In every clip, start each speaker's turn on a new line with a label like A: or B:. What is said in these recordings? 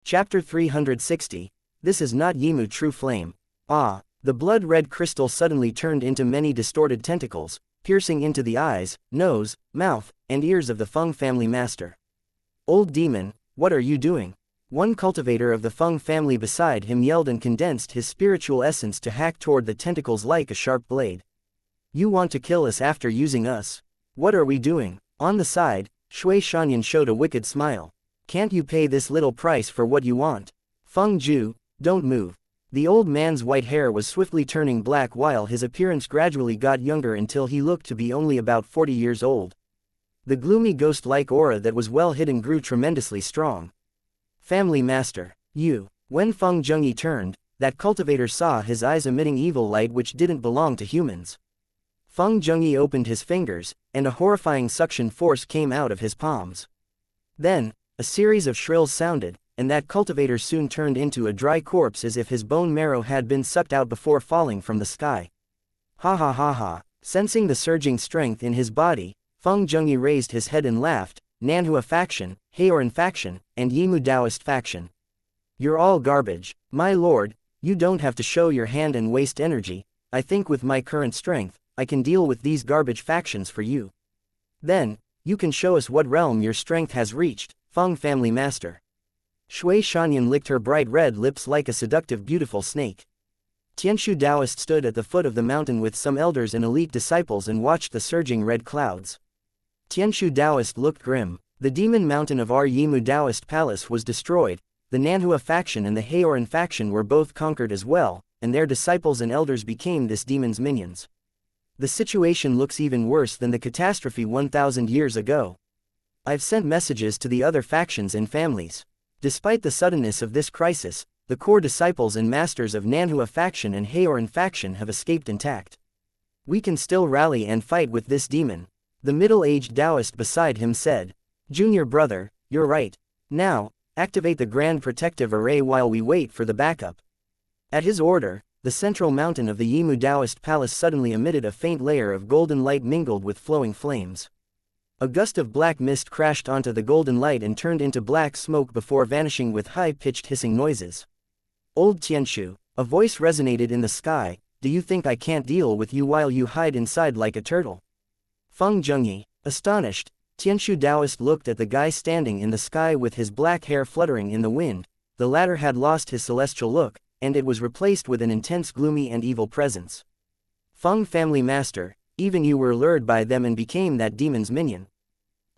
A: Chapter 360. This is not Yimu true flame. Ah! The blood-red crystal suddenly turned into many distorted tentacles, piercing into the eyes, nose, mouth, and ears of the Fang family master. Old demon, what are you doing? One cultivator of the Fang family beside him yelled and condensed his spiritual essence to hack toward the tentacles like a sharp blade. You want to kill us after using us? What are we doing? On the side, Shui Shanyan showed a wicked smile. Can't you pay this little price for what you want? Feng Ju, don't move. The old man's white hair was swiftly turning black while his appearance gradually got younger until he looked to be only about 40 years old. The gloomy ghost-like aura that was well hidden grew tremendously strong. Family Master, you. When Feng Zhengyi turned, that cultivator saw his eyes emitting evil light which didn't belong to humans. Feng Zhengyi opened his fingers, and a horrifying suction force came out of his palms. Then, a series of shrills sounded, and that cultivator soon turned into a dry corpse as if his bone marrow had been sucked out before falling from the sky. Ha ha ha ha. Sensing the surging strength in his body, Feng Zhengyi raised his head and laughed. Nanhua faction, Heoran faction, and Yimu Taoist faction. You're all garbage, my lord. You don't have to show your hand and waste energy. I think with my current strength, I can deal with these garbage factions for you. Then, you can show us what realm your strength has reached, Feng family master. Shui Shanyan licked her bright red lips like a seductive beautiful snake. Tianshu Taoist stood at the foot of the mountain with some elders and elite disciples and watched the surging red clouds. Tianshu Taoist looked grim. The demon mountain of our Yimu Taoist palace was destroyed, the Nanhua faction and the Heoran faction were both conquered as well, and their disciples and elders became this demon's minions. The situation looks even worse than the catastrophe 1,000 years ago. I've sent messages to the other factions and families. Despite the suddenness of this crisis, the core disciples and masters of Nanhua faction and Heoran faction have escaped intact. We can still rally and fight with this demon. The middle-aged Taoist beside him said. Junior brother, you're right. Now, activate the Grand Protective Array while we wait for the backup. At his order, the central mountain of the Yimu Taoist palace suddenly emitted a faint layer of golden light mingled with flowing flames. A gust of black mist crashed onto the golden light and turned into black smoke before vanishing with high-pitched hissing noises. Old Tianshu, a voice resonated in the sky, do you think I can't deal with you while you hide inside like a turtle? Feng Zhengyi, astonished, Tianshu Taoist looked at the guy standing in the sky with his black hair fluttering in the wind. The latter had lost his celestial look, and it was replaced with an intense gloomy and evil presence. Feng family master, even you were lured by them and became that demon's minion.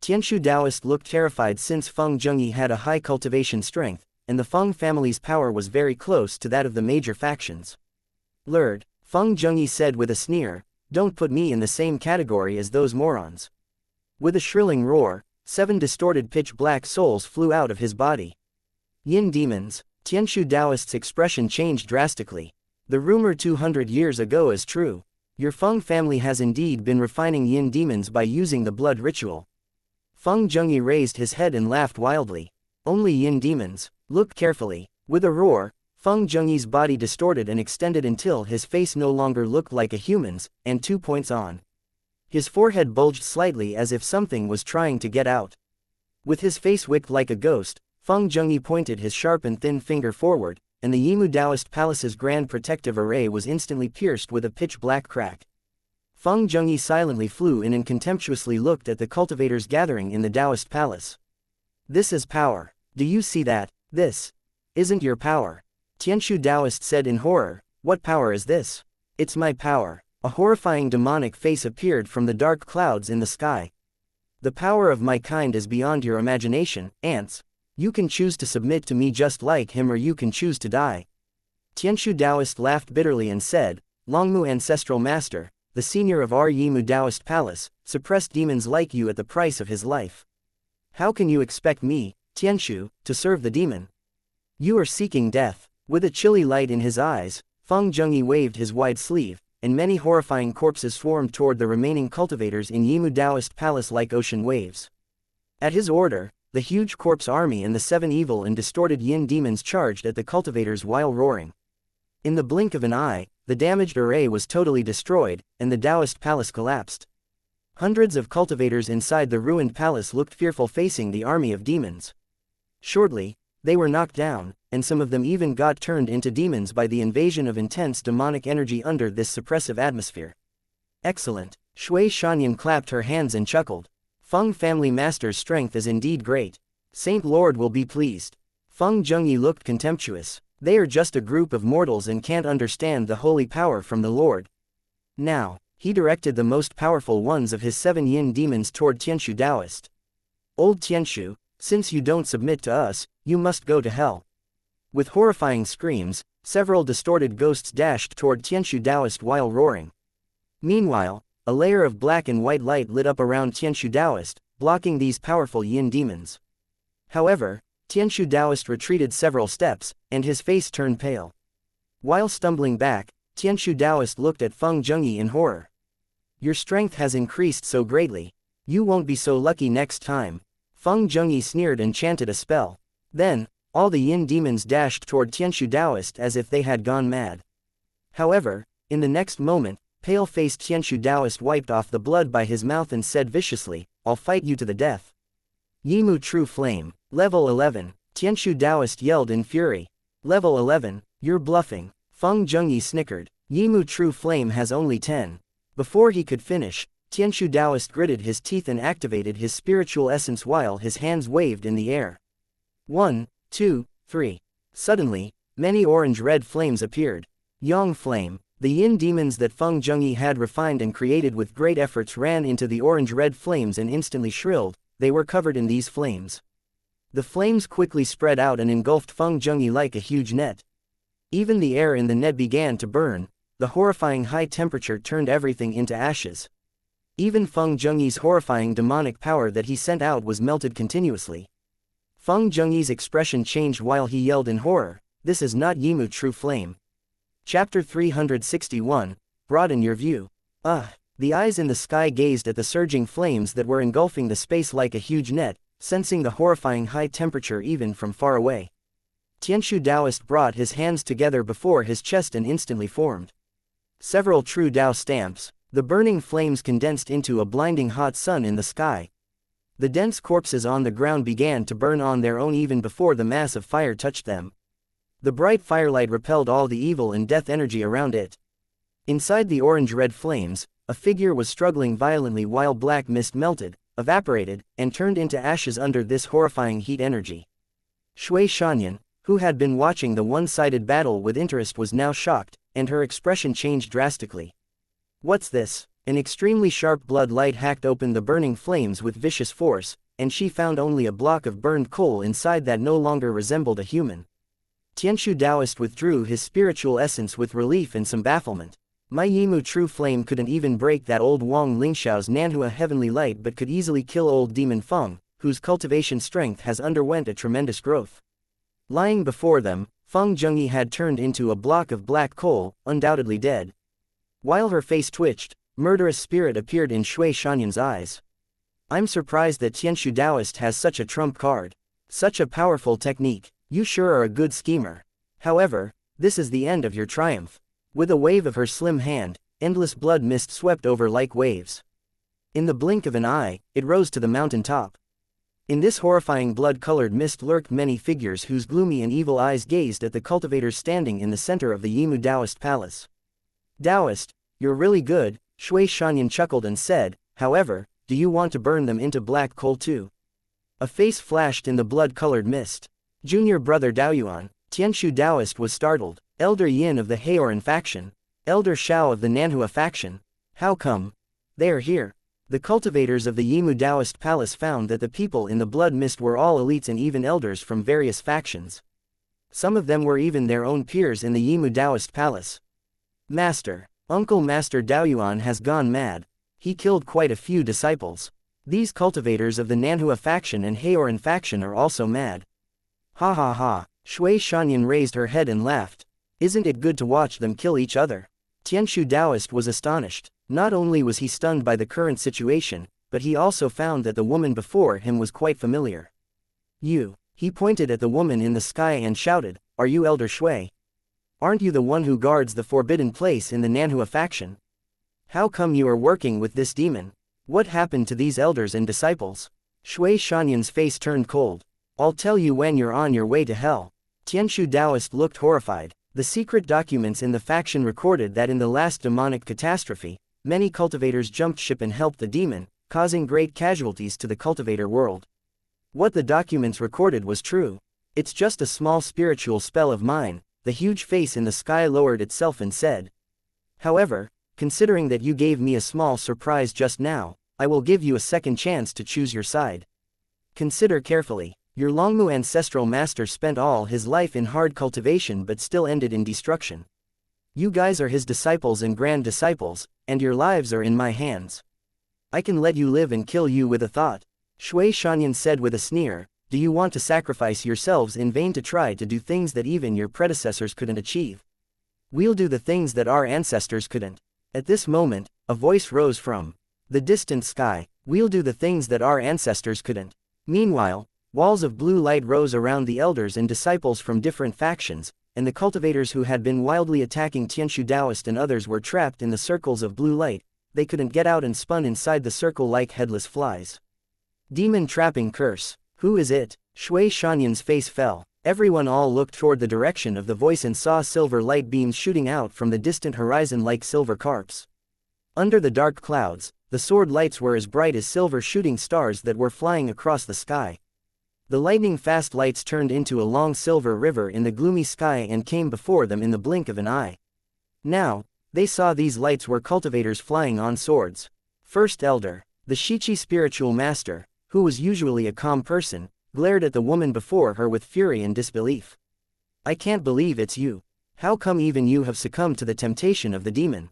A: Tianshu Taoist looked terrified since Feng Zhengyi had a high cultivation strength, and the Feng family's power was very close to that of the major factions. Lured, Feng Zhengyi said with a sneer, don't put me in the same category as those morons. With a shrilling roar, 7 distorted pitch-black souls flew out of his body. Yin demons, Tianshu Taoist's expression changed drastically. The rumor 200 years ago is true. Your Feng family has indeed been refining yin demons by using the blood ritual. Feng Zhengyi raised his head and laughed wildly. Only yin demons, look carefully. With a roar, Feng Zhengyi's body distorted and extended until his face no longer looked like a human's, and 2 points on. His forehead bulged slightly as if something was trying to get out. With his face wicked like a ghost, Feng Zhengyi pointed his sharp and thin finger forward, and the Yimu Taoist Palace's Grand Protective Array was instantly pierced with a pitch-black crack. Feng Zhengyi silently flew in and contemptuously looked at the cultivators gathering in the Taoist Palace. This is power. Do you see that? This isn't your power. Tianshu Taoist said in horror, what power is this? It's my power. A horrifying demonic face appeared from the dark clouds in the sky. The power of my kind is beyond your imagination, ants. You can choose to submit to me just like him or you can choose to die. Tianshu Taoist laughed bitterly and said, Longmu Ancestral Master, the senior of our Yimu Taoist Palace, suppressed demons like you at the price of his life. How can you expect me, Tianshu, to serve the demon? You are seeking death. With a chilly light in his eyes, Feng Zhengyi waved his wide sleeve, and many horrifying corpses swarmed toward the remaining cultivators in Yimu Taoist Palace like ocean waves. At his order, the huge corpse army and the 7 evil and distorted yin demons charged at the cultivators while roaring. In the blink of an eye, the damaged array was totally destroyed, and the Taoist palace collapsed. Hundreds of cultivators inside the ruined palace looked fearful facing the army of demons. Shortly, They were knocked down, and some of them even got turned into demons by the invasion of intense demonic energy under this suppressive atmosphere. Excellent. Shui Shanyan clapped her hands and chuckled. Feng family master's strength is indeed great. Saint Lord will be pleased. Feng Zhengyi looked contemptuous. They are just a group of mortals and can't understand the holy power from the Lord. Now, he directed the most powerful ones of his 7 yin demons toward Tianshu Taoist. Old Tianshu, since you don't submit to us, you must go to hell. With horrifying screams, several distorted ghosts dashed toward Tianshu Taoist while roaring. Meanwhile, a layer of black and white light lit up around Tianshu Taoist, blocking these powerful yin demons. However, Tianshu Taoist retreated several steps, and his face turned pale. While stumbling back, Tianshu Taoist looked at Feng Zhengyi in horror. Your strength has increased so greatly. You won't be so lucky next time. Feng Zhengyi sneered and chanted a spell. Then, all the yin demons dashed toward Tianshu Taoist as if they had gone mad. However, in the next moment, pale-faced Tianshu Taoist wiped off the blood by his mouth and said viciously, I'll fight you to the death. Yimu True Flame. Level 11. Tianshu Taoist yelled in fury. Level 11, you're bluffing. Feng Zhengyi snickered. Yimu True Flame has only 10. Before he could finish, Tianshu Taoist gritted his teeth and activated his spiritual essence while his hands waved in the air. 1, 2, 3. Suddenly, many orange-red flames appeared. Yang Flame. The yin demons that Feng Zhengyi had refined and created with great efforts ran into the orange-red flames and instantly shrilled. They were covered in these flames. The flames quickly spread out and engulfed Feng Zhengyi like a huge net. Even the air in the net began to burn. The horrifying high temperature turned everything into ashes. Even Feng Zhengyi's horrifying demonic power that he sent out was melted continuously. Feng Zhengyi's expression changed while he yelled in horror, this is not Yimu True Flame. Chapter 361, Broaden Your View. The eyes in the sky gazed at the surging flames that were engulfing the space like a huge net, sensing the horrifying high temperature even from far away. Tianshu Taoist brought his hands together before his chest and instantly formed several true Tao stamps. The burning flames condensed into a blinding hot sun in the sky. The dense corpses on the ground began to burn on their own even before the mass of fire touched them. The bright firelight repelled all the evil and death energy around it. Inside the orange-red flames, a figure was struggling violently while black mist melted, evaporated, and turned into ashes under this horrifying heat energy. Shui Shanyan, who had been watching the one-sided battle with interest, was now shocked, and her expression changed drastically. What's this? An extremely sharp blood light hacked open the burning flames with vicious force, and she found only a block of burned coal inside that no longer resembled a human. Tianshu Taoist withdrew his spiritual essence with relief and some bafflement. My Yimu True Flame couldn't even break that old Wang Lingshao's Nanhua Heavenly Light but could easily kill old Demon Feng, whose cultivation strength has underwent a tremendous growth. Lying before them, Feng Zhengyi had turned into a block of black coal, undoubtedly dead. While her face twitched, murderous spirit appeared in Shui Shanyan's eyes. I'm surprised that Tianshu Taoist has such a trump card. Such a powerful technique. You sure are a good schemer. However, this is the end of your triumph. With a wave of her slim hand, endless blood mist swept over like waves. In the blink of an eye, it rose to the mountain top. In this horrifying blood-colored mist lurked many figures whose gloomy and evil eyes gazed at the cultivators standing in the center of the Yimu Taoist palace. Taoist, you're really good, Shui Shanyan chuckled and said, however, do you want to burn them into black coal too? A face flashed in the blood-colored mist. Junior brother Daoyuan, Tianshu Taoist was startled. Elder Yin of the Heoran faction. Elder Shao of the Nanhua faction. How come? They are here. The cultivators of the Yimu Taoist palace found that the people in the blood mist were all elites and even elders from various factions. Some of them were even their own peers in the Yimu Taoist palace. Master, Uncle Master Daoyuan has gone mad. He killed quite a few disciples. These cultivators of the Nanhua faction and Heoran faction are also mad. Ha ha ha, Shui Shanyan raised her head and laughed. Isn't it good to watch them kill each other? Tianshu Taoist was astonished. Not only was he stunned by the current situation, but he also found that the woman before him was quite familiar. You, he pointed at the woman in the sky and shouted, are you Elder Shui? Aren't you the one who guards the forbidden place in the Nanhua faction? How come you are working with this demon? What happened to these elders and disciples? Shui Shanyan's face turned cold. I'll tell you when you're on your way to hell. Tianshu Taoist looked horrified. The secret documents in the faction recorded that in the last demonic catastrophe, many cultivators jumped ship and helped the demon, causing great casualties to the cultivator world. What the documents recorded was true. It's just a small spiritual spell of mine. The huge face in the sky lowered itself and said. However, considering that you gave me a small surprise just now, I will give you a second chance to choose your side. Consider carefully. Your Longmu ancestral master spent all his life in hard cultivation but still ended in destruction. You guys are his disciples and grand disciples, and your lives are in my hands. I can let you live and kill you with a thought. Shui Shanyan said with a sneer, do you want to sacrifice yourselves in vain to try to do things that even your predecessors couldn't achieve? We'll do the things that our ancestors couldn't. At this moment, a voice rose from the distant sky. We'll do the things that our ancestors couldn't. Meanwhile, walls of blue light rose around the elders and disciples from different factions, and the cultivators who had been wildly attacking Tianshu Taoist and others were trapped in the circles of blue light. They couldn't get out and spun inside the circle like headless flies. Demon trapping curse. Who is it? Shui Shanyan's face fell. Everyone all looked toward the direction of the voice and saw silver light beams shooting out from the distant horizon like silver carps. Under the dark clouds, the sword lights were as bright as silver shooting stars that were flying across the sky. The lightning-fast lights turned into a long silver river in the gloomy sky and came before them in the blink of an eye. Now, they saw these lights were cultivators flying on swords. First Elder, the Shichi spiritual master, who was usually a calm person, glared at the woman before her with fury and disbelief. I can't believe it's you. How come even you have succumbed to the temptation of the demon?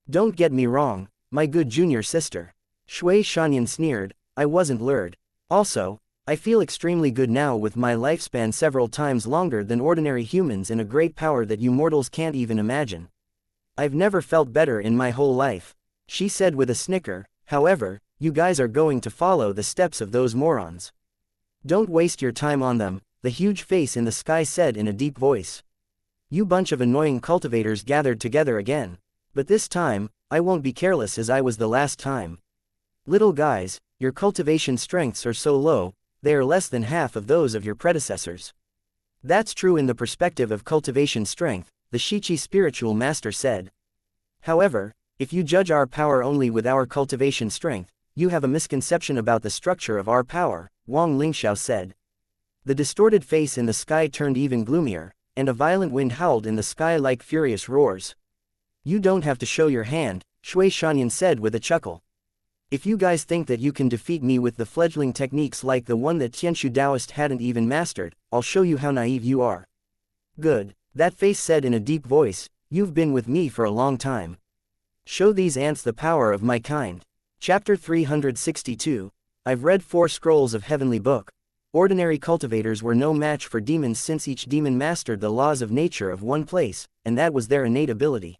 A: Don't get me wrong, my good junior sister. Shui Shanyan sneered, I wasn't lured. Also, I feel extremely good now with my lifespan several times longer than ordinary humans and a great power that you mortals can't even imagine. I've never felt better in my whole life. She said with a snicker, however, you guys are going to follow the steps of those morons. Don't waste your time on them, the huge face in the sky said in a deep voice. You bunch of annoying cultivators gathered together again. But this time, I won't be careless as I was the last time. Little guys, your cultivation strengths are so low, they are less than half of those of your predecessors. That's true in the perspective of cultivation strength, the Shichi spiritual master said. However, if you judge our power only with our cultivation strength, you have a misconception about the structure of our power, Wang Lingxiao said. The distorted face in the sky turned even gloomier, and a violent wind howled in the sky like furious roars. You don't have to show your hand, Shui Shanyan said with a chuckle. If you guys think that you can defeat me with the fledgling techniques like the one that Tianshu Taoist hadn't even mastered, I'll show you how naive you are. Good, that face said in a deep voice, you've been with me for a long time. Show these ants the power of my kind. Chapter 362, I've read 4 scrolls of Heavenly Book. Ordinary cultivators were no match for demons since each demon mastered the laws of nature of one place, and that was their innate ability.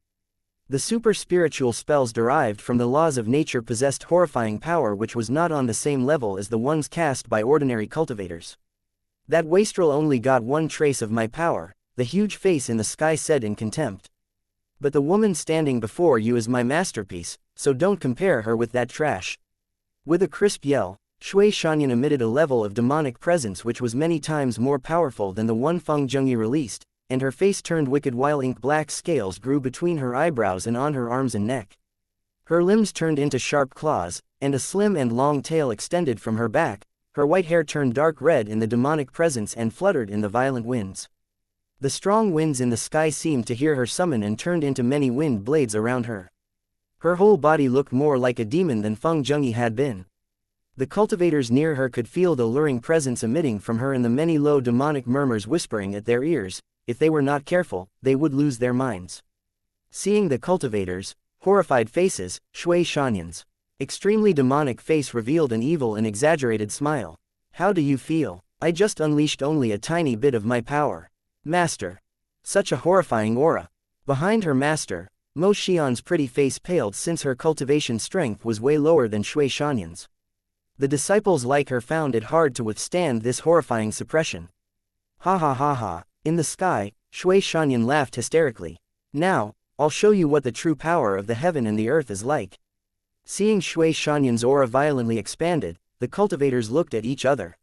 A: The super spiritual spells derived from the laws of nature possessed horrifying power which was not on the same level as the ones cast by ordinary cultivators. That wastrel only got one trace of my power, the huge face in the sky said in contempt. But the woman standing before you is my masterpiece, so don't compare her with that trash. With a crisp yell, Shui Shanyan emitted a level of demonic presence which was many times more powerful than the one Feng Zhengyi released, and her face turned wicked while ink-black scales grew between her eyebrows and on her arms and neck. Her limbs turned into sharp claws, and a slim and long tail extended from her back. Her white hair turned dark red in the demonic presence and fluttered in the violent winds. The strong winds in the sky seemed to hear her summon and turned into many wind blades around her. Her whole body looked more like a demon than Feng Zhengyi had been. The cultivators near her could feel the luring presence emitting from her and the many low demonic murmurs whispering at their ears. If they were not careful, they would lose their minds. Seeing the cultivators' horrified faces, Shui Shanyan's extremely demonic face revealed an evil and exaggerated smile. How do you feel? I just unleashed only a tiny bit of my power. Master. Such a horrifying aura. Behind her master, Mo Xian's pretty face paled since her cultivation strength was way lower than Shui Shanyan's. The disciples like her found it hard to withstand this horrifying suppression. Ha ha ha ha. In the sky, Shui Shanyan laughed hysterically. Now, I'll show you what the true power of the heaven and the earth is like. Seeing Shui Shanyan's aura violently expanded, the cultivators looked at each other.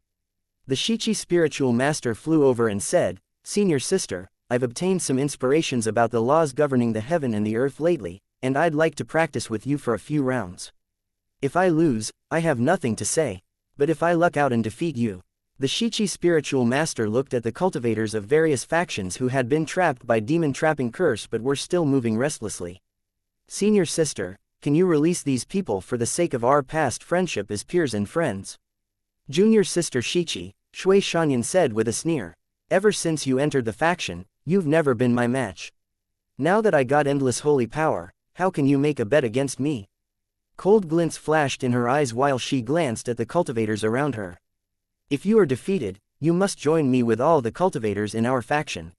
A: The Shichi spiritual master flew over and said, "Senior sister, I've obtained some inspirations about the laws governing the heaven and the earth lately, and I'd like to practice with you for a few rounds. If I lose, I have nothing to say. But if I luck out and defeat you..." The Shichi spiritual master looked at the cultivators of various factions who had been trapped by demon trapping curse but were still moving restlessly. "Senior sister, can you release these people for the sake of our past friendship as peers and friends?" Junior sister Shichi, Shui Shanyan said with a sneer. "Ever since you entered the faction, you've never been my match. Now that I got endless holy power, how can you make a bet against me?" Cold glints flashed in her eyes while she glanced at the cultivators around her. "If you are defeated, you must join me with all the cultivators in our faction.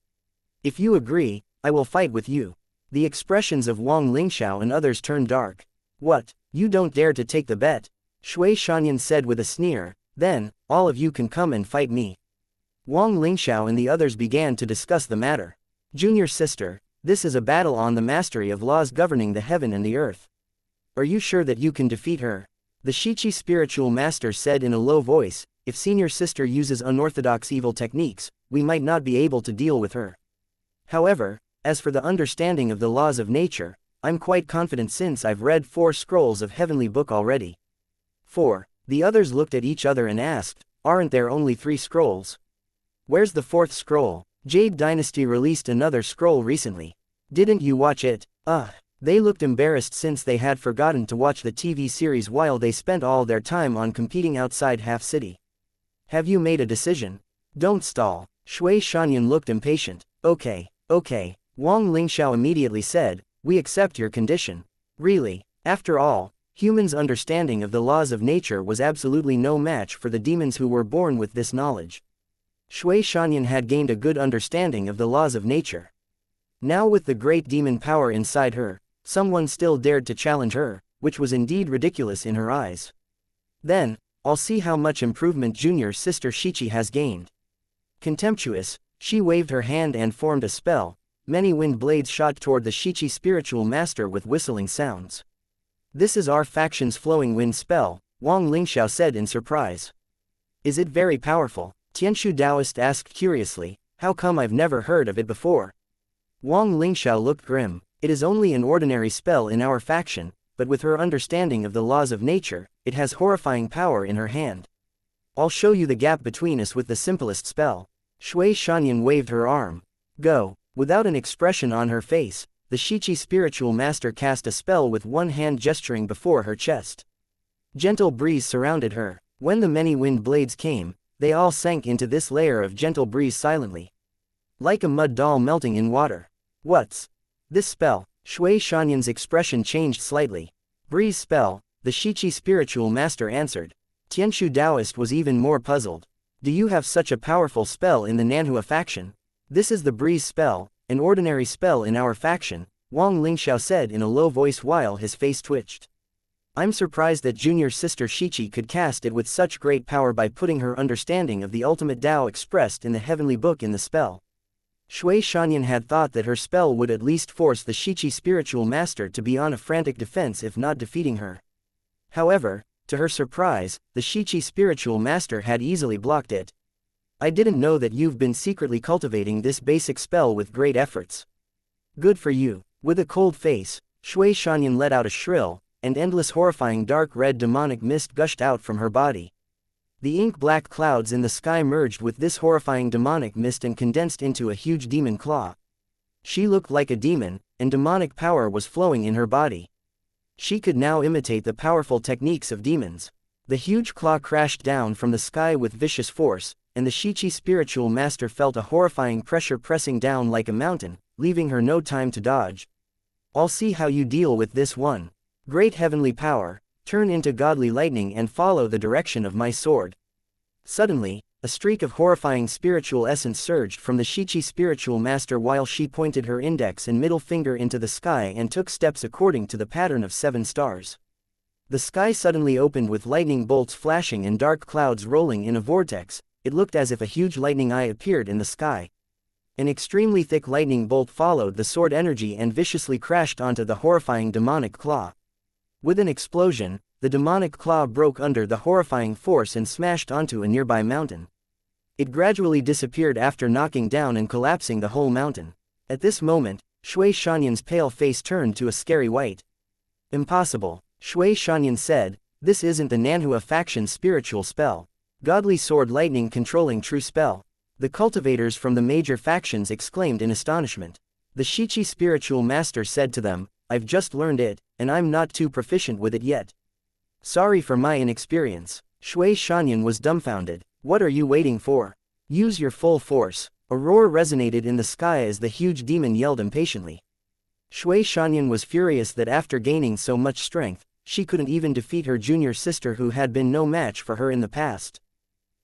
A: If you agree, I will fight with you." The expressions of Wang Lingxiao and others turned dark. "What, you don't dare to take the bet?" Shui Shanyan said with a sneer. "Then, all of you can come and fight me." Wang Lingxiao and the others began to discuss the matter. "Junior sister, this is a battle on the mastery of laws governing the heaven and the earth. Are you sure that you can defeat her?" The Shichi spiritual master said in a low voice. "If senior sister uses unorthodox evil techniques, we might not be able to deal with her. However, as for the understanding of the laws of nature, I'm quite confident since I've read 4 scrolls of heavenly book already." 4. The others looked at each other and asked, "Aren't there only 3 scrolls? Where's the 4th scroll? Jade Dynasty released another scroll recently. Didn't you watch it?" They looked embarrassed since they had forgotten to watch the TV series while they spent all their time on competing outside Half City. "Have you made a decision? Don't stall." Shui Shanyan looked impatient. Okay. Wang Lingxiao immediately said, "We accept your condition." Really, after all, humans' understanding of the laws of nature was absolutely no match for the demons who were born with this knowledge. Shui Shanyan had gained a good understanding of the laws of nature. Now with the great demon power inside her, someone still dared to challenge her, which was indeed ridiculous in her eyes. "Then, I'll see how much improvement junior sister Shichi has gained." Contemptuous, she waved her hand and formed a spell. Many wind blades shot toward the Shichi spiritual master with whistling sounds. "This is our faction's flowing wind spell," Wang Lingxiao said in surprise. "Is it very powerful?" Tianshu Taoist asked curiously. "How come I've never heard of it before?" Wang Lingxiao looked grim. "It is only an ordinary spell in our faction, but with her understanding of the laws of nature, it has horrifying power in her hand. I'll show you the gap between us with the simplest spell." Shui Shanyan waved her arm. "Go." Without an expression on her face, the Shichi spiritual master cast a spell with one hand gesturing before her chest. Gentle breeze surrounded her. When the many wind blades came, they all sank into this layer of gentle breeze silently. Like a mud doll melting in water. "What's this spell?" Shui Shanyan's expression changed slightly. "Breeze spell," the Shichi spiritual master answered. Tianshu Taoist was even more puzzled. "Do you have such a powerful spell in the Nanhua faction?" "This is the breeze spell, an ordinary spell in our faction," Wang Lingxiao said in a low voice while his face twitched. "I'm surprised that junior sister Shichi could cast it with such great power by putting her understanding of the ultimate Tao expressed in the heavenly book in the spell." Shui Shanyan had thought that her spell would at least force the Shichi spiritual master to be on a frantic defense if not defeating her. However, to her surprise, the Shichi spiritual master had easily blocked it. "I didn't know that you've been secretly cultivating this basic spell with great efforts. Good for you." With a cold face, Shui Shanyan let out a shrill, and endless horrifying dark red demonic mist gushed out from her body. The ink-black clouds in the sky merged with this horrifying demonic mist and condensed into a huge demon claw. She looked like a demon, and demonic power was flowing in her body. She could now imitate the powerful techniques of demons. The huge claw crashed down from the sky with vicious force, and the Shichi spiritual master felt a horrifying pressure pressing down like a mountain, leaving her no time to dodge. "I'll see how you deal with this one. Great heavenly power, turn into godly lightning and follow the direction of my sword." Suddenly, a streak of horrifying spiritual essence surged from the Shichi spiritual master while she pointed her index and middle finger into the sky and took steps according to the pattern of 7 stars. The sky suddenly opened with lightning bolts flashing and dark clouds rolling in a vortex. It looked as if a huge lightning eye appeared in the sky. An extremely thick lightning bolt followed the sword energy and viciously crashed onto the horrifying demonic claw. With an explosion, the demonic claw broke under the horrifying force and smashed onto a nearby mountain. It gradually disappeared after knocking down and collapsing the whole mountain. At this moment, Shui Shanyan's pale face turned to a scary white. Impossible, Shui Shanyan said, this isn't the Nanhua faction's spiritual spell. Godly sword lightning controlling true spell. The cultivators from the major factions exclaimed in astonishment. The Shichi spiritual master said to them, I've just learned it, and I'm not too proficient with it yet. Sorry for my inexperience. Shui Shanyan was dumbfounded. What are you waiting for? Use your full force. A roar resonated in the sky as the huge demon yelled impatiently. Shui Shanyan was furious that after gaining so much strength, she couldn't even defeat her junior sister who had been no match for her in the past.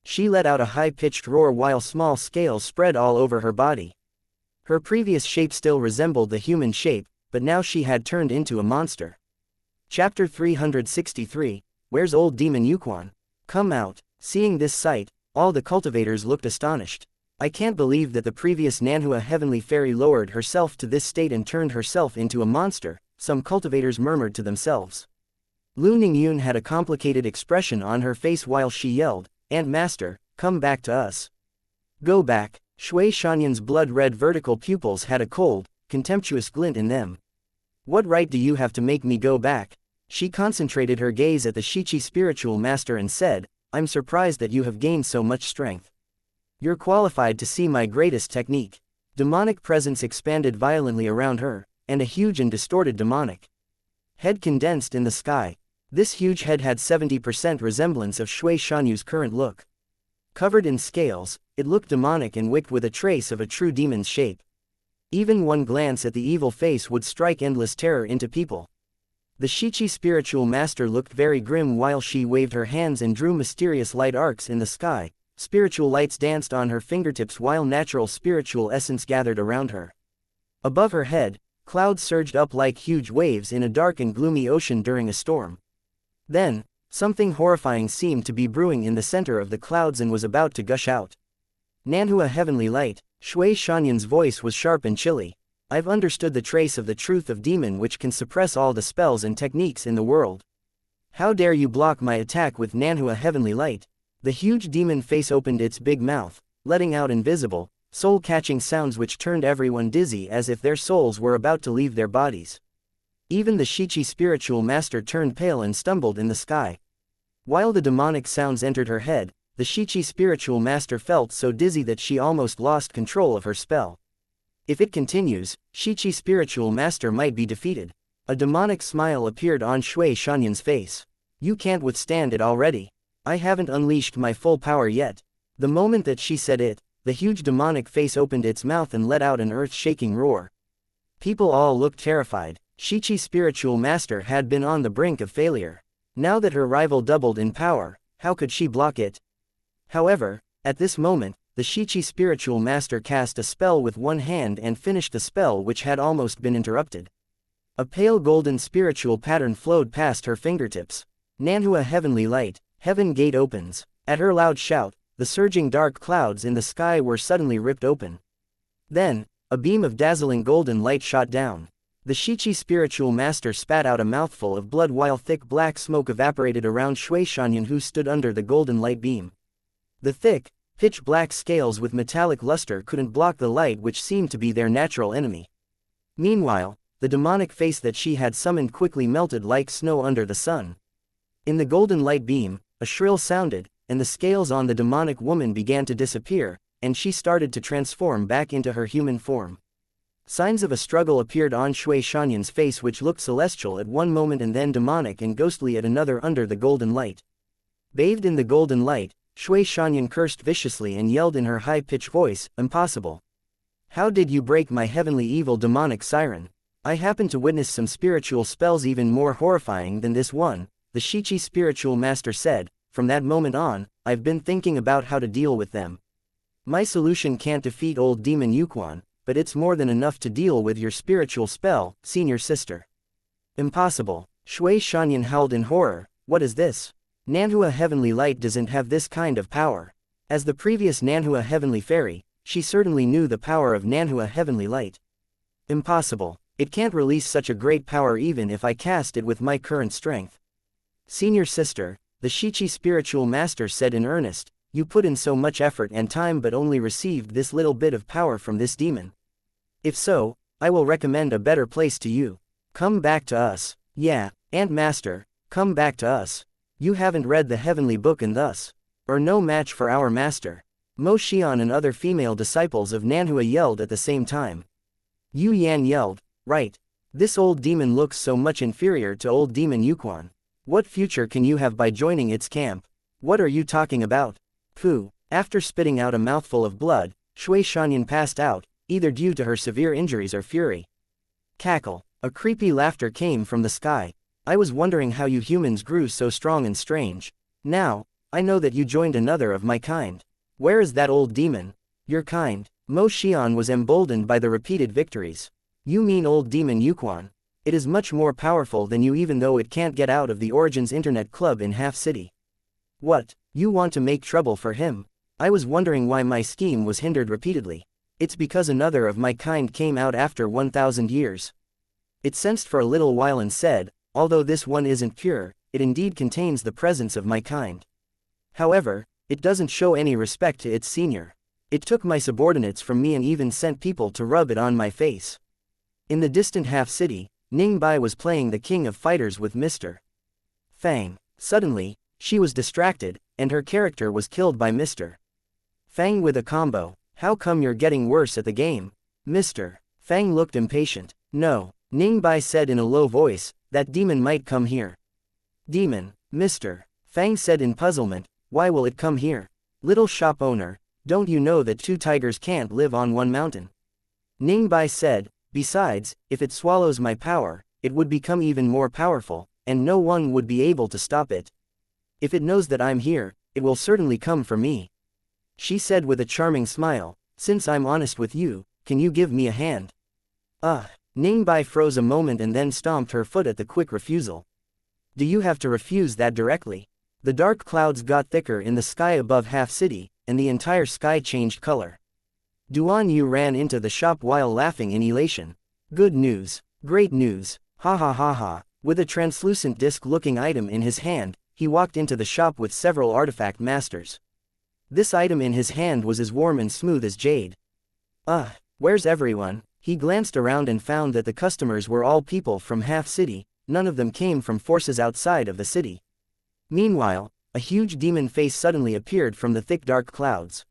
A: She let out a high-pitched roar while small scales spread all over her body. Her previous shape still resembled the human shape, but now she had turned into a monster. Chapter 363, Where's old demon Yuquan? Come out. Seeing this sight, all the cultivators looked astonished. I can't believe that the previous Nanhua heavenly fairy lowered herself to this state and turned herself into a monster, some cultivators murmured to themselves. Lu Ningyun had a complicated expression on her face while she yelled, Ant Master, come back to us. Go back. Shui Shanyan's blood-red vertical pupils had a cold, contemptuous glint in them. What right do you have to make me go back? She concentrated her gaze at the Shichi spiritual master and said, I'm surprised that you have gained so much strength. You're qualified to see my greatest technique. Demonic presence expanded violently around her, and a huge and distorted demonic head condensed in the sky. This huge head had 70% resemblance of Shui Shanyu's current look. Covered in scales, it looked demonic and wicked with a trace of a true demon's shape. Even one glance at the evil face would strike endless terror into people. The Shichi spiritual master looked very grim while she waved her hands and drew mysterious light arcs in the sky. Spiritual lights danced on her fingertips while natural spiritual essence gathered around her. Above her head, clouds surged up like huge waves in a dark and gloomy ocean during a storm. Then, something horrifying seemed to be brewing in the center of the clouds and was about to gush out. Nanhua heavenly light, Shui Shanyan's voice was sharp and chilly. I've understood the trace of the truth of demon which can suppress all the spells and techniques in the world. How dare you block my attack with Nanhua heavenly light? The huge demon face opened its big mouth, letting out invisible, soul-catching sounds which turned everyone dizzy as if their souls were about to leave their bodies. Even the Shichi spiritual master turned pale and stumbled in the sky. While the demonic sounds entered her head, the Shichi spiritual master felt so dizzy that she almost lost control of her spell. If it continues, Shichi spiritual master might be defeated. A demonic smile appeared on Shui Shanyan's face. You can't withstand it already. I haven't unleashed my full power yet. The moment that she said it, the huge demonic face opened its mouth and let out an earth-shaking roar. People all looked terrified. Shichi spiritual master had been on the brink of failure. Now that her rival doubled in power, how could she block it? However, at this moment, the Shichi spiritual master cast a spell with one hand and finished the spell which had almost been interrupted. A pale golden spiritual pattern flowed past her fingertips. Nanhua heavenly light, heaven gate opens. At her loud shout, the surging dark clouds in the sky were suddenly ripped open. Then, a beam of dazzling golden light shot down. The Shichi spiritual master spat out a mouthful of blood while thick black smoke evaporated around Shui Shanyan who stood under the golden light beam. The thick, pitch-black scales with metallic luster couldn't block the light which seemed to be their natural enemy. Meanwhile, the demonic face that she had summoned quickly melted like snow under the sun. In the golden light beam, a shrill sounded, and the scales on the demonic woman began to disappear, and she started to transform back into her human form. Signs of a struggle appeared on Shui Shanyan's face which looked celestial at one moment and then demonic and ghostly at another under the golden light. Bathed in the golden light, Shui Shanyan cursed viciously and yelled in her high-pitched voice, Impossible! How did you break my heavenly evil demonic siren? I happened to witness some spiritual spells even more horrifying than this one, the Shichi spiritual master said. From that moment on, I've been thinking about how to deal with them. My solution can't defeat old demon Yuquan, but it's more than enough to deal with your spiritual spell, senior sister. Impossible! Shui Shanyan howled in horror. What is this? Nanhua heavenly light doesn't have this kind of power. As the previous Nanhua heavenly fairy, she certainly knew the power of Nanhua heavenly light. Impossible! It can't release such a great power even if I cast it with my current strength. Senior sister, the Shichi spiritual master said in earnest, You put in so much effort and time but only received this little bit of power from this demon. If so, I will recommend a better place to you. Come back to us. Yeah, and Master, come back to us. You haven't read the heavenly book and thus are no match for our master. Mo Xian and other female disciples of Nanhua yelled at the same time. Yu Yan yelled, right. This old demon looks so much inferior to old demon Yuquan. What future can you have by joining its camp? What are you talking about? Pooh. After spitting out a mouthful of blood, Shui Shanyan passed out, either due to her severe injuries or fury. Cackle. A creepy laughter came from the sky. I was wondering how you humans grew so strong and strange. Now, I know that you joined another of my kind. Where is that old demon? Your kind. Mo Xian was emboldened by the repeated victories. You mean old demon Yuquan? It is much more powerful than you even though it can't get out of the Origins Internet Club in Half City. What? You want to make trouble for him? I was wondering why my scheme was hindered repeatedly. It's because another of my kind came out after 1,000 years. It sensed for a little while and said, although this one isn't pure, it indeed contains the presence of my kind. However, it doesn't show any respect to its senior. It took my subordinates from me and even sent people to rub it on my face. In the distant Half City, Ning Bai was playing the king of fighters with Mr. Fang. Suddenly, she was distracted, and her character was killed by Mr. Fang with a combo. How come you're getting worse at the game? Mr. Fang looked impatient. No, Ning Bai said in a low voice, that demon might come here. Demon, Mr. Fang said in puzzlement, why will it come here? Little shop owner, don't you know that two tigers can't live on one mountain? Ning Bai said, besides, if it swallows my power, it would become even more powerful, and no one would be able to stop it. If it knows that I'm here, it will certainly come for me. She said with a charming smile, since I'm honest with you, can you give me a hand? Ning Bai froze a moment and then stomped her foot at the quick refusal. Do you have to refuse that directly? The dark clouds got thicker in the sky above Half City, and the entire sky changed color. Duan Yu ran into the shop while laughing in elation. Good news. Great news. Ha ha ha ha. With a translucent disc-looking item in his hand, he walked into the shop with several artifact masters. This item in his hand was as warm and smooth as jade. Where's everyone? He glanced around and found that the customers were all people from Half City, none of them came from forces outside of the city. Meanwhile, a huge demon face suddenly appeared from the thick dark clouds.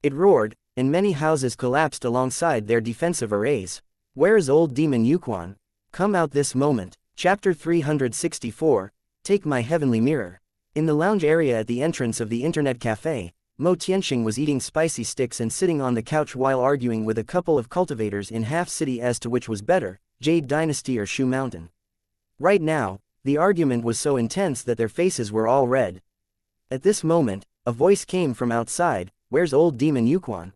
A: It roared, and many houses collapsed alongside their defensive arrays. Where is old demon Yuquan? Come out this moment. Chapter 364, Take My Heavenly Mirror. In the lounge area at the entrance of the Internet Café, Mo Tianxing was eating spicy sticks and sitting on the couch while arguing with a couple of cultivators in Half City as to which was better, Jade Dynasty or Shu Mountain. Right now, the argument was so intense that their faces were all red. At this moment, a voice came from outside, where's old demon Yuquan?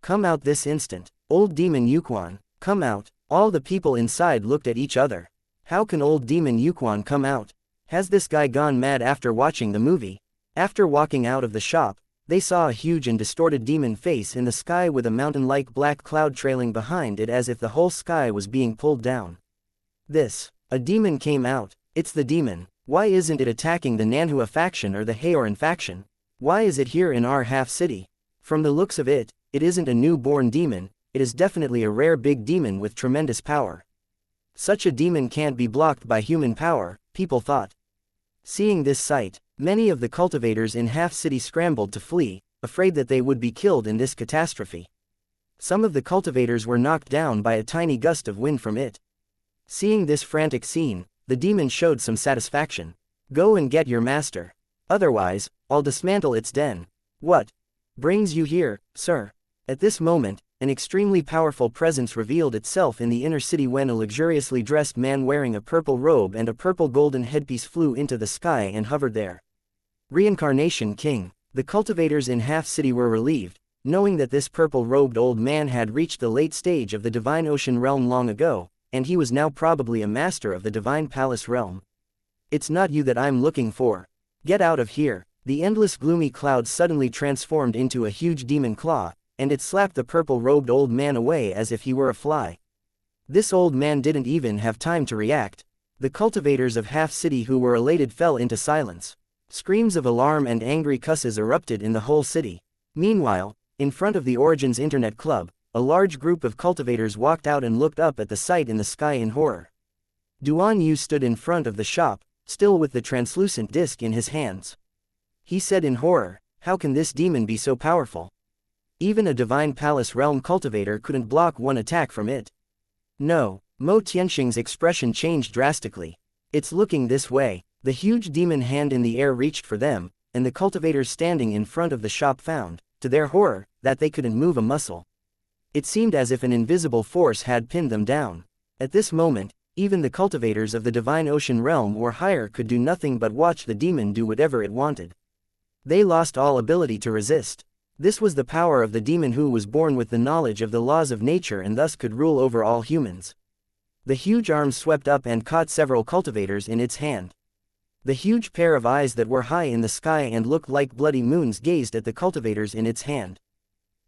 A: Come out this instant. Old demon Yuquan, come out. All the people inside looked at each other. How can old demon Yuquan come out? Has this guy gone mad after watching the movie? After walking out of the shop, they saw a huge and distorted demon face in the sky with a mountain-like black cloud trailing behind it as if the whole sky was being pulled down. A demon came out. It's the demon. Why isn't it attacking the Nanhua faction or the Haoran faction? Why is it here in our Half City? From the looks of it, it isn't a newborn demon, it is definitely a rare big demon with tremendous power. Such a demon can't be blocked by human power, people thought. Seeing this sight, many of the cultivators in Half City scrambled to flee, afraid that they would be killed in this catastrophe. Some of the cultivators were knocked down by a tiny gust of wind from it. Seeing this frantic scene, the demon showed some satisfaction. Go and get your master. Otherwise, I'll dismantle its den. What brings you here, sir? At this moment, an extremely powerful presence revealed itself in the inner city when a luxuriously dressed man wearing a purple robe and a purple golden headpiece flew into the sky and hovered there. Reincarnation King. The cultivators in Half City were relieved, knowing that this purple-robed old man had reached the late stage of the Divine Ocean Realm long ago, and he was now probably a master of the Divine Palace Realm. It's not you that I'm looking for. Get out of here. The endless gloomy cloud suddenly transformed into a huge demon claw, and it slapped the purple-robed old man away as if he were a fly. This old man didn't even have time to react. The cultivators of Half City who were elated fell into silence. Screams of alarm and angry cusses erupted in the whole city. Meanwhile, in front of the Origins Internet Club, a large group of cultivators walked out and looked up at the sight in the sky in horror. Duan Yu stood in front of the shop, still with the translucent disc in his hands. He said in horror, "How can this demon be so powerful? Even a divine palace realm cultivator couldn't block one attack from it." "No." Mo Tianxing's expression changed drastically. "It's looking this way." The huge demon hand in the air reached for them, and the cultivators standing in front of the shop found, to their horror, that they couldn't move a muscle. It seemed as if an invisible force had pinned them down. At this moment, even the cultivators of the divine ocean realm or higher could do nothing but watch the demon do whatever it wanted. They lost all ability to resist. This was the power of the demon who was born with the knowledge of the laws of nature and thus could rule over all humans. The huge arm swept up and caught several cultivators in its hand. The huge pair of eyes that were high in the sky and looked like bloody moons gazed at the cultivators in its hand.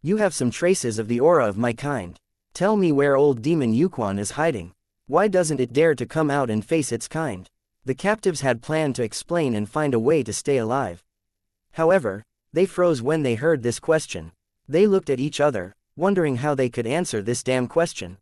A: "You have some traces of the aura of my kind. Tell me where old demon Yuquan is hiding. Why doesn't it dare to come out and face its kind?" The captives had planned to explain and find a way to stay alive. However, they froze when they heard this question. They looked at each other, wondering how they could answer this damn question.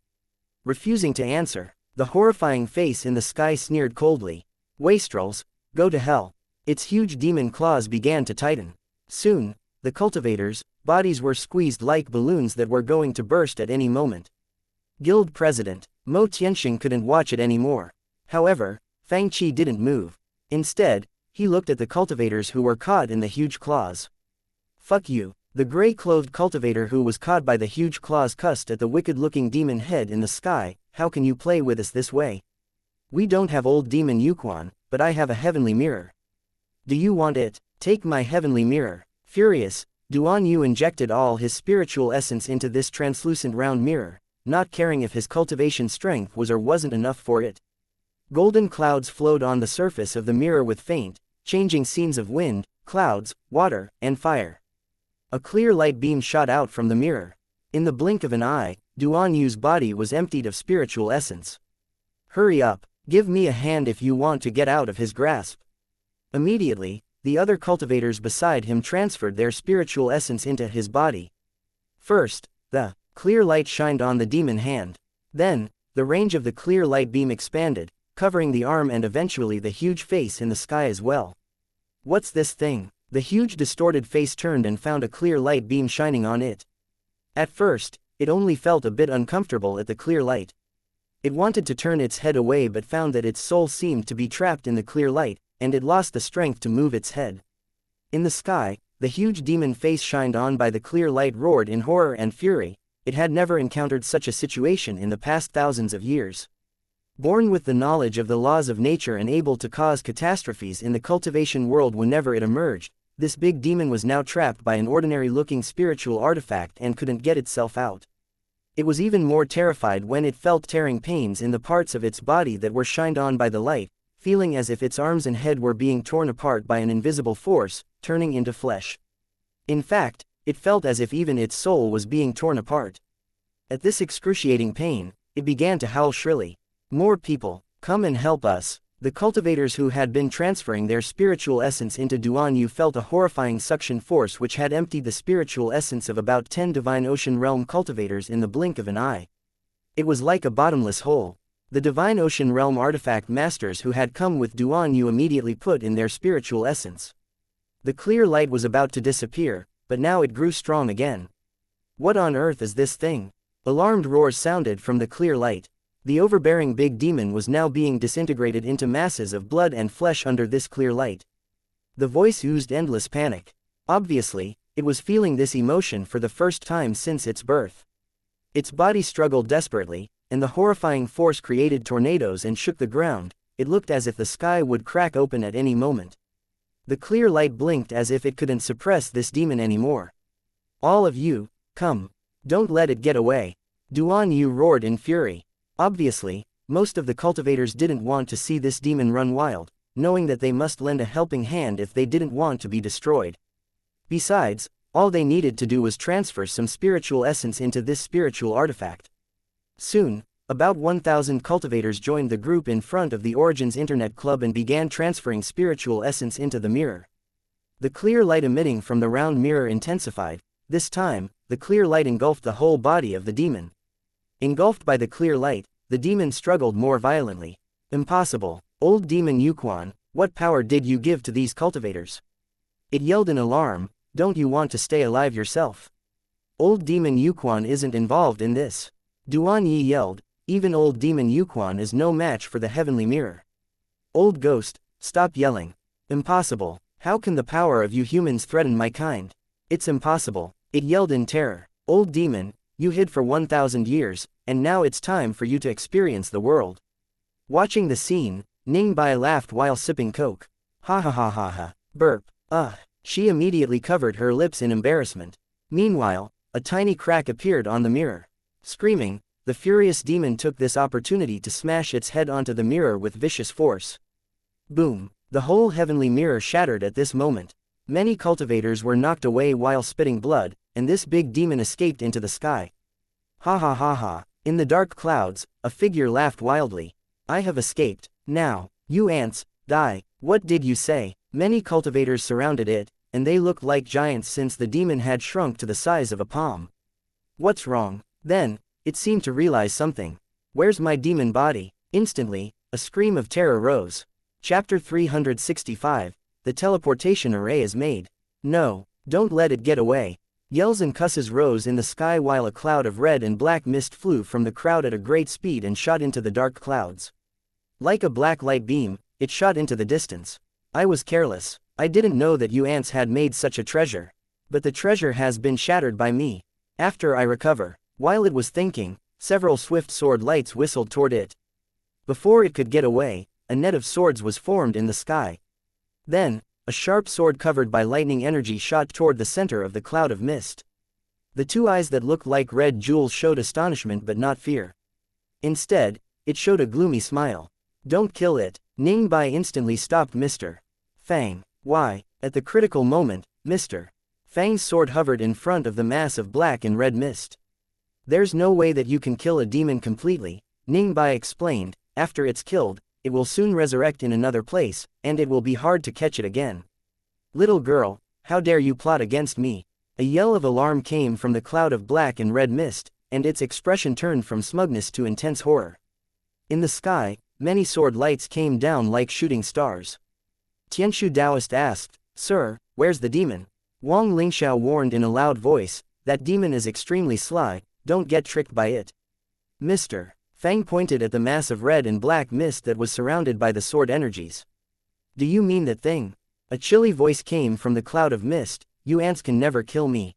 A: Refusing to answer, the horrifying face in the sky sneered coldly, "Wastrels, go to hell." Its huge demon claws began to tighten. Soon, the cultivators' bodies were squeezed like balloons that were going to burst at any moment. Guild President Mo Tianxing couldn't watch it anymore. However, Fang Qi didn't move. Instead, he looked at the cultivators who were caught in the huge claws. "Fuck you." The gray-clothed cultivator who was caught by the huge claws cussed at the wicked-looking demon head in the sky. "How can you play with us this way? We don't have old demon Yuquan, but I have a heavenly mirror. Do you want it? Take my heavenly mirror." Furious, Duan Yu injected all his spiritual essence into this translucent round mirror, not caring if his cultivation strength was or wasn't enough for it. Golden clouds flowed on the surface of the mirror with faint, changing scenes of wind, clouds, water, and fire. A clear light beam shot out from the mirror. In the blink of an eye, Duan Yu's body was emptied of spiritual essence. "Hurry up, give me a hand if you want to get out of his grasp." Immediately, the other cultivators beside him transferred their spiritual essence into his body. First, the clear light shined on the demon hand. Then, the range of the clear light beam expanded, covering the arm and eventually the huge face in the sky as well. "What's this thing?" The huge distorted face turned and found a clear light beam shining on it. At first, it only felt a bit uncomfortable at the clear light. It wanted to turn its head away but found that its soul seemed to be trapped in the clear light, and it lost the strength to move its head. In the sky, the huge demon face shined on by the clear light roared in horror and fury. It had never encountered such a situation in the past thousands of years. Born with the knowledge of the laws of nature and able to cause catastrophes in the cultivation world whenever it emerged, this big demon was now trapped by an ordinary-looking spiritual artifact and couldn't get itself out. It was even more terrified when it felt tearing pains in the parts of its body that were shined on by the light, feeling as if its arms and head were being torn apart by an invisible force, turning into flesh. In fact, it felt as if even its soul was being torn apart. At this excruciating pain, it began to howl shrilly. "More people, come and help us." The cultivators who had been transferring their spiritual essence into Duan Yu felt a horrifying suction force which had emptied the spiritual essence of about 10 divine ocean realm cultivators in the blink of an eye. It was like a bottomless hole. The divine ocean realm artifact masters who had come with Duan Yu immediately put in their spiritual essence. The clear light was about to disappear, but now it grew strong again. "What on earth is this thing?" Alarmed roars sounded from the clear light. The overbearing big demon was now being disintegrated into masses of blood and flesh under this clear light. The voice oozed endless panic. Obviously, it was feeling this emotion for the first time since its birth. Its body struggled desperately, and the horrifying force created tornadoes and shook the ground. It looked as if the sky would crack open at any moment. The clear light blinked as if it couldn't suppress this demon anymore. "All of you, come. Don't let it get away." Duan Yu roared in fury. Obviously, most of the cultivators didn't want to see this demon run wild, knowing that they must lend a helping hand if they didn't want to be destroyed. Besides, all they needed to do was transfer some spiritual essence into this spiritual artifact. Soon, about 1,000 cultivators joined the group in front of the Origins Internet Club and began transferring spiritual essence into the mirror. The clear light emitting from the round mirror intensified. This time, the clear light engulfed the whole body of the demon. Engulfed by the clear light, the demon struggled more violently. Impossible. Old demon Yuquan, what power did you give to these cultivators? It yelled in alarm. Don't you want to stay alive yourself? Old demon Yuquan isn't involved in this. Duan Yi yelled, even old demon Yuquan is no match for the heavenly mirror. Old ghost, stop yelling. Impossible. How can the power of you humans threaten my kind? It's impossible. It yelled in terror. Old demon, you hid for 1,000 years, and now it's time for you to experience the world. Watching the scene, Ning Bai laughed while sipping coke. Ha ha ha ha ha. Burp. She immediately covered her lips in embarrassment. Meanwhile, a tiny crack appeared on the mirror. Screaming, the furious demon took this opportunity to smash its head onto the mirror with vicious force. Boom. The whole heavenly mirror shattered at this moment. Many cultivators were knocked away while spitting blood, and this big demon escaped into the sky. Ha ha ha ha. In the dark clouds, a figure laughed wildly. I have escaped. Now, you ants, die. What did you say? Many cultivators surrounded it, and they looked like giants since the demon had shrunk to the size of a palm. What's wrong? Then, it seemed to realize something. Where's my demon body? Instantly, a scream of terror rose. Chapter 365, the teleportation array is made. No, don't let it get away. Yells and cusses rose in the sky while a cloud of red and black mist flew from the crowd at a great speed and shot into the dark clouds. Like a black light beam, it shot into the distance. I was careless. I didn't know that you ants had made such a treasure. But the treasure has been shattered by me. After I recover. While it was thinking, several swift sword lights whistled toward it. Before it could get away, a net of swords was formed in the sky. Then, a sharp sword covered by lightning energy shot toward the center of the cloud of mist. The two eyes that looked like red jewels showed astonishment but not fear. Instead, it showed a gloomy smile. Don't kill it. Ning Bai instantly stopped Mr. Fang. Why? At the critical moment, Mr. Fang's sword hovered in front of the mass of black and red mist. There's no way that you can kill a demon completely, Ning Bai explained. After it's killed, it will soon resurrect in another place, and it will be hard to catch it again. Little girl, how dare you plot against me? A yell of alarm came from the cloud of black and red mist, and its expression turned from smugness to intense horror. In the sky, many sword lights came down like shooting stars. Tianshu Taoist asked, Sir, where's the demon? Wang Lingxiao warned in a loud voice, that demon is extremely sly, don't get tricked by it. Mr. Fang pointed at the mass of red and black mist that was surrounded by the sword energies. Do you mean that thing? A chilly voice came from the cloud of mist, you ants can never kill me.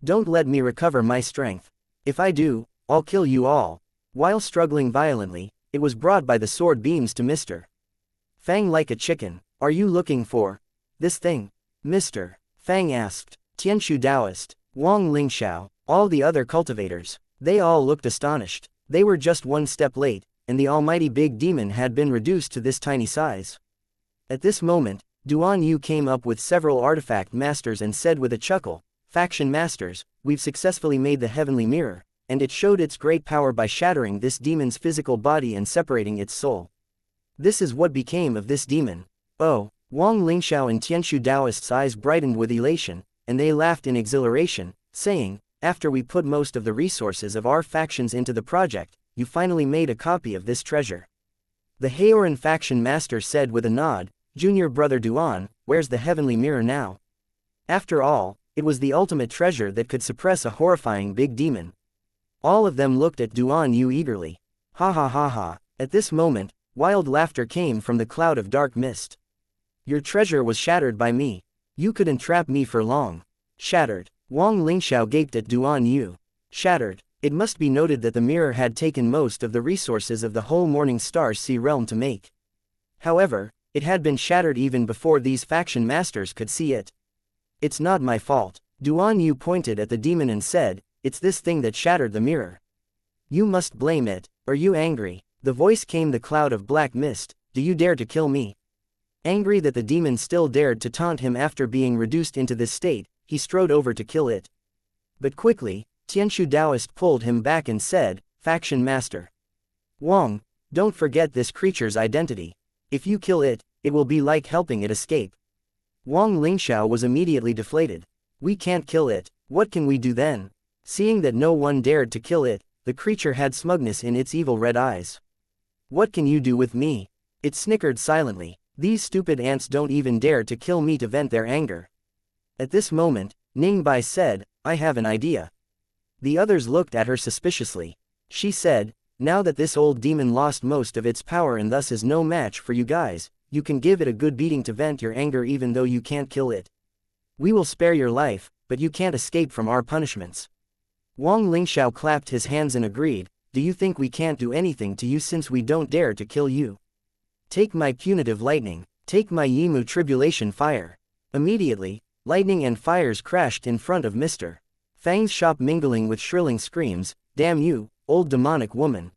A: Don't let me recover my strength. If I do, I'll kill you all. While struggling violently, it was brought by the sword beams to Mr. Fang like a chicken. Are you looking for this thing? Mr. Fang asked. Tianshu Taoist, Wang Lingxiao, all the other cultivators. They all looked astonished. They were just one step late, and the almighty big demon had been reduced to this tiny size. At this moment, Duan Yu came up with several artifact masters and said with a chuckle, Faction masters, we've successfully made the heavenly mirror, and it showed its great power by shattering this demon's physical body and separating its soul. This is what became of this demon. Oh, Wang Lingxiao and Tianshu Taoist's eyes brightened with elation, and they laughed in exhilaration, saying, after we put most of the resources of our factions into the project, you finally made a copy of this treasure. The Haoran faction master said with a nod, Junior brother Duan, where's the heavenly mirror now? After all, it was the ultimate treasure that could suppress a horrifying big demon. All of them looked at Duan Yu eagerly. Ha ha ha ha. At this moment, wild laughter came from the cloud of dark mist. Your treasure was shattered by me. You couldn't trap me for long. Shattered. Wang Lingxiao gaped at Duan Yu. Shattered. It must be noted that the mirror had taken most of the resources of the whole Morning Star Sea realm to make. However, it had been shattered even before these faction masters could see it. It's not my fault. Duan Yu pointed at the demon and said, it's this thing that shattered the mirror. You must blame it. Are you angry? The voice came the cloud of black mist, do you dare to kill me? Angry that the demon still dared to taunt him after being reduced into this state, he strode over to kill it. But quickly, Tianshu Taoist pulled him back and said, Faction Master Wang, don't forget this creature's identity. If you kill it, it will be like helping it escape. Wang Lingxiao was immediately deflated. We can't kill it. What can we do then? Seeing that no one dared to kill it, the creature had smugness in its evil red eyes. What can you do with me? It snickered silently. These stupid ants don't even dare to kill me to vent their anger. At this moment, Ningbai said, I have an idea. The others looked at her suspiciously. She said, now that this old demon lost most of its power and thus is no match for you guys, you can give it a good beating to vent your anger even though you can't kill it. We will spare your life, but you can't escape from our punishments. Wang Lingxiao clapped his hands and agreed, do you think we can't do anything to you since we don't dare to kill you? Take my punitive lightning, take my Yimu tribulation fire. Immediately, lightning and fires crashed in front of Mr. Fang's shop mingling with shrilling screams, damn you, old demonic woman.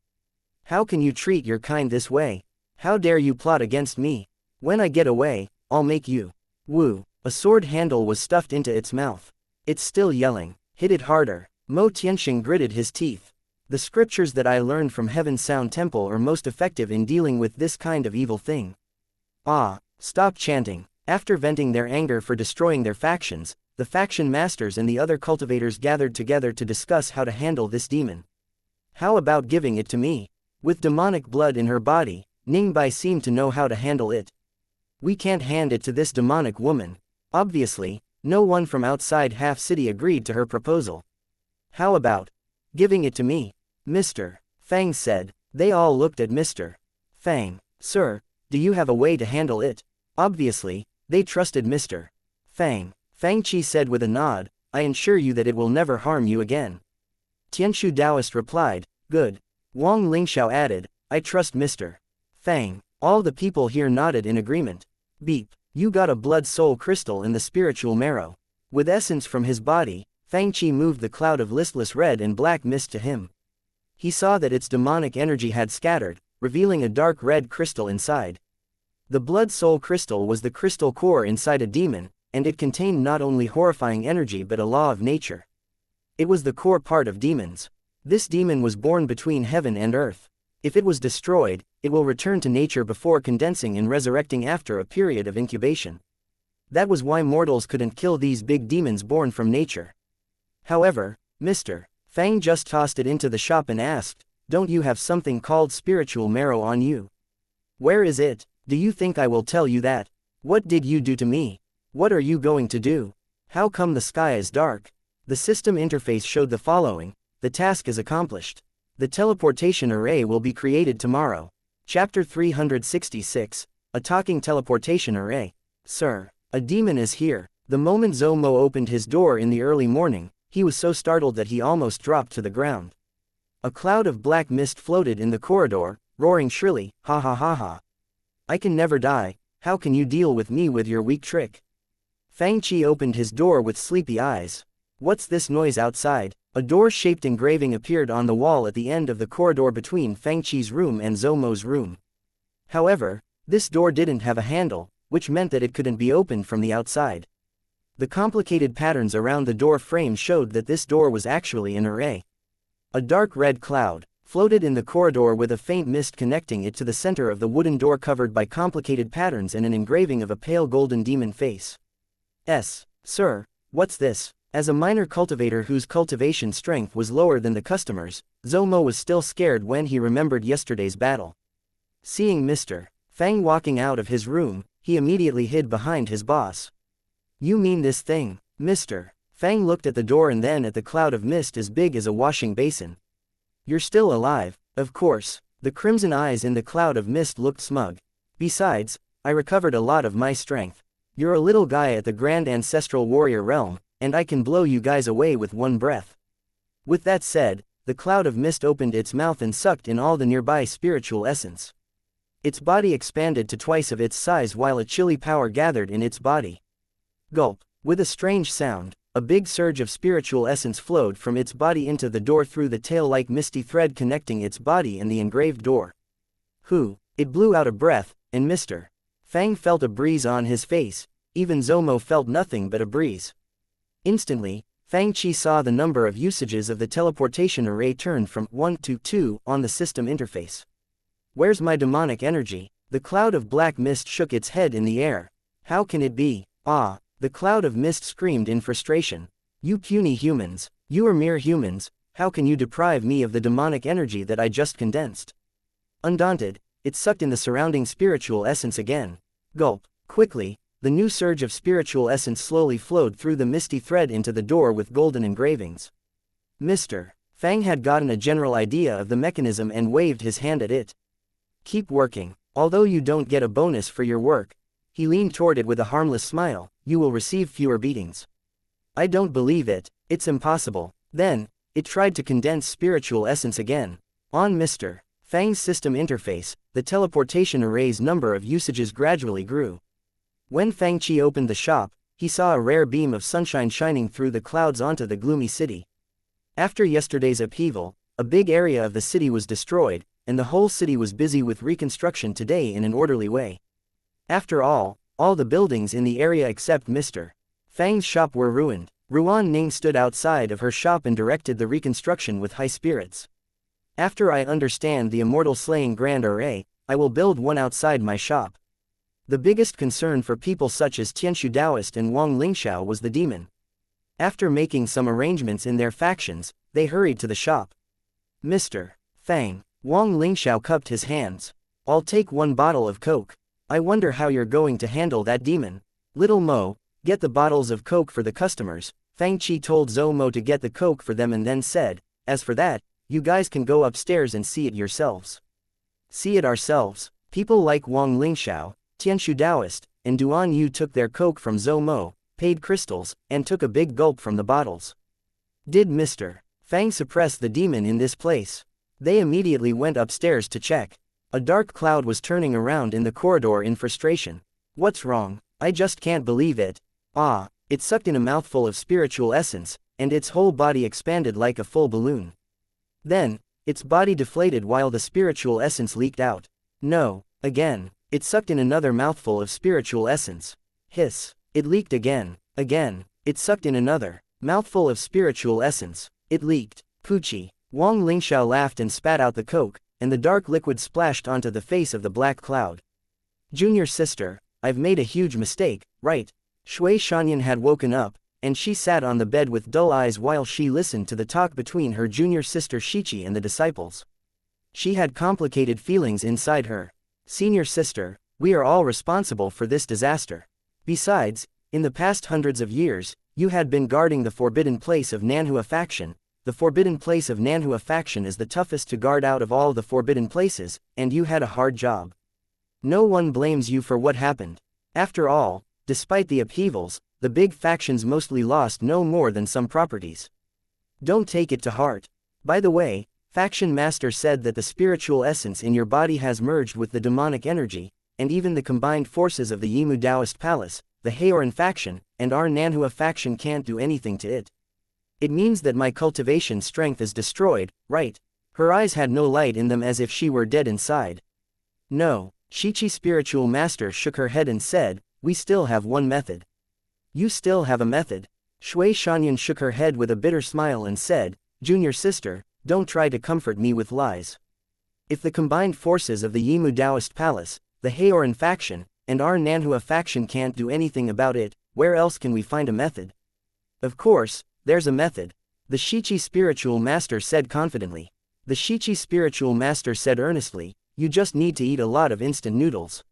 A: How can you treat your kind this way? How dare you plot against me? When I get away, I'll make you. Woo. A sword handle was stuffed into its mouth. It's still yelling. Hit it harder. Mo Tianxing gritted his teeth. The scriptures that I learned from Heaven's Sound Temple are most effective in dealing with this kind of evil thing. Ah, stop chanting. After venting their anger for destroying their factions, the faction masters and the other cultivators gathered together to discuss how to handle this demon. How about giving it to me? With demonic blood in her body, Ningbai seemed to know how to handle it. We can't hand it to this demonic woman. Obviously, no one from outside Half City agreed to her proposal. How about giving it to me? Mr. Fang said. They all looked at Mr. Fang. Sir, do you have a way to handle it? Obviously, they trusted Mr. Fang. Fang Qi said with a nod, I assure you that it will never harm you again. Tianshu Taoist replied, good. Wang Lingxiao added, I trust Mr. Fang. All the people here nodded in agreement. Beep. You got a blood soul crystal in the spiritual marrow. With essence from his body, Fang Qi moved the cloud of listless red and black mist to him. He saw that its demonic energy had scattered, revealing a dark red crystal inside. The blood soul crystal was the crystal core inside a demon, and it contained not only horrifying energy but a law of nature. It was the core part of demons. This demon was born between heaven and earth. If it was destroyed, it will return to nature before condensing and resurrecting after a period of incubation. That was why mortals couldn't kill these big demons born from nature. However, Mr. Fang just tossed it into the shop and asked, don't you have something called spiritual marrow on you? Where is it? Do you think I will tell you that? What did you do to me? What are you going to do? How come the sky is dark? The system interface showed the following, the task is accomplished. The teleportation array will be created tomorrow. Chapter 366, a talking teleportation array. Sir, a demon is here. The moment Zomo opened his door in the early morning, he was so startled that he almost dropped to the ground. A cloud of black mist floated in the corridor, roaring shrilly, ha ha ha ha. I can never die, how can you deal with me with your weak trick? Fang Qi opened his door with sleepy eyes. What's this noise outside? A door-shaped engraving appeared on the wall at the end of the corridor between Fang Qi's room and Zomo's room. However, this door didn't have a handle, which meant that it couldn't be opened from the outside. The complicated patterns around the door frame showed that this door was actually an array. A dark red cloud floated in the corridor with a faint mist connecting it to the center of the wooden door covered by complicated patterns and an engraving of a pale golden demon face. Sir, what's this? As a minor cultivator whose cultivation strength was lower than the customer's, Zomo was still scared when he remembered yesterday's battle. Seeing Mr. Fang walking out of his room, he immediately hid behind his boss. You mean this thing? Mr. Fang looked at the door and then at the cloud of mist as big as a washing basin. You're still alive, of course. The crimson eyes in the cloud of mist looked smug. Besides, I recovered a lot of my strength. You're a little guy at the grand ancestral warrior realm, and I can blow you guys away with one breath. With that said, the cloud of mist opened its mouth and sucked in all the nearby spiritual essence. Its body expanded to twice of its size while a chilly power gathered in its body. Gulp. With a strange sound, a big surge of spiritual essence flowed from its body into the door through the tail-like misty thread connecting its body and the engraved door. It blew out a breath, and Mr. Fang felt a breeze on his face. Even Zomo felt nothing but a breeze. Instantly, Fang Qi saw the number of usages of the teleportation array turn from 1 to 2 on the system interface. Where's my demonic energy? The cloud of black mist shook its head in the air. How can it be? Ah, the cloud of mist screamed in frustration. You puny humans, you are mere humans, how can you deprive me of the demonic energy that I just condensed? Undaunted, it sucked in the surrounding spiritual essence again. Gulp. Quickly, the new surge of spiritual essence slowly flowed through the misty thread into the door with golden engravings. Mr. Fang had gotten a general idea of the mechanism and waved his hand at it. Keep working. Although you don't get a bonus for your work, he leaned toward it with a harmless smile, you will receive fewer beatings. I don't believe it, it's impossible. Then, it tried to condense spiritual essence again. On Mr. Fang's system interface, the teleportation array's number of usages gradually grew. When Fang Qi opened the shop, he saw a rare beam of sunshine shining through the clouds onto the gloomy city. After yesterday's upheaval, a big area of the city was destroyed, and the whole city was busy with reconstruction today in an orderly way. After all the buildings in the area except Mr. Fang's shop were ruined. Ruan Ning stood outside of her shop and directed the reconstruction with high spirits. After I understand the immortal slaying grand array, I will build one outside my shop. The biggest concern for people such as Tianshu Daoist and Wang Lingxiao was the demon. After making some arrangements in their factions, they hurried to the shop. Mr. Fang, Wang Lingxiao cupped his hands. I'll take one bottle of Coke. I wonder how you're going to handle that demon. Little Mo, get the bottles of Coke for the customers. Fang Qi told Zhou Mo to get the Coke for them and then said, as for that, you guys can go upstairs and see it yourselves. See it ourselves. People like Wang Lingxiao, Tianshu Daoist, and Duan Yu took their Coke from Zhou Mo, paid crystals, and took a big gulp from the bottles. Did Mr. Fang suppress the demon in this place? They immediately went upstairs to check. A dark cloud was turning around in the corridor in frustration. What's wrong? I just can't believe it. Ah, it sucked in a mouthful of spiritual essence, and its whole body expanded like a full balloon. Then, its body deflated while the spiritual essence leaked out. No, again, it sucked in another mouthful of spiritual essence. Hiss, it leaked again, it sucked in another mouthful of spiritual essence. It leaked. Poochie. Wang Lingxiao laughed and spat out the Coke, and the dark liquid splashed onto the face of the black cloud. Junior sister, I've made a huge mistake, right? Shui Shanyan had woken up, and she sat on the bed with dull eyes while she listened to the talk between her junior sister Shichi and the disciples. She had complicated feelings inside her. Senior sister, we are all responsible for this disaster. Besides, in the past hundreds of years, you had been guarding the forbidden place of Nanhua faction. The forbidden place of Nanhua faction is the toughest to guard out of all the forbidden places, and you had a hard job. No one blames you for what happened. After all, despite the upheavals, the big factions mostly lost no more than some properties. Don't take it to heart. By the way, Faction Master said that the spiritual essence in your body has merged with the demonic energy, and even the combined forces of the Yimu Daoist Palace, the Heoran faction, and our Nanhua faction can't do anything to it. It means that my cultivation strength is destroyed, right? Her eyes had no light in them as if she were dead inside. No, Shichi Spiritual Master shook her head and said, we still have one method. You still have a method? Shui Shanyan shook her head with a bitter smile and said, Junior sister, don't try to comfort me with lies. If the combined forces of the Yimu Daoist Palace, the Heoran faction, and our Nanhua faction can't do anything about it, where else can we find a method? Of course, there's a method. The Shichi Spiritual Master said confidently. The Shichi Spiritual Master said earnestly, you just need to eat a lot of instant noodles.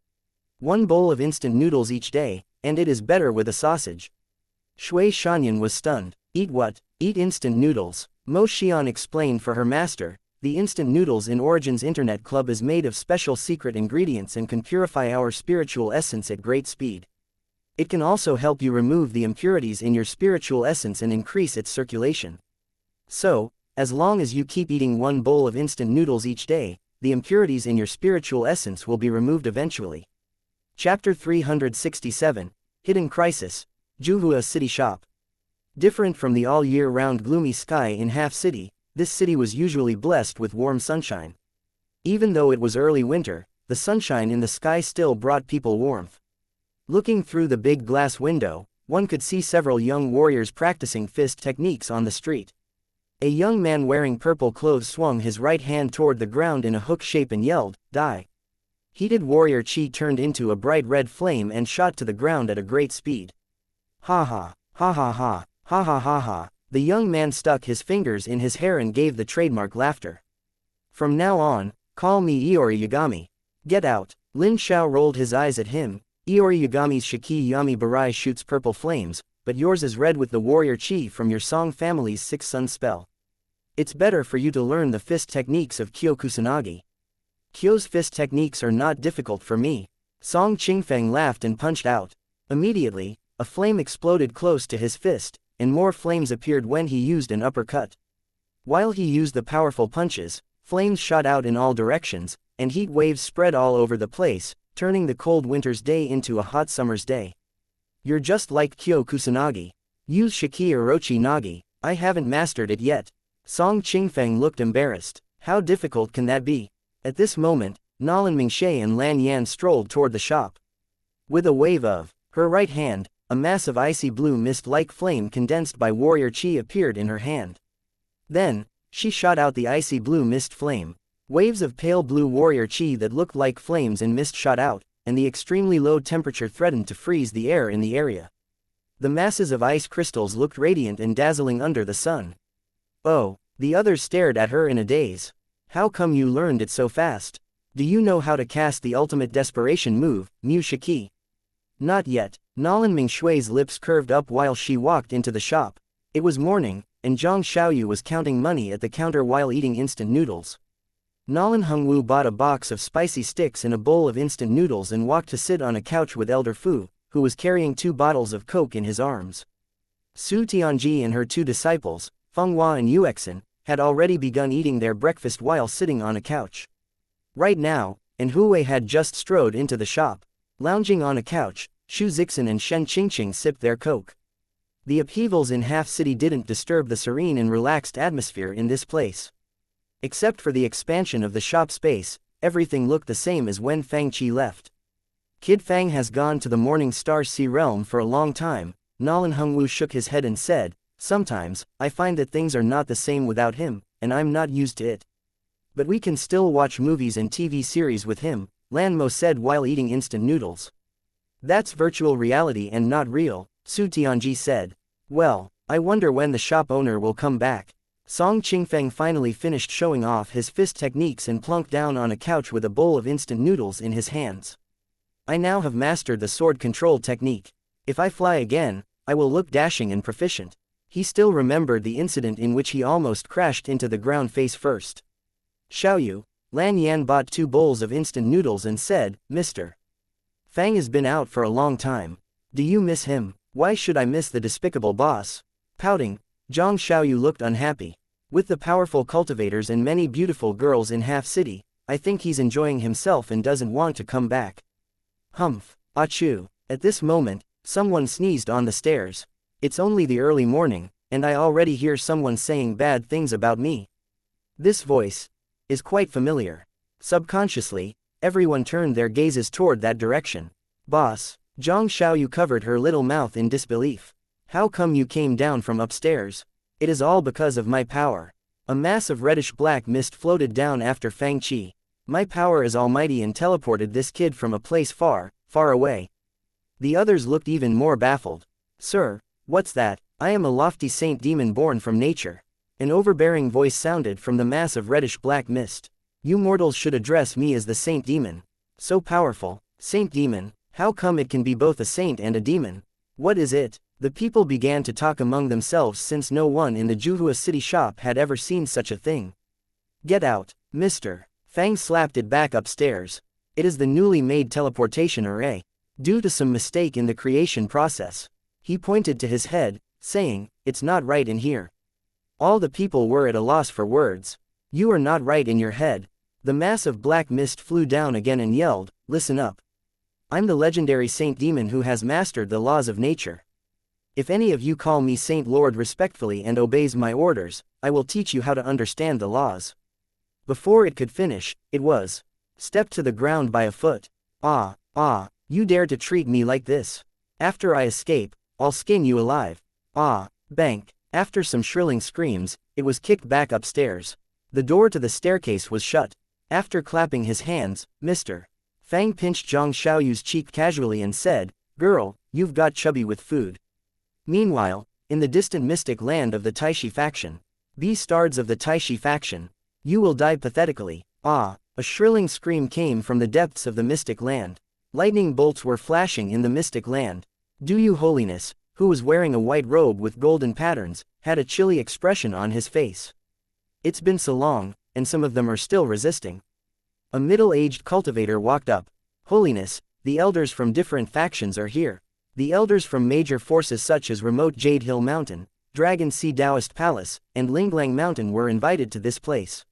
A: One bowl of instant noodles each day, and it is better with a sausage. Shui Shanyan was stunned. Eat what? Eat instant noodles. Mo Xian explained for her master, the instant noodles in Origins Internet Club is made of special secret ingredients and can purify our spiritual essence at great speed. It can also help you remove the impurities in your spiritual essence and increase its circulation. So, as long as you keep eating one bowl of instant noodles each day, the impurities in your spiritual essence will be removed eventually. Chapter 367, Hidden Crisis, Juhua City Shop. Different from the all-year-round gloomy sky in Half City, this city was usually blessed with warm sunshine. Even though it was early winter, the sunshine in the sky still brought people warmth. Looking through the big glass window, one could see several young warriors practicing fist techniques on the street. A young man wearing purple clothes swung his right hand toward the ground in a hook shape and yelled, Die! Heated warrior chi turned into a bright red flame and shot to the ground at a great speed. Ha ha, ha ha ha, ha ha ha ha. The young man stuck his fingers in his hair and gave the trademark laughter. From now on, call me Iori Yagami. Get out. Lin Xiao rolled his eyes at him. Iori Yagami's Shiki Yami Barai shoots purple flames, but yours is red with the warrior chi from your Song family's 6-sun spell. It's better for you to learn the fist techniques of Kyo Kusanagi. Kyo's fist techniques are not difficult for me. Song Qingfeng laughed and punched out. Immediately, a flame exploded close to his fist, and more flames appeared when he used an uppercut. While he used the powerful punches, flames shot out in all directions, and heat waves spread all over the place, turning the cold winter's day into a hot summer's day. You're just like Kyo Kusanagi. Use Shiki Orochi Nagi. I haven't mastered it yet. Song Qingfeng looked embarrassed. How difficult can that be? At this moment, Nalan Mingshe and Lan Yan strolled toward the shop. With a wave of her right hand, a mass of icy blue mist-like flame condensed by warrior chi appeared in her hand. Then, she shot out the icy blue mist flame. Waves of pale blue warrior chi that looked like flames and mist shot out, and the extremely low temperature threatened to freeze the air in the area. The masses of ice crystals looked radiant and dazzling under the sun. Oh, the others stared at her in a daze. How come you learned it so fast? Do you know how to cast the ultimate desperation move, Mu Shiki? Not yet. Nalan Mingshui's lips curved up while she walked into the shop. It was morning, and Zhang Xiaoyu was counting money at the counter while eating instant noodles. Nalan Hongwu bought a box of spicy sticks and a bowl of instant noodles and walked to sit on a couch with Elder Fu, who was carrying 2 bottles of Coke in his arms. Su Tianji and her 2 disciples, Feng Hua and Yuexin, had already begun eating their breakfast while sitting on a couch. Right now, and Huwei had just strode into the shop. Lounging on a couch, Xu Zixin and Shen Qingqing sipped their Coke. The upheavals in Half City didn't disturb the serene and relaxed atmosphere in this place. Except for the expansion of the shop space, everything looked the same as when Fang Qi left. Kid Fang has gone to the Morning Star Sea realm for a long time. Nalan Hongwu shook his head and said, sometimes, I find that things are not the same without him, and I'm not used to it. But we can still watch movies and TV series with him, Lan Mo said while eating instant noodles. That's virtual reality and not real, Su Tianji said. Well, I wonder when the shop owner will come back. Song Qingfeng finally finished showing off his fist techniques and plunked down on a couch with a bowl of instant noodles in his hands. I now have mastered the sword control technique. If I fly again, I will look dashing and proficient. He still remembered the incident in which he almost crashed into the ground face first. Xiaoyu, Lan Yan bought 2 bowls of instant noodles and said, Mr. Fang has been out for a long time. Do you miss him? Why should I miss the despicable boss? Pouting, Zhang Xiaoyu looked unhappy. With the powerful cultivators and many beautiful girls in Half City, I think he's enjoying himself and doesn't want to come back. Humph, achoo. At this moment, someone sneezed on the stairs. It's only the early morning, and I already hear someone saying bad things about me. This voice is quite familiar. Subconsciously, everyone turned their gazes toward that direction. Boss, Zhang Xiaoyu covered her little mouth in disbelief. How come you came down from upstairs? It is all because of my power. A mass of reddish-black mist floated down after Fang Qi. My power is almighty and teleported this kid from a place far, far away. The others looked even more baffled. Sir, what's that? I am a lofty saint demon born from nature. An overbearing voice sounded from the mass of reddish-black mist. You mortals should address me as the saint demon. So powerful, saint demon, how come it can be both a saint and a demon? What is it? The people began to talk among themselves since no one in the Juhua city shop had ever seen such a thing. Get out, mister. Fang slapped it back upstairs. It is the newly made teleportation array. Due to some mistake in the creation process. He pointed to his head, saying, it's not right in here. All the people were at a loss for words. You are not right in your head. The mass of black mist flew down again and yelled, listen up. I'm the legendary saint demon who has mastered the laws of nature. If any of you call me Saint Lord respectfully and obeys my orders, I will teach you how to understand the laws. Before it could finish, it was stepped to the ground by a foot. You dare to treat me like this? After I escape, I'll skin you alive. Bank. After some shrilling screams, it was kicked back upstairs. The door to the staircase was shut. After clapping his hands, Mr. Fang pinched Zhang Xiaoyu's cheek casually and said, girl, you've got chubby with food. Meanwhile, in the distant mystic land of the Taishi faction, beastards of the Taishi faction, you will die pathetically. Ah! A shrilling scream came from the depths of the mystic land. Lightning bolts were flashing in the mystic land. Do you Holiness, who was wearing a white robe with golden patterns, had a chilly expression on his face. It's been so long, and some of them are still resisting. A middle-aged cultivator walked up. Holiness, the elders from different factions are here. The elders from major forces such as remote Jade Hill Mountain, Dragon Sea Taoist Palace, and Linglang Mountain were invited to this place.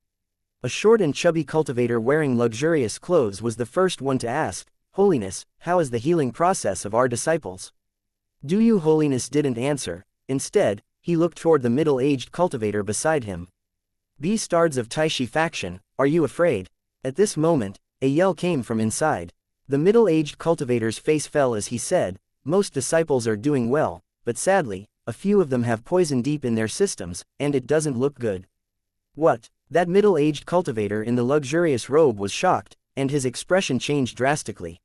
A: A short and chubby cultivator wearing luxurious clothes was the first one to ask, Holiness, how is the healing process of our disciples? Do you Holiness didn't answer. Instead, he looked toward the middle-aged cultivator beside him. Beastards of Taishi faction, are you afraid? At this moment, a yell came from inside. The middle-aged cultivator's face fell as he said, most disciples are doing well, but sadly, a few of them have poison deep in their systems, and it doesn't look good. What? That middle-aged cultivator in the luxurious robe was shocked, and his expression changed drastically.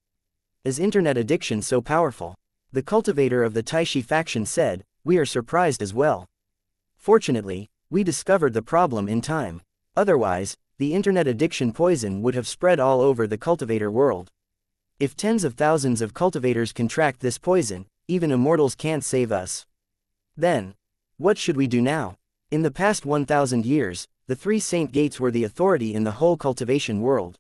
A: Is internet addiction so powerful? The cultivator of the Taishi faction said, we are surprised as well. Fortunately, we discovered the problem in time. Otherwise, the internet addiction poison would have spread all over the cultivator world. If tens of thousands of cultivators contract this poison, even immortals can't save us. Then, what should we do now? In the past 1,000 years, the three Saint Gates were the authority in the whole cultivation world.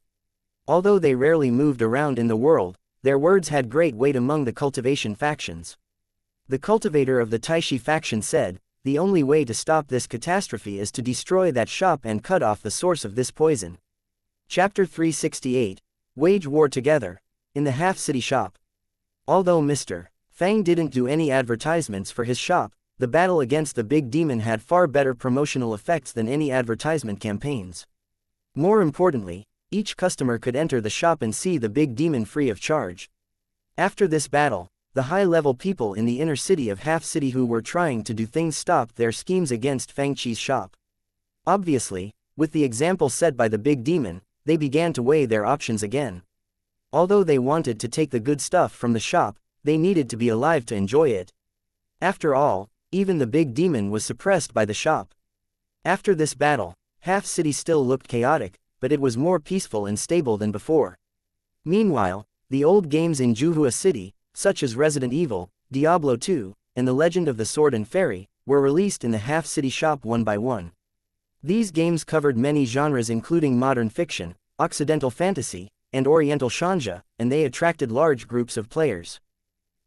A: Although they rarely moved around in the world, their words had great weight among the cultivation factions. The cultivator of the Taishi faction said, the only way to stop this catastrophe is to destroy that shop and cut off the source of this poison. Chapter 368, Wage War Together. In the half-city shop. Although Mr. Fang didn't do any advertisements for his shop, the battle against the big demon had far better promotional effects than any advertisement campaigns. More importantly, each customer could enter the shop and see the big demon free of charge. After this battle, the high-level people in the inner city of half-city who were trying to do things stopped their schemes against Fang Chi's shop. Obviously, with the example set by the big demon, they began to weigh their options again. Although they wanted to take the good stuff from the shop, they needed to be alive to enjoy it. After all, even the big demon was suppressed by the shop. After this battle, half-city still looked chaotic, but it was more peaceful and stable than before. Meanwhile, the old games in Juhua City, such as Resident Evil, Diablo 2, and The Legend of the Sword and Fairy, were released in the half-city shop one by one. These games covered many genres including modern fiction, Occidental fantasy, and Oriental shanja, and they attracted large groups of players.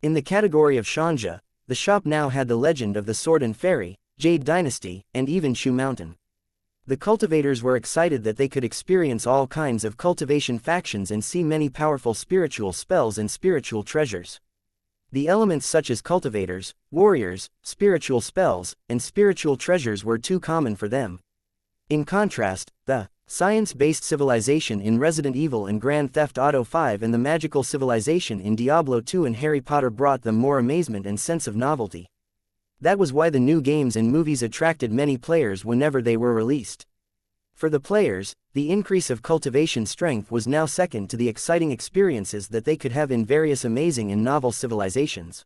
A: In the category of shanja, the shop now had The Legend of the Sword and Fairy, Jade Dynasty, and even Shu Mountain. The cultivators were excited that they could experience all kinds of cultivation factions and see many powerful spiritual spells and spiritual treasures. The elements such as cultivators, warriors, spiritual spells, and spiritual treasures were too common for them. In contrast, the science-based civilization in Resident Evil and Grand Theft Auto V and the magical civilization in Diablo 2 and Harry Potter brought them more amazement and sense of novelty. That was why the new games and movies attracted many players whenever they were released. For the players, the increase of cultivation strength was now second to the exciting experiences that they could have in various amazing and novel civilizations.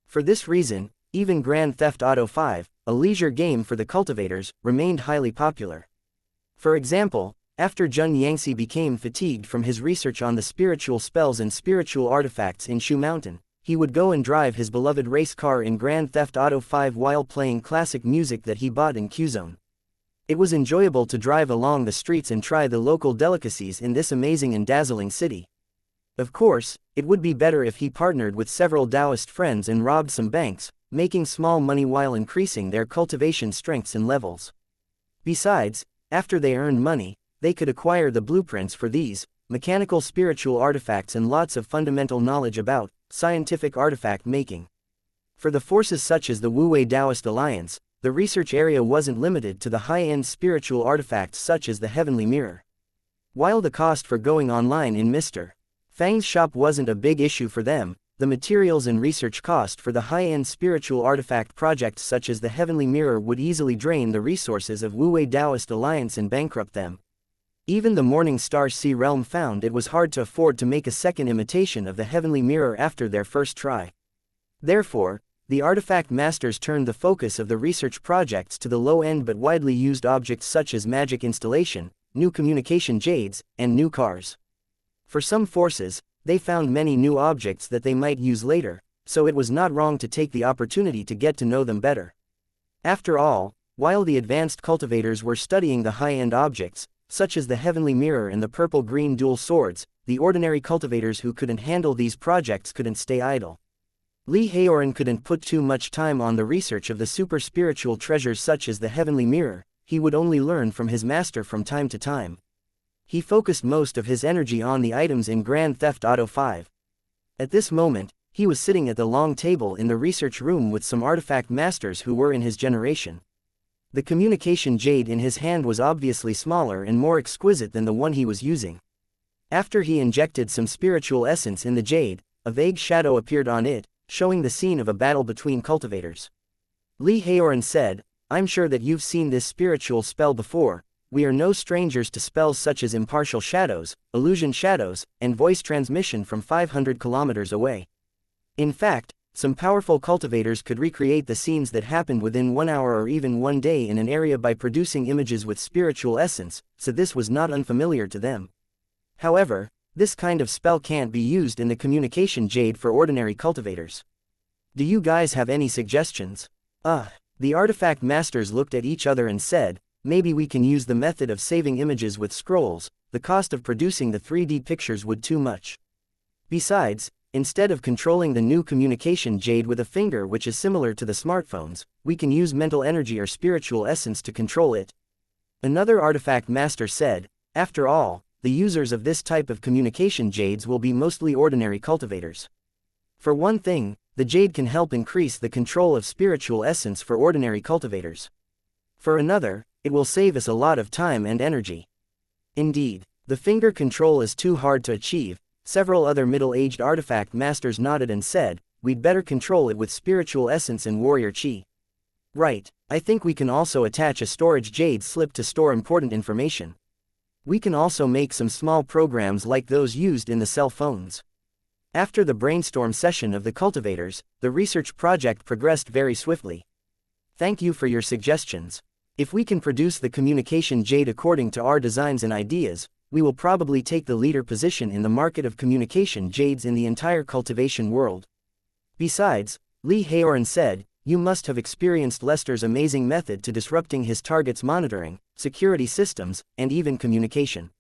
A: For this reason, even Grand Theft Auto V, a leisure game for the cultivators, remained highly popular. For example, after Jun Yangtze became fatigued from his research on the spiritual spells and spiritual artifacts in Shu Mountain, he would go and drive his beloved race car in Grand Theft Auto V while playing classic music that he bought in Qzone. It was enjoyable to drive along the streets and try the local delicacies in this amazing and dazzling city. Of course, it would be better if he partnered with several Taoist friends and robbed some banks, making small money while increasing their cultivation strengths and levels. Besides, after they earned money, they could acquire the blueprints for these mechanical spiritual artifacts and lots of fundamental knowledge about scientific artifact making. For the forces such as the Wu-Wei Taoist Alliance, the research area wasn't limited to the high-end spiritual artifacts such as the Heavenly Mirror. While the cost for going online in Mr. Fang's shop wasn't a big issue for them, the materials and research cost for the high-end spiritual artifact projects such as the Heavenly Mirror would easily drain the resources of Wu-Wei Taoist Alliance and bankrupt them. Even the Morning Star Sea Realm found it was hard to afford to make a second imitation of the Heavenly Mirror after their first try. Therefore, The artifact masters turned the focus of the research projects to the low-end but widely used objects such as magic installation, new communication jades, and new cars. For some forces, they found many new objects that they might use later, so it was not wrong to take the opportunity to get to know them better. After all, while the advanced cultivators were studying the high-end objects, such as the heavenly mirror and the purple-green dual swords, the ordinary cultivators who couldn't handle these projects couldn't stay idle. Li Haoran couldn't put too much time on the research of the super spiritual treasures such as the heavenly mirror. He would only learn from his master from time to time. He focused most of his energy on the items in Grand Theft Auto 5. At this moment, he was sitting at the long table in the research room with some artifact masters who were in his generation. The communication jade in his hand was obviously smaller and more exquisite than the one he was using. After he injected some spiritual essence in the jade, a vague shadow appeared on it, showing the scene of a battle between cultivators. Li Haoran said, "I'm sure that you've seen this spiritual spell before. We are no strangers to spells such as impartial shadows, illusion shadows, and voice transmission from 500 kilometers away. In fact, some powerful cultivators could recreate the scenes that happened within 1 hour or even 1 day in an area by producing images with spiritual essence, so this was not unfamiliar to them. However, this kind of spell can't be used in the communication jade for ordinary cultivators. Do you guys have any suggestions?" The artifact masters looked at each other and said, "Maybe we can use the method of saving images with scrolls. The cost of producing the 3D pictures would too much. Besides, instead of controlling the new communication jade with a finger which is similar to the smartphones, we can use mental energy or spiritual essence to control it." Another artifact master said, "After all, the users of this type of communication jades will be mostly ordinary cultivators. For one thing, the jade can help increase the control of spiritual essence for ordinary cultivators. For another, it will save us a lot of time and energy. Indeed, the finger control is too hard to achieve." Several other middle-aged artifact masters nodded and said, "We'd better control it with spiritual essence and warrior chi." "Right, I think we can also attach a storage jade slip to store important information. We can also make some small programs like those used in the cell phones." After the brainstorm session of the cultivators, the research project progressed very swiftly. "Thank you for your suggestions. If we can produce the communication jade according to our designs and ideas, we will probably take the leader position in the market of communication jades in the entire cultivation world." Besides, Li Haoran said, "You must have experienced Lester's amazing method to disrupting his target's monitoring, security systems, and even communication."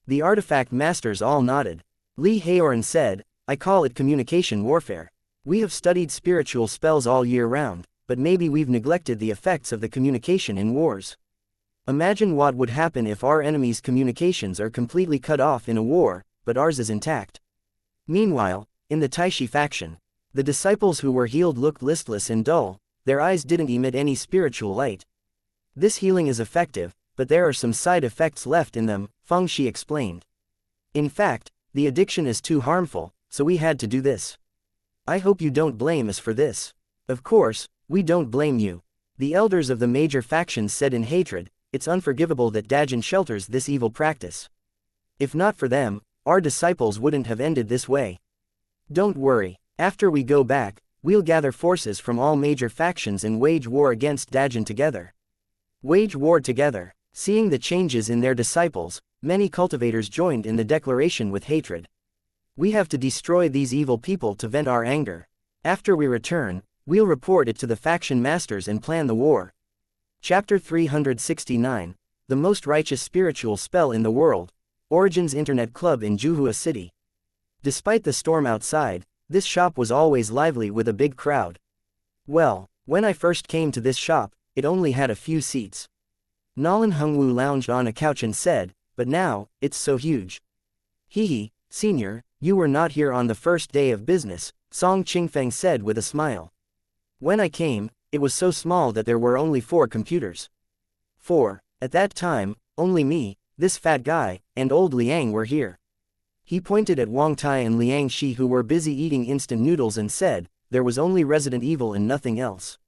A: The artifact masters all nodded. Li Haoran said, "I call it communication warfare. We have studied spiritual spells all year round, but maybe we've neglected the effects of the communication in wars. Imagine what would happen if our enemy's communications are completely cut off in a war, but ours is intact." Meanwhile, in the Taishi faction, the disciples who were healed looked listless and dull. Their eyes didn't emit any spiritual light. "This healing is effective, but there are some side effects left in them," Fang explained. "In fact, the addiction is too harmful, so we had to do this. I hope you don't blame us for this." "Of course, we don't blame you," the elders of the major factions said in hatred. "It's unforgivable that Dajin shelters this evil practice. If not for them, our disciples wouldn't have ended this way. Don't worry, after we go back, we'll gather forces from all major factions and wage war against Dajin together." Wage war together. Seeing the changes in their disciples, many cultivators joined in the declaration with hatred. "We have to destroy these evil people to vent our anger. After we return, we'll report it to the faction masters and plan the war." Chapter 369, The Most Righteous Spiritual Spell in the World, Origins Internet Club in Juhua City. Despite the storm outside, this shop was always lively with a big crowd. "Well, when I first came to this shop, it only had a few seats." Nolan Hungwoo lounged on a couch and said, "But now, it's so huge." "Hehe, senior, you were not here on the first day of business," Song Qingfeng said with a smile. "When I came, it was so small that there were only 4 computers. 4, at that time, only me, this fat guy, and old Liang were here." He pointed at Wang Tai and Liang Shi who were busy eating instant noodles and said, "There was only Resident Evil and nothing else.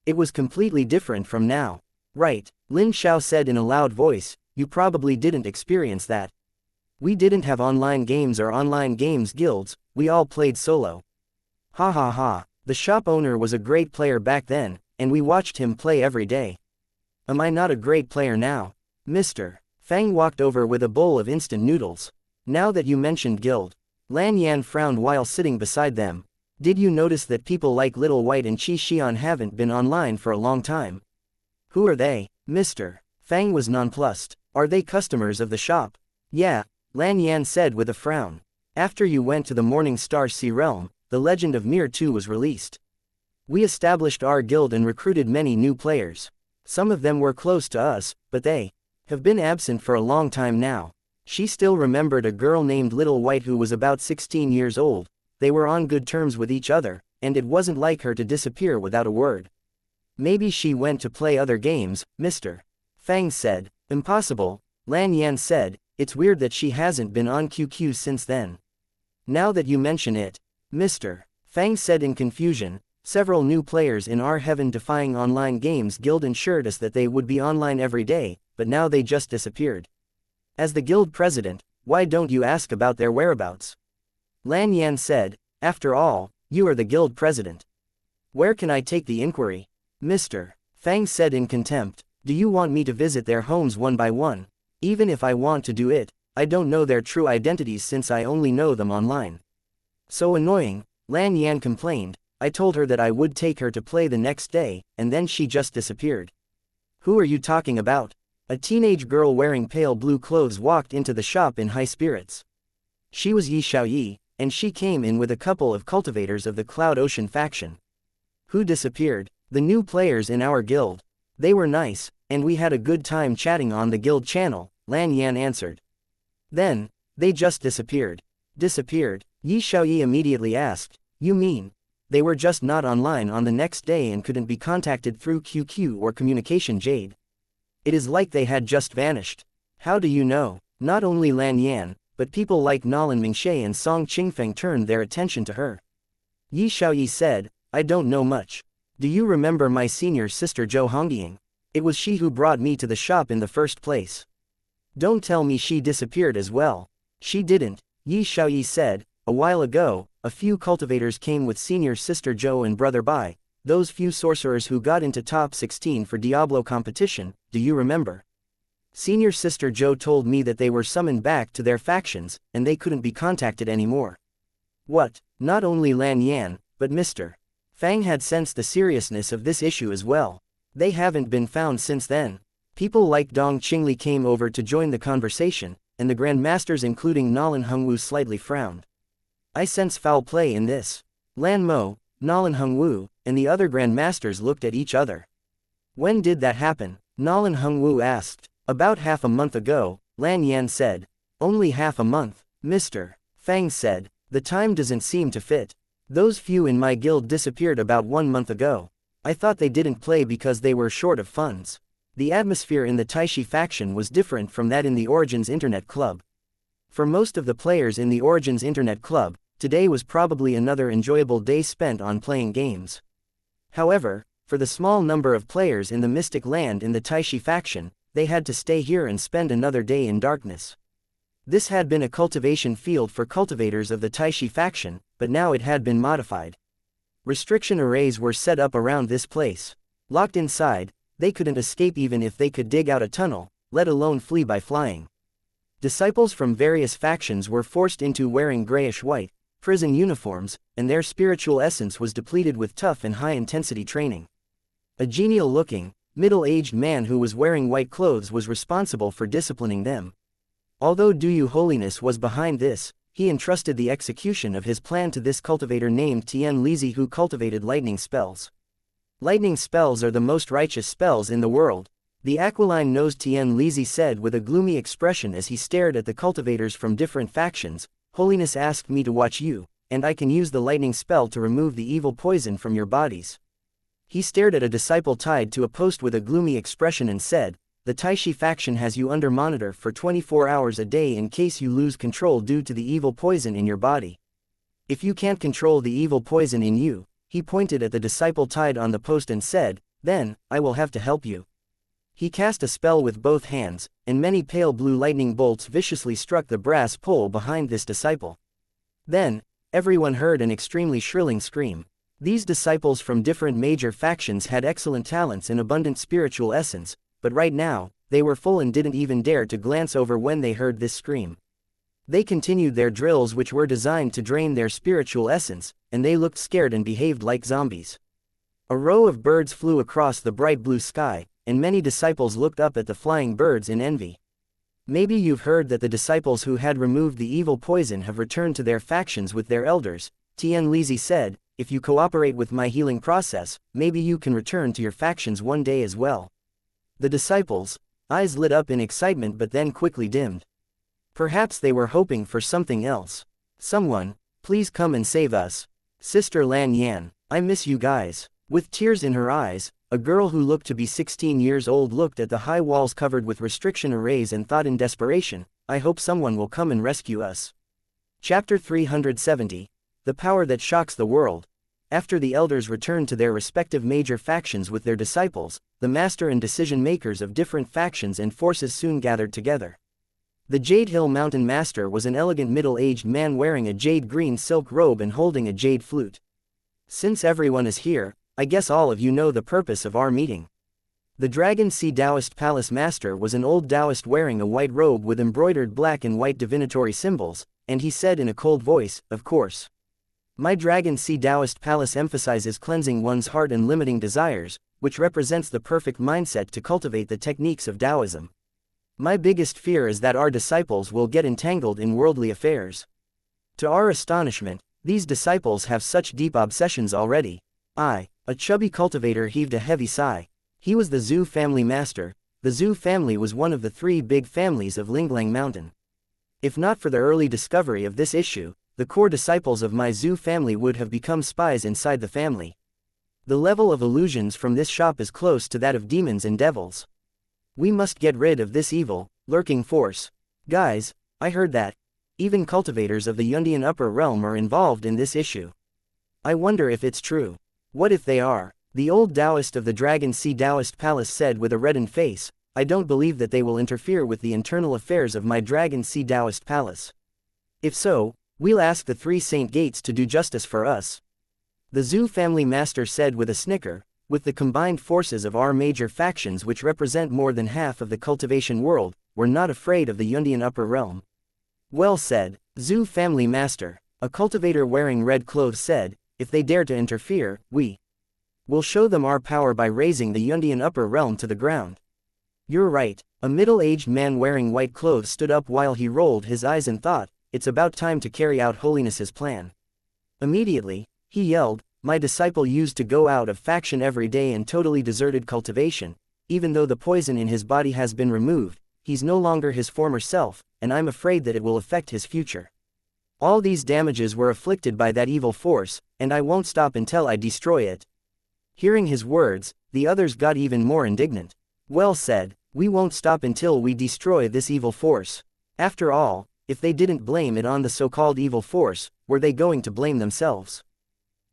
A: It was completely different from now." "Right," Lin Xiao said in a loud voice, "you probably didn't experience that. We didn't have online games or online games guilds, we all played solo." "Ha ha ha," The shop owner was a great player back then, and we watched him play every day. Am I not a great player now? Mr. Fang walked over with a bowl of instant noodles. Now that you mentioned guild. Lan Yan frowned while sitting beside them. Did you notice that people like Little White and Chi Xian haven't been online for a long time? Who are they? Mr. Fang was nonplussed. Are they customers of the shop? Yeah, Lan Yan said with a frown. After you went to the Morning Star Sea Realm, The Legend of Mir 2 was released. We established our guild and recruited many new players. Some of them were close to us, but they have been absent for a long time now. She still remembered a girl named Little White who was about 16 years old. They were on good terms with each other, and it wasn't like her to disappear without a word. Maybe she went to play other games, Mr. Fang said. Impossible, Lan Yan said. It's weird that she hasn't been on QQ since then. Now that you mention it, Mr. Fang said in confusion, several new players in our heaven-defying online games guild ensured us that they would be online every day, but now they just disappeared. As the guild president, why don't you ask about their whereabouts? Lan Yan said, after all, you are the guild president. Where can I take the inquiry? Mr. Fang said in contempt, do you want me to visit their homes one by one? Even if I want to do it, I don't know their true identities since I only know them online. So annoying, Lan Yan complained. I told her that I would take her to play the next day, and then she just disappeared. Who are you talking about? A teenage girl wearing pale blue clothes walked into the shop in high spirits. She was Yi Xiaoyi, and she came in with a couple of cultivators of the Cloud Ocean faction. Who disappeared? The new players in our guild. They were nice, and we had a good time chatting on the guild channel, Lan Yan answered. Then, they just disappeared. Disappeared? Yi Xiaoyi immediately asked. You mean, they were just not online on the next day and couldn't be contacted through QQ or Communication Jade? It is like they had just vanished. How do you know? Not only Lan Yan, but people like Nolan Mingshe and Song Qingfeng turned their attention to her. Yi Xiaoyi said, I don't know much. Do you remember my senior sister Zhou Hongying? It was she who brought me to the shop in the first place. Don't tell me she disappeared as well. She didn't, Yi Xiaoyi said. A while ago, a few cultivators came with senior sister Zhou and brother Bai, those few sorcerers who got into top 16 for Diablo competition, do you remember? Senior sister Zhou told me that they were summoned back to their factions, and they couldn't be contacted anymore. What? Not only Lan Yan, but Mr. Fang had sensed the seriousness of this issue as well. They haven't been found since then. People like Dong Qingli came over to join the conversation, and the grandmasters including Nolan Hongwu slightly frowned. I sense foul play in this. Lan Mo, Nolan Hongwu, and the other grandmasters looked at each other. When did that happen? Nolan Hongwu asked. About half a month ago, Lan Yan said. Only half a month, Mr. Fang said. The time doesn't seem to fit. Those few in my guild disappeared about 1 month ago. I thought they didn't play because they were short of funds. The atmosphere in the Taishi faction was different from that in the Origins Internet Club. For most of the players in the Origins Internet Club, today was probably another enjoyable day spent on playing games. However, for the small number of players in the Mystic Land in the Taishi faction, they had to stay here and spend another day in darkness. This had been a cultivation field for cultivators of the Taishi faction, but now it had been modified. Restriction arrays were set up around this place. Locked inside, they couldn't escape even if they could dig out a tunnel, let alone flee by flying. Disciples from various factions were forced into wearing grayish-white prison uniforms, and their spiritual essence was depleted with tough and high-intensity training. A genial-looking, middle-aged man who was wearing white clothes was responsible for disciplining them. Although Duyu Holiness was behind this, he entrusted the execution of his plan to this cultivator named Tian Lizi who cultivated lightning spells. Lightning spells are the most righteous spells in the world, the aquiline-nosed Tian Lizi said with a gloomy expression as he stared at the cultivators from different factions. Holiness asked me to watch you, and I can use the lightning spell to remove the evil poison from your bodies. He stared at a disciple tied to a post with a gloomy expression and said, the Taishi faction has you under monitor for 24 hours a day in case you lose control due to the evil poison in your body. If you can't control the evil poison in you, he pointed at the disciple tied on the post and said, then, I will have to help you. He cast a spell with both hands, and many pale blue lightning bolts viciously struck the brass pole behind this disciple. Then, everyone heard an extremely shrilling scream. These disciples from different major factions had excellent talents and abundant spiritual essence, but right now, they were full and didn't even dare to glance over when they heard this scream. They continued their drills, which were designed to drain their spiritual essence, and they looked scared and behaved like zombies. A row of birds flew across the bright blue sky, and many disciples looked up at the flying birds in envy. Maybe you've heard that the disciples who had removed the evil poison have returned to their factions with their elders, Tien Lizzie said. If you cooperate with my healing process, maybe you can return to your factions one day as well. The disciples' eyes lit up in excitement but then quickly dimmed. Perhaps they were hoping for something else. Someone, please come and save us. Sister Lan Yan, I miss you guys. With tears in her eyes, a girl who looked to be 16 years old looked at the high walls covered with restriction arrays and thought in desperation, I hope someone will come and rescue us. Chapter 370. The Power That Shocks the World. After the elders returned to their respective major factions with their disciples, the master and decision-makers of different factions and forces soon gathered together. The Jade Hill Mountain Master was an elegant middle-aged man wearing a jade-green silk robe and holding a jade flute. Since everyone is here, I guess all of you know the purpose of our meeting. The Dragon Sea Taoist Palace Master was an old Taoist wearing a white robe with embroidered black and white divinatory symbols, and he said in a cold voice, of course. My Dragon Sea Taoist Palace emphasizes cleansing one's heart and limiting desires, which represents the perfect mindset to cultivate the techniques of Taoism. My biggest fear is that our disciples will get entangled in worldly affairs. To our astonishment, these disciples have such deep obsessions already. A chubby cultivator heaved a heavy sigh. He was the Zhu family master. The Zhu family was one of the three big families of Linglang Mountain. If not for the early discovery of this issue, the core disciples of my Zhu family would have become spies inside the family. The level of illusions from this shop is close to that of demons and devils. We must get rid of this evil, lurking force. Guys, I heard that even cultivators of the Yundian upper realm are involved in this issue. I wonder if it's true. What if they are? The old Taoist of the Dragon Sea Taoist Palace said with a reddened face, I don't believe that they will interfere with the internal affairs of my Dragon Sea Taoist Palace. If so, we'll ask the three Saint Gates to do justice for us. The Zhu family master said with a snicker, with the combined forces of our major factions which represent more than half of the cultivation world, we're not afraid of the Yundian upper realm. Well said, Zhu family master. A cultivator wearing red clothes said, if they dare to interfere, we will show them our power by raising the Yundian upper realm to the ground. You're right. A middle-aged man wearing white clothes stood up while he rolled his eyes and thought, it's about time to carry out Holiness's plan. Immediately, he yelled, my disciple used to go out of faction every day and totally deserted cultivation. Even though the poison in his body has been removed, he's no longer his former self, and I'm afraid that it will affect his future. All these damages were afflicted by that evil force, and I won't stop until I destroy it. Hearing his words, the others got even more indignant. Well said, we won't stop until we destroy this evil force. After all, if they didn't blame it on the so-called evil force, were they going to blame themselves?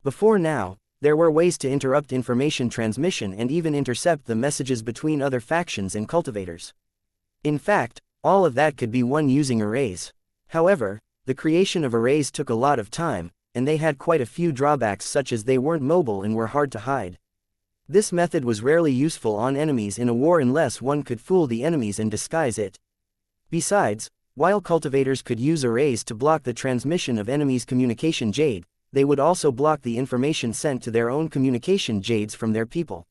A: Before now, there were ways to interrupt information transmission and even intercept the messages between other factions and cultivators. In fact, all of that could be won using arrays. However, the creation of arrays took a lot of time, and they had quite a few drawbacks such as they weren't mobile and were hard to hide. This method was rarely useful on enemies in a war unless one could fool the enemies and disguise it. Besides, while cultivators could use arrays to block the transmission of enemies' communication jade, they would also block the information sent to their own communication jades from their people.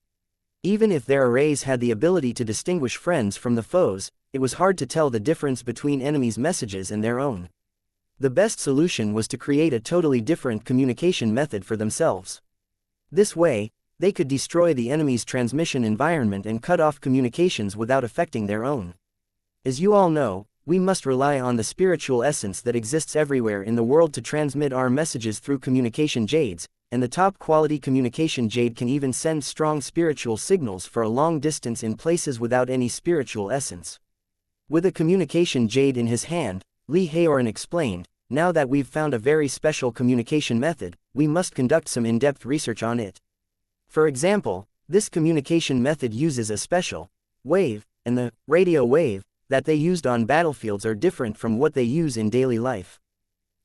A: Even if their arrays had the ability to distinguish friends from the foes, it was hard to tell the difference between enemies' messages and their own. The best solution was to create a totally different communication method for themselves. This way, they could destroy the enemy's transmission environment and cut off communications without affecting their own. As you all know, we must rely on the spiritual essence that exists everywhere in the world to transmit our messages through communication jades, and the top quality communication jade can even send strong spiritual signals for a long distance in places without any spiritual essence. With a communication jade in his hand, Li Haoran explained, now that we've found a very special communication method, we must conduct some in-depth research on it. For example, this communication method uses a special wave, and the radio wave that they used on battlefields are different from what they use in daily life.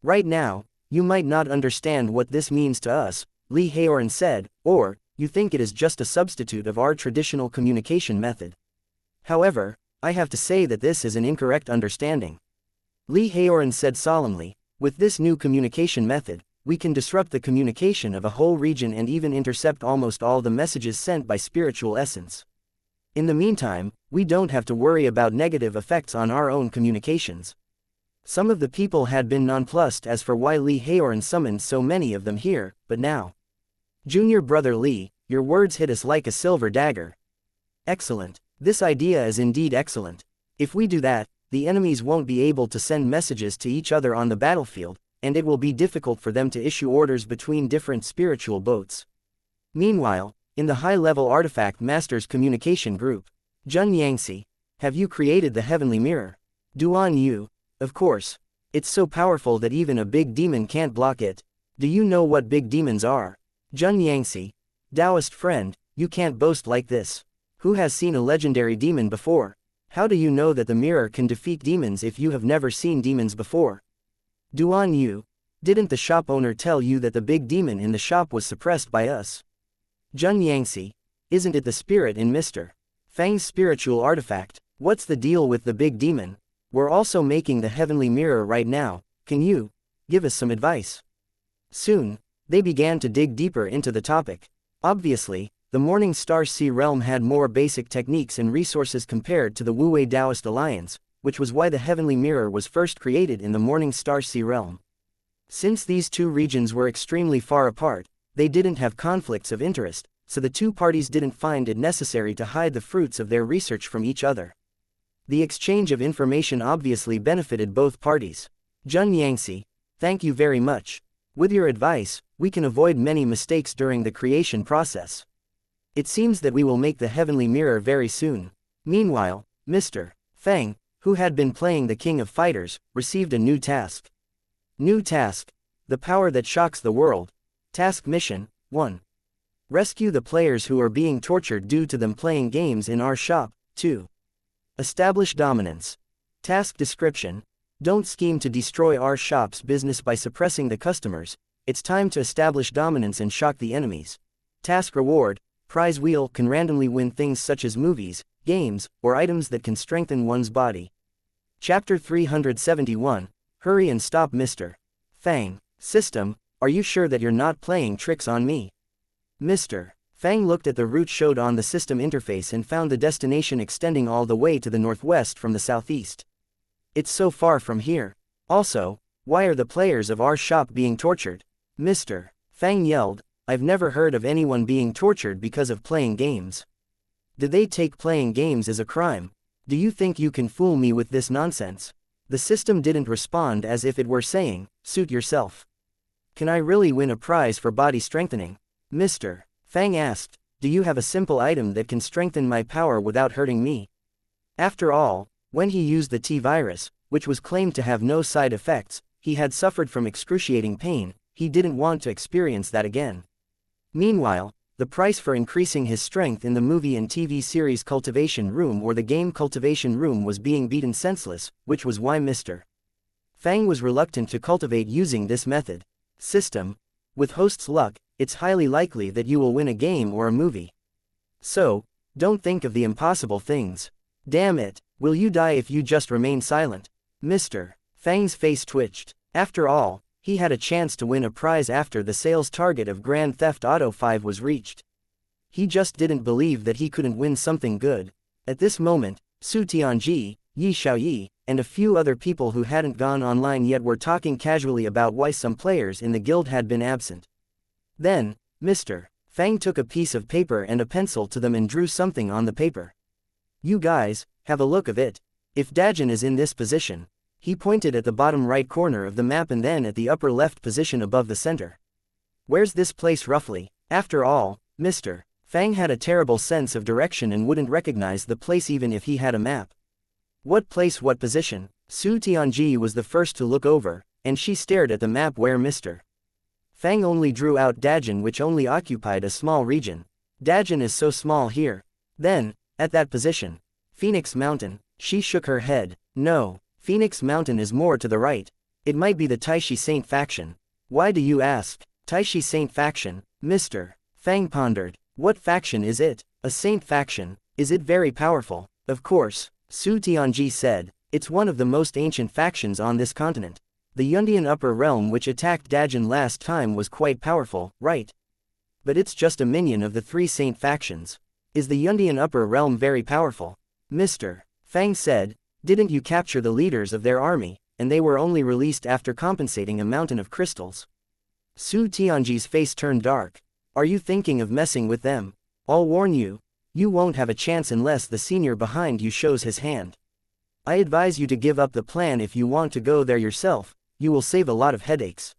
A: Right now, you might not understand what this means to us, Li Haoran said, or, you think it is just a substitute of our traditional communication method. However, I have to say that this is an incorrect understanding. Li Haoran said solemnly, with this new communication method, we can disrupt the communication of a whole region and even intercept almost all the messages sent by spiritual essence. In the meantime, we don't have to worry about negative effects on our own communications. Some of the people had been nonplussed as for why Li Haoran summoned so many of them here, but now. Junior brother Li, your words hit us like a silver dagger. Excellent. This idea is indeed excellent. If we do that, the enemies won't be able to send messages to each other on the battlefield, and it will be difficult for them to issue orders between different spiritual boats. Meanwhile, in the high-level artifact masters communication group, Jun Yangxi, have you created the heavenly mirror? Duan Yu, of course. It's so powerful that even a big demon can't block it. Do you know what big demons are? Jun Yangxi, Taoist friend, you can't boast like this. Who has seen a legendary demon before? How do you know that the mirror can defeat demons if you have never seen demons before? Duan Yu, didn't the shop owner tell you that the big demon in the shop was suppressed by us? Jun Yangxi, isn't it the spirit in Mr. Fang's spiritual artifact? What's the deal with the big demon? We're also making the heavenly mirror right now, can you give us some advice? Soon, they began to dig deeper into the topic. Obviously, the Morning Star Sea realm had more basic techniques and resources compared to the Wu-Wei Taoist Alliance, which was why the heavenly mirror was first created in the Morning Star Sea realm. Since these two regions were extremely far apart, they didn't have conflicts of interest, so the two parties didn't find it necessary to hide the fruits of their research from each other. The exchange of information obviously benefited both parties. Jun Yangxi, thank you very much. With your advice, we can avoid many mistakes during the creation process. It seems that we will make the heavenly mirror very soon. Meanwhile, Mr. Fang, who had been playing the King of Fighters, received a new task. New task. The power that shocks the world. Task mission, 1. Rescue the players who are being tortured due to them playing games in our shop, 2. Establish dominance. Task description. Don't scheme to destroy our shop's business by suppressing the customers. It's time to establish dominance and shock the enemies. Task reward. Prize wheel can randomly win things such as movies, games, or items that can strengthen one's body. Chapter 371. Hurry and stop Mr. Fang. System, are you sure that you're not playing tricks on me? Mr. Fang looked at the route showed on the system interface and found the destination extending all the way to the northwest from the southeast. It's so far from here. Also, why are the players of our shop being tortured? Mr. Fang yelled, I've never heard of anyone being tortured because of playing games. Did they take playing games as a crime? Do you think you can fool me with this nonsense? The system didn't respond as if it were saying, suit yourself. Can I really win a prize for body strengthening? Mr. Fang asked, do you have a simple item that can strengthen my power without hurting me? After all, when he used the T-virus, which was claimed to have no side effects, he had suffered from excruciating pain. He didn't want to experience that again. Meanwhile, the price for increasing his strength in the movie and TV series Cultivation Room or the game Cultivation Room was being beaten senseless, which was why Mr. Fang was reluctant to cultivate using this method. System, with host's luck, it's highly likely that you will win a game or a movie. So, don't think of the impossible things. Damn it, will you die if you just remain silent? Mr. Fang's face twitched. After all, he had a chance to win a prize after the sales target of Grand Theft Auto 5 was reached. He just didn't believe that he couldn't win something good. At this moment, Su Tianji, Yi Xiaoyi, and a few other people who hadn't gone online yet were talking casually about why some players in the guild had been absent. Then, Mr. Fang took a piece of paper and a pencil to them and drew something on the paper. You guys, have a look of it. If Dajin is in this position, he pointed at the bottom right corner of the map and then at the upper left position above the center. Where's this place roughly? After all, Mr. Fang had a terrible sense of direction and wouldn't recognize the place even if he had a map. What place, what position? Su Tianji was the first to look over, and she stared at the map where Mr. Fang only drew out Dajin, which only occupied a small region. Dajin is so small here. Then, at that position, Phoenix Mountain, she shook her head. No. Phoenix Mountain is more to the right. It might be the Taishi Saint faction. Why do you ask? Taishi Saint faction, Mr. Fang pondered. What faction is it? A saint faction. Is it very powerful? Of course, Su Tianji said. It's one of the most ancient factions on this continent. The Yundian upper realm which attacked Dajin last time was quite powerful, right? But it's just a minion of the three saint factions. Is the Yundian upper realm very powerful? Mr. Fang said, didn't you capture the leaders of their army, and they were only released after compensating a mountain of crystals? Su Tianji's face turned dark. Are you thinking of messing with them? I'll warn you, you won't have a chance unless the senior behind you shows his hand. I advise you to give up the plan if you want to go there yourself, you will save a lot of headaches.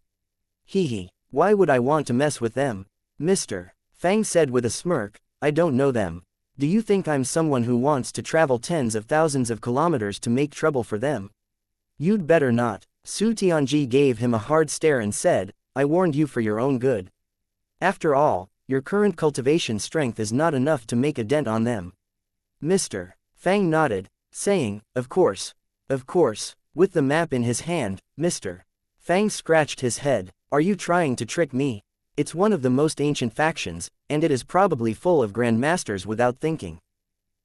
A: Hee, why would I want to mess with them? Mr. Fang said with a smirk, I don't know them. Do you think I'm someone who wants to travel tens of thousands of kilometers to make trouble for them? You'd better not. Su Tianji gave him a hard stare and said, I warned you for your own good. After all, your current cultivation strength is not enough to make a dent on them. Mr. Fang nodded, saying, of course, with the map in his hand, Mr. Fang scratched his head, are you trying to trick me? It's one of the most ancient factions, and it is probably full of grandmasters without thinking.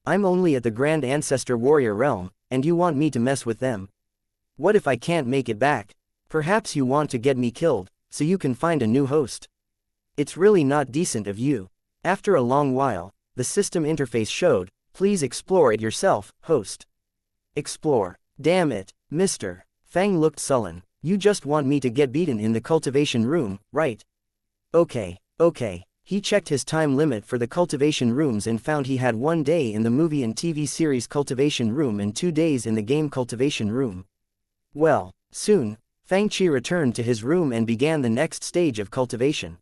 A: I'm only at the Grand Ancestor Warrior realm, and you want me to mess with them? What if I can't make it back? Perhaps you want to get me killed, so you can find a new host. It's really not decent of you. After a long while, the system interface showed, please explore it yourself, host. Explore. Damn it, Mr. Fang looked sullen. You just want me to get beaten in the cultivation room, right? Okay. He checked his time limit for the cultivation rooms and found he had 1 day in the movie and TV series cultivation room and 2 days in the game cultivation room. Well, soon, Fang Qi returned to his room and began the next stage of cultivation.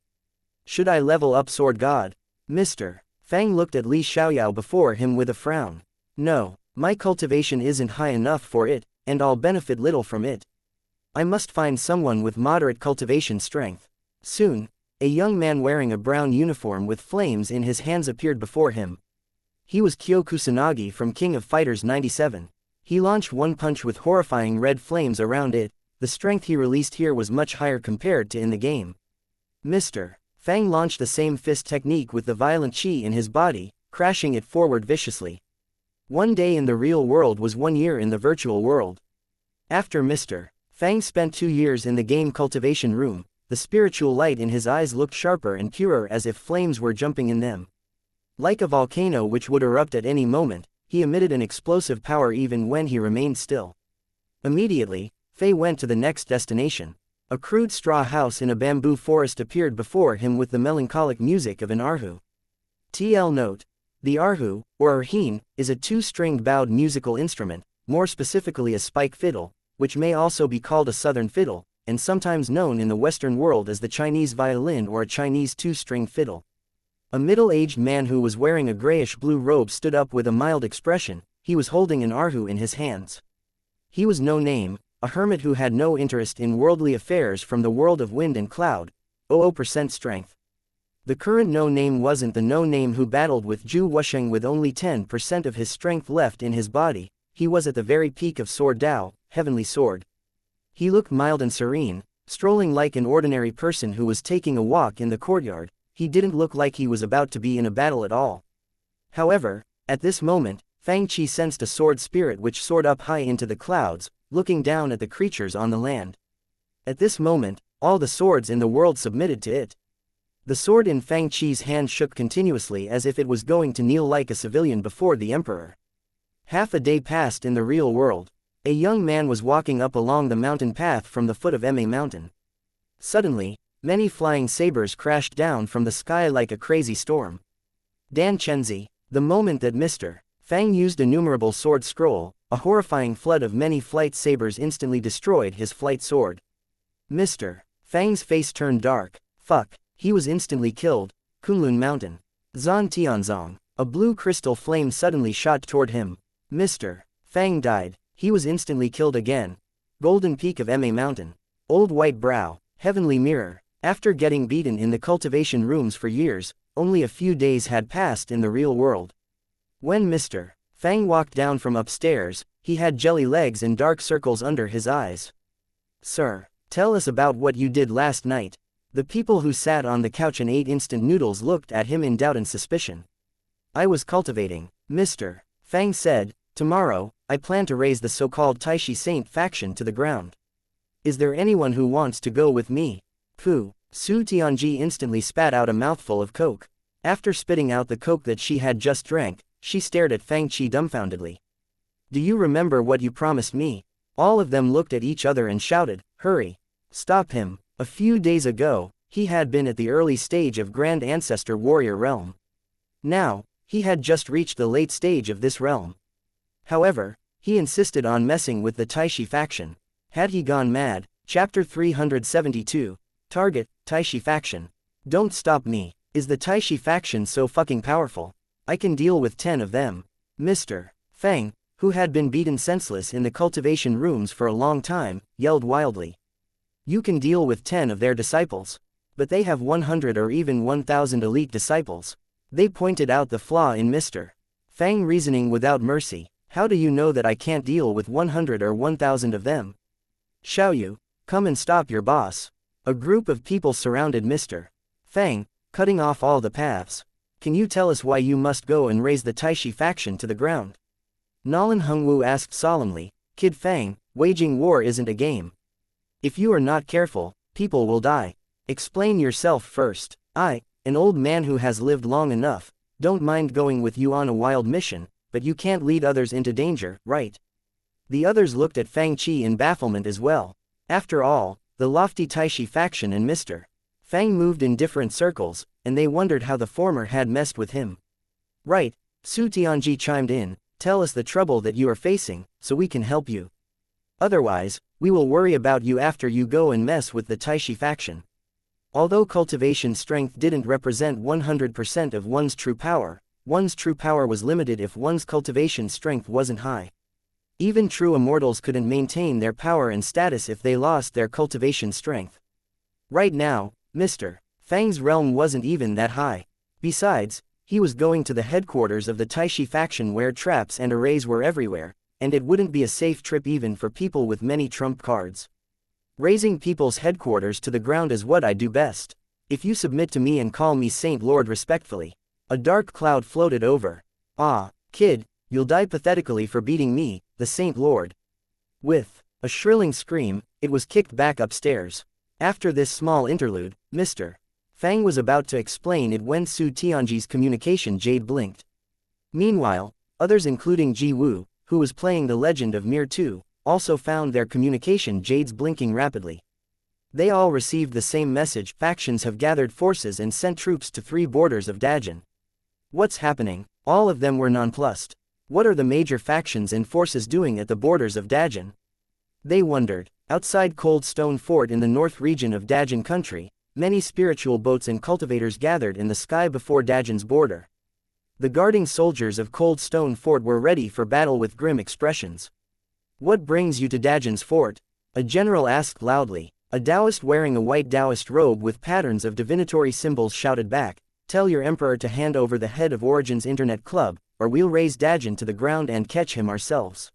A: Should I level up Sword God? Mr. Fang looked at Li Xiaoyao before him with a frown. No, my cultivation isn't high enough for it, and I'll benefit little from it. I must find someone with moderate cultivation strength. Soon, a young man wearing a brown uniform with flames in his hands appeared before him. He was Kyo Kusanagi from King of Fighters 97. He launched one punch with horrifying red flames around it. The strength he released here was much higher compared to in the game. Mr. Fang launched the same fist technique with the violent chi in his body, crashing it forward viciously. 1 day in the real world was 1 year in the virtual world. After Mr. Fang spent 2 years in the game cultivation room, the spiritual light in his eyes looked sharper and purer as if flames were jumping in them. Like a volcano which would erupt at any moment, he emitted an explosive power even when he remained still. Immediately, Fei went to the next destination. A crude straw house in a bamboo forest appeared before him with the melancholic music of an erhu. TL note. The erhu, or erhin, is a 2-stringed bowed musical instrument, more specifically a spike fiddle, which may also be called a southern fiddle, and sometimes known in the Western world as the Chinese violin or a Chinese 2-string fiddle. A middle-aged man who was wearing a grayish-blue robe stood up with a mild expression. He was holding an erhu in his hands. He was no name, a hermit who had no interest in worldly affairs from the world of wind and cloud, 00% strength. The current no-name wasn't the no-name who battled with Zhu Wusheng with only 10% of his strength left in his body. He was at the very peak of Sword Dao, Heavenly Sword. He looked mild and serene, strolling like an ordinary person who was taking a walk in the courtyard. He didn't look like he was about to be in a battle at all. However, at this moment, Fang Qi sensed a sword spirit which soared up high into the clouds, looking down at the creatures on the land. At this moment, all the swords in the world submitted to it. The sword in Fang Qi's hand shook continuously as if it was going to kneel like a civilian before the emperor. Half a day passed in the real world. A young man was walking up along the mountain path from the foot of Ma Mountain. Suddenly, many flying sabers crashed down from the sky like a crazy storm. Dan Chenzi. The moment that Mr. Fang used innumerable sword scroll, a horrifying flood of many flight sabers instantly destroyed his flight sword. Mr. Fang's face turned dark. Fuck, he was instantly killed. Kunlun Mountain. Zan Tianzong. A blue crystal flame suddenly shot toward him. Mr. Fang died. He was instantly killed again. Golden Peak of Ma Mountain. Old White Brow. Heavenly Mirror. After getting beaten in the cultivation rooms for years, only a few days had passed in the real world. When Mr. Fang walked down from upstairs, he had jelly legs and dark circles under his eyes. Sir, tell us about what you did last night. The people who sat on the couch and ate instant noodles looked at him in doubt and suspicion. I was cultivating, Mr. Fang said. Tomorrow, I plan to raise the so-called Taishi Saint faction to the ground. Is there anyone who wants to go with me? Phew. Su Tianji instantly spat out a mouthful of coke. After spitting out the coke that she had just drank, she stared at Fang Qi dumbfoundedly. Do you remember what you promised me? All of them looked at each other and shouted, hurry. Stop him. A few days ago, he had been at the early stage of Grand Ancestor Warrior Realm. Now, he had just reached the late stage of this realm. However, he insisted on messing with the Taishi faction. Had he gone mad? Chapter 372. Target, Taishi faction. Don't stop me. Is the Taishi faction so fucking powerful? I can deal with 10 of them. Mr. Fang, who had been beaten senseless in the cultivation rooms for a long time, yelled wildly. You can deal with 10 of their disciples. But they have 100 or even 1,000 elite disciples. They pointed out the flaw in Mr. Fang reasoning without mercy. How do you know that I can't deal with 100 or 1,000 of them? Xiaoyu, come and stop your boss. A group of people surrounded Mr. Fang, cutting off all the paths. Can you tell us why you must go and raise the Taishi faction to the ground? Nalan Hengwu asked solemnly. Kid Fang, waging war isn't a game. If you are not careful, people will die. Explain yourself first. I, an old man who has lived long enough, don't mind going with you on a wild mission, but you can't lead others into danger, right? The others looked at Fang Qi in bafflement as well. After all, the lofty Taishi faction and Mr. Fang moved in different circles, and they wondered how the former had messed with him. Right, Su Tianji chimed in, tell us the trouble that you are facing, so we can help you. Otherwise, we will worry about you after you go and mess with the Taishi faction. Although cultivation strength didn't represent 100% of one's true power was limited if one's cultivation strength wasn't high. Even true immortals couldn't maintain their power and status if they lost their cultivation strength. Right now, Mr. Fang's realm wasn't even that high. Besides, he was going to the headquarters of the Taishi faction where traps and arrays were everywhere, and it wouldn't be a safe trip even for people with many trump cards. Raising people's headquarters to the ground is what I do best. If you submit to me and call me Saint Lord respectfully. A dark cloud floated over. Ah, kid, you'll die pathetically for beating me, the Saint Lord. With a shrilling scream, it was kicked back upstairs. After this small interlude, Mr. Fang was about to explain it when Su Tianji's communication jade blinked. Meanwhile, others including Ji Wu, who was playing the Legend of Mir 2, also found their communication jades blinking rapidly. They all received the same message: factions have gathered forces and sent troops to 3 borders of Dajin. What's happening? All of them were nonplussed. What are the major factions and forces doing at the borders of Dajin? They wondered. Outside Cold Stone Fort in the north region of Dajin country, many spiritual boats and cultivators gathered in the sky before Dajin's border. The guarding soldiers of Cold Stone Fort were ready for battle with grim expressions. What brings you to Dajin's fort? A general asked loudly. A Taoist wearing a white Taoist robe with patterns of divinatory symbols shouted back, tell your emperor to hand over the head of Origin's Internet Club, or we'll raise Dajin to the ground and catch him ourselves.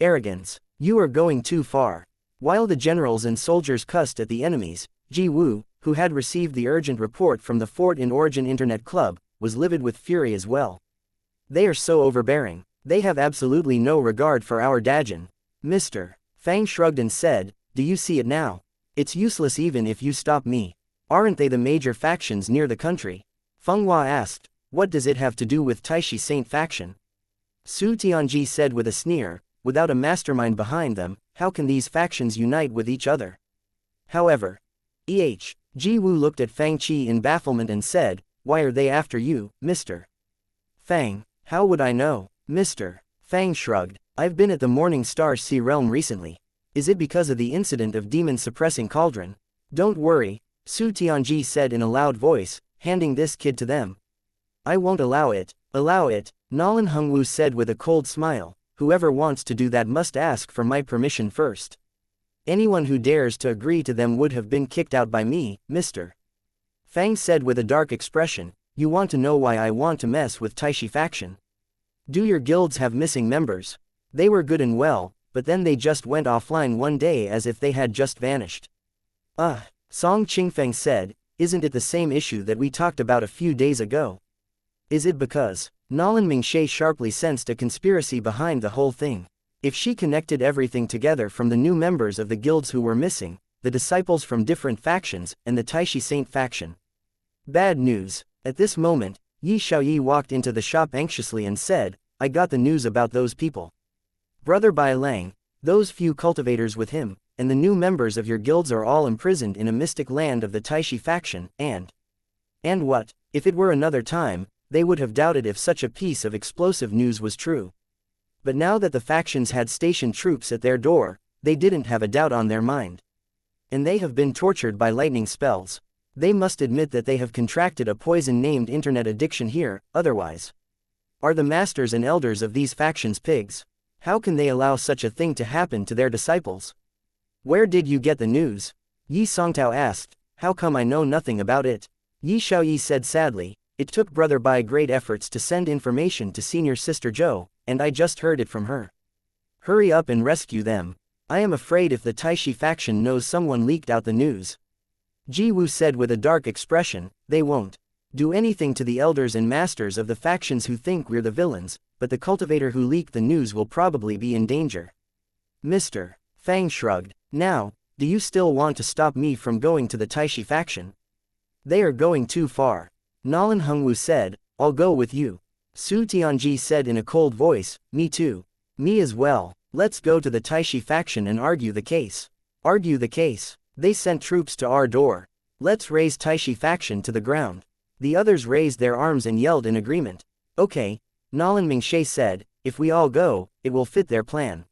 A: Arrogance. You are going too far. While the generals and soldiers cussed at the enemies, Ji Wu, who had received the urgent report from the fort in Origin Internet Club, was livid with fury as well. They are so overbearing. They have absolutely no regard for our Dajin. Mr. Fang shrugged and said, do you see it now? It's useless even if you stop me. Aren't they the major factions near the country? Fenghua asked, what does it have to do with Taishi Saint faction? Su Tianji said with a sneer, without a mastermind behind them, how can these factions unite with each other? However, Ji Wu looked at Fang Qi in bafflement and said, why are they after you, Mr. Fang? How would I know? Mr. Fang shrugged. I've been at the Morning Star Sea Realm recently. Is it because of the incident of demon suppressing cauldron? Don't worry, Su Tianji said in a loud voice, handing this kid to them. I won't allow it. Allow it, Nalan Hengwu said with a cold smile. Whoever wants to do that must ask for my permission first. Anyone who dares to agree to them would have been kicked out by me, Mr. Fang said with a dark expression. You want to know why I want to mess with Taishi faction? Do your guilds have missing members? They were good and well, but then they just went offline one day as if they had just vanished. Song Qingfeng said, isn't it the same issue that we talked about a few days ago? Is it because Nolan Mingshe sharply sensed a conspiracy behind the whole thing? If she connected everything together from the new members of the guilds who were missing, the disciples from different factions, and the Taishi Saint faction. Bad news. At this moment, Yi Xiaoyi walked into the shop anxiously and said, I got the news about those people. Brother Bai Lang, those few cultivators with him, and the new members of your guilds are all imprisoned in a mystic land of the Taishi faction, and what, if it were another time, they would have doubted if such a piece of explosive news was true. But now that the factions had stationed troops at their door, they didn't have a doubt on their mind. And they have been tortured by lightning spells. They must admit that they have contracted a poison named internet addiction here, otherwise. Are the masters and elders of these factions pigs? How can they allow such a thing to happen to their disciples? Where did you get the news? Yi Songtao asked, how come I know nothing about it? Yi Xiaoyi said sadly, it took Brother Bai great efforts to send information to senior sister Zhou, and I just heard it from her. Hurry up and rescue them. I am afraid if the Taishi faction knows someone leaked out the news. Ji Wu said with a dark expression, they won't do anything to the elders and masters of the factions who think we're the villains, but the cultivator who leaked the news will probably be in danger. Mr. Fang shrugged. Now, do you still want to stop me from going to the Taishi faction? They are going too far. Nolan Hengwu said, I'll go with you. Su Tianji said in a cold voice, me too. Me as well. Let's go to the Taishi faction and argue the case. Argue the case. They sent troops to our door. Let's raise Taishi faction to the ground. The others raised their arms and yelled in agreement. Okay, Nolan Mingshe said, if we all go, it will fit their plan.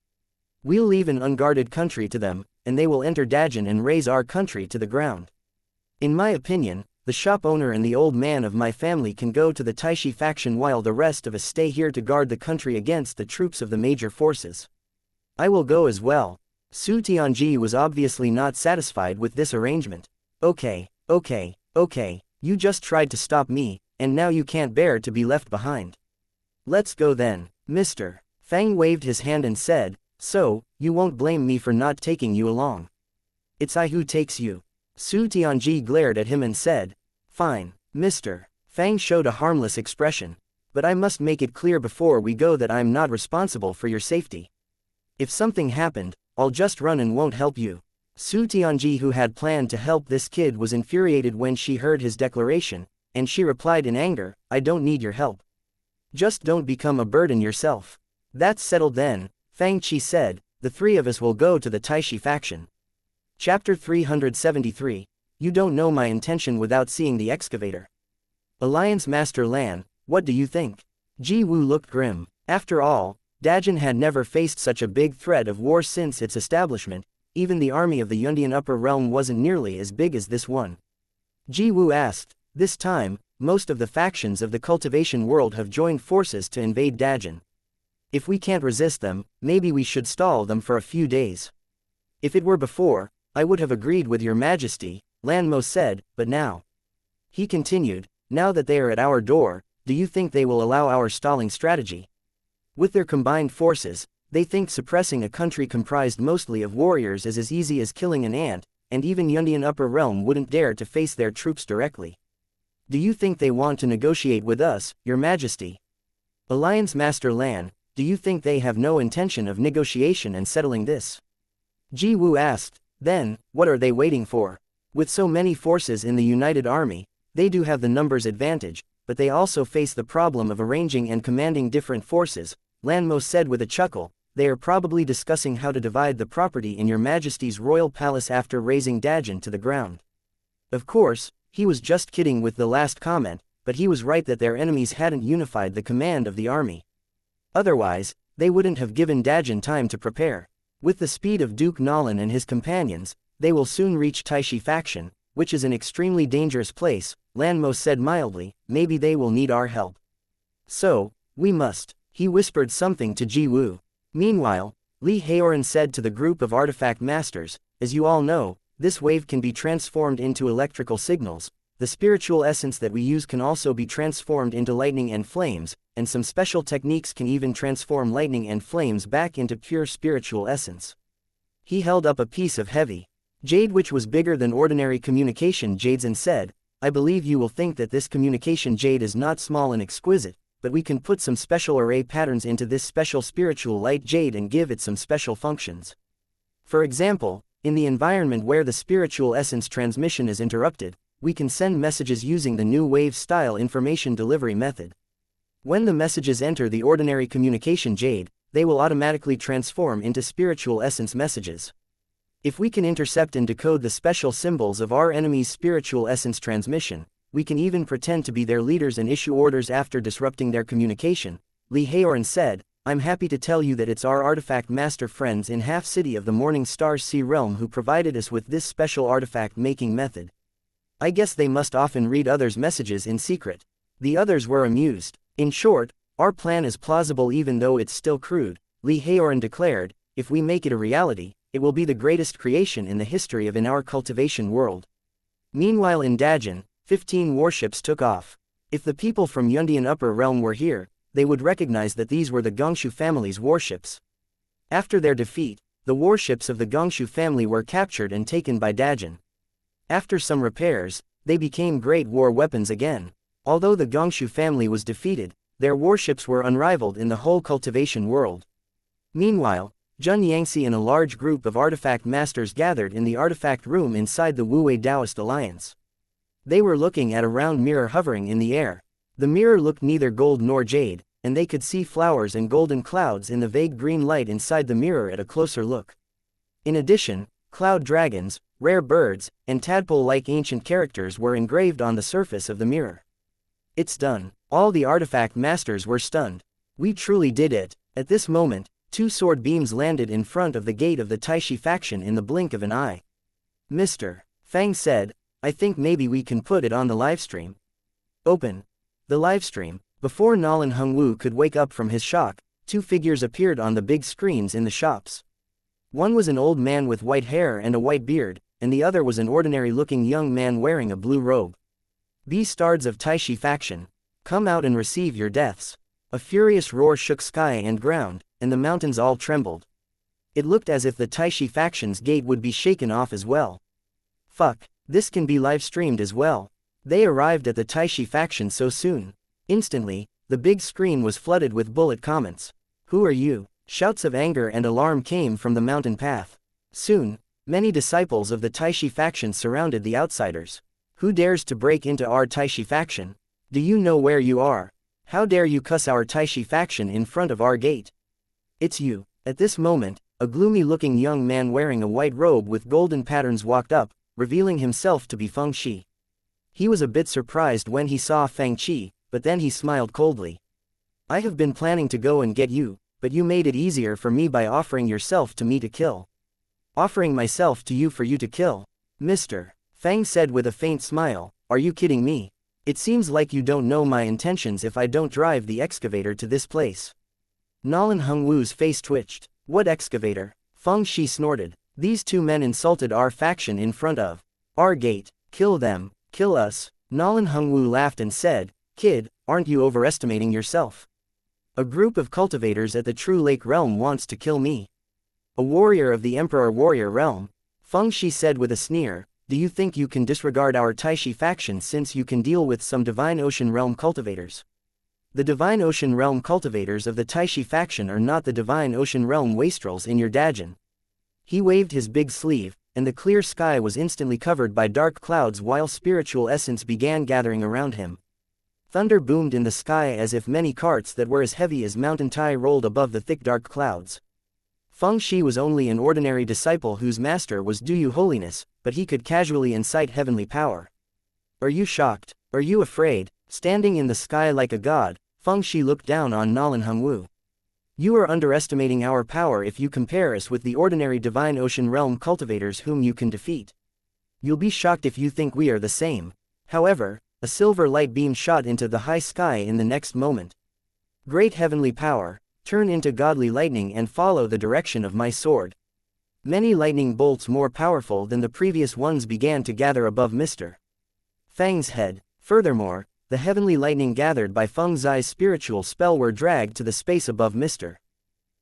A: We'll leave an unguarded country to them, and they will enter Dajin and raise our country to the ground. In my opinion, the shop owner and the old man of my family can go to the Taishi faction while the rest of us stay here to guard the country against the troops of the major forces. I will go as well. Su Tianji was obviously not satisfied with this arrangement. Okay, you just tried to stop me, and now you can't bear to be left behind. Let's go then, Mr. Fang waved his hand and said, so, you won't blame me for not taking you along. It's I who takes you. Su Tianji glared at him and said, fine, Mr. Fang showed a harmless expression. But I must make it clear before we go that I'm not responsible for your safety. If something happened, I'll just run and won't help you. Su Tianji, who had planned to help this kid, was infuriated when she heard his declaration, and she replied in anger, I don't need your help. Just don't become a burden yourself. That's settled then, Fang Qi said, the three of us will go to the Taishi faction. Chapter 373, You don't know my intention without seeing the excavator. Alliance Master Lan, what do you think? Ji Wu looked grim. After all, Dajin had never faced such a big threat of war since its establishment. Even the army of the Yundian Upper Realm wasn't nearly as big as this one. Ji Wu asked, this time, most of the factions of the cultivation world have joined forces to invade Dajin. If we can't resist them, maybe we should stall them for a few days. If it were before, I would have agreed with your majesty, Lan Mo said, but now. He continued, now that they are at our door, do you think they will allow our stalling strategy? With their combined forces, they think suppressing a country comprised mostly of warriors is as easy as killing an ant, and even Yundian Upper Realm wouldn't dare to face their troops directly. Do you think they want to negotiate with us, your majesty? Alliance Master Lan, do you think they have no intention of negotiation and settling this? Ji Wu asked, then, what are they waiting for? With so many forces in the United Army, they do have the numbers advantage, but they also face the problem of arranging and commanding different forces, Lan Mo said with a chuckle. They are probably discussing how to divide the property in your majesty's royal palace after raising Dajin to the ground. Of course, he was just kidding with the last comment, but he was right that their enemies hadn't unified the command of the army. Otherwise, they wouldn't have given Dajin time to prepare. With the speed of Duke Nolan and his companions, they will soon reach Taishi faction, which is an extremely dangerous place, Lan Mo said mildly, maybe they will need our help. So, we must. He whispered something to Ji Wu. Meanwhile, Li Haoran said to the group of artifact masters, as you all know, this wave can be transformed into electrical signals. The spiritual essence that we use can also be transformed into lightning and flames, and some special techniques can even transform lightning and flames back into pure spiritual essence. He held up a piece of heavy Jade, which was bigger than ordinary communication jades, and said, I believe you will think that this communication jade is not small and exquisite, but we can put some special array patterns into this special spiritual light jade and give it some special functions. For example, in the environment where the spiritual essence transmission is interrupted, we can send messages using the new wave style information delivery method. When the messages enter the ordinary communication jade, they will automatically transform into spiritual essence messages. If we can intercept and decode the special symbols of our enemy's spiritual essence transmission, we can even pretend to be their leaders and issue orders after disrupting their communication. Lee Haoran said, I'm happy to tell you that it's our artifact master friends in Half City of the Morning Star Sea Realm who provided us with this special artifact making method. I guess they must often read others' messages in secret. The others were amused. In short, our plan is plausible even though it's still crude, Lee Haoran declared. If we make it a reality, it will be the greatest creation in the history of our cultivation world. Meanwhile in Dajin, 15 warships took off. If the people from Yundian Upper Realm were here, they would recognize that these were the Gongshu family's warships. After their defeat, the warships of the Gongshu family were captured and taken by Dajin. After some repairs, they became great war weapons again. Although the Gongshu family was defeated, their warships were unrivaled in the whole cultivation world. Meanwhile, Jun Yangxi and a large group of artifact masters gathered in the artifact room inside the Wu-Wei Taoist Alliance. They were looking at a round mirror hovering in the air. The mirror looked neither gold nor jade, and they could see flowers and golden clouds in the vague green light inside the mirror at a closer look. In addition, cloud dragons, rare birds, and tadpole-like ancient characters were engraved on the surface of the mirror. It's done. All the artifact masters were stunned. We truly did it. At this moment, 2 sword beams landed in front of the gate of the Taishi faction in the blink of an eye. Mr. Fang said, I think maybe we can put it on the livestream. Open the livestream. Before Nolan Hungwu could wake up from his shock, 2 figures appeared on the big screens in the shops. One was an old man with white hair and a white beard, and the other was an ordinary-looking young man wearing a blue robe. Beastards of Taishi faction, come out and receive your deaths. A furious roar shook sky and ground, and the mountains all trembled. It looked as if the Taishi faction's gate would be shaken off as well. Fuck, this can be live-streamed as well. They arrived at the Taishi faction so soon. Instantly, the big screen was flooded with bullet comments. Who are you? Shouts of anger and alarm came from the mountain path. Soon, many disciples of the Taishi faction surrounded the outsiders. Who dares to break into our Taishi faction? Do you know where you are? How dare you cuss our Taishi faction in front of our gate? It's you. At this moment, a gloomy-looking young man wearing a white robe with golden patterns walked up, revealing himself to be Feng Qi. He was a bit surprised when he saw Feng Qi, but then he smiled coldly. I have been planning to go and get you, but you made it easier for me by offering yourself to me to kill. Offering myself to you for you to kill? Mr. Fang said with a faint smile, are you kidding me? It seems like you don't know my intentions if I don't drive the excavator to this place. Nolan Hungwu's face twitched. What excavator? Feng Qi snorted. These 2 men insulted our faction in front of our gate. Kill them. Kill us. Nolan Hungwu laughed and said, Kid, aren't you overestimating yourself? A group of cultivators at the True Lake Realm wants to kill me. A warrior of the Emperor Warrior Realm. Feng Qi said with a sneer, do you think you can disregard our Taishi faction since you can deal with some Divine Ocean Realm cultivators? The Divine Ocean Realm cultivators of the Taishi faction are not the Divine Ocean Realm wastrels in your Dajin. He waved his big sleeve, and the clear sky was instantly covered by dark clouds while spiritual essence began gathering around him. Thunder boomed in the sky as if many carts that were as heavy as Mountain Tai rolled above the thick dark clouds. Feng Qi was only an ordinary disciple whose master was Duyu Holiness, but he could casually incite heavenly power. Are you shocked? Are you afraid? Standing in the sky like a god, Feng Qi looked down on Nolan Hungwu. You are underestimating our power if you compare us with the ordinary Divine Ocean Realm cultivators whom you can defeat. You'll be shocked if you think we are the same. However, a silver light beam shot into the high sky in the next moment. Great heavenly power, turn into godly lightning and follow the direction of my sword. Many lightning bolts more powerful than the previous ones began to gather above Mr. Fang's head. Furthermore, the heavenly lightning gathered by Feng Zai's spiritual spell were dragged to the space above Mr.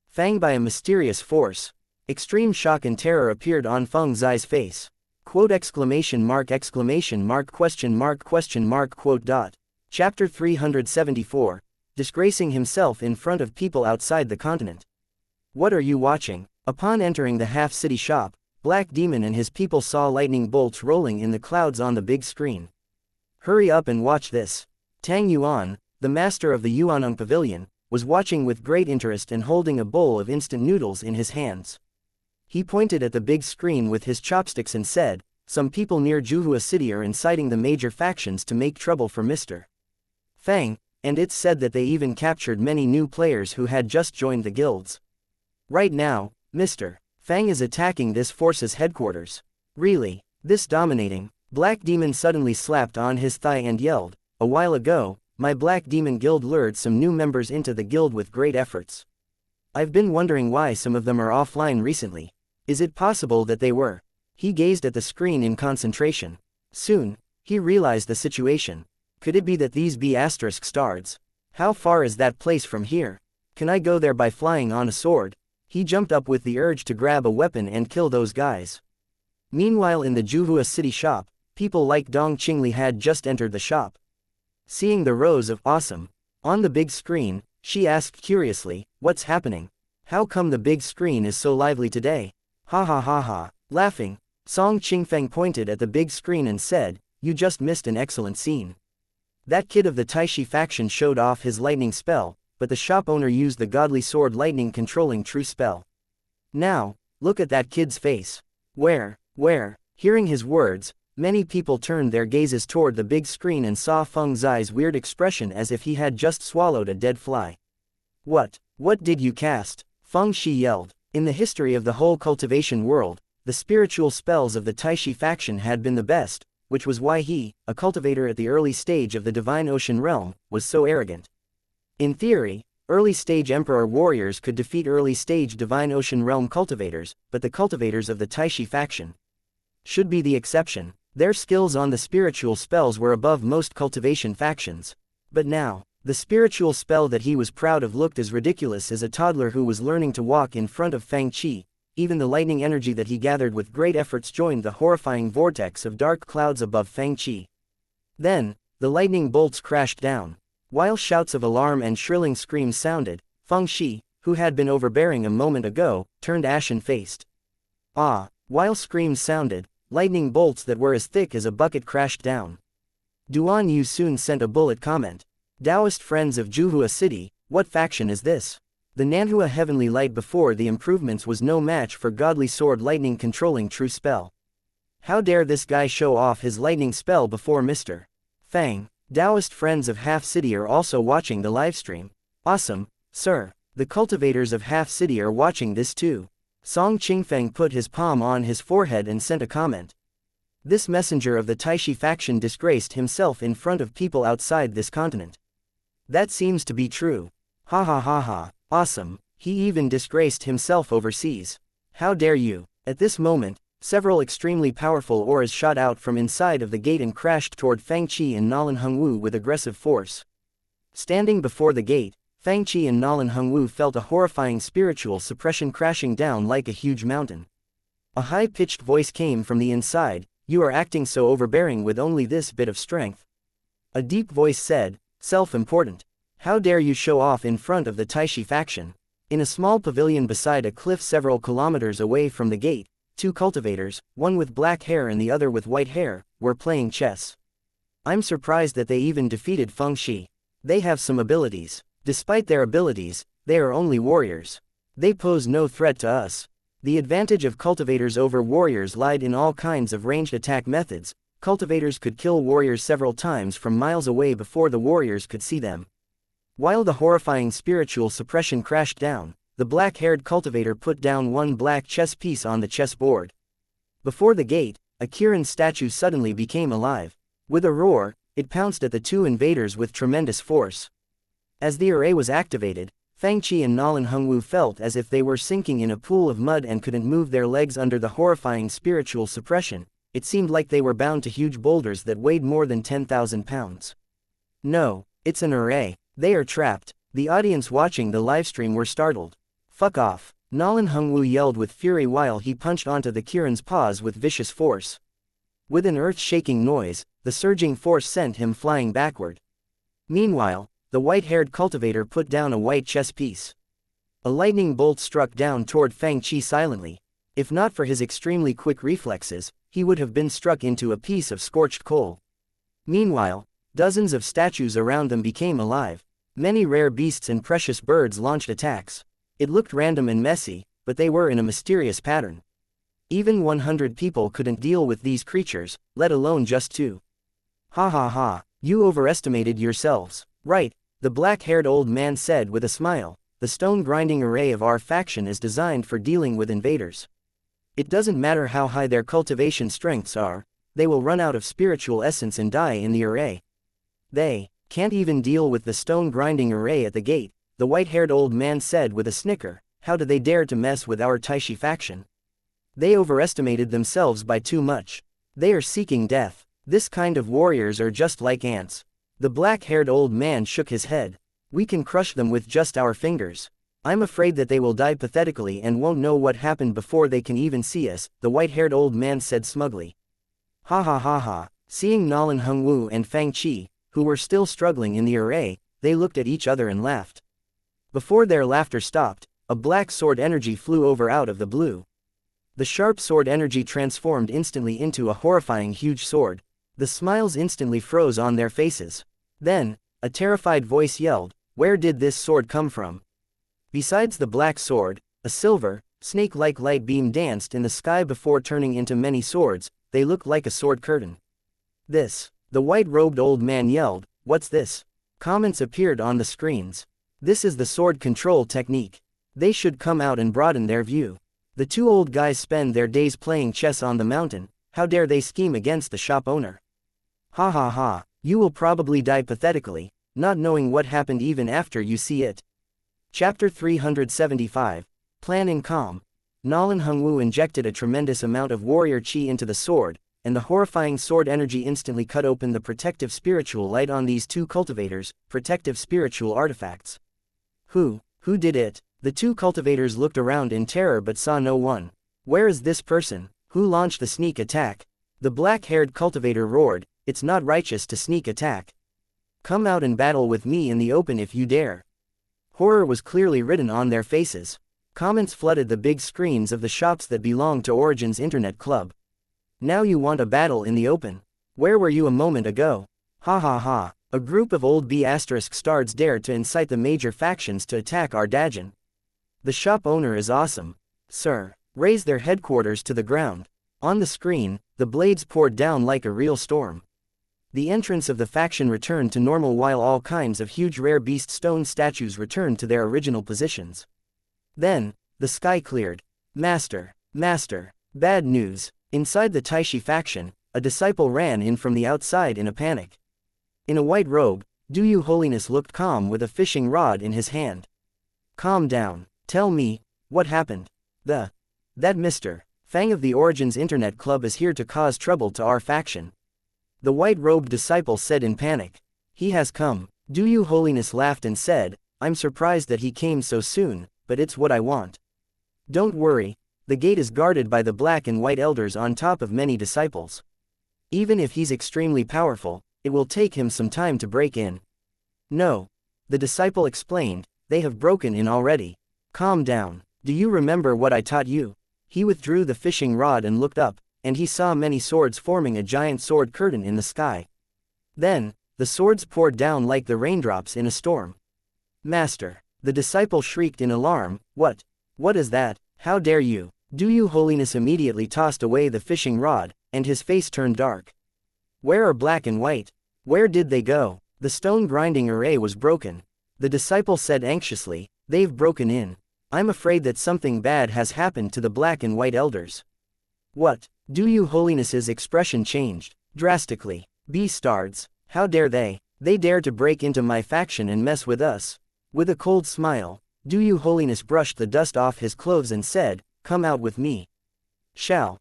A: Fang by a mysterious force. Extreme shock and terror appeared on Feng Zai's face. Quote exclamation mark question mark quote dot. Chapter 374. Disgracing himself in front of people outside the continent. What are you watching? Upon entering the half-city shop, Black Demon and his people saw lightning bolts rolling in the clouds on the big screen. Hurry up and watch this. Tang Yuan, the master of the Yuanong Pavilion, was watching with great interest and holding a bowl of instant noodles in his hands. He pointed at the big screen with his chopsticks and said, "Some people near Juhua City are inciting the major factions to make trouble for Mr. Fang, and it's said that they even captured many new players who had just joined the guilds. Right now, Mr. Fang is attacking this force's headquarters." Really? This dominating? Black Demon suddenly slapped on his thigh and yelled, "A while ago, my Black Demon Guild lured some new members into the guild with great efforts. I've been wondering why some of them are offline recently. Is it possible that they were?" He gazed at the screen in concentration. Soon, he realized the situation. Could it be that these be asterisk stars? How far is that place from here? Can I go there by flying on a sword? He jumped up with the urge to grab a weapon and kill those guys. Meanwhile in the Juhua City shop, people like Dong Qingli had just entered the shop. Seeing the rows of awesome on the big screen, she asked curiously, "What's happening? How come the big screen is so lively today?" "Ha ha ha ha." Laughing, Song Qingfeng pointed at the big screen and said, "You just missed an excellent scene. That kid of the Taishi faction showed off his lightning spell, but the shop owner used the godly sword lightning controlling true spell. Now, look at that kid's face." Where? Hearing his words, many people turned their gazes toward the big screen and saw Feng Zai's weird expression as if he had just swallowed a dead fly. What did you cast?" Feng Shi yelled. In the history of the whole cultivation world, the spiritual spells of the Taishi faction had been the best, which was why he, a cultivator at the early stage of the Divine Ocean Realm, was so arrogant. In theory, early-stage Emperor warriors could defeat early-stage Divine Ocean Realm cultivators, but the cultivators of the Taishi faction should be the exception. Their skills on the spiritual spells were above most cultivation factions. But now, the spiritual spell that he was proud of looked as ridiculous as a toddler who was learning to walk in front of Fang Qi. Even the lightning energy that he gathered with great efforts joined the horrifying vortex of dark clouds above Fang Qi. Then, the lightning bolts crashed down. While shouts of alarm and shrilling screams sounded, Feng Shi, who had been overbearing a moment ago, turned ashen-faced. While screams sounded, lightning bolts that were as thick as a bucket crashed down. Duan Yu soon sent a bullet comment. "Taoist friends of Juhua City, what faction is this? The Nanhua Heavenly Light before the improvements was no match for godly sword lightning controlling true spell. How dare this guy show off his lightning spell before Mr. Fang? Taoist friends of Half City are also watching the livestream." "Awesome, sir. The cultivators of Half City are watching this too." Song Qingfeng put his palm on his forehead and sent a comment. This messenger of the Taishi faction disgraced himself in front of people outside this continent. That seems to be true. Ha ha ha ha. Awesome. He even disgraced himself overseas. How dare you? At this moment, several extremely powerful auras shot out from inside of the gate and crashed toward Fang Qi and Nalan Hongwu with aggressive force. Standing before the gate, Fang Qi and Nalan Hongwu felt a horrifying spiritual suppression crashing down like a huge mountain. A high-pitched voice came from the inside, "You are acting so overbearing with only this bit of strength." A deep voice said, "Self-important. How dare you show off in front of the Taishi faction?" In a small pavilion beside a cliff several kilometers away from the gate, two cultivators, one with black hair and the other with white hair, were playing chess. "I'm surprised that they even defeated Feng Shi. They have some abilities. Despite their abilities, they are only warriors. They pose no threat to us." The advantage of cultivators over warriors lied in all kinds of ranged attack methods. Cultivators could kill warriors several times from miles away before the warriors could see them. While the horrifying spiritual suppression crashed down, the black-haired cultivator put down one black chess piece on the chessboard. Before the gate, a Kirin statue suddenly became alive. With a roar, it pounced at the two invaders with tremendous force. As the array was activated, Fang Qi and Nalan Hongwu felt as if they were sinking in a pool of mud and couldn't move their legs under the horrifying spiritual suppression. It seemed like they were bound to huge boulders that weighed more than 10,000 pounds. "No, it's an array. They are trapped." The audience watching the livestream were startled. "Fuck off. Nolan Hungwoo yelled with fury while he punched onto the Kirin's paws with vicious force. With an earth-shaking noise, the surging force sent him flying backward. Meanwhile, the white-haired cultivator put down a white chess piece. A lightning bolt struck down toward Fang Chi silently. If not for his extremely quick reflexes, he would have been struck into a piece of scorched coal. Meanwhile, dozens of statues around them became alive. Many rare beasts and precious birds launched attacks. It looked random and messy, but they were in a mysterious pattern. Even 100 people couldn't deal with these creatures, let alone just 2. Ha ha ha, you overestimated yourselves. Right, the black-haired old man said with a smile. The stone-grinding array of our faction is designed for dealing with invaders. It doesn't matter how high their cultivation strengths are, they will run out of spiritual essence and die in the array. They can't even deal with the stone-grinding array at the gate, the white-haired old man said with a snicker. How do they dare to mess with our Taishi faction? They overestimated themselves by too much. They are seeking death. This kind of warriors are just like ants. The black-haired old man shook his head. We can crush them with just our fingers. I'm afraid that they will die pathetically and won't know what happened before they can even see us, the white-haired old man said smugly. Ha ha ha ha. Seeing Nolan Hungwoo and Fang Chi, who were still struggling in the array, they looked at each other and laughed. Before their laughter stopped, a black sword energy flew over out of the blue. The sharp sword energy transformed instantly into a horrifying huge sword. The smiles instantly froze on their faces. Then, a terrified voice yelled, "Where did this sword come from?" Besides the black sword, a silver, snake-like light beam danced in the sky before turning into many swords. They looked like a sword curtain. This, the white-robed old man yelled, "What's this?" Comments appeared on the screens. This is the sword control technique. They should come out and broaden their view. The 2 old guys spend their days playing chess on the mountain. How dare they scheme against the shop owner? Ha ha ha, you will probably die pathetically, not knowing what happened even after you see it. Chapter 375. Plan in Calm. Nolan Hungwoo injected a tremendous amount of warrior chi into the sword, and the horrifying sword energy instantly cut open the protective spiritual light on these 2 cultivators, protective spiritual artifacts. Who did it? The 2 cultivators looked around in terror but saw no one. Where is this person? Who launched the sneak attack? The black-haired cultivator roared, "It's not righteous to sneak attack. Come out and battle with me in the open if you dare." Horror was clearly written on their faces. Comments flooded the big screens of the shops that belonged to Origin's Internet Club. Now you want a battle in the open? Where were you a moment ago? Ha ha ha. A group of old B***stards dared to incite the major factions to attack our Dajin. The shop owner is awesome. Sir, raise their headquarters to the ground. On the screen, the blades poured down like a real storm. The entrance of the faction returned to normal while all kinds of huge rare beast stone statues returned to their original positions. Then, the sky cleared. Master, bad news. Inside the Taishi faction, a disciple ran in from the outside in a panic. In a white robe, Duyu Holiness looked calm with a fishing rod in his hand. Calm down. Tell me, what happened? That Mr. Fang of the Origins Internet Club is here to cause trouble to our faction. The white-robed disciple said in panic. He has come. Duyu Holiness laughed and said, I'm surprised that he came so soon, but it's what I want. Don't worry, the gate is guarded by the black and white elders on top of many disciples. Even if he's extremely powerful, it will take him some time to break in. No. The disciple explained, they have broken in already. Calm down. Do you remember what I taught you? He withdrew the fishing rod and looked up, and he saw many swords forming a giant sword curtain in the sky. Then, the swords poured down like the raindrops in a storm. Master. The disciple shrieked in alarm, What is that? How dare you? Duyu Holiness immediately tossed away the fishing rod, and his face turned dark. Where are black and white? Where did they go? The stone grinding array was broken. The disciple said anxiously, They've broken in. I'm afraid that something bad has happened to the black and white elders. What? Duyu Holiness's expression changed drastically. Beastards, how dare they? They dare to break into my faction and mess with us. With a cold smile, Duyu Holiness brushed the dust off his clothes and said, Come out with me. Shall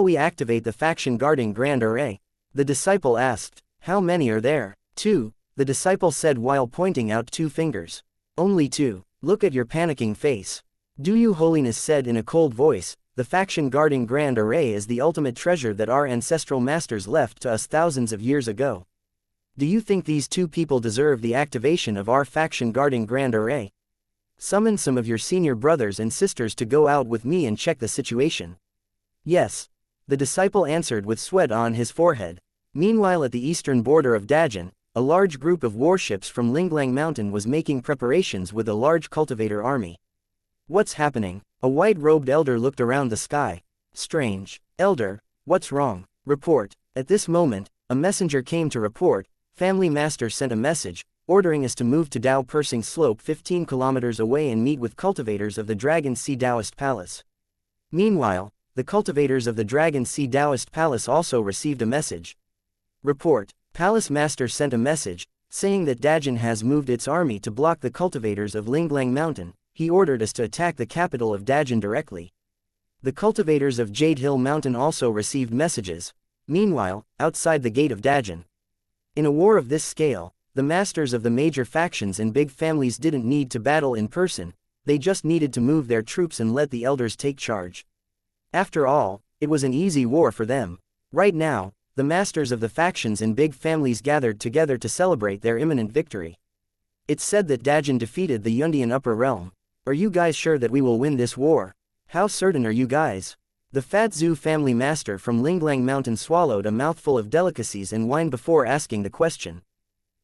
A: we activate the faction guarding Grand Array? The disciple asked, How many are there? 2, the disciple said while pointing out 2 fingers. Only 2. Look at your panicking face. "Do you, Holiness," said in a cold voice, "the faction guarding Grand Array is the ultimate treasure that our ancestral masters left to us thousands of years ago. Do you think these two people deserve the activation of our faction guarding Grand Array? Summon some of your senior brothers and sisters to go out with me and check the situation." "Yes," the disciple answered with sweat on his forehead. Meanwhile, at the eastern border of Dajin, a large group of warships from Linglang Mountain was making preparations with a large cultivator army. "What's happening?" A white-robed elder looked around the sky. "Strange. Elder, what's wrong? Report." At this moment, a messenger came to report. Family Master sent a message, ordering us to move to Dao Persing Slope 15 kilometers away and meet with cultivators of the Dragon Sea Taoist Palace. Meanwhile, the cultivators of the Dragon Sea Taoist Palace also received a message. Report. Palace Master sent a message, saying that Dajin has moved its army to block the cultivators of Linglang Mountain. He ordered us to attack the capital of Dajin directly. The cultivators of Jade Hill Mountain also received messages. Meanwhile, outside the gate of Dajin. In a war of this scale, the masters of the major factions and big families didn't need to battle in person, they just needed to move their troops and let the elders take charge. After all, it was an easy war for them. Right now, the masters of the factions and big families gathered together to celebrate their imminent victory. It's said that Dajin defeated the Yundian Upper Realm. Are you guys sure that we will win this war? How certain are you guys? The Fat Zhu family master from Linglang Mountain swallowed a mouthful of delicacies and wine before asking the question.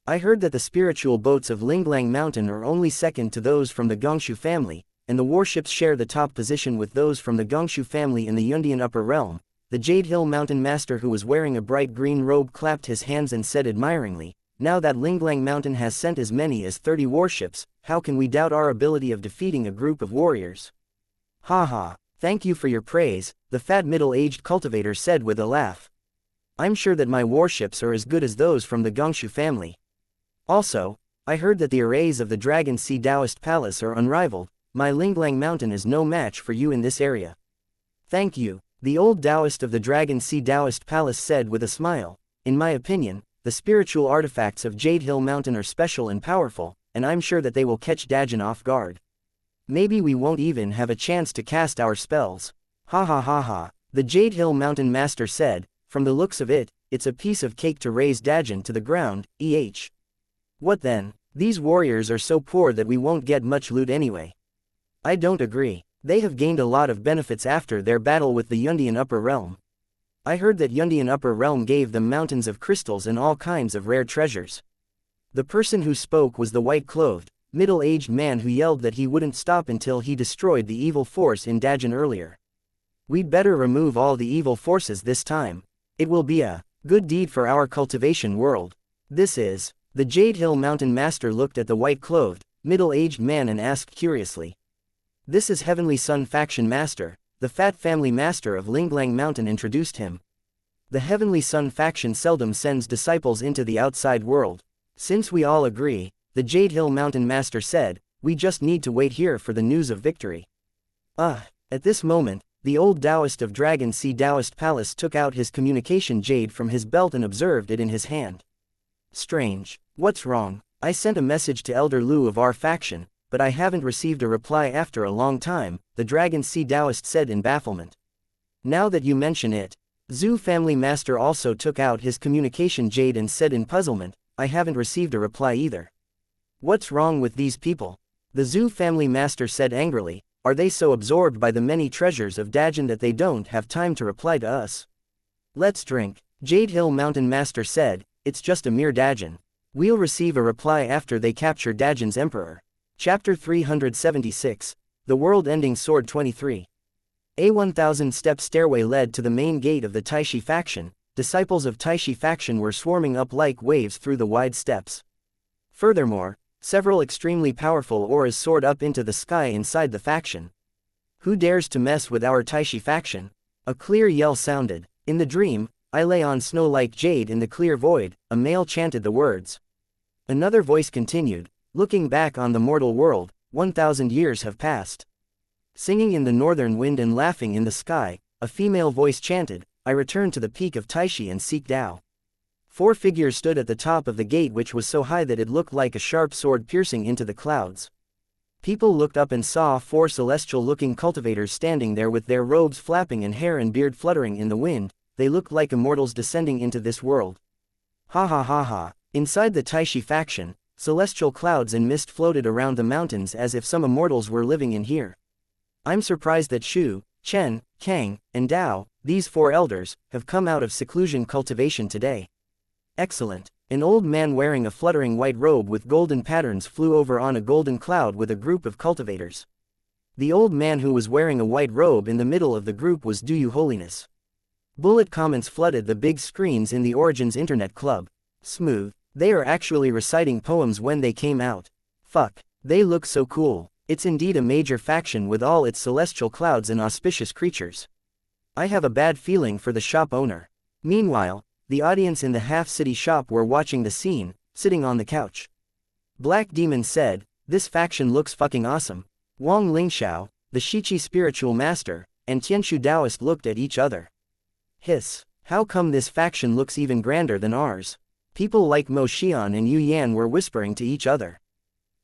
A: I heard that the spiritual boats of Linglang Mountain are only second to those from the Gongshu family, and the warships share the top position with those from the Gongshu family in the Yundian Upper Realm. The Jade Hill Mountain master, who was wearing a bright green robe, clapped his hands and said admiringly, "Now that Linglang Mountain has sent as many as 30 warships, how can we doubt our ability of defeating a group of warriors?" "Ha ha, thank you for your praise," the fat middle-aged cultivator said with a laugh. "I'm sure that my warships are as good as those from the Gongshu family. Also, I heard that the arrays of the Dragon Sea Taoist Palace are unrivaled. My Linglang Mountain is no match for you in this area." "Thank you," the old Taoist of the Dragon Sea Taoist Palace said with a smile. "In my opinion, the spiritual artifacts of Jade Hill Mountain are special and powerful, and I'm sure that they will catch Dajin off guard. Maybe we won't even have a chance to cast our spells." "Ha ha ha ha," the Jade Hill Mountain master said, "from the looks of it, it's a piece of cake to raise Dajin to the ground, What then? These warriors are so poor that we won't get much loot anyway." "I don't agree. They have gained a lot of benefits after their battle with the Yundian Upper Realm. I heard that Yundian Upper Realm gave them mountains of crystals and all kinds of rare treasures." The person who spoke was the white-clothed, middle-aged man who yelled that he wouldn't stop until he destroyed the evil force in Dajin earlier. "We'd better remove all the evil forces this time. It will be a good deed for our cultivation world. This is..." The Jade Hill Mountain master looked at the white-clothed, middle-aged man and asked curiously. "This is Heavenly Sun faction master," the fat family master of Linglang Mountain introduced him. "The Heavenly Sun faction seldom sends disciples into the outside world. Since we all agree," the Jade Hill Mountain master said, "we just need to wait here for the news of victory." At this moment, the old Taoist of Dragon Sea Taoist Palace took out his communication jade from his belt and observed it in his hand. "Strange. What's wrong? I sent a message to Elder Lu of our faction, but I haven't received a reply after a long time," the Dragon Sea Taoist said in bafflement. "Now that you mention it," Zhu family master also took out his communication jade and said in puzzlement, "I haven't received a reply either. What's wrong with these people?" The Zhu family master said angrily, "Are they so absorbed by the many treasures of Dajin that they don't have time to reply to us?" "Let's drink," Jade Hill Mountain master said, "it's just a mere Dajin. We'll receive a reply after they capture Dajin's emperor." Chapter 376, The World-Ending Sword 23. A 1,000-step stairway led to the main gate of the Taishi faction. Disciples of Taishi faction were swarming up like waves through the wide steps. Furthermore, several extremely powerful auras soared up into the sky inside the faction. "Who dares to mess with our Taishi faction?" A clear yell sounded. "In the dream, I lay on snow like jade in the clear void," a male chanted the words. Another voice continued, "Looking back on the mortal world, 1,000 years have passed." Singing in the northern wind and laughing in the sky, a female voice chanted, "I return to the peak of Taishi and seek Tao." 4 figures stood at the top of the gate, which was so high that it looked like a sharp sword piercing into the clouds. People looked up and saw 4 celestial-looking cultivators standing there with their robes flapping and hair and beard fluttering in the wind. They looked like immortals descending into this world. Ha ha ha ha. Inside the Taishi faction, celestial clouds and mist floated around the mountains as if some immortals were living in here. I'm surprised that Shu, Chen, Kang, and Dao, these 4 elders, have come out of seclusion cultivation today. Excellent. An old man wearing a fluttering white robe with golden patterns flew over on a golden cloud with a group of cultivators. The old man who was wearing a white robe in the middle of the group was Do You Holiness. Bullet comments flooded the big screens in the Origins Internet Club. Smooth. They are actually reciting poems when they came out. Fuck. They look so cool. It's indeed a major faction with all its celestial clouds and auspicious creatures. I have a bad feeling for the shop owner. Meanwhile, the audience in the half-city shop were watching the scene, sitting on the couch. Black Demon said, "This faction looks fucking awesome." Wang Lingxiao, the Shichi spiritual master, and Tianshu Taoist looked at each other. Hiss. How come this faction looks even grander than ours? People like Mo Xian and Yu Yan were whispering to each other.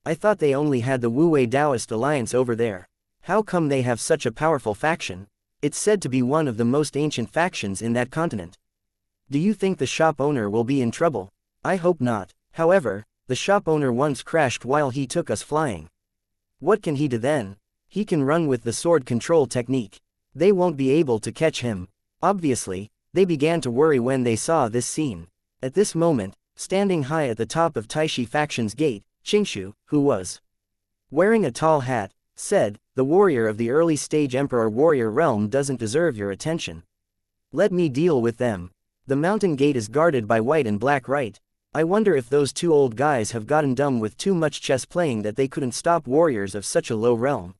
A: I thought they only had the Wu Wei Taoist alliance over there. How come they have such a powerful faction? It's said to be one of the most ancient factions in that continent. Do you think the shop owner will be in trouble? I hope not. However, the shop owner once crashed while he took us flying. What can he do then? He can run with the sword control technique. They won't be able to catch him. Obviously, they began to worry when they saw this scene. At this moment, standing high at the top of Taishi faction's gate, Qingshu, who was wearing a tall hat, said, "The warrior of the early stage Emperor Warrior realm doesn't deserve your attention. Let me deal with them. The mountain gate is guarded by white and black, right? I wonder if those 2 old guys have gotten dumb with too much chess playing that they couldn't stop warriors of such a low realm."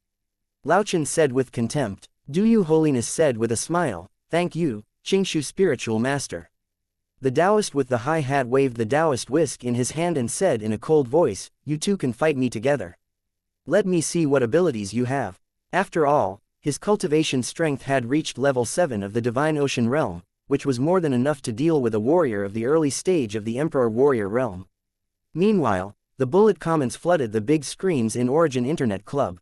A: Laochen said with contempt. Do You Holiness said with a smile, "Thank you, Qingshu spiritual master." The Taoist with the high hat waved the Taoist whisk in his hand and said in a cold voice, "You two can fight me together. Let me see what abilities you have." After all, his cultivation strength had reached level 7 of the Divine Ocean realm, which was more than enough to deal with a warrior of the early stage of the Emperor Warrior realm. Meanwhile, the bullet comments flooded the big screens in Origin Internet Club.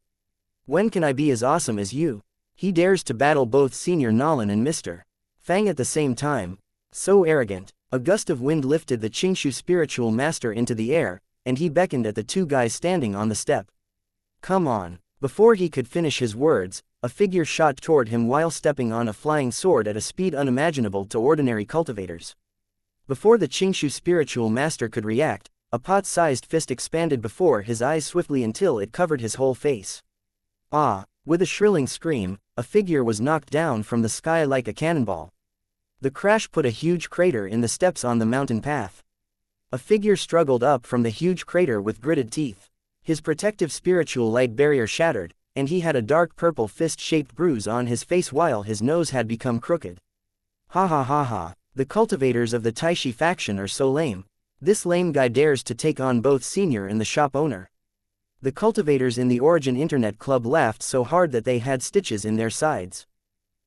A: When can I be as awesome as you? He dares to battle both Senior Nolan and Mr. Fang at the same time. So arrogant. A gust of wind lifted the Qingshu spiritual master into the air, and he beckoned at the 2 guys standing on the step. Come on. Before he could finish his words, a figure shot toward him while stepping on a flying sword at a speed unimaginable to ordinary cultivators. Before the Qingshu spiritual master could react, a pot-sized fist expanded before his eyes swiftly until it covered his whole face. Ah! With a shrilling scream, a figure was knocked down from the sky like a cannonball. The crash put a huge crater in the steps on the mountain path. A figure struggled up from the huge crater with gritted teeth. His protective spiritual light barrier shattered, and he had a dark purple fist-shaped bruise on his face while his nose had become crooked. Ha ha ha ha, the cultivators of the Taishi faction are so lame. This lame guy dares to take on both Senior and the shop owner. The cultivators in the Origin Internet Club laughed so hard that they had stitches in their sides.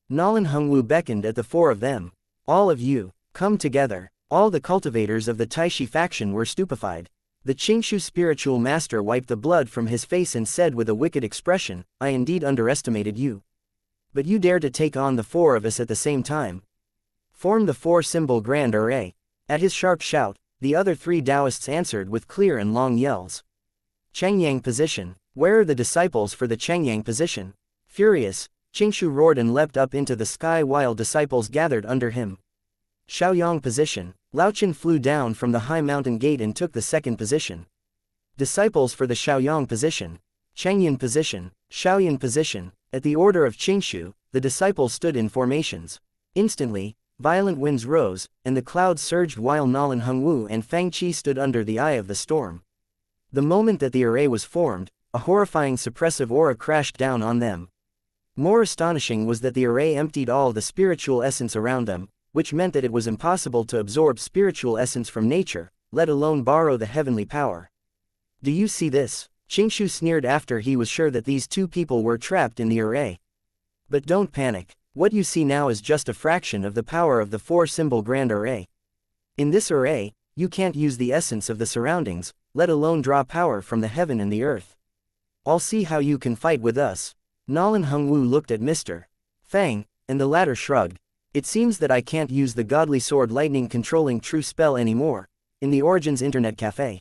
A: Nolan Hungwu beckoned at the 4 of them. All of you, come together. All the cultivators of the Taishi faction were stupefied. The Qingshu spiritual master wiped the blood from his face and said with a wicked expression, "I indeed underestimated you. But you dare to take on the 4 of us at the same time. Form the 4-symbol grand array." At his sharp shout, the other 3 Taoists answered with clear and long yells. Changyang position. Where are the disciples for the Changyang position? Furious, Qingshu roared and leapt up into the sky while disciples gathered under him. Shaoyang position. Laochen flew down from the high mountain gate and took the 2nd position. Disciples for the Shaoyang position. Changyan position. Shaoyan position. At the order of Qingshu, the disciples stood in formations. Instantly, violent winds rose, and the clouds surged while Nolan Hungwu and Fang Qi stood under the eye of the storm. The moment that the array was formed, a horrifying suppressive aura crashed down on them. More astonishing was that the array emptied all the spiritual essence around them, which meant that it was impossible to absorb spiritual essence from nature, let alone borrow the heavenly power. Do you see this? Qingshu sneered after he was sure that these 2 people were trapped in the array. But don't panic. What you see now is just a fraction of the power of the 4-symbol grand array. In this array, you can't use the essence of the surroundings, let alone draw power from the heaven and the earth. I'll see how you can fight with us. Nolan Hungwu looked at Mr. Fang, and the latter shrugged. It seems that I can't use the godly sword lightning controlling true spell anymore. In the Origins Internet Café.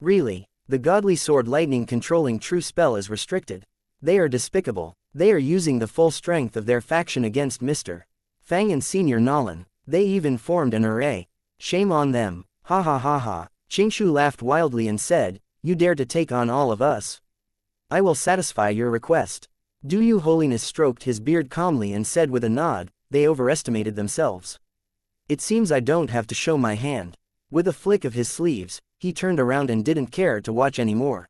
A: Really, the godly sword lightning controlling true spell is restricted. They are despicable. They are using the full strength of their faction against Mr. Fang and Senior Nolan. They even formed an array. Shame on them. Ha ha ha ha. Qingshu laughed wildly and said, "You dare to take on all of us? I will satisfy your request." Du Yu Holiness stroked his beard calmly and said with a nod, "They overestimated themselves. It seems I don't have to show my hand." With a flick of his sleeves, he turned around and didn't care to watch anymore.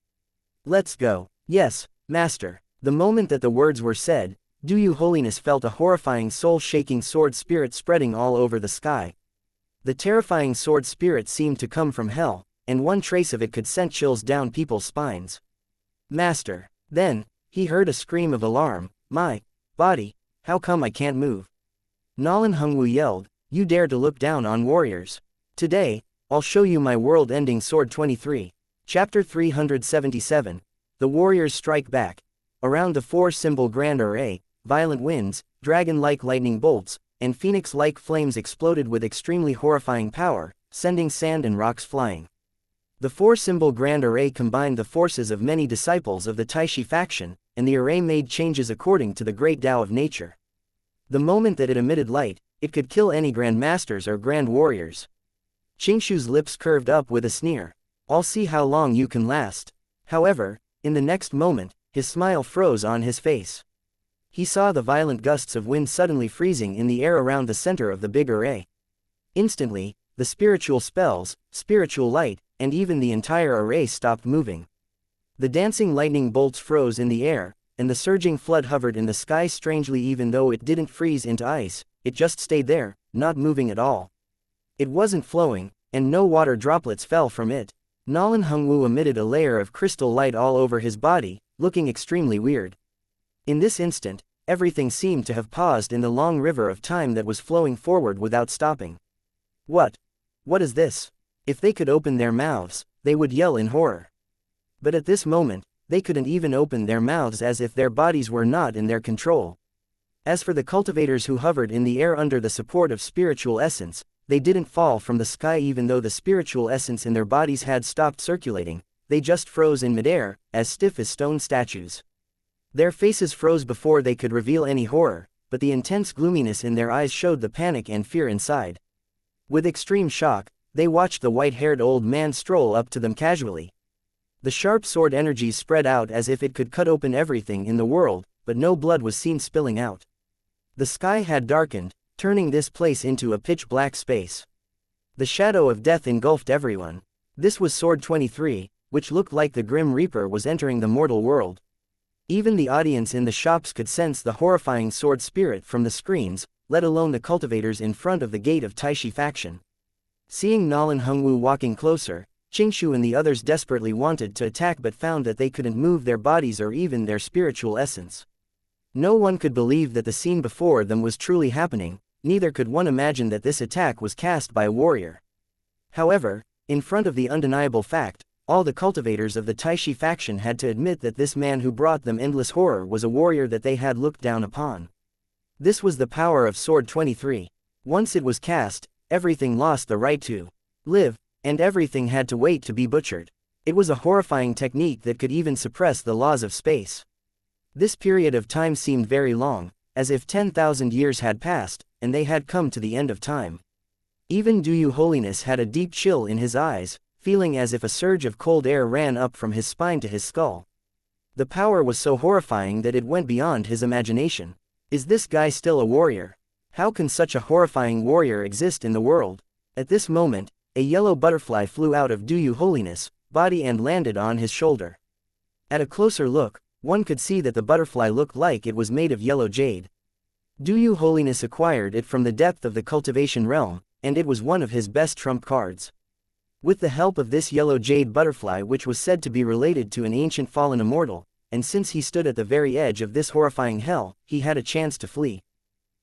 A: "Let's go." "Yes, Master." The moment that the words were said, Du Yu Holiness felt a horrifying soul-shaking sword spirit spreading all over the sky. The terrifying sword spirit seemed to come from hell, and one trace of it could send chills down people's spines. "Master." Then, he heard a scream of alarm. "My body, how come I can't move?" Nolan Hungwu yelled, "You dare to look down on warriors? Today, I'll show you my world-ending sword." 23. Chapter 377. The Warriors Strike Back. Around the four-symbol Grand Array, violent winds, dragon-like lightning bolts, and phoenix-like flames exploded with extremely horrifying power, sending sand and rocks flying. The four-symbol Grand Array combined the forces of many disciples of the Taishi faction, and the array made changes according to the great Tao of nature. The moment that it emitted light, it could kill any Grand Masters or Grand Warriors. Qingshu's lips curved up with a sneer. "I'll see how long you can last." However, in the next moment, his smile froze on his face. He saw the violent gusts of wind suddenly freezing in the air around the center of the big array. Instantly, the spiritual spells, spiritual light, and even the entire array stopped moving. The dancing lightning bolts froze in the air, and the surging flood hovered in the sky strangely. Even though it didn't freeze into ice, it just stayed there, not moving at all. It wasn't flowing, and no water droplets fell from it. Nolan Hungwu emitted a layer of crystal light all over his body, looking extremely weird. In this instant, everything seemed to have paused in the long river of time that was flowing forward without stopping. What is this? If they could open their mouths, they would yell in horror. But at this moment, they couldn't even open their mouths, as if their bodies were not in their control. As for the cultivators who hovered in the air under the support of spiritual essence, they didn't fall from the sky. Even though the spiritual essence in their bodies had stopped circulating, they just froze in midair, as stiff as stone statues. Their faces froze before they could reveal any horror, but the intense gloominess in their eyes showed the panic and fear inside. With extreme shock, they watched the white-haired old man stroll up to them casually. The sharp sword energies spread out as if it could cut open everything in the world, but no blood was seen spilling out. The sky had darkened, turning this place into a pitch-black space. The shadow of death engulfed everyone. This was Sword 23, which looked like the Grim Reaper was entering the mortal world. Even the audience in the shops could sense the horrifying sword spirit from the screens, let alone the cultivators in front of the gate of Taishi faction. Seeing Nolan Hungwu walking closer, Qingshu and the others desperately wanted to attack but found that they couldn't move their bodies or even their spiritual essence. No one could believe that the scene before them was truly happening, neither could one imagine that this attack was cast by a warrior. However, in front of the undeniable fact, all the cultivators of the Taishi faction had to admit that this man who brought them endless horror was a warrior that they had looked down upon. This was the power of Sword 23. Once it was cast, everything lost the right to live, and everything had to wait to be butchered. It was a horrifying technique that could even suppress the laws of space. This period of time seemed very long, as if 10,000 years had passed, and they had come to the end of time. Even Du Yu Holiness had a deep chill in his eyes, feeling as if a surge of cold air ran up from his spine to his skull. The power was so horrifying that it went beyond his imagination. Is this guy still a warrior? How can such a horrifying warrior exist in the world? At this moment, a yellow butterfly flew out of Du Yu Holiness' body and landed on his shoulder. At a closer look, one could see that the butterfly looked like it was made of yellow jade. Du Yu Holiness acquired it from the depth of the cultivation realm, and it was one of his best trump cards. With the help of this yellow jade butterfly, which was said to be related to an ancient fallen immortal, and since he stood at the very edge of this horrifying hell, he had a chance to flee.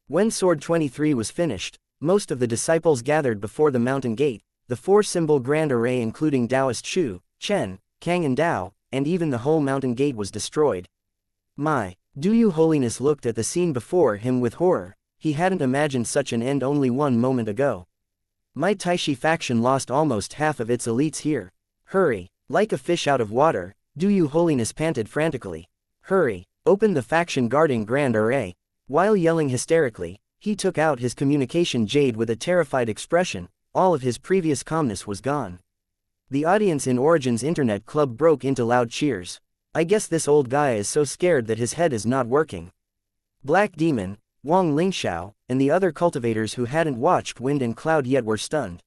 A: When Sword 23 was finished, most of the disciples gathered before the mountain gate. The four-symbol Grand Array including Taoist Shu, Chen, Kang and Dao, and even the whole mountain gate was destroyed. My, Du Holiness looked at the scene before him with horror. He hadn't imagined such an end only one moment ago. My Taishi faction lost almost half of its elites here. Hurry, like a fish out of water, Du Holiness panted frantically. Hurry, open the faction guarding Grand Array. While yelling hysterically, he took out his communication jade with a terrified expression. All of his previous calmness was gone. The audience in Origin's internet club broke into loud cheers. I guess this old guy is so scared that his head is not working. Black Demon, Wang Lingxiao, and the other cultivators who hadn't watched Wind and Cloud yet were stunned.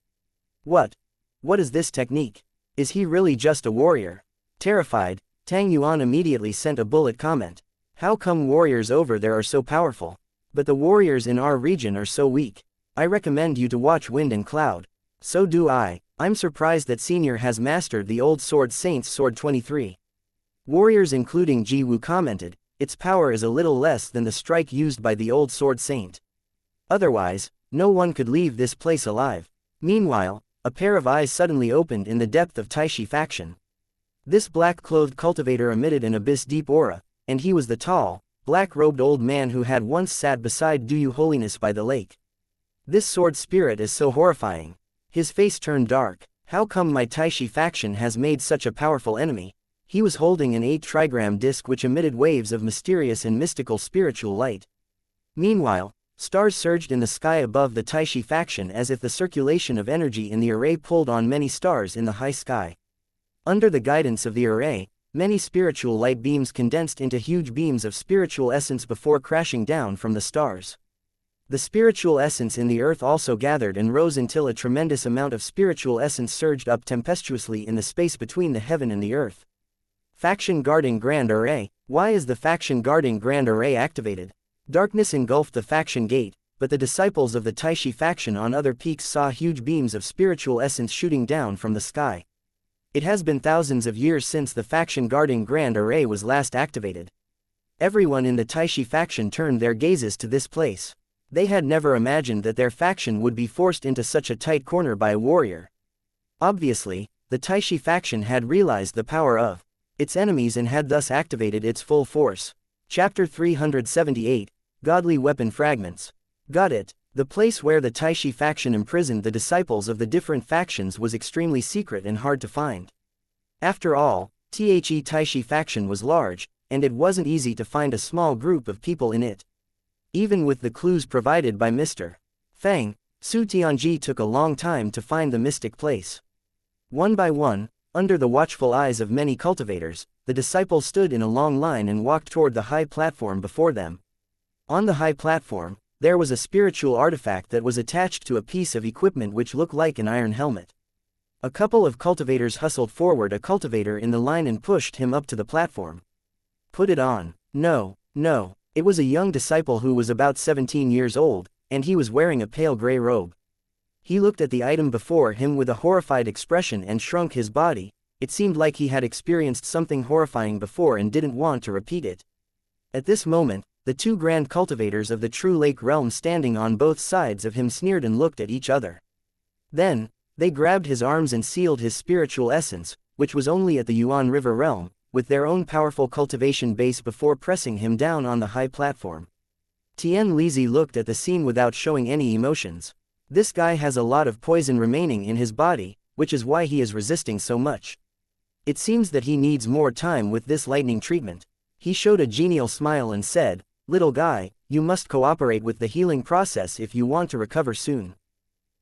A: What? What is this technique? Is he really just a warrior? Terrified, Tang Yuan immediately sent a bullet comment. How come warriors over there are so powerful? But the warriors in our region are so weak. I recommend you to watch Wind and Cloud. So do I. I'm surprised that Senior has mastered the Old Sword Saint's Sword 23. Warriors including Ji Wu commented, its power is a little less than the strike used by the Old Sword Saint. Otherwise, no one could leave this place alive. Meanwhile, a pair of eyes suddenly opened in the depth of Taishi faction. This black-clothed cultivator emitted an abyss-deep aura, and he was the tall, black-robed old man who had once sat beside Du Holiness by the lake. This sword spirit is so horrifying. His face turned dark. How come my Taishi faction has made such a powerful enemy? He was holding an 8-trigram disc which emitted waves of mysterious and mystical spiritual light. Meanwhile, stars surged in the sky above the Taishi faction as if the circulation of energy in the array pulled on many stars in the high sky. Under the guidance of the array, many spiritual light beams condensed into huge beams of spiritual essence before crashing down from the stars. The spiritual essence in the earth also gathered and rose until a tremendous amount of spiritual essence surged up tempestuously in the space between the heaven and the earth. Faction guarding Grand Array. Why is the faction guarding Grand Array activated? Darkness engulfed the faction gate, but the disciples of the Taishi faction on other peaks saw huge beams of spiritual essence shooting down from the sky. It has been thousands of years since the faction guarding Grand Array was last activated. Everyone in the Taishi faction turned their gazes to this place. They had never imagined that their faction would be forced into such a tight corner by a warrior. Obviously, the Taishi faction had realized the power of its enemies and had thus activated its full force. Chapter 378, Godly Weapon Fragments. Got it. The place where the Taishi faction imprisoned the disciples of the different factions was extremely secret and hard to find. After all, The Taishi faction was large, and it wasn't easy to find a small group of people in it. Even with the clues provided by Mr. Fang, Su Tianji took a long time to find the mystic place. One by one, under the watchful eyes of many cultivators, the disciples stood in a long line and walked toward the high platform before them. On the high platform, there was a spiritual artifact that was attached to a piece of equipment which looked like an iron helmet. A couple of cultivators hustled forward a cultivator in the line and pushed him up to the platform. Put it on. No, no. It was a young disciple who was about 17 years old, and he was wearing a pale gray robe. He looked at the item before him with a horrified expression and shrunk his body. It seemed like he had experienced something horrifying before and didn't want to repeat it. At this moment, the two grand cultivators of the True Lake realm standing on both sides of him sneered and looked at each other. Then, they grabbed his arms and sealed his spiritual essence, which was only at the Yuan River realm, with their own powerful cultivation base before pressing him down on the high platform. Tian Lizi looked at the scene without showing any emotions. This guy has a lot of poison remaining in his body, which is why he is resisting so much. It seems that he needs more time with this lightning treatment. He showed a genial smile and said, "Little guy, you must cooperate with the healing process if you want to recover soon.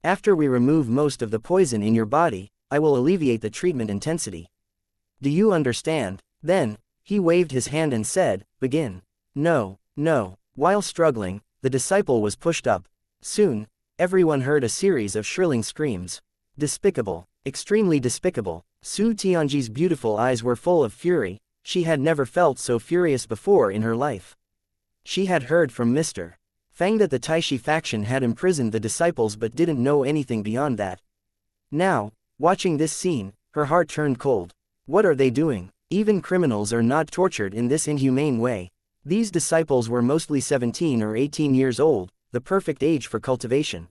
A: After we remove most of the poison in your body, I will alleviate the treatment intensity. Do you understand?" Then, he waved his hand and said, "Begin." No, no. While struggling, the disciple was pushed up. Soon, everyone heard a series of shrilling screams. Despicable, extremely despicable. Su Tianji's beautiful eyes were full of fury. She had never felt so furious before in her life. She had heard from Mr. Fang that the Taishi faction had imprisoned the disciples but didn't know anything beyond that. Now, watching this scene, her heart turned cold. What are they doing? Even criminals are not tortured in this inhumane way. These disciples were mostly 17 or 18 years old, the perfect age for cultivation.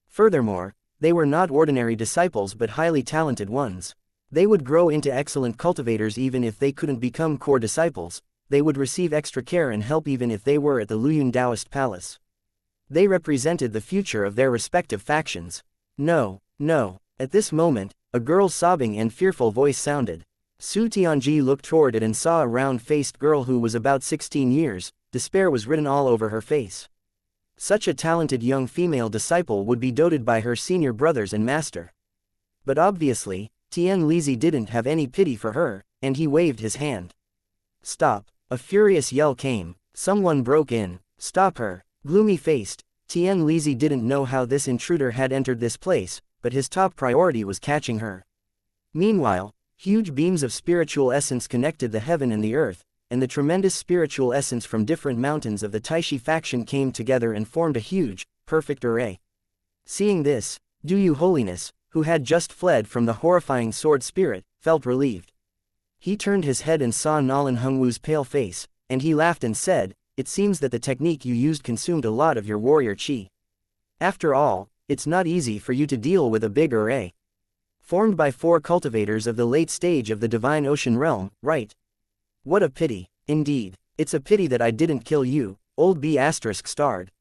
A: Furthermore, they were not ordinary disciples but highly talented ones. They would grow into excellent cultivators even if they couldn't become core disciples. They would receive extra care and help even if they were at the Luyun Taoist Palace. They represented the future of their respective factions. No, no. At this moment, a girl's sobbing and fearful voice sounded. Su Tianji looked toward it and saw a round-faced girl who was about 16 years. Despair was written all over her face. Such a talented young female disciple would be doted by her senior brothers and master. But obviously, Tian Lizi didn't have any pity for her, and he waved his hand. Stop! A furious yell came. Someone broke in. Stop her! Gloomy-faced, Tian Lizi didn't know how this intruder had entered this place, but his top priority was catching her. Meanwhile, huge beams of spiritual essence connected the heaven and the earth, and the tremendous spiritual essence from different mountains of the Taishi faction came together and formed a huge, perfect array. Seeing this, Du Holiness, who had just fled from the horrifying sword spirit, felt relieved. He turned his head and saw Nalan Hongwu's pale face, and he laughed and said, "It seems that the technique you used consumed a lot of your warrior chi. After all, it's not easy for you to deal with a big array. Formed by 4 cultivators of the late stage of the Divine Ocean Realm, right? What a pity, indeed. It's a pity that I didn't kill you," old B** starred.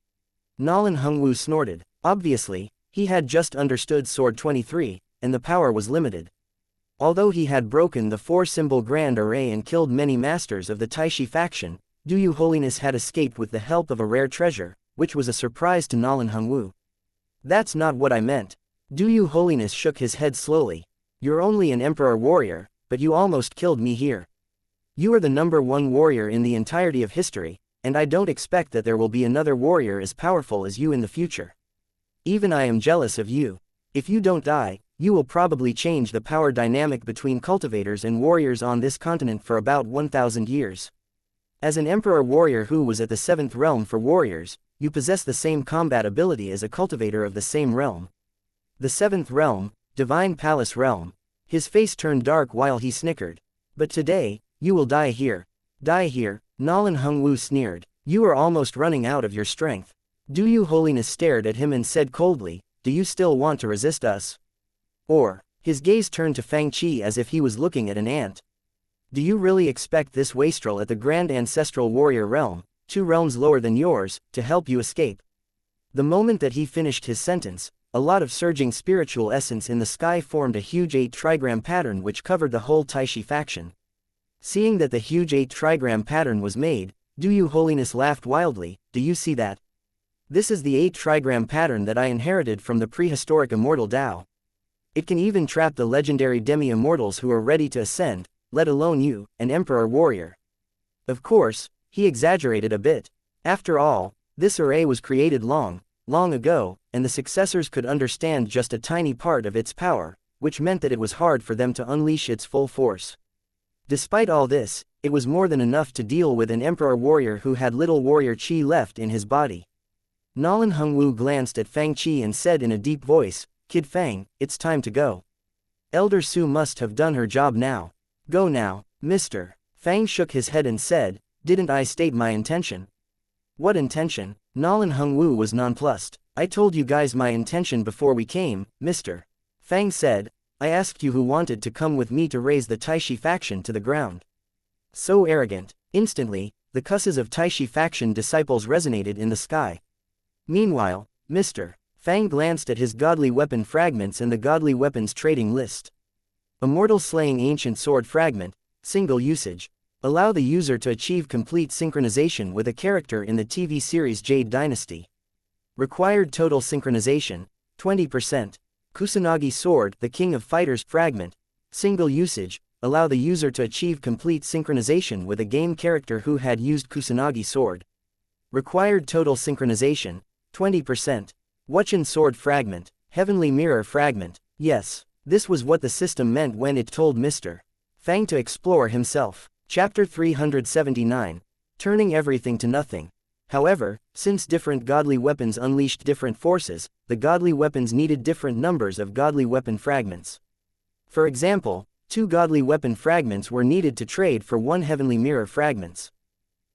A: Nalan Hongwu snorted. Obviously, he had just understood Sword 23, and the power was limited. Although he had broken the 4-symbol Grand Array and killed many masters of the Taishi faction, Du Holiness had escaped with the help of a rare treasure, which was a surprise to Nalan Hongwu. "That's not what I meant." Du Holiness shook his head slowly. "You're only an emperor warrior, but you almost killed me here. You are the #1 warrior in the entirety of history, and I don't expect that there will be another warrior as powerful as you in the future. Even I am jealous of you. If you don't die, you will probably change the power dynamic between cultivators and warriors on this continent for about 1,000 years. As an emperor warrior who was at the 7th realm for warriors, you possess the same combat ability as a cultivator of the same realm. The 7th realm, Divine Palace realm." His face turned dark while he snickered. "But today, you will die here." "Die here," Nalan Hongwu sneered. "You are almost running out of your strength." Du Holiness stared at him and said coldly, "Do you still want to resist us? Or," his gaze turned to Fang Qi as if he was looking at an ant. "Do you really expect this wastrel at the Grand Ancestral Warrior Realm, 2 realms lower than yours, to help you escape?" The moment that he finished his sentence, a lot of surging spiritual essence in the sky formed a huge 8-trigram pattern which covered the whole Taishi faction. Seeing that the huge 8-trigram pattern was made, Du Holiness laughed wildly. "Do you see that? This is the 8-trigram pattern that I inherited from the prehistoric immortal Tao. It can even trap the legendary demi-immortals who are ready to ascend, let alone you, an emperor warrior." Of course, he exaggerated a bit. After all, this array was created long ago, and the successors could understand just a tiny part of its power, which meant that it was hard for them to unleash its full force. Despite all this, it was more than enough to deal with an emperor warrior who had little warrior chi left in his body. Nalan Hongwu glanced at Fang Qi and said in a deep voice, "Kid Fang, it's time to go. Elder Su must have done her job now. Go now, mister." Fang shook his head and said, "Didn't I state my intention?" "What intention?" Nalan Hongwu was nonplussed. "I told you guys my intention before we came, mister." Fang said, "I asked you who wanted to come with me to raise the Taishi faction to the ground." So arrogant. Instantly, the cusses of Taishi faction disciples resonated in the sky. Meanwhile, Mr. Fang glanced at his godly weapon fragments and the godly weapons trading list. Immortal Slaying Ancient Sword Fragment, single usage. Allow the user to achieve complete synchronization with a character in the TV series Jade Dynasty. Required total synchronization, 20%. Kusanagi Sword, the King of Fighters Fragment, single usage. Allow the user to achieve complete synchronization with a game character who had used Kusanagi Sword. Required total synchronization, 20%. Wuchen Sword Fragment, Heavenly Mirror Fragment. Yes, this was what the system meant when it told Mr. Fang to explore himself. Chapter 379. Turning everything to nothing. However, since different godly weapons unleashed different forces, the godly weapons needed different numbers of godly weapon fragments. For example, 2 godly weapon fragments were needed to trade for 1 heavenly mirror fragments.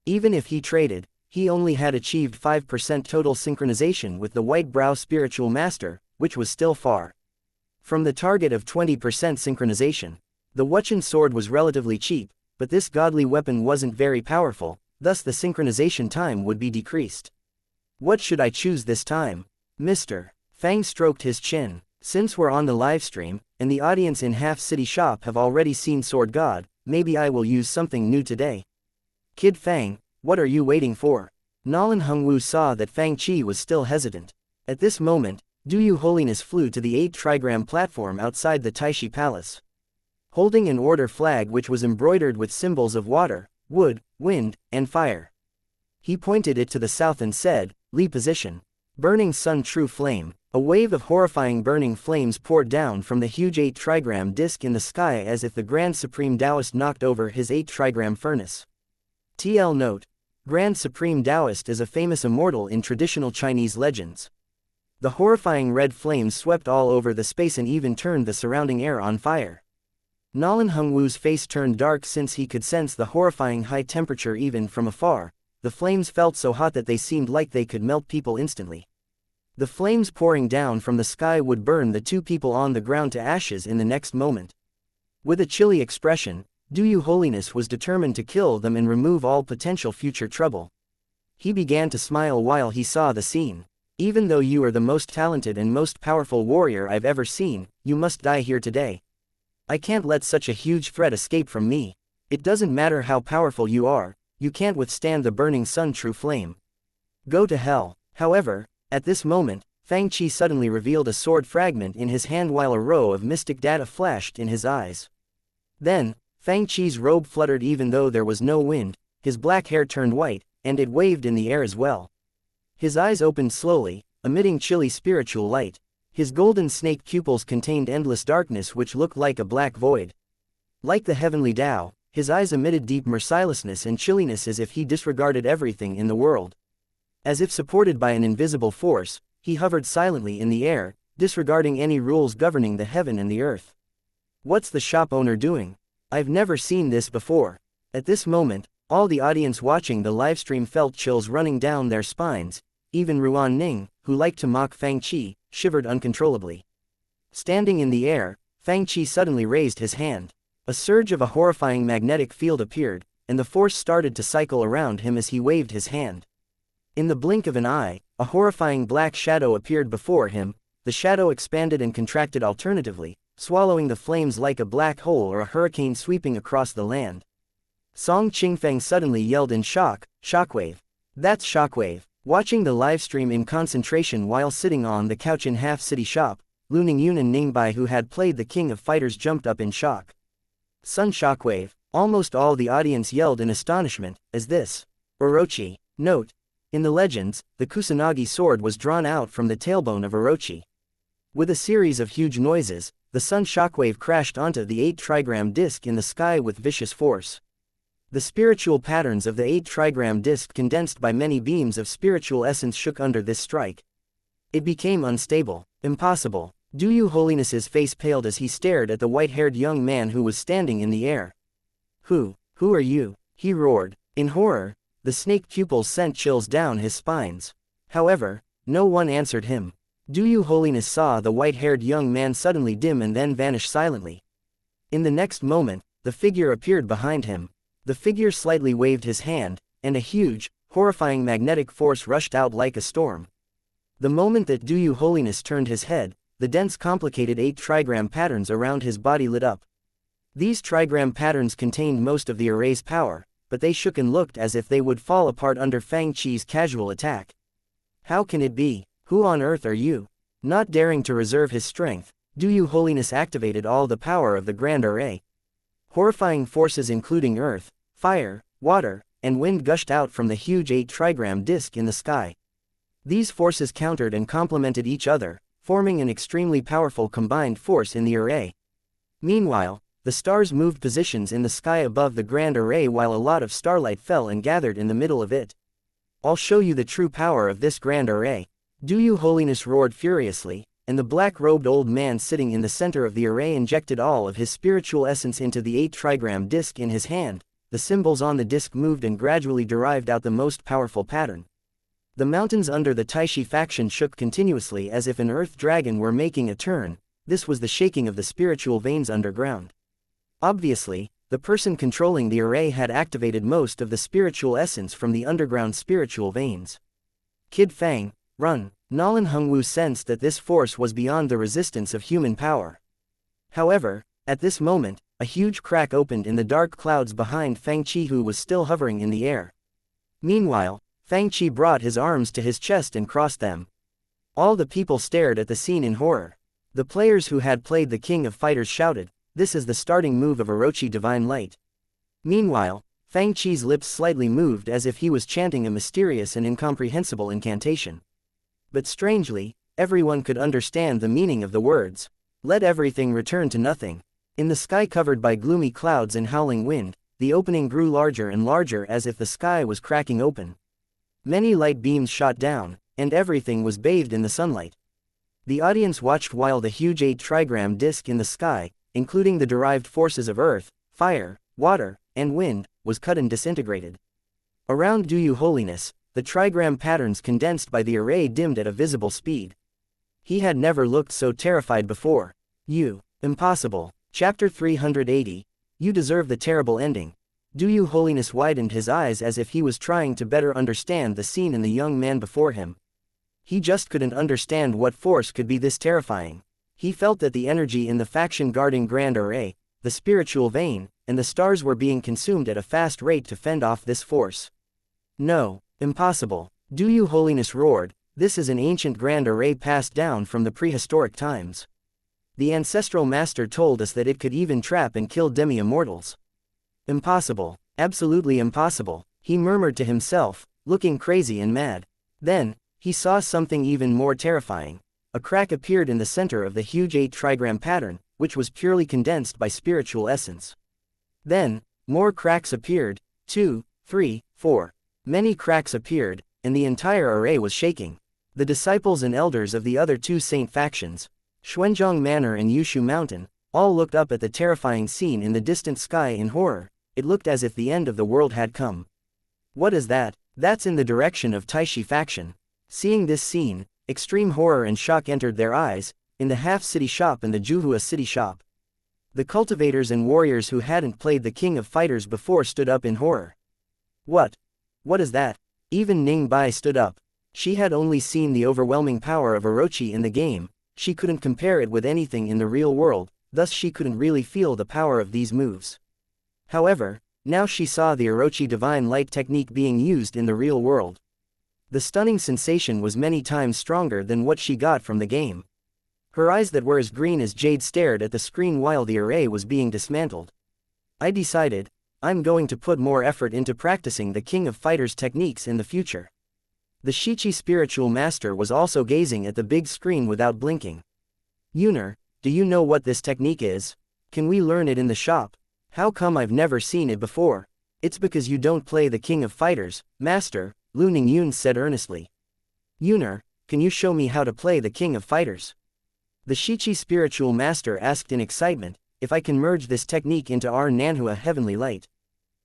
A: Even if he traded, he only had achieved 5% total synchronization with the White Brow Spiritual Master, which was still far from the target of 20% synchronization. The Wuchen sword was relatively cheap, but this godly weapon wasn't very powerful, thus the synchronization time would be decreased. What should I choose this time? Mr. Fang stroked his chin. Since we're on the livestream, and the audience in Half City Shop have already seen Sword God, maybe I will use something new today. Kid Fang, what are you waiting for? Nolan Hongwu saw that Fang Qi was still hesitant. At this moment, Du Yu Holiness flew to the 8 trigram platform outside the Taishi Palace. Holding an order flag which was embroidered with symbols of water, wood, wind, and fire. He pointed it to the south and said, "Li position. Burning Sun True Flame." A wave of horrifying burning flames poured down from the huge 8 trigram disc in the sky as if the Grand Supreme Taoist knocked over his 8 trigram furnace. TL note: Grand Supreme Taoist is a famous immortal in traditional Chinese legends. The horrifying red flames swept all over the space and even turned the surrounding air on fire. Nolan Hongwu's face turned dark since he could sense the horrifying high temperature even from afar. The flames felt so hot that they seemed like they could melt people instantly. The flames pouring down from the sky would burn the 2 people on the ground to ashes in the next moment. With a chilly expression, Du Yu Holiness was determined to kill them and remove all potential future trouble. He began to smile while he saw the scene. Even though you are the most talented and most powerful warrior I've ever seen, you must die here today. I can't let such a huge threat escape from me. It doesn't matter how powerful you are, you can't withstand the burning sun true flame. Go to hell. However, at this moment, Fang Qi suddenly revealed a sword fragment in his hand while a row of mystic data flashed in his eyes. Then, Fang Qi's robe fluttered even though there was no wind, his black hair turned white, and it waved in the air as well. His eyes opened slowly, emitting chilly spiritual light. His golden snake pupils contained endless darkness which looked like a black void. Like the heavenly Tao, his eyes emitted deep mercilessness and chilliness as if he disregarded everything in the world. As if supported by an invisible force, he hovered silently in the air, disregarding any rules governing the heaven and the earth. What's the shop owner doing? I've never seen this before. At this moment, all the audience watching the livestream felt chills running down their spines. Even Ruan Ning, who liked to mock Fang Qi, shivered uncontrollably. Standing in the air, Fang Qi suddenly raised his hand. A surge of a horrifying magnetic field appeared, and the force started to cycle around him as he waved his hand. In the blink of an eye, a horrifying black shadow appeared before him. The shadow expanded and contracted alternatively, swallowing the flames like a black hole or a hurricane sweeping across the land. Song Qingfeng suddenly yelled in shock, "Shockwave! That's Shockwave!" Watching the livestream in concentration while sitting on the couch in Half City Shop, Lu Ningyun and Ningbai, who had played the King of Fighters, jumped up in shock. Sun Shockwave! Almost all the audience yelled in astonishment, as this. Orochi. Note: in the legends, the Kusanagi sword was drawn out from the tailbone of Orochi. With a series of huge noises, the sun shockwave crashed onto the 8 trigram disc in the sky with vicious force. The spiritual patterns of the 8 trigram disc, condensed by many beams of spiritual essence, shook under this strike. It became unstable, impossible. Du Yu Holiness's face paled as he stared at the white-haired young man who was standing in the air. Who are you? He roared. In horror, the snake pupils sent chills down his spines. However, no one answered him. Du Yu Holiness saw the white-haired young man suddenly dim and then vanish silently. In the next moment, the figure appeared behind him. The figure slightly waved his hand, and a huge, horrifying magnetic force rushed out like a storm. The moment that Du Yu Holiness turned his head, the dense complicated 8 trigram patterns around his body lit up. These trigram patterns contained most of the array's power, but they shook and looked as if they would fall apart under Fang Qi's casual attack. How can it be? Who on earth are you? Not daring to reserve his strength, Du Yu Holiness activated all the power of the Grand Array. Horrifying forces including earth, fire, water, and wind gushed out from the huge 8 trigram disc in the sky. These forces countered and complemented each other, forming an extremely powerful combined force in the array. Meanwhile, the stars moved positions in the sky above the Grand Array while a lot of starlight fell and gathered in the middle of it. I'll show you the true power of this Grand Array. Du Yu Holiness roared furiously, and the black-robed old man sitting in the center of the array injected all of his spiritual essence into the 8 trigram disc in his hand. The symbols on the disc moved and gradually derived out the most powerful pattern. The mountains under the Taishi faction shook continuously as if an earth dragon were making a turn. This was the shaking of the spiritual veins underground. Obviously, the person controlling the array had activated most of the spiritual essence from the underground spiritual veins. Kid Fang, run! Nolan Hungwu sensed that this force was beyond the resistance of human power. However, at this moment, a huge crack opened in the dark clouds behind Fang Chi, who was still hovering in the air. Meanwhile, Fang Chi brought his arms to his chest and crossed them. All the people stared at the scene in horror. The players who had played the King of Fighters shouted, "This is the starting move of Orochi Divine Light." Meanwhile, Fang Chi's lips slightly moved as if he was chanting a mysterious and incomprehensible incantation. But strangely, everyone could understand the meaning of the words. Let everything return to nothing. In the sky covered by gloomy clouds and howling wind, the opening grew larger and larger as if the sky was cracking open. Many light beams shot down, and everything was bathed in the sunlight. The audience watched while the huge 8-trigram disk in the sky, including the derived forces of earth, fire, water, and wind, was cut and disintegrated. Around Duyu Holiness, the trigram patterns condensed by the array dimmed at a visible speed. He had never looked so terrified before. Impossible. Chapter 380. You deserve the terrible ending. Duyu Holiness widened his eyes as if he was trying to better understand the scene in the young man before him. He just couldn't understand what force could be this terrifying. He felt that the energy in the faction guarding Grand Array, the spiritual vein, and the stars were being consumed at a fast rate to fend off this force. No, impossible. Duyu Holiness roared, this is an ancient Grand Array passed down from the prehistoric times. The ancestral master told us that it could even trap and kill demi-immortals. Impossible, absolutely impossible, he murmured to himself, looking crazy and mad. Then, he saw something even more terrifying. A crack appeared in the center of the huge 8-trigram pattern, which was purely condensed by spiritual essence. Then, more cracks appeared, 2, 3, 4. Many cracks appeared, and the entire array was shaking. The disciples and elders of the other two saint factions, Xuanzhong Manor and Yushu Mountain, all looked up at the terrifying scene in the distant sky in horror. It looked as if the end of the world had come. What is that? That's in the direction of Taishi faction. Seeing this scene, extreme horror and shock entered their eyes, in the half-city shop and the Juhua city shop. The cultivators and warriors who hadn't played the King of Fighters before stood up in horror. What? What is that? Even Ning Bai stood up. She had only seen the overwhelming power of Orochi in the game. She couldn't compare it with anything in the real world, thus she couldn't really feel the power of these moves. However, now she saw the Orochi Divine Light technique being used in the real world. The stunning sensation was many times stronger than what she got from the game. Her eyes that were as green as jade stared at the screen while the array was being dismantled. I decided, I'm going to put more effort into practicing the King of Fighters techniques in the future. The Shichi spiritual master was also gazing at the big screen without blinking. Yuner, do you know what this technique is? Can we learn it in the shop? How come I've never seen it before? It's because you don't play the King of Fighters, Master, Lu Ningyun said earnestly. Yuner, can you show me how to play the King of Fighters? The Shichi spiritual master asked in excitement, if I can merge this technique into our Nanhua heavenly light.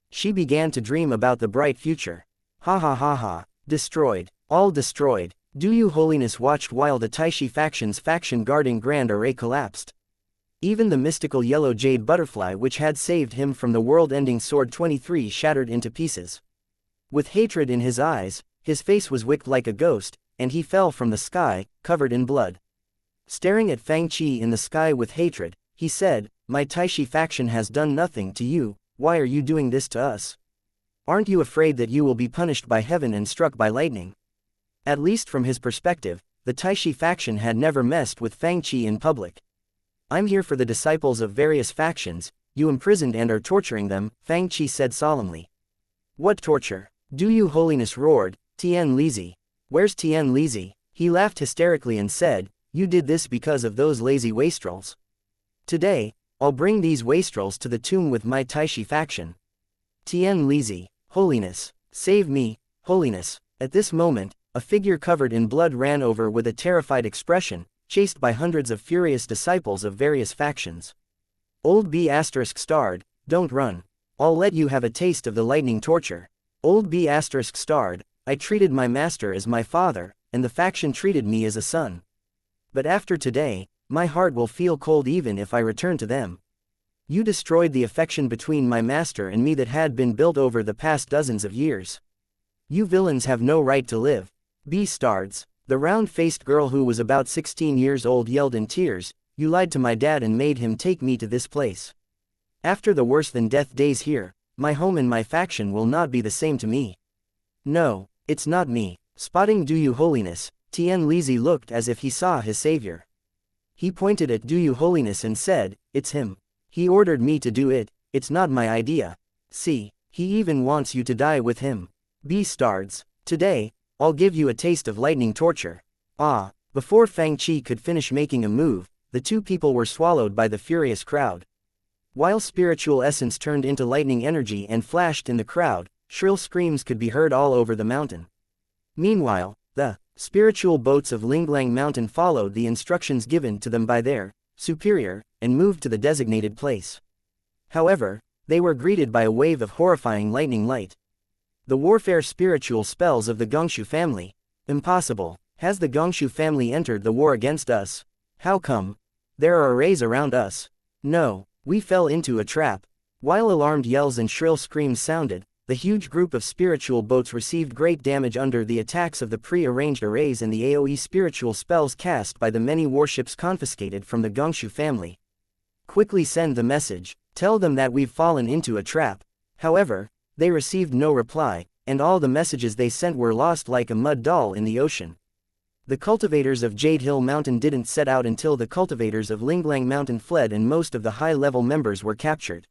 A: She began to dream about the bright future. Ha ha ha ha, destroyed, all destroyed. Duyu Holiness watched while the Taishi faction's faction guarding Grand Array collapsed. Even the mystical yellow jade butterfly which had saved him from the world-ending Sword 23 shattered into pieces. With hatred in his eyes, his face was wicked like a ghost, and he fell from the sky, covered in blood. Staring at Fang Chi in the sky with hatred, he said, my Taishi faction has done nothing to you, why are you doing this to us? Aren't you afraid that you will be punished by heaven and struck by lightning? At least from his perspective, the Taishi faction had never messed with Fang Chi in public. I'm here for the disciples of various factions, you imprisoned and are torturing them, Fang Chi said solemnly. What torture? Duyu Holiness roared, Tian Lizi. Where's Tian Lizi? He laughed hysterically and said, you did this because of those lazy wastrels. Today, I'll bring these wastrels to the tomb with my Taishi faction. Tian Lizi, Holiness, save me, Holiness. At this moment, a figure covered in blood ran over with a terrified expression, chased by hundreds of furious disciples of various factions. Old B** starred, don't run. I'll let you have a taste of the lightning torture. Old B** starred, I treated my master as my father, and the faction treated me as a son. But after today, my heart will feel cold even if I return to them. You destroyed the affection between my master and me that had been built over the past dozens of years. You villains have no right to live. Bastards. The round-faced girl who was about 16 years old yelled in tears, you lied to my dad and made him take me to this place. After the worse-than-death days here, my home and my faction will not be the same to me. No, it's not me. Spotting Do You Holiness, Tien Lizzi looked as if he saw his savior. He pointed at Do You Holiness and said, it's him. He ordered me to do it, it's not my idea. See, he even wants you to die with him. Bastards. Today, I'll give you a taste of lightning torture. Ah, before Fang Chi could finish making a move, the two people were swallowed by the furious crowd. While spiritual essence turned into lightning energy and flashed in the crowd, shrill screams could be heard all over the mountain. Meanwhile, the spiritual boats of Linglang Mountain followed the instructions given to them by their superior, and moved to the designated place. However, they were greeted by a wave of horrifying lightning light. The warfare spiritual spells of the Gongshu family. Impossible. Has the Gongshu family entered the war against us? How come? There are arrays around us. No, we fell into a trap. While alarmed yells and shrill screams sounded, the huge group of spiritual boats received great damage under the attacks of the pre-arranged arrays and the AoE spiritual spells cast by the many warships confiscated from the Gongshu family. Quickly send the message, tell them that we've fallen into a trap. However, they received no reply, and all the messages they sent were lost like a mud doll in the ocean. The cultivators of Jade Hill Mountain didn't set out until the cultivators of Linglang Mountain fled and most of the high-level members were captured.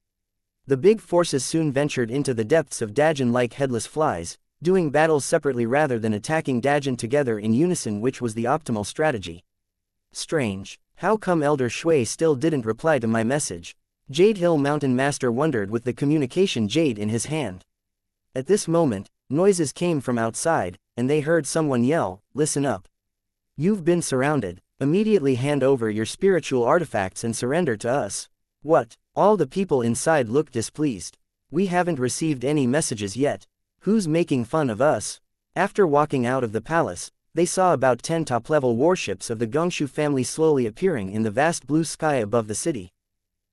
A: The big forces soon ventured into the depths of Dajan like headless flies, doing battles separately rather than attacking Dajan together in unison, which was the optimal strategy. Strange. How come Elder Shui still didn't reply to my message? Jade Hill Mountain Master wondered with the communication jade in his hand. At this moment, noises came from outside, and they heard someone yell, listen up. You've been surrounded. Immediately hand over your spiritual artifacts and surrender to us. What? All the people inside looked displeased. We haven't received any messages yet. Who's making fun of us? After walking out of the palace, they saw about 10 top-level warships of the Gongshu family slowly appearing in the vast blue sky above the city.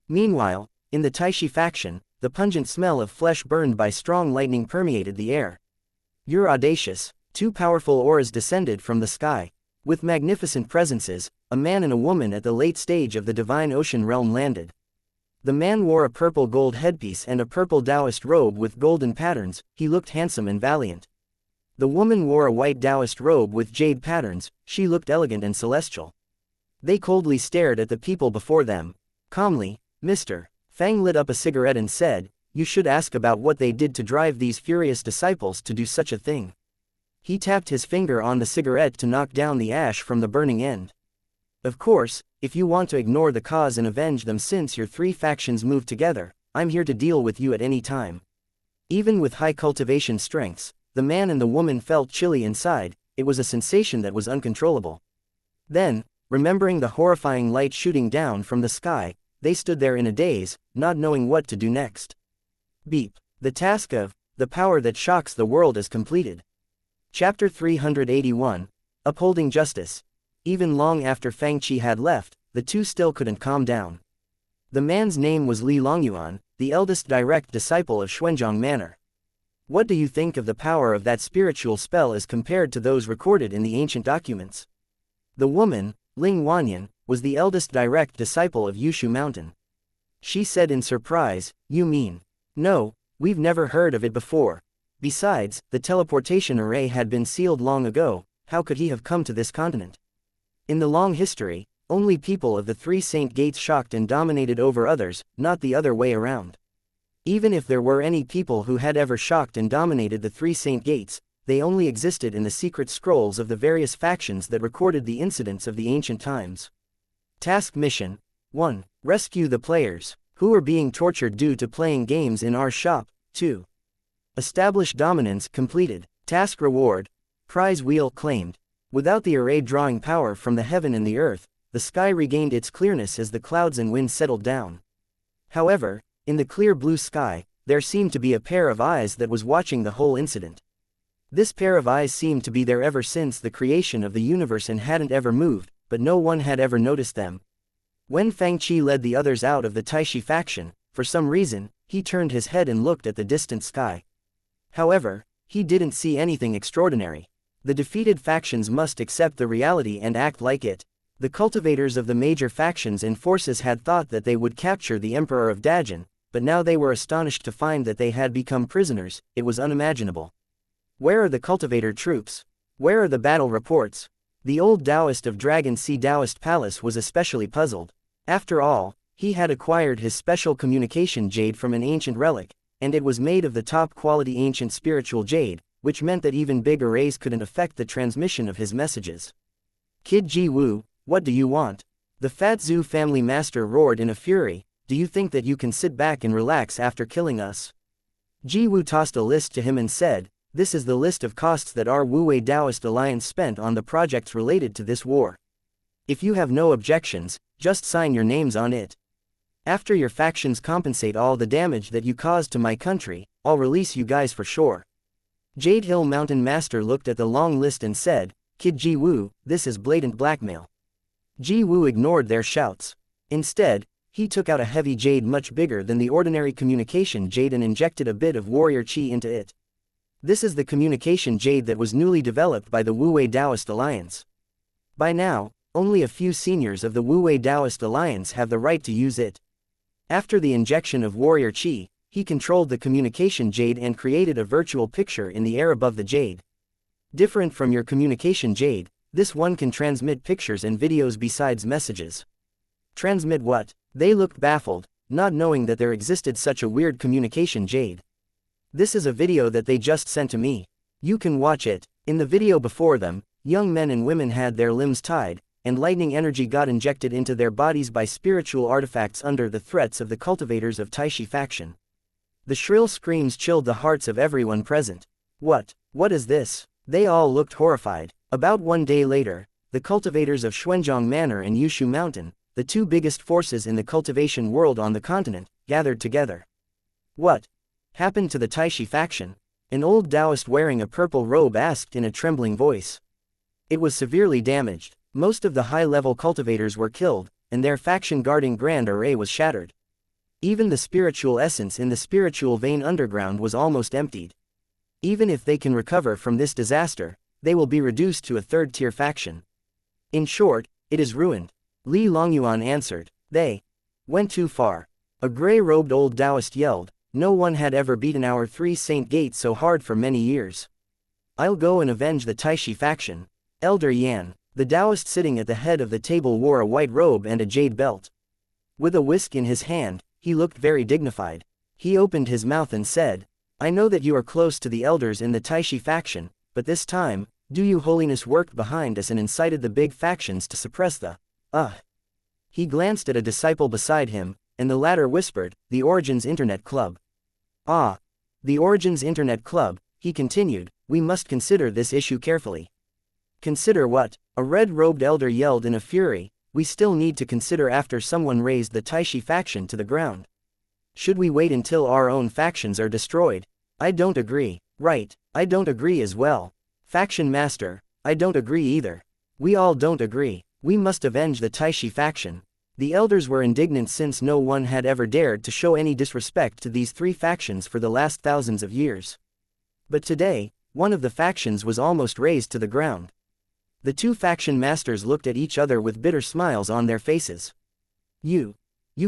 A: Meanwhile, in the Taishi faction, the pungent smell of flesh burned by strong lightning permeated the air. You're audacious. 2 powerful auras descended from the sky. With magnificent presences, a man and a woman at the late stage of the divine ocean realm landed. The man wore a purple gold headpiece and a purple Taoist robe with golden patterns. He looked handsome and valiant. The woman wore a white Taoist robe with jade patterns. She looked elegant and celestial. They coldly stared at the people before them. Calmly, Mr. Fang lit up a cigarette and said, you should ask about what they did to drive these furious disciples to do such a thing. He tapped his finger on the cigarette to knock down the ash from the burning end. Of course, if you want to ignore the cause and avenge them since your 3 factions moved together, I'm here to deal with you at any time. Even with high cultivation strengths, the man and the woman felt chilly inside. It was a sensation that was uncontrollable. Then, remembering the horrifying light shooting down from the sky, they stood there in a daze, not knowing what to do next. Beep. The task of the power that shocks the world is completed. Chapter 381. Upholding Justice. Even long after Fang Chi had left, the two still couldn't calm down. The man's name was Li Longyuan, the eldest direct disciple of Xuanzhong Manor. What do you think of the power of that spiritual spell as compared to those recorded in the ancient documents? The woman, Ling Wanyan, was the eldest direct disciple of Yushu Mountain. She said in surprise, you mean? No, we've never heard of it before. Besides, the teleportation array had been sealed long ago. How could he have come to this continent? In the long history, only people of the 3 Saint Gates shocked and dominated over others, not the other way around. Even if there were any people who had ever shocked and dominated the 3 Saint Gates, they only existed in the secret scrolls of the various factions that recorded the incidents of the ancient times. Task Mission 1. Rescue the players who are being tortured due to playing games in our shop. 2. Establish dominance completed. Task Reward. Prize Wheel claimed. Without the array drawing power from the heaven and the earth, the sky regained its clearness as the clouds and wind settled down. However, in the clear blue sky, there seemed to be a pair of eyes that was watching the whole incident. This pair of eyes seemed to be there ever since the creation of the universe and hadn't ever moved, but no one had ever noticed them. When Fang Chi led the others out of the Taishi faction, for some reason, he turned his head and looked at the distant sky. However, he didn't see anything extraordinary. The defeated factions must accept the reality and act like it. The cultivators of the major factions and forces had thought that they would capture the Emperor of Dajan, but now they were astonished to find that they had become prisoners. It was unimaginable. Where are the cultivator troops? Where are the battle reports? The old Taoist of Dragon Sea Taoist Palace was especially puzzled. After all, he had acquired his special communication jade from an ancient relic, and it was made of the top-quality ancient spiritual jade, which meant that even big arrays couldn't affect the transmission of his messages. Kid Ji Woo, what do you want? The Fat Zhu family master roared in a fury. Do you think that you can sit back and relax after killing us? Ji Woo tossed a list to him and said, this is the list of costs that our Wu-Wei Taoist Alliance spent on the projects related to this war. If you have no objections, just sign your names on it. After your factions compensate all the damage that you caused to my country, I'll release you guys for sure. Jade Hill Mountain Master looked at the long list and said, Kid Ji Woo, this is blatant blackmail. Ji Woo ignored their shouts. Instead, he took out a heavy jade much bigger than the ordinary communication jade and injected a bit of warrior chi into it. This is the communication jade that was newly developed by the Wu-Wei Taoist Alliance. By now, only a few seniors of the Wu-Wei Taoist Alliance have the right to use it. After the injection of warrior chi, he controlled the communication jade and created a virtual picture in the air above the jade. Different from your communication jade, this one can transmit pictures and videos besides messages. Transmit what? They looked baffled, not knowing that there existed such a weird communication jade. This is a video that they just sent to me. You can watch it. In the video before them, young men and women had their limbs tied, and lightning energy got injected into their bodies by spiritual artifacts under the threats of the cultivators of Taishi faction. The shrill screams chilled the hearts of everyone present. What is this? They all looked horrified. About 1 day later, the cultivators of Xuanzhong Manor and Yushu Mountain, the two biggest forces in the cultivation world on the continent, gathered together. What happened to the Taishi faction? An old Taoist wearing a purple robe asked in a trembling voice. It was severely damaged. Most of the high-level cultivators were killed, and their faction-guarding grand array was shattered. Even the spiritual essence in the spiritual vein underground was almost emptied. Even if they can recover from this disaster, they will be reduced to a third-tier faction. In short, it is ruined. Li Longyuan answered. They went too far. A gray-robed old Taoist yelled, no one had ever beaten our 3 Saint Gates so hard for many years. I'll go and avenge the Taishi faction. Elder Yan, the Taoist sitting at the head of the table, wore a white robe and a jade belt. With a whisk in his hand, he looked very dignified. He opened his mouth and said, I know that you are close to the elders in the Taishi faction, but this time, your Holiness worked behind us and incited the big factions to suppress the He glanced at a disciple beside him, and the latter whispered, the Origins Internet Club. The Origins Internet Club, he continued, we must consider this issue carefully. Consider what? A red-robed elder yelled in a fury. We still need to consider after someone raised the Taishi faction to the ground. Should we wait until our own factions are destroyed? I don't agree. Right, I don't agree as well. Faction Master, I don't agree either. We all don't agree. We must avenge the Taishi faction. The elders were indignant since no one had ever dared to show any disrespect to these 3 factions for the last thousands of years. But today, one of the factions was almost razed to the ground. The 2 faction masters looked at each other with bitter smiles on their faces. You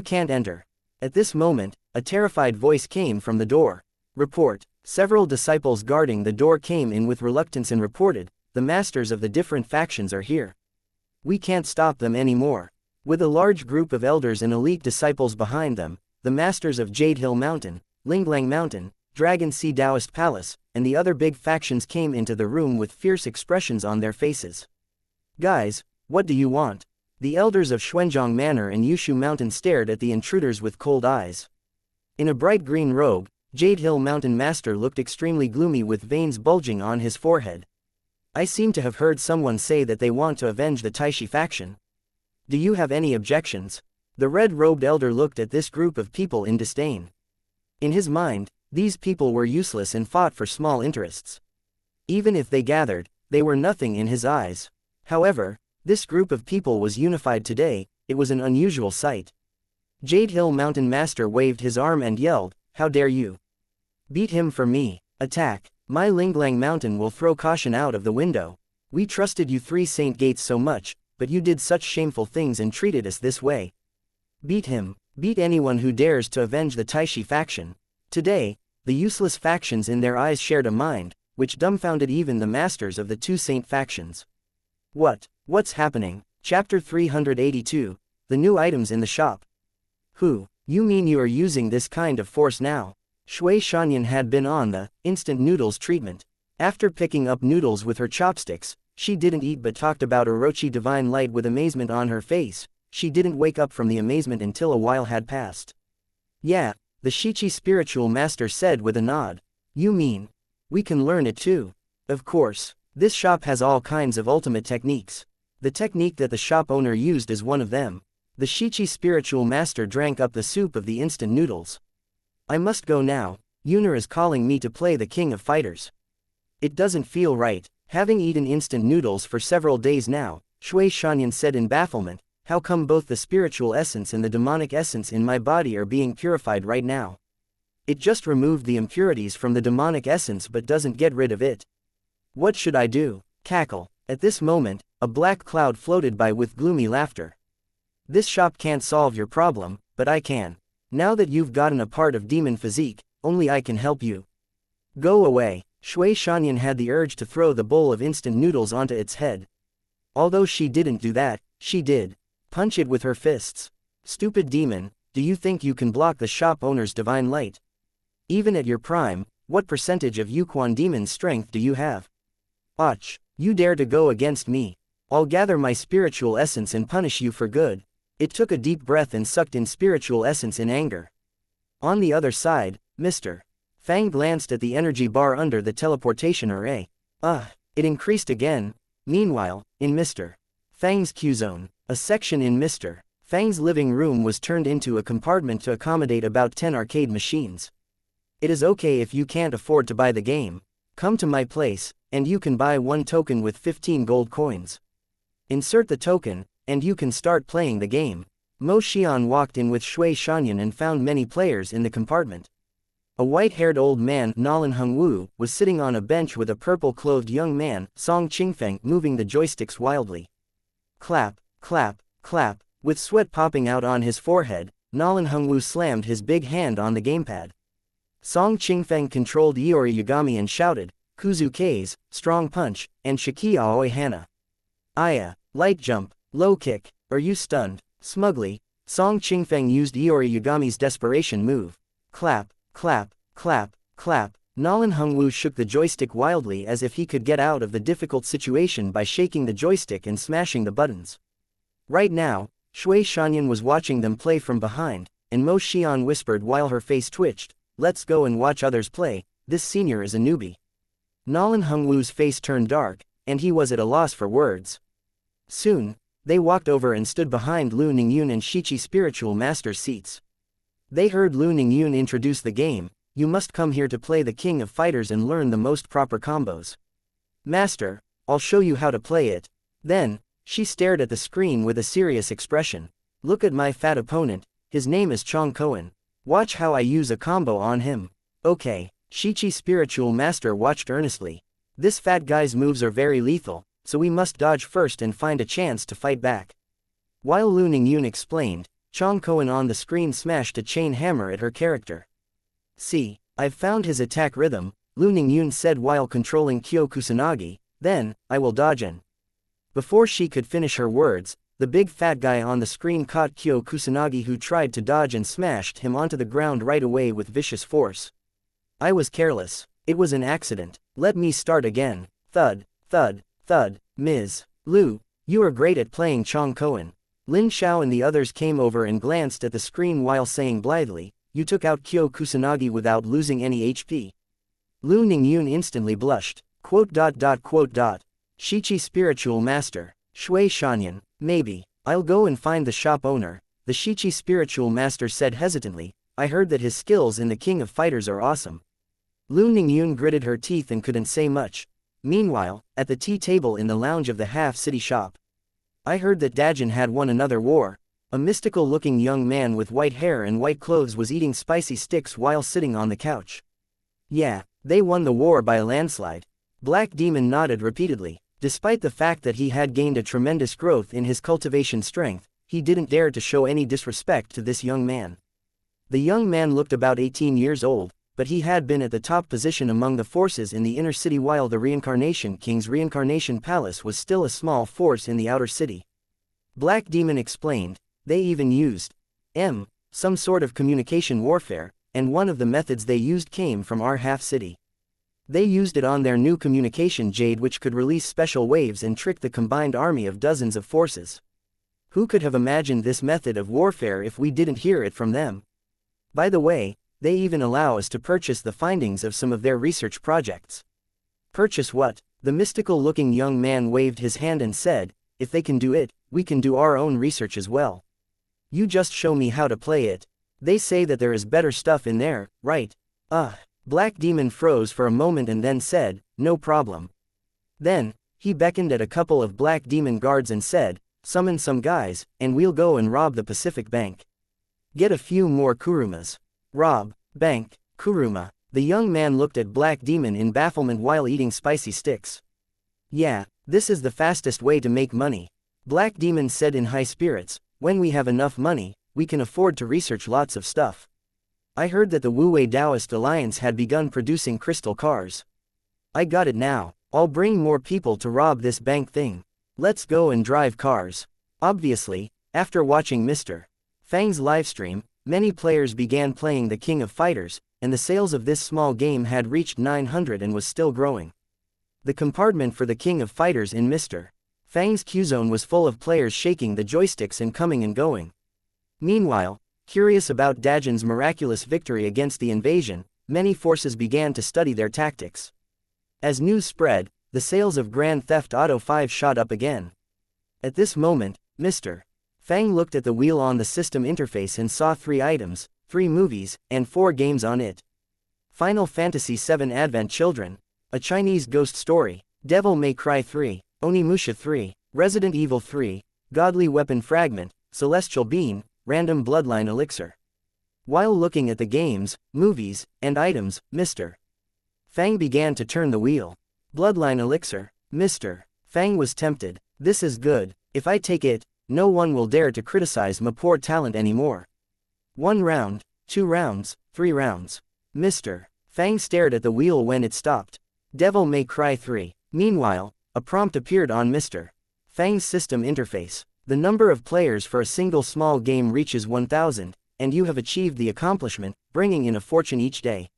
A: can't enter. At this moment, a terrified voice came from the door. Report. Several disciples guarding the door came in with reluctance and reported, the masters of the different factions are here. We can't stop them anymore. With a large group of elders and elite disciples behind them, the masters of Jade Hill Mountain, Linglang Mountain, Dragon Sea Taoist Palace, and the other big factions came into the room with fierce expressions on their faces. Guys, what do you want? The elders of Xuanzhong Manor and Yushu Mountain stared at the intruders with cold eyes. In a bright green robe, Jade Hill Mountain Master looked extremely gloomy with veins bulging on his forehead. I seem to have heard someone say that they want to avenge the Taishi faction. Do you have any objections? The red-robed elder looked at this group of people in disdain. In his mind, these people were useless and fought for small interests. Even if they gathered, they were nothing in his eyes. However, this group of people was unified today. It was an unusual sight. Jade Hill Mountain Master waved his arm and yelled, "How dare you? Beat him for me. Attack. My Linglang Mountain will throw caution out of the window. We trusted you 3 Saint Gates so much, but you did such shameful things and treated us this way. Beat him. Beat anyone who dares to avenge the Taishi faction." Today, the useless factions in their eyes shared a mind, which dumbfounded even the masters of the 2 Saint factions. What's happening? Chapter 382, The New Items in the Shop. Who? You mean you are using this kind of force now? Shui Shanyan had been on the instant noodles treatment. After picking up noodles with her chopsticks, she didn't eat but talked about Orochi Divine Light with amazement on her face. She didn't wake up from the amazement until a while had passed. Yeah, the Shichi spiritual master said with a nod. You mean, we can learn it too? Of course, this shop has all kinds of ultimate techniques. The technique that the shop owner used is one of them. The Shichi spiritual master drank up the soup of the instant noodles. I must go now. Yuner is calling me to play the King of Fighters. It doesn't feel right, having eaten instant noodles for several days now, Shui Shanyan said in bafflement. How come both the spiritual essence and the demonic essence in my body are being purified right now? It just removed the impurities from the demonic essence but doesn't get rid of it. What should I do? Cackle. At this moment, a black cloud floated by with gloomy laughter. This shop can't solve your problem, but I can. Now that you've gotten a part of demon physique, only I can help you. Go away. Shui Shanyan had the urge to throw the bowl of instant noodles onto its head. Although she didn't do that, she did. Punch it with her fists. Stupid demon, do you think you can block the shop owner's divine light? Even at your prime, what percentage of Yuquan demon's strength do you have? Och, you dare to go against me. I'll gather my spiritual essence and punish you for good. It took a deep breath and sucked in spiritual essence in anger. On the other side, Mr. Fang glanced at the energy bar under the teleportation array. It increased again. Meanwhile, in Mr. Fang's Q-zone, a section in Mr. Fang's living room was turned into a compartment to accommodate about 10 arcade machines. It is okay if you can't afford to buy the game. Come to my place, and you can buy 1 token with 15 gold coins. Insert the token, and you can start playing the game. Mo Xian walked in with Shui Shanyan and found many players in the compartment. A white-haired old man, Nalan Hongwu, was sitting on a bench with a purple-clothed young man, Song Qingfeng, moving the joysticks wildly. Clap, clap, clap. With sweat popping out on his forehead, Nalan Hongwu slammed his big hand on the gamepad. Song Qingfeng controlled Iori Yagami and shouted, Kuzu K's, strong punch, and Shiki Aoi Hana. Aya, light jump, low kick, are you stunned? Smugly, Song Qingfeng used Iori Yagami's desperation move. Clap, clap, clap, clap. Nalan Hongwu shook the joystick wildly as if he could get out of the difficult situation by shaking the joystick and smashing the buttons. Right now, Shui Shanyan was watching them play from behind, and Mo Xian whispered while her face twitched, let's go and watch others play, this senior is a newbie. Nalan Hongwu's face turned dark, and he was at a loss for words. Soon, they walked over and stood behind Lu Ningyun and Shichi spiritual master's seats. They heard Lu Ningyun introduce the game. You must come here to play the King of Fighters and learn the most proper combos. Master, I'll show you how to play it. Then, she stared at the screen with a serious expression. Look at my fat opponent, his name is Chong Koen. Watch how I use a combo on him. Okay, Shichi spiritual master watched earnestly. This fat guy's moves are very lethal, so we must dodge first and find a chance to fight back. While Lu Ningyun explained, Chong Koen on the screen smashed a chain hammer at her character. See, I've found his attack rhythm, Lu Ningyun said while controlling Kyo Kusanagi, then, I will dodge in. Before she could finish her words, the big fat guy on the screen caught Kyo Kusanagi who tried to dodge and smashed him onto the ground right away with vicious force. I was careless. It was an accident. Let me start again. Thud, thud, thud. Ms. Lu, you are great at playing Chong Koen. Lin Xiao and the others came over and glanced at the screen while saying blithely, you took out Kyo Kusanagi without losing any HP. Lu Ningyun instantly blushed. ... Shichi spiritual master. Shui Shanyan. Maybe. I'll go and find the shop owner. The Shichi spiritual master said hesitantly. I heard that his skills in the King of Fighters are awesome. Lu Ningyun gritted her teeth and couldn't say much. Meanwhile, at the tea table in the lounge of the half-city shop. I heard that Dajin had won another war. A mystical-looking young man with white hair and white clothes was eating spicy sticks while sitting on the couch. Yeah, they won the war by a landslide. Black Demon nodded repeatedly. Despite the fact that he had gained a tremendous growth in his cultivation strength, he didn't dare to show any disrespect to this young man. The young man looked about 18 years old, but he had been at the top position among the forces in the inner city while the Reincarnation King's Reincarnation Palace was still a small force in the outer city. Black Demon explained, they even used some sort of communication warfare, and one of the methods they used came from our half-city. They used it on their new communication jade, which could release special waves and trick the combined army of dozens of forces. Who could have imagined this method of warfare if we didn't hear it from them? By the way, they even allow us to purchase the findings of some of their research projects. Purchase what? The mystical-looking young man waved his hand and said, if they can do it, we can do our own research as well. You just show me how to play it. They say that there is better stuff in there, right? Black Demon froze for a moment and then said, no problem. Then, he beckoned at a couple of Black Demon guards and said, summon some guys, and we'll go and rob the Pacific Bank. Get a few more kurumas. Rob, bank, kuruma. The young man looked at Black Demon in bafflement while eating spicy sticks. Yeah, this is the fastest way to make money. Black Demon said in high spirits, when we have enough money, we can afford to research lots of stuff. I heard that the Wu-Wei Taoist Alliance had begun producing crystal cars. I got it now. I'll bring more people to rob this bank thing. Let's go and drive cars. Obviously, after watching Mr. Fang's livestream, many players began playing the King of Fighters, and the sales of this small game had reached 900 and was still growing. The compartment for the King of Fighters in Mr. Fang's Q-zone was full of players shaking the joysticks and coming and going. Meanwhile, curious about Dajin's miraculous victory against the invasion, many forces began to study their tactics. As news spread, the sales of Grand Theft Auto 5 shot up again. At this moment, Mr. Fang looked at the wheel on the system interface and saw 3 items, 3 movies, and 4 games on it. Final Fantasy VII Advent Children, a Chinese ghost story, Devil May Cry 3, Onimusha 3, Resident Evil 3, Godly Weapon Fragment, Celestial Beam, Random Bloodline Elixir. While looking at the games, movies, and items, Mr. Fang began to turn the wheel. Bloodline Elixir. Mr. Fang was tempted. This is good. If I take it, no one will dare to criticize my poor talent anymore. 1 round, 2 rounds, 3 rounds. Mr. Fang stared at the wheel when it stopped. Devil May Cry 3. Meanwhile, a prompt appeared on Mr. Fang's system interface. The number of players for a single small game reaches 1,000, and you have achieved the accomplishment, bringing in a fortune each day.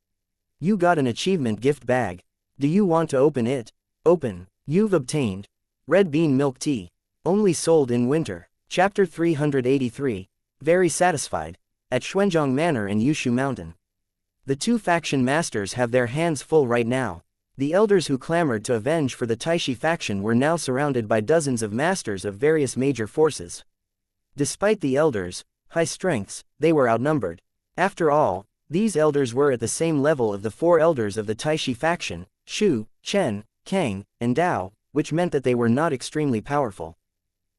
A: You got an achievement gift bag. Do you want to open it? Open. You've obtained Red Bean Milk Tea. Only sold in winter. Chapter 383. Very satisfied. At Xuanzhong Manor and Yushu Mountain. The 2 faction masters have their hands full right now. The elders who clamored to avenge for the Taishi faction were now surrounded by dozens of masters of various major forces. Despite the elders' high strengths, they were outnumbered. After all, these elders were at the same level of the 4 elders of the Taishi faction, Shu, Chen, Kang, and Dao, which meant that they were not extremely powerful.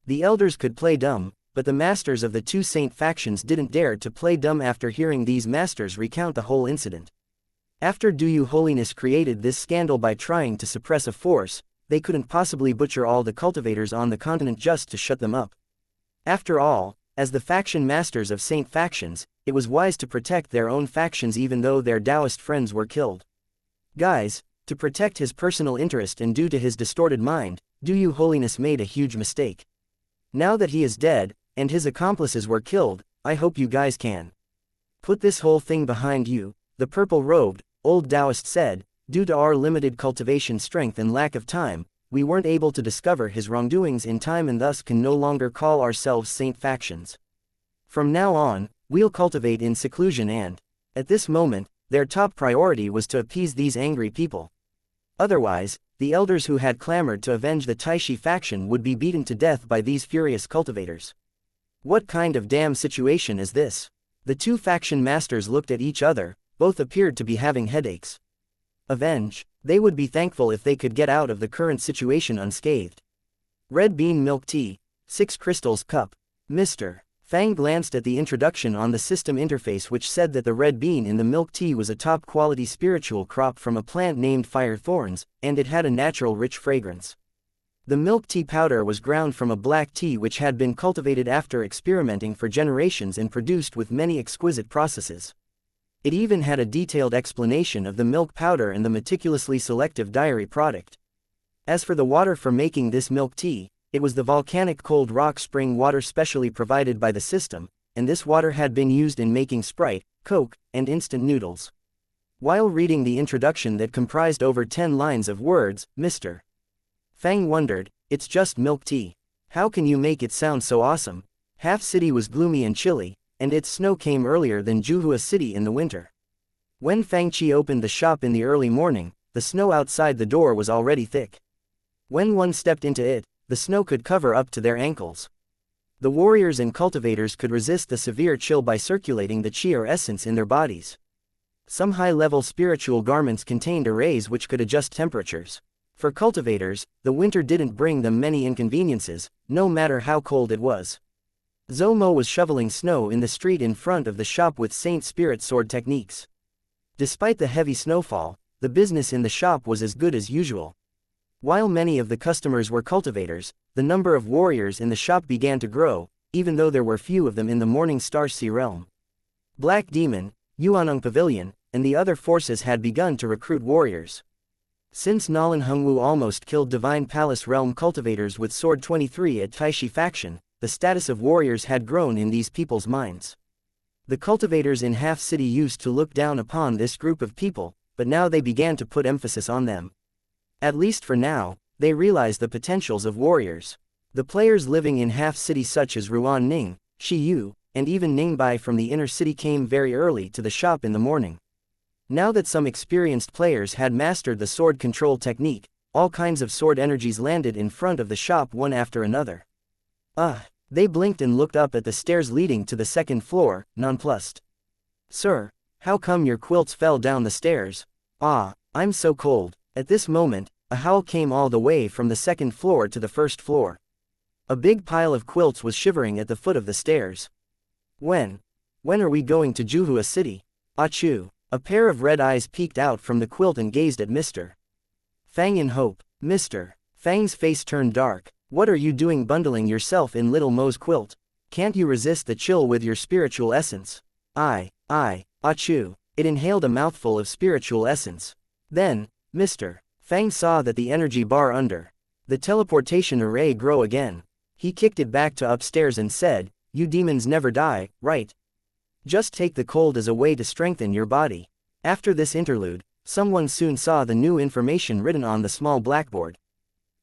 A: The elders could play dumb, but the masters of the 2 saint factions didn't dare to play dumb after hearing these masters recount the whole incident. After Duyu Holiness created this scandal by trying to suppress a force, they couldn't possibly butcher all the cultivators on the continent just to shut them up. After all, as the faction masters of saint factions, it was wise to protect their own factions even though their Taoist friends were killed. Guys, to protect his personal interest and due to his distorted mind, Duyu Holiness made a huge mistake. Now that he is dead, and his accomplices were killed, I hope you guys can put this whole thing behind you. The purple-robed, old Taoist said, due to our limited cultivation strength and lack of time, we weren't able to discover his wrongdoings in time and thus can no longer call ourselves saint factions. From now on, we'll cultivate in seclusion and, at this moment, their top priority was to appease these angry people. Otherwise, the elders who had clamored to avenge the Taishi faction would be beaten to death by these furious cultivators. What kind of damn situation is this? The 2 faction masters looked at each other. Both appeared to be having headaches. Avenge. They would be thankful if they could get out of the current situation unscathed. Red Bean Milk Tea. 6 crystals cup. Mr. Fang glanced at the introduction on the system interface, which said that the red bean in the milk tea was a top-quality spiritual crop from a plant named fire thorns, and it had a natural rich fragrance. The milk tea powder was ground from a black tea which had been cultivated after experimenting for generations and produced with many exquisite processes. It even had a detailed explanation of the milk powder and the meticulously selective dairy product. As for the water for making this milk tea, it was the volcanic cold rock spring water specially provided by the system, and this water had been used in making Sprite, Coke, and instant noodles. While reading the introduction that comprised over 10 lines of words, Mr. Fang wondered, "It's just milk tea. How can you make it sound so awesome?" Half City was gloomy and chilly, and its snow came earlier than Juhua City in the winter. When Fang Chi opened the shop in the early morning, the snow outside the door was already thick. When one stepped into it, the snow could cover up to their ankles. The warriors and cultivators could resist the severe chill by circulating the chi or essence in their bodies. Some high-level spiritual garments contained arrays which could adjust temperatures. For cultivators, the winter didn't bring them many inconveniences, no matter how cold it was. Zomo was shoveling snow in the street in front of the shop with Saint Spirit sword techniques. Despite the heavy snowfall, the business in the shop was as good as usual. While many of the customers were cultivators, the number of warriors in the shop began to grow, even though there were few of them in the Morning Star Sea realm. Black Demon, Yuanung Pavilion, and the other forces had begun to recruit warriors. Since Nalan Hengwu almost killed Divine Palace realm cultivators with Sword 23 at Taishi faction, the status of warriors had grown in these people's minds. The cultivators in Half City used to look down upon this group of people, but now they began to put emphasis on them. At least for now, they realized the potentials of warriors. The players living in Half City such as Ruan Ning, Shi Yu, and even Ningbai from the inner city came very early to the shop in the morning. Now that some experienced players had mastered the sword control technique, all kinds of sword energies landed in front of the shop one after another. They blinked and looked up at the stairs leading to the second floor, nonplussed. "Sir, how come your quilts fell down the stairs? I'm so cold." At this moment, a howl came all the way from the second floor to the first floor. A big pile of quilts was shivering at the foot of the stairs. When are we going to Juhua City? Achoo. A pair of red eyes peeked out from the quilt and gazed at Mr. Fang in hope. Mr. Fang's face turned dark. "What are you doing bundling yourself in Little Mo's quilt? Can't you resist the chill with your spiritual essence?" Achoo. It inhaled a mouthful of spiritual essence. Then, Mr. Fang saw that the energy bar under the teleportation array grew again. He kicked it back to upstairs and said, "You demons never die, right? Just take the cold as a way to strengthen your body." After this interlude, someone soon saw the new information written on the small blackboard.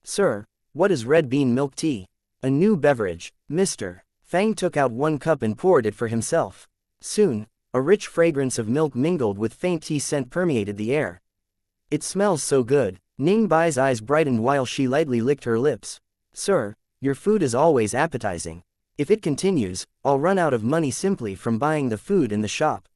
A: "Sir, what is red bean milk tea? A new beverage." Mr. Fang took out one cup and poured it for himself. Soon, a rich fragrance of milk mingled with faint tea scent permeated the air. "It smells so good." Ning Bai's eyes brightened while she lightly licked her lips. "Sir, your food is always appetizing. If it continues, I'll run out of money simply from buying the food in the shop.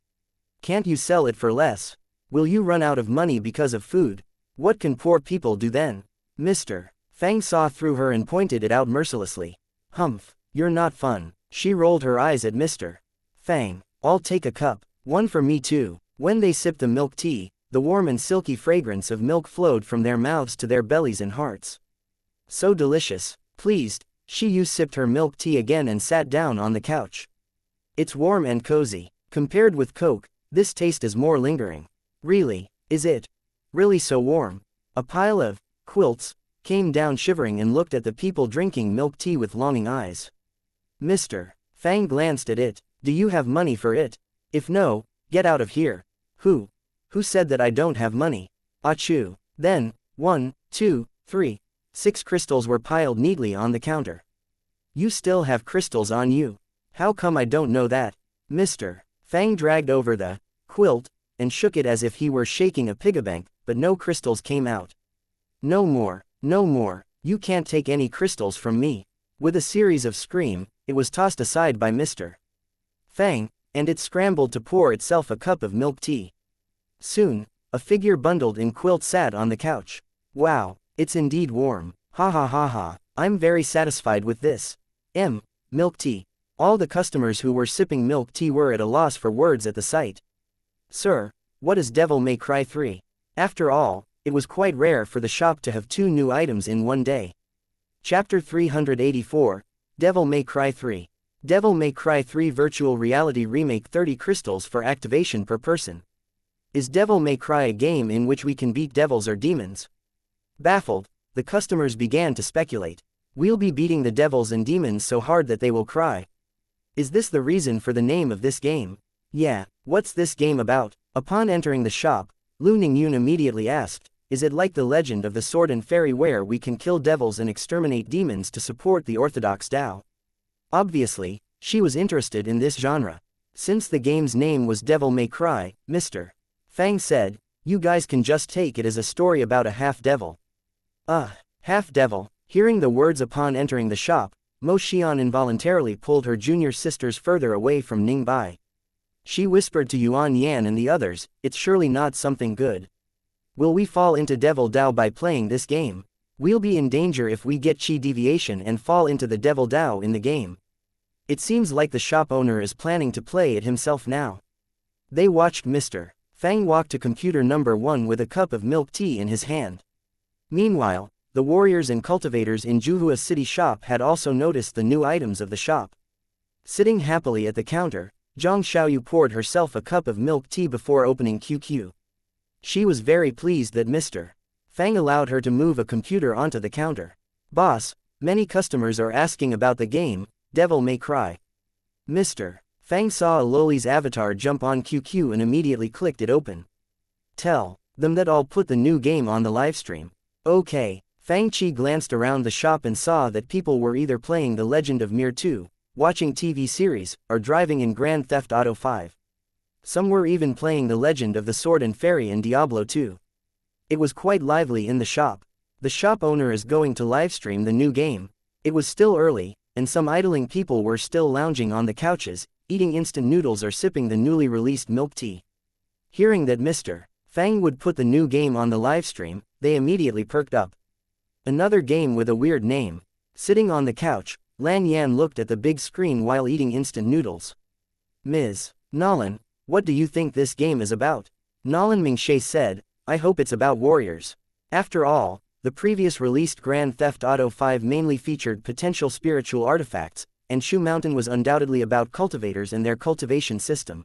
A: Can't you sell it for less? Will you run out of money because of food? What can poor people do then?" Mr. Fang saw through her and pointed it out mercilessly. "Humph, you're not fun." She rolled her eyes at Mr. Fang. "I'll take a cup. One for me too." When they sipped the milk tea, the warm and silky fragrance of milk flowed from their mouths to their bellies and hearts. "So delicious." Pleased, Shi Yu sipped her milk tea again and sat down on the couch. "It's warm and cozy. Compared with Coke, this taste is more lingering." "Really, is it? Really so warm?" A pile of quilts came down shivering and looked at the people drinking milk tea with longing eyes. Mr. Fang glanced at it. "Do you have money for it? If no, get out of here." Who said that I don't have money?" Achoo. Then, 1, 2, 3, 6 crystals were piled neatly on the counter. "You still have crystals on you. How come I don't know that?" Mr. Fang dragged over the quilt and shook it as if he were shaking a piggybank, but no crystals came out. No more, you can't take any crystals from me." With a series of screams, it was tossed aside by Mr. Fang, and it scrambled to pour itself a cup of milk tea. Soon, a figure bundled in quilt sat on the couch. "Wow, it's indeed warm. Ha ha ha ha, I'm very satisfied with this. Milk tea. All the customers who were sipping milk tea were at a loss for words at the sight. Sir, what is Devil May Cry 3? After all, it was quite rare for the shop to have 2 new items in one day. Chapter 384, Devil May Cry 3. Devil May Cry 3 Virtual Reality Remake 30 crystals for activation per person. Is Devil May Cry a game in which we can beat devils or demons? Baffled, the customers began to speculate. We'll be beating the devils and demons so hard that they will cry. Is this the reason for the name of this game? Yeah, what's this game about? Upon entering the shop, Lu Ningyun immediately asked, is it like the legend of the sword and fairy where we can kill devils and exterminate demons to support the orthodox Tao? Obviously, she was interested in this genre. Since the game's name was Devil May Cry, Mr. Fang said, you guys can just take it as a story about a half-devil. Half-devil. Hearing the words upon entering the shop, Mo Xian involuntarily pulled her junior sisters further away from Ning Bai. She whispered to Yuan Yan and the others, it's surely not something good. Will we fall into Devil Dao by playing this game? We'll be in danger if we get Chi deviation and fall into the Devil Dao in the game. It seems like the shop owner is planning to play it himself now. They watched Mr. Fang walk to computer number 1 with a cup of milk tea in his hand. Meanwhile, the warriors and cultivators in Juhua City shop had also noticed the new items of the shop. Sitting happily at the counter, Zhang Xiaoyu poured herself a cup of milk tea before opening QQ. She was very pleased that Mr. Fang allowed her to move a computer onto the counter. Boss, many customers are asking about the game, Devil May Cry. Mr. Fang saw a loli's avatar jump on QQ and immediately clicked it open. Tell them that I'll put the new game on the livestream. Okay. Fang Qi glanced around the shop and saw that people were either playing The Legend of Mir 2, watching TV series, or driving in Grand Theft Auto 5. Some were even playing The Legend of the Sword and Fairy and Diablo 2. It was quite lively in the shop. The shop owner is going to livestream the new game. It was still early, and some idling people were still lounging on the couches, eating instant noodles or sipping the newly released milk tea. Hearing that Mr. Fang would put the new game on the livestream, they immediately perked up. Another game with a weird name. Sitting on the couch, Lan Yan looked at the big screen while eating instant noodles. Ms. Nolan, what do you think this game is about? Nolan Mingshe said, I hope it's about warriors. After all, the previous released Grand Theft Auto 5 mainly featured potential spiritual artifacts, and Shu Mountain was undoubtedly about cultivators and their cultivation system.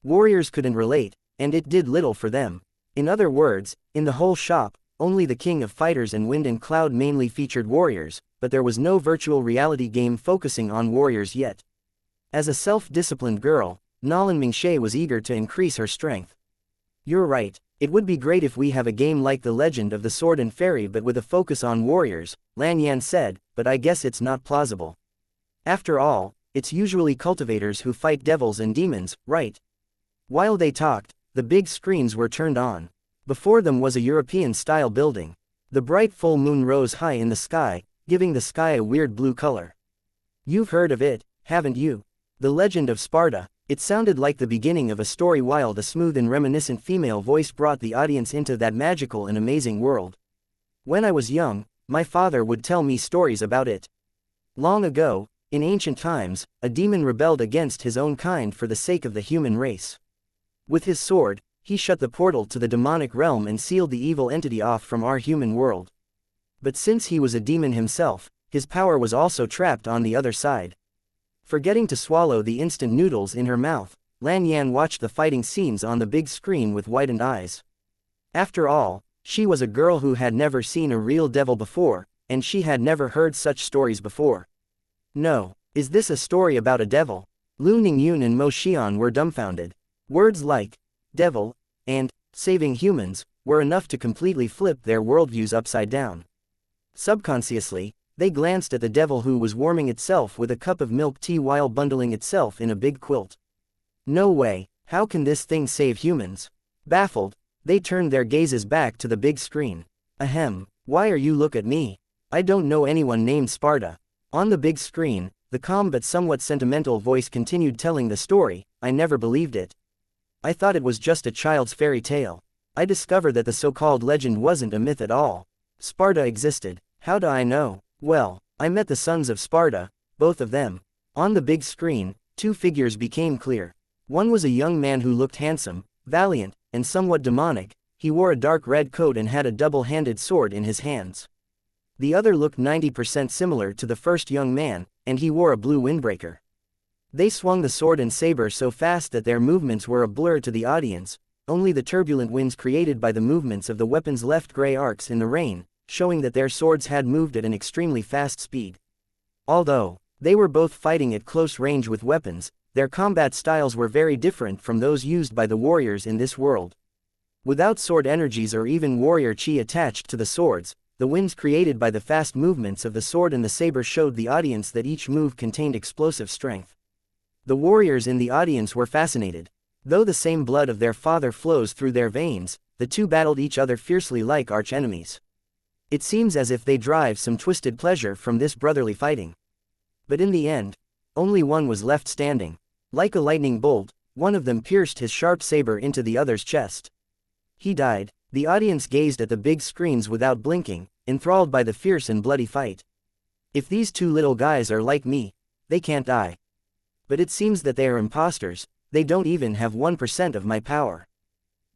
A: Warriors couldn't relate, and it did little for them. In other words, in the whole shop, only the King of Fighters and Wind and Cloud mainly featured warriors, but there was no virtual reality game focusing on warriors yet. As a self-disciplined girl, Nolan Mingshe was eager to increase her strength. You're right, it would be great if we have a game like The Legend of the Sword and Fairy but with a focus on warriors, Lan Yan said, but I guess it's not plausible. After all, it's usually cultivators who fight devils and demons, right? While they talked, the big screens were turned on. Before them was a European-style building. The bright full moon rose high in the sky, giving the sky a weird blue color. You've heard of it, haven't you? The Legend of Sparta. It sounded like the beginning of a story while the smooth and reminiscent female voice brought the audience into that magical and amazing world. When I was young, my father would tell me stories about it. Long ago, in ancient times, a demon rebelled against his own kind for the sake of the human race. With his sword, he shut the portal to the demonic realm and sealed the evil entity off from our human world. But since he was a demon himself, his power was also trapped on the other side. Forgetting to swallow the instant noodles in her mouth, Lan Yan watched the fighting scenes on the big screen with widened eyes. After all, she was a girl who had never seen a real devil before, and she had never heard such stories before. No, is this a story about a devil? Lu Ningyun and Mo Xian were dumbfounded. Words like devil and saving humans were enough to completely flip their worldviews upside down. Subconsciously, they glanced at the devil who was warming itself with a cup of milk tea while bundling itself in a big quilt. No way, how can this thing save humans? Baffled, they turned their gazes back to the big screen. Ahem, why are you look at me? I don't know anyone named Sparta. On the big screen, the calm but somewhat sentimental voice continued telling the story. I never believed it. I thought it was just a child's fairy tale. I discovered that the so-called legend wasn't a myth at all. Sparta existed. How do I know? Well, I met the sons of Sparta, both of them. On the big screen, two figures became clear. One was a young man who looked handsome, valiant, and somewhat demonic. He wore a dark red coat and had a double-handed sword in his hands. The other looked 90% similar to the first young man, and he wore a blue windbreaker. They swung the sword and saber so fast that their movements were a blur to the audience. Only the turbulent winds created by the movements of the weapons left gray arcs in the rain, showing that their swords had moved at an extremely fast speed. Although they were both fighting at close range with weapons, their combat styles were very different from those used by the warriors in this world. Without sword energies or even warrior chi attached to the swords, the winds created by the fast movements of the sword and the saber showed the audience that each move contained explosive strength. The warriors in the audience were fascinated. Though the same blood of their father flows through their veins, the two battled each other fiercely like arch-enemies. It seems as if they derive some twisted pleasure from this brotherly fighting. But in the end, only one was left standing. Like a lightning bolt, one of them pierced his sharp saber into the other's chest. He died. The audience gazed at the big screens without blinking, enthralled by the fierce and bloody fight. If these two little guys are like me, they can't die. But it seems that they are imposters. They don't even have 1% of my power.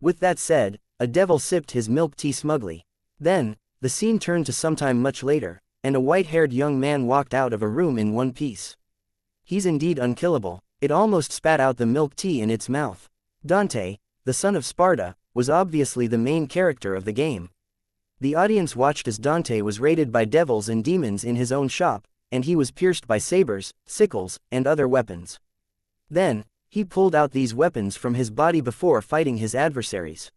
A: With that said, a devil sipped his milk tea smugly. Then, the scene turned to sometime much later, and a white-haired young man walked out of a room in one piece. He's indeed unkillable. It almost spat out the milk tea in its mouth. Dante, the son of Sparta, was obviously the main character of the game. The audience watched as Dante was raided by devils and demons in his own shop, and he was pierced by sabers, sickles, and other weapons. Then, he pulled out these weapons from his body before fighting his adversaries.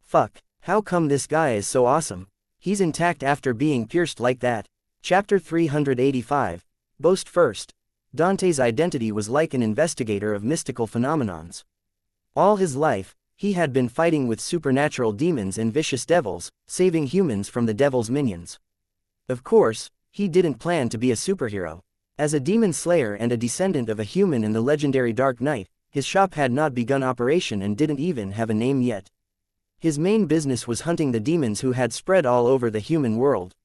A: Fuck, how come this guy is so awesome? He's intact after being pierced like that. Chapter 385. Boast first. Dante's identity was like an investigator of mystical phenomenons. All his life, he had been fighting with supernatural demons and vicious devils, saving humans from the devil's minions. Of course, he didn't plan to be a superhero. As a demon slayer and a descendant of a human in the legendary Dark Knight, his shop had not begun operation and didn't even have a name yet. His main business was hunting the demons who had spread all over the human world.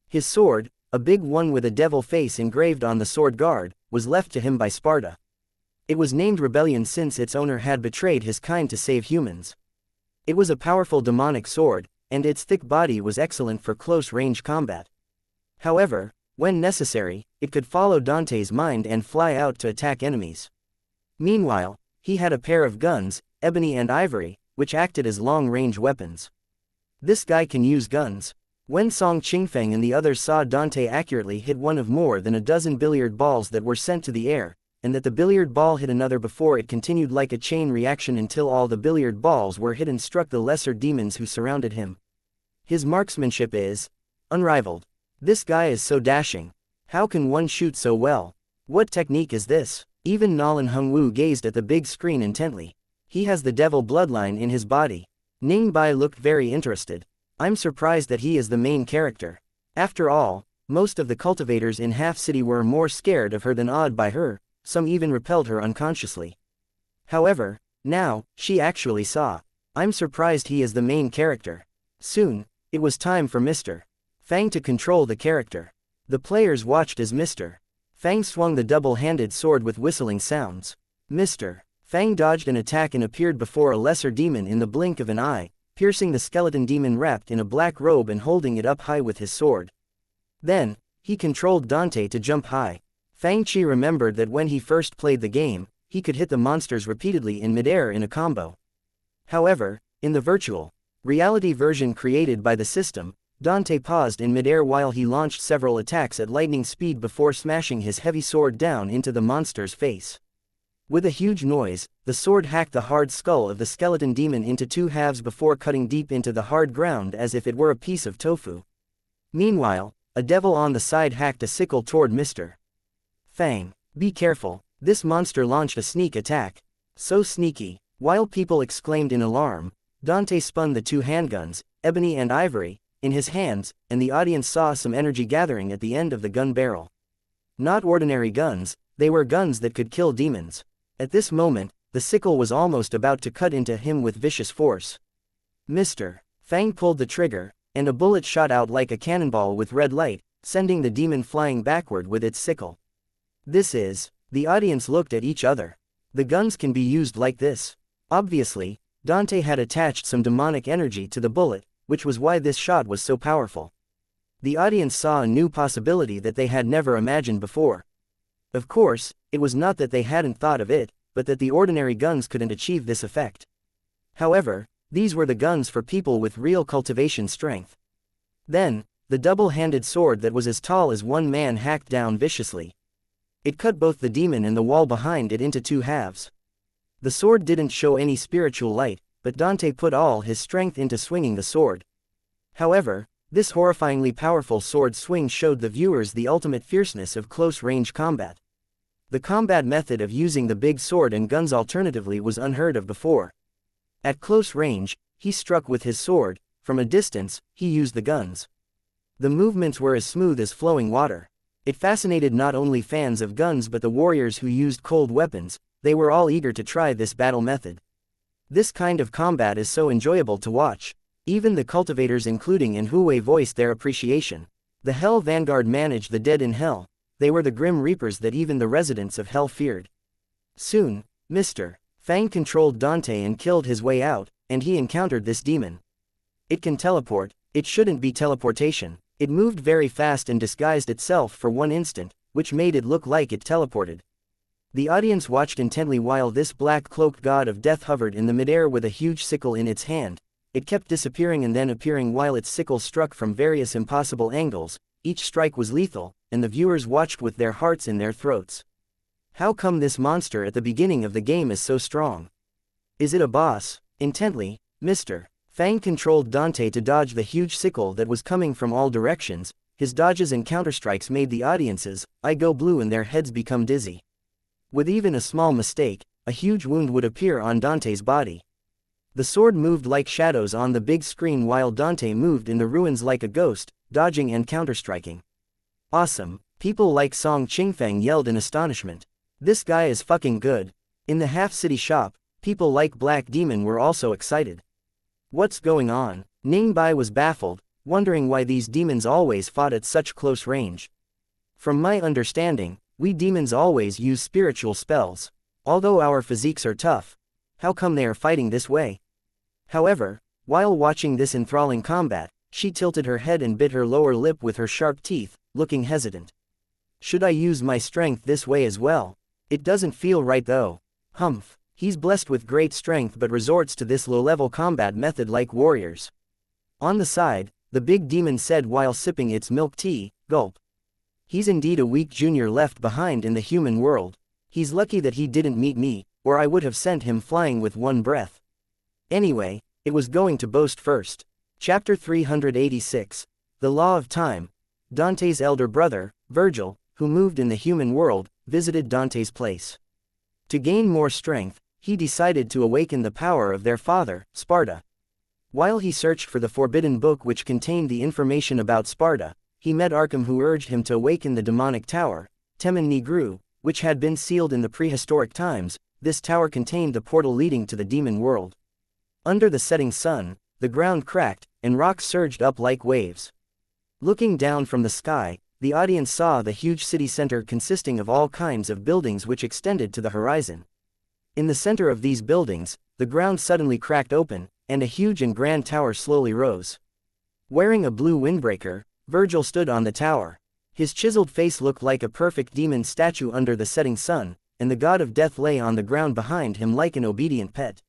A: His sword, a big one with a devil face engraved on the sword guard, was left to him by Sparta. It was named Rebellion since its owner had betrayed his kind to save humans. It was a powerful demonic sword, and its thick body was excellent for close-range combat. However, when necessary, it could follow Dante's mind and fly out to attack enemies. Meanwhile, he had a pair of guns, ebony and ivory, which acted as long-range weapons. This guy can use guns. When Song Qingfeng and the others saw Dante accurately hit one of more than a dozen billiard balls that were sent to the air, and that the billiard ball hit another before it continued like a chain reaction until all the billiard balls were hit and struck the lesser demons who surrounded him. His marksmanship is unrivaled. This guy is so dashing. How can one shoot so well? What technique is this? Even Nolan Hungwu gazed at the big screen intently. He has the devil bloodline in his body. Ning Bai looked very interested. I'm surprised that he is the main character. After all, most of the cultivators in Half City were more scared of her than awed by her, some even repelled her unconsciously. However, now, she actually saw. I'm surprised he is the main character. Soon, it was time for Mr. Fang to control the character. The players watched as Mr. Fang swung the double-handed sword with whistling sounds. Mr. Fang dodged an attack and appeared before a lesser demon in the blink of an eye, piercing the skeleton demon wrapped in a black robe and holding it up high with his sword. Then, he controlled Dante to jump high. Fang Chi remembered that when he first played the game, he could hit the monsters repeatedly in midair in a combo. However, in the virtual reality version created by the system, Dante paused in midair while he launched several attacks at lightning speed before smashing his heavy sword down into the monster's face. With a huge noise, the sword hacked the hard skull of the skeleton demon into two halves before cutting deep into the hard ground as if it were a piece of tofu. Meanwhile, a devil on the side hacked a sickle toward Mr. Fang. Be careful, this monster launched a sneak attack. So sneaky. While people exclaimed in alarm, Dante spun the two handguns, ebony and ivory, in his hands, and the audience saw some energy gathering at the end of the gun barrel. Not ordinary guns, they were guns that could kill demons. At this moment, the sickle was almost about to cut into him with vicious force. Mr. Fang pulled the trigger, and a bullet shot out like a cannonball with red light, sending the demon flying backward with its sickle. This is The audience looked at each other. The guns can be used like this. Obviously, Dante had attached some demonic energy to the bullet, which was why this shot was so powerful. The audience saw a new possibility that they had never imagined before. Of course, it was not that they hadn't thought of it, but that the ordinary guns couldn't achieve this effect. However, these were the guns for people with real cultivation strength. Then, the double-handed sword that was as tall as one man hacked down viciously. It cut both the demon and the wall behind it into two halves. The sword didn't show any spiritual light, but Dante put all his strength into swinging the sword. However, this horrifyingly powerful sword swing showed the viewers the ultimate fierceness of close-range combat. The combat method of using the big sword and guns alternatively was unheard of before. At close range, he struck with his sword; from a distance, he used the guns. The movements were as smooth as flowing water. It fascinated not only fans of guns but the warriors who used cold weapons. They were all eager to try this battle method. This kind of combat is so enjoyable to watch. Even the cultivators including Inhue voiced their appreciation. The Hell Vanguard managed the dead in Hell. They were the grim reapers that even the residents of Hell feared. Soon, Mr. Fang controlled Dante and killed his way out, and he encountered this demon. It can teleport. It shouldn't be teleportation. It moved very fast and disguised itself for one instant, which made it look like it teleported. The audience watched intently while this black-cloaked god of death hovered in the midair with a huge sickle in its hand. It kept disappearing and then appearing while its sickle struck from various impossible angles. Each strike was lethal, and the viewers watched with their hearts in their throats. How come this monster at the beginning of the game is so strong? Is it a boss? Intently, Mr. Fang controlled Dante to dodge the huge sickle that was coming from all directions. His dodges and counterstrikes made the audience's eye go blue and their heads become dizzy. With even a small mistake, a huge wound would appear on Dante's body. The sword moved like shadows on the big screen while Dante moved in the ruins like a ghost, dodging and counterstriking. Awesome, people like Song Qingfeng yelled in astonishment. This guy is fucking good. In the half-city shop, people like Black Demon were also excited. What's going on? Ningbai was baffled, wondering why these demons always fought at such close range. From my understanding, we demons always use spiritual spells. Although our physiques are tough, how come they are fighting this way? However, while watching this enthralling combat, she tilted her head and bit her lower lip with her sharp teeth, looking hesitant. Should I use my strength this way as well? It doesn't feel right though. Humph. He's blessed with great strength but resorts to this low-level combat method like warriors. On the side, the big demon said while sipping its milk tea, gulp. He's indeed a weak junior left behind in the human world. He's lucky that he didn't meet me, or I would have sent him flying with one breath. Anyway, it was going to boast first. Chapter 386. The Law of Time. Dante's elder brother, Virgil, who moved in the human world, visited Dante's place. To gain more strength, he decided to awaken the power of their father, Sparta. While he searched for the forbidden book which contained the information about Sparta, he met Arkham who urged him to awaken the demonic tower, Temen Nigru, which had been sealed in the prehistoric times. This tower contained a portal leading to the demon world. Under the setting sun, the ground cracked, and rocks surged up like waves. Looking down from the sky, the audience saw the huge city center consisting of all kinds of buildings which extended to the horizon. In the center of these buildings, the ground suddenly cracked open, and a huge and grand tower slowly rose. Wearing a blue windbreaker, Virgil stood on the tower. His chiseled face looked like a perfect demon statue under the setting sun, and the god of death lay on the ground behind him like an obedient pet.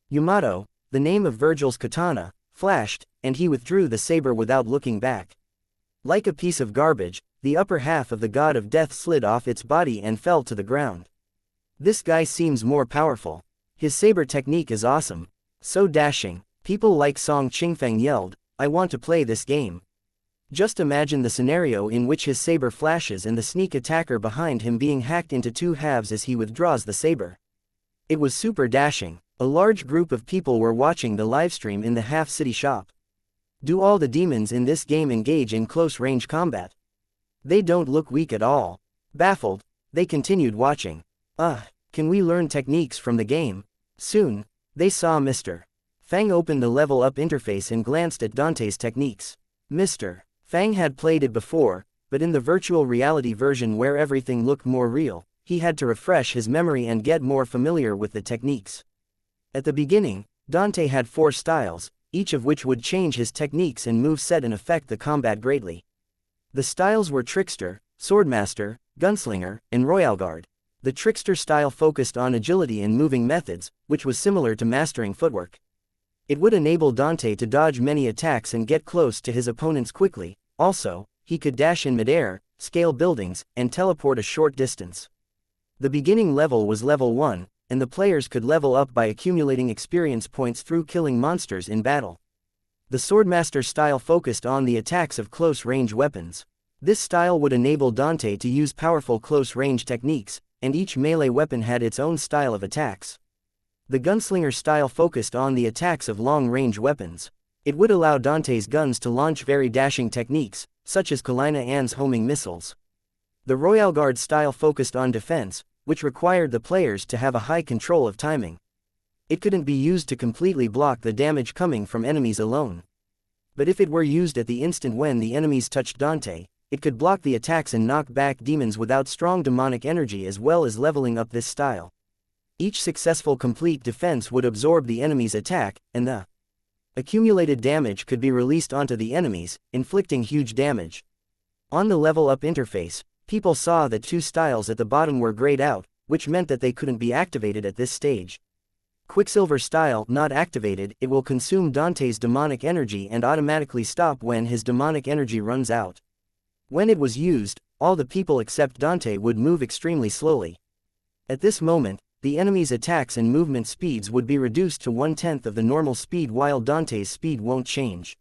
A: Yamato, the name of Virgil's katana, flashed, and he withdrew the saber without looking back. Like a piece of garbage, the upper half of the god of death slid off its body and fell to the ground. This guy seems more powerful. His saber technique is awesome. So dashing. People like Song Qingfeng yelled, I want to play this game. Just imagine the scenario in which his saber flashes and the sneak attacker behind him being hacked into two halves as he withdraws the saber. It was super dashing. A large group of people were watching the livestream in the half-city shop. Do all the demons in this game engage in close-range combat? They don't look weak at all. Baffled, they continued watching. Can we learn techniques from the game? Soon, they saw Mr. Fang open the level-up interface and glanced at Dante's techniques. Mr. Fang had played it before, but in the virtual reality version where everything looked more real. he had to refresh his memory and get more familiar with the techniques. At the beginning, Dante had 4 styles, each of which would change his techniques and moveset and affect the combat greatly. The styles were Trickster, Swordmaster, Gunslinger, and Royalguard. The Trickster style focused on agility and moving methods, which was similar to mastering footwork. It would enable Dante to dodge many attacks and get close to his opponents quickly. Also, he could dash in midair, scale buildings, and teleport a short distance. The beginning level was level 1, and the players could level up by accumulating experience points through killing monsters in battle. The Swordmaster style focused on the attacks of close-range weapons. This style would enable Dante to use powerful close-range techniques, and each melee weapon had its own style of attacks. The Gunslinger style focused on the attacks of long-range weapons. It would allow Dante's guns to launch very dashing techniques, such as Kalina Ann's homing missiles. The Royalguard style focused on defense, which required the players to have a high control of timing. It couldn't be used to completely block the damage coming from enemies alone. But if it were used at the instant when the enemies touched Dante, it could block the attacks and knock back demons without strong demonic energy, as well as leveling up this style. Each successful complete defense would absorb the enemy's attack, and the accumulated damage could be released onto the enemies, inflicting huge damage. On the level up interface, people saw that 2 styles at the bottom were grayed out, which meant that they couldn't be activated at this stage. Quicksilver style not activated. It will consume Dante's demonic energy and automatically stop when his demonic energy runs out. When it was used, all the people except Dante would move extremely slowly. At this moment, the enemy's attacks and movement speeds would be reduced to 1/10 of the normal speed, while Dante's speed won't change.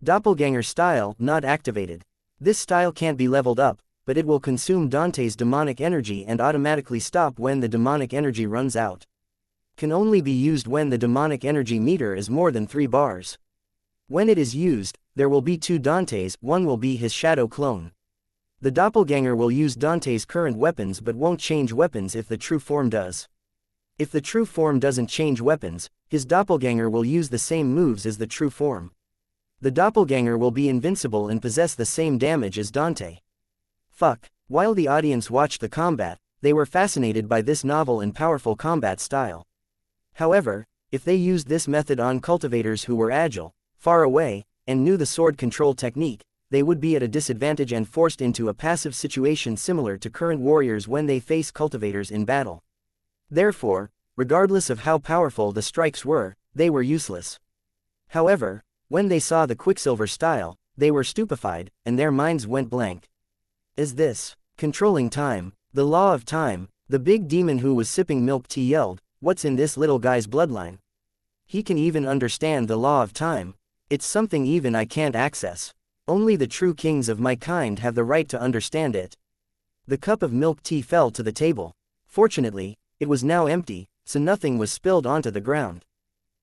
A: Doppelganger style not activated. This style can't be leveled up, but it will consume Dante's demonic energy and automatically stop when the demonic energy runs out. Can only be used when the demonic energy meter is more than 3 bars. When it is used, there will be 2 Dantes, one will be his shadow clone. The doppelganger will use Dante's current weapons but won't change weapons if the true form does. If the true form doesn't change weapons, his doppelganger will use the same moves as the true form. The doppelganger will be invincible and possess the same damage as Dante. Fuck. While the audience watched the combat, they were fascinated by this novel and powerful combat style. However, if they used this method on cultivators who were agile, far away, and knew the sword control technique, they would be at a disadvantage and forced into a passive situation similar to current warriors when they face cultivators in battle. Therefore, regardless of how powerful the strikes were, they were useless. However, when they saw the Quicksilver style, they were stupefied, and their minds went blank. Is this controlling time? The law of time? The big demon who was sipping milk tea yelled, "What's in this little guy's bloodline? He can even understand the law of time. It's something even I can't access. Only the true kings of my kind have the right to understand it." The cup of milk tea fell to the table. Fortunately, it was now empty, so nothing was spilled onto the ground.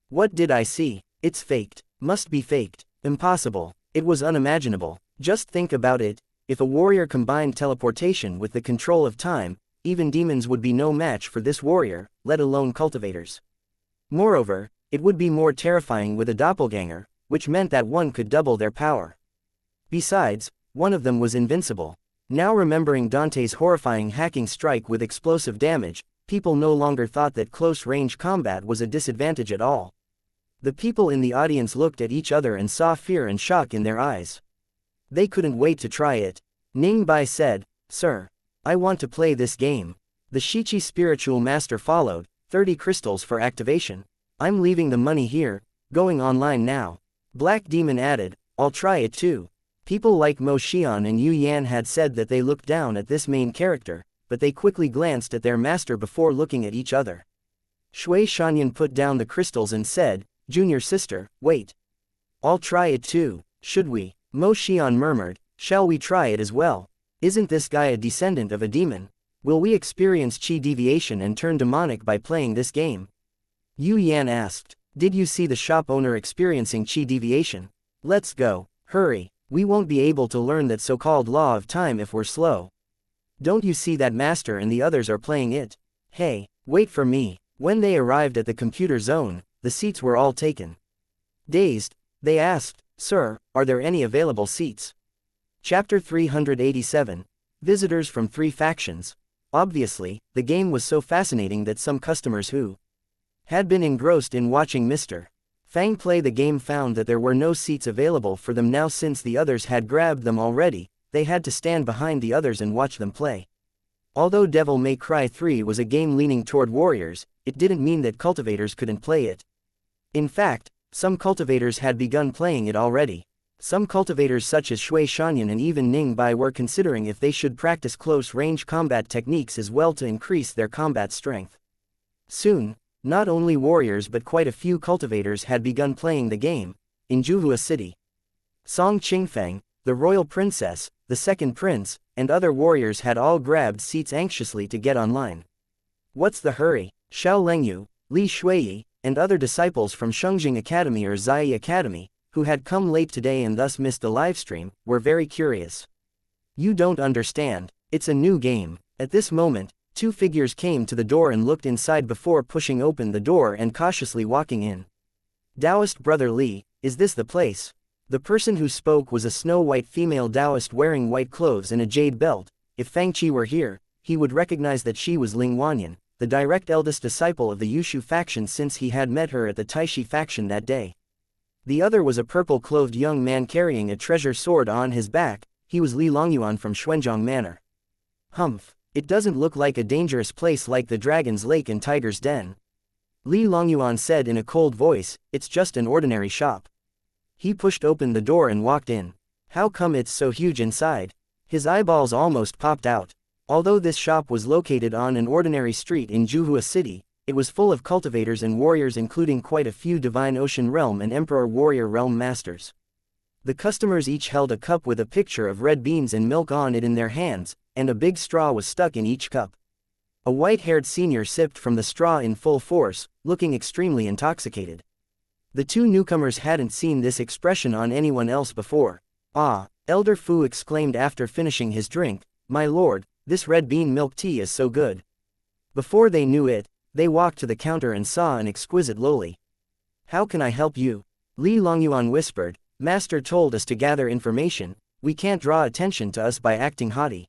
A: What did I see? It's faked. Must be faked. Impossible. It was unimaginable. Just think about it. If a warrior combined teleportation with the control of time, even demons would be no match for this warrior, let alone cultivators. Moreover, it would be more terrifying with a doppelganger, which meant that one could double their power. Besides, one of them was invincible. Now remembering Dante's horrifying hacking strike with explosive damage, people no longer thought that close-range combat was a disadvantage at all. The people in the audience looked at each other and saw fear and shock in their eyes. They couldn't wait to try it. Ning Bai said, "Sir, I want to play this game." The Shichi spiritual master followed, 30 crystals for activation. "I'm leaving the money here, going online now." Black Demon added, "I'll try it too." People like Mo Xian and Yu Yan had said that they looked down at this main character, but they quickly glanced at their master before looking at each other. Shui Shanyan put down the crystals and said, "Junior sister, wait. I'll try it too." "Should we?" Mo Xian murmured, "Shall we try it as well? Isn't this guy a descendant of a demon? Will we experience chi deviation and turn demonic by playing this game?" Yu Yan asked, "Did you see the shop owner experiencing chi deviation? Let's go. Hurry. We won't be able to learn that so-called law of time if we're slow. Don't you see that master and the others are playing it? Hey, wait for me." When they arrived at the computer zone, the seats were all taken. Dazed, they asked, "Sir, are there any available seats?" Chapter 387. Visitors from 3 factions. Obviously, the game was so fascinating that some customers who had been engrossed in watching Mr. Fang play the game found that there were no seats available for them now since the others had grabbed them already. They had to stand behind the others and watch them play. Although Devil May Cry 3 was a game leaning toward warriors, it didn't mean that cultivators couldn't play it. In fact, some cultivators had begun playing it already. Some cultivators such as Shui Shanyan and even Ning Bai were considering if they should practice close-range combat techniques as well to increase their combat strength. Soon, not only warriors but quite a few cultivators had begun playing the game. In Juhua City, Song Qingfeng, the royal princess, the second prince, and other warriors had all grabbed seats anxiously to get online. What's the hurry? Xiao Lengyu, Li Shuiyi, and other disciples from Shengjing Academy or Zai Academy, who had come late today and thus missed the livestream, were very curious. You don't understand, it's a new game. At this moment, two figures came to the door and looked inside before pushing open the door and cautiously walking in. Taoist brother Li, is this the place? The person who spoke was a snow-white female Taoist wearing white clothes and a jade belt. If Fang Qi were here, he would recognize that she was Ling Wanyan, the direct eldest disciple of the Yushu faction since he had met her at the Taishi faction that day. The other was a purple-clothed young man carrying a treasure sword on his back. He was Li Longyuan from Xuanzhong Manor. Humph, it doesn't look like a dangerous place like the Dragon's Lake and Tiger's Den. Li Longyuan said in a cold voice, it's just an ordinary shop. He pushed open the door and walked in. How come it's so huge inside? His eyeballs almost popped out. Although this shop was located on an ordinary street in Juhua City, it was full of cultivators and warriors including quite a few Divine Ocean Realm and Emperor Warrior Realm masters. The customers each held a cup with a picture of red beans and milk on it in their hands, and a big straw was stuck in each cup. A white-haired senior sipped from the straw in full force, looking extremely intoxicated. The two newcomers hadn't seen this expression on anyone else before. Ah, Elder Fu exclaimed after finishing his drink, my lord, this red bean milk tea is so good. Before they knew it, they walked to the counter and saw an exquisite loli. How can I help you? Li Longyuan whispered, Master told us to gather information, we can't draw attention to us by acting haughty.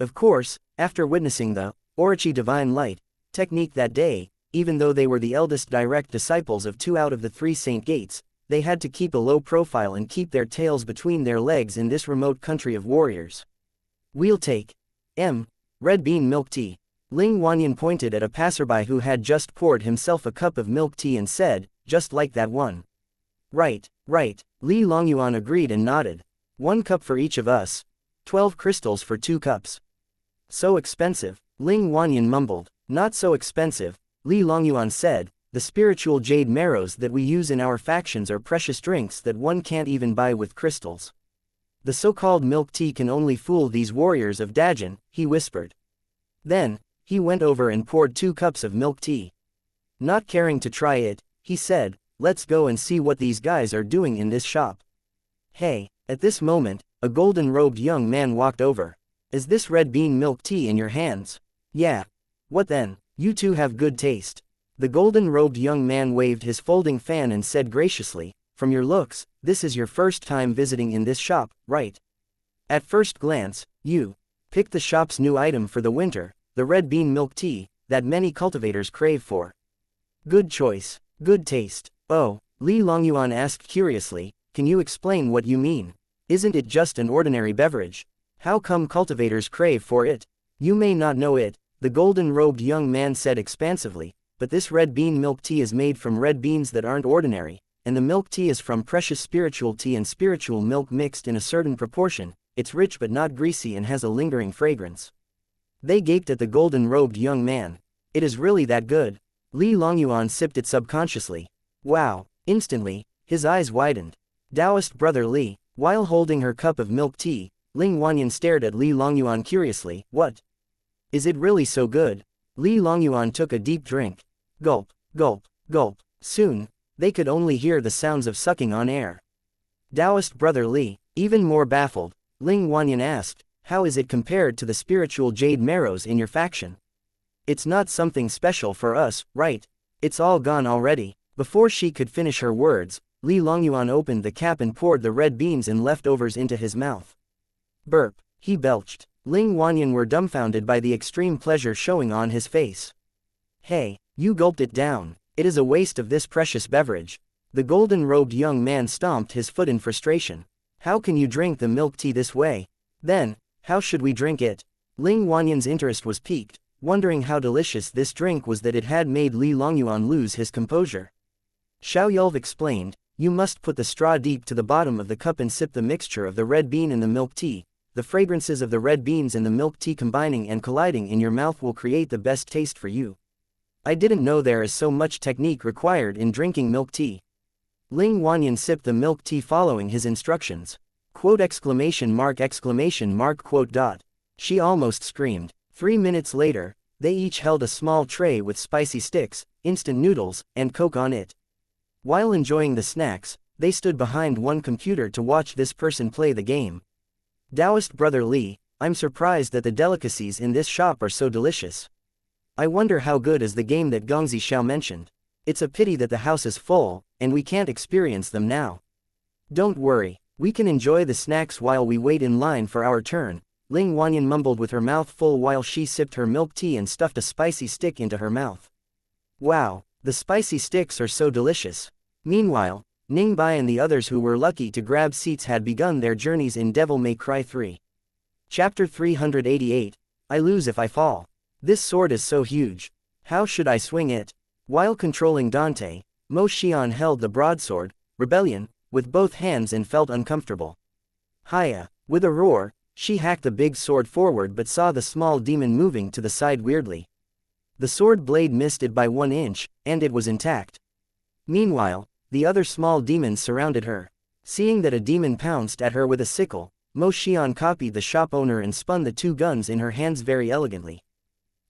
A: Of course, after witnessing the Orochi Divine Light technique that day, even though they were the eldest direct disciples of 2 out of the 3 Saint Gates, they had to keep a low profile and keep their tails between their legs in this remote country of warriors. We'll take red bean milk tea. Ling Wanyan pointed at a passerby who had just poured himself a cup of milk tea and said, just like that one. Right, Li Longyuan agreed and nodded. 1 cup for each of us. 12 crystals for 2 cups. So expensive, Ling Wanyan mumbled. Not so expensive, Li Longyuan said, the spiritual jade marrows that we use in our factions are precious drinks that one can't even buy with crystals. The so-called milk tea can only fool these warriors of Dajin, he whispered. Then, he went over and poured 2 cups of milk tea. Not caring to try it, he said, let's go and see what these guys are doing in this shop. Hey, at this moment, a golden-robed young man walked over. Is this red bean milk tea in your hands? Yeah. What then? You two have good taste. The golden-robed young man waved his folding fan and said graciously, from your looks, this is your first time visiting in this shop, right? At first glance, you picked the shop's new item for the winter, the red bean milk tea, that many cultivators crave for. Good choice, good taste. Oh, Li Longyuan asked curiously, can you explain what you mean? Isn't it just an ordinary beverage? How come cultivators crave for it? You may not know it, the golden-robed young man said expansively, but this red bean milk tea is made from red beans that aren't ordinary, and the milk tea is from precious spiritual tea and spiritual milk mixed in a certain proportion. It's rich but not greasy and has a lingering fragrance. They gaped at the golden-robed young man. It is really that good. Li Longyuan sipped it subconsciously. Wow, instantly, his eyes widened. Taoist brother Li, while holding her cup of milk tea, Ling Wanyan stared at Li Longyuan curiously. What? Is it really so good? Li Longyuan took a deep drink. Gulp, gulp, gulp. Soon, they could only hear the sounds of sucking on air. Taoist brother Li, even more baffled, Ling Wanyan asked, how is it compared to the spiritual jade marrows in your faction? It's not something special for us, right? It's all gone already. Before she could finish her words, Li Longyuan opened the cap and poured the red beans and leftovers into his mouth. Burp, he belched. Ling Wanyan were dumbfounded by the extreme pleasure showing on his face. Hey, you gulped it down. It is a waste of this precious beverage. The golden-robed young man stomped his foot in frustration. How can you drink the milk tea this way? Then, how should we drink it? Ling Wanyan's interest was piqued, wondering how delicious this drink was that it had made Li Longyuan lose his composure. Xiao Yulv explained, you must put the straw deep to the bottom of the cup and sip the mixture of the red bean and the milk tea. The fragrances of the red beans and the milk tea combining and colliding in your mouth will create the best taste for you. I didn't know there is so much technique required in drinking milk tea. Ling Wanyan sipped the milk tea following his instructions. Quote exclamation mark. Quote dot. She almost screamed. 3 minutes later, they each held a small tray with spicy sticks, instant noodles, and Coke on it. While enjoying the snacks, they stood behind one computer to watch this person play the game. Taoist brother Li, I'm surprised that the delicacies in this shop are so delicious. I wonder how good is the game that Gongzi Xiao mentioned. It's a pity that the house is full, and we can't experience them now. Don't worry, we can enjoy the snacks while we wait in line for our turn, Ling Wanyan mumbled with her mouth full while she sipped her milk tea and stuffed a spicy stick into her mouth. Wow, the spicy sticks are so delicious. Meanwhile, Ning Bai and the others who were lucky to grab seats had begun their journeys in Devil May Cry 3. Chapter 388, I lose if I fall. This sword is so huge. How should I swing it? While controlling Dante, Mo Xian held the broadsword, Rebellion, with both hands and felt uncomfortable. Hiya! With a roar, she hacked the big sword forward but saw the small demon moving to the side weirdly. The sword blade missed it by 1 inch, and it was intact. Meanwhile, the other small demons surrounded her. Seeing that a demon pounced at her with a sickle, Mo Xian copied the shop owner and spun the 2 guns in her hands very elegantly.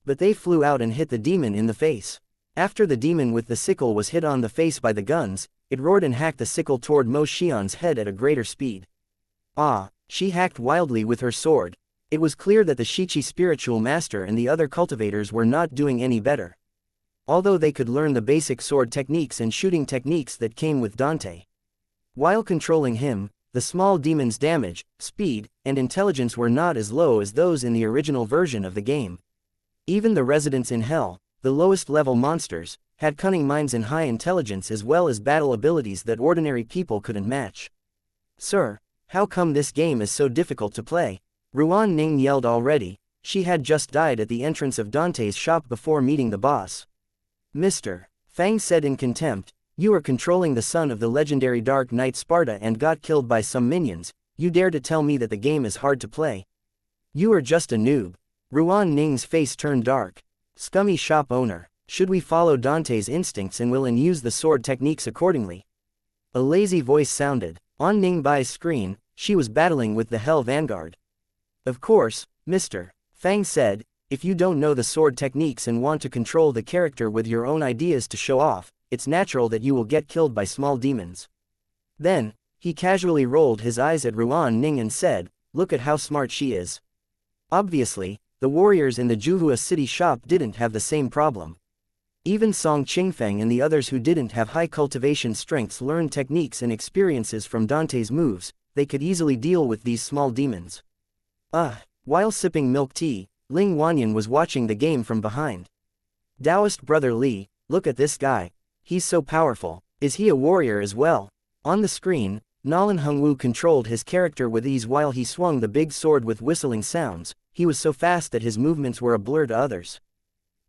A: But they flew out and hit the demon in the face. After the demon with the sickle was hit on the face by the guns, it roared and hacked the sickle toward Mo Xian's head at a greater speed. She hacked wildly with her sword. It was clear that the Shichi spiritual master and the other cultivators were not doing any better. Although they could learn the basic sword techniques and shooting techniques that came with Dante. While controlling him, the small demon's damage, speed, and intelligence were not as low as those in the original version of the game. Even the residents in Hell, the lowest level monsters, had cunning minds and high intelligence as well as battle abilities that ordinary people couldn't match. Sir, how come this game is so difficult to play? Ruan Ning yelled already. She had just died at the entrance of Dante's shop before meeting the boss. Mr. Fang said in contempt, you are controlling the son of the legendary Dark Knight Sparta and got killed by some minions. You dare to tell me that the game is hard to play? You are just a noob. Ruan Ning's face turned dark. Scummy shop owner, should we follow Dante's instincts and will and use the sword techniques accordingly? A lazy voice sounded. On Ning Bai's screen, she was battling with the Hell Vanguard. Of course, Mr. Fang said, if you don't know the sword techniques and want to control the character with your own ideas to show off, it's natural that you will get killed by small demons. Then, he casually rolled his eyes at Ruan Ning and said, look at how smart she is. Obviously, the warriors in the Juhua city shop didn't have the same problem. Even Song Qingfeng and the others who didn't have high cultivation strengths learned techniques and experiences from Dante's moves. They could easily deal with these small demons. While sipping milk tea, Ling Wanyan was watching the game from behind. Taoist brother Li, look at this guy. He's so powerful. Is he a warrior as well? On the screen, Nolan Hongwu controlled his character with ease while he swung the big sword with whistling sounds. He was so fast that his movements were a blur to others.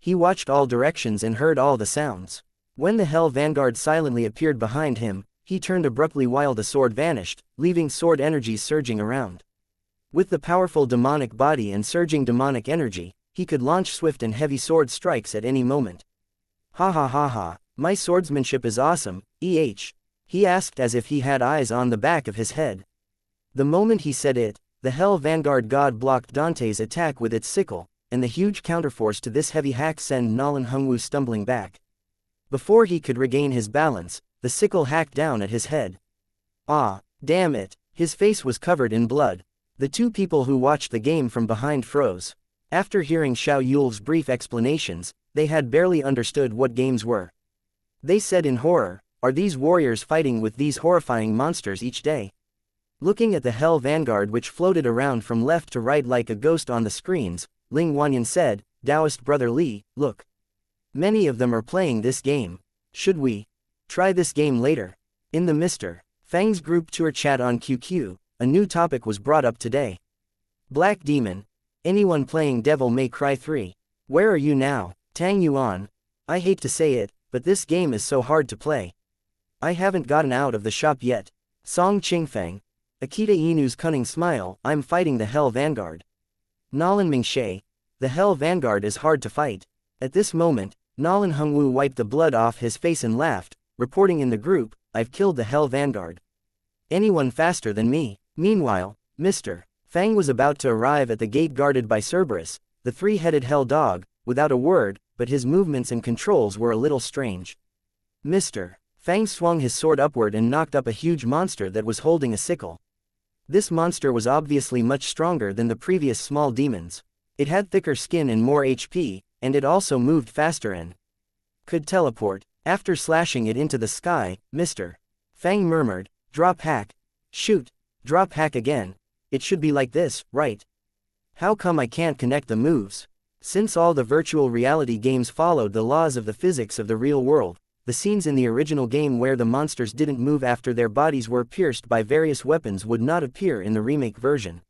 A: He watched all directions and heard all the sounds. When the Hell Vanguard silently appeared behind him, he turned abruptly while the sword vanished, leaving sword energies surging around. With the powerful demonic body and surging demonic energy, he could launch swift and heavy sword strikes at any moment. Ha ha ha ha, my swordsmanship is awesome, he asked as if he had eyes on the back of his head. The moment he said it, the Hell Vanguard god blocked Dante's attack with its sickle, and the huge counterforce to this heavy hack sent Nolan Hongwu stumbling back. Before he could regain his balance, the sickle hacked down at his head. Damn it, his face was covered in blood. The 2 people who watched the game from behind froze. After hearing Xiao Yul's brief explanations, they had barely understood what games were. They said in horror, are these warriors fighting with these horrifying monsters each day? Looking at the Hell Vanguard which floated around from left to right like a ghost on the screens, Ling Wanyan said, Taoist brother Li, look. Many of them are playing this game. Should we try this game later? In the Mr. Fang's group tour chat on QQ, a new topic was brought up today. Black Demon. Anyone playing Devil May Cry 3? Where are you now? Tang Yuan. I hate to say it, but this game is so hard to play. I haven't gotten out of the shop yet. Song Qingfeng. Akita Inu's cunning smile, I'm fighting the Hell Vanguard. Nolan Mingshe. The Hell Vanguard is hard to fight. At this moment, Nolan Hungwu wiped the blood off his face and laughed, reporting in the group, I've killed the Hell Vanguard. Anyone faster than me? Meanwhile, Mr. Fang was about to arrive at the gate guarded by Cerberus, the three-headed hell dog, without a word, but his movements and controls were a little strange. Mr. Fang swung his sword upward and knocked up a huge monster that was holding a sickle. This monster was obviously much stronger than the previous small demons. It had thicker skin and more HP, and it also moved faster and could teleport. After slashing it into the sky, Mr. Fang murmured, drop hack. Shoot. Drop hack again. It should be like this, right? How come I can't connect the moves? Since all the virtual reality games followed the laws of the physics of the real world, the scenes in the original game where the monsters didn't move after their bodies were pierced by various weapons would not appear in the remake version.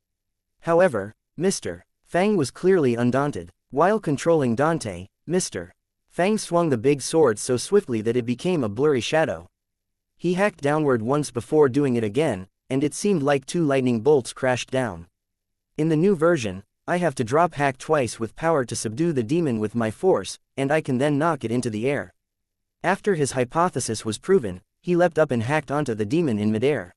A: However, Mr. Fang was clearly undaunted. While controlling Dante, Mr. Fang swung the big sword so swiftly that it became a blurry shadow. He hacked downward once before doing it again, and it seemed like two lightning bolts crashed down. In the new version, I have to drop hack twice with power to subdue the demon with my force, and I can then knock it into the air. After his hypothesis was proven, he leapt up and hacked onto the demon in midair.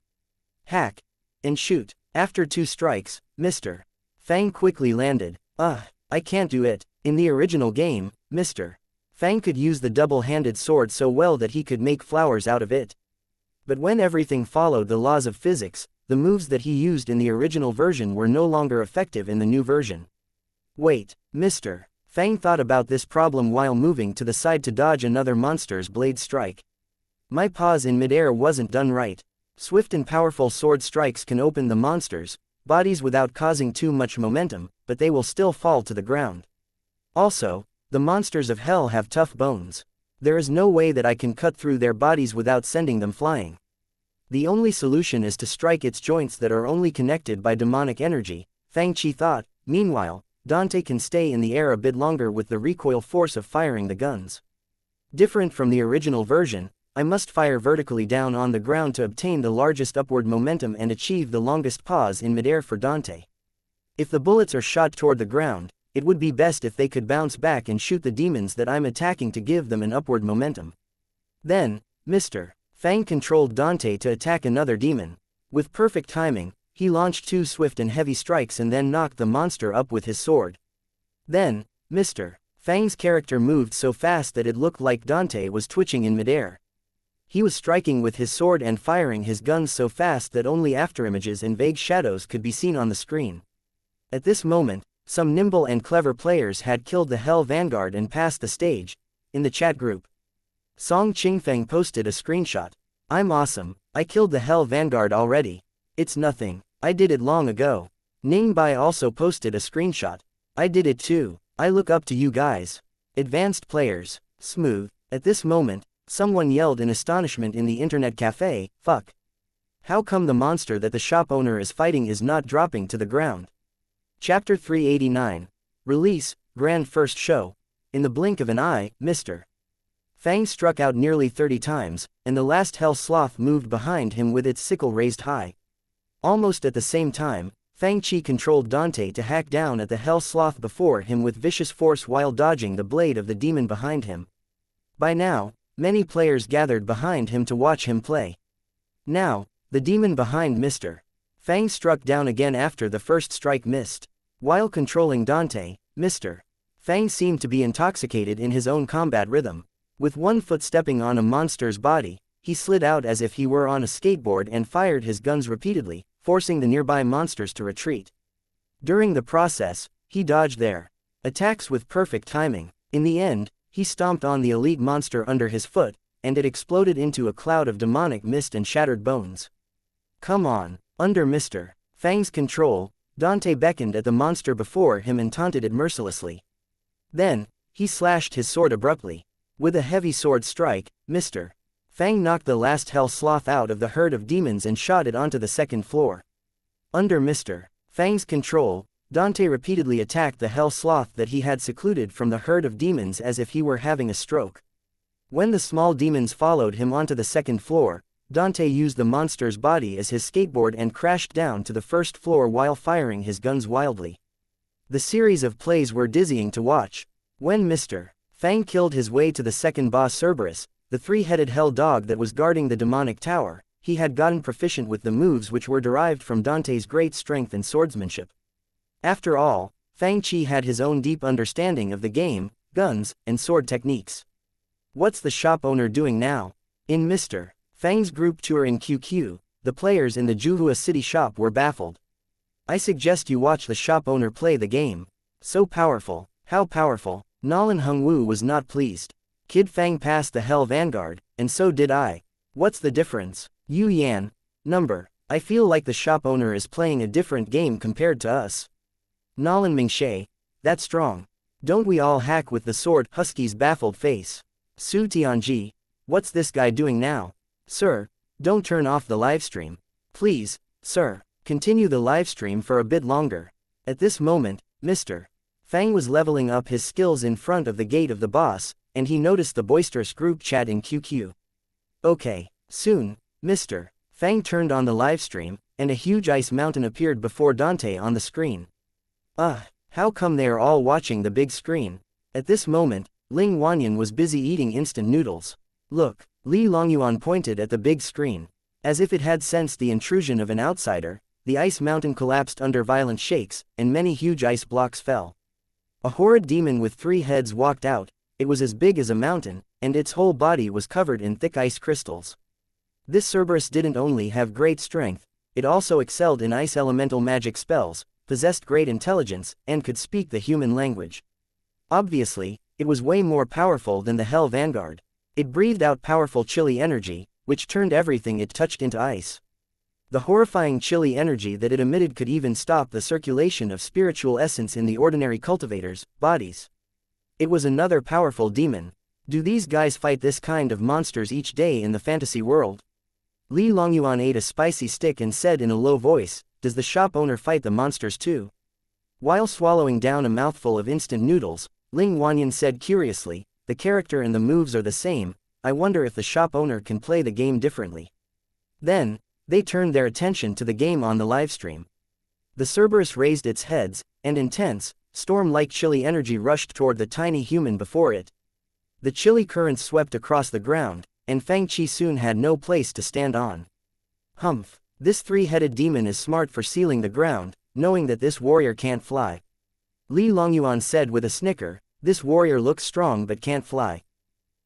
A: Hack. And shoot. After 2 strikes, Mr. Fang quickly landed. I can't do it. In the original game, Mr. Fang could use the double-handed sword so well that he could make flowers out of it. But when everything followed the laws of physics, the moves that he used in the original version were no longer effective in the new version. Wait, Mr. Fang thought about this problem while moving to the side to dodge another monster's blade strike. My pause in midair wasn't done right. Swift and powerful sword strikes can open the monsters' bodies without causing too much momentum, but they will still fall to the ground. Also, the monsters of hell have tough bones. There is no way that I can cut through their bodies without sending them flying. The only solution is to strike its joints that are only connected by demonic energy, Fang Chi thought. Meanwhile, Dante can stay in the air a bit longer with the recoil force of firing the guns. Different from the original version, I must fire vertically down on the ground to obtain the largest upward momentum and achieve the longest pause in midair for Dante. If the bullets are shot toward the ground, it would be best if they could bounce back and shoot the demons that I'm attacking to give them an upward momentum. Then, Mr. Fang controlled Dante to attack another demon. With perfect timing, he launched 2 swift and heavy strikes and then knocked the monster up with his sword. Then, Mr. Fang's character moved so fast that it looked like Dante was twitching in midair. He was striking with his sword and firing his guns so fast that only afterimages and vague shadows could be seen on the screen. At this moment, some nimble and clever players had killed the Hell Vanguard and passed the stage. In the chat group, Song Qingfeng posted a screenshot. I'm awesome, I killed the Hell Vanguard already. It's nothing, I did it long ago. Ning Bai also posted a screenshot. I did it too, I look up to you guys. Advanced players, smooth. At this moment, someone yelled in astonishment in the internet cafe, fuck. How come the monster that the shop owner is fighting is not dropping to the ground? Chapter 389. Release, Grand First Show. In the blink of an eye, Mr. Fang struck out nearly 30 times, and the last Hell Sloth moved behind him with its sickle raised high. Almost at the same time, Fang Chi controlled Dante to hack down at the Hell Sloth before him with vicious force while dodging the blade of the demon behind him. By now, many players gathered behind him to watch him play. Now, the demon behind Mr. Fang struck down again after the first strike missed. While controlling Dante, Mr. Fang seemed to be intoxicated in his own combat rhythm. With one foot stepping on a monster's body, he slid out as if he were on a skateboard and fired his guns repeatedly, forcing the nearby monsters to retreat. During the process, he dodged their attacks with perfect timing. In the end, he stomped on the elite monster under his foot, and it exploded into a cloud of demonic mist and shattered bones. Come on, Under Mr. Fang's control, Dante beckoned at the monster before him and taunted it mercilessly. Then, he slashed his sword abruptly. With a heavy sword strike, Mr. Fang knocked the last hell sloth out of the herd of demons and shot it onto the second floor. Under Mr. Fang's control, Dante repeatedly attacked the hell sloth that he had secluded from the herd of demons as if he were having a stroke. When the small demons followed him onto the second floor, Dante used the monster's body as his skateboard and crashed down to the first floor while firing his guns wildly. The series of plays were dizzying to watch. When Mr. Fang killed his way to the second boss Cerberus, the three-headed hell dog that was guarding the demonic tower, he had gotten proficient with the moves which were derived from Dante's great strength and swordsmanship. After all, Fang Chi had his own deep understanding of the game, guns, and sword techniques. What's the shop owner doing now? In Mr. Fang's group tour in QQ, the players in the Juhua City shop were baffled. I suggest you watch the shop owner play the game. So powerful, how powerful. Nolan Hungwoo was not pleased. Kid Fang passed the Hell Vanguard, and so did I. What's the difference? Yu Yan. Number. I feel like the shop owner is playing a different game compared to us. Nolan Mingshe. That's strong. Don't we all hack with the sword? Husky's baffled face. Su Tianji. What's this guy doing now? Sir, don't turn off the livestream. Please, sir, continue the livestream for a bit longer. At this moment, Mr. Fang was leveling up his skills in front of the gate of the boss, and he noticed the boisterous group chat in QQ. Okay, soon, Mr. Fang turned on the livestream, and a huge ice mountain appeared before Dante on the screen. How come they're all watching the big screen? At this moment, Ling Wanyan was busy eating instant noodles. Look, Li Longyuan pointed at the big screen. As if it had sensed the intrusion of an outsider, the ice mountain collapsed under violent shakes, and many huge ice blocks fell. A horrid demon with 3 heads walked out. It was as big as a mountain, and its whole body was covered in thick ice crystals. This Cerberus didn't only have great strength, it also excelled in ice elemental magic spells, possessed great intelligence, and could speak the human language. Obviously, it was way more powerful than the Hell Vanguard. It breathed out powerful chilly energy, which turned everything it touched into ice. The horrifying chilly energy that it emitted could even stop the circulation of spiritual essence in the ordinary cultivators' bodies. It was another powerful demon. Do these guys fight this kind of monsters each day in the fantasy world? Li Longyuan ate a spicy stick and said in a low voice, does the shop owner fight the monsters too? While swallowing down a mouthful of instant noodles, Ling Wanyan said curiously, the character and the moves are the same, I wonder if the shop owner can play the game differently. Then, they turned their attention to the game on the livestream. The Cerberus raised its heads, and intense, storm-like chilly energy rushed toward the tiny human before it. The chilly currents swept across the ground, and Fang Chi soon had no place to stand on. Humph, this 3-headed demon is smart for sealing the ground, knowing that this warrior can't fly. Li Longyuan said with a snicker, this warrior looks strong but can't fly.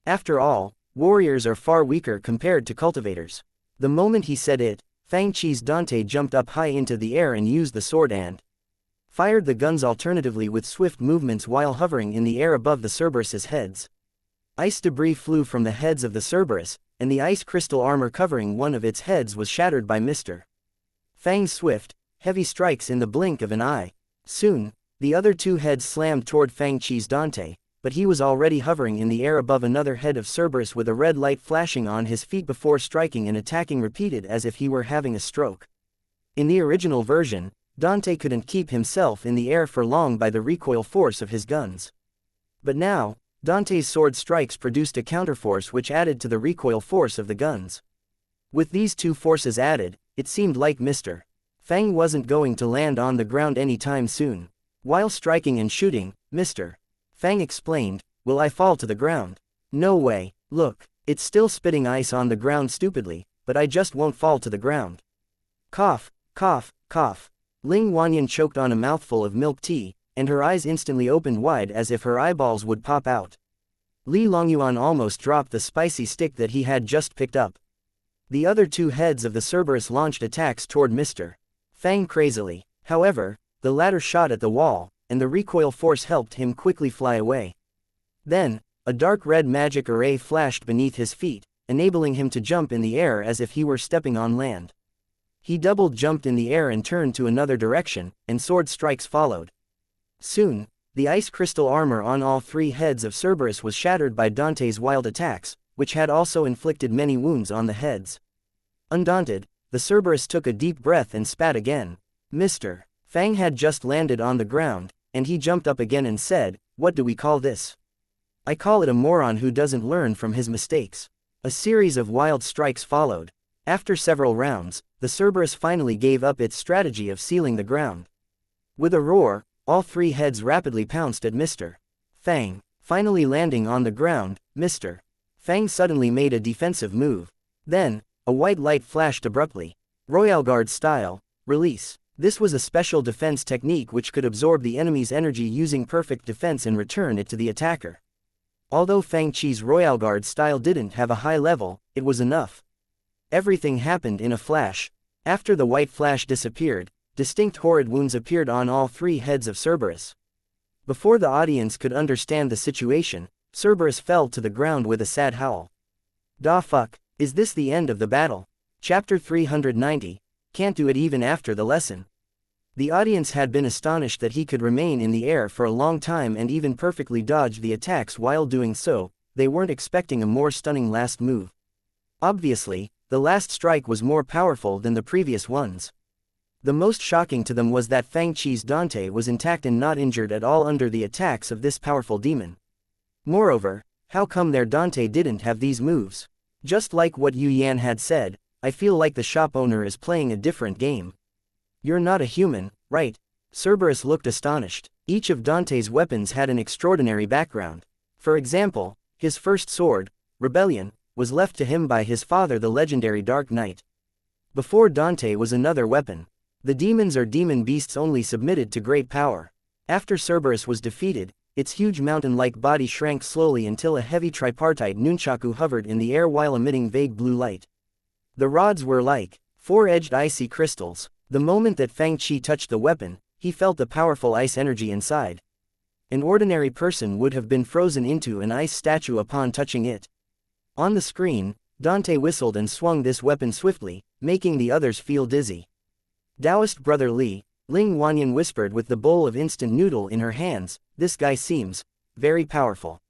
A: After all, warriors are far weaker compared to cultivators. The moment he said it, Fang Chi's Dante jumped up high into the air and used the sword and fired the guns alternatively with swift movements while hovering in the air above the Cerberus's heads. Ice debris flew from the heads of the Cerberus, and the ice crystal armor covering one of its heads was shattered by Mr. Fang's swift, heavy strikes in the blink of an eye. Soon, the other 2 heads slammed toward Fang Chi's Dante, but he was already hovering in the air above another head of Cerberus with a red light flashing on his feet before striking and attacking repeated as if he were having a stroke. In the original version, Dante couldn't keep himself in the air for long by the recoil force of his guns. But now, Dante's sword strikes produced a counterforce which added to the recoil force of the guns. With these 2 forces added, it seemed like Mr. Fang wasn't going to land on the ground anytime soon. While striking and shooting, Mr. Fang explained, will I fall to the ground? No way, look, it's still spitting ice on the ground stupidly, but I just won't fall to the ground. Cough, cough, cough. Ling Wanyan choked on a mouthful of milk tea, and her eyes instantly opened wide as if her eyeballs would pop out. Li Longyuan almost dropped the spicy stick that he had just picked up. The other 2 heads of the Cerberus launched attacks toward Mr. Fang crazily. However, the latter shot at the wall, and the recoil force helped him quickly fly away. Then, a dark red magic array flashed beneath his feet, enabling him to jump in the air as if he were stepping on land. He double jumped in the air and turned to another direction, and sword strikes followed. Soon, the ice crystal armor on all three heads of Cerberus was shattered by Dante's wild attacks, which had also inflicted many wounds on the heads. Undaunted, the Cerberus took a deep breath and spat again. Mr. Fang had just landed on the ground, and he jumped up again and said, "What do we call this?" "I call it a moron who doesn't learn from his mistakes." A series of wild strikes followed. After several rounds, the Cerberus finally gave up its strategy of sealing the ground. With a roar, all three heads rapidly pounced at Mr. Fang. Finally landing on the ground, Mr. Fang suddenly made a defensive move. Then, a white light flashed abruptly. Royal Guard style, release. This was a special defense technique which could absorb the enemy's energy using perfect defense and return it to the attacker. Although Fang Chi's Royal Guard style didn't have a high level, it was enough. Everything happened in a flash. After the white flash disappeared, distinct horrid wounds appeared on all three heads of Cerberus. Before the audience could understand the situation, Cerberus fell to the ground with a sad howl. "Da fuck, is this the end of the battle?" Chapter 390, Can't do it even after the lesson. The audience had been astonished that he could remain in the air for a long time and even perfectly dodge the attacks while doing so. They weren't expecting a more stunning last move. Obviously, the last strike was more powerful than the previous ones. The most shocking to them was that Fang Chi's Dante was intact and not injured at all under the attacks of this powerful demon. Moreover, how come their Dante didn't have these moves? Just like what Yu Yan had said, I feel like the shop owner is playing a different game. "You're not a human, right?" Cerberus looked astonished. Each of Dante's weapons had an extraordinary background. For example, his first sword, Rebellion, was left to him by his father, the legendary Dark Knight. Before Dante was another weapon. The demons or demon beasts only submitted to great power. After Cerberus was defeated, its huge mountain-like body shrank slowly until a heavy tripartite nunchaku hovered in the air while emitting vague blue light. The rods were like four-edged icy crystals. The moment that Fang Chi touched the weapon, he felt the powerful ice energy inside. An ordinary person would have been frozen into an ice statue upon touching it. On the screen, Dante whistled and swung this weapon swiftly, making the others feel dizzy. Taoist brother Li, Ling Wanyan whispered with the bowl of instant noodle in her hands, "This guy seems very powerful."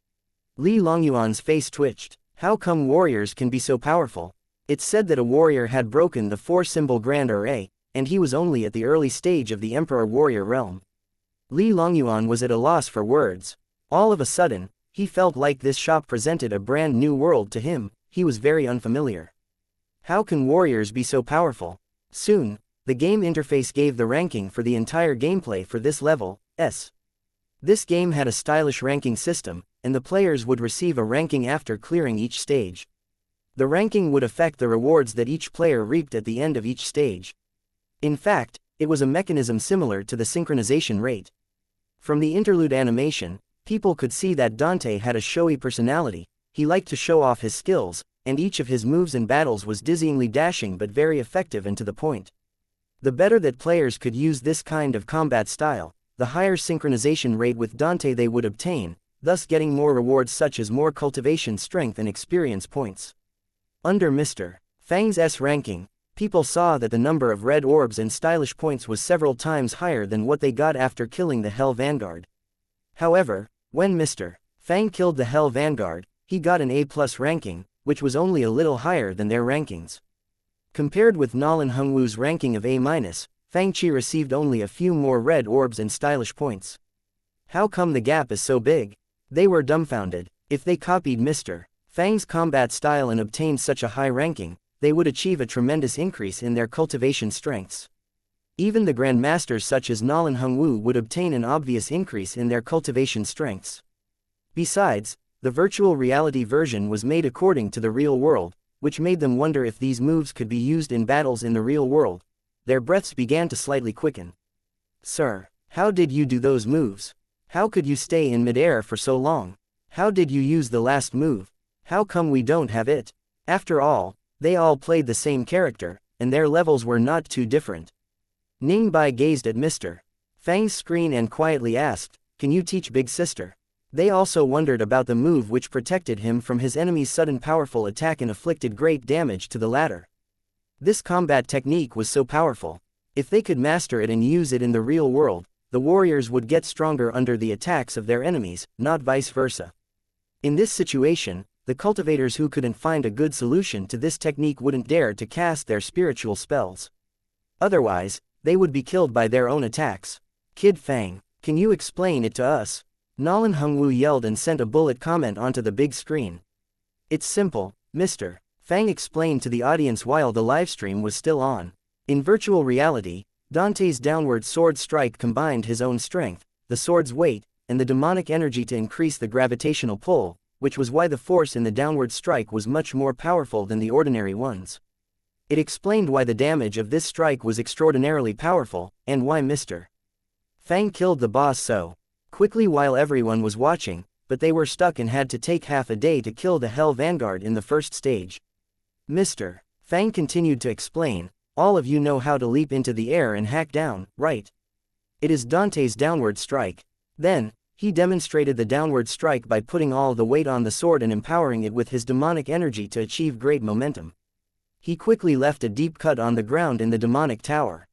A: Li Longyuan's face twitched. How come warriors can be so powerful? It's said that a warrior had broken the four-symbol Grand Array, and he was only at the early stage of the Emperor-Warrior realm. Li Longyuan was at a loss for words. All of a sudden, he felt like this shop presented a brand new world to him. He was very unfamiliar. How can warriors be so powerful? Soon, the game interface gave the ranking for the entire gameplay for this level, S. This game had a stylish ranking system, and the players would receive a ranking after clearing each stage. The ranking would affect the rewards that each player reaped at the end of each stage. In fact, it was a mechanism similar to the synchronization rate. From the interlude animation, people could see that Dante had a showy personality. He liked to show off his skills, and each of his moves and battles was dizzyingly dashing but very effective and to the point. The better that players could use this kind of combat style, the higher synchronization rate with Dante they would obtain, thus getting more rewards such as more cultivation strength and experience points. Under Mr. Fang's S ranking, people saw that the number of red orbs and stylish points was several times higher than what they got after killing the Hell Vanguard. However, when Mr. Fang killed the Hell Vanguard, he got an A+ ranking, which was only a little higher than their rankings. Compared with Nolan Hungwoo's ranking of A-, Fang Chi received only a few more red orbs and stylish points. How come the gap is so big? They were dumbfounded. If they copied Mr. Fang's combat style and obtained such a high ranking, they would achieve a tremendous increase in their cultivation strengths. Even the grandmasters such as Nolan Hungwoo would obtain an obvious increase in their cultivation strengths. Besides, the virtual reality version was made according to the real world, which made them wonder if these moves could be used in battles in the real world. Their breaths began to slightly quicken. "Sir, how did you do those moves? How could you stay in midair for so long? How did you use the last move? How come we don't have it?" After all, they all played the same character, and their levels were not too different. Ning Bai gazed at Mr. Fang's screen and quietly asked, "Can you teach Big Sister?" They also wondered about the move which protected him from his enemy's sudden powerful attack and inflicted great damage to the latter. This combat technique was so powerful. If they could master it and use it in the real world, the warriors would get stronger under the attacks of their enemies, not vice versa. In this situation, the cultivators who couldn't find a good solution to this technique wouldn't dare to cast their spiritual spells. Otherwise, they would be killed by their own attacks. Kid Fang, can you explain it to us? Nolan Hungwu yelled and sent a bullet comment onto the big screen. It's simple, Mr. Fang explained to the audience while the livestream was still on. In virtual reality, Dante's downward sword strike combined his own strength, the sword's weight, and the demonic energy to increase the gravitational pull, which was why the force in the downward strike was much more powerful than the ordinary ones. It explained why the damage of this strike was extraordinarily powerful, and why Mr. Fang killed the boss so quickly while everyone was watching, but they were stuck and had to take half a day to kill the Hell Vanguard in the first stage. Mr. Fang continued to explain, all of you know how to leap into the air and hack down, right? It is Dante's downward strike. Then, he demonstrated the downward strike by putting all the weight on the sword and empowering it with his demonic energy to achieve great momentum. He quickly left a deep cut on the ground in the demonic tower.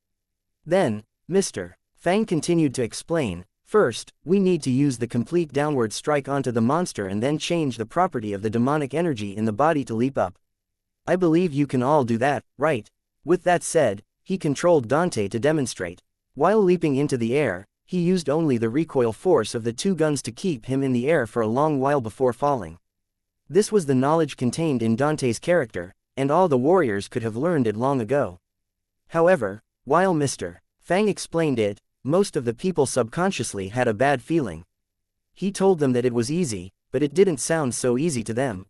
A: Then, Mr. Fang continued to explain, first, we need to use the complete downward strike onto the monster and then change the property of the demonic energy in the body to leap up. I believe you can all do that, right? With that said, he controlled Dante to demonstrate. While leaping into the air, he used only the recoil force of the two guns to keep him in the air for a long while before falling. This was the knowledge contained in Dante's character, and all the warriors could have learned it long ago. However, while Mr. Fang explained it, most of the people subconsciously had a bad feeling. He told them that it was easy, but it didn't sound so easy to them.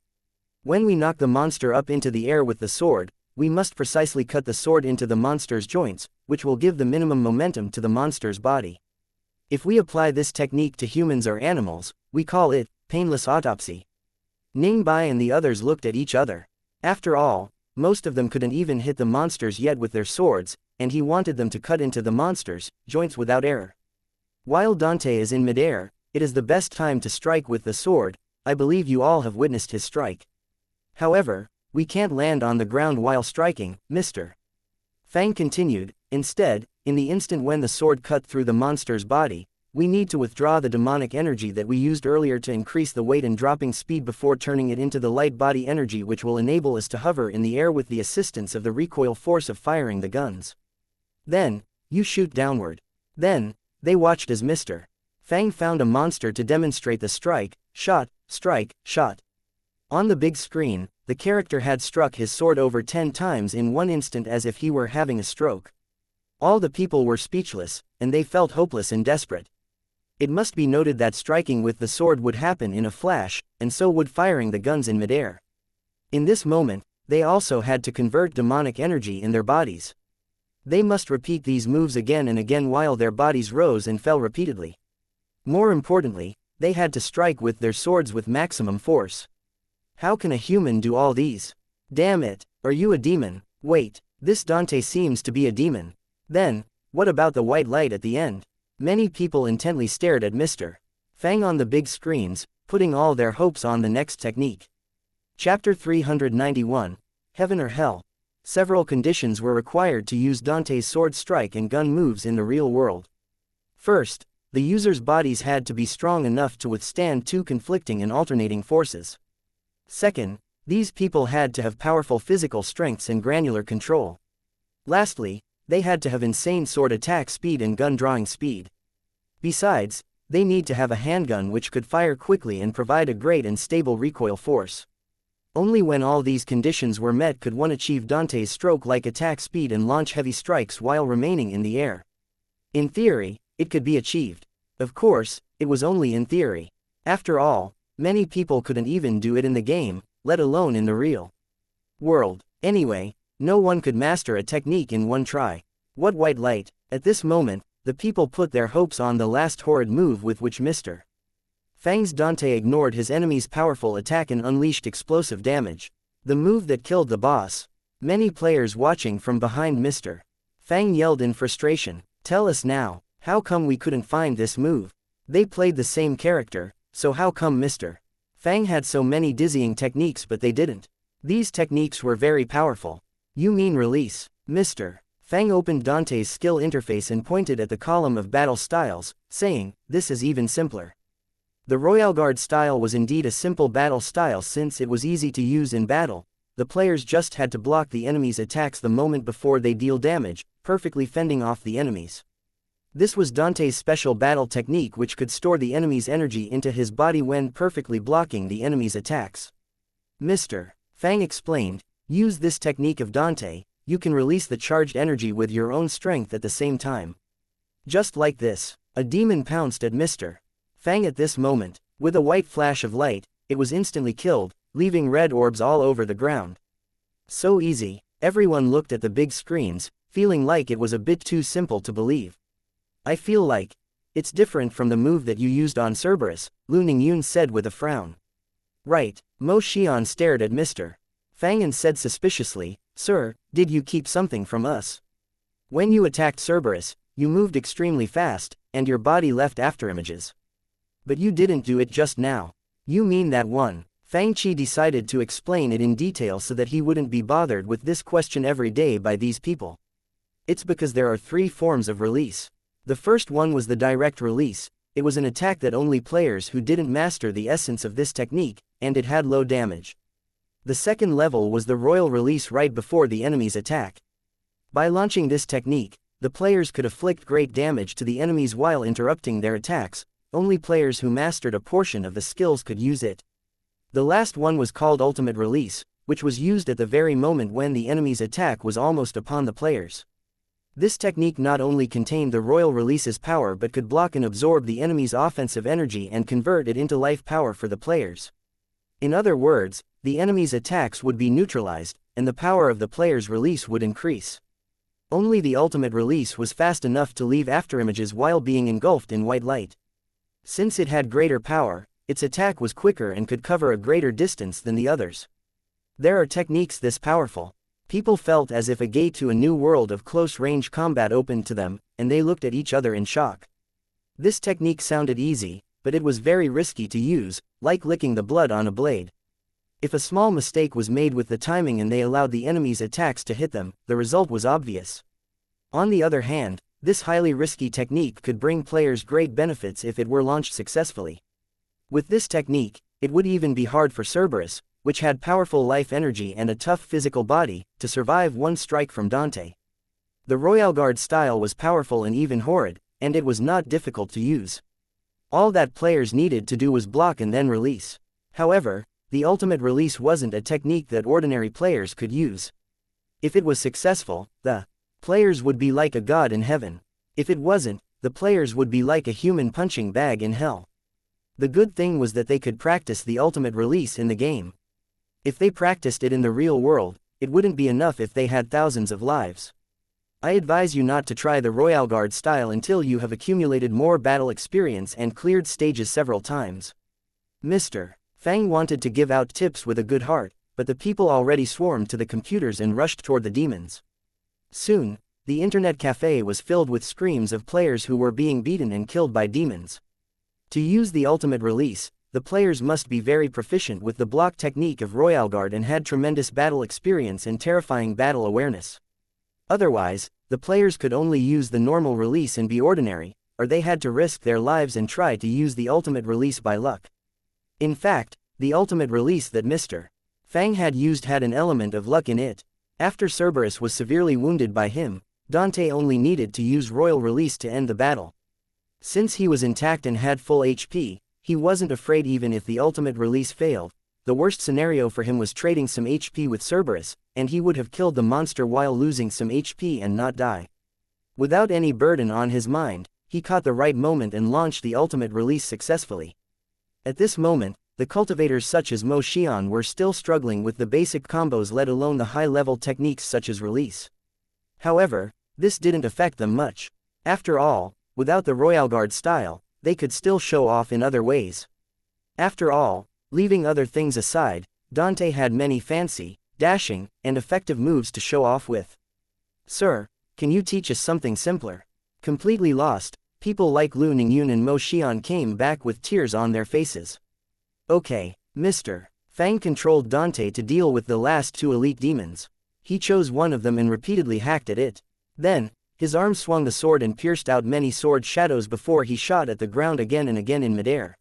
A: When we knock the monster up into the air with the sword, we must precisely cut the sword into the monster's joints, which will give the minimum momentum to the monster's body. If we apply this technique to humans or animals, we call it painless autopsy. Ning Bai and the others looked at each other. After all, most of them couldn't even hit the monsters yet with their swords, and he wanted them to cut into the monster's joints without error. While Dante is in midair, it is the best time to strike with the sword. I believe you all have witnessed his strike. However, we can't land on the ground while striking, Mr. Fang continued. Instead, in the instant when the sword cut through the monster's body, we need to withdraw the demonic energy that we used earlier to increase the weight and dropping speed before turning it into the light body energy, which will enable us to hover in the air with the assistance of the recoil force of firing the guns. Then, you shoot downward. Then, they watched as Mr. Fang found a monster to demonstrate the strike, shot, strike, shot. On the big screen, the character had struck his sword over 10 times in one instant as if he were having a stroke. All the people were speechless, and they felt hopeless and desperate. It must be noted that striking with the sword would happen in a flash, and so would firing the guns in midair. In this moment, they also had to convert demonic energy in their bodies. They must repeat these moves again and again while their bodies rose and fell repeatedly. More importantly, they had to strike with their swords with maximum force. How can a human do all these? Damn it, are you a demon? Wait, this Dante seems to be a demon. Then, what about the white light at the end? Many people intently stared at Mr. Fang on the big screens, putting all their hopes on the next technique. Chapter 391, Heaven or Hell. Several conditions were required to use Dante's sword strike and gun moves in the real world. First, the user's bodies had to be strong enough to withstand two conflicting and alternating forces. Second, these people had to have powerful physical strengths and granular control. Lastly, they had to have insane sword attack speed and gun drawing speed. Besides, they need to have a handgun which could fire quickly and provide a great and stable recoil force. Only when all these conditions were met could one achieve Dante's stroke-like attack speed and launch heavy strikes while remaining in the air. In theory, it could be achieved. Of course, it was only in theory. After all, many people couldn't even do it in the game, let alone in the real world. Anyway, no one could master a technique in one try. What white light! At this moment, the people put their hopes on the last horrid move with which Mr. Fang's Dante ignored his enemy's powerful attack and unleashed explosive damage. The move that killed the boss. Many players watching from behind Mr. Fang yelled in frustration, "Tell us now, how come we couldn't find this move? They played the same character, so how come Mr. Fang had so many dizzying techniques but they didn't? These techniques were very powerful. You mean release, Mr. Fang opened Dante's skill interface and pointed at the column of battle styles, saying, "This is even simpler." The Royal Guard style was indeed a simple battle style since it was easy to use in battle. The players just had to block the enemy's attacks the moment before they deal damage, perfectly fending off the enemies. This was Dante's special battle technique, which could store the enemy's energy into his body when perfectly blocking the enemy's attacks. Mr. Fang explained, "Use this technique of Dante, you can release the charged energy with your own strength at the same time." Just like this, a demon pounced at Mr. Fang at this moment. With a white flash of light, it was instantly killed, leaving red orbs all over the ground. So easy, everyone looked at the big screens, feeling like it was a bit too simple to believe. "I feel like it's different from the move that you used on Cerberus," Lu Ningyun said with a frown. "Right." Mo Xian stared at Mr. Fang and said suspiciously, "Sir, did you keep something from us? When you attacked Cerberus, you moved extremely fast, and your body left afterimages. But you didn't do it just now. You mean that one?" Fang Qi decided to explain it in detail so that he wouldn't be bothered with this question every day by these people. "It's because there are 3 forms of release. The first one was the direct release. It was an attack that only players who didn't master the essence of this technique, and it had low damage. The second level was the royal release right before the enemy's attack. By launching this technique, the players could inflict great damage to the enemies while interrupting their attacks. Only players who mastered a portion of the skills could use it. The last one was called ultimate release, which was used at the very moment when the enemy's attack was almost upon the players. This technique not only contained the royal release's power but could block and absorb the enemy's offensive energy and convert it into life power for the players. In other words, the enemy's attacks would be neutralized, and the power of the player's release would increase. Only the ultimate release was fast enough to leave afterimages while being engulfed in white light. Since it had greater power, its attack was quicker and could cover a greater distance than the others. There are techniques this powerful. People felt as if a gate to a new world of close-range combat opened to them, and they looked at each other in shock. This technique sounded easy, but it was very risky to use, like licking the blood on a blade. If a small mistake was made with the timing and they allowed the enemy's attacks to hit them, the result was obvious. On the other hand, this highly risky technique could bring players great benefits if it were launched successfully. With this technique, it would even be hard for Cerberus, which had powerful life energy and a tough physical body, to survive one strike from Dante. The Royal Guard style was powerful and even horrid, and it was not difficult to use. All that players needed to do was block and then release. However, the ultimate release wasn't a technique that ordinary players could use. If it was successful, the players would be like a god in heaven. If it wasn't, the players would be like a human punching bag in hell. The good thing was that they could practice the ultimate release in the game. If they practiced it in the real world, it wouldn't be enough if they had thousands of lives. I advise you not to try the Royal Guard style until you have accumulated more battle experience and cleared stages several times. Mr. Fang wanted to give out tips with a good heart, but the people already swarmed to the computers and rushed toward the demons. Soon, the internet cafe was filled with screams of players who were being beaten and killed by demons. To use the ultimate release, the players must be very proficient with the block technique of Royal Guard and had tremendous battle experience and terrifying battle awareness. Otherwise, the players could only use the normal release and be ordinary, or they had to risk their lives and try to use the ultimate release by luck. In fact, the ultimate release that Mr. Fang had used had an element of luck in it. After Cerberus was severely wounded by him, Dante only needed to use Royal Release to end the battle. Since he was intact and had full HP, he wasn't afraid even if the ultimate release failed. The worst scenario for him was trading some HP with Cerberus, and he would have killed the monster while losing some HP and not die. Without any burden on his mind, he caught the right moment and launched the ultimate release successfully. At this moment, the cultivators such as Mo Xian were still struggling with the basic combos, let alone the high-level techniques such as release. However, this didn't affect them much. After all, without the Royal Guard style, they could still show off in other ways. After all, leaving other things aside, Dante had many fancy, dashing, and effective moves to show off with. "Sir, can you teach us something simpler?" Completely lost, people like Lu Ningyun and Mo Xian came back with tears on their faces. "Okay, Mr. Fang controlled Dante to deal with the last 2 elite demons. He chose one of them and repeatedly hacked at it. Then, his arm swung the sword and pierced out many sword shadows before he shot at the ground again and again in midair.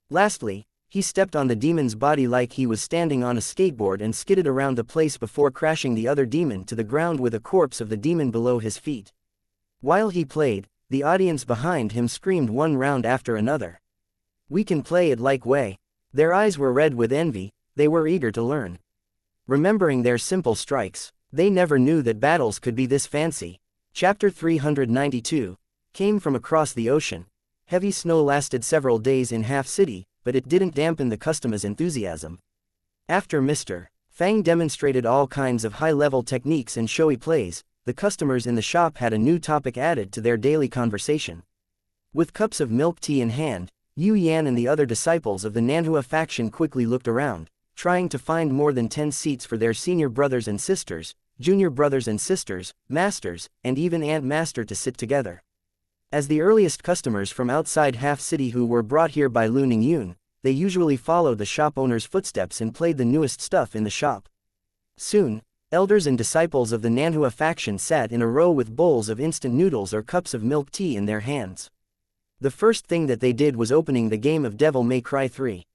A: Lastly, he stepped on the demon's body like he was standing on a skateboard and skidded around the place before crashing the other demon to the ground with a corpse of the demon below his feet. While he played, the audience behind him screamed one round after another. "We can play it like way." Their eyes were red with envy, they were eager to learn. Remembering their simple strikes, they never knew that battles could be this fancy. Chapter 392 came from across the ocean. Heavy snow lasted several days in Half City, but it didn't dampen the customers' enthusiasm. After Mr. Fang demonstrated all kinds of high-level techniques and showy plays, the customers in the shop had a new topic added to their daily conversation. With cups of milk tea in hand, Yu Yan and the other disciples of the Nanhua faction quickly looked around, trying to find more than 10 seats for their senior brothers and sisters, junior brothers and sisters, masters, and even Aunt Master to sit together. As the earliest customers from outside Half City who were brought here by Lu Ningyun, they usually followed the shop owner's footsteps and played the newest stuff in the shop. Soon, elders and disciples of the Nanhua faction sat in a row with bowls of instant noodles or cups of milk tea in their hands. The first thing that they did was opening the game of Devil May Cry 3.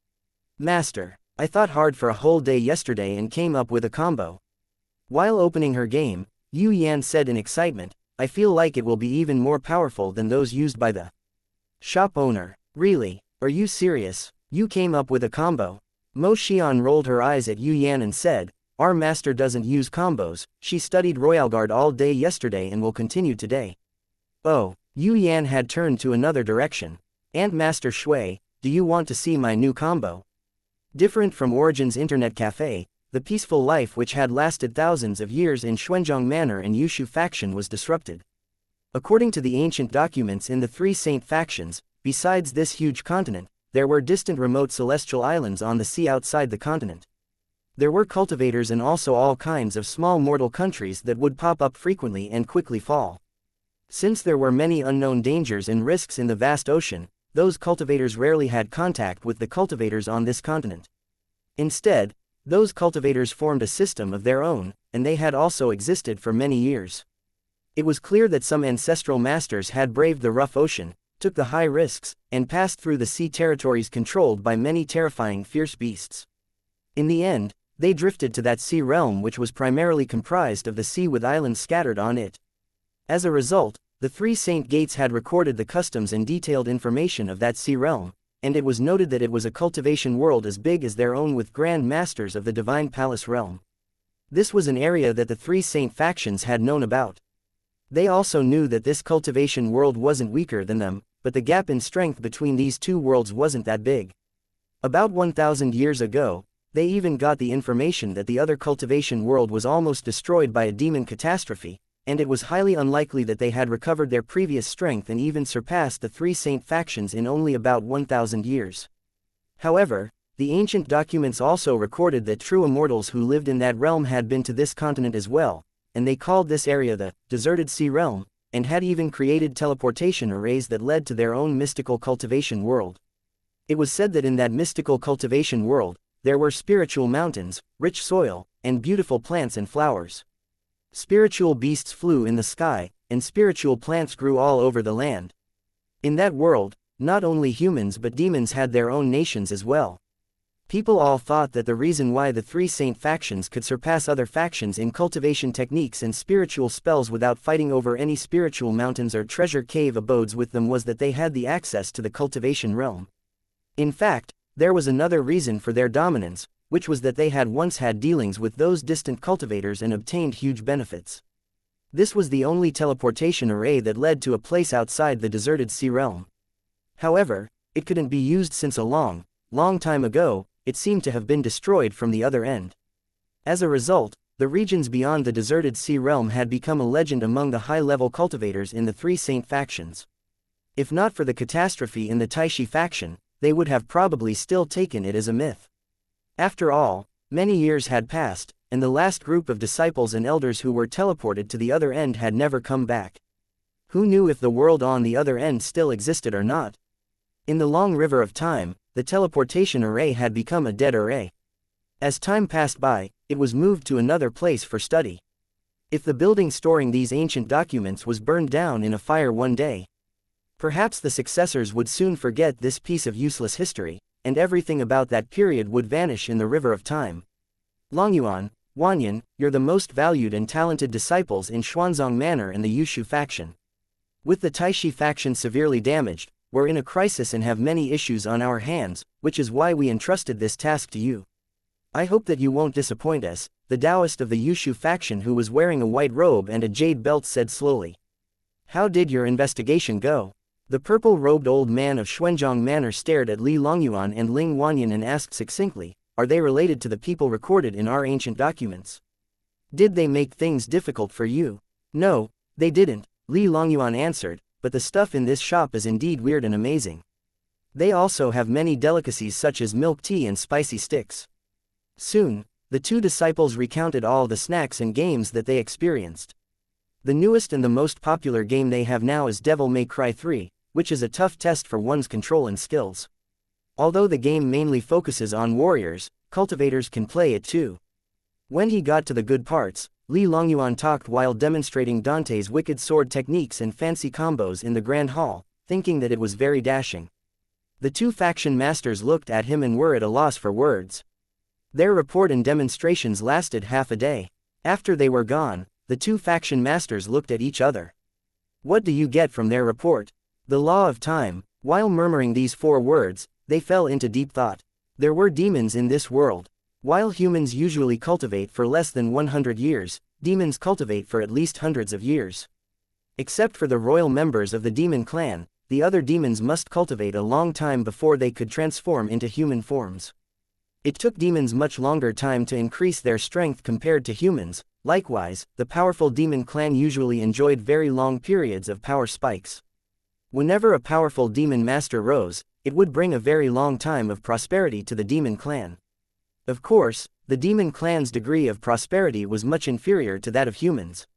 A: "Master, I thought hard for a whole day yesterday and came up with a combo." While opening her game, Yu Yan said in excitement, "I feel like it will be even more powerful than those used by the shop owner." "Really? Are you serious? You came up with a combo?" Mo Xian rolled her eyes at Yu Yan and said, "Our master doesn't use combos, she studied Royal Guard all day yesterday and will continue today." "Oh." Yu Yan had turned to another direction. "Aunt Master Shui, do you want to see my new combo?" Different from Origin's Internet Café, the peaceful life which had lasted thousands of years in Xuanzhong Manor and Yushu faction was disrupted. According to the ancient documents in the three saint factions, besides this huge continent, there were distant remote celestial islands on the sea outside the continent. There were cultivators and also all kinds of small mortal countries that would pop up frequently and quickly fall. Since there were many unknown dangers and risks in the vast ocean, those cultivators rarely had contact with the cultivators on this continent. Instead, those cultivators formed a system of their own, and they had also existed for many years. It was clear that some ancestral masters had braved the rough ocean, took the high risks, and passed through the sea territories controlled by many terrifying fierce beasts. In the end, they drifted to that sea realm which was primarily comprised of the sea with islands scattered on it. As a result, the three Saint Gates had recorded the customs and detailed information of that sea realm, and it was noted that it was a cultivation world as big as their own with Grand Masters of the Divine Palace realm. This was an area that the three Saint factions had known about. They also knew that this cultivation world wasn't weaker than them, but the gap in strength between these two worlds wasn't that big. About 1,000 years ago, they even got the information that the other cultivation world was almost destroyed by a demon catastrophe, and it was highly unlikely that they had recovered their previous strength and even surpassed the three saint factions in only about 1,000 years. However, the ancient documents also recorded that true immortals who lived in that realm had been to this continent as well, and they called this area the Deserted Sea Realm, and had even created teleportation arrays that led to their own mystical cultivation world. It was said that in that mystical cultivation world, there were spiritual mountains, rich soil, and beautiful plants and flowers. Spiritual beasts flew in the sky, and spiritual plants grew all over the land. In that world, not only humans but demons had their own nations as well. People all thought that the reason why the three saint factions could surpass other factions in cultivation techniques and spiritual spells without fighting over any spiritual mountains or treasure cave abodes with them was that they had the access to the cultivation realm. In fact, there was another reason for their dominance, which was that they had once had dealings with those distant cultivators and obtained huge benefits. This was the only teleportation array that led to a place outside the Deserted Sea Realm. However, it couldn't be used since a long time ago, it seemed to have been destroyed from the other end. As a result, the regions beyond the Deserted Sea Realm had become a legend among the high-level cultivators in the three saint factions. If not for the catastrophe in the Taishi faction, they would have probably still taken it as a myth. After all, many years had passed, and the last group of disciples and elders who were teleported to the other end had never come back. Who knew if the world on the other end still existed or not? In the long river of time, the teleportation array had become a dead array. As time passed by, it was moved to another place for study. If the building storing these ancient documents was burned down in a fire one day, perhaps the successors would soon forget this piece of useless history, and everything about that period would vanish in the river of time. Longyuan, Wanyan, you're the most valued and talented disciples in Xuanzong Manor and the Yushu faction. With the Taishi faction severely damaged, we're in a crisis and have many issues on our hands, which is why we entrusted this task to you. I hope that you won't disappoint us, the Taoist of the Yushu faction who was wearing a white robe and a jade belt said slowly. How did your investigation go? The purple-robed old man of Xuanzong Manor stared at Li Longyuan and Ling Wanyan and asked succinctly, are they related to the people recorded in our ancient documents? Did they make things difficult for you? No, they didn't, Li Longyuan answered, but the stuff in this shop is indeed weird and amazing. They also have many delicacies such as milk tea and spicy sticks. Soon, the two disciples recounted all the snacks and games that they experienced. The newest and the most popular game they have now is Devil May Cry 3, which is a tough test for one's control and skills. Although the game mainly focuses on warriors, cultivators can play it too. When he got to the good parts, Li Longyuan talked while demonstrating Dante's wicked sword techniques and fancy combos in the Grand Hall, thinking that it was very dashing. The two faction masters looked at him and were at a loss for words. Their report and demonstrations lasted half a day. After they were gone, the two faction masters looked at each other. What do you get from their report? The law of time. While murmuring these 4 words, they fell into deep thought. There were demons in this world. While humans usually cultivate for less than 100 years, demons cultivate for at least hundreds of years. Except for the royal members of the demon clan, the other demons must cultivate a long time before they could transform into human forms. It took demons much longer time to increase their strength compared to humans. Likewise, the powerful demon clan usually enjoyed very long periods of power spikes. Whenever a powerful demon master rose, it would bring a very long time of prosperity to the demon clan. Of course, the demon clan's degree of prosperity was much inferior to that of humans.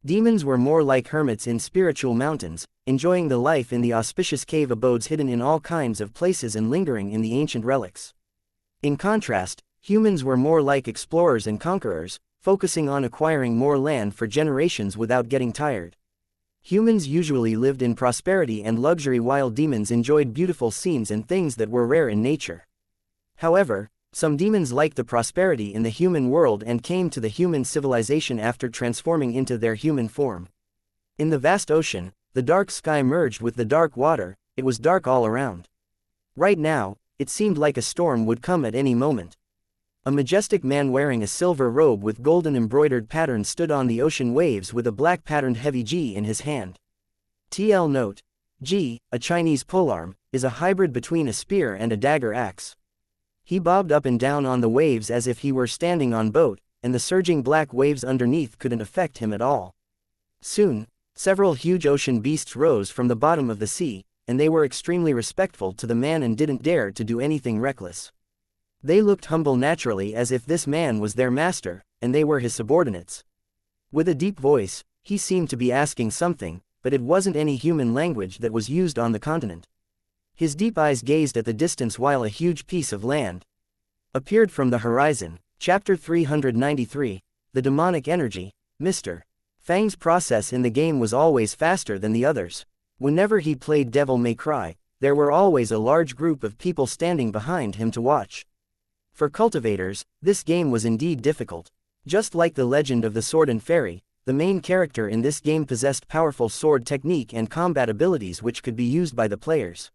A: Demons were more like hermits in spiritual mountains, enjoying the life in the auspicious cave abodes hidden in all kinds of places and lingering in the ancient relics. In contrast, humans were more like explorers and conquerors, focusing on acquiring more land for generations without getting tired. Humans usually lived in prosperity and luxury while demons enjoyed beautiful scenes and things that were rare in nature. However, some demons liked the prosperity in the human world and came to the human civilization after transforming into their human form. In the vast ocean, the dark sky merged with the dark water, it was dark all around. Right now, it seemed like a storm would come at any moment. A majestic man wearing a silver robe with golden embroidered patterns stood on the ocean waves with a black patterned heavy Ji in his hand. TL note: Ji, a Chinese polearm, is a hybrid between a spear and a dagger axe. He bobbed up and down on the waves as if he were standing on boat, and the surging black waves underneath couldn't affect him at all. Soon, several huge ocean beasts rose from the bottom of the sea, and they were extremely respectful to the man and didn't dare to do anything reckless. They looked humble naturally as if this man was their master, and they were his subordinates. With a deep voice, he seemed to be asking something, but it wasn't any human language that was used on the continent. His deep eyes gazed at the distance while a huge piece of land appeared from the horizon. Chapter 393, The Demonic Energy. Mr. Fang's process in the game was always faster than the others. Whenever he played Devil May Cry, there were always a large group of people standing behind him to watch. For cultivators, this game was indeed difficult. Just like the legend of the Sword and Fairy, the main character in this game possessed powerful sword technique and combat abilities which could be used by the players.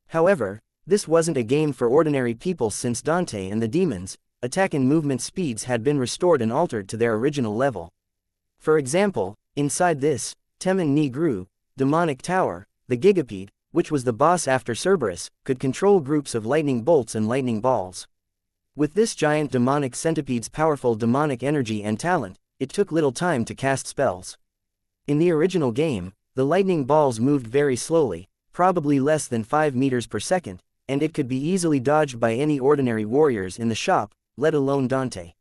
A: However, this wasn't a game for ordinary people since Dante and the demons' attack and movement speeds had been restored and altered to their original level. For example, inside this Temen Ni Gru demonic tower, the Gigapede, which was the boss after Cerberus, could control groups of lightning bolts and lightning balls. With this giant demonic centipede's powerful demonic energy and talent, it took little time to cast spells. In the original game, the lightning balls moved very slowly, probably less than 5 meters per second, and it could be easily dodged by any ordinary warriors in the shop, let alone Dante.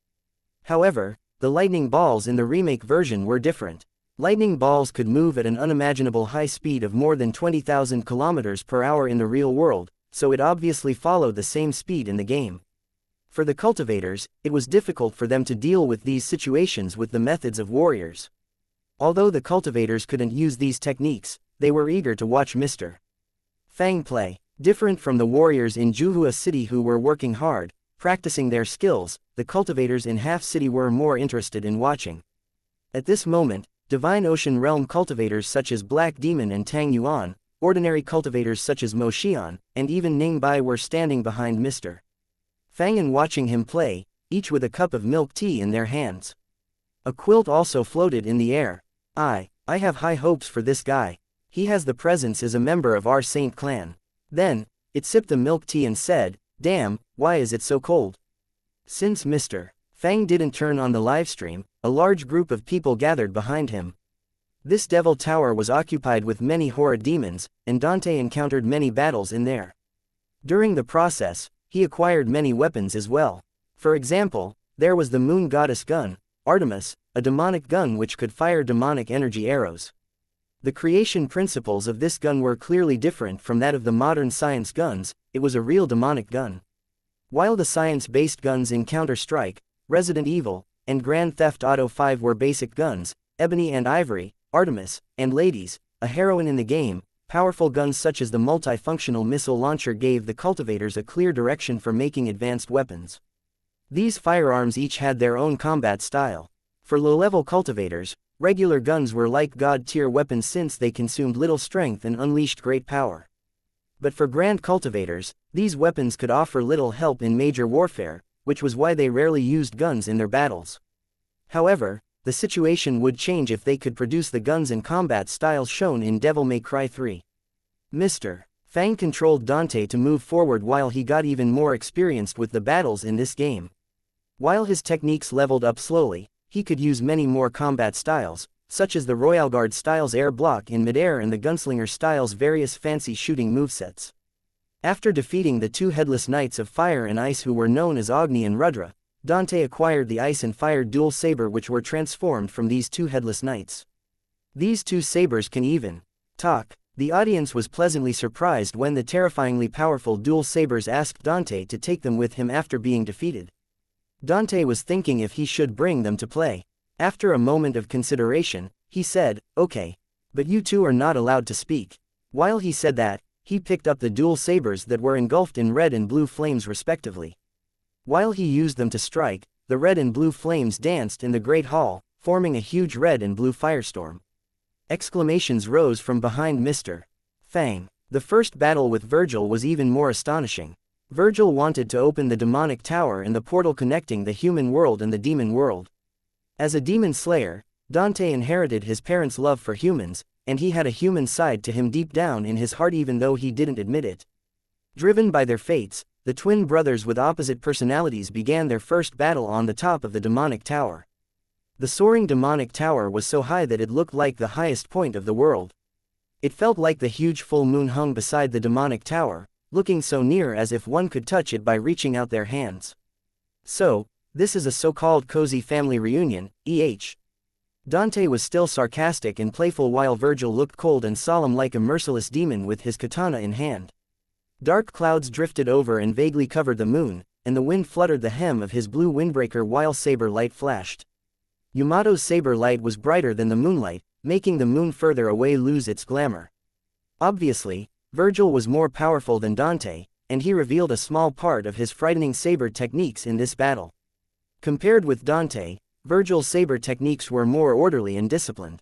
A: However, the lightning balls in the remake version were different. Lightning balls could move at an unimaginable high speed of more than 20,000 kilometers per hour in the real world, so it obviously followed the same speed in the game. For the cultivators, it was difficult for them to deal with these situations with the methods of warriors. Although the cultivators couldn't use these techniques, they were eager to watch Mr. Fang play. Different from the warriors in Juhua City who were working hard, practicing their skills, the cultivators in Half City were more interested in watching. At this moment, Divine Ocean Realm cultivators such as Black Demon and Tang Yuan, ordinary cultivators such as Mo Xian, and even Ning Bai were standing behind Mr. Fang and watching him play, each with a cup of milk tea in their hands. A quilt also floated in the air. I have high hopes for this guy. He has the presence as a member of our Saint clan. Then, it sipped the milk tea and said, "Damn, why is it so cold?" Since Mr. Fang didn't turn on the livestream, a large group of people gathered behind him. This devil tower was occupied with many horrid demons, and Dante encountered many battles in there. During the process, he acquired many weapons as well. For example, there was the moon goddess gun, Artemis, a demonic gun which could fire demonic energy arrows. The creation principles of this gun were clearly different from that of the modern science guns. It was a real demonic gun. While the science-based guns in Counter-Strike, Resident Evil, and Grand Theft Auto 5 were basic guns, Ebony and Ivory, Artemis, and Ladies, a heroine in the game, powerful guns such as the multifunctional missile launcher gave the cultivators a clear direction for making advanced weapons. These firearms each had their own combat style. For low-level cultivators, regular guns were like god-tier weapons since they consumed little strength and unleashed great power. But for grand cultivators, these weapons could offer little help in major warfare, which was why they rarely used guns in their battles. However, the situation would change if they could produce the guns and combat styles shown in Devil May Cry 3. Mr. Fang controlled Dante to move forward while he got even more experienced with the battles in this game. While his techniques leveled up slowly, he could use many more combat styles, such as the Royal Guard style's air block in midair and the Gunslinger style's various fancy shooting movesets. After defeating the two headless knights of fire and ice who were known as Agni and Rudra, Dante acquired the ice and fire dual saber which were transformed from these two headless knights. These two sabers can even talk. The audience was pleasantly surprised when the terrifyingly powerful dual sabers asked Dante to take them with him after being defeated. Dante was thinking if he should bring them to play. After a moment of consideration, he said, "Okay. But you two are not allowed to speak." While he said that, he picked up the dual sabers that were engulfed in red and blue flames respectively. While he used them to strike, the red and blue flames danced in the Great Hall, forming a huge red and blue firestorm. Exclamations rose from behind Mr. Fang. The first battle with Virgil was even more astonishing. Virgil wanted to open the demonic tower and the portal connecting the human world and the demon world. As a demon slayer, Dante inherited his parents' love for humans, and he had a human side to him deep down in his heart even though he didn't admit it. Driven by their fates, the twin brothers with opposite personalities began their first battle on the top of the demonic tower. The soaring demonic tower was so high that it looked like the highest point of the world. It felt like the huge full moon hung beside the demonic tower, looking so near as if one could touch it by reaching out their hands. So, this is a so-called cozy family reunion, Dante was still sarcastic and playful while Virgil looked cold and solemn like a merciless demon with his katana in hand. Dark clouds drifted over and vaguely covered the moon, and the wind fluttered the hem of his blue windbreaker while saber light flashed. Yamato's saber light was brighter than the moonlight, making the moon further away lose its glamour. Obviously, Virgil was more powerful than Dante, and he revealed a small part of his frightening saber techniques in this battle. Compared with Dante, Virgil's saber techniques were more orderly and disciplined.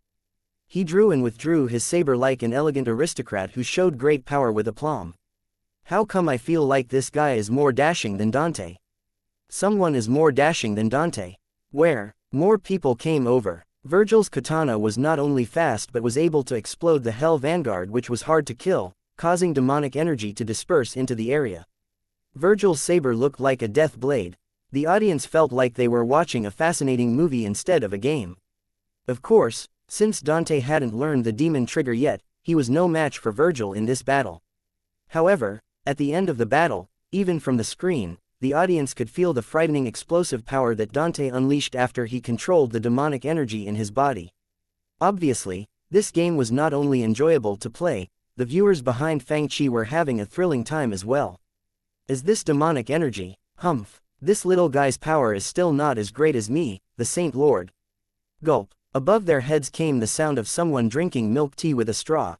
A: He drew and withdrew his saber like an elegant aristocrat who showed great power with aplomb. How come I feel like this guy is more dashing than Dante? Someone is more dashing than Dante. Where? More people came over. Virgil's katana was not only fast but was able to explode the Hell Vanguard which was hard to kill, causing demonic energy to disperse into the area. Virgil's saber looked like a death blade. The audience felt like they were watching a fascinating movie instead of a game. Of course, since Dante hadn't learned the demon trigger yet, he was no match for Virgil in this battle. However, at the end of the battle, even from the screen, the audience could feel the frightening explosive power that Dante unleashed after he controlled the demonic energy in his body. Obviously, this game was not only enjoyable to play, the viewers behind Fang Chi were having a thrilling time as well. As this demonic energy, This little guy's power is still not as great as me, the Saint Lord. Gulp. Above their heads came the sound of someone drinking milk tea with a straw.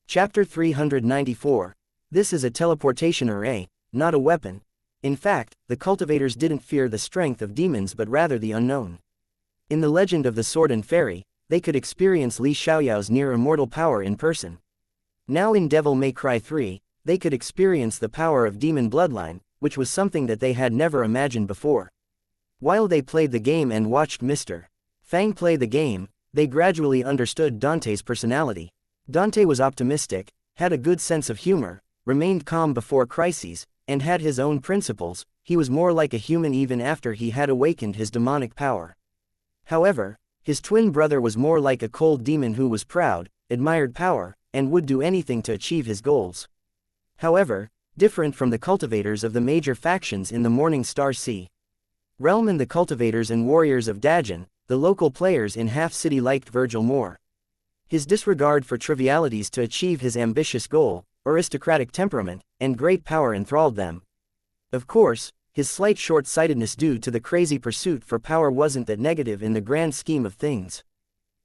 A: Chapter 394. This is a teleportation array, not a weapon. In fact, the cultivators didn't fear the strength of demons but rather the unknown. In the legend of the Sword and Fairy, they could experience Li Xiaoyao's near-immortal power in person. Now in Devil May Cry 3, they could experience the power of demon bloodline, which was something that they had never imagined before. While they played the game and watched Mr. Fang play the game, they gradually understood Dante's personality. Dante was optimistic, had a good sense of humor, remained calm before crises, and had his own principles. He was more like a human even after he had awakened his demonic power. However, his twin brother was more like a cold demon who was proud, admired power, and would do anything to achieve his goals. However, different from the cultivators of the major factions in the Morning Star Sea Realm and the cultivators and warriors of Dajan, the local players in Half City liked Virgil more. His disregard for trivialities to achieve his ambitious goal, aristocratic temperament, and great power enthralled them. Of course, his slight short-sightedness due to the crazy pursuit for power wasn't that negative in the grand scheme of things.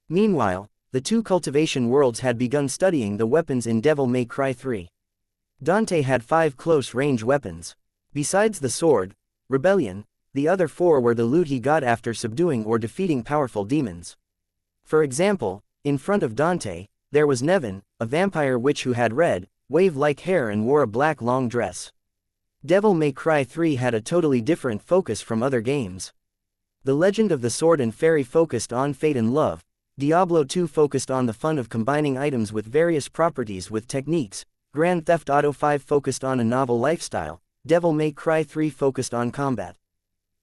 A: Meanwhile, the two cultivation worlds had begun studying the weapons in Devil May Cry 3. Dante had 5 close-range weapons. Besides the sword, rebellion, the other 4 were the loot he got after subduing or defeating powerful demons. For example, in front of Dante, there was Nevin, a vampire witch who had red, wave-like hair and wore a black long dress. Devil May Cry 3 had a totally different focus from other games. The Legend of the Sword and Fairy focused on fate and love, Diablo 2 focused on the fun of combining items with various properties with techniques, Grand Theft Auto 5 focused on a novel lifestyle, Devil May Cry 3 focused on combat.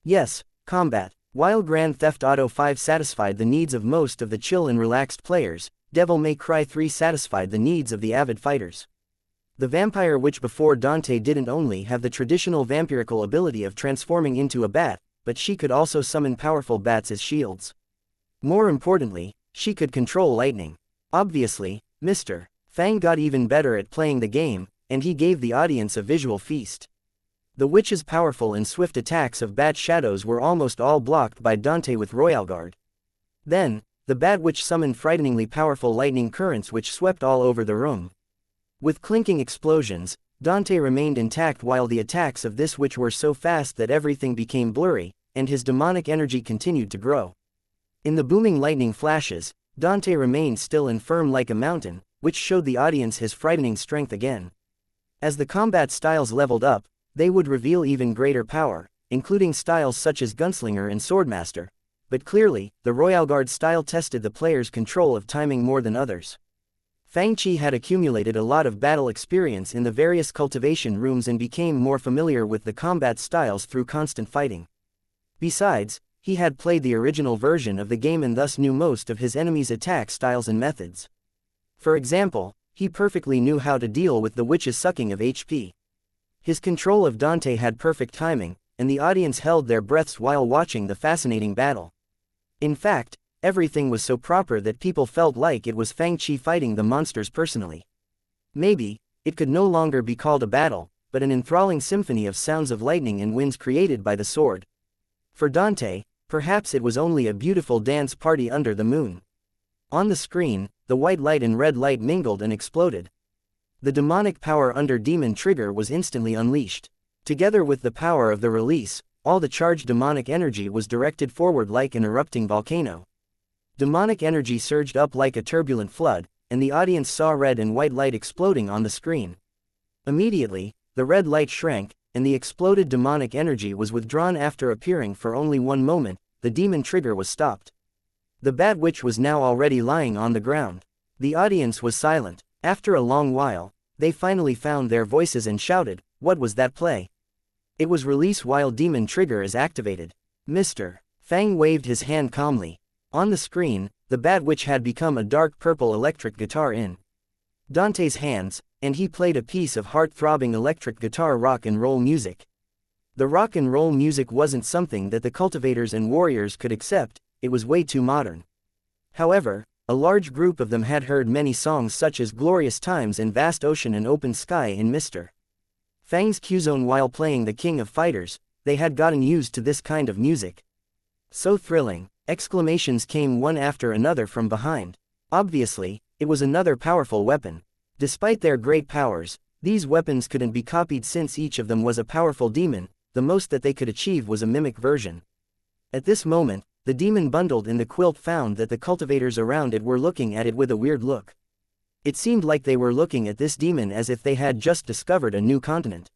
A: Yes, combat. While Grand Theft Auto 5 satisfied the needs of most of the chill and relaxed players, Devil May Cry 3 satisfied the needs of the avid fighters. The vampire witch before Dante didn't only have the traditional vampirical ability of transforming into a bat, but she could also summon powerful bats as shields. More importantly, she could control lightning. Obviously, Mr. Fang got even better at playing the game, and he gave the audience a visual feast. The witch's powerful and swift attacks of bat shadows were almost all blocked by Dante with Royal Guard. Then, the bat witch summoned frighteningly powerful lightning currents which swept all over the room. With clinking explosions, Dante remained intact while the attacks of this witch were so fast that everything became blurry, and his demonic energy continued to grow. In the booming lightning flashes, Dante remained still and firm like a mountain, which showed the audience his frightening strength again. As the combat styles leveled up, they would reveal even greater power, including styles such as Gunslinger and Swordmaster. But clearly, the Royal Guard style tested the player's control of timing more than others. Fang Chi had accumulated a lot of battle experience in the various cultivation rooms and became more familiar with the combat styles through constant fighting. Besides, he had played the original version of the game and thus knew most of his enemies' attack styles and methods. For example, he perfectly knew how to deal with the witch's sucking of HP. His control of Dante had perfect timing, and the audience held their breaths while watching the fascinating battle. In fact, everything was so proper that people felt like it was Fang Chi fighting the monsters personally. Maybe, it could no longer be called a battle, but an enthralling symphony of sounds of lightning and winds created by the sword. For Dante, perhaps it was only a beautiful dance party under the moon. On the screen, the white light and red light mingled and exploded. The demonic power under Demon Trigger was instantly unleashed. Together with the power of the release, all the charged demonic energy was directed forward like an erupting volcano. Demonic energy surged up like a turbulent flood, and the audience saw red and white light exploding on the screen. Immediately, the red light shrank, and the exploded demonic energy was withdrawn after appearing for only one moment. The demon trigger was stopped. The Bat Witch was now already lying on the ground. The audience was silent. After a long while, they finally found their voices and shouted, "What was that play?" It was release while demon trigger is activated. Mr. Fang waved his hand calmly. On the screen, the Bat Witch had become a dark purple electric guitar in Dante's hands, and he played a piece of heart-throbbing electric guitar rock and roll music. The rock and roll music wasn't something that the cultivators and warriors could accept, it was way too modern. However, a large group of them had heard many songs such as Glorious Times and Vast Ocean and Open Sky in Mr. Fang's Q-Zone while playing the King of Fighters. they had gotten used to this kind of music. So thrilling! Exclamations came one after another from behind. Obviously, it was another powerful weapon. Despite their great powers, these weapons couldn't be copied since each of them was a powerful demon. The most that they could achieve was a mimic version. At this moment, the demon bundled in the quilt found that the cultivators around it were looking at it with a weird look. It seemed like they were looking at this demon as if they had just discovered a new continent.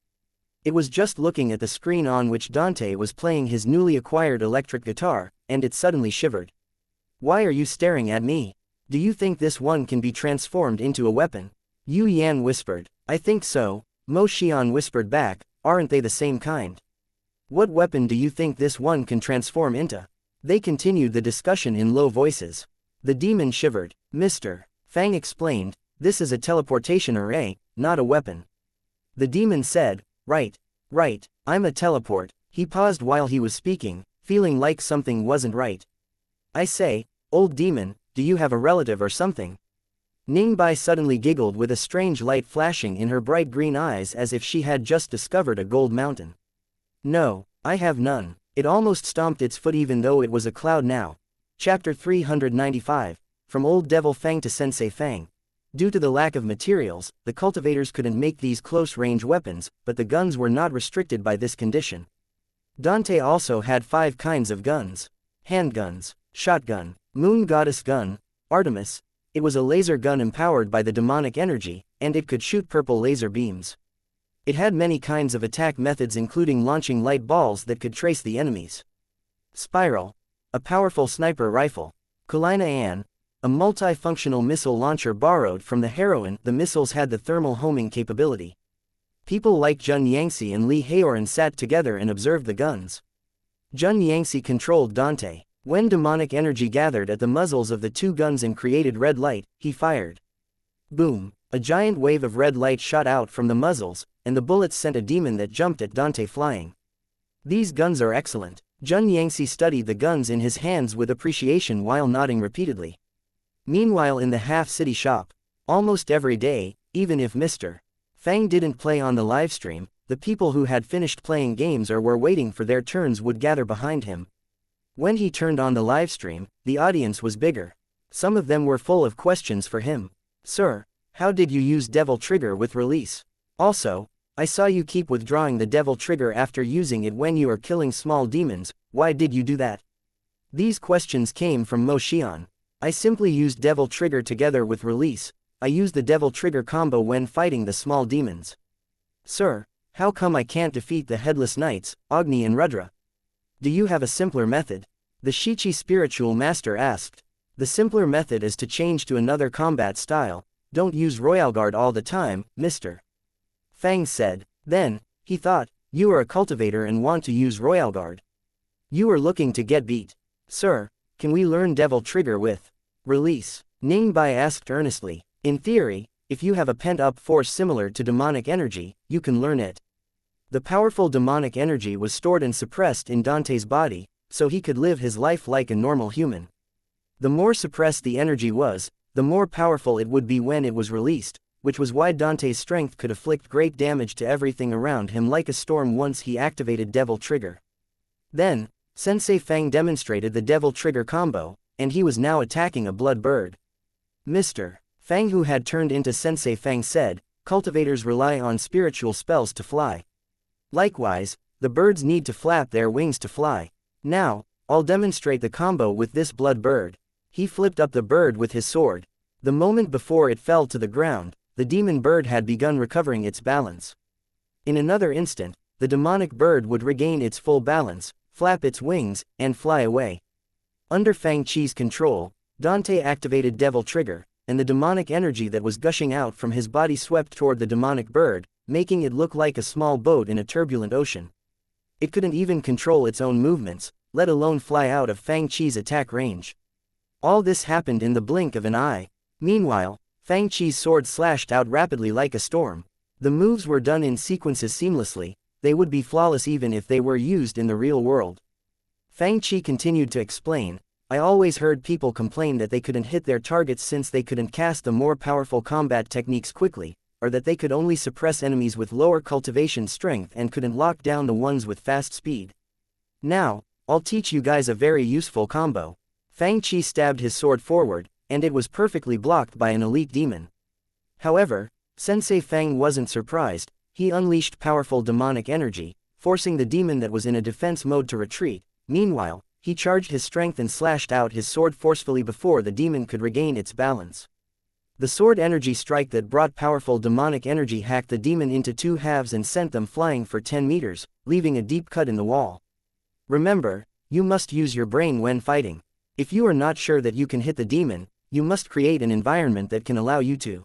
A: It was just looking at the screen on which Dante was playing his newly acquired electric guitar, and it suddenly shivered. "Why are you staring at me? Do you think this one can be transformed into a weapon?" Yu Yan whispered. "I think so," Mo Xian whispered back. "Aren't they the same kind? What weapon do you think this one can transform into?" They continued the discussion in low voices. The demon shivered. "Mr. Fang explained, this is a teleportation array, not a weapon." The demon said, Right, I'm a teleport." He paused while he was speaking, feeling like something wasn't right. "I say, old demon, do you have a relative or something?" Ningbai suddenly giggled with a strange light flashing in her bright green eyes as if she had just discovered a gold mountain. "No, I have none." It almost stomped its foot even though it was a cloud now. Chapter 395, From Old Devil Fang to Sensei Fang. Due to the lack of materials, the cultivators couldn't make these close-range weapons, but the guns were not restricted by this condition. Dante also had 5 kinds of guns. Handguns, shotgun, moon goddess gun, Artemis. It was a laser gun empowered by the demonic energy, and it could shoot purple laser beams. It had many kinds of attack methods including launching light balls that could trace the enemies. Spiral, a powerful sniper rifle. Kulina An, a multifunctional missile launcher borrowed from the heroine. The missiles had the thermal homing capability. People like Jun Yangtze and Li Haoran sat together and observed the guns. Jun Yangtze controlled Dante. When demonic energy gathered at the muzzles of the 2 guns and created red light, he fired. Boom! A giant wave of red light shot out from the muzzles, and the bullets sent a demon that jumped at Dante flying. "These guns are excellent." Jun Yangtze studied the guns in his hands with appreciation while nodding repeatedly. Meanwhile in the half-city shop, almost every day, even if Mr. Fang didn't play on the livestream, the people who had finished playing games or were waiting for their turns would gather behind him. When he turned on the livestream, the audience was bigger. Some of them were full of questions for him. "Sir, how did you use Devil Trigger with release? Also, I saw you keep withdrawing the Devil Trigger after using it when you are killing small demons. Why did you do that?" These questions came from Mo Xian. "I simply used Devil Trigger together with release. I used the Devil Trigger combo when fighting the small demons." "Sir, how come I can't defeat the Headless Knights, Agni and Rudra? Do you have a simpler method?" The Shichi spiritual master asked. "The simpler method is to change to another combat style. Don't use Royal Guard all the time, Mr. Fang said. Then, he thought, you are a cultivator and want to use Royal Guard. You are looking to get beat. Sir, can we learn Devil Trigger with release? Ningbai asked earnestly. In theory, if you have a pent-up force similar to demonic energy, you can learn it. The powerful demonic energy was stored and suppressed in Dante's body, so he could live his life like a normal human. The more suppressed the energy was, the more powerful it would be when it was released, which was why Dante's strength could afflict great damage to everything around him like a storm once he activated Devil Trigger. Then, Sensei Fang demonstrated the Devil Trigger combo, and he was now attacking a blood bird. Mr. Fang, who had turned into Sensei Fang, said, cultivators rely on spiritual spells to fly. Likewise, the birds need to flap their wings to fly. Now, I'll demonstrate the combo with this blood bird. He flipped up the bird with his sword. The moment before it fell to the ground, the demon bird had begun recovering its balance. In another instant, the demonic bird would regain its full balance, flap its wings, and fly away. Under Fang Chi's control, Dante activated Devil Trigger, and the demonic energy that was gushing out from his body swept toward the demonic bird, making it look like a small boat in a turbulent ocean. It couldn't even control its own movements, let alone fly out of Fang Chi's attack range. All this happened in the blink of an eye. Meanwhile, Fang Chi's sword slashed out rapidly like a storm. The moves were done in sequences seamlessly. They would be flawless even if they were used in the real world. Fang Chi continued to explain, I always heard people complain that they couldn't hit their targets since they couldn't cast the more powerful combat techniques quickly. or that they could only suppress enemies with lower cultivation strength and couldn't lock down the ones with fast speed. Now, I'll teach you guys a very useful combo. Fang Chi stabbed his sword forward, and it was perfectly blocked by an elite demon. However, Sensei Fang wasn't surprised. He unleashed powerful demonic energy, forcing the demon that was in a defense mode to retreat. Meanwhile, he charged his strength and slashed out his sword forcefully before the demon could regain its balance. The sword energy strike that brought powerful demonic energy hacked the demon into two halves and sent them flying for 10 meters, leaving a deep cut in the wall. Remember, you must use your brain when fighting. If you are not sure that you can hit the demon, you must create an environment that can allow you to.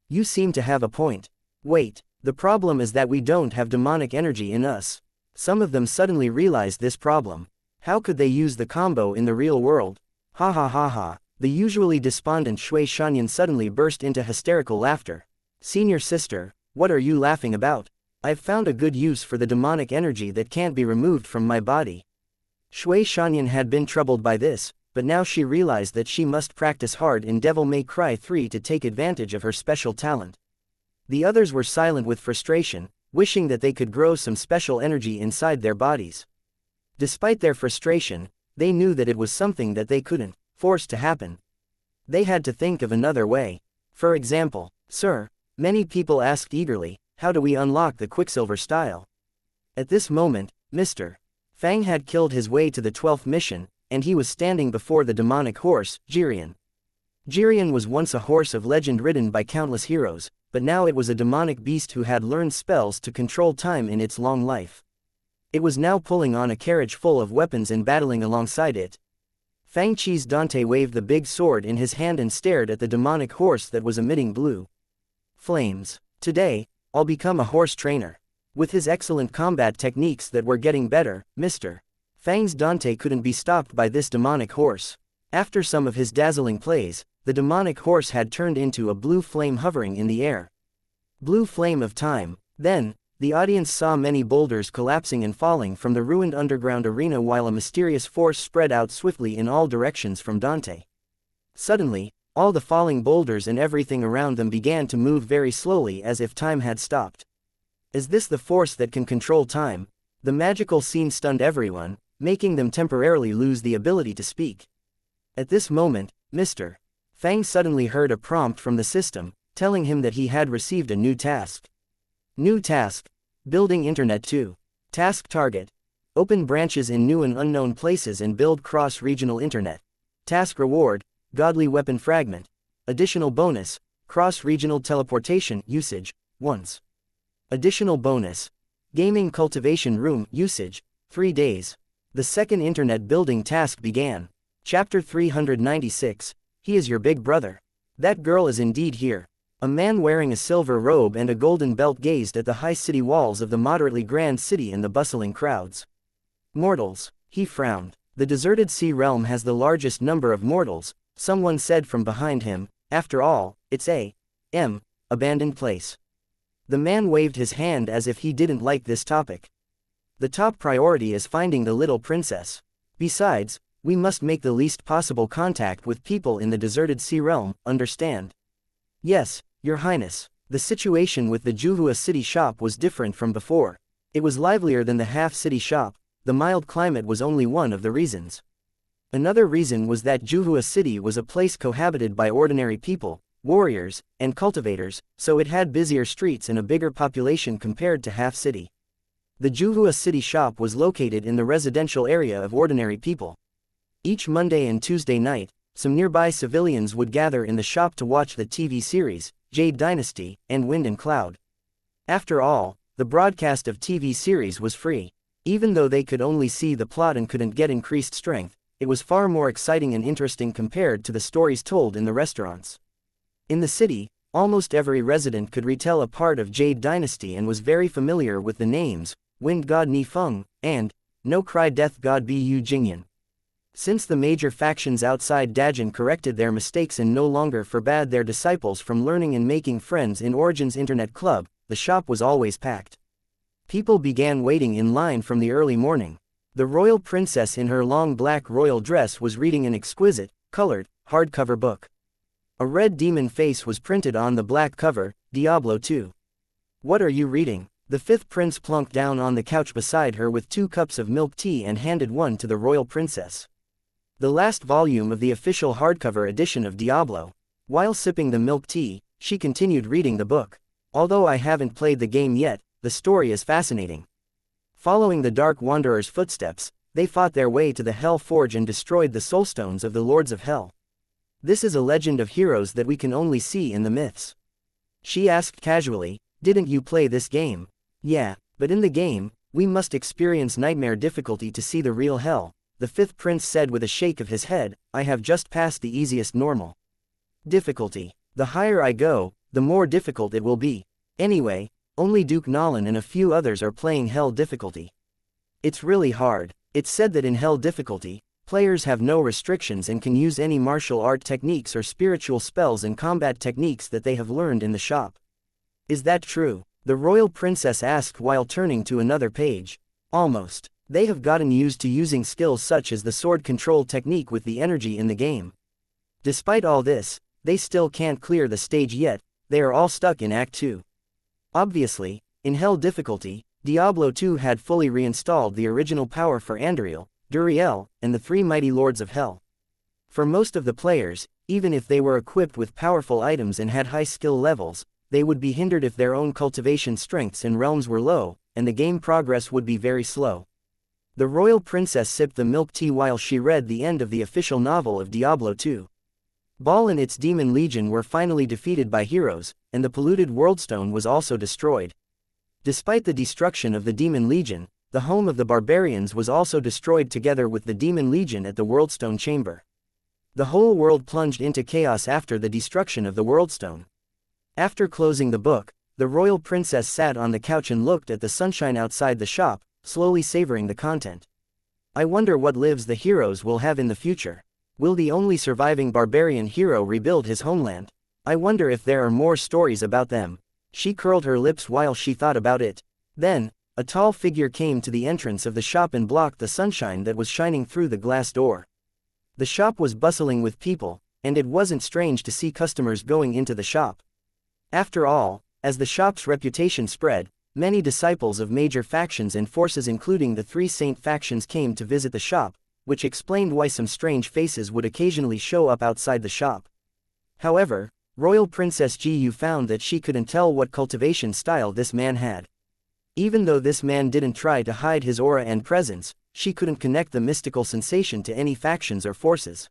A: You seem to have a point. Wait, the problem is that we don't have demonic energy in us. Some of them suddenly realized this problem. How could they use the combo in the real world? Ha ha ha ha. The usually despondent Shui Shanyan suddenly burst into hysterical laughter. Senior sister, what are you laughing about? I've found a good use for the demonic energy that can't be removed from my body. Shui Shanyan had been troubled by this, but now she realized that she must practice hard in Devil May Cry 3 to take advantage of her special talent. The others were silent with frustration, wishing that they could grow some special energy inside their bodies. Despite their frustration, they knew that it was something that they couldn't force to happen. They had to think of another way. For example, sir, many people asked eagerly, how do we unlock the Quicksilver style? At this moment, Mr. Fang had killed his way to the 12th mission, and he was standing before the demonic horse, Jirian. Jirian was once a horse of legend ridden by countless heroes, but now it was a demonic beast who had learned spells to control time in its long life. It was now pulling on a carriage full of weapons and battling alongside it. Fang Chi's Dante waved the big sword in his hand and stared at the demonic horse that was emitting blue flames. Today, I'll become a horse trainer. With his excellent combat techniques that were getting better, Mr. Fang's Dante couldn't be stopped by this demonic horse. After some of his dazzling plays, the demonic horse had turned into a blue flame hovering in the air. Blue flame of time. Then, the audience saw many boulders collapsing and falling from the ruined underground arena while a mysterious force spread out swiftly in all directions from Dante. Suddenly, all the falling boulders and everything around them began to move very slowly as if time had stopped. Is this the force that can control time? The magical scene stunned everyone, making them temporarily lose the ability to speak. At this moment, Mr. Fang suddenly heard a prompt from the system, telling him that he had received a new task. New task. Building Internet 2. Task target. Open branches in new and unknown places and build cross-regional internet. Task reward. Godly weapon fragment. Additional bonus. Cross-regional teleportation usage, once. Additional bonus. Gaming cultivation room usage, 3 days. The second internet building task began. Chapter 396. He is your big brother. That girl is indeed here. A man wearing a silver robe and a golden belt gazed at the high city walls of the moderately grand city and the bustling crowds. Mortals, he frowned. The deserted sea realm has the largest number of mortals, someone said from behind him. After all, it's a abandoned place. The man waved his hand as if he didn't like this topic. The top priority is finding the little princess. Besides, we must make the least possible contact with people in the deserted sea realm, understand? Yes, Your Highness. The situation with the Juhua city shop was different from before. It was livelier than the half-city shop. The mild climate was only one of the reasons. Another reason was that Juhua city was a place cohabited by ordinary people, warriors, and cultivators, so it had busier streets and a bigger population compared to half-city. The Juhua city shop was located in the residential area of ordinary people. Each Monday and Tuesday night, some nearby civilians would gather in the shop to watch the TV series, Jade Dynasty, and Wind and Cloud. After all, the broadcast of TV series was free. Even though they could only see the plot and couldn't get increased strength, it was far more exciting and interesting compared to the stories told in the restaurants. In the city, almost every resident could retell a part of Jade Dynasty and was very familiar with the names, Wind God Ni Feng, and No Cry Death God Bu Jingyan. Since the major factions outside Dajin corrected their mistakes and no longer forbade their disciples from learning and making friends in Origin's Internet Club, the shop was always packed. People began waiting in line from the early morning. The royal princess in her long black royal dress was reading an exquisite, colored, hardcover book. A red demon face was printed on the black cover, Diablo 2. What are you reading? The fifth prince plunked down on the couch beside her with 2 cups of milk tea and handed one to the royal princess. The last volume of the official hardcover edition of Diablo. While sipping the milk tea, she continued reading the book. Although I haven't played the game yet, the story is fascinating. Following the Dark Wanderer's footsteps, they fought their way to the Hell Forge and destroyed the soulstones of the Lords of Hell. This is a legend of heroes that we can only see in the myths. She asked casually, "Didn't you play this game?" "Yeah, but in the game, we must experience nightmare difficulty to see the real hell," the fifth prince said with a shake of his head. "I have just passed the easiest normal difficulty. The higher I go, the more difficult it will be. Anyway, only Duke Nolan and a few others are playing hell difficulty. It's really hard. It's said that in hell difficulty, players have no restrictions and can use any martial art techniques or spiritual spells and combat techniques that they have learned in the shop." "Is that true?" the royal princess asked while turning to another page. "Almost. They have gotten used to using skills such as the sword control technique with the energy in the game. Despite all this, they still can't clear the stage yet. They are all stuck in Act 2. Obviously, in hell difficulty, Diablo 2 had fully reinstalled the original power for Andariel, Duriel, and the 3 mighty lords of hell. For most of the players, even if they were equipped with powerful items and had high skill levels, they would be hindered if their own cultivation strengths and realms were low, and the game progress would be very slow. The royal princess sipped the milk tea while she read the end of the official novel of Diablo 2. Baal and its demon legion were finally defeated by heroes, and the polluted worldstone was also destroyed. Despite the destruction of the demon legion, the home of the barbarians was also destroyed together with the demon legion at the worldstone chamber. The whole world plunged into chaos after the destruction of the worldstone. After closing the book, the royal princess sat on the couch and looked at the sunshine outside the shop, slowly savoring the content. "I wonder what lives the heroes will have in the future. Will the only surviving barbarian hero rebuild his homeland? I wonder if there are more stories about them." She curled her lips while she thought about it. Then, a tall figure came to the entrance of the shop and blocked the sunshine that was shining through the glass door. The shop was bustling with people, and it wasn't strange to see customers going into the shop. After all, as the shop's reputation spread, many disciples of major factions and forces including the 3 saint factions came to visit the shop, which explained why some strange faces would occasionally show up outside the shop. However, Royal Princess Ji found that she couldn't tell what cultivation style this man had. Even though this man didn't try to hide his aura and presence, she couldn't connect the mystical sensation to any factions or forces.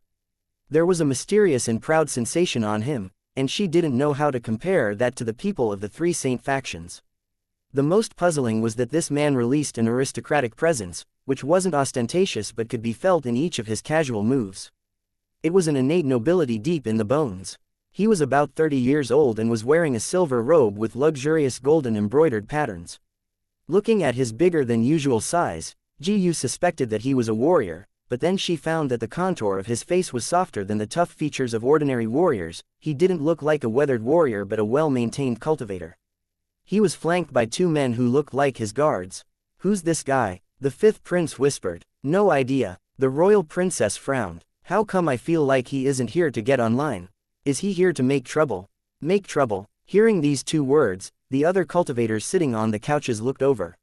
A: There was a mysterious and proud sensation on him, and she didn't know how to compare that to the people of the 3 saint factions. The most puzzling was that this man released an aristocratic presence, which wasn't ostentatious but could be felt in each of his casual moves. It was an innate nobility deep in the bones. He was about 30 years old and was wearing a silver robe with luxurious golden embroidered patterns. Looking at his bigger than usual size, Ji suspected that he was a warrior, but then she found that the contour of his face was softer than the tough features of ordinary warriors. He didn't look like a weathered warrior but a well-maintained cultivator. He was flanked by 2 men who looked like his guards. "Who's this guy?" the 5th prince whispered. "No idea." The royal princess frowned. "How come I feel like he isn't here to get online? Is he here to make trouble?" "Make trouble?" Hearing these 2 words, the other cultivators sitting on the couches looked over.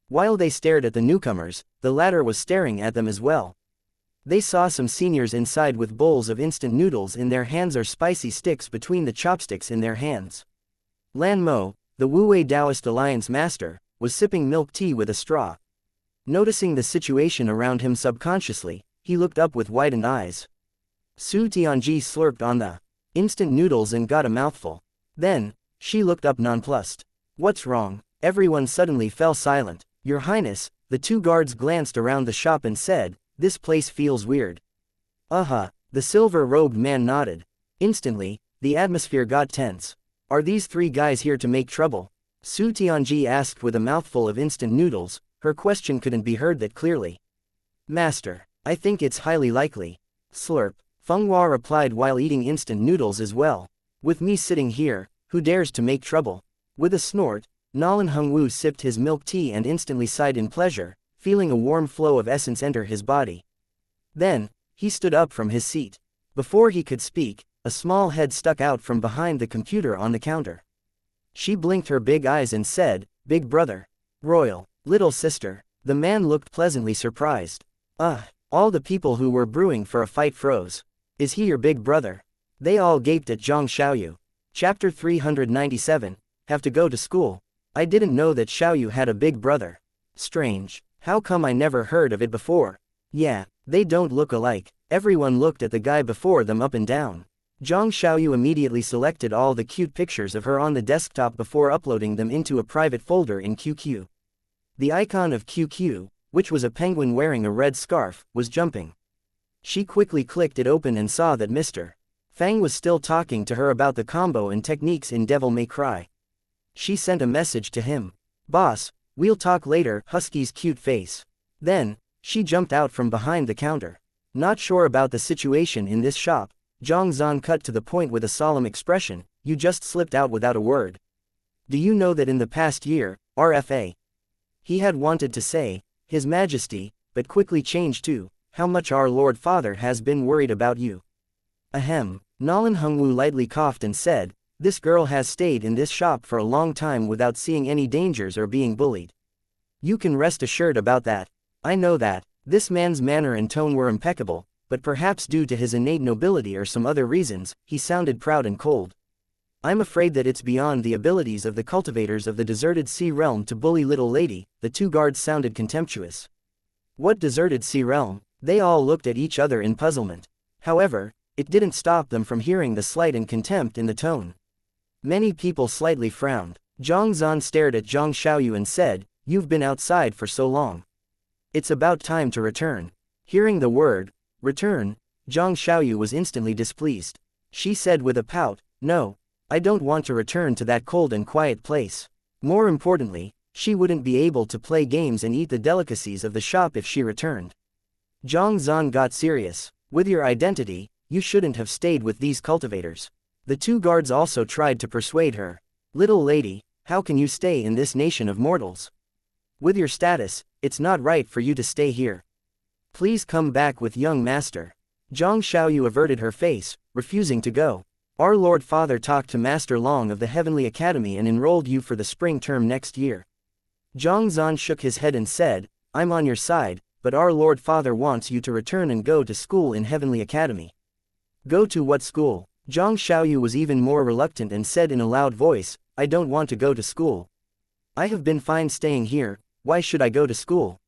A: While they stared at the newcomers, the latter was staring at them as well. They saw some seniors inside with bowls of instant noodles in their hands or spicy sticks between the chopsticks in their hands. Lan Mo, the Wu-Wei Taoist Alliance master, was sipping milk tea with a straw. Noticing the situation around him subconsciously, he looked up with widened eyes. Su Tianji slurped on the instant noodles and got a mouthful. Then, she looked up nonplussed. "What's wrong?" Everyone suddenly fell silent. "Your Highness," the 2 guards glanced around the shop and said, "This place feels weird." The silver-robed man nodded. Instantly, the atmosphere got tense. "Are these 3 guys here to make trouble?" Su Tianji asked with a mouthful of instant noodles. Her question couldn't be heard that clearly. "Master, I think it's highly likely." Slurp. Feng Hua replied while eating instant noodles as well. "With me sitting here, who dares to make trouble?" With a snort, Nolan Hongwu sipped his milk tea and instantly sighed in pleasure, feeling a warm flow of essence enter his body. Then, he stood up from his seat. Before he could speak, a small head stuck out from behind the computer on the counter. She blinked her big eyes and said, "Big brother. Royal. Little sister." The man looked pleasantly surprised. All the people who were brewing for a fight froze. "Is he your big brother?" They all gaped at Zhang Xiaoyu. Chapter 397, Have to go to school. I didn't know that Xiaoyu had a big brother. Strange. How come I never heard of it before? Yeah, they don't look alike. Everyone looked at the guy before them up and down. Zhang Xiaoyu immediately selected all the cute pictures of her on the desktop before uploading them into a private folder in QQ. The icon of QQ, which was a penguin wearing a red scarf, was jumping. She quickly clicked it open and saw that Mr. Fang was still talking to her about the combo and techniques in Devil May Cry. She sent a message to him. "Boss, we'll talk later." Husky's cute face. Then, she jumped out from behind the counter. Not sure about the situation in this shop, Zhang Zan cut to the point with a solemn expression. "You just slipped out without a word. Do you know that in the past year, RFA?" He had wanted to say, "His Majesty," but quickly changed to, "How much our Lord Father has been worried about you." Ahem. Nolan Hungwu lightly coughed and said, "This girl has stayed in this shop for a long time without seeing any dangers or being bullied. You can rest assured about that. I know that." This man's manner and tone were impeccable, but perhaps due to his innate nobility or some other reasons, he sounded proud and cold. "I'm afraid that it's beyond the abilities of the cultivators of the deserted sea realm to bully little lady." The two guards sounded contemptuous. What deserted sea realm? They all looked at each other in puzzlement. However, it didn't stop them from hearing the slight and contempt in the tone. Many people slightly frowned. Zhang Zan stared at Zhang Xiaoyu and said, "You've been outside for so long. It's about time to return." Hearing the word, return, Zhang Xiaoyu was instantly displeased. She said with a pout, "No, I don't want to return to that cold and quiet place. More importantly, she wouldn't be able to play games and eat the delicacies of the shop if she returned." Zhang Zan got serious. "With your identity, you shouldn't have stayed with these cultivators." The two guards also tried to persuade her. "Little lady, how can you stay in this nation of mortals? With your status, it's not right for you to stay here. Please come back with young master." Zhang Xiaoyu averted her face, refusing to go. "Our Lord Father talked to Master Long of the Heavenly Academy and enrolled you for the spring term next year." Zhang Zan shook his head and said, "I'm on your side, but our Lord Father wants you to return and go to school in Heavenly Academy." "Go to what school?" Zhang Xiaoyu was even more reluctant and said in a loud voice, "I don't want to go to school. I have been fine staying here, why should I go to school?"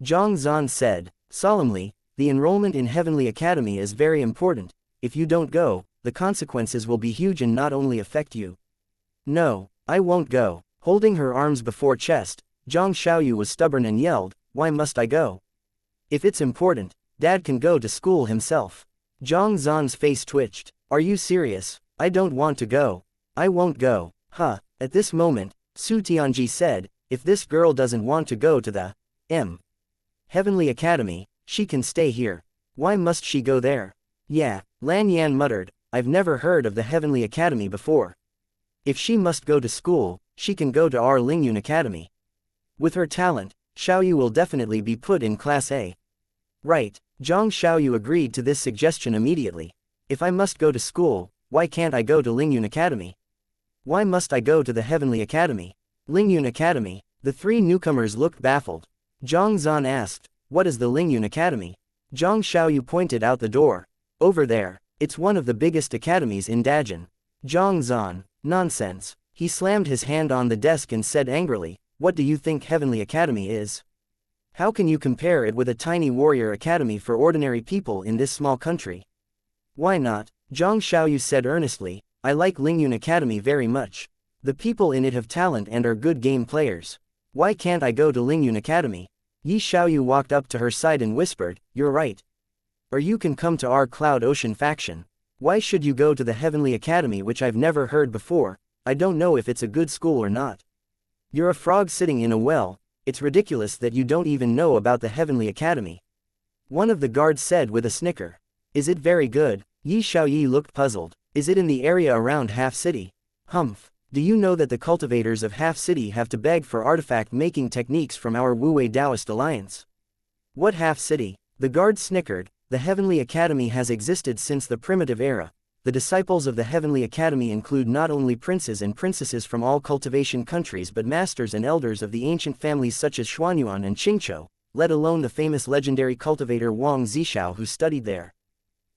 A: Zhang Zan said, solemnly, "The enrollment in Heavenly Academy is very important. If you don't go, the consequences will be huge and not only affect you." "No, I won't go." Holding her arms before chest, Zhang Xiaoyu was stubborn and yelled, "Why must I go? If it's important, Dad can go to school himself." Zhang Zan's face twitched. "Are you serious? I don't want to go. I won't go." At this moment, Su Tianji said, "If this girl doesn't want to go to the Heavenly Academy, she can stay here. Why must she go there?" "Yeah," Lan Yan muttered, "I've never heard of the Heavenly Academy before. If she must go to school, she can go to our Lingyun Academy. With her talent, Xiaoyu will definitely be put in Class A." "Right." Zhang Xiaoyu agreed to this suggestion immediately. "If I must go to school, why can't I go to Lingyun Academy? Why must I go to the Heavenly Academy?" "Lingyun Academy?" The three newcomers looked baffled. Zhang Zan asked, "What is the Lingyun Academy?" Zhang Xiaoyu pointed out the door. "Over there. It's one of the biggest academies in Dajin." Zhang Zan, "Nonsense." He slammed his hand on the desk and said angrily, "What do you think Heavenly Academy is? How can you compare it with a tiny warrior academy for ordinary people in this small country?" "Why not?" Zhang Xiaoyu said earnestly, "I like Lingyun Academy very much. The people in it have talent and are good game players. Why can't I go to Lingyun Academy?" Yi Xiaoyu walked up to her side and whispered, "You're right. Or you can come to our Cloud Ocean faction. Why should you go to the Heavenly Academy, which I've never heard before? I don't know if it's a good school or not. You're a frog sitting in a well. It's ridiculous that you don't even know about the Heavenly Academy." One of the guards said with a snicker. "Is it very good?" Yi Xiaoyi looked puzzled. "Is it in the area around Half City?" "Humph. Do you know that the cultivators of Half City have to beg for artifact-making techniques from our Wu-Wei Taoist alliance?" "What Half City?" The guard snickered. "The Heavenly Academy has existed since the primitive era. the disciples of the Heavenly Academy include not only princes and princesses from all cultivation countries but masters and elders of the ancient families such as Xuanyuan and Qingqiu, let alone the famous legendary cultivator Wang Zishao who studied there.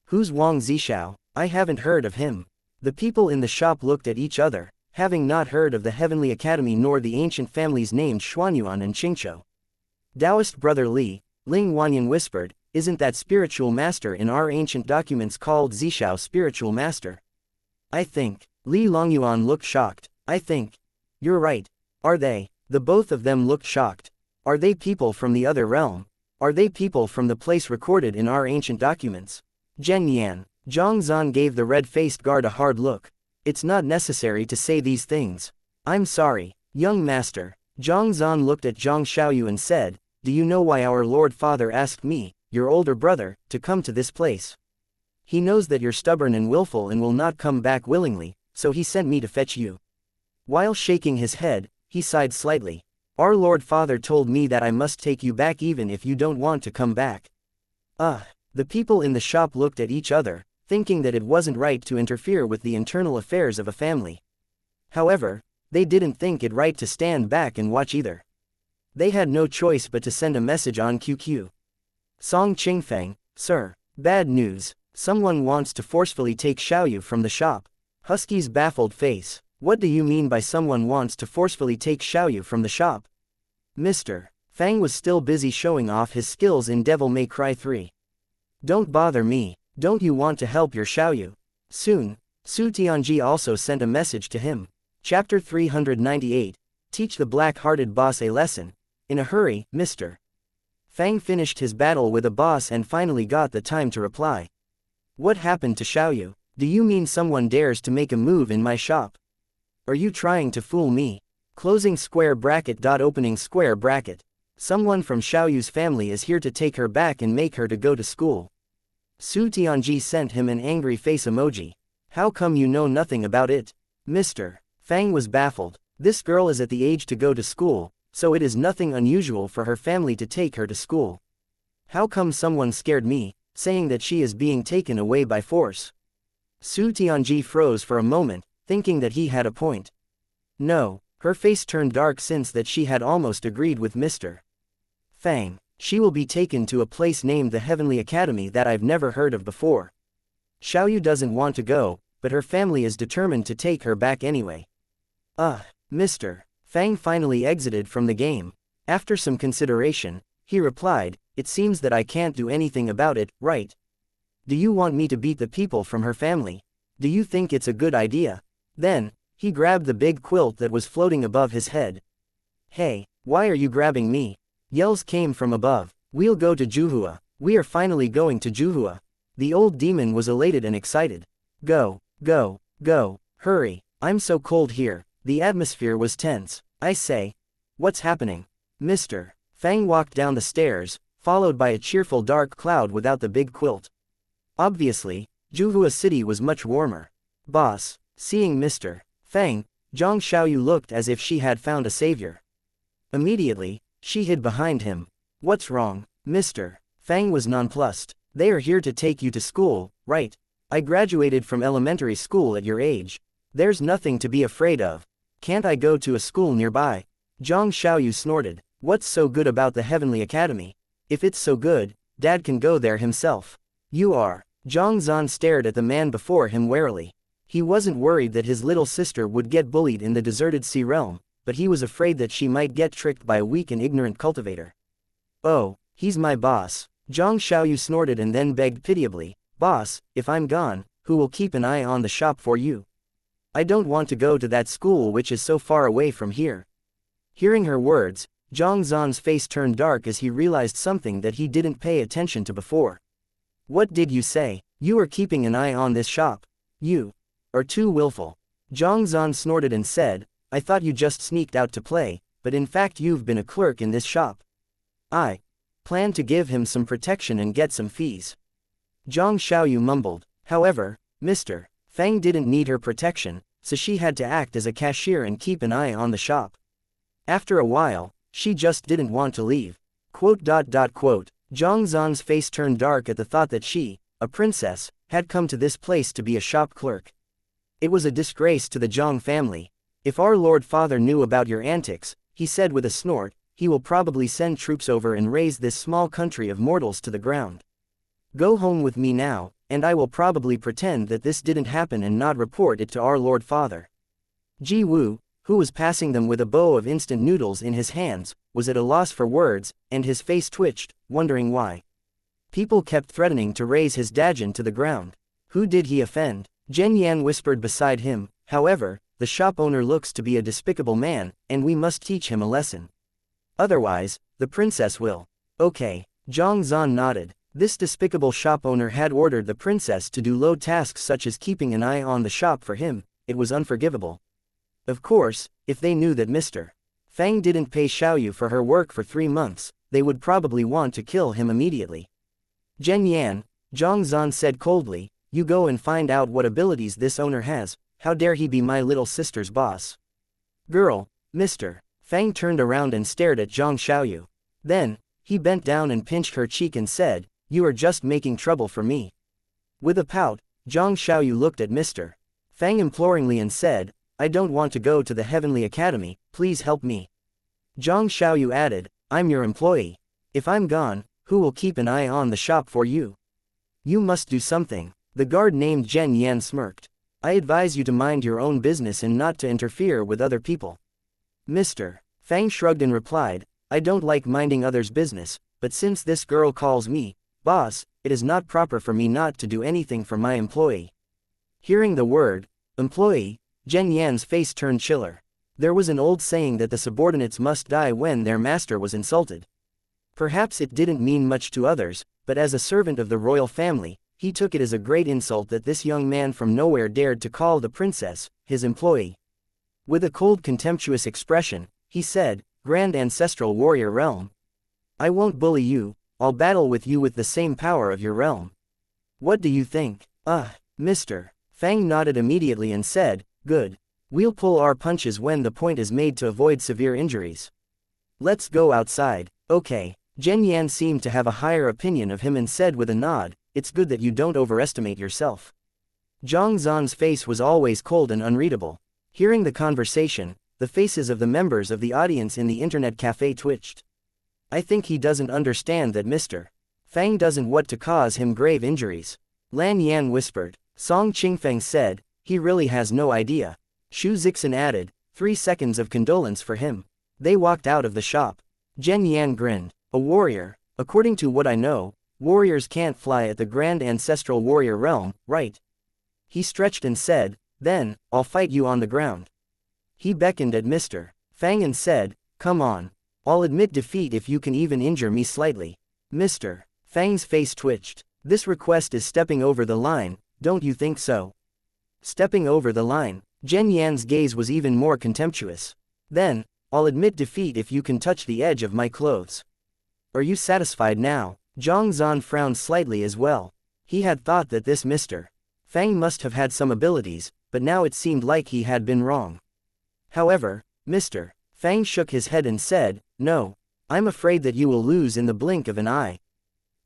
A: Who's Wang Zishao? I haven't heard of him. The people in the shop looked at each other, having not heard of the Heavenly Academy nor the ancient families named Xuanyuan and Qingqiu. Taoist brother Li, Ling Wanyan whispered, isn't that spiritual master in our ancient documents called Zishao spiritual master? I think. Li Longyuan looked shocked. I think. You're right. Are they? The both of them looked shocked. Are they people from the other realm? Are they people from the place recorded in our ancient documents? Zheng Yan. Zhang Zan gave the red-faced guard a hard look. It's not necessary to say these things. I'm sorry, young master. Zhang Zan looked at Zhang Xiaoyu and said, do you know why our Lord Father asked me, your older brother, to come to this place? He knows that you're stubborn and willful and will not come back willingly, so he sent me to fetch you. While shaking his head, he sighed slightly. Our Lord Father told me that I must take you back even if you don't want to come back. The people in the shop looked at each other, thinking that it wasn't right to interfere with the internal affairs of a family. However, they didn't think it right to stand back and watch either. They had no choice but to send a message on QQ. Song Qingfeng, sir. Bad news. Someone wants to forcefully take Xiaoyu from the shop. Husky's baffled face. What do you mean by someone wants to forcefully take Xiaoyu from the shop? Mr. Fang was still busy showing off his skills in Devil May Cry 3. Don't bother me. Don't you want to help your Xiaoyu? Soon. Su Tianji also sent a message to him. Chapter 398. Teach the black-hearted boss a lesson. In a hurry, Mr. Fang finished his battle with a boss and finally got the time to reply. What happened to Xiaoyu? Do you mean someone dares to make a move in my shop? Are you trying to fool me? Closing square bracket. Opening square bracket. Someone from Xiaoyu's family is here to take her back and make her to go to school. Su Tianji sent him an angry face emoji. How come you know nothing about it? Mr. Fang was baffled. This girl is at the age to go to school, so it is nothing unusual for her family to take her to school. How come someone scared me, saying that she is being taken away by force? Su Tianji froze for a moment, thinking that he had a point. No, her face turned dark since that she had almost agreed with Mr. Fang. She will be taken to a place named the Heavenly Academy that I've never heard of before. Xiaoyu doesn't want to go, but her family is determined to take her back anyway. Mr. Fang finally exited from the game. After some consideration, he replied, it seems that I can't do anything about it, right? Do you want me to beat the people from her family? Do you think it's a good idea? Then, he grabbed the big quilt that was floating above his head. Hey, why are you grabbing me? Yells came from above. We'll go to Juhua. We are finally going to Juhua. The old demon was elated and excited. Go, go, go, hurry. I'm so cold here. The atmosphere was tense. I say. What's happening? Mr. Fang walked down the stairs, followed by a cheerful dark cloud without the big quilt. Obviously, Juhua City was much warmer. Boss. Seeing Mr. Fang, Zhang Xiaoyu looked as if she had found a savior. Immediately, she hid behind him. What's wrong? Mr. Fang was nonplussed. They are here to take you to school, right? I graduated from elementary school at your age. There's nothing to be afraid of. Can't I go to a school nearby? Zhang Xiaoyu snorted. What's so good about the Heavenly Academy? If it's so good, Dad can go there himself. You are. Zhang Zan stared at the man before him warily. He wasn't worried that his little sister would get bullied in the deserted sea realm, but he was afraid that she might get tricked by a weak and ignorant cultivator. Oh, he's my boss. Zhang Xiaoyu snorted and then begged pitiably, Boss, if I'm gone, who will keep an eye on the shop for you? I don't want to go to that school which is so far away from here. Hearing her words, Zhang Zan's face turned dark as he realized something that he didn't pay attention to before. What did you say? You are keeping an eye on this shop. You are too willful. Zhang Zan snorted and said, I thought you just sneaked out to play, but in fact you've been a clerk in this shop. I plan to give him some protection and get some fees. Zhang Xiaoyu mumbled. However, Mr. Fang didn't need her protection, so she had to act as a cashier and keep an eye on the shop. After a while, she just didn't want to leave. Zhang Zan's face turned dark at the thought that she, a princess, had come to this place to be a shop clerk. It was a disgrace to the Zhang family. If our Lord Father knew about your antics, he said with a snort, he will probably send troops over and raze this small country of mortals to the ground. Go home with me now, and I will probably pretend that this didn't happen and not report it to our Lord Father. Ji Wu, who was passing them with a bowl of instant noodles in his hands, was at a loss for words, and his face twitched, wondering why. People kept threatening to raze his dajin to the ground. Who did he offend? Zhen Yan whispered beside him, however, the shop owner looks to be a despicable man, and we must teach him a lesson. Otherwise, the princess will. Okay, Zhang Zan nodded. This despicable shop owner had ordered the princess to do low tasks such as keeping an eye on the shop for him. It was unforgivable. Of course, if they knew that Mr. Fang didn't pay Xiaoyu for her work for 3 months, they would probably want to kill him immediately. Zhen Yan, Zhang Zan said coldly, you go and find out what abilities this owner has. How dare he be my little sister's boss? Girl, Mr. Fang turned around and stared at Zhang Xiaoyu. Then, he bent down and pinched her cheek and said, you are just making trouble for me. With a pout, Zhang Xiaoyu looked at Mr. Fang imploringly and said, I don't want to go to the Heavenly Academy, please help me. Zhang Xiaoyu added, I'm your employee. If I'm gone, who will keep an eye on the shop for you? You must do something. The guard named Zhen Yan smirked. I advise you to mind your own business and not to interfere with other people. Mr. Fang shrugged and replied, I don't like minding others' business, but since this girl calls me boss, it is not proper for me not to do anything for my employee. Hearing the word employee, Zhen Yan's face turned chiller. There was an old saying that the subordinates must die when their master was insulted. Perhaps it didn't mean much to others, but as a servant of the royal family, he took it as a great insult that this young man from nowhere dared to call the princess his employee. With a cold contemptuous expression, he said, Grand Ancestral Warrior Realm. I won't bully you, I'll battle with you with the same power of your realm. What do you think? Mr. Fang nodded immediately and said, good. We'll pull our punches when the point is made to avoid severe injuries. Let's go outside. Okay. Zhen Yan seemed to have a higher opinion of him and said with a nod, it's good that you don't overestimate yourself. Zhang Zan's face was always cold and unreadable. Hearing the conversation, the faces of the members of the audience in the internet cafe twitched. I think he doesn't understand that Mr. Fang doesn't want to cause him grave injuries. Lan Yan whispered. Song Qingfeng said, he really has no idea. Xu Zixin added, 3 seconds of condolence for him. They walked out of the shop. Zhen Yan grinned. A warrior. According to what I know, warriors can't fly at the Grand Ancestral Warrior Realm, right? He stretched and said, then, I'll fight you on the ground. He beckoned at Mr. Fang and said, come on. I'll admit defeat if you can even injure me slightly. Mr. Fang's face twitched. This request is stepping over the line, don't you think so? Stepping over the line. Zhen Yan's gaze was even more contemptuous. Then, I'll admit defeat if you can touch the edge of my clothes. Are you satisfied now? Zhang Zan frowned slightly as well. He had thought that this Mr. Fang must have had some abilities, but now it seemed like he had been wrong. However, Mr. Fang shook his head and said, no. I'm afraid that you will lose in the blink of an eye.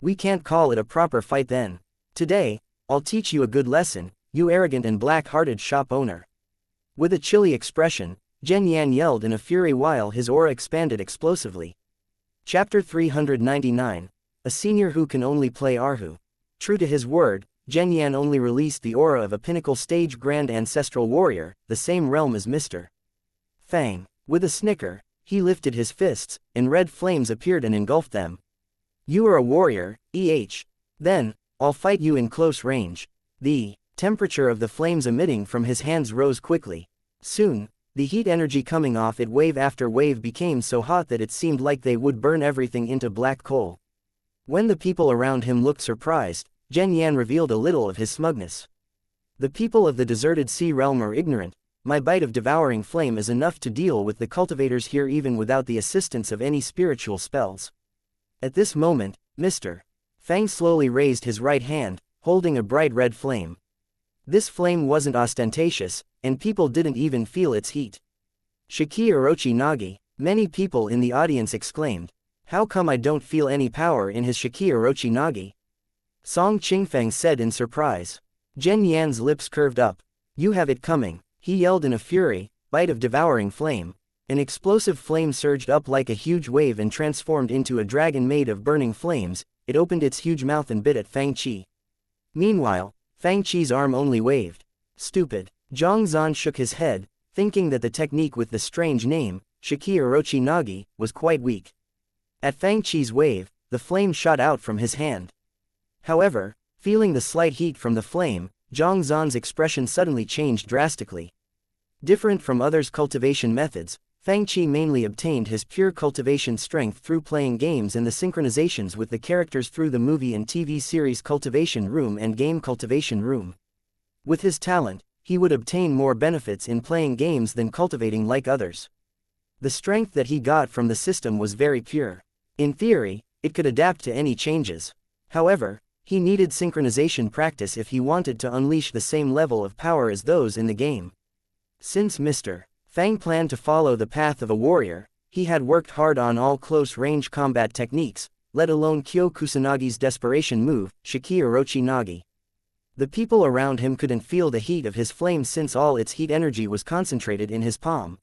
A: We can't call it a proper fight then. Today, I'll teach you a good lesson, you arrogant and black-hearted shop owner. With a chilly expression, Zhen Yan yelled in a fury while his aura expanded explosively. Chapter 399. A senior who can only play Arhu. True to his word, Zhen Yan only released the aura of a pinnacle stage Grand Ancestral Warrior, the same realm as Mr. Fang. With a snicker, he lifted his fists, and red flames appeared and engulfed them. You are a warrior, Then, I'll fight you in close range. The temperature of the flames emitting from his hands rose quickly. Soon, the heat energy coming off it wave after wave became so hot that it seemed like they would burn everything into black coal. When the people around him looked surprised, Zhen Yan revealed a little of his smugness. The people of the deserted sea realm are ignorant. My bite of devouring flame is enough to deal with the cultivators here even without the assistance of any spiritual spells. At this moment, Mr. Fang slowly raised his right hand, holding a bright red flame. This flame wasn't ostentatious, and people didn't even feel its heat. Shiki Orochi Nagi, many people in the audience exclaimed. How come I don't feel any power in his Shiki Orochi Nagi? Song Qingfeng said in surprise. Zhen Yan's lips curved up. You have it coming, he yelled in a fury, bite of devouring flame. An explosive flame surged up like a huge wave and transformed into a dragon made of burning flames. It opened its huge mouth and bit at Fang Qi. Meanwhile, Fang Qi's arm only waved. Stupid. Zhang Zan shook his head, thinking that the technique with the strange name, Shiki Orochi Nagi, was quite weak. At Fang Qi's wave, the flame shot out from his hand. However, feeling the slight heat from the flame, Zhang Zan's expression suddenly changed drastically. Different from others' cultivation methods, Fang Qi mainly obtained his pure cultivation strength through playing games and the synchronizations with the characters through the movie and TV series Cultivation Room and Game Cultivation Room. With his talent, he would obtain more benefits in playing games than cultivating like others. The strength that he got from the system was very pure. In theory, it could adapt to any changes. However, he needed synchronization practice if he wanted to unleash the same level of power as those in the game. Since Mr. Fang planned to follow the path of a warrior, he had worked hard on all close-range combat techniques, let alone Kyo Kusanagi's desperation move, Shiki Orochi Nagi. The people around him couldn't feel the heat of his flame since all its heat energy was concentrated in his palm.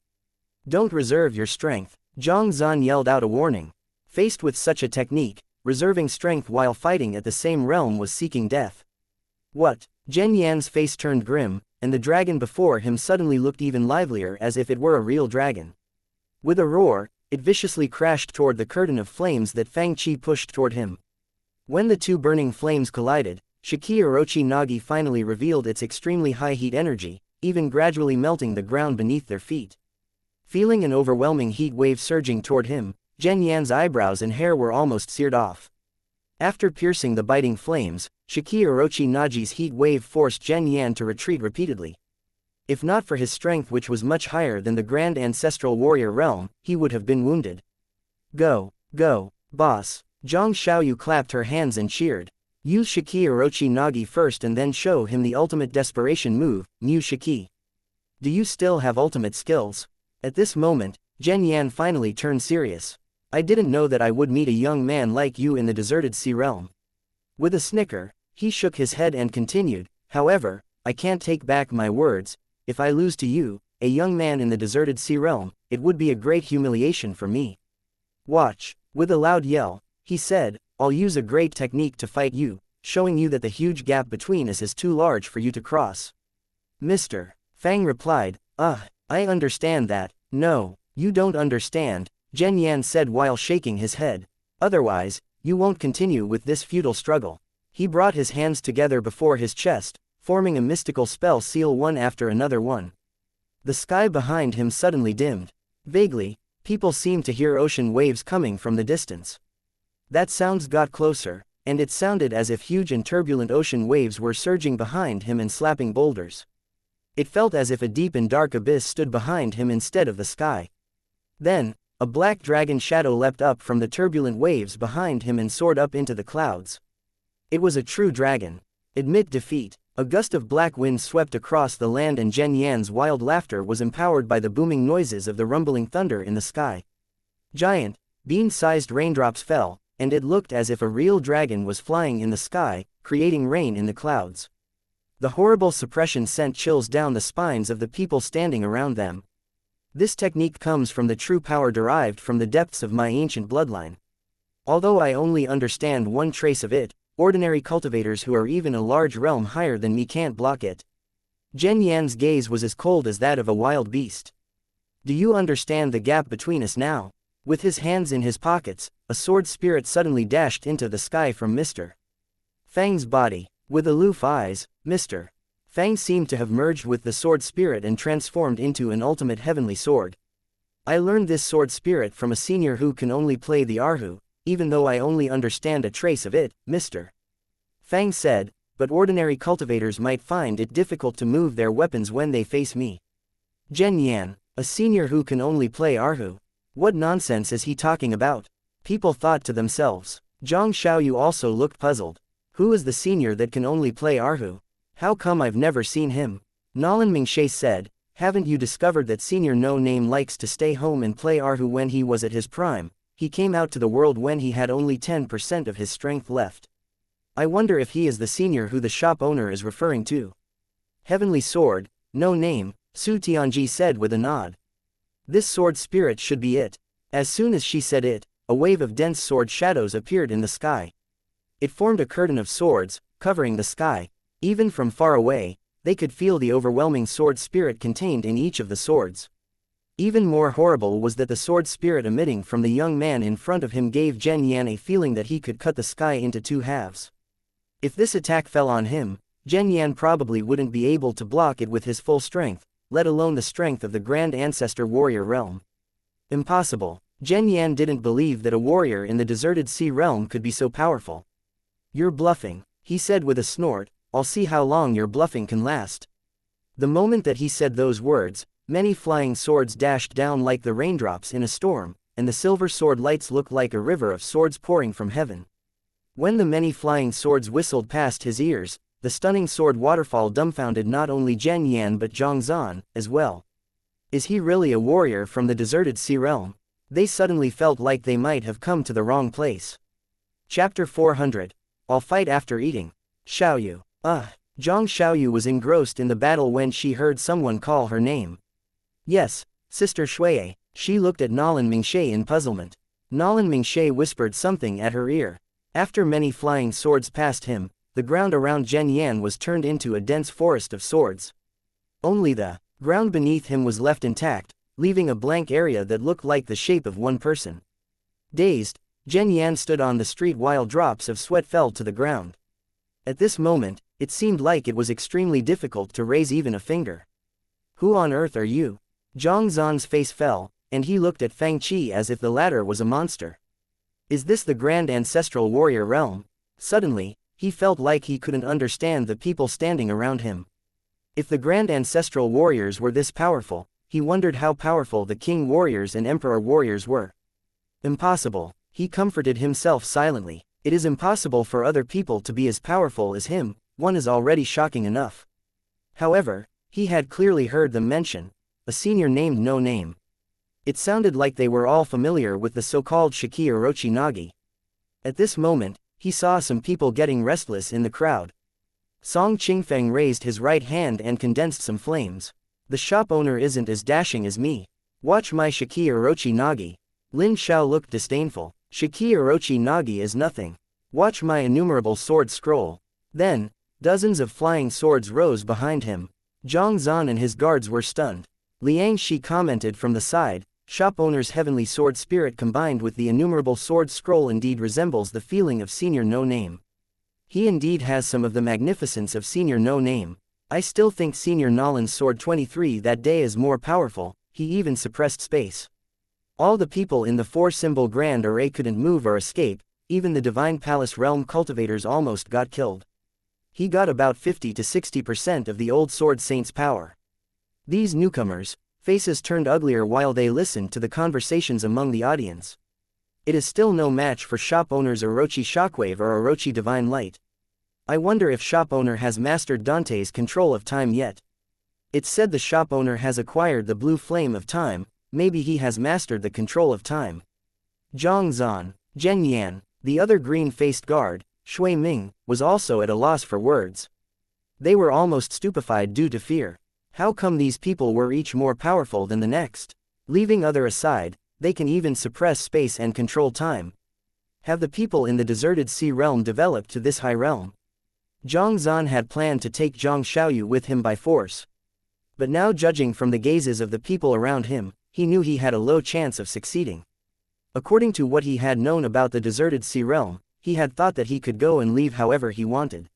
A: Don't reserve your strength, Zhang Zan yelled out a warning. Faced with such a technique, reserving strength while fighting at the same realm was seeking death. What? Zhen Yan's face turned grim, and the dragon before him suddenly looked even livelier as if it were a real dragon. With a roar, it viciously crashed toward the curtain of flames that Fang Qi pushed toward him. When the two burning flames collided, Shiki Orochi Nagi finally revealed its extremely high heat energy, even gradually melting the ground beneath their feet. Feeling an overwhelming heat wave surging toward him, Zhen Yan's eyebrows and hair were almost seared off. After piercing the biting flames, Shiki Orochi Nagi's heat wave forced Zhen Yan to retreat repeatedly. If not for his strength, which was much higher than the Grand Ancestral Warrior realm, he would have been wounded. Go, boss. Zhang Xiaoyu clapped her hands and cheered. Use Shiki Orochi Nagi first and then show him the ultimate desperation move, Mu Shiki. Do you still have ultimate skills? At this moment, Zhen Yan finally turned serious. I didn't know that I would meet a young man like you in the deserted sea realm. With a snicker, he shook his head and continued, however, I can't take back my words. If I lose to you, a young man in the deserted sea realm, it would be a great humiliation for me. Watch. With a loud yell, he said, I'll use a great technique to fight you, showing you that the huge gap between us is too large for you to cross. Mr. Fang replied, I understand that. No, you don't understand, Zhen Yan said while shaking his head. Otherwise, you won't continue with this futile struggle. He brought his hands together before his chest, forming a mystical spell seal one after another one. The sky behind him suddenly dimmed. Vaguely, people seemed to hear ocean waves coming from the distance. That sounds got closer, and it sounded as if huge and turbulent ocean waves were surging behind him and slapping boulders. It felt as if a deep and dark abyss stood behind him instead of the sky. Then, a black dragon shadow leapt up from the turbulent waves behind him and soared up into the clouds. It was a true dragon. Admit defeat. A gust of black wind swept across the land and Zhen Yan's wild laughter was empowered by the booming noises of the rumbling thunder in the sky. Giant, bean-sized raindrops fell, and it looked as if a real dragon was flying in the sky, creating rain in the clouds. The horrible suppression sent chills down the spines of the people standing around them. This technique comes from the true power derived from the depths of my ancient bloodline. Although I only understand one trace of it, ordinary cultivators who are even a large realm higher than me can't block it. Zhen Yan's gaze was as cold as that of a wild beast. Do you understand the gap between us now? With his hands in his pockets, a sword spirit suddenly dashed into the sky from Mr. Fang's body. With aloof eyes, Mr. Fang seemed to have merged with the sword spirit and transformed into an ultimate heavenly sword. I learned this sword spirit from a senior who can only play the Arhu, even though I only understand a trace of it, Mr. Fang said, but ordinary cultivators might find it difficult to move their weapons when they face me. Zhen Yan, a senior who can only play Arhu. What nonsense is he talking about? People thought to themselves. Zhang Xiaoyu also looked puzzled. Who is the senior that can only play Arhu? How come I've never seen him? Nolan Mingshe said, haven't you discovered that senior no name likes to stay home and play Arhu when he was at his prime? He came out to the world when he had only 10% of his strength left. I wonder if he is the senior who the shop owner is referring to. Heavenly sword, no name, Su Tianji said with a nod. This sword spirit should be it. As soon as she said it, a wave of dense sword shadows appeared in the sky. It formed a curtain of swords, covering the sky. Even from far away, they could feel the overwhelming sword spirit contained in each of the swords. Even more horrible was that the sword spirit emitting from the young man in front of him gave Zhen Yan a feeling that he could cut the sky into two halves. If this attack fell on him, Zhen Yan probably wouldn't be able to block it with his full strength, let alone the strength of the Grand Ancestor Warrior realm. Impossible. Zhen Yan didn't believe that a warrior in the deserted sea realm could be so powerful. You're bluffing, he said with a snort. I'll see how long your bluffing can last. The moment that he said those words, many flying swords dashed down like the raindrops in a storm, and the silver sword lights looked like a river of swords pouring from heaven. When the many flying swords whistled past his ears, the stunning sword waterfall dumbfounded not only Zhen Yan but Zhang Zan, as well. Is he really a warrior from the deserted sea realm? They suddenly felt like they might have come to the wrong place. Chapter 400. I'll fight after eating. Xiaoyu. Zhang Xiaoyu was engrossed in the battle when she heard someone call her name. Yes, Sister Shuai. She looked at Nalan Mingshe in puzzlement. Nalan Mingshe whispered something at her ear. After many flying swords passed him, the ground around Zhen Yan was turned into a dense forest of swords. Only the ground beneath him was left intact, leaving a blank area that looked like the shape of one person. Dazed, Zhen Yan stood on the street while drops of sweat fell to the ground. At this moment, it seemed like it was extremely difficult to raise even a finger. Who on earth are you? Zhang Zan's face fell, and he looked at Fang Qi as if the latter was a monster. Is this the Grand Ancestral Warrior realm? Suddenly, he felt like he couldn't understand the people standing around him. If the Grand Ancestral Warriors were this powerful, he wondered how powerful the King Warriors and Emperor Warriors were. Impossible, he comforted himself silently. It is impossible for other people to be as powerful as him, one is already shocking enough. However, he had clearly heard them mention a senior named No Name. It sounded like they were all familiar with the so-called Shiki Orochi Nagi. At this moment, he saw some people getting restless in the crowd. Song Qingfeng raised his right hand and condensed some flames. The shop owner isn't as dashing as me. Watch my Shiki Orochi Nagi. Lin Xiao looked disdainful. Shiki Orochi Nagi is nothing. Watch my innumerable sword scroll. Then, dozens of flying swords rose behind him. Zhang Zan and his guards were stunned. Liang Shi commented from the side, shop owner's heavenly sword spirit combined with the innumerable sword scroll indeed resembles the feeling of senior No Name. He indeed has some of the magnificence of senior No Name. I still think senior Nalan's sword 23 that day is more powerful, he even suppressed space. All the people in the four-symbol grand array couldn't move or escape, even the Divine Palace realm cultivators almost got killed. He got about 50 to 60% of the old sword saint's power. These newcomers' faces turned uglier while they listened to the conversations among the audience. It is still no match for shop owner's Orochi Shockwave or Orochi Divine Light. I wonder if shop owner has mastered Dante's control of time yet. It's said the shop owner has acquired the blue flame of time, maybe he has mastered the control of time. Zhang Zan, Zhen Yan, the other green-faced guard, Shui Ming, was also at a loss for words. They were almost stupefied due to fear. How come these people were each more powerful than the next? Leaving other aside, they can even suppress space and control time. Have the people in the deserted sea realm developed to this high realm? Zhang Zan had planned to take Zhang Xiaoyu with him by force. But now, judging from the gazes of the people around him, he knew he had a low chance of succeeding. According to what he had known about the deserted sea realm, he had thought that he could go and leave however he wanted.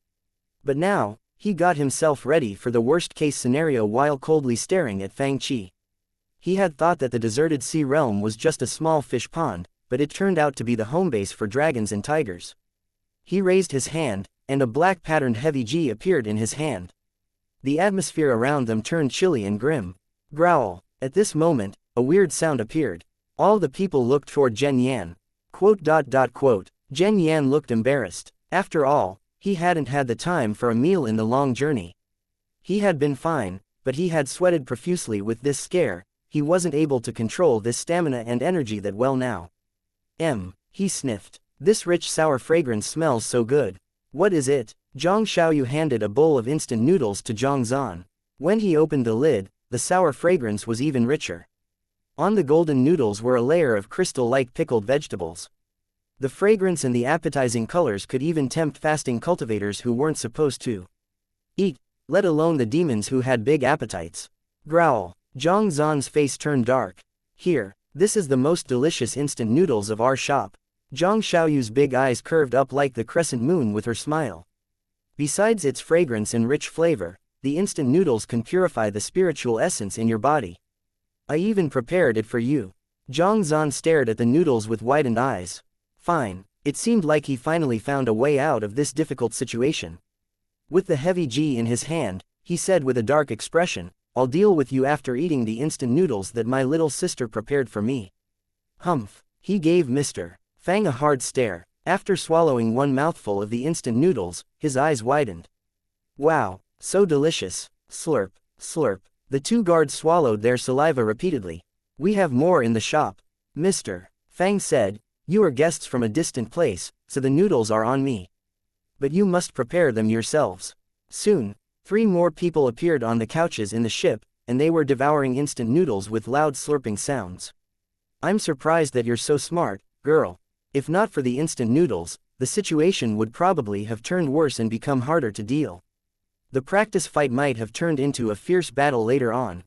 A: But now, he got himself ready for the worst-case scenario while coldly staring at Fang Qi. He had thought that the deserted sea realm was just a small fish pond, but it turned out to be the home base for dragons and tigers. He raised his hand, and a black patterned heavy G appeared in his hand. The atmosphere around them turned chilly and grim. Growl. At this moment, a weird sound appeared. All the people looked toward Zhen Yan. Zhen Yan looked embarrassed. After all, he hadn't had the time for a meal in the long journey. He had been fine, but he had sweated profusely with this scare. He wasn't able to control this stamina and energy that well now. He sniffed. This rich sour fragrance smells so good. What is it? Zhang Xiaoyu handed a bowl of instant noodles to Zhang Zan. When he opened the lid, the sour fragrance was even richer. On the golden noodles were a layer of crystal-like pickled vegetables. The fragrance and the appetizing colors could even tempt fasting cultivators who weren't supposed to eat, let alone the demons who had big appetites. Growl. Zhang Zan's face turned dark. Here, this is the most delicious instant noodles of our shop. Zhang Xiaoyu's big eyes curved up like the crescent moon with her smile. Besides its fragrance and rich flavor, the instant noodles can purify the spiritual essence in your body. I even prepared it for you. Zhang Zan stared at the noodles with widened eyes. Fine. It seemed like he finally found a way out of this difficult situation. With the heavy G in his hand, he said with a dark expression, I'll deal with you after eating the instant noodles that my little sister prepared for me. Humph. He gave Mr. Fang a hard stare. After swallowing one mouthful of the instant noodles, his eyes widened. Wow, so delicious. Slurp, slurp. The two guards swallowed their saliva repeatedly. We have more in the shop. Mr. Fang said, you are guests from a distant place, so the noodles are on me. But you must prepare them yourselves. Soon, 3 more people appeared on the couches in the ship, and they were devouring instant noodles with loud slurping sounds. I'm surprised that you're so smart, girl. If not for the instant noodles, the situation would probably have turned worse and become harder to deal. The practice fight might have turned into a fierce battle later on.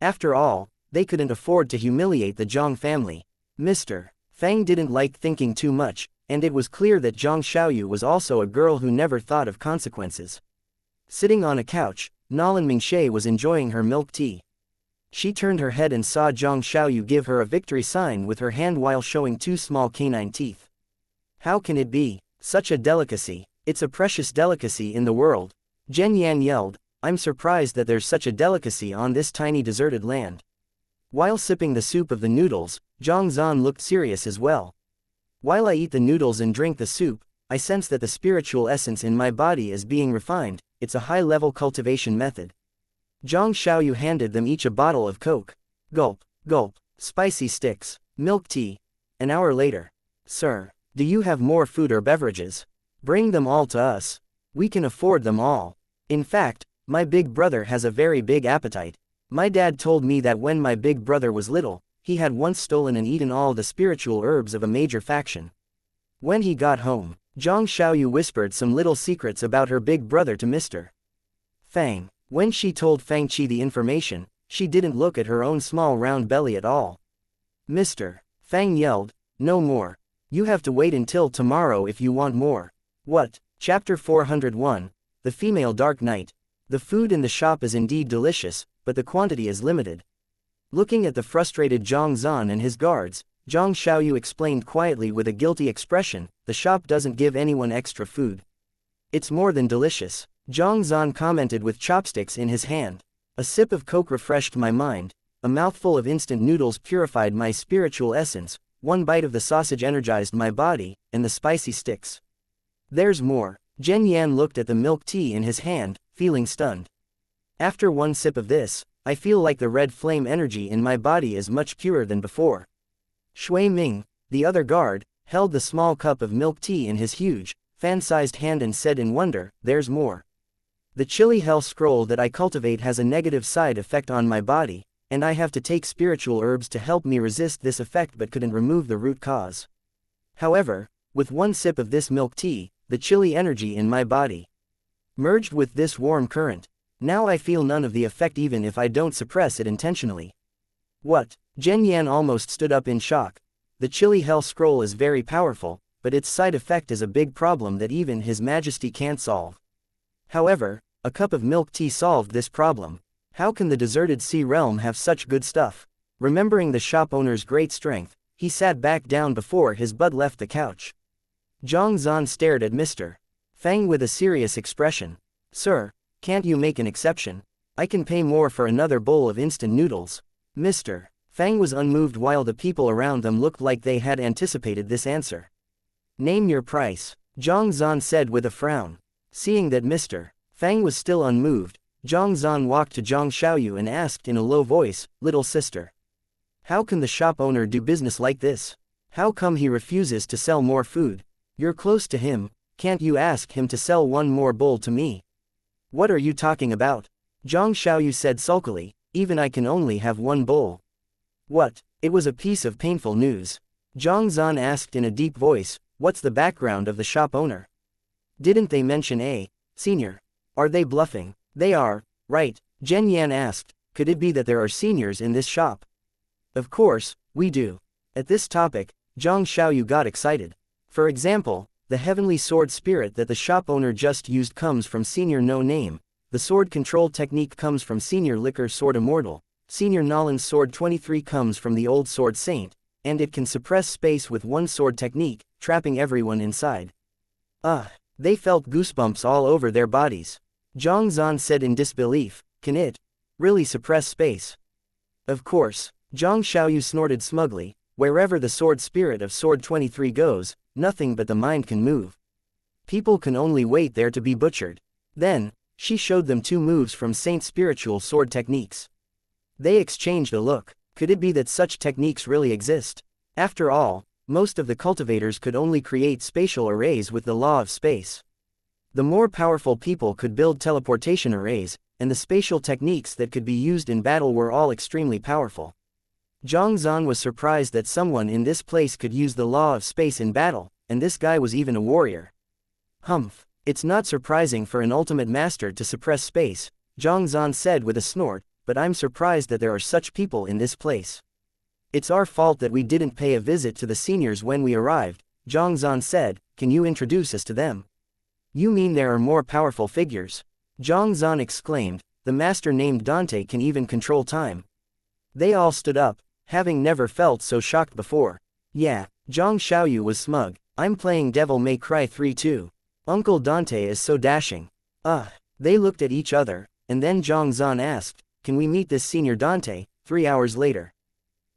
A: After all, they couldn't afford to humiliate the Zhang family. Mr. Fang didn't like thinking too much, and it was clear that Zhang Xiaoyu was also a girl who never thought of consequences. Sitting on a couch, Nalan Mingxie was enjoying her milk tea. She turned her head and saw Zhang Xiaoyu give her a victory sign with her hand while showing 2 small canine teeth. How can it be such a delicacy? It's a precious delicacy in the world. Zhen Yan yelled, I'm surprised that there's such a delicacy on this tiny deserted land. While sipping the soup of the noodles, Zhang Zan looked serious as well. While I eat the noodles and drink the soup, I sense that the spiritual essence in my body is being refined. It's a high-level cultivation method. Zhang Xiaoyu handed them each a bottle of Coke. Gulp, gulp, spicy sticks, milk tea. An hour later. Sir, do you have more food or beverages? Bring them all to us. We can afford them all. In fact, my big brother has a very big appetite. My dad told me that when my big brother was little, he had once stolen and eaten all the spiritual herbs of a major faction. When he got home, Zhang Xiaoyu whispered some little secrets about her big brother to Mr. Fang. When she told Fang Qi the information, she didn't look at her own small round belly at all. Mr. Fang yelled, no more. You have to wait until tomorrow if you want more. What? Chapter 401, The Female Dark Knight. The food in the shop is indeed delicious, but the quantity is limited. Looking at the frustrated Zhang Zan and his guards, Zhang Xiaoyu explained quietly with a guilty expression, the shop doesn't give anyone extra food. It's more than delicious. Zhang Zan commented with chopsticks in his hand. A sip of Coke refreshed my mind, a mouthful of instant noodles purified my spiritual essence, one bite of the sausage energized my body, and the spicy sticks. There's more. Zhen Yan looked at the milk tea in his hand, feeling stunned. After one sip of this, I feel like the red flame energy in my body is much purer than before. Shui Ming, the other guard, held the small cup of milk tea in his huge, fan-sized hand and said in wonder, there's more. The chili hell scroll that I cultivate has a negative side effect on my body, and I have to take spiritual herbs to help me resist this effect but couldn't remove the root cause. However, with one sip of this milk tea, the chilly energy in my body merged with this warm current. Now I feel none of the effect even if I don't suppress it intentionally. What? Zhen Yan almost stood up in shock. The chili hell scroll is very powerful, but its side effect is a big problem that even His Majesty can't solve. However, a cup of milk tea solved this problem. How can the deserted sea realm have such good stuff? Remembering the shop owner's great strength, he sat back down before his butt left the couch. Zhang Zan stared at Mr. Fang with a serious expression. Sir, can't you make an exception? I can pay more for another bowl of instant noodles. Mr. Fang was unmoved while the people around them looked like they had anticipated this answer. Name your price, Zhang Zan said with a frown. Seeing that Mr. Fang was still unmoved, Zhang Zan walked to Zhang Xiaoyu and asked in a low voice, little sister. How can the shop owner do business like this? How come he refuses to sell more food? You're close to him, can't you ask him to sell one more bowl to me? What are you talking about? Zhang Xiaoyu said sulkily, even I can only have one bowl. What? It was a piece of painful news. Zhang Zan asked in a deep voice, what's the background of the shop owner? Didn't they mention a senior? Are they bluffing? They are, right? Zhen Yan asked, could it be that there are seniors in this shop? Of course, we do. At this topic, Zhang Xiaoyu got excited. For example, the heavenly sword spirit that the shop owner just used comes from senior no name, the sword control technique comes from senior liquor sword immortal, senior Nolan's sword 23 comes from the old sword saint, and it can suppress space with one sword technique, trapping everyone inside. They felt goosebumps all over their bodies. Zhang Zan said in disbelief, can it really suppress space? Of course, Zhang Xiaoyu snorted smugly, wherever the sword spirit of sword 23 goes, nothing but the mind can move. People can only wait there to be butchered. Then, she showed them 2 moves from Saint's spiritual sword techniques. They exchanged a look. Could it be that such techniques really exist? After all, most of the cultivators could only create spatial arrays with the law of space. The more powerful people could build teleportation arrays, and the spatial techniques that could be used in battle were all extremely powerful. Zhang Zan was surprised that someone in this place could use the law of space in battle, and this guy was even a warrior. Humph, it's not surprising for an ultimate master to suppress space, Zhang Zan said with a snort, but I'm surprised that there are such people in this place. It's our fault that we didn't pay a visit to the seniors when we arrived, Zhang Zan said, can you introduce us to them? You mean there are more powerful figures? Zhang Zan exclaimed, the master named Dante can even control time. They all stood up, having never felt so shocked before. Yeah, Zhang Xiaoyu was smug, I'm playing Devil May Cry 3 too. Uncle Dante is so dashing. They looked at each other, and then Zhang Zan asked, can we meet this senior Dante? 3 hours later.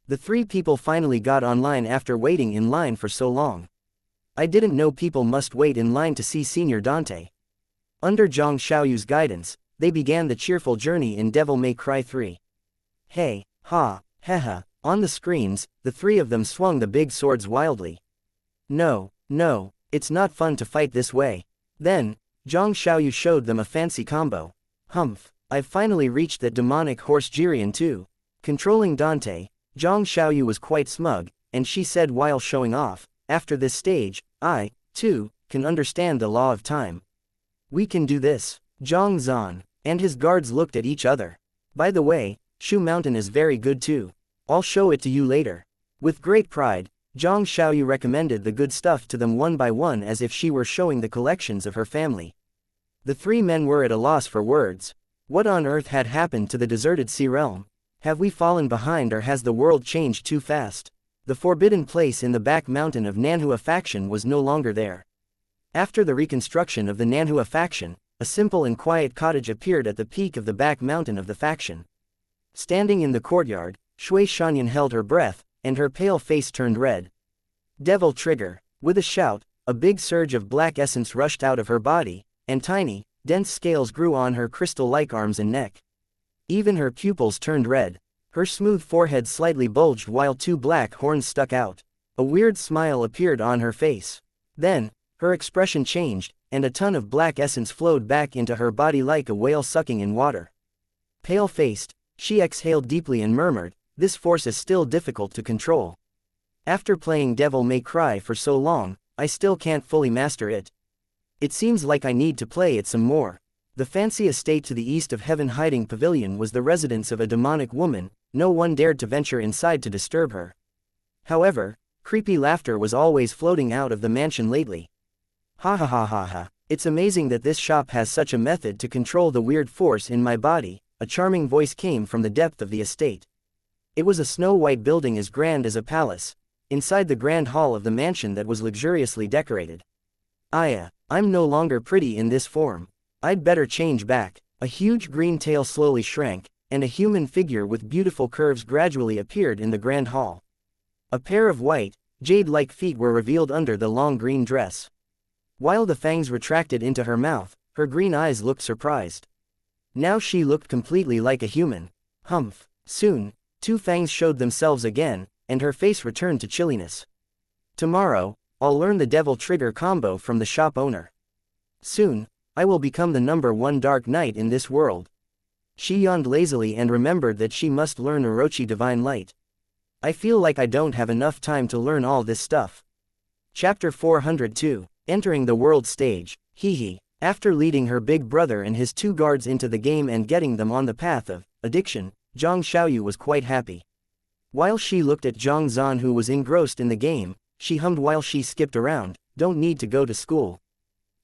A: The 3 people finally got online after waiting in line for so long. I didn't know people must wait in line to see senior Dante. Under Zhang Xiaoyu's guidance, they began the cheerful journey in Devil May Cry 3. Hey, ha, haha, on the screens, the 3 of them swung the big swords wildly. No, it's not fun to fight this way. Then, Zhang Xiaoyu showed them a fancy combo. Humph, I've finally reached that demonic horse Jirian too. Controlling Dante, Zhang Xiaoyu was quite smug, and she said while showing off, after this stage, I, too, can understand the law of time. We can do this. Zhang Zan and his guards looked at each other. By the way, Shu Mountain is very good too. I'll show it to you later. With great pride, Zhang Xiaoyu recommended the good stuff to them one by one as if she were showing the collections of her family. The 3 men were at a loss for words. What on earth had happened to the deserted sea realm? Have we fallen behind or has the world changed too fast? The forbidden place in the back mountain of Nanhua faction was no longer there. After the reconstruction of the Nanhua faction, a simple and quiet cottage appeared at the peak of the back mountain of the faction. Standing in the courtyard, Shui Shanyan held her breath, and her pale face turned red. Devil trigger. With a shout, a big surge of black essence rushed out of her body, and tiny, dense scales grew on her crystal-like arms and neck. Even her pupils turned red. Her smooth forehead slightly bulged while 2 black horns stuck out. A weird smile appeared on her face. Then, her expression changed, and a ton of black essence flowed back into her body like a whale sucking in water. Pale-faced, she exhaled deeply and murmured, this force is still difficult to control. After playing Devil May Cry for so long, I still can't fully master it. It seems like I need to play it some more. The fancy estate to the east of Heaven Hiding Pavilion was the residence of a demonic woman, no one dared to venture inside to disturb her. However, creepy laughter was always floating out of the mansion lately. Ha ha ha ha ha, it's amazing that this shop has such a method to control the weird force in my body, a charming voice came from the depth of the estate. It was a snow-white building as grand as a palace, inside the grand hall of the mansion that was luxuriously decorated. I'm no longer pretty in this form. I'd better change back. A huge green tail slowly shrank, and a human figure with beautiful curves gradually appeared in the grand hall. A pair of white, jade-like feet were revealed under the long green dress. While the fangs retracted into her mouth, her green eyes looked surprised. Now she looked completely like a human. Humph. Soon, 2 fangs showed themselves again, and her face returned to chilliness. Tomorrow, I'll learn the devil trigger combo from the shop owner. Soon, I will become the #1 Dark Knight in this world. She yawned lazily and remembered that she must learn Orochi Divine Light. I feel like I don't have enough time to learn all this stuff. Chapter 402. Entering the world stage. Hee. After leading her big brother and his 2 guards into the game and getting them on the path of addiction, Zhang Xiaoyu was quite happy. While she looked at Zhang Zan, who was engrossed in the game, she hummed while she skipped around, "Don't need to go to school.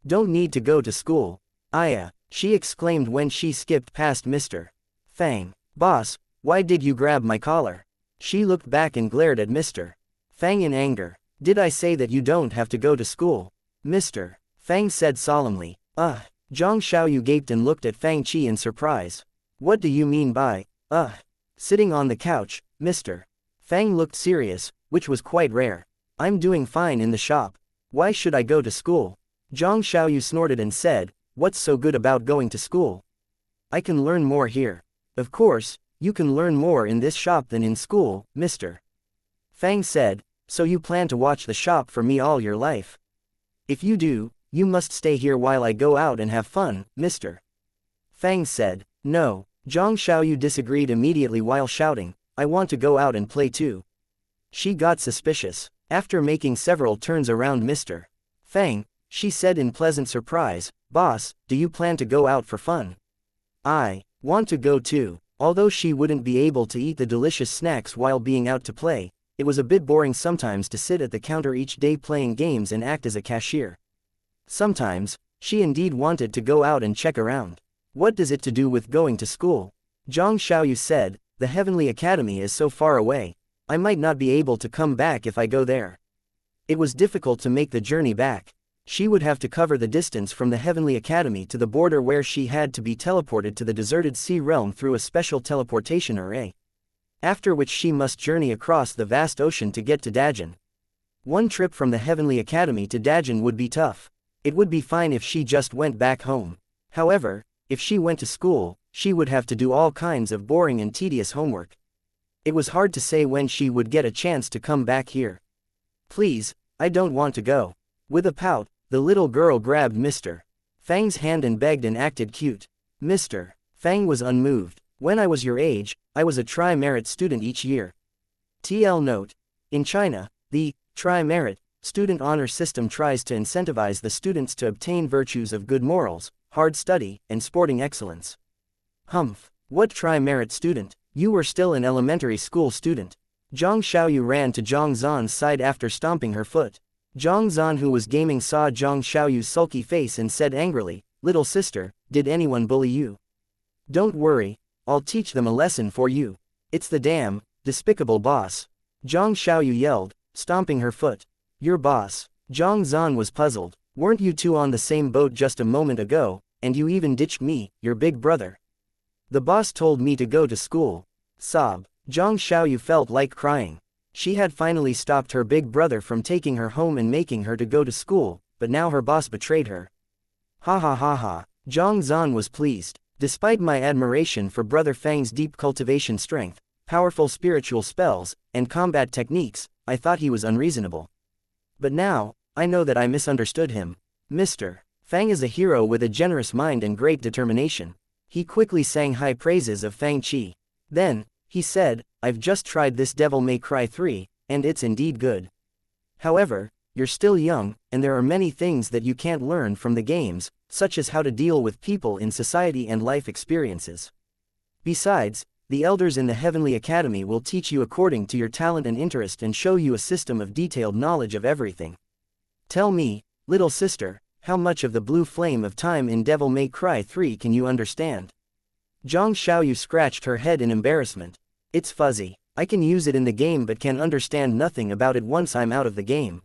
A: Don't need to go to school. Aya," she exclaimed when she skipped past Mr. Fang. "Boss, why did you grab my collar?" She looked back and glared at Mr. Fang in anger. "Did I say that you don't have to go to school?" Mr. Fang said solemnly. Zhang Xiaoyu gaped and looked at Fang Qi in surprise. "What do you mean by, Sitting on the couch, Mr. Fang looked serious, which was quite rare. "I'm doing fine in the shop. Why should I go to school?" Zhang Xiaoyu snorted and said, "What's so good about going to school? I can learn more here." "Of course, you can learn more in this shop than in school, Mr. Fang said, "So you plan to watch the shop for me all your life? If you do, you must stay here while I go out and have fun, Mr. Fang said. "No." Zhang Xiaoyu disagreed immediately while shouting, "I want to go out and play too." She got suspicious. After making several turns around Mr. Fang, she said in pleasant surprise, "Boss, do you plan to go out for fun?" "I want to go too." Although she wouldn't be able to eat the delicious snacks while being out to play, it was a bit boring sometimes to sit at the counter each day playing games and act as a cashier. Sometimes, she indeed wanted to go out and check around. "What does it to do with going to school?" Zhang Xiaoyu said, "The Heavenly Academy is so far away. I might not be able to come back if I go there." It was difficult to make the journey back. She would have to cover the distance from the Heavenly Academy to the border, where she had to be teleported to the deserted sea realm through a special teleportation array. After which she must journey across the vast ocean to get to Dajin. One trip from the Heavenly Academy to Dajin would be tough. It would be fine if she just went back home. However, if she went to school, she would have to do all kinds of boring and tedious homework. It was hard to say when she would get a chance to come back here. "Please, I don't want to go." With a pout, the little girl grabbed Mr. Fang's hand and begged and acted cute. Mr. Fang was unmoved. "When I was your age, I was a tri-merit student each year." TL note. In China, the tri-merit student honor system tries to incentivize the students to obtain virtues of good morals, hard study, and sporting excellence. Humph. What tri-merit student? You were still an elementary school student. Zhang Xiaoyu ran to Zhang Zan's side after stomping her foot. Zhang Zan, who was gaming, saw Zhang Xiaoyu's sulky face and said angrily, "Little sister, did anyone bully you? Don't worry, I'll teach them a lesson for you. It's the damn, despicable boss." Zhang Xiaoyu yelled, stomping her foot. "Your boss?" Zhang Zan was puzzled. "Weren't you two on the same boat just a moment ago, and you even ditched me, your big brother?" "The boss told me to go to school." Sob. Zhang Xiaoyu felt like crying. She had finally stopped her big brother from taking her home and making her to go to school, but now her boss betrayed her. "Ha ha ha ha." Zhang Zan was pleased. "Despite my admiration for Brother Fang's deep cultivation strength, powerful spiritual spells, and combat techniques, I thought he was unreasonable. But now, I know that I misunderstood him. Mr. Fang is a hero with a generous mind and great determination." He quickly sang high praises of Fang Qi. Then, he said, "I've just tried this Devil May Cry 3, and it's indeed good. However, you're still young, and there are many things that you can't learn from the games, such as how to deal with people in society and life experiences. Besides, the elders in the Heavenly Academy will teach you according to your talent and interest and show you a system of detailed knowledge of everything. Tell me, little sister, how much of the blue flame of time in Devil May Cry 3 can you understand?" Zhang Xiaoyu scratched her head in embarrassment. "It's fuzzy. I can use it in the game but can understand nothing about it once I'm out of the game."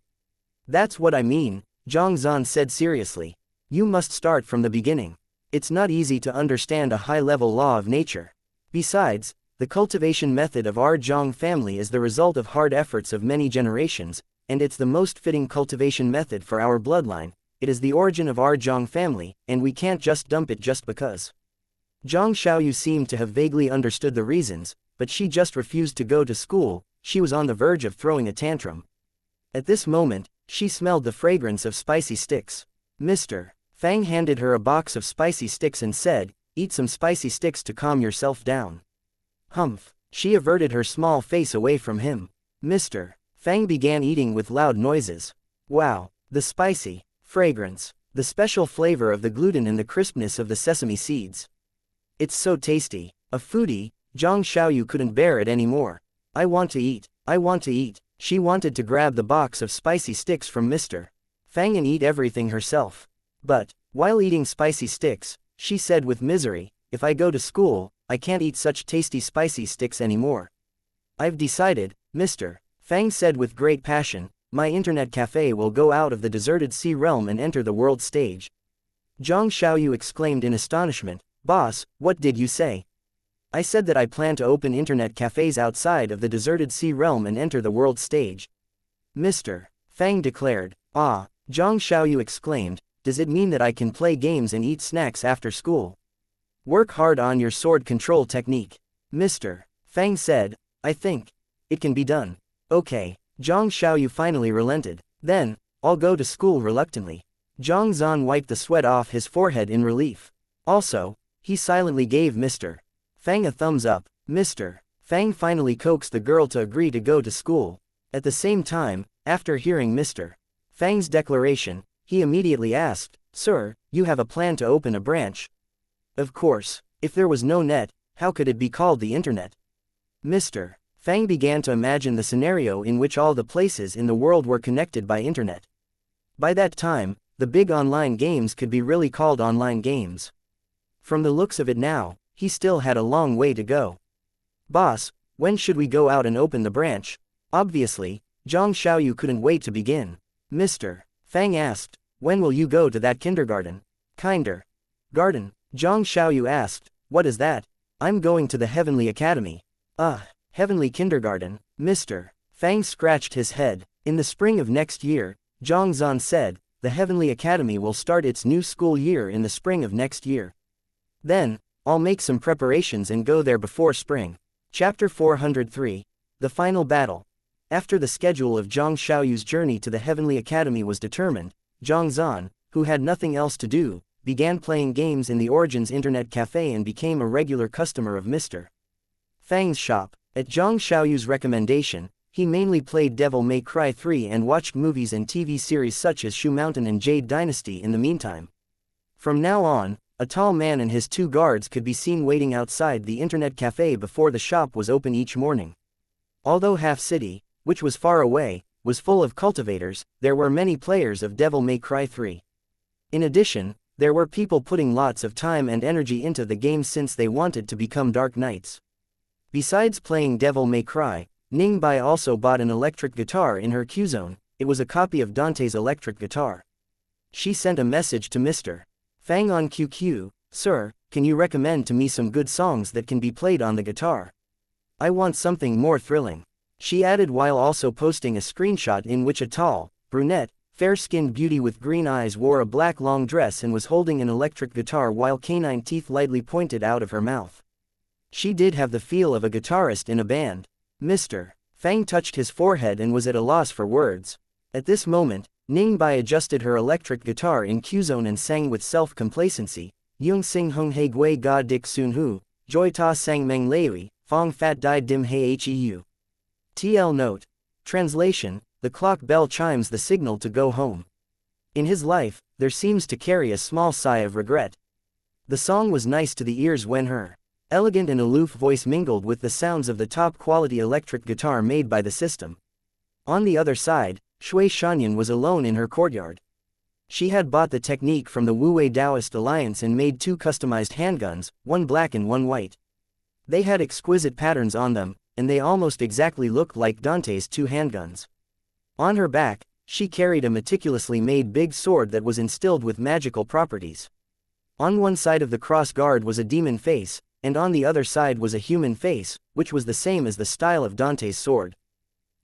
A: "That's what I mean," Zhang Zan said seriously. "You must start from the beginning. It's not easy to understand a high-level law of nature. Besides, the cultivation method of our Zhang family is the result of hard efforts of many generations, and it's the most fitting cultivation method for our bloodline. It is the origin of our Zhang family, and we can't just dump it just because." Zhang Xiaoyu seemed to have vaguely understood the reasons, but she just refused to go to school. She was on the verge of throwing a tantrum. At this moment, She smelled the fragrance of spicy sticks. Mr. Fang handed her a box of spicy sticks and said, "Eat some spicy sticks to calm yourself down." Humph. She averted her small face away from him. Mr. Fang began eating with loud noises. Wow. The spicy fragrance. The special flavor of the gluten and the crispness of the sesame seeds. It's so tasty. A foodie, Zhang Xiaoyu couldn't bear it anymore. I want to eat. I want to eat. She wanted to grab the box of spicy sticks from Mr. Fang and eat everything herself. But, while eating spicy sticks, she said with misery, "If I go to school, I can't eat such tasty spicy sticks anymore." "I've decided," Mr. Fang said with great passion, "my internet cafe will go out of the deserted sea realm and enter the world stage." Zhang Xiaoyu exclaimed in astonishment, "Boss, what did you say?" "I said that I plan to open internet cafes outside of the deserted sea realm and enter the world stage," Mr. Fang declared. "Ah," Zhang Xiaoyu exclaimed, "does it mean that I can play games and eat snacks after school?" "Work hard on your sword control technique," Mr. Fang said. "I think it can be done." "Okay." Zhang Xiaoyu finally relented. "Then, I'll go to school reluctantly." Zhang Zan wiped the sweat off his forehead in relief. Also, he silently gave Mr. Fang a thumbs up. Mr. Fang finally coaxed the girl to agree to go to school. At the same time, after hearing Mr. Fang's declaration, he immediately asked, "Sir, you have a plan to open a branch?" "Of course. If there was no net, how could it be called the internet?" Mr. Fang began to imagine the scenario in which all the places in the world were connected by internet. By that time, the big online games could be really called online games. From the looks of it now, he still had a long way to go. "Boss, when should we go out and open the branch?" Obviously, Zhang Xiaoyu couldn't wait to begin. Mr. Fang asked, "When will you go to that kindergarten?" Garden? Zhang Xiaoyu asked, "What is that?" "I'm going to the Heavenly Academy." Heavenly Kindergarten. Mr. Fang scratched his head. "In the spring of next year," Zhang Zan said, "the Heavenly Academy will start its new school year in the spring of next year. Then, I'll make some preparations and go there before spring." Chapter 403. The Final Battle. After the schedule of Zhang Xiaoyu's journey to the Heavenly Academy was determined, Zhang Zan, who had nothing else to do, began playing games in the Origins Internet Cafe and became a regular customer of Mr. Fang's shop. At Zhang Xiaoyu's recommendation, he mainly played Devil May Cry 3 and watched movies and TV series such as Shu Mountain and Jade Dynasty in the meantime. From now on, a tall man and his two guards could be seen waiting outside the internet cafe before the shop was open each morning. Although Half City, which was far away, was full of cultivators, there were many players of Devil May Cry 3. In addition, there were people putting lots of time and energy into the game since they wanted to become Dark Knights. Besides playing Devil May Cry, Ning Bai also bought an electric guitar in her Q-zone. It was a copy of Dante's electric guitar. She sent a message to Mr. Fang on QQ, "Sir, can you recommend to me some good songs that can be played on the guitar? I want something more thrilling." She added while also posting a screenshot in which a tall, brunette, fair-skinned beauty with green eyes wore a black long dress and was holding an electric guitar while canine teeth lightly pointed out of her mouth. She did have the feel of a guitarist in a band. Mr. Fang touched his forehead and was at a loss for words. At this moment, Ning Bai adjusted her electric guitar in Q-zone and sang with self-complacency, "Yung sing hung he gui ga dik sun hu, joy ta sang meng leui, fong fat dai dim he heu." TL note. Translation: the clock bell chimes the signal to go home. In his life, there seems to carry a small sigh of regret. The song was nice to the ears when her elegant and aloof voice mingled with the sounds of the top-quality electric guitar made by the system. On the other side, Shui Shanyan was alone in her courtyard. She had bought the technique from the Wu-Wei Taoist Alliance and made two customized handguns, one black and one white. They had exquisite patterns on them, and they almost exactly looked like Dante's two handguns. On her back, she carried a meticulously made big sword that was instilled with magical properties. On one side of the cross guard was a demon face, and on the other side was a human face, which was the same as the style of Dante's sword.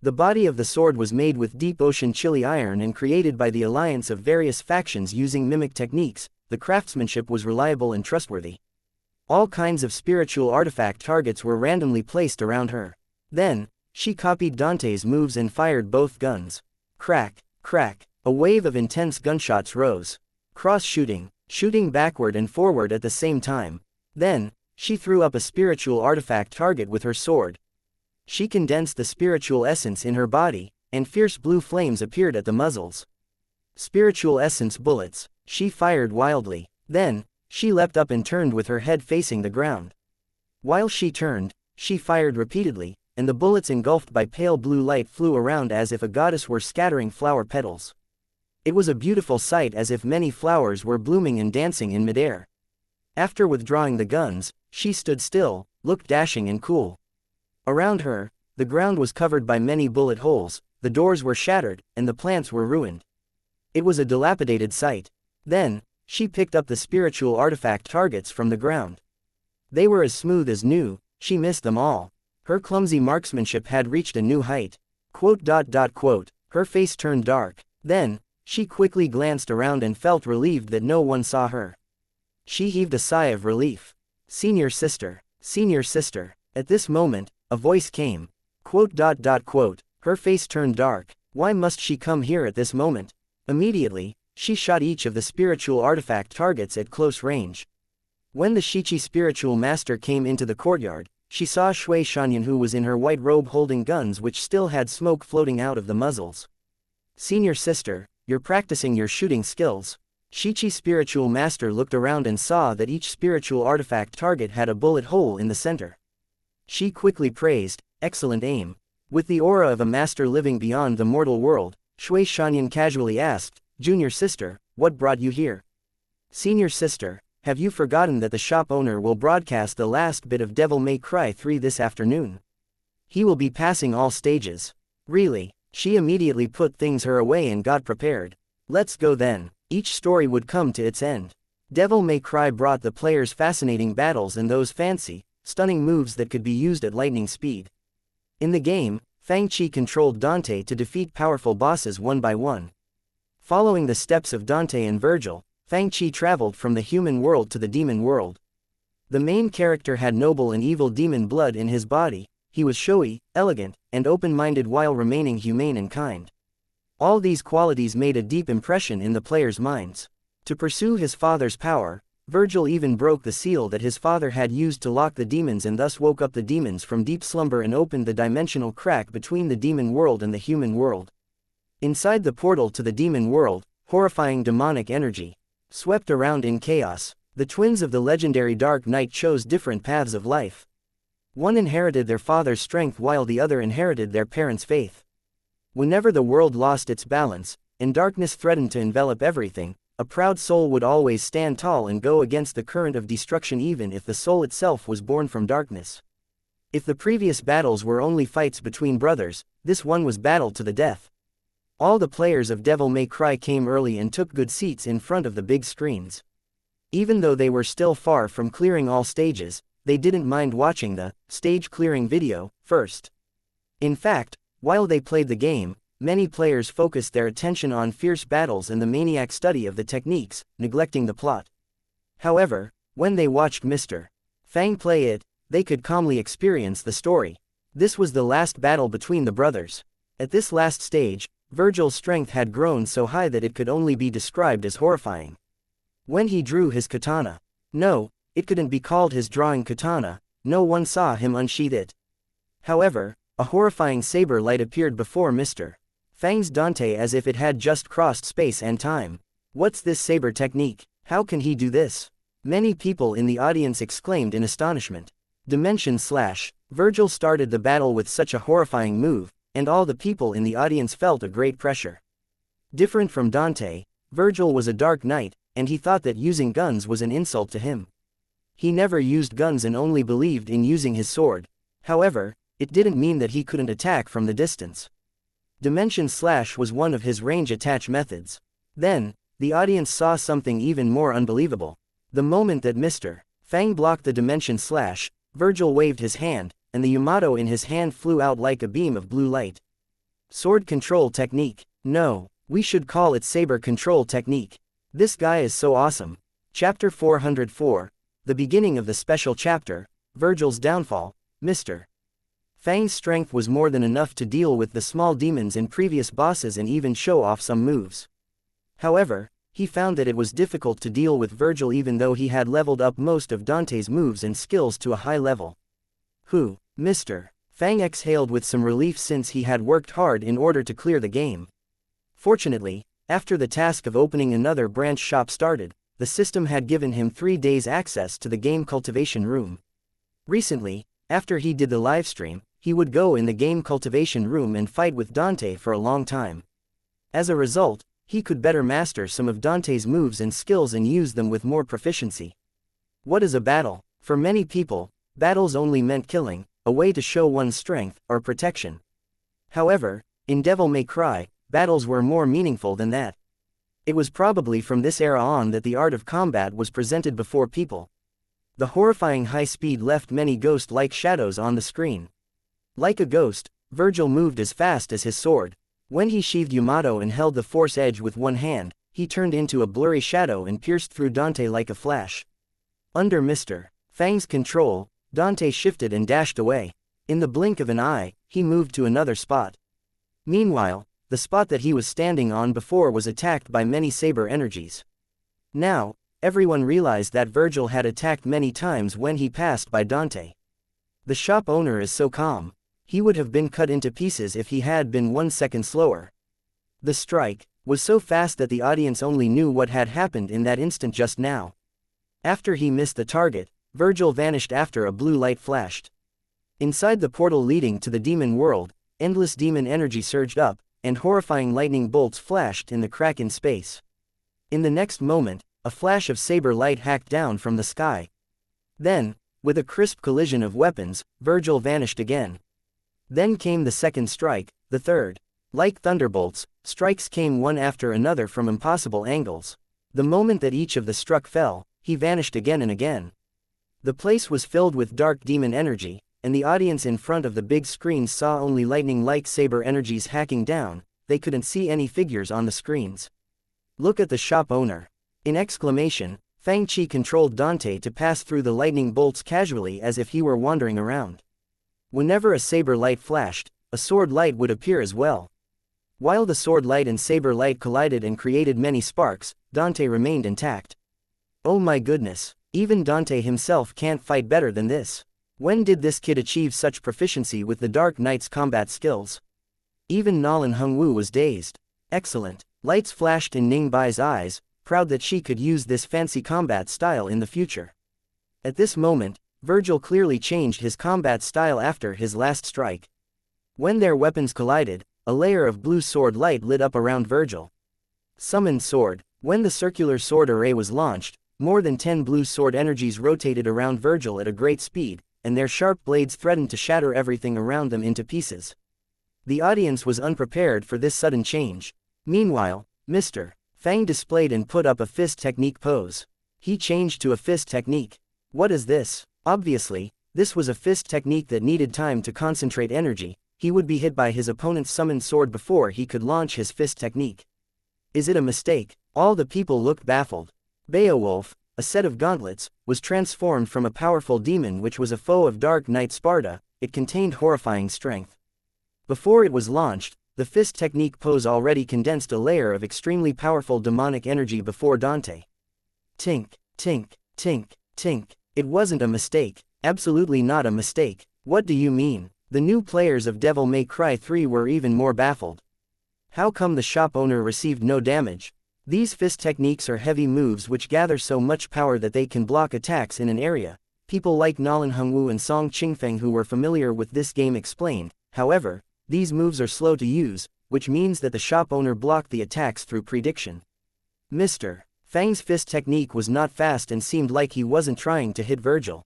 A: The body of the sword was made with deep ocean chili iron and created by the alliance of various factions using mimic techniques. The craftsmanship was reliable and trustworthy. All kinds of spiritual artifact targets were randomly placed around her. Then, she copied Dante's moves and fired both guns. Crack, Crack. A wave of intense gunshots rose. Cross-shooting, shooting backward and forward at the same time. Then, she threw up a spiritual artifact target with her sword. She condensed the spiritual essence in her body, and fierce blue flames appeared at the muzzles. Spiritual essence bullets. She fired wildly. Then, she leapt up and turned with her head facing the ground. While she turned, she fired repeatedly, and the bullets engulfed by pale blue light flew around as if a goddess were scattering flower petals. It was a beautiful sight, as if many flowers were blooming and dancing in midair. After withdrawing the guns, she stood still, looked dashing and cool. Around her, the ground was covered by many bullet holes, the doors were shattered, and the plants were ruined. It was a dilapidated sight. Then, she picked up the spiritual artifact targets from the ground. They were as smooth as new, she missed them all. Her clumsy marksmanship had reached a new height. Her face turned dark. Then, she quickly glanced around and felt relieved that no one saw her. She heaved a sigh of relief. Senior sister. Senior sister. At this moment, a voice came. Her face turned dark. Why must she come here at this moment? Immediately, she shot each of the spiritual artifact targets at close range. When the Shichi spiritual master came into the courtyard, she saw Shui Shanyan, who was in her white robe holding guns which still had smoke floating out of the muzzles. Senior sister, you're practicing your shooting skills. Shichi spiritual master looked around and saw that each spiritual artifact target had a bullet hole in the center. She quickly praised, excellent aim. With the aura of a master living beyond the mortal world, Shui Shanyan casually asked, Junior sister, what brought you here? Senior sister, have you forgotten that the shop owner will broadcast the last bit of Devil May Cry 3 this afternoon? He will be passing all stages. Really? She immediately put things her away and got prepared. Let's go then. Each story would come to its end. Devil May Cry brought the players fascinating battles and those fancy, stunning moves that could be used at lightning speed. In the game, Fang controlled Dante to defeat powerful bosses one by one. Following the steps of Dante and Virgil, Fang traveled from the human world to the demon world. The main character had noble and evil demon blood in his body. He was showy, elegant, and open-minded while remaining humane and kind. All these qualities made a deep impression in the players' minds. To pursue his father's power, Virgil even broke the seal that his father had used to lock the demons and thus woke up the demons from deep slumber and opened the dimensional crack between the demon world and the human world. Inside the portal to the demon world, horrifying demonic energy swept around in chaos. The twins of the legendary Dark Knight chose different paths of life. One inherited their father's strength while the other inherited their parents' faith. Whenever the world lost its balance, and darkness threatened to envelop everything, a proud soul would always stand tall and go against the current of destruction even if the soul itself was born from darkness. If the previous battles were only fights between brothers, this one was battle to the death. All the players of Devil May Cry came early and took good seats in front of the big screens. Even though they were still far from clearing all stages, they didn't mind watching the stage clearing video first. In fact, while they played the game, many players focused their attention on fierce battles and the maniac study of the techniques, neglecting the plot. However, when they watched Mr. Fang play it, they could calmly experience the story. This was the last battle between the brothers. At this last stage, Virgil's strength had grown so high that it could only be described as horrifying. When he drew his katana, no, it couldn't be called his drawing katana, no one saw him unsheath it. However, a horrifying saber light appeared before Mr. Fang's Dante as if it had just crossed space and time. What's this saber technique? How can he do this? Many people in the audience exclaimed in astonishment. Dimension Slash. Virgil started the battle with such a horrifying move, and all the people in the audience felt a great pressure. Different from Dante, Virgil was a Dark Knight, and he thought that using guns was an insult to him. He never used guns and only believed in using his sword. However, it didn't mean that he couldn't attack from the distance. Dimension Slash was one of his range attach methods. Then, the audience saw something even more unbelievable. The moment that Mr. Fang blocked the Dimension Slash, Virgil waved his hand, and the Yamato in his hand flew out like a beam of blue light. Sword control technique. No, we should call it saber control technique. This guy is so awesome. Chapter 404. The beginning of the special chapter, Virgil's downfall. Mr. Fang's strength was more than enough to deal with the small demons and previous bosses and even show off some moves. However, he found that it was difficult to deal with Virgil even though he had leveled up most of Dante's moves and skills to a high level. Who, Mr. Fang exhaled with some relief since he had worked hard in order to clear the game. Fortunately, after the task of opening another branch shop started, the system had given him 3 days access to the game cultivation room. Recently, after he did the livestream, he would go in the game cultivation room and fight with Dante for a long time. As a result, he could better master some of Dante's moves and skills and use them with more proficiency. What is a battle? For many people, battles only meant killing, a way to show one's strength, or protection. However, in Devil May Cry, battles were more meaningful than that. It was probably from this era on that the art of combat was presented before people. The horrifying high speed left many ghost-like shadows on the screen. Like a ghost, Virgil moved as fast as his sword. When he sheathed Yamato and held the force edge with one hand, he turned into a blurry shadow and pierced through Dante like a flash. Under Mr. Fang's control, Dante shifted and dashed away. In the blink of an eye, he moved to another spot. Meanwhile, the spot that he was standing on before was attacked by many saber energies. Now, everyone realized that Virgil had attacked many times when he passed by Dante. The shop owner is so calm. He would have been cut into pieces if he had been 1 second slower. The strike was so fast that the audience only knew what had happened in that instant just now. After he missed the target, Virgil vanished after a blue light flashed. Inside the portal leading to the demon world, endless demon energy surged up, and horrifying lightning bolts flashed in the crack in space. In the next moment, a flash of saber light hacked down from the sky. Then, with a crisp collision of weapons, Virgil vanished again. Then came the second strike, the third. Like thunderbolts, strikes came one after another from impossible angles. The moment that each of the struck fell, he vanished again and again. The place was filled with dark demon energy, and the audience in front of the big screens saw only lightning-like saber energies hacking down. They couldn't see any figures on the screens. Look at the shop owner. In exclamation, Fang Chi controlled Dante to pass through the lightning bolts casually as if he were wandering around. Whenever a saber light flashed, a sword light would appear as well. While the sword light and saber light collided and created many sparks, Dante remained intact. Oh my goodness, even Dante himself can't fight better than this. When did this kid achieve such proficiency with the Dark Knight's combat skills? Even Nolan Hungwoo was dazed. Excellent. Lights flashed in Ning Bai's eyes, proud that she could use this fancy combat style in the future. At this moment, Virgil clearly changed his combat style after his last strike. When their weapons collided, a layer of blue sword light lit up around Virgil. Summoned sword. When the circular sword array was launched, more than 10 blue sword energies rotated around Virgil at a great speed, and their sharp blades threatened to shatter everything around them into pieces. The audience was unprepared for this sudden change. Meanwhile, Mr. Fang displayed and put up a fist technique pose. He changed to a fist technique. What is this? Obviously, this was a fist technique that needed time to concentrate energy. He would be hit by his opponent's summoned sword before he could launch his fist technique. Is it a mistake? All the people looked baffled. Beowulf, a set of gauntlets, was transformed from a powerful demon which was a foe of Dark Knight Sparta. It contained horrifying strength. Before it was launched, the fist technique pose already condensed a layer of extremely powerful demonic energy before Dante. Tink, tink, tink, tink. It wasn't a mistake. Absolutely not a mistake. What do you mean? The new players of Devil May Cry 3 were even more baffled. How come the shop owner received no damage? These fist techniques are heavy moves which gather so much power that they can block attacks in an area. People like Nolan Hungwoo and Song Qingfeng who were familiar with this game explained. However, these moves are slow to use, which means that the shop owner blocked the attacks through prediction. Mr. Fang's fist technique was not fast and seemed like he wasn't trying to hit Virgil.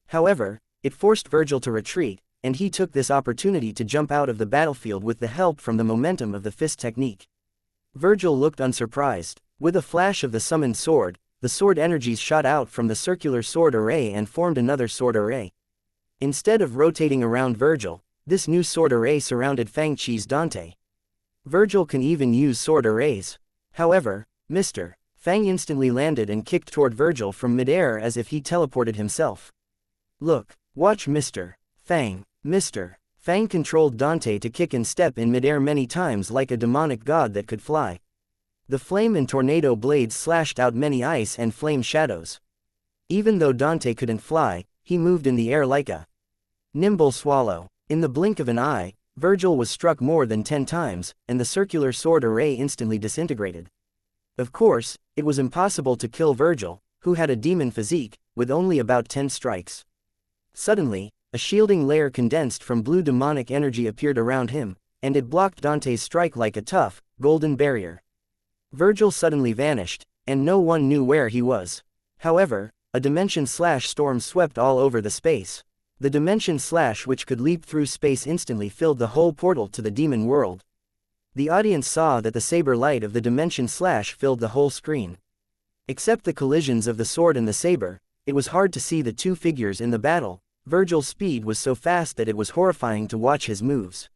A: However, it forced Virgil to retreat, and he took this opportunity to jump out of the battlefield with the help from the momentum of the fist technique. Virgil looked unsurprised. With a flash of the summoned sword, the sword energies shot out from the circular sword array and formed another sword array. Instead of rotating around Virgil, this new sword array surrounded Fang Chi's Dante. Virgil can even use sword arrays. However, Mr. Fang instantly landed and kicked toward Virgil from midair as if he teleported himself. Look, watch Mr. Fang. Mr. Fang controlled Dante to kick and step in midair many times like a demonic god that could fly. The flame and tornado blades slashed out many ice and flame shadows. Even though Dante couldn't fly, he moved in the air like a nimble swallow. In the blink of an eye, Virgil was struck more than 10 times, and the circular sword array instantly disintegrated. Of course, it was impossible to kill Virgil, who had a demon physique, with only about 10 strikes. Suddenly, a shielding layer condensed from blue demonic energy appeared around him, and it blocked Dante's strike like a tough, golden barrier. Virgil suddenly vanished, and no one knew where he was. However, a dimension slash storm swept all over the space. The dimension slash, which could leap through space instantly, filled the whole portal to the demon world. The audience saw that the saber light of the dimension slash filled the whole screen. Except the collisions of the sword and the saber, it was hard to see the two figures in the battle. Virgil's speed was so fast that it was horrifying to watch his moves.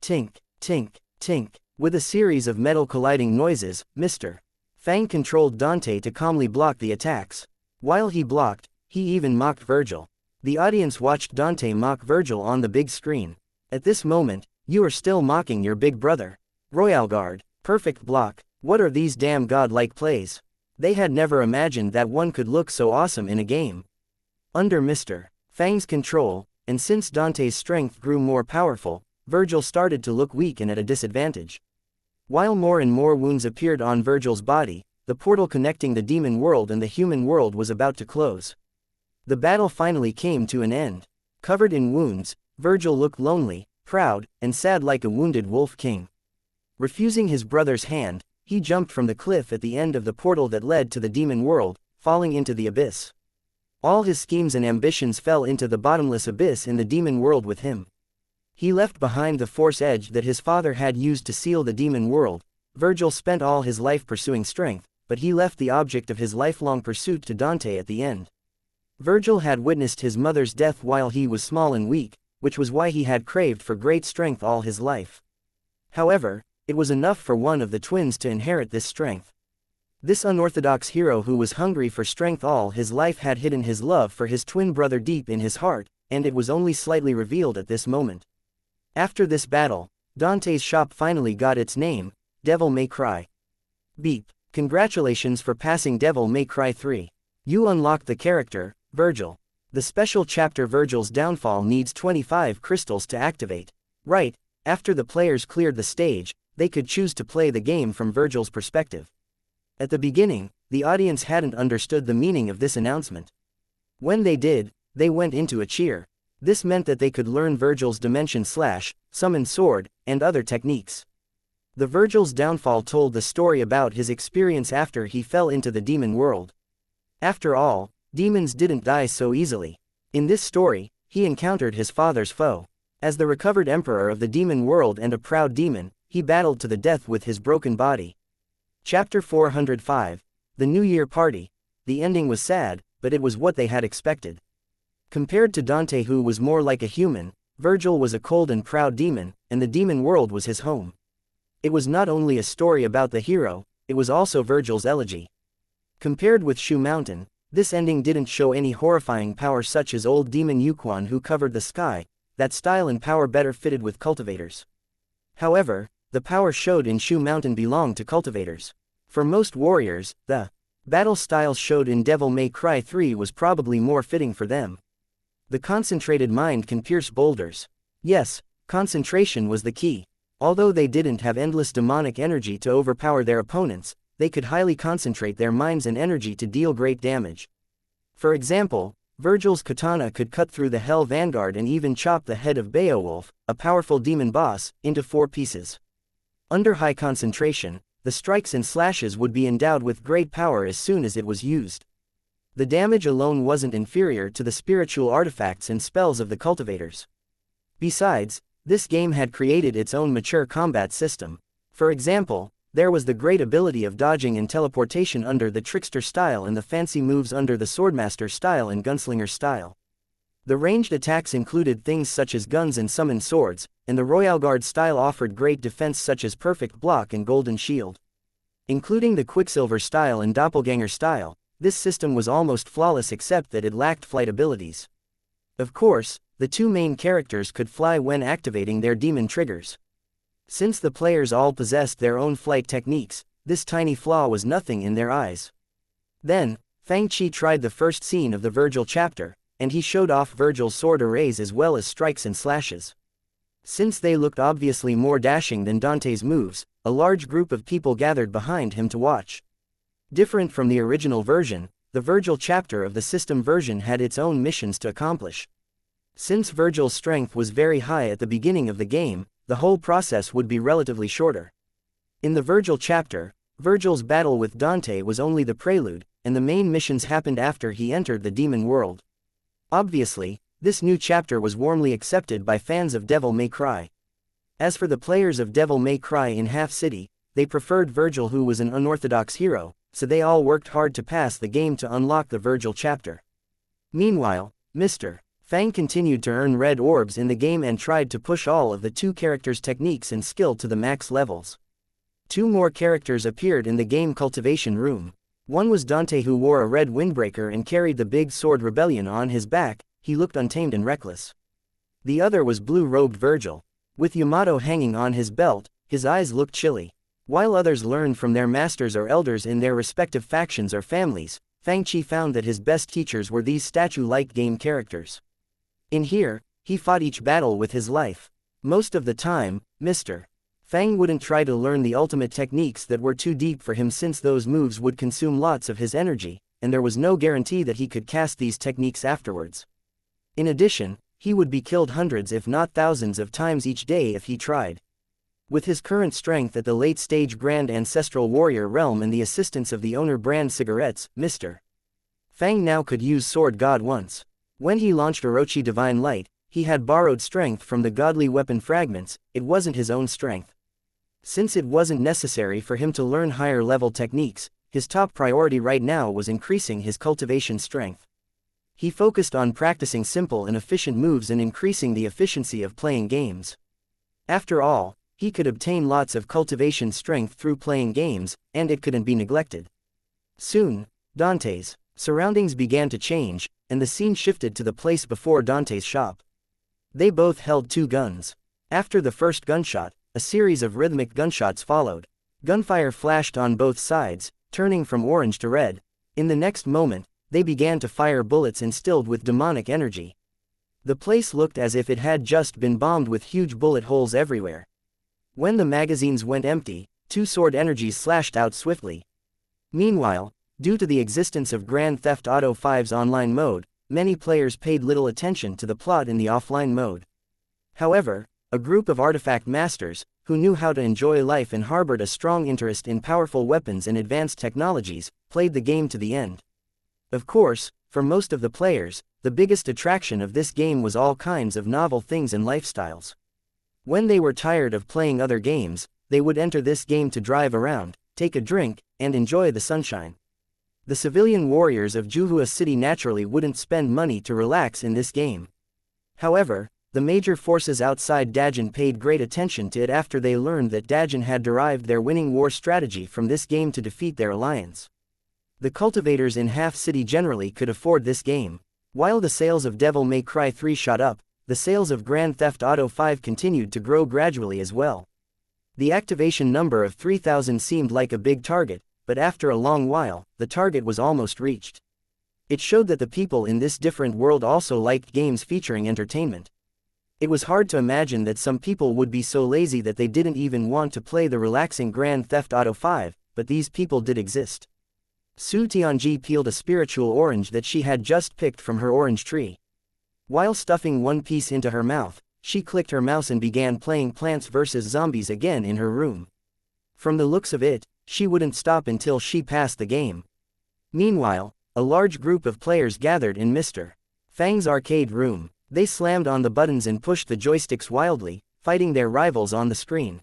A: Tink, tink, tink. With a series of metal colliding noises, Mr. Fang controlled Dante to calmly block the attacks. While he blocked, he even mocked Virgil. The audience watched Dante mock Virgil on the big screen. At this moment, you are still mocking your big brother. Royal Guard, perfect block. What are these damn godlike plays? They had never imagined that one could look so awesome in a game. Under Mr. Fang's control, and since Dante's strength grew more powerful, Virgil started to look weak and at a disadvantage. While more and more wounds appeared on Virgil's body, the portal connecting the demon world and the human world was about to close. The battle finally came to an end. Covered in wounds, Virgil looked lonely, proud, and sad like a wounded wolf king. Refusing his brother's hand, he jumped from the cliff at the end of the portal that led to the demon world, falling into the abyss. All his schemes and ambitions fell into the bottomless abyss in the demon world with him. He left behind the force edge that his father had used to seal the demon world. Virgil spent all his life pursuing strength, but he left the object of his lifelong pursuit to Dante at the end. Virgil had witnessed his mother's death while he was small and weak, which was why he had craved for great strength all his life. However, it was enough for one of the twins to inherit this strength. This unorthodox hero who was hungry for strength all his life had hidden his love for his twin brother deep in his heart, and it was only slightly revealed at this moment. After this battle, Dante's shop finally got its name, Devil May Cry. Beep. Congratulations for passing Devil May Cry 3. You unlocked the character, Virgil. The special chapter Virgil's Downfall needs 25 crystals to activate. Right, after the players cleared the stage, they could choose to play the game from Virgil's perspective. At the beginning, the audience hadn't understood the meaning of this announcement. When they did, they went into a cheer. This meant that they could learn Virgil's dimension slash, summon sword, and other techniques. The Virgil's Downfall told the story about his experience after he fell into the demon world. After all, demons didn't die so easily. In this story, he encountered his father's foe. As the recovered emperor of the demon world and a proud demon, he battled to the death with his broken body. Chapter 405. The New Year Party. The ending was sad, but it was what they had expected. Compared to Dante, who was more like a human, Virgil was a cold and proud demon, and the demon world was his home. It was not only a story about the hero, it was also Virgil's elegy. Compared with Shu Mountain, this ending didn't show any horrifying power such as old demon Yuquan who covered the sky. That style and power better fitted with cultivators. However, the power showed in Shu Mountain belonged to cultivators. For most warriors, the battle style showed in Devil May Cry 3 was probably more fitting for them. The concentrated mind can pierce boulders. Yes, concentration was the key. Although they didn't have endless demonic energy to overpower their opponents, they could highly concentrate their minds and energy to deal great damage. For example, Virgil's katana could cut through the Hell Vanguard and even chop the head of Beowulf, a powerful demon boss, into 4 pieces. Under high concentration, the strikes and slashes would be endowed with great power as soon as it was used. The damage alone wasn't inferior to the spiritual artifacts and spells of the cultivators. Besides, this game had created its own mature combat system. For example, there was the great ability of dodging and teleportation under the trickster style and the fancy moves under the swordmaster style and gunslinger style. The ranged attacks included things such as guns and summoned swords, and the Royal Guard style offered great defense such as perfect block and golden shield. Including the Quicksilver style and doppelganger style, this system was almost flawless except that it lacked flight abilities. Of course, the two main characters could fly when activating their demon triggers. Since the players all possessed their own flight techniques, this tiny flaw was nothing in their eyes. Then, Fang tried the first scene of the Virgil chapter, and he showed off Virgil's sword arrays as well as strikes and slashes. Since they looked obviously more dashing than Dante's moves, a large group of people gathered behind him to watch. Different from the original version, the Virgil chapter of the system version had its own missions to accomplish. Since Virgil's strength was very high at the beginning of the game, the whole process would be relatively shorter. In the Virgil chapter, Virgil's battle with Dante was only the prelude, and the main missions happened after he entered the demon world. Obviously, this new chapter was warmly accepted by fans of Devil May Cry. As for the players of Devil May Cry in Half City, they preferred Virgil, who was an unorthodox hero, so they all worked hard to pass the game to unlock the Virgil chapter. Meanwhile, Mr. Fang continued to earn red orbs in the game and tried to push all of the two characters' techniques and skill to the max levels. Two more characters appeared in the game cultivation room. One was Dante, who wore a red windbreaker and carried the big sword Rebellion on his back. He looked untamed and reckless. The other was blue-robed Virgil. With Yamato hanging on his belt, his eyes looked chilly. While others learned from their masters or elders in their respective factions or families, Fang found that his best teachers were these statue-like game characters. In here, he fought each battle with his life. Most of the time, Mr. Fang wouldn't try to learn the ultimate techniques that were too deep for him, since those moves would consume lots of his energy, and there was no guarantee that he could cast these techniques afterwards. In addition, he would be killed hundreds if not thousands of times each day if he tried. With his current strength at the late-stage Grand Ancestral Warrior realm and the assistance of the owner brand cigarettes, Mr. Fang now could use Sword God once. When he launched Orochi Divine Light, he had borrowed strength from the godly weapon fragments. It wasn't his own strength. Since it wasn't necessary for him to learn higher-level techniques, his top priority right now was increasing his cultivation strength. He focused on practicing simple and efficient moves and increasing the efficiency of playing games. After all, he could obtain lots of cultivation strength through playing games, and it couldn't be neglected. Soon, Dante's surroundings began to change, and the scene shifted to the place before Dante's shop. They both held two guns. After the first gunshot, a series of rhythmic gunshots followed. Gunfire flashed on both sides, turning from orange to red. In the next moment, they began to fire bullets instilled with demonic energy. The place looked as if it had just been bombed with huge bullet holes everywhere. When the magazines went empty, two sword energies slashed out swiftly. Meanwhile, due to the existence of Grand Theft Auto V's online mode, many players paid little attention to the plot in the offline mode. However, a group of artifact masters, who knew how to enjoy life and harbored a strong interest in powerful weapons and advanced technologies, played the game to the end. Of course, for most of the players, the biggest attraction of this game was all kinds of novel things and lifestyles. When they were tired of playing other games, they would enter this game to drive around, take a drink, and enjoy the sunshine. The civilian warriors of Juhua City naturally wouldn't spend money to relax in this game. However, the major forces outside Dajin paid great attention to it after they learned that Dajin had derived their winning war strategy from this game to defeat their alliance. The cultivators in Half City generally could afford this game. While the sales of Devil May Cry 3 shot up, the sales of Grand Theft Auto 5 continued to grow gradually as well. The activation number of 3,000 seemed like a big target, but after a long while, the target was almost reached. It showed that the people in this different world also liked games featuring entertainment. It was hard to imagine that some people would be so lazy that they didn't even want to play the relaxing Grand Theft Auto 5, but these people did exist. Su Tianji peeled a spiritual orange that she had just picked from her orange tree. While stuffing one piece into her mouth, she clicked her mouse and began playing Plants vs. Zombies again in her room. From the looks of it, she wouldn't stop until she passed the game. Meanwhile, a large group of players gathered in Mr. Fang's arcade room. They slammed on the buttons and pushed the joysticks wildly, fighting their rivals on the screen.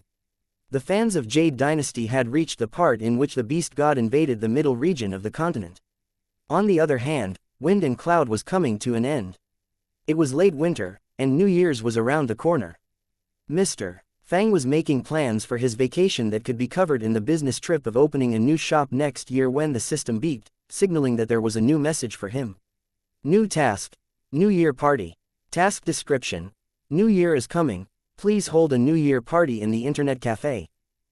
A: The fans of Jade Dynasty had reached the part in which the beast god invaded the middle region of the continent. On the other hand, Wind and Cloud was coming to an end. It was late winter, and New Year's was around the corner. Mr. Fang was making plans for his vacation that could be covered in the business trip of opening a new shop next year when the system beeped, signaling that there was a new message for him. New task. New Year party. Task description. New Year is coming. Please hold a New Year party in the Internet Café.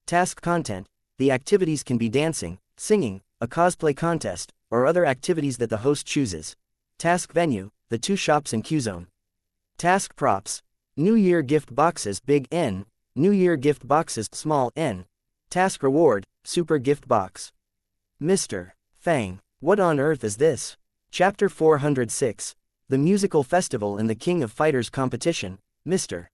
A: Task content. The activities can be dancing, singing, a cosplay contest, or other activities that the host chooses. Task venue. The 2 shops and Q zone. Task props. New Year gift boxes big N. New Year gift boxes small n. Task reward. Super gift box. Mr. Fang. What on earth is this? Chapter 406. The Musical Festival and the King of Fighters Competition. Mr.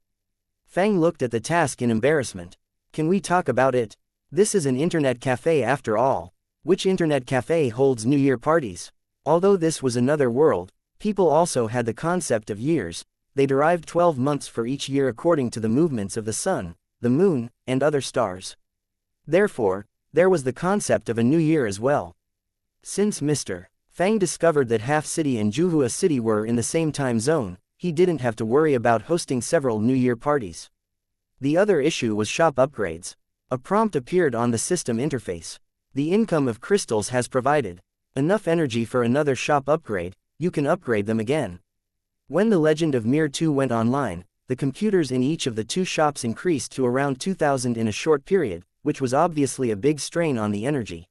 A: Fang looked at the task in embarrassment. Can we talk about it? This is an internet cafe after all. Which internet cafe holds New Year parties? Although this was another world, people also had the concept of years. They derived 12 months for each year according to the movements of the sun, the moon, and other stars. Therefore, there was the concept of a new year as well. Since Mr. Fang discovered that Half City and Juhua City were in the same time zone, he didn't have to worry about hosting several New Year parties. The other issue was shop upgrades. A prompt appeared on the system interface. The income of crystals has provided enough energy for another shop upgrade. You can upgrade them again. When the Legend of Mir 2 went online, the computers in each of the 2 shops increased to around 2,000 in a short period, which was obviously a big strain on the energy.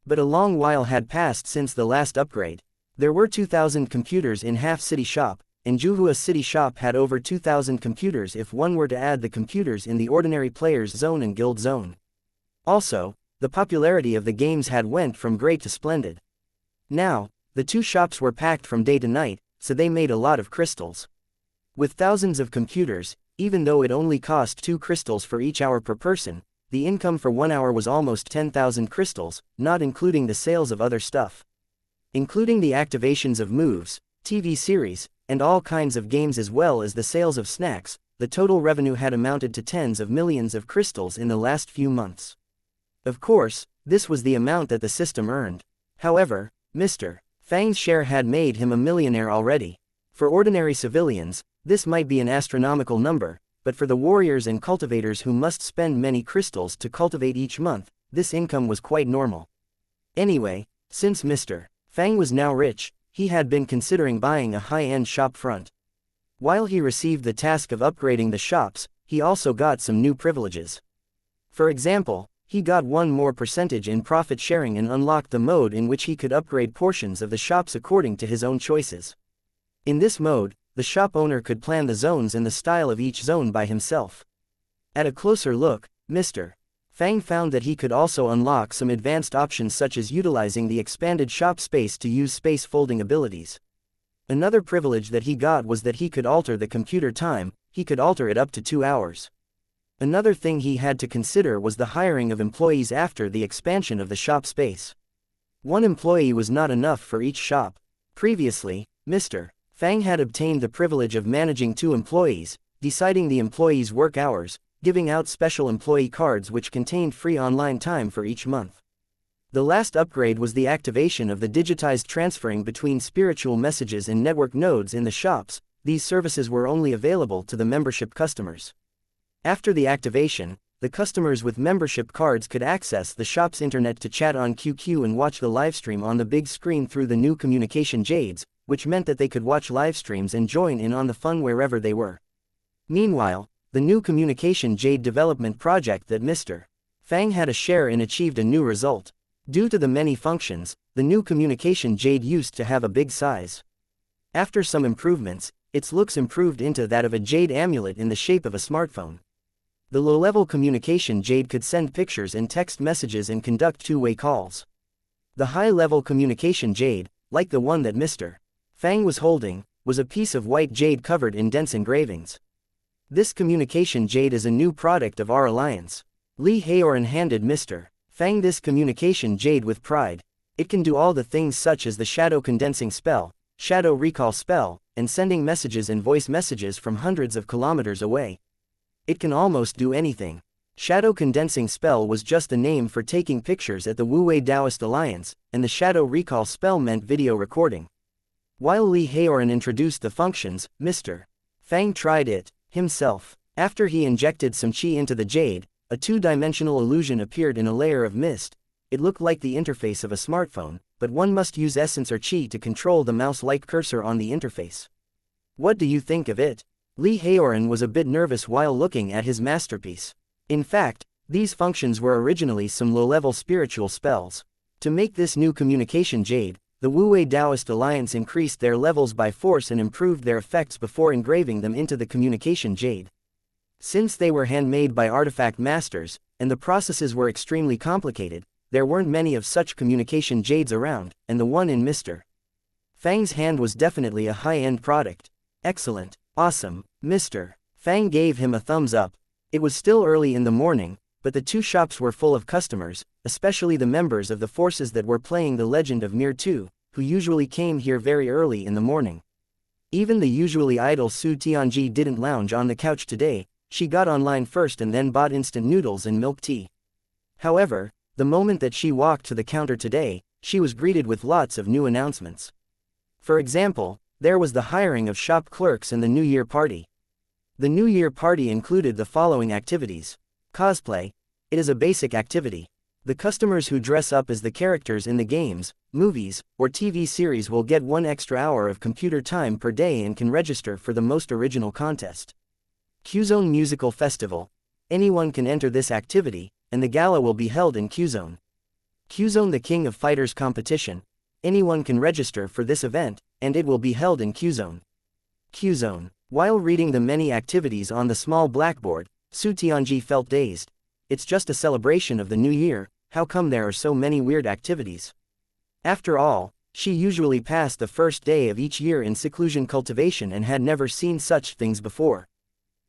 A: But a long while had passed since the last upgrade. There were 2,000 computers in Half City Shop, and Juhua City Shop had over 2,000 computers if one were to add the computers in the ordinary players zone and guild zone. Also, the popularity of the games had went from great to splendid. Now, the 2 shops were packed from day to night, so they made a lot of crystals. With thousands of computers, even though it only cost 2 crystals for each hour per person, the income for 1 hour was almost 10,000 crystals, not including the sales of other stuff. Including the activations of moves, TV series, and all kinds of games as well as the sales of snacks, the total revenue had amounted to tens of millions of crystals in the last few months. Of course, this was the amount that the system earned. However, Mr. Fang's share had made him a millionaire already. For ordinary civilians, this might be an astronomical number, but for the warriors and cultivators who must spend many crystals to cultivate each month, this income was quite normal. Anyway, since Mr. Fang was now rich, he had been considering buying a high-end shop front. While he received the task of upgrading the shops, he also got some new privileges. For example, he got 1 more percentage in profit sharing and unlocked the mode in which he could upgrade portions of the shops according to his own choices. In this mode, the shop owner could plan the zones and the style of each zone by himself. At a closer look, Mr. Fang found that he could also unlock some advanced options such as utilizing the expanded shop space to use space folding abilities. Another privilege that he got was that he could alter the computer time. He could alter it up to 2 hours. Another thing he had to consider was the hiring of employees after the expansion of the shop space. 1 employee was not enough for each shop. Previously, Mr. Fang had obtained the privilege of managing 2 employees, deciding the employees' work hours, giving out special employee cards which contained free online time for each month. The last upgrade was the activation of the digitized transferring between spiritual messages and network nodes in the shops. These services were only available to the membership customers. After the activation, the customers with membership cards could access the shop's internet to chat on QQ and watch the livestream on the big screen through the new communication jades, which meant that they could watch livestreams and join in on the fun wherever they were. Meanwhile, the new communication jade development project that Mr. Fang had a share in achieved a new result. Due to the many functions, the new communication jade used to have a big size. After some improvements, its looks improved into that of a jade amulet in the shape of a smartphone. The low-level communication jade could send pictures and text messages and conduct 2-way calls. The high-level communication jade, like the one that Mr. Fang was holding, was a piece of white jade covered in dense engravings. This communication jade is a new product of our alliance. Li Haoran handed Mr. Fang this communication jade with pride. It can do all the things such as the shadow condensing spell, shadow recall spell, and sending messages and voice messages from hundreds of kilometers away. It can almost do anything. Shadow condensing spell was just a name for taking pictures at the Wu-Wei Taoist Alliance, and the shadow recall spell meant video recording. While Li Haoran introduced the functions, Mr. Fang tried it himself. After he injected some chi into the jade, a 2-dimensional illusion appeared in a layer of mist. It looked like the interface of a smartphone, but one must use essence or chi to control the mouse-like cursor on the interface. What do you think of it? Lee Haoran was a bit nervous while looking at his masterpiece. In fact, these functions were originally some low-level spiritual spells. To make this new communication jade, the Wu-Wei Taoist Alliance increased their levels by force and improved their effects before engraving them into the communication jade. Since they were handmade by artifact masters, and the processes were extremely complicated, there weren't many of such communication jades around, and the one in Mr. Fang's hand was definitely a high-end product. Excellent. Awesome. Mr. Fang gave him a thumbs up. It was still early in the morning, but the two shops were full of customers, especially the members of the forces that were playing The Legend of Mir 2, who usually came here very early in the morning. Even the usually idle Su Tianji didn't lounge on the couch today. She got online first and then bought instant noodles and milk tea. However, the moment that she walked to the counter today, she was greeted with lots of new announcements. For example, there was the hiring of shop clerks and the New Year party. The New Year party included the following activities. Cosplay. It is a basic activity. The customers who dress up as the characters in the games, movies, or TV series will get 1 extra hour of computer time per day and can register for the most original contest. Qzone Musical Festival. Anyone can enter this activity, and the gala will be held in Qzone. Qzone The King of Fighters Competition. Anyone can register for this event, and it will be held in Qzone. Qzone. While reading the many activities on the small blackboard, Su Tianji felt dazed. It's just a celebration of the new year, how come there are so many weird activities? After all, she usually passed the first day of each year in seclusion cultivation and had never seen such things before.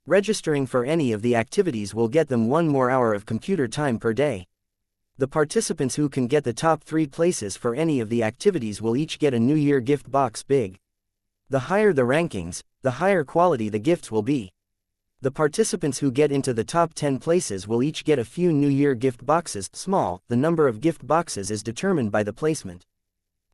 A: Registering for any of the activities will get them 1 more hour of computer time per day. The participants who can get the top 3 places for any of the activities will each get a New Year gift box big. The higher the rankings, the higher quality the gifts will be. The participants who get into the top 10 places will each get a few New Year gift boxes small. The number of gift boxes is determined by the placement.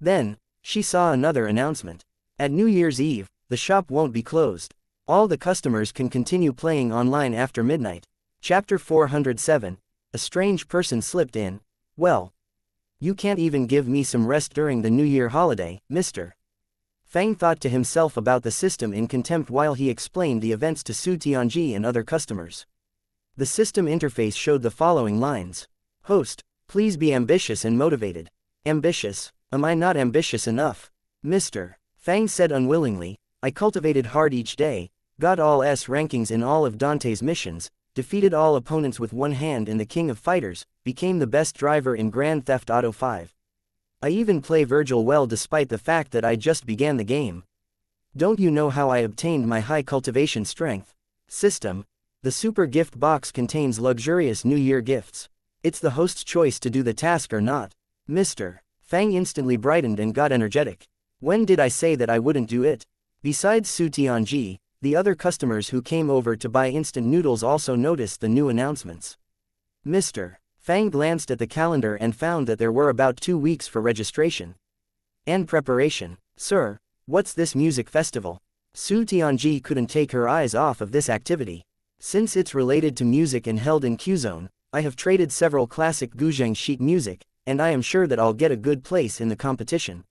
A: Then, she saw another announcement. At New Year's Eve, the shop won't be closed. All the customers can continue playing online after midnight. Chapter 407. A strange person slipped in. Well, you can't even give me some rest during the New Year holiday, Mr. Fang thought to himself about the system in contempt while he explained the events to Su Tianji and other customers. The system interface showed the following lines. Host, please be ambitious and motivated. Ambitious? Am I not ambitious enough? Mr. Fang said unwillingly, I cultivated hard each day, got all S rankings in all of Dante's missions, defeated all opponents with one hand in the King of Fighters, became the best driver in Grand Theft Auto 5. I even play Virgil well despite the fact that I just began the game. Don't you know how I obtained my high cultivation strength? System. The super gift box contains luxurious New Year gifts. It's the host's choice to do the task or not. Mr. Fang instantly brightened and got energetic. When did I say that I wouldn't do it? Besides Su Tianji, the other customers who came over to buy instant noodles also noticed the new announcements. Mr. Fang glanced at the calendar and found that there were about 2 weeks for registration and preparation. Sir, what's this music festival? Su Tianji couldn't take her eyes off of this activity. Since it's related to music and held in Qzone, I have traded several classic Guzheng sheet music, and I am sure that I'll get a good place in the competition.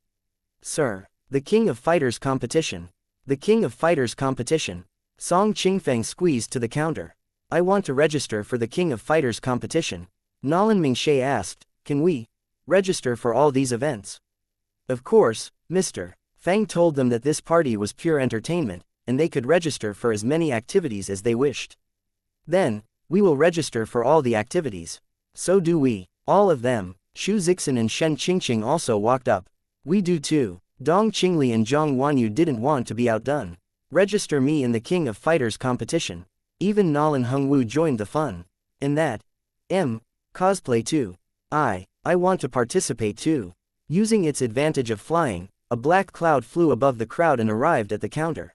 A: Sir, the King of Fighters competition. The King of Fighters competition. Song Qingfeng squeezed to the counter. I want to register for the King of Fighters competition. Nolan Mingshe asked, can we register for all these events? Of course, Mr. Fang told them that this party was pure entertainment, and they could register for as many activities as they wished. Then, we will register for all the activities. So do we. All of them. Xu Zixin and Shen Qingqing also walked up. We do too. Dong Qingli and Zhang Wanyu didn't want to be outdone. Register me in the King of Fighters competition. Even Nolan Hengwu joined the fun. In that. Cosplay too. I want to participate too. Using its advantage of flying, a black cloud flew above the crowd and arrived at the counter.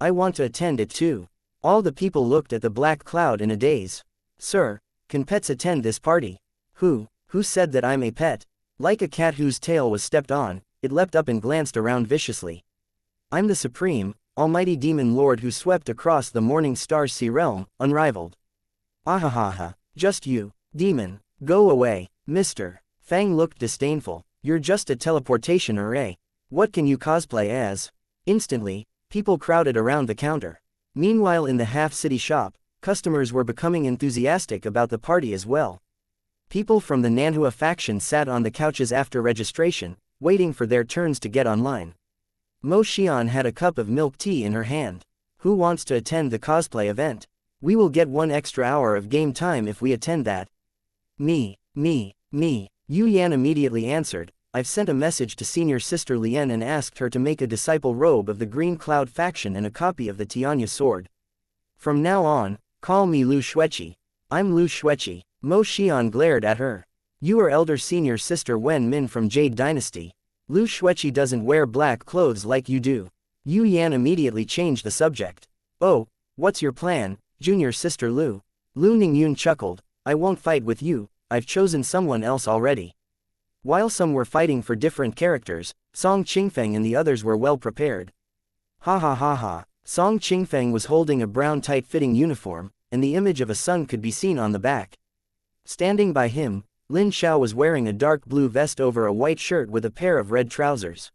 A: I want to attend it too. All the people looked at the black cloud in a daze. Sir, can pets attend this party? Who said that I'm a pet? Like a cat whose tail was stepped on, it leapt up and glanced around viciously. I'm the supreme, almighty demon lord who swept across the morning star's sea realm, unrivaled. Ahahaha, just you, demon, go away. Mr. Fang looked disdainful. You're just a teleportation array. What can you cosplay as? Instantly, People crowded around the counter. Meanwhile, in the half-city shop, customers were becoming enthusiastic about the party as well. People from the Nanhua faction sat on the couches after registration, waiting for their turns to get online. Mo Xian had a cup of milk tea in her hand. Who wants to attend the cosplay event? We will get 1 extra hour of game time if we attend that. Me. Yu Yan immediately answered, I've sent a message to senior sister Lien and asked her to make a disciple robe of the Green Cloud faction and a copy of the Tianya sword. From now on, call me Lu Xueqi. I'm Lu Xueqi. Mo Xian glared at her. You are elder senior sister Wen Min from Jade Dynasty. Lu Xueqi doesn't wear black clothes like you do. Yu Yan immediately changed the subject. Oh, what's your plan, junior sister Lu? Lu Ningyun chuckled. I won't fight with you, I've chosen someone else already. While some were fighting for different characters, Song Qingfeng and the others were well prepared. Ha ha ha ha. Song Qingfeng was holding a brown tight-fitting uniform, and the image of a sun could be seen on the back. Standing by him, Lin Xiao was wearing a dark blue vest over a white shirt with a pair of red trousers.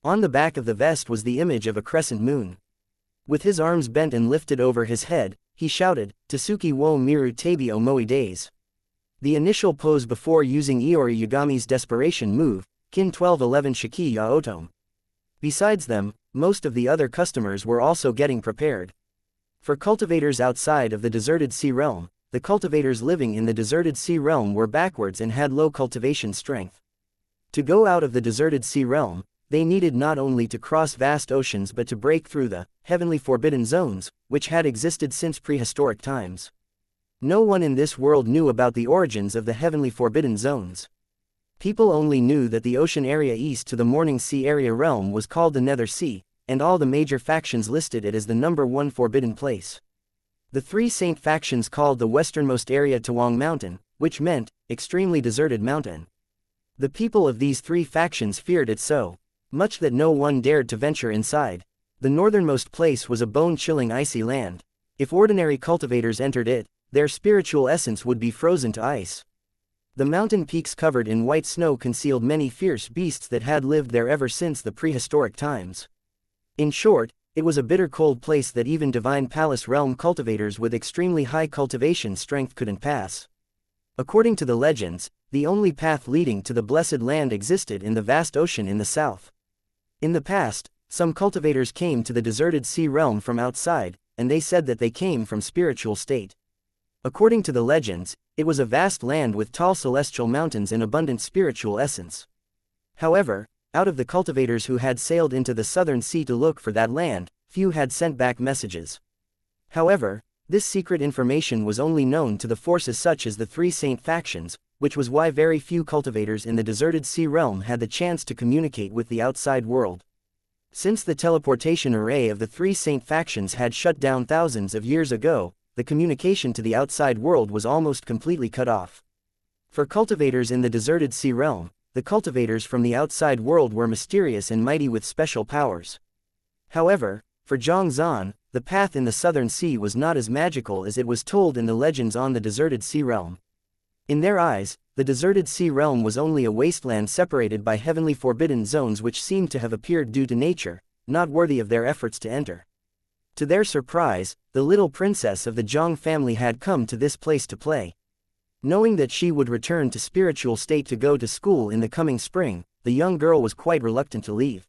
A: On the back of the vest was the image of a crescent moon. With his arms bent and lifted over his head, he shouted, Tasuki wo miru tabi o moi days. The initial pose before using Iori Yagami's desperation move, Kin 1211 Shiki ya Otome. Besides them, most of the other customers were also getting prepared. For cultivators outside of the deserted sea realm, the cultivators living in the deserted sea realm were backwards and had low cultivation strength. To go out of the deserted sea realm, they needed not only to cross vast oceans but to break through the heavenly forbidden zones, which had existed since prehistoric times. No one in this world knew about the origins of the heavenly forbidden zones. People only knew that the ocean area east to the Morning Sea area realm was called the Nether Sea, and all the major factions listed it as the #1 forbidden place. The 3 saint factions called the westernmost area Tawang Mountain, which meant, extremely deserted mountain. The people of these 3 factions feared it so much that no one dared to venture inside. The northernmost place was a bone-chilling icy land. If ordinary cultivators entered it, their spiritual essence would be frozen to ice. The mountain peaks covered in white snow concealed many fierce beasts that had lived there ever since the prehistoric times. In short, it was a bitter cold place that even divine palace realm cultivators with extremely high cultivation strength couldn't pass. According to the legends, the only path leading to the blessed land existed in the vast ocean in the south. In the past, some cultivators came to the deserted sea realm from outside, and they said that they came from spiritual state. According to the legends, it was a vast land with tall celestial mountains and abundant spiritual essence. However, out of the cultivators who had sailed into the southern sea to look for that land, few had sent back messages. However, this secret information was only known to the forces such as the 3 saint factions, which was why very few cultivators in the deserted sea realm had the chance to communicate with the outside world. Since the teleportation array of the 3 saint factions had shut down thousands of years ago, the communication to the outside world was almost completely cut off. For cultivators in the deserted sea realm, the cultivators from the outside world were mysterious and mighty with special powers. However, for Zhang Zan, the path in the southern sea was not as magical as it was told in the legends on the deserted sea realm. In their eyes, the deserted sea realm was only a wasteland separated by heavenly forbidden zones which seemed to have appeared due to nature, not worthy of their efforts to enter. To their surprise, the little princess of the Zhang family had come to this place to play. Knowing that she would return to spiritual state to go to school in the coming spring, the young girl was quite reluctant to leave.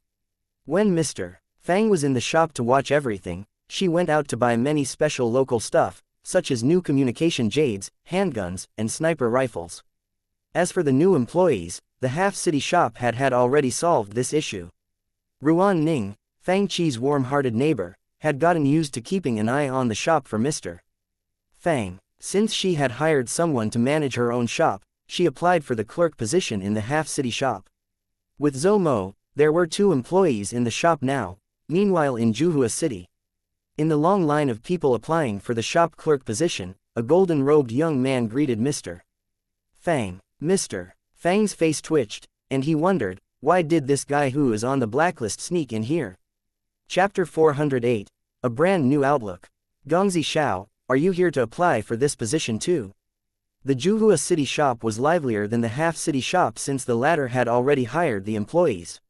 A: When Mr. Fang was in the shop to watch everything, she went out to buy many special local stuff, such as new communication jades, handguns, and sniper rifles. As for the new employees, the half-city shop had already solved this issue. Ruan Ning, Fang Qi's warm-hearted neighbor, had gotten used to keeping an eye on the shop for Mr. Fang. Since she had hired someone to manage her own shop, she applied for the clerk position in the half-city shop. With Zhou Mo, there were 2 employees in the shop now, meanwhile in Juhua City. In the long line of people applying for the shop clerk position, a golden-robed young man greeted Mr. Fang. Mr. Fang's face twitched, and he wondered, why did this guy who is on the blacklist sneak in here? Chapter 408. A brand new outlook. Gongzi Xiao, are you here to apply for this position too? The Juhua City shop was livelier than the half-city shop since the latter had already hired the employees.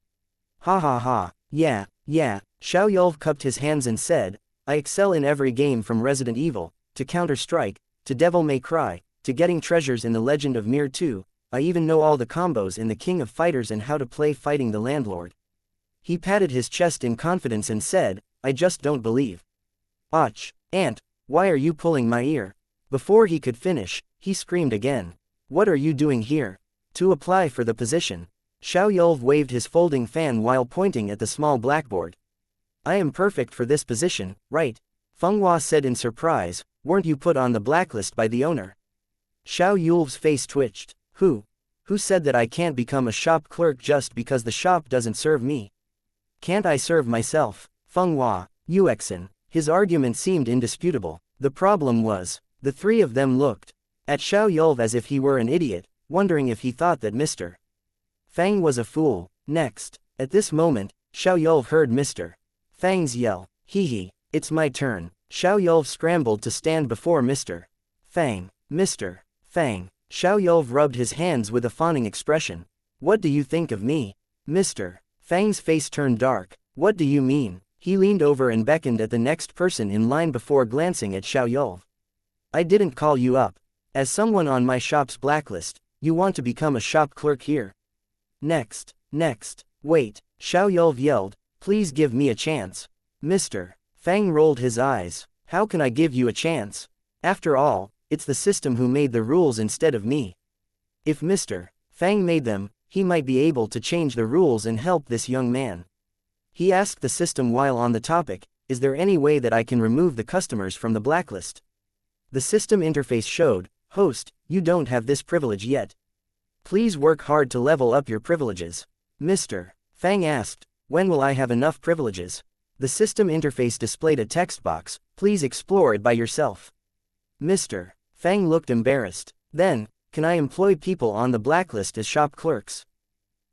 A: Ha ha ha, Yeah, Xiao Yulv cupped his hands and said, I excel in every game from Resident Evil, to Counter-Strike, to Devil May Cry, to getting treasures in The Legend of Mir 2, I even know all the combos in the King of Fighters and how to play fighting the landlord. He patted his chest in confidence and said, I just don't believe. Och, Aunt, why are you pulling my ear? Before he could finish, he screamed again. What are you doing here? To apply for the position. Xiao Yulv waved his folding fan while pointing at the small blackboard. I am perfect for this position, right? Feng Hua said in surprise, weren't you put on the blacklist by the owner? Xiao Yulv's face twitched. Who said that I can't become a shop clerk just because the shop doesn't serve me? Can't I serve myself? Feng Hua, Yuexin. His argument seemed indisputable. The problem was, the three of them looked at Xiao Yulv as if he were an idiot, wondering if he thought that Mr. Fang was a fool. Next, at this moment, Xiao Yulv heard Mr. Fang's yell. Hee, it's my turn. Xiao Yulv scrambled to stand before Mr. Fang. Mr. Fang. Xiao Yulv rubbed his hands with a fawning expression. What do you think of me? Mr. Fang's face turned dark. What do you mean? He leaned over and beckoned at the next person in line before glancing at Xiao Yulv. I didn't call you up. As someone on my shop's blacklist, you want to become a shop clerk here? Next, wait, Xiao Yulv yelled, please give me a chance. Mr. Fang rolled his eyes. How can I give you a chance? After all, it's the system who made the rules instead of me. If Mr. Fang made them, he might be able to change the rules and help this young man. He asked the system while on the topic, is there any way that I can remove the customers from the blacklist? The system interface showed, host, you don't have this privilege yet. Please work hard to level up your privileges. Mr. Fang asked, when will I have enough privileges? The system interface displayed a text box, please explore it by yourself. Mr. Fang looked embarrassed. Then, can I employ people on the blacklist as shop clerks?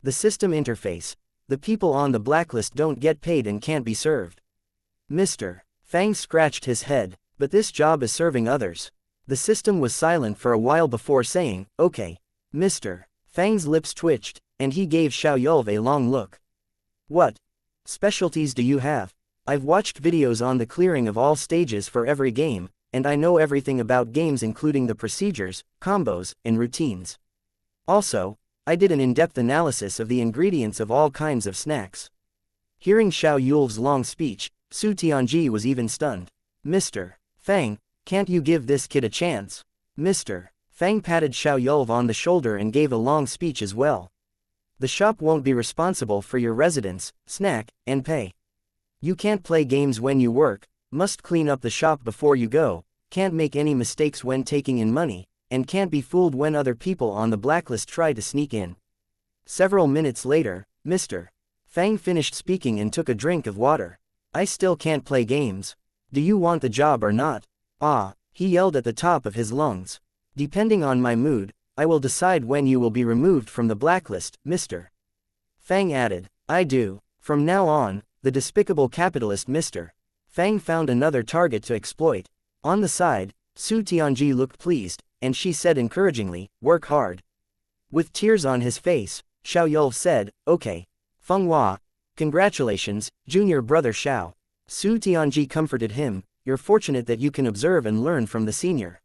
A: The system interface. The people on the blacklist don't get paid and can't be served. Mr. Fang scratched his head, but this job is serving others. The system was silent for a while before saying, okay. Mr. Fang's lips twitched, and he gave Xiao Yulv a long look. What specialties do you have? I've watched videos on the clearing of all stages for every game, and I know everything about games including the procedures, combos, and routines. Also, I did an in-depth analysis of the ingredients of all kinds of snacks. Hearing Xiao Yulv's long speech, Su Tianji was even stunned. Mr. Fang, can't you give this kid a chance? Mr. Fang patted Xiao Yulv on the shoulder and gave a long speech as well. The shop won't be responsible for your residence, snack, and pay. You can't play games when you work, must clean up the shop before you go, can't make any mistakes when taking in money, and can't be fooled when other people on the blacklist try to sneak in. Several minutes later, Mr. Fang finished speaking and took a drink of water. I still can't play games. Do you want the job or not? Ah, he yelled at the top of his lungs. Depending on my mood, I will decide when you will be removed from the blacklist, Mr. Fang added. I do. From now on, the despicable capitalist Mr. Fang found another target to exploit. On the side, Su Tianji looked pleased, and she said encouragingly, work hard. With tears on his face, Xiao Yulv said, okay. Feng Hua, congratulations, junior brother Xiao. Su Tianji comforted him, you're fortunate that you can observe and learn from the senior.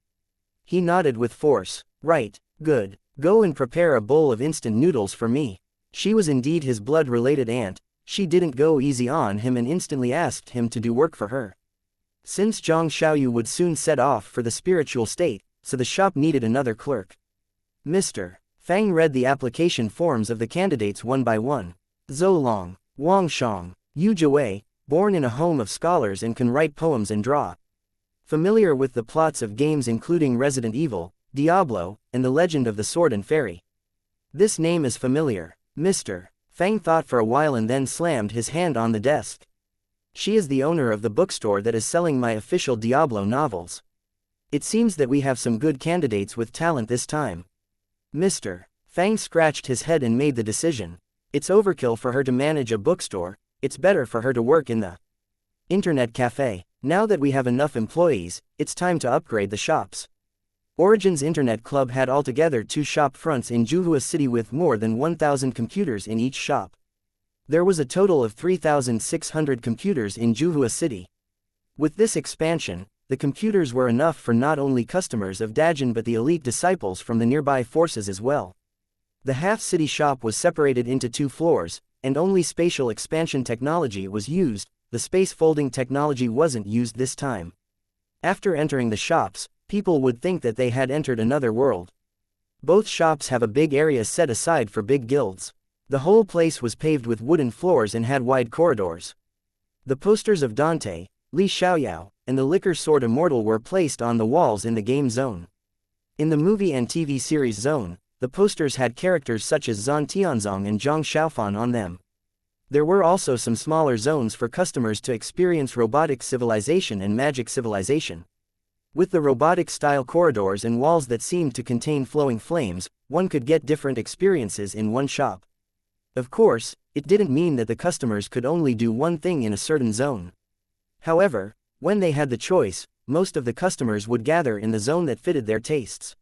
A: He nodded with force. Right, good. Go and prepare a bowl of instant noodles for me. She was indeed his blood-related aunt. She didn't go easy on him and instantly asked him to do work for her. Since Zhang Xiaoyu would soon set off for the spiritual state, so the shop needed another clerk. Mr. Fang read the application forms of the candidates one by one. Zhou Long, Wang Shang, Yu Jiwei, born in a home of scholars and can write poems and draw. Familiar with the plots of games including Resident Evil, Diablo, and The Legend of the Sword and Fairy. This name is familiar. Mr. Fang thought for a while and then slammed his hand on the desk. She is the owner of the bookstore that is selling my official Diablo novels. It seems that we have some good candidates with talent this time. Mr. Fang scratched his head and made the decision. It's overkill for her to manage a bookstore, it's better for her to work in the Internet Café. Now that we have enough employees, it's time to upgrade the shops. Origins Internet Club had altogether 2 shop fronts in Juhua City with more than 1,000 computers in each shop. There was a total of 3,600 computers in Juhua City. With this expansion, the computers were enough for not only customers of Dajin but the elite disciples from the nearby forces as well. The half-city shop was separated into 2 floors, and only spatial expansion technology was used. The space folding technology wasn't used this time. After entering the shops, people would think that they had entered another world. Both shops have a big area set aside for big guilds. The whole place was paved with wooden floors and had wide corridors. The posters of Dante, Li Xiaoyao, and the liquor sword Immortal were placed on the walls in the game zone. In the movie and TV series zone, the posters had characters such as Zhan Tianzong and Zhang Xiaofan on them. There were also some smaller zones for customers to experience robotic civilization and magic civilization. With the robotic-style corridors and walls that seemed to contain flowing flames, one could get different experiences in one shop. Of course, it didn't mean that the customers could only do one thing in a certain zone. However, when they had the choice, most of the customers would gather in the zone that fitted their tastes.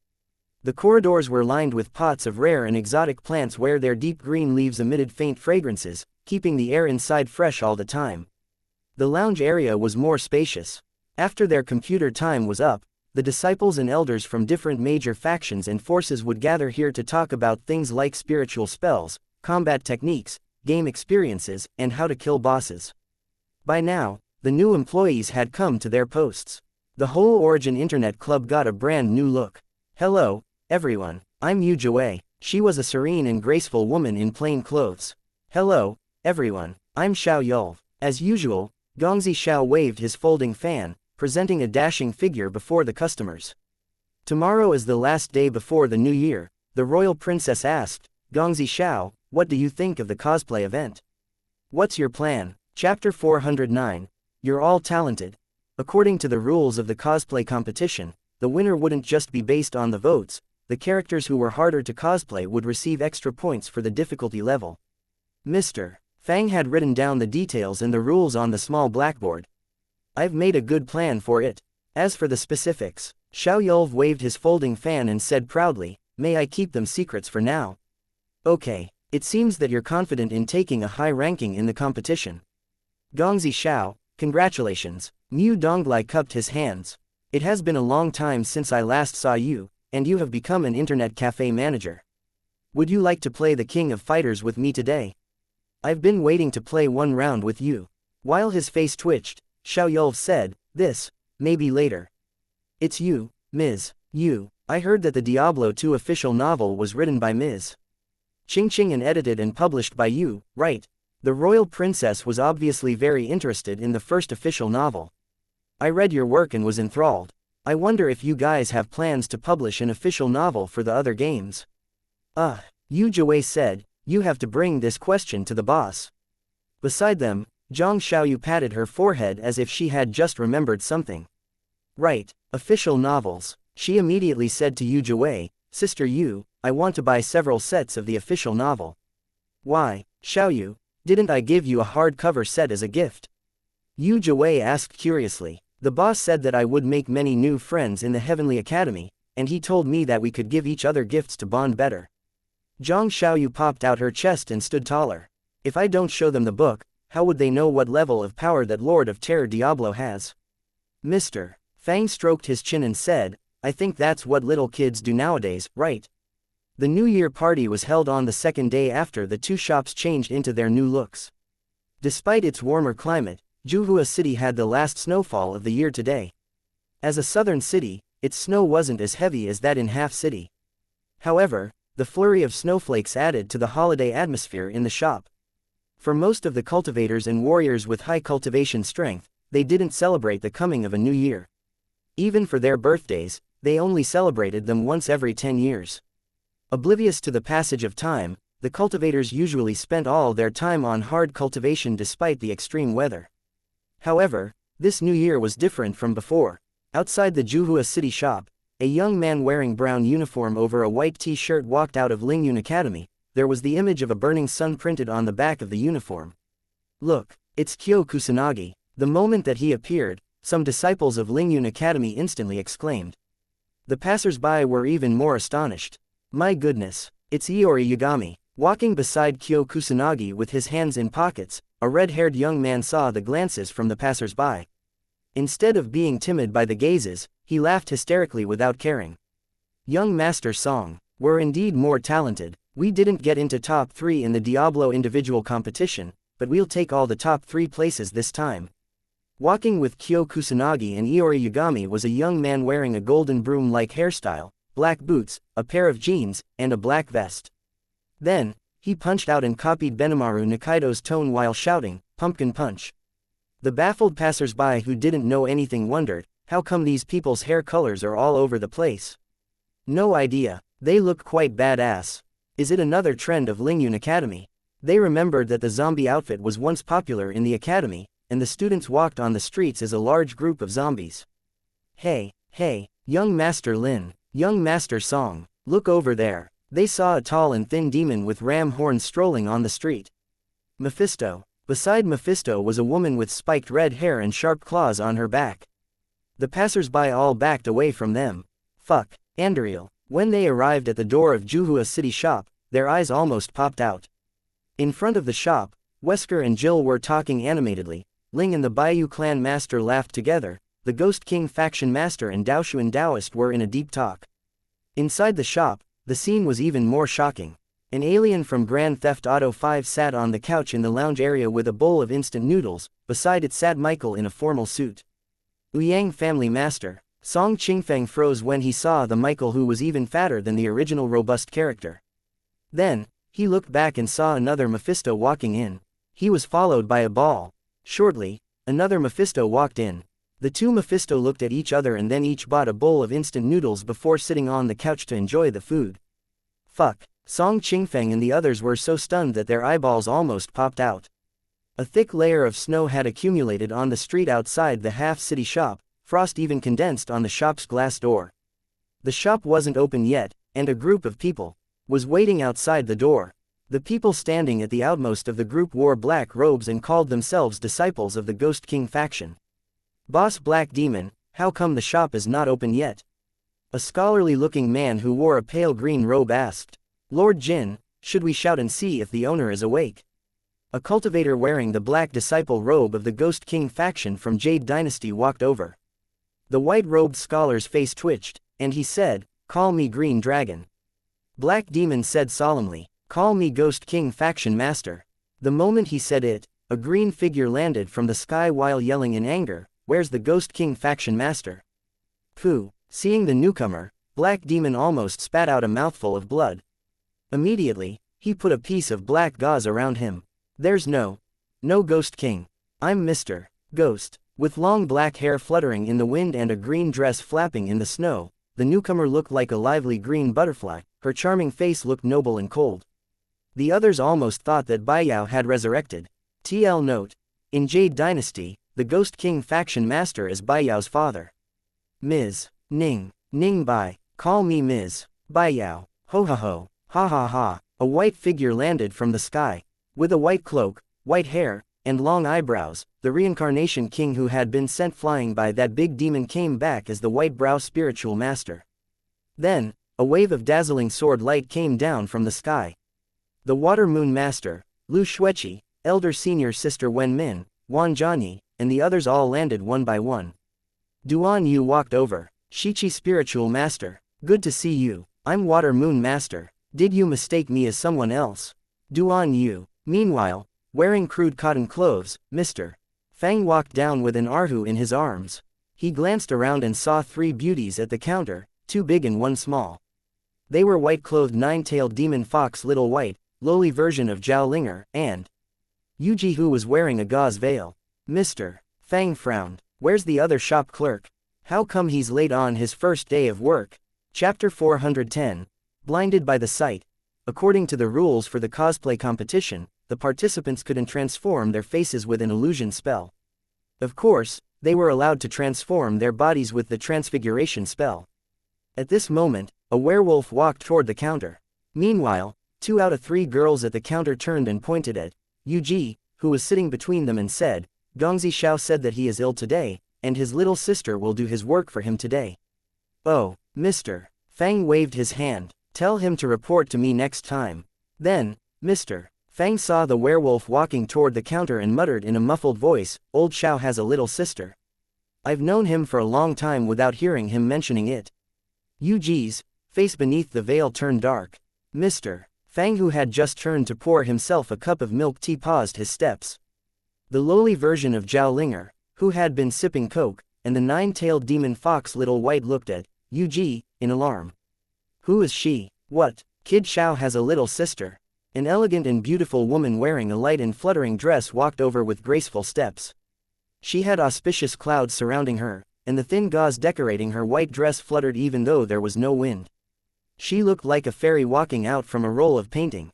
A: The corridors were lined with pots of rare and exotic plants where their deep green leaves emitted faint fragrances, keeping the air inside fresh all the time. The lounge area was more spacious. After their computer time was up, the disciples and elders from different major factions and forces would gather here to talk about things like spiritual spells, combat techniques, game experiences, and how to kill bosses. By now, the new employees had come to their posts. The whole Origin Internet Club got a brand new look. Hello, everyone, I'm Yu Jue. She was a serene and graceful woman in plain clothes. Hello, everyone, I'm Xiao Yulv. As usual, Gongzi Xiao waved his folding fan, presenting a dashing figure before the customers. Tomorrow is the last day before the new year, the royal princess asked. Gongzi Xiao, what do you think of the cosplay event? What's your plan? Chapter 409. You're all talented. According to the rules of the cosplay competition, the winner wouldn't just be based on the votes. The characters who were harder to cosplay would receive extra points for the difficulty level. Mr. Fang had written down the details and the rules on the small blackboard. I've made a good plan for it. As for the specifics, Xiao Yulv waved his folding fan and said proudly, may I keep them secrets for now? Okay, it seems that you're confident in taking a high ranking in the competition. Gongzi Xiao, congratulations. Mu Donglai cupped his hands. It has been a long time since I last saw you, and you have become an internet cafe manager. Would you like to play the King of Fighters with me today? I've been waiting to play one round with you. While his face twitched, Xiao Yulv said, this, maybe later. It's you, Ms. Yu. I heard that the Diablo 2 official novel was written by Ms. Qingqing and edited and published by you, right? The royal princess was obviously very interested in the first official novel. I read your work and was enthralled. I wonder if you guys have plans to publish an official novel for the other games. Yu Jue said, you have to bring this question to the boss. Beside them, Zhang Xiaoyu patted her forehead as if she had just remembered something. Right, official novels. She immediately said to Yu Jue, Sister Yu, I want to buy several sets of the official novel. Why, Xiaoyu, didn't I give you a hardcover set as a gift? Yu Jue asked curiously. The boss said that I would make many new friends in the Heavenly Academy, and he told me that we could give each other gifts to bond better. Zhang Xiaoyu popped out her chest and stood taller. If I don't show them the book, how would they know what level of power that Lord of Terror Diablo has? Mr. Fang stroked his chin and said, I think that's what little kids do nowadays, right? The New Year party was held on the second day after the 2 shops changed into their new looks. Despite its warmer climate, Juhua City had the last snowfall of the year today. As a southern city, its snow wasn't as heavy as that in Half City. However, the flurry of snowflakes added to the holiday atmosphere in the shop. For most of the cultivators and warriors with high cultivation strength, they didn't celebrate the coming of a new year. Even for their birthdays, they only celebrated them once every 10 years. Oblivious to the passage of time, the cultivators usually spent all their time on hard cultivation despite the extreme weather. However, this new year was different from before. Outside the Juhua City shop, a young man wearing brown uniform over a white t-shirt walked out of Lingyun Academy. There was the image of a burning sun printed on the back of the uniform. Look, it's Kyo Kusanagi. The moment that he appeared, some disciples of Lingyun Academy instantly exclaimed. The passers-by were even more astonished. My goodness, it's Iori Yagami. Walking beside Kyo Kusanagi with his hands in pockets, a red-haired young man saw the glances from the passers-by. Instead of being timid by the gazes, he laughed hysterically without caring. Young Master Song, we're indeed more talented. We didn't get into top 3 in the Diablo individual competition, but we'll take all the top 3 places this time. Walking with Kyo Kusanagi and Iori Yagami was a young man wearing a golden broom-like hairstyle, black boots, a pair of jeans, and a black vest. Then, he punched out and copied Benimaru Nikaido's tone while shouting, "Pumpkin punch." The baffled passers-by who didn't know anything wondered, how come these people's hair colors are all over the place? No idea, they look quite badass. Is it another trend of Lingyun Academy? They remembered that the zombie outfit was once popular in the academy, and the students walked on the streets as a large group of zombies. Hey, young Master Lin, young Master Song, look over there. They saw a tall and thin demon with ram horns strolling on the street. Mephisto. Beside Mephisto was a woman with spiked red hair and sharp claws on her back. The passers-by all backed away from them. Fuck, Andriel. When they arrived at the door of Juhua City shop, their eyes almost popped out. In front of the shop, Wesker and Jill were talking animatedly. Ling and the Baiyu clan master laughed together. The Ghost King faction master and Daoshuan Taoist were in a deep talk. Inside the shop, the scene was even more shocking. An alien from Grand Theft Auto 5 sat on the couch in the lounge area with a bowl of instant noodles. Beside it sat Michael in a formal suit. Uyang family master. Song Qingfeng froze when he saw the Michael who was even fatter than the original robust character. Then, he looked back and saw another Mephisto walking in. He was followed by a ball. Shortly, another Mephisto walked in. The two Mephisto looked at each other and then each bought a bowl of instant noodles before sitting on the couch to enjoy the food. Fuck, Song Qingfeng and the others were so stunned that their eyeballs almost popped out. A thick layer of snow had accumulated on the street outside the half-city shop, frost even condensed on the shop's glass door. The shop wasn't open yet, and a group of people was waiting outside the door. The people standing at the outmost of the group wore black robes and called themselves disciples of the Ghost King faction. Boss Black Demon, how come the shop is not open yet? A scholarly-looking man who wore a pale green robe asked. Lord Jin, should we shout and see if the owner is awake? A cultivator wearing the black disciple robe of the Ghost King faction from Jade Dynasty walked over. The white-robed scholar's face twitched, and he said, "Call me Green Dragon." Black Demon said solemnly, "Call me Ghost King faction master." The moment he said it, a green figure landed from the sky while yelling in anger, "Where's the Ghost King faction master?" Pooh. Seeing the newcomer, Black Demon almost spat out a mouthful of blood. Immediately, he put a piece of black gauze around him. "There's no Ghost King. I'm Mr. Ghost." With long black hair fluttering in the wind and a green dress flapping in the snow, the newcomer looked like a lively green butterfly. Her charming face looked noble and cold. The others almost thought that Baiyao had resurrected. TL note. In Jade Dynasty, the Ghost King faction master is Baiyao's father. Ms. Ning Bai. Call me Ms. Baiyao. Ho ha ho. Ha ha ha. A white figure landed from the sky. With a white cloak, white hair, and long eyebrows, the reincarnation king who had been sent flying by that big demon came back as the white-brow spiritual master. Then, a wave of dazzling sword light came down from the sky. The water moon master, Lu Xueqi, elder senior sister Wen Min, Wan Zhanyi, and the others all landed one by one. Duan Yu walked over. Shichi spiritual master, good to see you. I'm water moon master. Did you mistake me as someone else? Duan Yu. Meanwhile, wearing crude cotton clothes, Mr. Fang walked down with an Arhu in his arms. He glanced around and saw three beauties at the counter, two big and one small. They were white-clothed nine-tailed demon fox Little White, lowly version of Zhao Linger, and Yuji who was wearing a gauze veil. Mr. Fang frowned. Where's the other shop clerk? How come he's late on his first day of work? Chapter 410. Blinded by the sight. According to the rules for the cosplay competition, the participants couldn't transform their faces with an illusion spell. Of course, they were allowed to transform their bodies with the transfiguration spell. At this moment, a werewolf walked toward the counter. Meanwhile, 2 out of 3 girls at the counter turned and pointed at Yuji, who was sitting between them and said, Gongzi Xiao said that he is ill today, and his little sister will do his work for him today. Oh, Mr. Fang waved his hand. Tell him to report to me next time. Then, Mr. Fang saw the werewolf walking toward the counter and muttered in a muffled voice, "Old Xiao has a little sister. I've known him for a long time without hearing him mentioning it." Yu Ji's face beneath the veil turned dark. Mr. Fang, who had just turned to pour himself a cup of milk tea, paused his steps. The lowly version of Zhao Linger, who had been sipping coke, and the nine-tailed demon fox Little White looked at Yu Ji in alarm. "Who is she? What? Kid Xiao has a little sister." An elegant and beautiful woman wearing a light and fluttering dress walked over with graceful steps. She had auspicious clouds surrounding her, and the thin gauze decorating her white dress fluttered even though there was no wind. She looked like a fairy walking out from a roll of painting.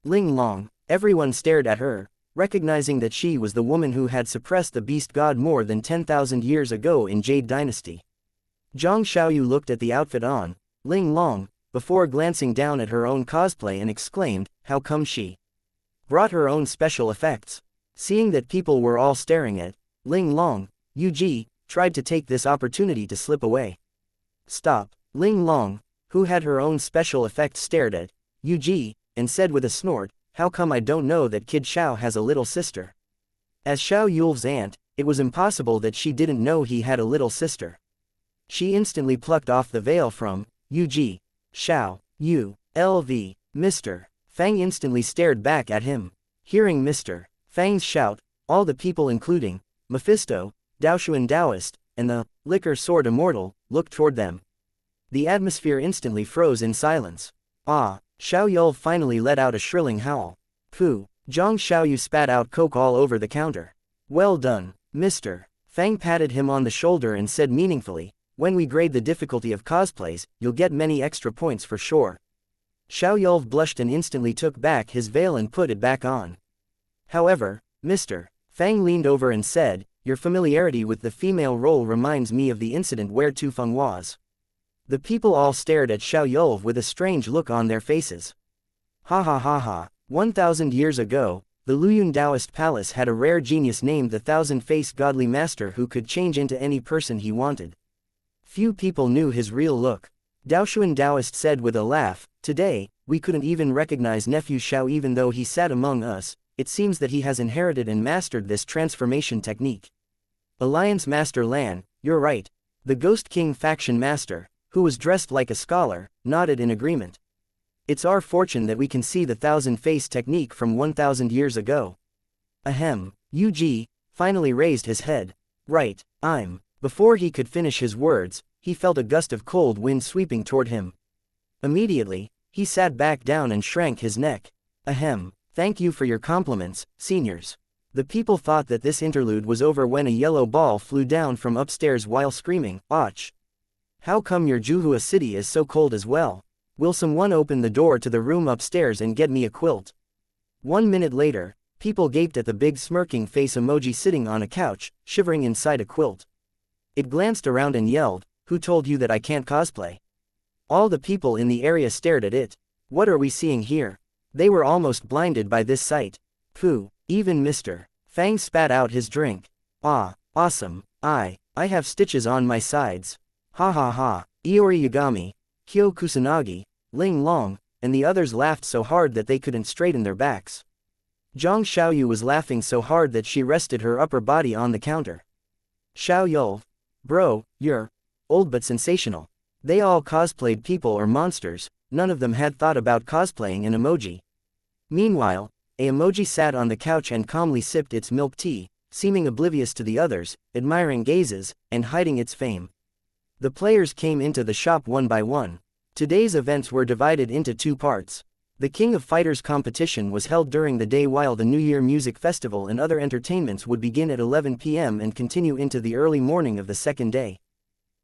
A: Ling Long, everyone stared at her, recognizing that she was the woman who had suppressed the beast god more than 10,000 years ago in Jade Dynasty. Zhang Xiaoyu looked at the outfit on Ling Long, before glancing down at her own cosplay and exclaimed, "How come she brought her own special effects?" Seeing that people were all staring at Ling Long, Yu Ji tried to take this opportunity to slip away. "Stop." Ling Long, who had her own special effects, stared at Yu Ji and said with a snort, "How come I don't know that Kid Xiao has a little sister?" As Xiao Yul's aunt, it was impossible that she didn't know he had a little sister. She instantly plucked off the veil from Yu Ji. "Xiao Yu, LV, Mr. Fang," instantly stared back at him. Hearing Mr. Fang's shout, all the people, including Mephisto, Daoshuan Taoist, and the Liquor Sword Immortal, looked toward them. The atmosphere instantly froze in silence. "Ah!" Xiao Yul finally let out a shrilling howl. "Pooh!" Zhang Xiaoyu spat out coke all over the counter. "Well done, Mr. Fang patted him on the shoulder and said meaningfully, "When we grade the difficulty of cosplays, you'll get many extra points for sure." Xiao Yul blushed and instantly took back his veil and put it back on. However, Mr. Fang leaned over and said, "Your familiarity with the female role reminds me of the incident where Tu Feng was." The people all stared at Xiao Yul with a strange look on their faces. "Ha ha ha ha, 1,000 years ago, the Luyun Taoist Palace had a rare genius named the Thousand-Faced Godly Master who could change into any person he wanted. Few people knew his real look." Daoshuan Taoist said with a laugh, "Today, we couldn't even recognize nephew Xiao even though he sat among us. It seems that he has inherited and mastered this transformation technique." Alliance Master Lan, "You're right." The Ghost King faction master, who was dressed like a scholar, nodded in agreement. "It's our fortune that we can see the thousand-face technique from 1,000 years ago." Ahem. Yu Ji finally raised his head. "Right, I'm." Before he could finish his words, he felt a gust of cold wind sweeping toward him. Immediately, he sat back down and shrank his neck. "Ahem. Thank you for your compliments, seniors." The people thought that this interlude was over when a yellow ball flew down from upstairs while screaming, "Och! How come your Juhua city is so cold as well? Will someone open the door to the room upstairs and get me a quilt?" 1 minute later, people gaped at the big smirking face emoji sitting on a couch, shivering inside a quilt. It glanced around and yelled, "Who told you that I can't cosplay?" All the people in the area stared at it. What are we seeing here? They were almost blinded by this sight. Pooh, even Mr. Fang spat out his drink. "Ah, awesome, I have stitches on my sides. Ha ha ha." Iori Yagami, Kyo Kusanagi, Ling Long, and the others laughed so hard that they couldn't straighten their backs. Zhang Xiaoyu was laughing so hard that she rested her upper body on the counter. "Xiao Yul. Bro, you're old but sensational." They all cosplayed people or monsters, none of them had thought about cosplaying an emoji. Meanwhile, a emoji sat on the couch and calmly sipped its milk tea, seeming oblivious to the others, admiring gazes, and hiding its fame. The players came into the shop one by one. Today's events were divided into 2 parts. The King of Fighters competition was held during the day while the New Year Music Festival and other entertainments would begin at 11 p.m. and continue into the early morning of the second day.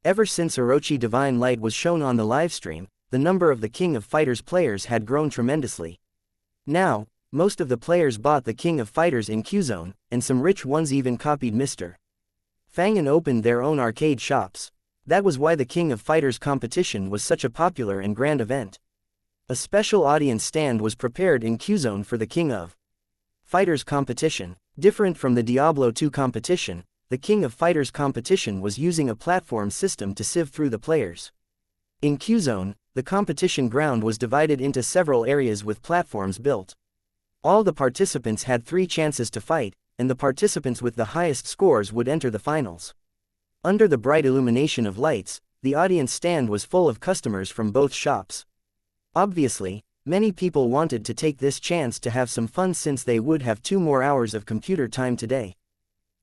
A: Ever since Orochi Divine Light was shown on the livestream, the number of the King of Fighters players had grown tremendously. Now, most of the players bought the King of Fighters in Qzone, and some rich ones even copied Mr. Fang and opened their own arcade shops. That was why the King of Fighters competition was such a popular and grand event. A special audience stand was prepared in Qzone for the King of Fighters competition. Different from the Diablo 2 competition, the King of Fighters competition was using a platform system to sieve through the players. In Qzone, the competition ground was divided into several areas with platforms built. All the participants had 3 chances to fight, and the participants with the highest scores would enter the finals. Under the bright illumination of lights, the audience stand was full of customers from both shops. Obviously, many people wanted to take this chance to have some fun since they would have 2 more hours of computer time today.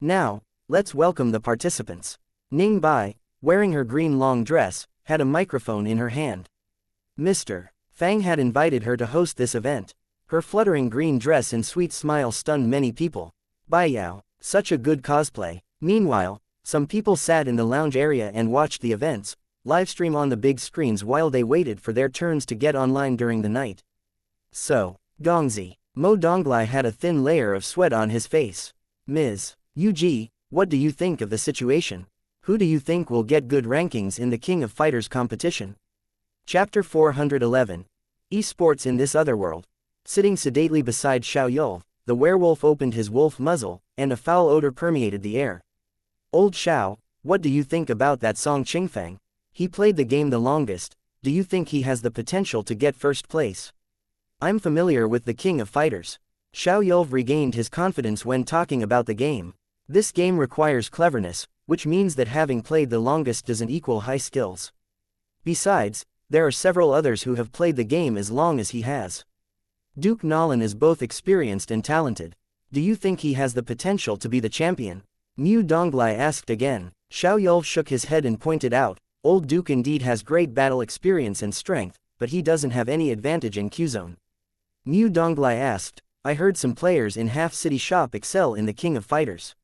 A: Now, let's welcome the participants. Ning Bai, wearing her green long dress, had a microphone in her hand. Mr. Fang had invited her to host this event. Her fluttering green dress and sweet smile stunned many people. Bai Yao, such a good cosplay. Meanwhile, some people sat in the lounge area and watched the events, livestream on the big screens while they waited for their turns to get online during the night. So, Gongzi, Mo Donglai had a thin layer of sweat on his face. Ms. Yu, what do you think of the situation? Who do you think will get good rankings in the King of Fighters competition? Chapter 411. Esports in this other world. Sitting sedately beside Xiao Yul, the werewolf opened his wolf muzzle, and a foul odor permeated the air. Old Xiao, what do you think about that Song Qingfang? He played the game the longest. Do you think he has the potential to get first place? I'm familiar with the King of Fighters. Xiao Yul regained his confidence when talking about the game. This game requires cleverness, which means that having played the longest doesn't equal high skills. Besides, there are several others who have played the game as long as he has. Duke Nolan is both experienced and talented. Do you think he has the potential to be the champion? Mu Donglai asked again. Xiao Yul shook his head and pointed out, Old Duke indeed has great battle experience and strength, but he doesn't have any advantage in Q-Zone. Mu Donglai asked, I heard some players in Half City Shop excel in the King of Fighters.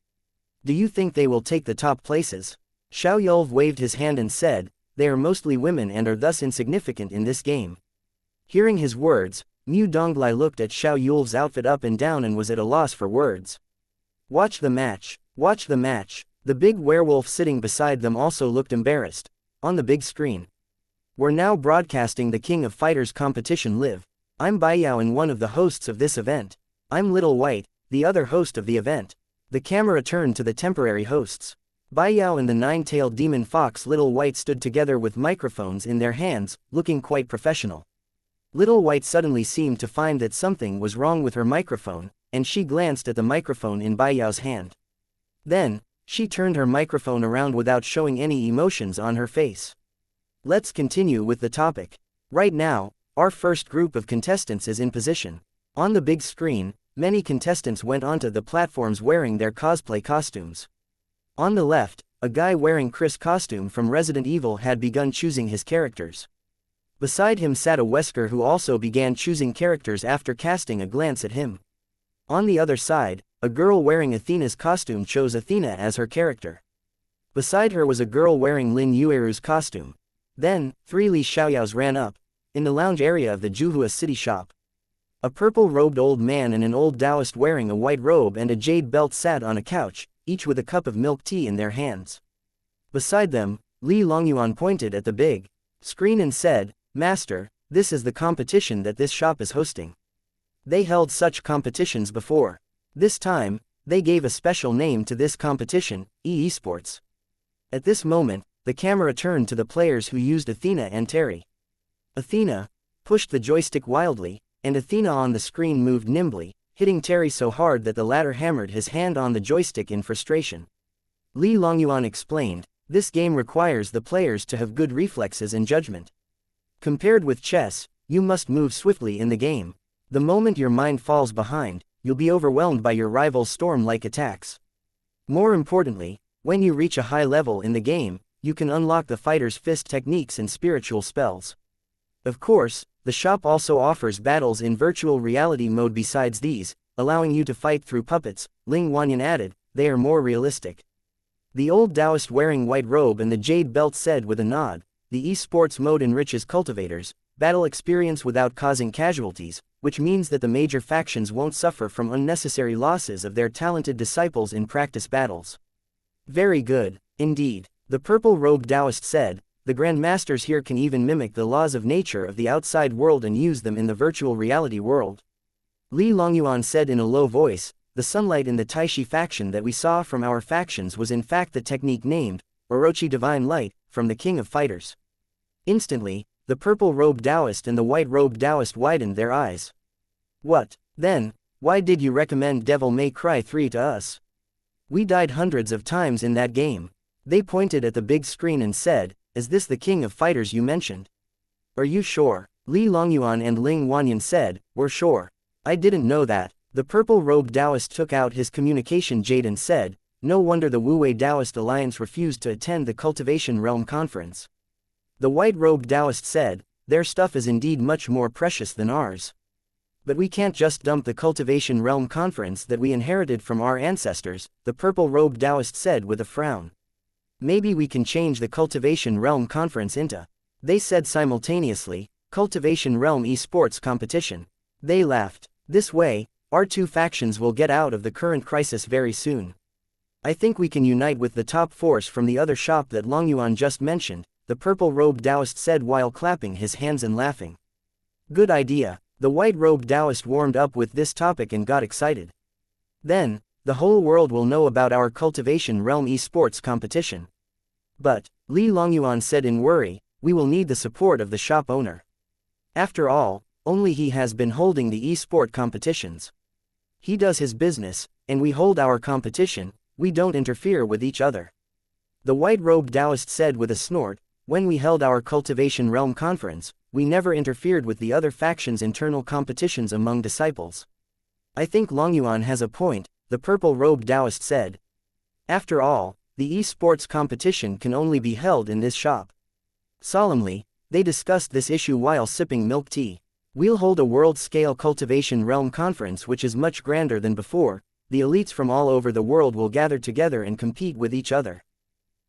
A: Do you think they will take the top places? Xiao Yul waved his hand and said, they are mostly women and are thus insignificant in this game. Hearing his words, Mu Donglai looked at Xiao Yul's outfit up and down and was at a loss for words. Watch the match. Watch the match. The big werewolf sitting beside them also looked embarrassed. On the big screen. We're now broadcasting the King of Fighters competition live. I'm Bai Yao and one of the hosts of this event. I'm Little White, the other host of the event. The camera turned to the temporary hosts. Bai Yao and the 9-tailed demon fox Little White stood together with microphones in their hands, looking quite professional. Little White suddenly seemed to find that something was wrong with her microphone, and she glanced at the microphone in Bai Yao's hand. Then, she turned her microphone around without showing any emotions on her face. Let's continue with the topic. Right now, our first group of contestants is in position. On the big screen, many contestants went onto the platforms wearing their cosplay costumes. On the left, a guy wearing Chris' costume from Resident Evil had begun choosing his characters. Beside him sat a Wesker who also began choosing characters after casting a glance at him. On the other side, a girl wearing Athena's costume chose Athena as her character. Beside her was a girl wearing Lin Yueru's costume. Then, 3 Li Xiaoyaos ran up. In the lounge area of the Juhua City shop. A purple-robed old man and an old Taoist wearing a white robe and a jade belt sat on a couch, each with a cup of milk tea in their hands. Beside them, Li Longyuan pointed at the big screen and said, Master, this is the competition that this shop is hosting. They held such competitions before. This time, they gave a special name to this competition, eSports. At this moment, the camera turned to the players who used Athena and Terry. Athena pushed the joystick wildly, and Athena on the screen moved nimbly, hitting Terry so hard that the latter hammered his hand on the joystick in frustration. Li Longyuan explained, this game requires the players to have good reflexes and judgment. Compared with chess, you must move swiftly in the game. The moment your mind falls behind, you'll be overwhelmed by your rival's storm-like attacks. More importantly, when you reach a high level in the game, you can unlock the fighter's fist techniques and spiritual spells. Of course, the shop also offers battles in virtual reality mode besides these, allowing you to fight through puppets. Ling Wanyan added, they are more realistic. The old Taoist wearing white robe and the jade belt said with a nod, the esports mode enriches cultivators, battle experience without causing casualties, which means that the major factions won't suffer from unnecessary losses of their talented disciples in practice battles. Very good, indeed, the purple-robed Taoist said, the Grandmasters here can even mimic the laws of nature of the outside world and use them in the virtual reality world. Li Longyuan said in a low voice, the sunlight in the Taishi faction that we saw from our factions was in fact the technique named, Orochi Divine Light, from the King of Fighters. Instantly, the purple-robed Taoist and the white-robed Taoist widened their eyes. What? Then, Why did you recommend Devil May Cry 3 to us? We died hundreds of times in that game. They pointed at the big screen and said, is this the king of fighters you mentioned? Are you sure? Li Longyuan and Ling Wanyan said, we're sure. I didn't know that. The purple-robed Taoist took out his communication jade and said, no wonder the Wu-Wei Taoist Alliance refused to attend the Cultivation Realm Conference. The white-robed Taoist said, their stuff is indeed much more precious than ours. But we can't just dump the Cultivation Realm Conference that we inherited from our ancestors, the purple-robed Taoist said with a frown. Maybe we can change the Cultivation Realm Conference into, they said simultaneously, Cultivation Realm Esports Competition. They laughed. This way, our two factions will get out of the current crisis very soon. I think we can unite with the top force from the other shop that Longyuan just mentioned, the purple-robed Taoist said while clapping his hands and laughing. Good idea. The white-robed Taoist warmed up with this topic and got excited. Then, the whole world will know about our Cultivation Realm Esports competition. But, Li Longyuan said in worry, we will need the support of the shop owner. After all, only he has been holding the esport competitions. He does his business, and we hold our competition, we don't interfere with each other. The white-robed Taoist said with a snort, when we held our Cultivation Realm Conference, we never interfered with the other factions' internal competitions among disciples. I think Longyuan has a point, the purple-robed Taoist said. After all, the esports competition can only be held in this shop. Solemnly, they discussed this issue while sipping milk tea. We'll hold a world-scale Cultivation Realm Conference which is much grander than before. The elites from all over the world will gather together and compete with each other.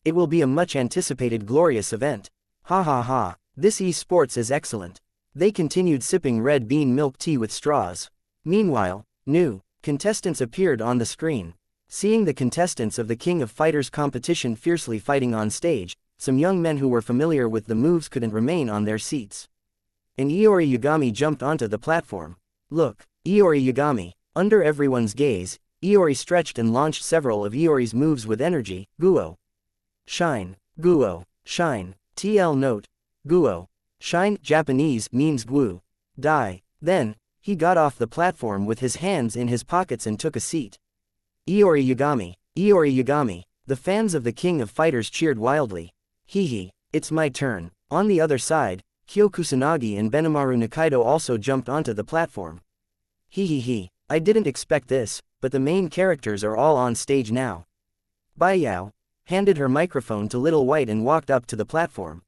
A: It will be a much-anticipated glorious event. Ha ha ha, this esports is excellent. They continued sipping red bean milk tea with straws. Meanwhile, new contestants appeared on the screen. Seeing the contestants of the King of Fighters competition fiercely fighting on stage, some young men who were familiar with the moves couldn't remain on their seats. And Iori Yagami jumped onto the platform. Look, Iori Yagami. Under everyone's gaze, Iori stretched and launched several of Iori's moves with energy. Guo. Shine. Guo. Shine. TL note. Guo. Shine, Japanese, means Gu. Die. Then, he got off the platform with his hands in his pockets and took a seat. Iori Yagami. Iori Yagami. The fans of the King of Fighters cheered wildly. Hee, it's my turn. On the other side, Kyo Kusanagi and Benimaru Nikaido also jumped onto the platform. Hee, I didn't expect this, but the main characters are all on stage now. Bai Yao handed her microphone to Little White and walked up to the platform.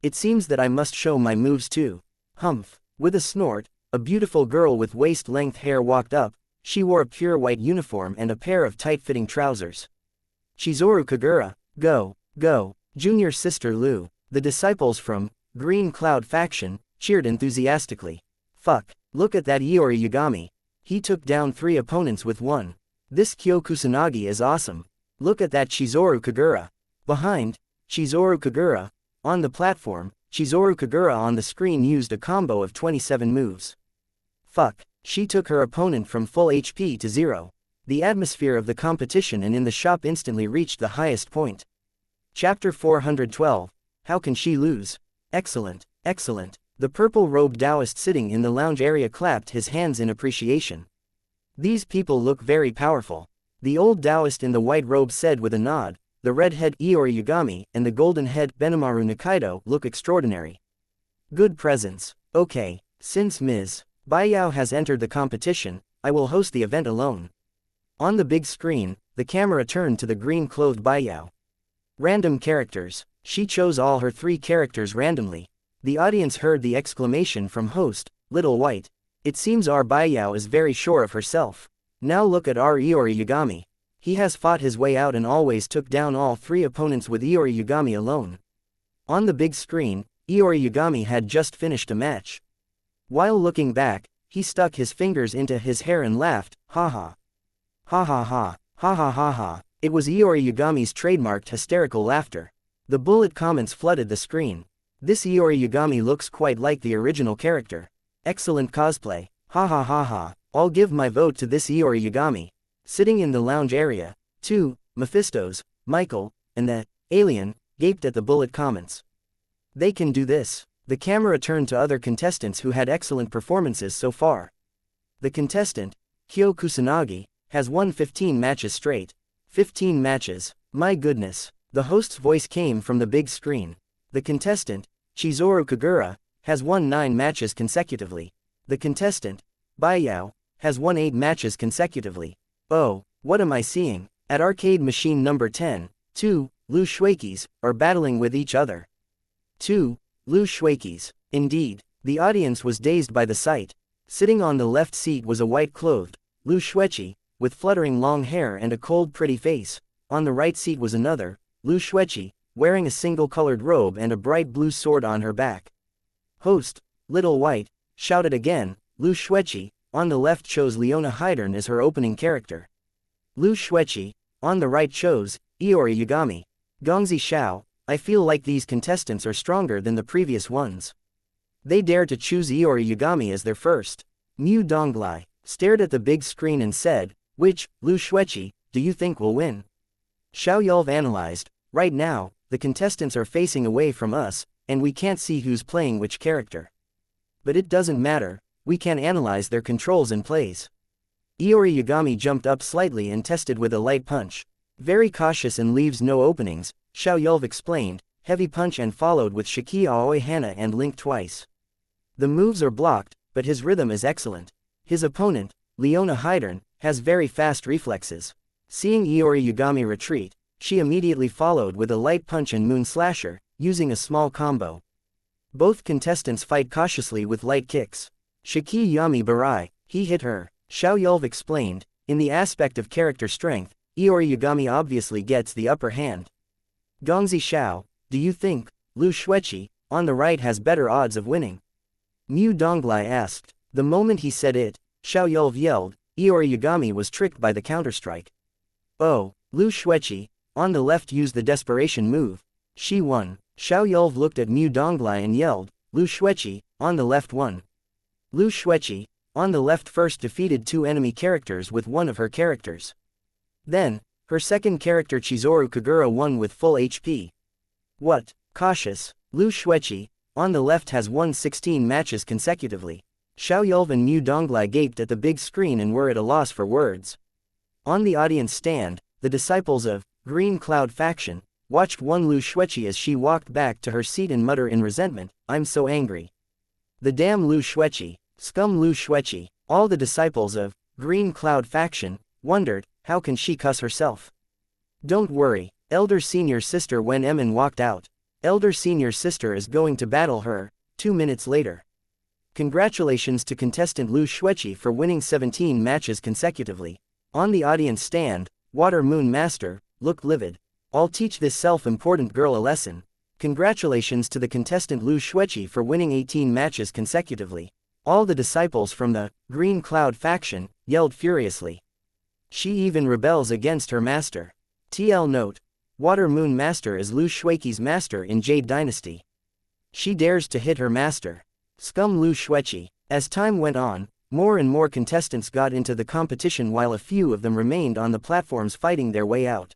A: It seems that I must show my moves too. Humph. With a snort, a beautiful girl with waist-length hair walked up. She wore a pure white uniform and a pair of tight-fitting trousers. Chizuru Kagura. Go. Junior sister Lu. The disciples from Green Cloud faction cheered enthusiastically. Fuck. Look at that Iori Yagami. He took down 3 opponents with 1. This Kyo Kusanagi is awesome. Look at that Chizuru Kagura. Behind Chizuru Kagura, on the platform, Chizuru Kagura on the screen used a combo of 27 moves. Fuck. She took her opponent from full HP to 0. The atmosphere of the competition and in the shop instantly reached the highest point. Chapter 412. How can she lose? Excellent. The purple-robed Taoist sitting in the lounge area clapped his hands in appreciation. These people look very powerful. The old Taoist in the white robe said with a nod, the red-head Iori Yagami and the golden-head Benimaru Nikaido look extraordinary. Good presence. Okay, since Ms. Bai Yao has entered the competition, I will host the event alone. On the big screen, the camera turned to the green-clothed Bai Yao. Random characters. She chose all her 3 characters randomly. The audience heard the exclamation from host, Little White. It seems our Bai Yao is very sure of herself. Now look at our Iori Yagami. He has fought his way out and always took down all 3 opponents with Iori Yagami alone. On the big screen, Iori Yagami had just finished a match. While looking back, he stuck his fingers into his hair and laughed, ha. It was Iori Yagami's trademarked hysterical laughter. The bullet comments flooded the screen. This Iori Yagami looks quite like the original character. Excellent cosplay. Ha. I'll give my vote to this Iori Yagami. Sitting in the lounge area, 2 Mephistos, Michael, and the alien gaped at the bullet comments. They can do this. The camera turned to other contestants who had excellent performances so far. The contestant, Kyo Kusanagi, has won 15 matches straight. 15 matches. My goodness. The host's voice came from the big screen. The contestant, Chizuru Kagura, has won 9 matches consecutively. The contestant, Baiyao, has won 8 matches consecutively. Oh, what am I seeing? At arcade machine number 10, 2 Lu Shueikis are battling with each other. 2 Lu Shueikis. Indeed, the audience was dazed by the sight. Sitting on the left seat was a white-clothed Lu Shueqi, with fluttering long hair and a cold pretty face. On the right seat was another Lu Shueqi, wearing a single-colored robe and a bright blue sword on her back. Host, Little White, shouted again. Lu Shueqi, on the left chose Leona Hydern as her opening character. Lu Shueqi, on the right chose Iori Yagami. Gongzi Xiao, I feel like these contestants are stronger than the previous ones. They dare to choose Iori Yagami as their first. Mu Donglai stared at the big screen and said, which, Lu Shueqi, do you think will win? Xiao Yulv analyzed, right now, the contestants are facing away from us, and we can't see who's playing which character. But it doesn't matter, we can analyze their controls and plays. Iori Yagami jumped up slightly and tested with a light punch. Very cautious and leaves no openings, Xiao Yulv explained, heavy punch and followed with Shiki Aoi Hana and Link twice. The moves are blocked, but his rhythm is excellent. His opponent, Leona Hydern, has very fast reflexes. Seeing Iori Yagami retreat, she immediately followed with a light punch and moon slasher, using a small combo. Both contestants fight cautiously with light kicks. Shiki Yami Barai, he hit her, Xiao Yulv explained. In the aspect of character strength, Iori Yagami obviously gets the upper hand. Gongzi Xiao, do you think Lu Shueqi, on the right has better odds of winning? Mu Donglai asked. The moment he said it, Xiao Yulv yelled, Iori Yagami was tricked by the counterstrike. Oh, Lu Shueqi, on the left used the desperation move. She won. Xiao Yulv looked at Mu Donglai and yelled, Lu Shueqi, on the left won. Lu Shueqi, on the left first defeated 2 enemy characters with one of her characters. Then, her second character Chizuru Kagura won with full HP. What? Cautious, Lu Shueqi, on the left has won 16 matches consecutively. Xiao Yulv and Mu Donglai gaped at the big screen and were at a loss for words. On the audience stand, the disciples of Green Cloud faction watched one Lu Shueqi as she walked back to her seat and mutter in resentment, I'm so angry. The damn Lu Shueqi, scum Lu Shueqi. All the disciples of Green Cloud faction wondered, how can she cuss herself? Don't worry, Elder Senior Sister when Emin walked out. Elder Senior Sister is going to battle her, 2 minutes later. Congratulations to contestant Lu Shueqi for winning 17 matches consecutively. On the audience stand, Water Moon Master looked livid. I'll teach this self-important girl a lesson. Congratulations to the contestant Lu Shueqi for winning 18 matches consecutively. All the disciples from the Green Cloud faction yelled furiously. She even rebels against her master. TL note: Water Moon Master is Lu Shueqi's master in Jade Dynasty. She dares to hit her master. Scum Lu Shueqi. As time went on, more and more contestants got into the competition while a few of them remained on the platforms fighting their way out.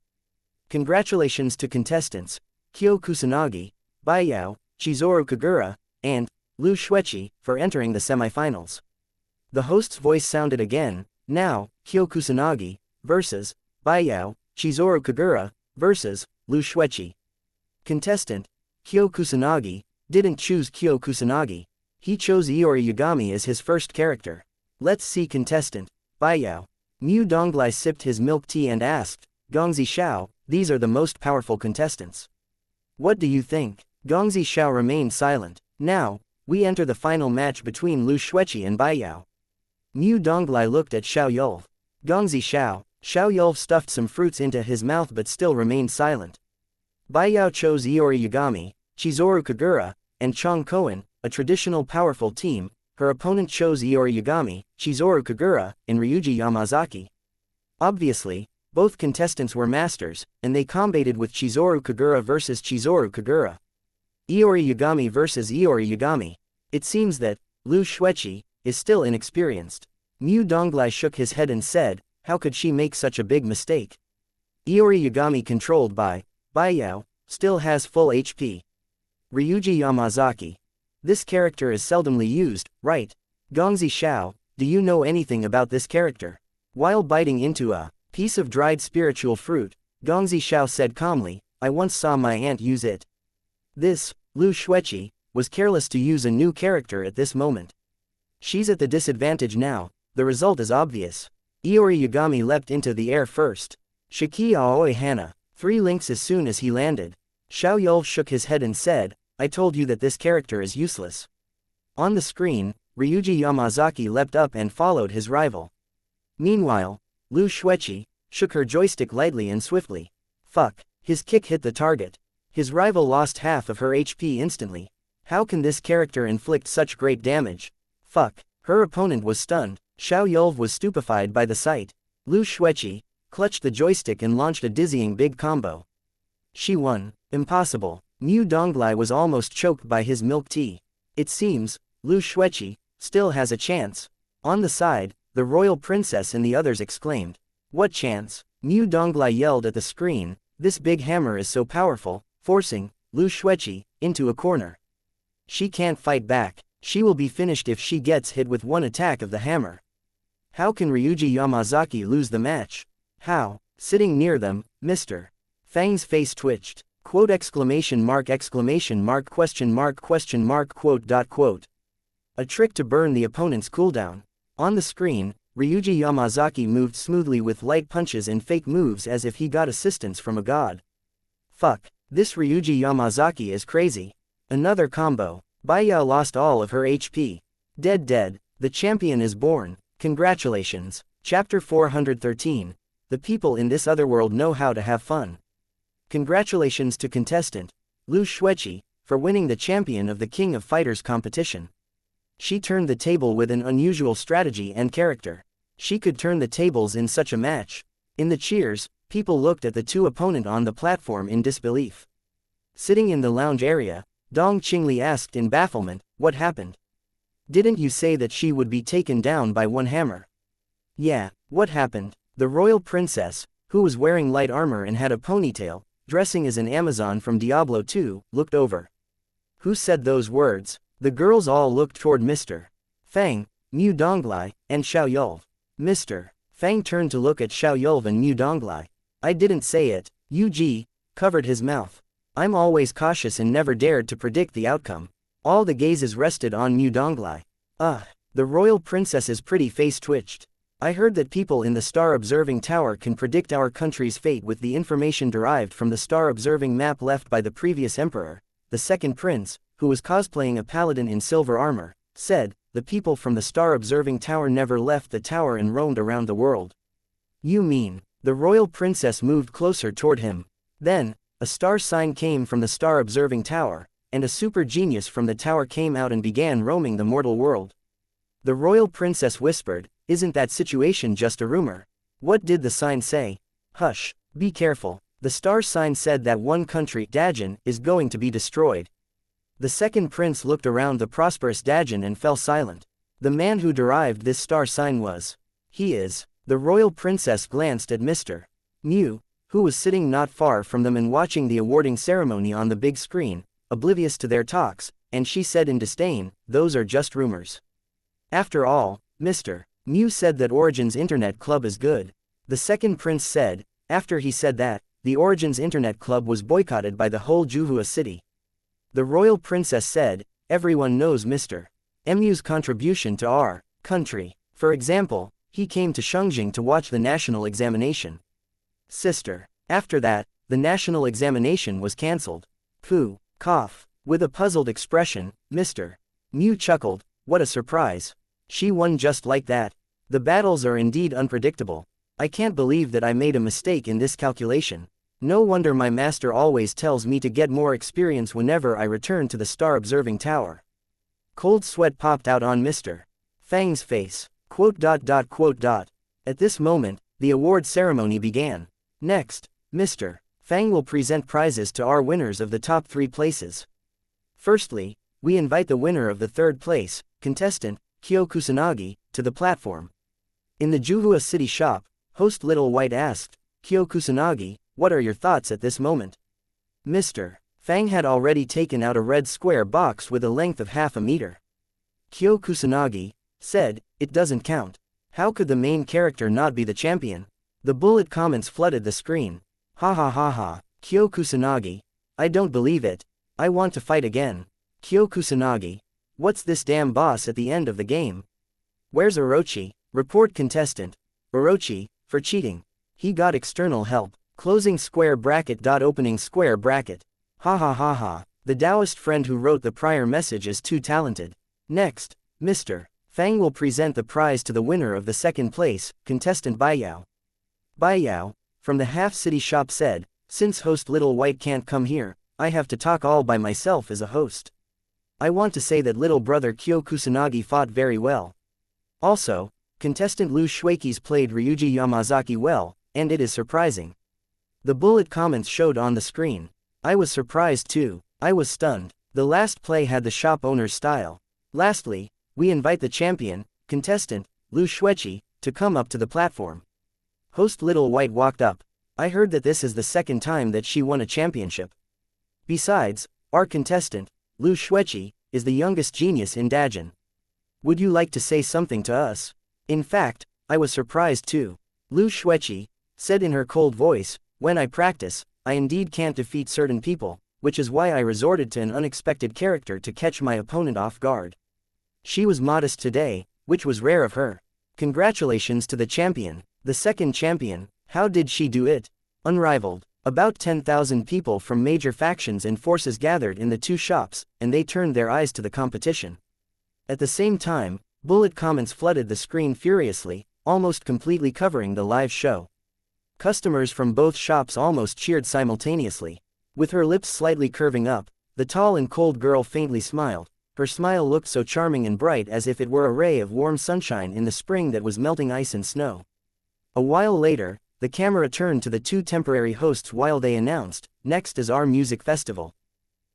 A: Congratulations to contestants Kyo Kusanagi, Baiyao, Chizuru Kagura, and Lu Shueqi for entering the semifinals. The host's voice sounded again. Now, Kyo Kusanagi versus Baiyao, Chizuru Kagura versus Lu Shueqi. Contestant Kyo Kusanagi didn't choose Kyo Kusanagi. He chose Iori Yagami as his first character. Let's see contestant Baiyao. Mu Donglai sipped his milk tea and asked, Gongzi Xiao, these are the most powerful contestants. What do you think? Gongzi Xiao remained silent. Now, we enter the final match between Lu Shueqi and Baiyao. Mu Donglai looked at Xiao Yulv. Gongzi Xiao. Xiao Yulv stuffed some fruits into his mouth but still remained silent. Baiyao chose Iori Yagami, Chizuru Kagura, and Chong Koen, a traditional powerful team. Her opponent chose Iori Yagami, Chizuru Kagura, and Ryuji Yamazaki. Obviously, both contestants were masters, and they combated with Chizuru Kagura versus Chizuru Kagura. Iori Yagami versus Iori Yagami. It seems that Lu Shueqi is still inexperienced. Mu Donglai shook his head and said, how could she make such a big mistake? Iori Yagami, controlled by Baiyao, still has full HP. Ryuji Yamazaki. This character is seldomly used, right? Gongzi Xiao, do you know anything about this character? While biting into a piece of dried spiritual fruit, Gongzi Xiao said calmly, I once saw my aunt use it. This, Lu Xueqi, was careless to use a new character at this moment. She's at the disadvantage now, the result is obvious. Iori Yagami leapt into the air first. Shiki Aoi Hana, 3 links as soon as he landed. Xiao Yulv shook his head and said, I told you that this character is useless. On the screen, Ryuji Yamazaki leapt up and followed his rival. Meanwhile, Lu Xueqi shook her joystick lightly and swiftly. Fuck, his kick hit the target. His rival lost half of her HP instantly. How can this character inflict such great damage? Fuck, her opponent was stunned. Xiao Yulv was stupefied by the sight. Lu Xueqi clutched the joystick and launched a dizzying big combo. She won. Impossible. Mu Donglai was almost choked by his milk tea. It seems, Lu Xueqi still has a chance. On the side, the royal princess and the others exclaimed. What chance? Mu Donglai yelled at the screen, this big hammer is so powerful, forcing Lu Xueqi into a corner. She can't fight back. She will be finished if she gets hit with one attack of the hammer. How can Ryuji Yamazaki lose the match? How? Sitting near them, Mr. Fang's face twitched. Quote exclamation mark question mark quote. A trick to burn the opponent's cooldown. On the screen, Ryuji Yamazaki moved smoothly with light punches and fake moves as if he got assistance from a god. Fuck, this Ryuji Yamazaki is crazy. Another combo. Baiyao lost all of her HP. Dead, the champion is born. Congratulations. Chapter 413. The people in this other world know how to have fun. Congratulations to contestant Lu Xueqi for winning the champion of the King of Fighters competition. She turned the table with an unusual strategy and character. She could turn the tables in such a match. In the cheers, people looked at the 2 opponents on the platform in disbelief. Sitting in the lounge area, Dong Qingli asked in bafflement, what happened? Didn't you say that she would be taken down by one hammer? Yeah, what happened? The royal princess, who was wearing light armor and had a ponytail, dressing as an Amazon from Diablo 2, looked over. Who said those words? The girls all looked toward Mr. Fang, Mu Donglai, and Xiao Yulv. Mr. Fang turned to look at Xiao Yulv and Mu Donglai. I didn't say it. Yu Ji covered his mouth. I'm always cautious and never dared to predict the outcome. All the gazes rested on Mu Donglai. The royal princess's pretty face twitched. I heard that people in the Star Observing Tower can predict our country's fate with the information derived from the star observing map left by the previous emperor. The second prince, who was cosplaying a paladin in silver armor, said, the people from the Star Observing Tower never left the tower and roamed around the world. You mean? The royal princess moved closer toward him. Then, a star sign came from the Star Observing Tower, and a super genius from the tower came out and began roaming the mortal world. The royal princess whispered, isn't that situation just a rumor? What did the sign say? Hush, be careful. The star sign said that one country, Dajin, is going to be destroyed. The second prince looked around the prosperous Dajin and fell silent. The man who derived this star sign was. He is. The royal princess glanced at Mr. Mu, who was sitting not far from them and watching the awarding ceremony on the big screen, oblivious to their talks, and she said in disdain, those are just rumors. After all, Mr. Mu said that Origins Internet Club is good. The second prince said, after he said that, the Origins Internet Club was boycotted by the whole Juhua city. The royal princess said, everyone knows Mr. Mu's contribution to our country. For example, he came to Shengjing to watch the national examination. Sister. After that, the national examination was cancelled. Pooh. Cough. With a puzzled expression, Mr. Mu chuckled, what a surprise. She won just like that. The battles are indeed unpredictable. I can't believe that I made a mistake in this calculation. No wonder my master always tells me to get more experience whenever I return to the Star Observing Tower. Cold sweat popped out on Mr. Fang's face. At this moment, the award ceremony began. Next, Mr. Fang will present prizes to our winners of the top 3 places. Firstly, we invite the winner of the 3rd place, contestant, Kyo Kusanagi, to the platform. In the Juhua City shop, host Little White asked, Kyo Kusanagi, what are your thoughts at this moment? Mr. Fang had already taken out a red square box with a length of half a meter. Kyo Kusanagi said, it doesn't count. How could the main character not be the champion? The bullet comments flooded the screen. Ha ha ha ha. Kyo Kusanagi. I don't believe it. I want to fight again. Kyo Kusanagi. What's this damn boss at the end of the game? Where's Orochi? Report contestant. Orochi, for cheating. He got external help. Closing square bracket. Opening square bracket. Ha ha ha ha. The Taoist friend who wrote the prior message is too talented. Next, Mr. Fang will present the prize to the winner of the second place, contestant Baiyao. Baiyao, from the half-city shop said, since host Little White can't come here, I have to talk all by myself as a host. I want to say that little brother Kyo Kusanagi fought very well. Also, contestant Lu Shuiki's played Ryuji Yamazaki well, and it is surprising. The bullet comments showed on the screen. I was surprised too. I was stunned. The last play had the shop owner's style. Lastly, we invite the champion, contestant, Lu Shuichi, to come up to the platform. Host Little White walked up. I heard that this is the second time that she won a championship. Besides, our contestant, Lu Shuichi, is the youngest genius in Dajin. Would you like to say something to us? In fact, I was surprised too. Lu Shuichi said in her cold voice, when I practice, I indeed can't defeat certain people, which is why I resorted to an unexpected character to catch my opponent off guard. She was modest today, which was rare of her. Congratulations to the champion, the second champion. How did she do it? Unrivaled. About 10,000 people from major factions and forces gathered in the two shops, and they turned their eyes to the competition. At the same time, bullet comments flooded the screen furiously, almost completely covering the live show. Customers from both shops almost cheered simultaneously. With her lips slightly curving up, the tall and cold girl faintly smiled. Her smile looked so charming and bright as if it were a ray of warm sunshine in the spring that was melting ice and snow. A while later, the camera turned to the two temporary hosts while they announced, next is our music festival.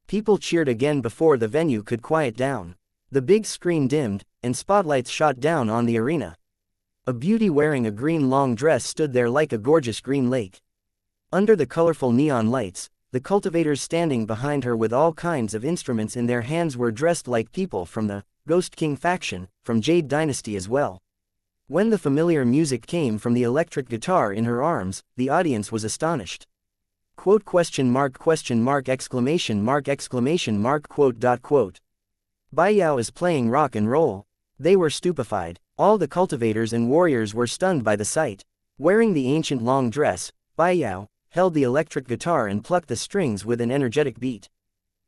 A: People cheered again before the venue could quiet down. The big screen dimmed, and spotlights shot down on the arena. A beauty wearing a green long dress stood there like a gorgeous green lake. Under the colorful neon lights, the cultivators standing behind her with all kinds of instruments in their hands were dressed like people from the Ghost King faction, from Jade Dynasty as well. When the familiar music came from the electric guitar in her arms, the audience was astonished. Quote question mark exclamation mark quote. Baiyao is playing rock and roll. They were stupefied. All the cultivators and warriors were stunned by the sight. Wearing the ancient long dress, Baiyao held the electric guitar and plucked the strings with an energetic beat.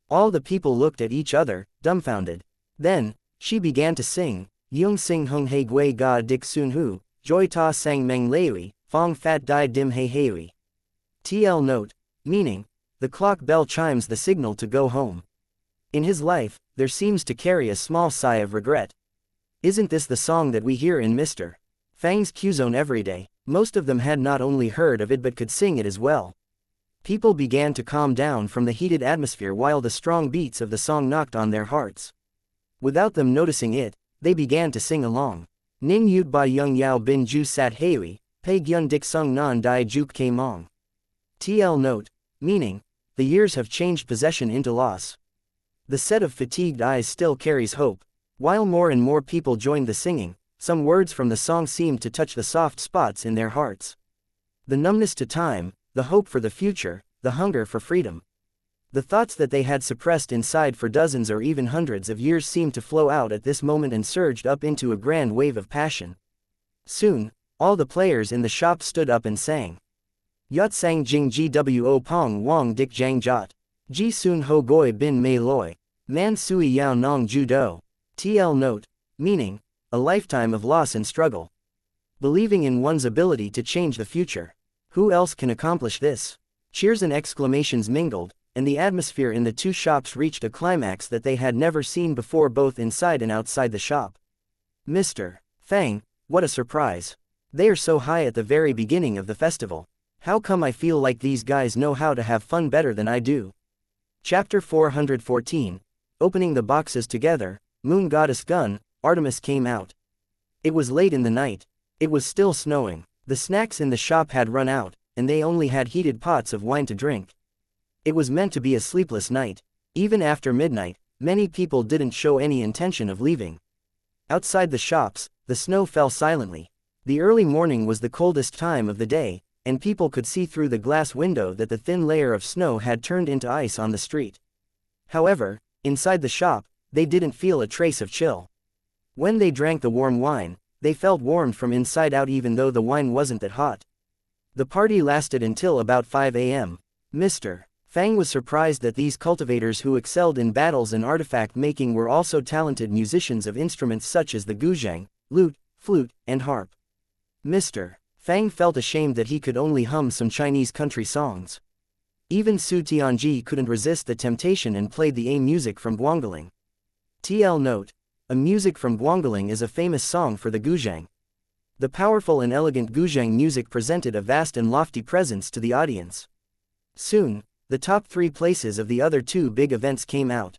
A: All the people looked at each other, dumbfounded. Then, she began to sing, Yung sing hung he gui ga dik sun hu, joy ta sang meng leui, fong fat dai dim he heui. TL note, meaning, the clock bell chimes the signal to go home. In his life, there seems to carry a small sigh of regret. Isn't this the song that we hear in Mr. Fang's Q-Zone every day? Most of them had not only heard of it but could sing it as well. People began to calm down from the heated atmosphere while the strong beats of the song knocked on their hearts. Without them noticing it, they began to sing along. Ning yut ba yung yao bin ju sat heui, pei gyun dik sung nan dai juk ke mong. TL note, meaning, the years have changed possession into loss. The set of fatigued eyes still carries hope. While more and more people joined the singing, some words from the song seemed to touch the soft spots in their hearts. The numbness to time, the hope for the future, the hunger for freedom. The thoughts that they had suppressed inside for dozens or even hundreds of years seemed to flow out at this moment and surged up into a grand wave of passion. Soon, all the players in the shop stood up and sang. Yat sang jing gwo pong wang dik jang jot. Ji sun ho goi bin mei loi. Man sui yao nong judo. TL note, meaning, a lifetime of loss and struggle. Believing in one's ability to change the future. Who else can accomplish this? Cheers and exclamations mingled, and the atmosphere in the two shops reached a climax that they had never seen before both inside and outside the shop. Mr. Fang, what a surprise. They are so high at the very beginning of the festival. How come I feel like these guys know how to have fun better than I do? Chapter 414. Opening the boxes together, Moon Goddess Gun, Artemis came out. It was late in the night. It was still snowing. The snacks in the shop had run out, and they only had heated pots of wine to drink. It was meant to be a sleepless night. Even after midnight, many people didn't show any intention of leaving. Outside the shops, the snow fell silently. The early morning was the coldest time of the day, and people could see through the glass window that the thin layer of snow had turned into ice on the street. However, inside the shop, they didn't feel a trace of chill. When they drank the warm wine, they felt warmed from inside out even though the wine wasn't that hot. The party lasted until about 5 a.m. Mr. Fang was surprised that these cultivators who excelled in battles and artifact making were also talented musicians of instruments such as the guzheng, lute, flute, and harp. Mr. Fang felt ashamed that he could only hum some Chinese country songs. Even Su Tianji couldn't resist the temptation and played the A music from Guangling. TL note: a music from Guangling is a famous song for the guzheng. The powerful and elegant guzheng music presented a vast and lofty presence to the audience. Soon, the top 3 places of the other 2 big events came out.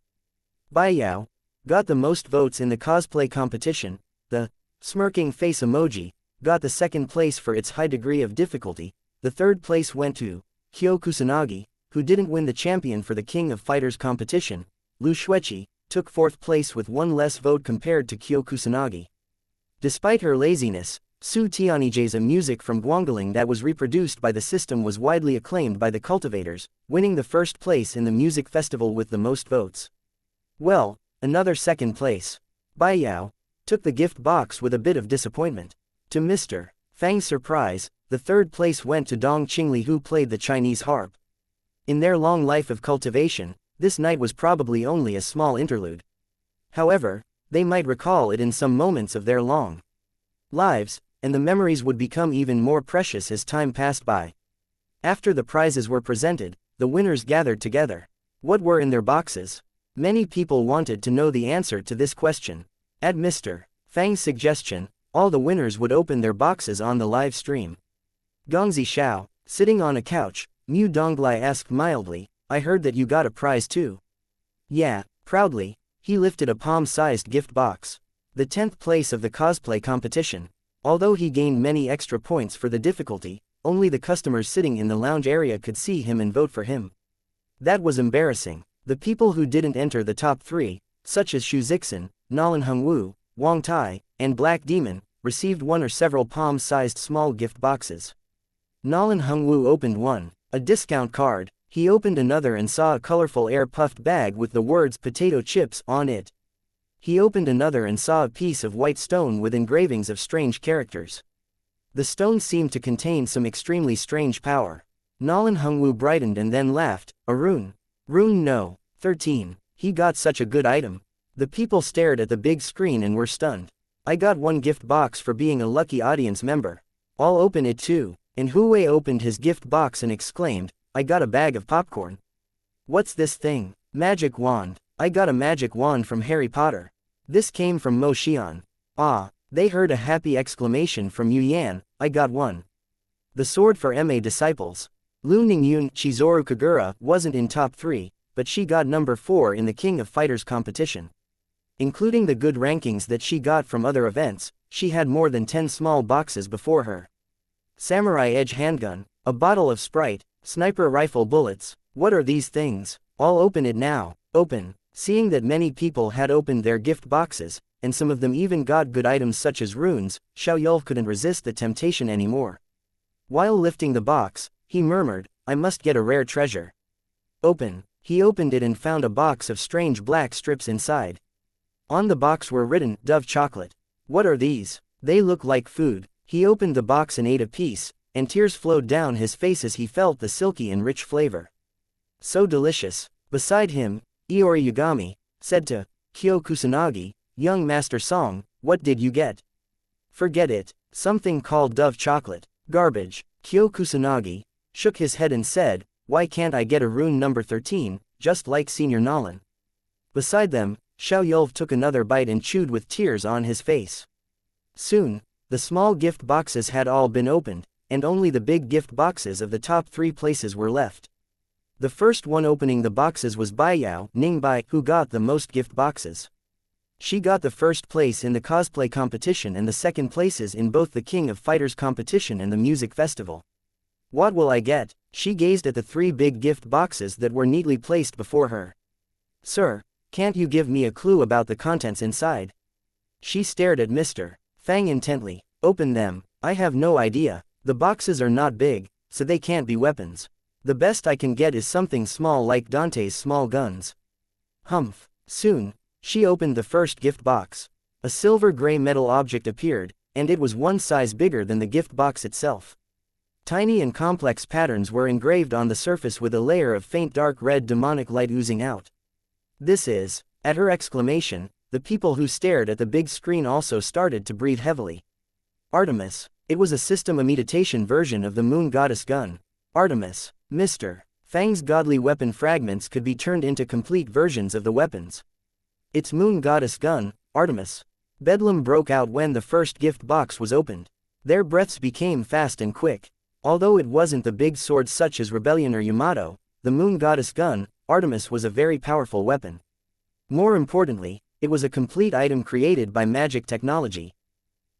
A: Bai Yao got the most votes in the cosplay competition. The smirking face emoji got the second place for its high degree of difficulty. The third place went to Kyo Kusanagi, who didn't win the champion for the King of Fighters competition. Lu Shueqi took 4th place with 1 less vote compared to Kyo Kusanagi. Despite her laziness, Su Tianji's music from Guangling that was reproduced by the system was widely acclaimed by the cultivators, winning the first place in the music festival with the most votes. Well, another second place. Bai Yao took the gift box with a bit of disappointment. To Mr. Fang's surprise, the third place went to Dong Qingli, who played the Chinese harp. In their long life of cultivation, this night was probably only a small interlude. However, they might recall it in some moments of their long lives, and the memories would become even more precious as time passed by. After the prizes were presented, the winners gathered together. What were in their boxes? Many people wanted to know the answer to this question. At Mr. Fang's suggestion, all the winners would open their boxes on the live stream. Gongzi Xiao, sitting on a couch, Mu Donglai asked mildly, "I heard that you got a prize too." Yeah, proudly, he lifted a palm-sized gift box. The 10th place of the cosplay competition. Although he gained many extra points for the difficulty, only the customers sitting in the lounge area could see him and vote for him. That was embarrassing. The people who didn't enter the top 3, such as Xu Zixin, Nalan Hongwu, Wang Tai, and Black Demon, received 1 or several palm-sized small gift boxes. Nalan Hongwu opened one, a discount card. He opened another and saw a colorful air-puffed bag with the words "potato chips" on it. He opened another and saw a piece of white stone with engravings of strange characters. The stone seemed to contain some extremely strange power. Nalan Hongwu brightened and then laughed. "A rune. Rune no. 13. He got such a good item." The people stared at the big screen and were stunned. "I got 1 gift box for being a lucky audience member. I'll open it too." And Huwei opened his gift box and exclaimed, "I got a bag of popcorn." "What's this thing?" "Magic wand. I got a magic wand from Harry Potter." This came from Mo Xian. Ah, they heard a happy exclamation from Yu Yan, "I got one." The sword for MA disciples. Lu Ningyun Chizoru Kagura wasn't in top 3, but she got number 4 in the King of Fighters competition. Including the good rankings that she got from other events, she had more than 10 small boxes before her. Samurai Edge handgun, a bottle of Sprite, sniper rifle bullets. What are these things? I'll open it now. Open. Seeing that many people had opened their gift boxes, and some of them even got good items such as runes, Xiao Yulf couldn't resist the temptation anymore. While lifting the box, he murmured, "I must get a rare treasure." Open. He opened it and found a box of strange black strips inside. On the box were written, "Dove chocolate." What are these? They look like food. He opened the box and ate a piece, and tears flowed down his face as he felt the silky and rich flavor. So delicious. Beside him, Iori Yagami said to Kyo Kusanagi, "Young Master Song, what did you get?" "Forget it. Something called Dove chocolate. Garbage." Kyo Kusanagi shook his head and said, "Why can't I get a rune number 13, just like Senior Nalan?" Beside them, Xiao Yulf took another bite and chewed with tears on his face. Soon, the small gift boxes had all been opened, and only the big gift boxes of the top 3 places were left. The first one opening the boxes was Bai Yao Ningbai, who got the most gift boxes. She got the first place in the cosplay competition and the second places in both the King of Fighters competition and the music festival. "What will I get?" She gazed at the 3 big gift boxes that were neatly placed before her. "Sir, can't you give me a clue about the contents inside?" She stared at Mr. Fang intently. "Open them." I have no idea. The boxes are not big, so they can't be weapons. The best I can get is something small like Dante's small guns. Humph. Soon, she opened the first gift box. A silver-gray metal object appeared, and it was one size bigger than the gift box itself. Tiny and complex patterns were engraved on the surface with a layer of faint dark red demonic light oozing out. This is, at her exclamation, the people who stared at the big screen also started to breathe heavily. Artemis. It was a system imitation version of the moon goddess gun. Artemis. Mr. Fang's godly weapon fragments could be turned into complete versions of the weapons. It's moon goddess gun, Artemis. Bedlam broke out when the first gift box was opened. Their breaths became fast and quick. Although it wasn't the big sword such as Rebellion or Yamato, the moon goddess gun, Artemis was a very powerful weapon. More importantly, it was a complete item created by magic technology.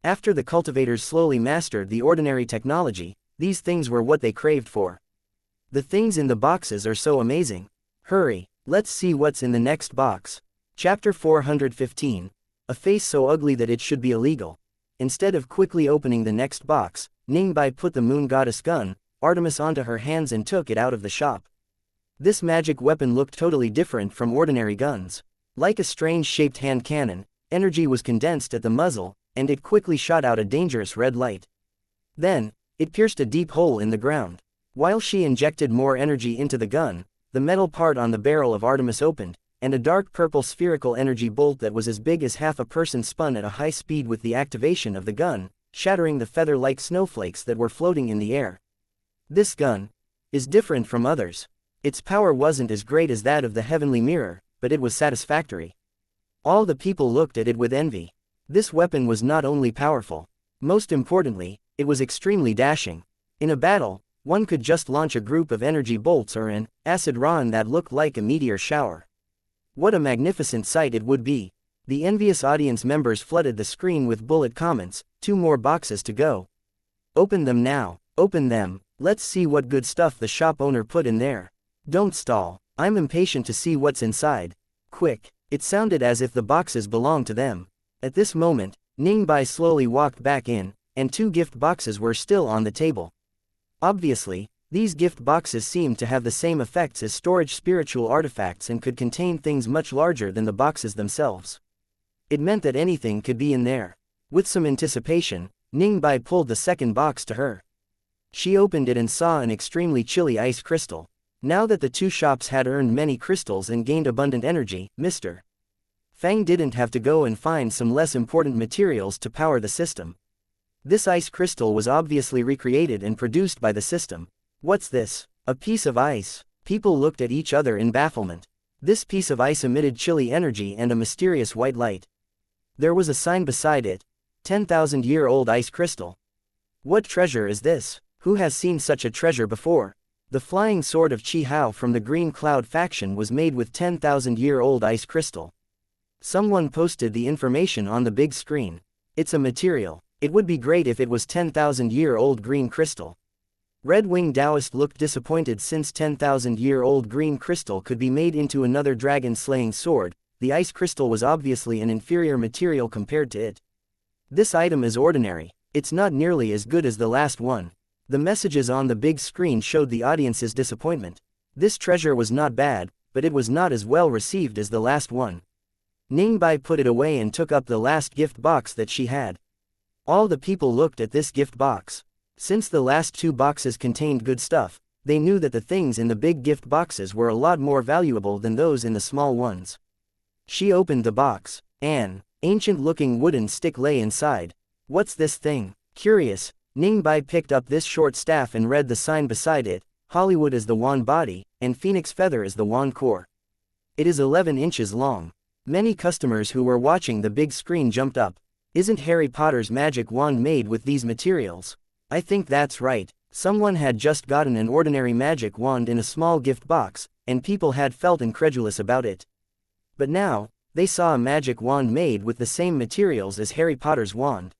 A: After the cultivators slowly mastered the ordinary technology, these things were what they craved for. The things in the boxes are so amazing. Hurry, let's see what's in the next box. Chapter 415. A face so ugly that it should be illegal. Instead of quickly opening the next box, Ningbai put the moon goddess gun, Artemis onto her hands and took it out of the shop. This magic weapon looked totally different from ordinary guns. Like a strange-shaped hand cannon, energy was condensed at the muzzle, and it quickly shot out a dangerous red light. Then, it pierced a deep hole in the ground. While she injected more energy into the gun, the metal part on the barrel of Artemis opened, and a dark purple spherical energy bolt that was as big as half a person spun at a high speed with the activation of the gun, shattering the feather-like snowflakes that were floating in the air. This gun is different from others. Its power wasn't as great as that of the heavenly mirror, but it was satisfactory. All the people looked at it with envy. This weapon was not only powerful. Most importantly, it was extremely dashing. In a battle, one could just launch a group of energy bolts or an acid rain that looked like a meteor shower. What a magnificent sight it would be. The envious audience members flooded the screen with bullet comments. 2 more boxes to go. Open them now. Open them. Let's see what good stuff the shop owner put in there. Don't stall. I'm impatient to see what's inside. Quick. It sounded as if the boxes belonged to them. At this moment, Ningbai slowly walked back in, and 2 gift boxes were still on the table. Obviously, these gift boxes seemed to have the same effects as storage spiritual artifacts and could contain things much larger than the boxes themselves. It meant that anything could be in there. With some anticipation, Ningbai pulled the second box to her. She opened it and saw an extremely chilly ice crystal. Now that the 2 shops had earned many crystals and gained abundant energy, Mr. Fang didn't have to go and find some less important materials to power the system. This ice crystal was obviously recreated and produced by the system. What's this? A piece of ice. People looked at each other in bafflement. This piece of ice emitted chilly energy and a mysterious white light. There was a sign beside it. 10,000-year-old ice crystal. What treasure is this? Who has seen such a treasure before? The flying sword of Chi Hao from the Green Cloud faction was made with 10,000-year-old ice crystal. Someone posted the information on the big screen. It's a material. It would be great if it was 10,000-year-old green crystal. Red Wing Taoist looked disappointed since 10,000-year-old green crystal could be made into another dragon-slaying sword. The ice crystal was obviously an inferior material compared to it. This item is ordinary. It's not nearly as good as the last one. The messages on the big screen showed the audience's disappointment. This treasure was not bad, but it was not as well received as the last one. Ningbai put it away and took up the last gift box that she had. All the people looked at this gift box. Since the last 2 boxes contained good stuff, they knew that the things in the big gift boxes were a lot more valuable than those in the small ones. She opened the box. An ancient-looking wooden stick lay inside. What's this thing? Curious, Ningbai picked up this short staff and read the sign beside it. Hollywood is the wand body, and Phoenix Feather is the wand core. It is 11 inches long. Many customers who were watching the big screen jumped up. Isn't Harry Potter's magic wand made with these materials? I think that's right. Someone had just gotten an ordinary magic wand in a small gift box, and people had felt incredulous about it. But now, they saw a magic wand made with the same materials as Harry Potter's wand.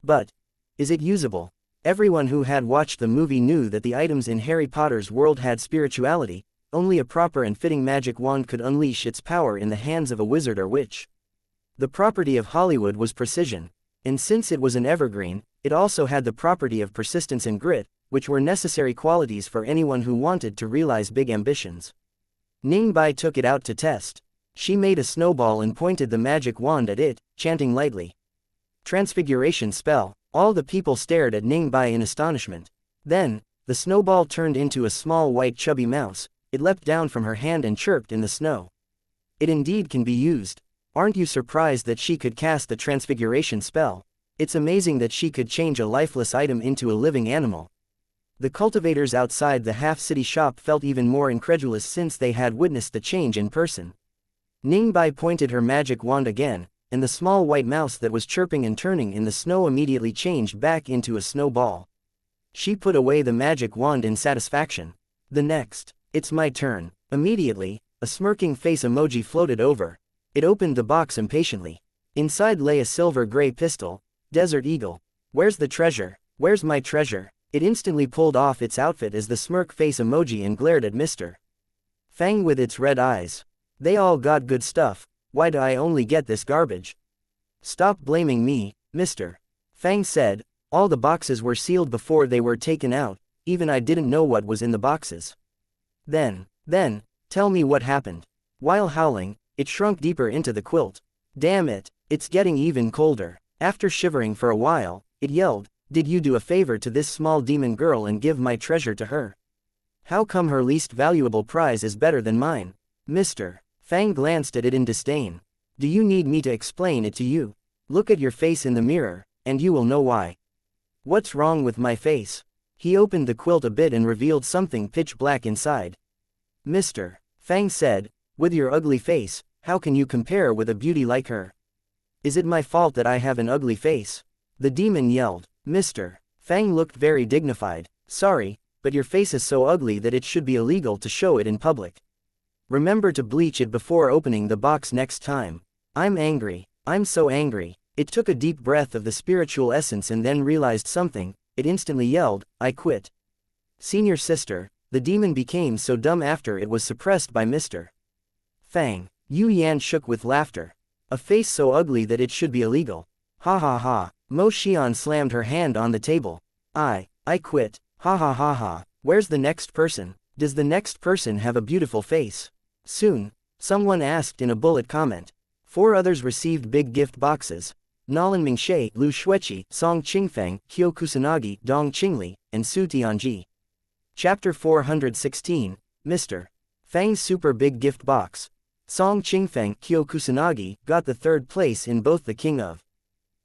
A: But, is it usable? Everyone who had watched the movie knew that the items in Harry Potter's world had spirituality. Only a proper and fitting magic wand could unleash its power in the hands of a wizard or witch. The property of Hollywood was precision. and since it was an evergreen, it also had the property of persistence and grit, which were necessary qualities for anyone who wanted to realize big ambitions. Ningbai took it out to test. She made a snowball and pointed the magic wand at it, chanting lightly. Transfiguration spell. All the people stared at Ningbai in astonishment. Then, the snowball turned into a small white chubby mouse. It leapt down from her hand and chirped in the snow. It indeed can be used. Aren't you surprised that she could cast the transfiguration spell? It's amazing that she could change a lifeless item into a living animal. The cultivators outside the half-city shop felt even more incredulous since they had witnessed the change in person. Ningbai pointed her magic wand again, and the small white mouse that was chirping and turning in the snow immediately changed back into a snowball. She put away the magic wand in satisfaction. The next. It's my turn. Immediately, a smirking face emoji floated over. It opened the box impatiently. Inside lay a silver-gray pistol. Desert Eagle. Where's the treasure? Where's my treasure? It instantly pulled off its outfit as the smirk face emoji and glared at Mr. Fang with its red eyes. They all got good stuff. Why do I only get this garbage? Stop blaming me, Mr. Fang said. All the boxes were sealed before they were taken out. Even I didn't know what was in the boxes. Then, tell me what happened. While howling, it shrunk deeper into the quilt. Damn it, it's getting even colder. After shivering for a while, it yelled, did you do a favor to this small demon girl and give my treasure to her? How come her least valuable prize is better than mine? Mr. Fang glanced at it in disdain. Do you need me to explain it to you? Look at your face in the mirror, and you will know why. What's wrong with my face? He opened the quilt a bit and revealed something pitch black inside. Mr. Fang said, with your ugly face, how can you compare with a beauty like her? Is it my fault that I have an ugly face? The demon yelled. Mr. Fang looked very dignified. Sorry, but your face is so ugly that it should be illegal to show it in public. Remember to bleach it before opening the box next time. I'm angry. I'm so angry. It took a deep breath of the spiritual essence and then realized something. It instantly yelled, I quit. Senior sister, the demon became so dumb after it was suppressed by Mr. Fang. Yu Yan shook with laughter. A face so ugly that it should be illegal. Ha ha ha. Mo Xian slammed her hand on the table. I quit. Ha ha ha ha. Where's the next person? Does the next person have a beautiful face? Soon, someone asked in a bullet comment. 4 others received big gift boxes. Nalan Mingshe, Lu Shueqi, Song Qingfeng, Kyo Kusanagi, Dong Qingli, and Su Tianji. Chapter 416, Mr. Fang's Super Big Gift Box. Song Qingfeng, Kyo Kusanagi, got the 3rd place in both the King of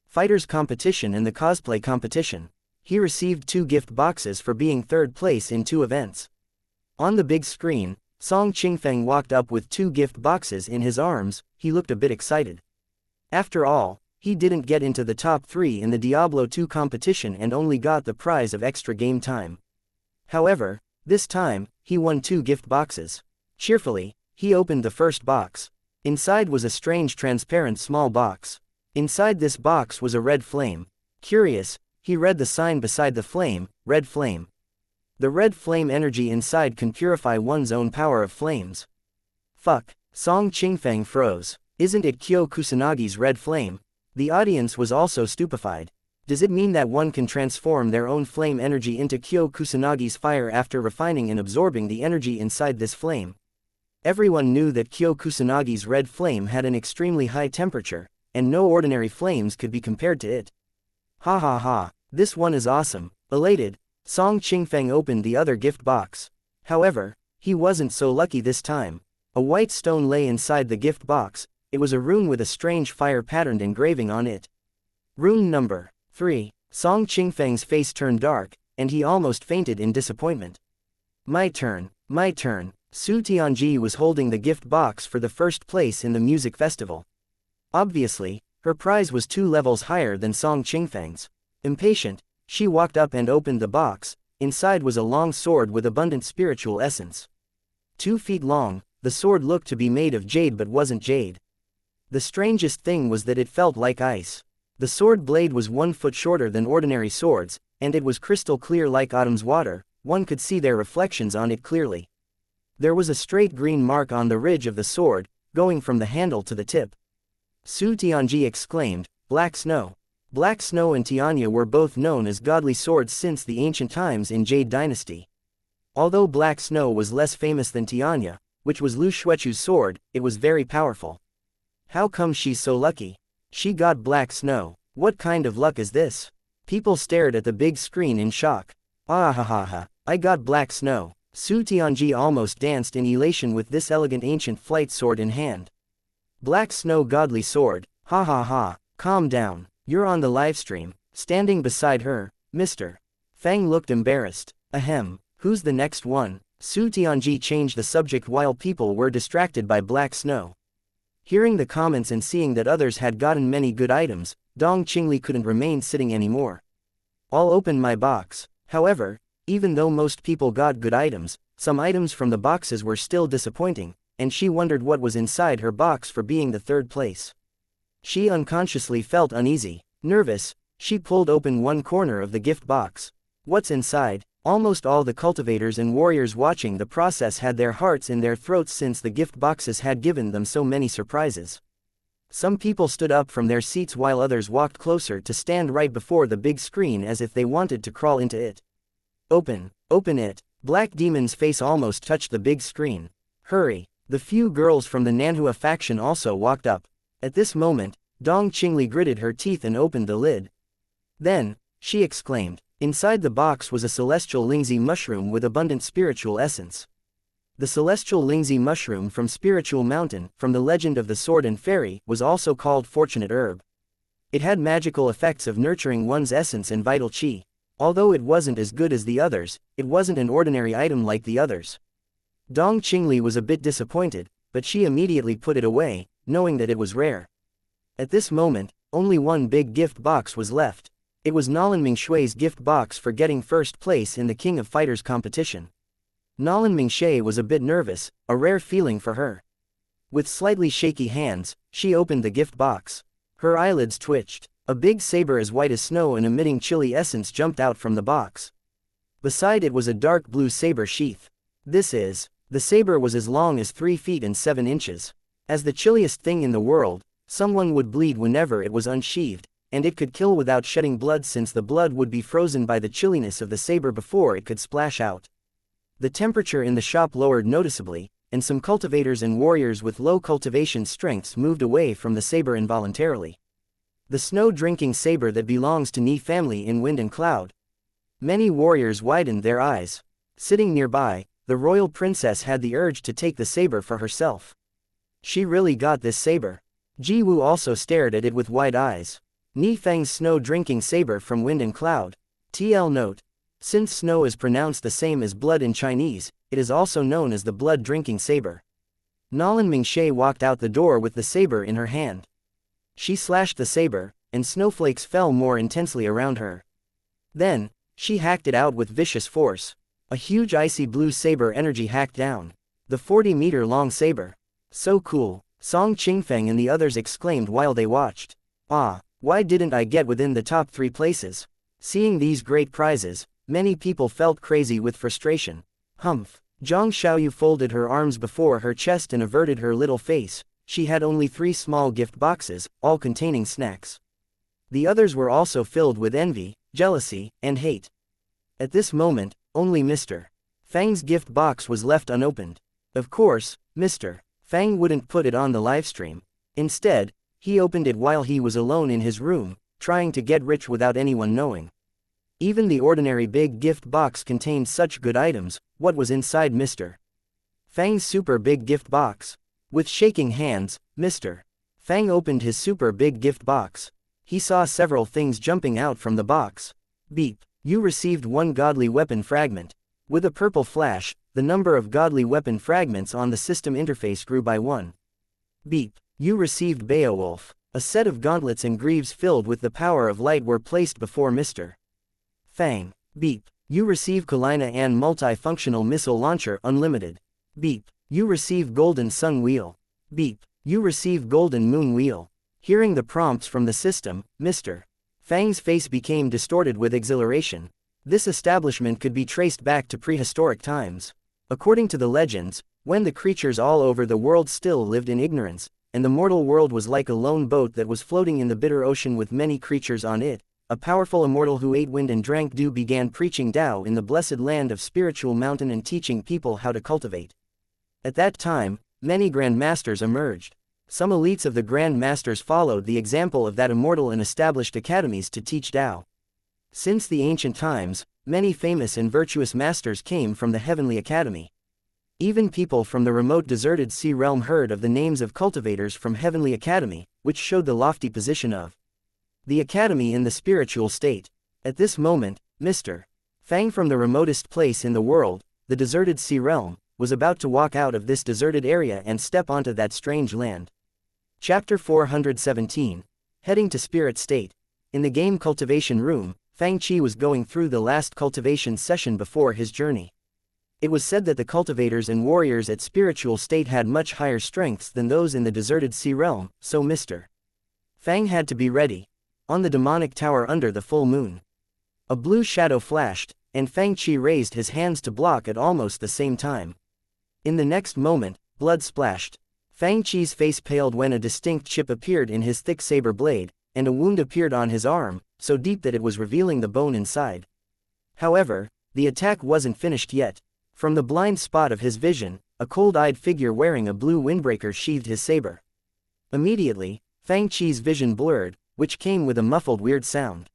A: Fighters competition and the cosplay competition. He received 2 gift boxes for being 3rd place in 2 events. On the big screen, Song Qingfeng walked up with 2 gift boxes in his arms. He looked a bit excited. After all, he didn't get into the top 3 in the Diablo 2 competition and only got the prize of extra game time. However, this time, he won 2 gift boxes. Cheerfully, he opened the first box. Inside was a strange transparent small box. Inside this box was a red flame. Curious, he read the sign beside the flame, red flame. The red flame energy inside can purify one's own power of flames. Fuck, Song Qingfeng froze. Isn't it Kyo Kusanagi's red flame? The audience was also stupefied. Does it mean that one can transform their own flame energy into Kyo Kusanagi's fire after refining and absorbing the energy inside this flame? Everyone knew that Kyo Kusanagi's red flame had an extremely high temperature, and no ordinary flames could be compared to it. Ha ha ha, this one is awesome. Elated, Song Qingfeng opened the other gift box. However, he wasn't so lucky this time. A white stone lay inside the gift box. It was a rune with a strange fire-patterned engraving on it. Rune number 3. Song Qingfeng's face turned dark, and he almost fainted in disappointment. My turn, my turn. Su Tianji was holding the gift box for the first place in the music festival. Obviously, her prize was 2 levels higher than Song Qingfeng's. Impatient, she walked up and opened the box. Inside was a long sword with abundant spiritual essence. 2 feet long, the sword looked to be made of jade but wasn't jade. The strangest thing was that it felt like ice. The sword blade was 1 foot shorter than ordinary swords, and it was crystal clear like autumn's water. One could see their reflections on it clearly. There was a straight green mark on the ridge of the sword, going from the handle to the tip. Su Tianji exclaimed, Black snow. Black Snow and Tianya were both known as godly swords since the ancient times in Jade Dynasty. Although Black Snow was less famous than Tianya, which was Lu Xuechu's sword, it was very powerful. How come she's so lucky? She got Black Snow. What kind of luck is this? People stared at the big screen in shock. Ah ha ha ha, I got Black Snow. Su Tianji almost danced in elation with this elegant ancient flight sword in hand. Black Snow godly sword, ha ha ha, calm down, you're on the livestream. Standing beside her, Mr. Fang looked embarrassed. Ahem, who's the next one? Su Tianji changed the subject while people were distracted by Black Snow. Hearing the comments and seeing that others had gotten many good items, Dong Qingli couldn't remain sitting anymore. I'll open my box. However, even though most people got good items, some items from the boxes were still disappointing, and she wondered what was inside her box for being the third place. She unconsciously felt uneasy, nervous. She pulled open one corner of the gift box. What's inside? Almost all the cultivators and warriors watching the process had their hearts in their throats since the gift boxes had given them so many surprises. Some people stood up from their seats while others walked closer to stand right before the big screen as if they wanted to crawl into it. Open it. Black Demon's face almost touched the big screen. Hurry. The few girls from the Nanhua faction also walked up. At this moment, Dong Qingli gritted her teeth and opened the lid. Then, she exclaimed. Inside the box was a celestial lingzi mushroom with abundant spiritual essence. The celestial lingzi mushroom from Spiritual Mountain, from the legend of the Sword and Fairy, was also called Fortunate Herb. It had magical effects of nurturing one's essence and vital qi. Although it wasn't as good as the others, it wasn't an ordinary item like the others. Dong Qingli was a bit disappointed, but she immediately put it away, knowing that it was rare. At this moment, only one big gift box was left. It was Nolan Mingshui's gift box for getting first place in the King of Fighters competition. Nolan Mingshui was a bit nervous, a rare feeling for her. With slightly shaky hands, she opened the gift box. Her eyelids twitched. A big saber as white as snow and emitting chilly essence jumped out from the box. Beside it was a dark blue saber sheath. The saber was as long as 3 feet and 7 inches. As the chilliest thing in the world, someone would bleed whenever it was unsheathed, and it could kill without shedding blood since the blood would be frozen by the chilliness of the saber before it could splash out. The temperature in the shop lowered noticeably, and some cultivators and warriors with low cultivation strengths moved away from the saber involuntarily. The snow-drinking saber that belongs to Ni family in Wind and Cloud. Many warriors widened their eyes. Sitting nearby, the royal princess had the urge to take the saber for herself. She really got this saber. Ji Wu also stared at it with wide eyes. Ni Fang's snow-drinking saber from Wind and Cloud. TL note. Since snow is pronounced the same as blood in Chinese, it is also known as the blood-drinking saber. Nolan Mingshui walked out the door with the saber in her hand. She slashed the saber, and snowflakes fell more intensely around her. Then, she hacked it out with vicious force. A huge icy blue saber energy hacked down. The 40-meter-long saber. So cool, Song Qingfeng and the others exclaimed while they watched. Ah, why didn't I get within the top 3 places? Seeing these great prizes, many people felt crazy with frustration. Humph. Zhang Xiaoyu folded her arms before her chest and averted her little face. She had only 3 small gift boxes, all containing snacks. The others were also filled with envy, jealousy, and hate. At this moment, only Mr. Fang's gift box was left unopened. Of course, Mr. Fang wouldn't put it on the livestream. Instead, he opened it while he was alone in his room, trying to get rich without anyone knowing. Even the ordinary big gift box contained such good items. What was inside Mr. Fang's super big gift box? With shaking hands, Mr. Fang opened his super big gift box. He saw several things jumping out from the box. Beep. You received 1 godly weapon fragment. With a purple flash, the number of godly weapon fragments on the system interface grew by 1. Beep. You received Beowulf. A set of gauntlets and greaves filled with the power of light were placed before Mr. Fang. Beep. You receive Kalina and multifunctional missile launcher unlimited. Beep. You receive Golden Sun Wheel. Beep. You receive Golden Moon Wheel. Hearing the prompts from the system, Mr. Fang's face became distorted with exhilaration. This establishment could be traced back to prehistoric times. According to the legends, when the creatures all over the world still lived in ignorance, and the mortal world was like a lone boat that was floating in the bitter ocean with many creatures on it. A powerful immortal who ate wind and drank dew began preaching Tao in the blessed land of spiritual mountain and teaching people how to cultivate. At that time, many Grand Masters emerged. Some elites of the Grand Masters followed the example of that immortal and established academies to teach Tao. Since the ancient times, many famous and virtuous masters came from the Heavenly Academy. Even people from the remote deserted sea realm heard of the names of cultivators from Heavenly Academy, which showed the lofty position of the Academy in the spiritual state. At this moment, Mr. Fang from the remotest place in the world, the deserted sea realm, was about to walk out of this deserted area and step onto that strange land. Chapter 417. Heading to Spirit State. In the game cultivation room, Fang Qi was going through the last cultivation session before his journey. It was said that the cultivators and warriors at spiritual state had much higher strengths than those in the deserted sea realm, so Mr. Fang had to be ready. On the demonic tower under the full moon, a blue shadow flashed, and Fang Qi raised his hands to block at almost the same time. In the next moment, blood splashed. Fang Qi's face paled when a distinct chip appeared in his thick saber blade, and a wound appeared on his arm, so deep that it was revealing the bone inside. However, the attack wasn't finished yet. From the blind spot of his vision, a cold-eyed figure wearing a blue windbreaker sheathed his saber. Immediately, Fang Qi's vision blurred, which came with a muffled weird sound.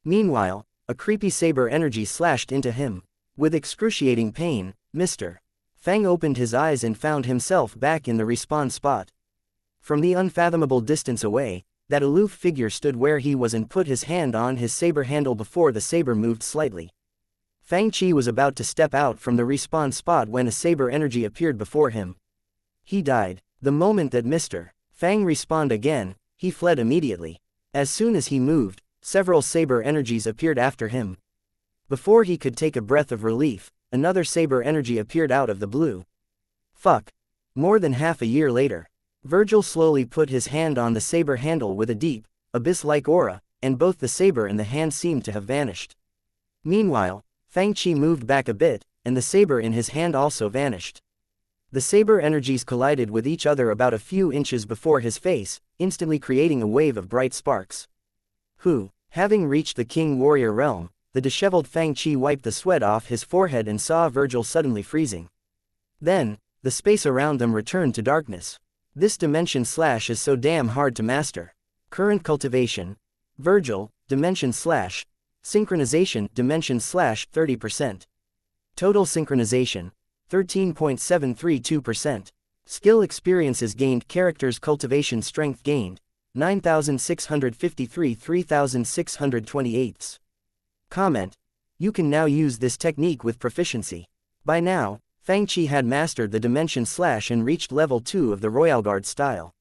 A: Meanwhile, a creepy saber energy slashed into him. With excruciating pain, Mr. Fang opened his eyes and found himself back in the respawn spot. From the unfathomable distance away, that aloof figure stood where he was and put his hand on his saber handle before the saber moved slightly. Fang Qi was about to step out from the respawn spot when a saber energy appeared before him. He died. The moment that Mr. Fang respawned again, he fled immediately. As soon as he moved, several saber energies appeared after him. Before he could take a breath of relief, another saber energy appeared out of the blue. Fuck. More than half a year later, Virgil slowly put his hand on the saber handle with a deep, abyss-like aura, and both the saber and the hand seemed to have vanished. Meanwhile, Fang Qi moved back a bit, and the saber in his hand also vanished. The saber energies collided with each other about a few inches before his face, instantly creating a wave of bright sparks. Having reached the King Warrior realm, the disheveled Fang Qi wiped the sweat off his forehead and saw Virgil suddenly freezing. Then, the space around them returned to darkness. This dimension slash is so damn hard to master. Current cultivation. Virgil, dimension slash. Synchronization, dimension slash 30%. Total synchronization, 13.732%. Skill experiences gained. Characters cultivation strength gained, 9,653 3,628. Comment. You can now use this technique with proficiency. By now, Fang Qi had mastered the dimension slash and reached level 2 of the Royal Guard style.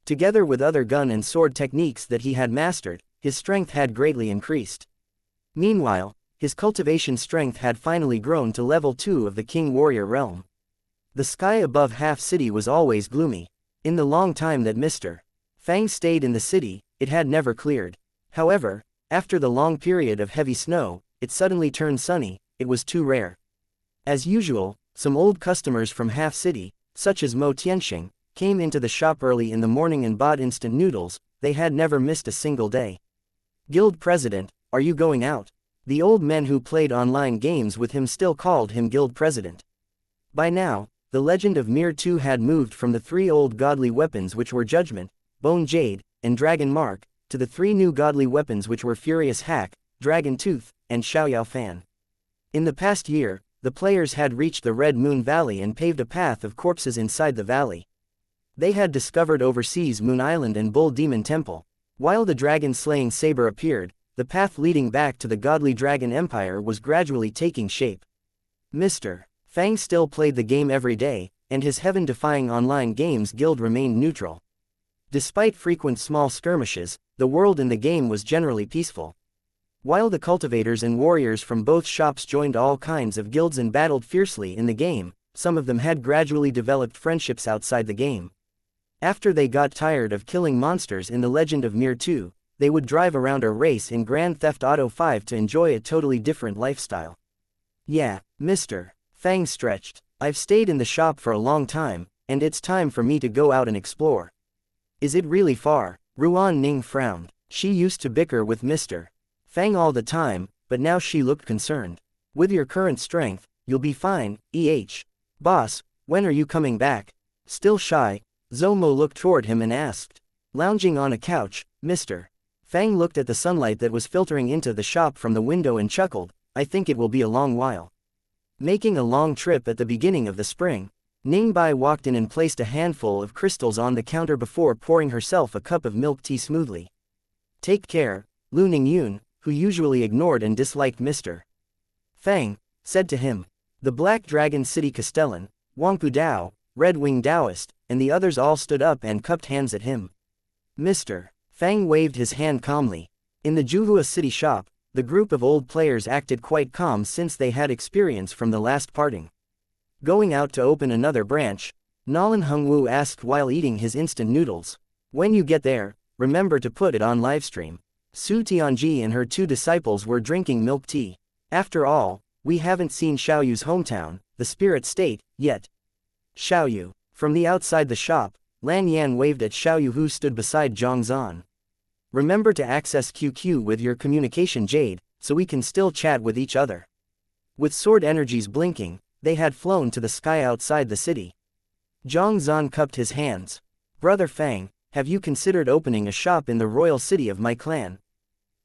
A: Together with other gun and sword techniques that he had mastered, his strength had greatly increased. Meanwhile, his cultivation strength had finally grown to level 2 of the King Warrior realm. The sky above Half City was always gloomy. In the long time that Mr. Fang stayed in the city, it had never cleared. However, after the long period of heavy snow, it suddenly turned sunny. It was too rare. As usual, some old customers from Half City, such as Mo Tianxing, came into the shop early in the morning and bought instant noodles. They had never missed a single day. Guild President, are you going out? The old men who played online games with him still called him Guild President. By now, the legend of Mir 2 had moved from the 3 old godly weapons which were Judgment, Bone Jade, and Dragon Mark, to the 3 new godly weapons which were Furious Hack, Dragon Tooth, and Xiaoyao Fan. In the past year, the players had reached the Red Moon Valley and paved a path of corpses inside the valley. They had discovered overseas Moon Island and Bull Demon Temple. While the dragon-slaying saber appeared, the path leading back to the godly Dragon Empire was gradually taking shape. Mr. Fang still played the game every day, and his heaven-defying online games guild remained neutral. Despite frequent small skirmishes, the world in the game was generally peaceful. While the cultivators and warriors from both shops joined all kinds of guilds and battled fiercely in the game, some of them had gradually developed friendships outside the game. After they got tired of killing monsters in the Legend of Mir 2, they would drive around or race in Grand Theft Auto 5 to enjoy a totally different lifestyle. Yeah, Mr. Fang stretched. I've stayed in the shop for a long time, and it's time for me to go out and explore. Is it really far? Ruan Ning frowned. She used to bicker with Mr. Fang all the time, but now she looked concerned. With your current strength, you'll be fine, Boss, when are you coming back? Still shy, Zomo looked toward him and asked. Lounging on a couch, Mr. Fang looked at the sunlight that was filtering into the shop from the window and chuckled. I think it will be a long while. Making a long trip at the beginning of the spring, Ningbai walked in and placed a handful of crystals on the counter before pouring herself a cup of milk tea smoothly. Take care, Lu Ningyun, who usually ignored and disliked Mr. Fang, said to him. The Black Dragon City Castellan, Wangpu Dao, Red Wing Taoist, and the others all stood up and cupped hands at him. Mr. Fang waved his hand calmly. In the Juhua City shop, the group of old players acted quite calm since they had experience from the last parting. Going out to open another branch, Nolan Hungwu asked while eating his instant noodles. When you get there, remember to put it on livestream. Su Tianji and her 2 disciples were drinking milk tea. After all, we haven't seen Xiaoyu's hometown, the spirit state, yet. Xiaoyu. From the outside the shop, Lan Yan waved at Xiaoyu who stood beside Zhang Zan. Remember to access QQ with your communication jade, so we can still chat with each other. With sword energies blinking, they had flown to the sky outside the city. Zhang Zan cupped his hands. Brother Fang, have you considered opening a shop in the royal city of my clan?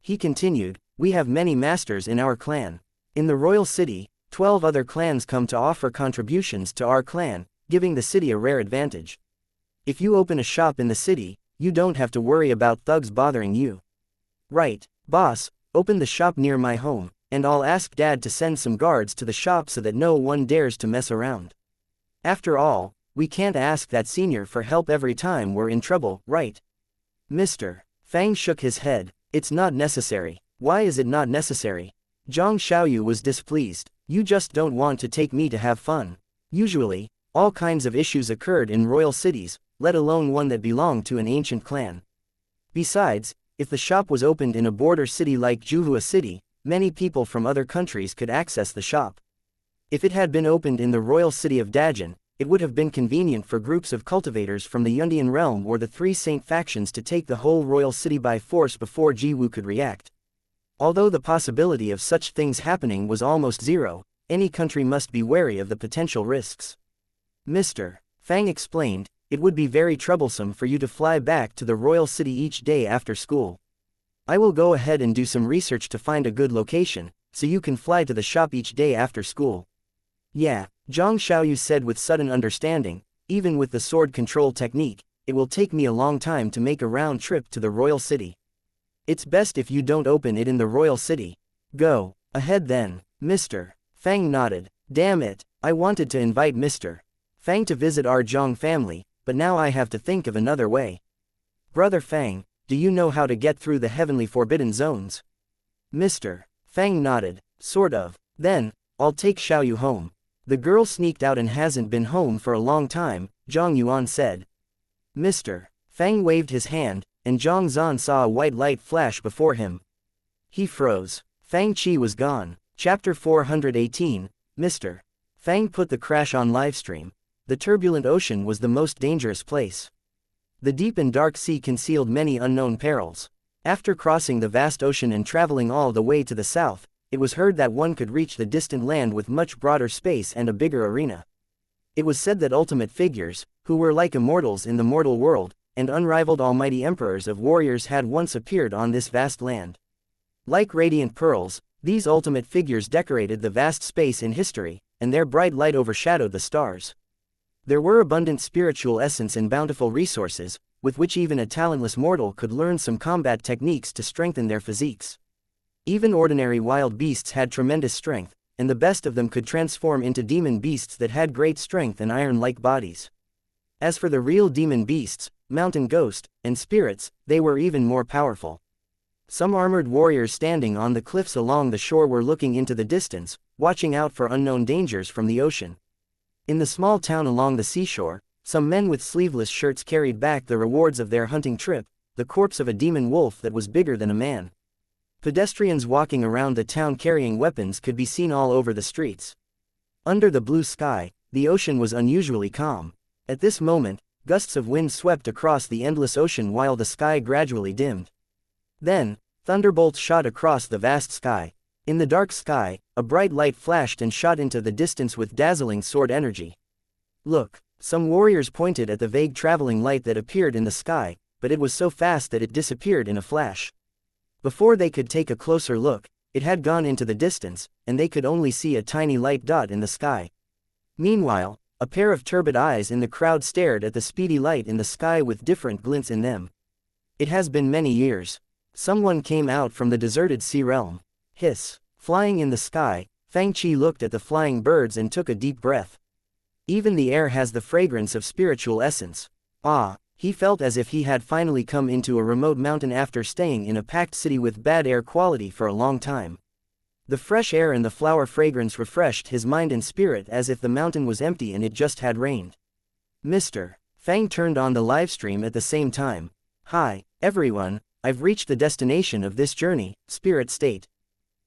A: He continued, we have many masters in our clan. In the royal city, 12 other clans come to offer contributions to our clan, giving the city a rare advantage. If you open a shop in the city, you don't have to worry about thugs bothering you. Right, boss, open the shop near my home, and I'll ask Dad to send some guards to the shop so that no one dares to mess around. After all, we can't ask that senior for help every time we're in trouble, right? Mr. Fang shook his head. It's not necessary. Why is it not necessary? Zhang Xiaoyu was displeased. You just don't want to take me to have fun. Usually, all kinds of issues occurred in royal cities, let alone one that belonged to an ancient clan. Besides, if the shop was opened in a border city like Juhua City, many people from other countries could access the shop. If it had been opened in the royal city of Dajin, it would have been convenient for groups of cultivators from the Yundian realm or the 3 saint factions to take the whole royal city by force before Jiwu could react. Although the possibility of such things happening was almost zero, any country must be wary of the potential risks. Mr. Fang explained, it would be very troublesome for you to fly back to the royal city each day after school. I will go ahead and do some research to find a good location, so you can fly to the shop each day after school. Yeah, Zhang Xiaoyu said with sudden understanding, even with the sword control technique, it will take me a long time to make a round trip to the royal city. It's best if you don't open it in the royal city. Go ahead then, Mr. Fang nodded. Damn it, I wanted to invite Mr. Fang to visit our Zhang family, but now I have to think of another way. Brother Fang, do you know how to get through the heavenly forbidden zones? Mr. Fang nodded. Sort of. Then, I'll take Xiaoyu home. The girl sneaked out and hasn't been home for a long time, Zhang Yuan said. Mr. Fang waved his hand, and Zhang Zan saw a white light flash before him. He froze. Fang Qi was gone. Chapter 418, Mr. Fang put the crash on livestream. The turbulent ocean was the most dangerous place. The deep and dark sea concealed many unknown perils. After crossing the vast ocean and traveling all the way to the south, it was heard that one could reach the distant land with much broader space and a bigger arena. It was said that ultimate figures, who were like immortals in the mortal world, and unrivaled almighty emperors of warriors had once appeared on this vast land. Like radiant pearls, these ultimate figures decorated the vast space in history, and their bright light overshadowed the stars. There were abundant spiritual essence and bountiful resources, with which even a talentless mortal could learn some combat techniques to strengthen their physiques. Even ordinary wild beasts had tremendous strength, and the best of them could transform into demon beasts that had great strength and iron-like bodies. As for the real demon beasts, mountain ghost, and spirits, they were even more powerful. Some armored warriors standing on the cliffs along the shore were looking into the distance, watching out for unknown dangers from the ocean. In the small town along the seashore, some men with sleeveless shirts carried back the rewards of their hunting trip, the corpse of a demon wolf that was bigger than a man. Pedestrians walking around the town carrying weapons could be seen all over the streets. Under the blue sky, the ocean was unusually calm. At this moment, gusts of wind swept across the endless ocean while the sky gradually dimmed. Then, thunderbolts shot across the vast sky. In the dark sky, a bright light flashed and shot into the distance with dazzling sword energy. Look! Some warriors pointed at the vague traveling light that appeared in the sky, but it was so fast that it disappeared in a flash. Before they could take a closer look, it had gone into the distance, and they could only see a tiny light dot in the sky. Meanwhile, a pair of turbid eyes in the crowd stared at the speedy light in the sky with different glints in them. It has been many years. Someone came out from the deserted sea realm. Hiss. Flying in the sky, Fang Qi looked at the flying birds and took a deep breath. Even the air has the fragrance of spiritual essence. Ah, he felt as if he had finally come into a remote mountain after staying in a packed city with bad air quality for a long time. The fresh air and the flower fragrance refreshed his mind and spirit as if the mountain was empty and it just had rained. Mr. Fang turned on the livestream at the same time. Hi, everyone, I've reached the destination of this journey, Spirit State.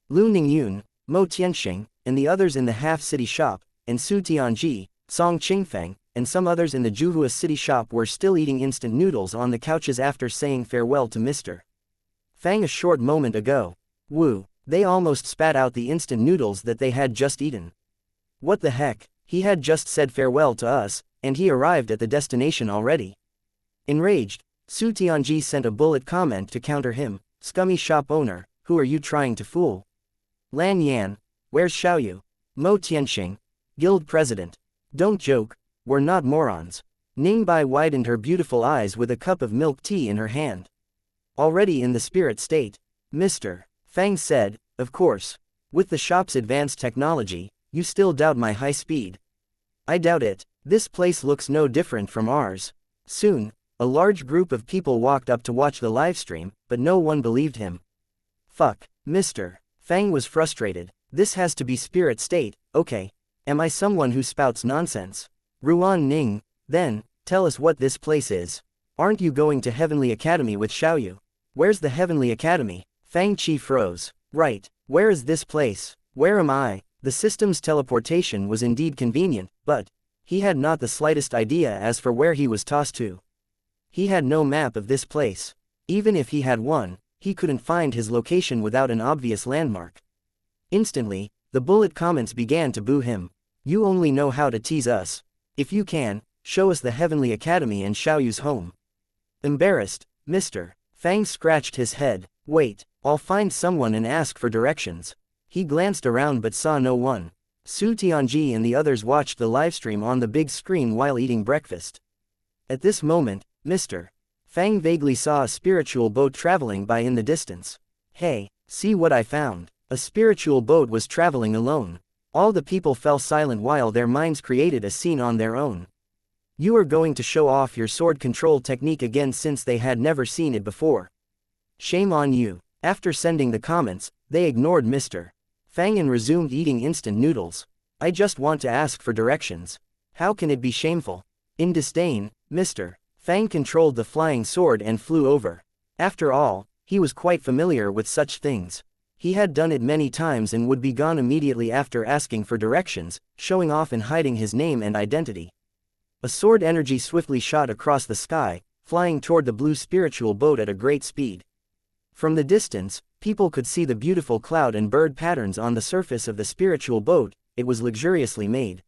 A: Lu Ningyun, Mo Tianxing, and the others in the half-city shop, and Su Tianji, Song Qingfeng, and some others in the Juhua city shop were still eating instant noodles on the couches after saying farewell to Mr. Fang a short moment ago. Woo, they almost spat out the instant noodles that they had just eaten. What the heck, he had just said farewell to us, and he arrived at the destination already. Enraged, Su Tianji sent a bullet comment to counter him. Scummy shop owner, who are you trying to fool? Lan Yan, where's Xiaoyu? Mo Tianxing, guild president. Don't joke, we're not morons. Ningbai widened her beautiful eyes with a cup of milk tea in her hand. Already in the spirit state, Mr. Fang said, of course. With the shop's advanced technology, you still doubt my high speed? I doubt it. This place looks no different from ours. Soon, a large group of people walked up to watch the livestream, but no one believed him. Fuck, Mr. Fang was frustrated. This has to be spirit state, okay. Am I someone who spouts nonsense? Ruan Ning, then, tell us what this place is. Aren't you going to Heavenly Academy with Xiaoyu? Where's the Heavenly Academy? Fang Qi froze. Right, where is this place? Where am I? The system's teleportation was indeed convenient, but he had not the slightest idea as for where he was tossed to. He had no map of this place. Even if he had one, he couldn't find his location without an obvious landmark. Instantly, the bullet comments began to boo him. You only know how to tease us. If you can, show us the Heavenly Academy and Xiaoyu's home. Embarrassed, Mr. Fang scratched his head. Wait, I'll find someone and ask for directions. He glanced around but saw no one. Su Tianji and the others watched the livestream on the big screen while eating breakfast. At this moment, Mr. Fang vaguely saw a spiritual boat traveling by in the distance. Hey, see what I found. A spiritual boat was traveling alone. All the people fell silent while their minds created a scene on their own. You are going to show off your sword control technique again since they had never seen it before. Shame on you. After sending the comments, they ignored Mr. Fang and resumed eating instant noodles. I just want to ask for directions. How can it be shameful? In disdain, Mr. Fang controlled the flying sword and flew over. After all, he was quite familiar with such things. He had done it many times and would be gone immediately after asking for directions, showing off and hiding his name and identity. A sword energy swiftly shot across the sky, flying toward the blue spiritual boat at a great speed. From the distance, people could see the beautiful cloud and bird patterns on the surface of the spiritual boat. It was luxuriously made.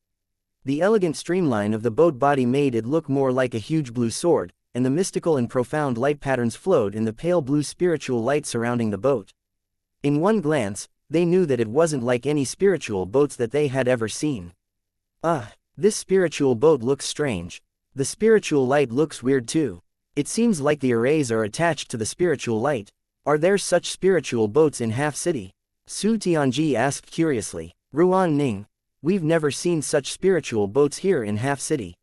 A: The elegant streamline of the boat body made it look more like a huge blue sword, and the mystical and profound light patterns flowed in the pale blue spiritual light surrounding the boat. In one glance, they knew that it wasn't like any spiritual boats that they had ever seen. This spiritual boat looks strange. The spiritual light looks weird too. It seems like the arrays are attached to the spiritual light. Are there such spiritual boats in Half City? Su Tianji asked curiously. Ruan Ning, we've never seen such spiritual boats here in Half City.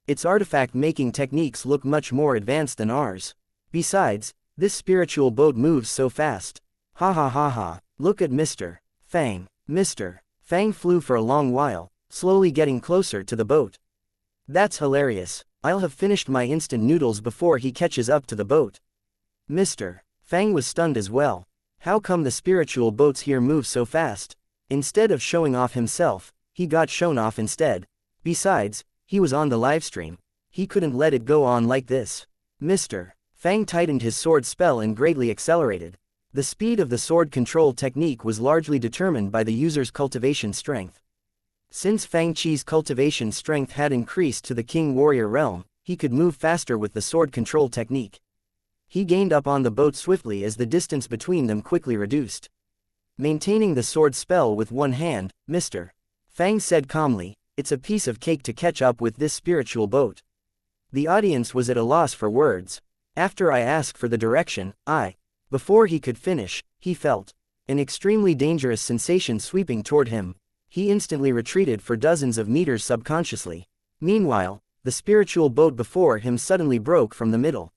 A: Its artifact-making techniques look much more advanced than ours. Besides, this spiritual boat moves so fast. Ha ha ha ha, look at Mr. Fang. Mr. Fang flew for a long while, slowly getting closer to the boat. That's hilarious. I'll have finished my instant noodles before he catches up to the boat. Mr. Fang was stunned as well. How come the spiritual boats here move so fast? Instead of showing off himself, he got shown off instead. Besides, he was on the livestream. He couldn't let it go on like this. Mr. Fang tightened his sword spell and greatly accelerated. The speed of the sword control technique was largely determined by the user's cultivation strength. Since Fang Qi's cultivation strength had increased to the King Warrior realm, he could move faster with the sword control technique. He gained up on the boat swiftly as the distance between them quickly reduced. Maintaining the sword spell with one hand, Mr. Fang said calmly, "It's a piece of cake to catch up with this spiritual boat." The audience was at a loss for words. After I asked for the direction, Before he could finish, he felt an extremely dangerous sensation sweeping toward him. He instantly retreated for dozens of meters subconsciously. Meanwhile, the spiritual boat before him suddenly broke from the middle.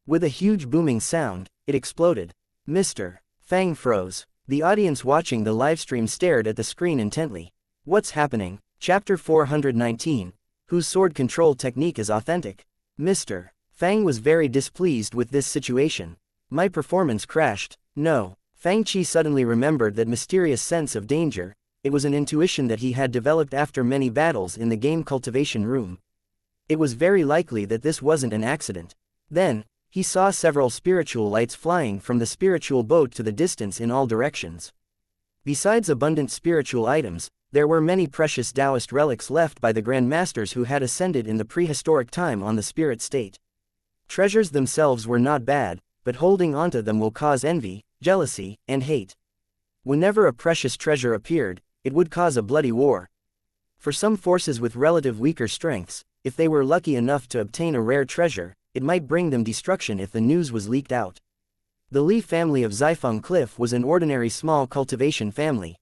A: With a huge booming sound, it exploded. Mr. Fang froze. The audience watching the livestream stared at the screen intently. What's happening? Chapter 419. Whose sword control technique is authentic? Mr. Fang was very displeased with this situation. My performance crashed. No. Fang Qi suddenly remembered that mysterious sense of danger. It was an intuition that he had developed after many battles in the game cultivation room. It was very likely that this wasn't an accident. Then, he saw several spiritual lights flying from the spiritual boat to the distance in all directions. Besides abundant spiritual items, there were many precious Taoist relics left by the Grand Masters who had ascended in the prehistoric time on the spirit state. Treasures themselves were not bad, but holding onto them will cause envy, jealousy, and hate. Whenever a precious treasure appeared, it would cause a bloody war. For some forces with relative weaker strengths, if they were lucky enough to obtain a rare treasure, it might bring them destruction if the news was leaked out. The Li family of Xifeng Cliff was an ordinary small cultivation family.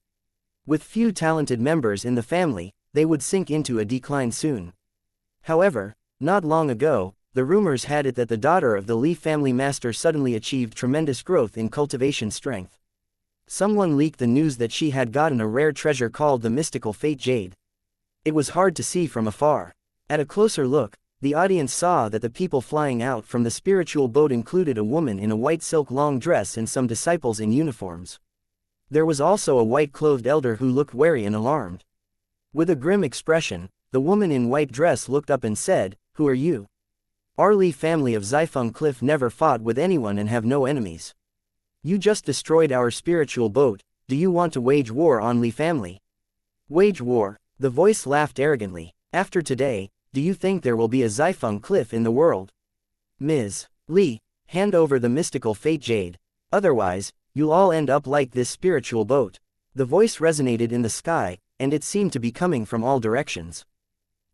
A: With few talented members in the family, they would sink into a decline soon. However, not long ago, the rumors had it that the daughter of the Li family master suddenly achieved tremendous growth in cultivation strength. Someone leaked the news that she had gotten a rare treasure called the mystical Fate Jade. It was hard to see from afar. At a closer look, the audience saw that the people flying out from the spiritual boat included a woman in a white silk long dress and some disciples in uniforms. There was also a white-clothed elder who looked wary and alarmed. With a grim expression, the woman in white dress looked up and said, "Who are you? Our Li family of Xifeng Cliff never fought with anyone and have no enemies. You just destroyed our spiritual boat. Do you want to wage war on Li family?" "Wage war?" The voice laughed arrogantly. "After today, do you think there will be a Xifeng Cliff in the world? Ms. Li, hand over the mystical Fate Jade. Otherwise, you'll all end up like this spiritual boat." The voice resonated in the sky, and it seemed to be coming from all directions.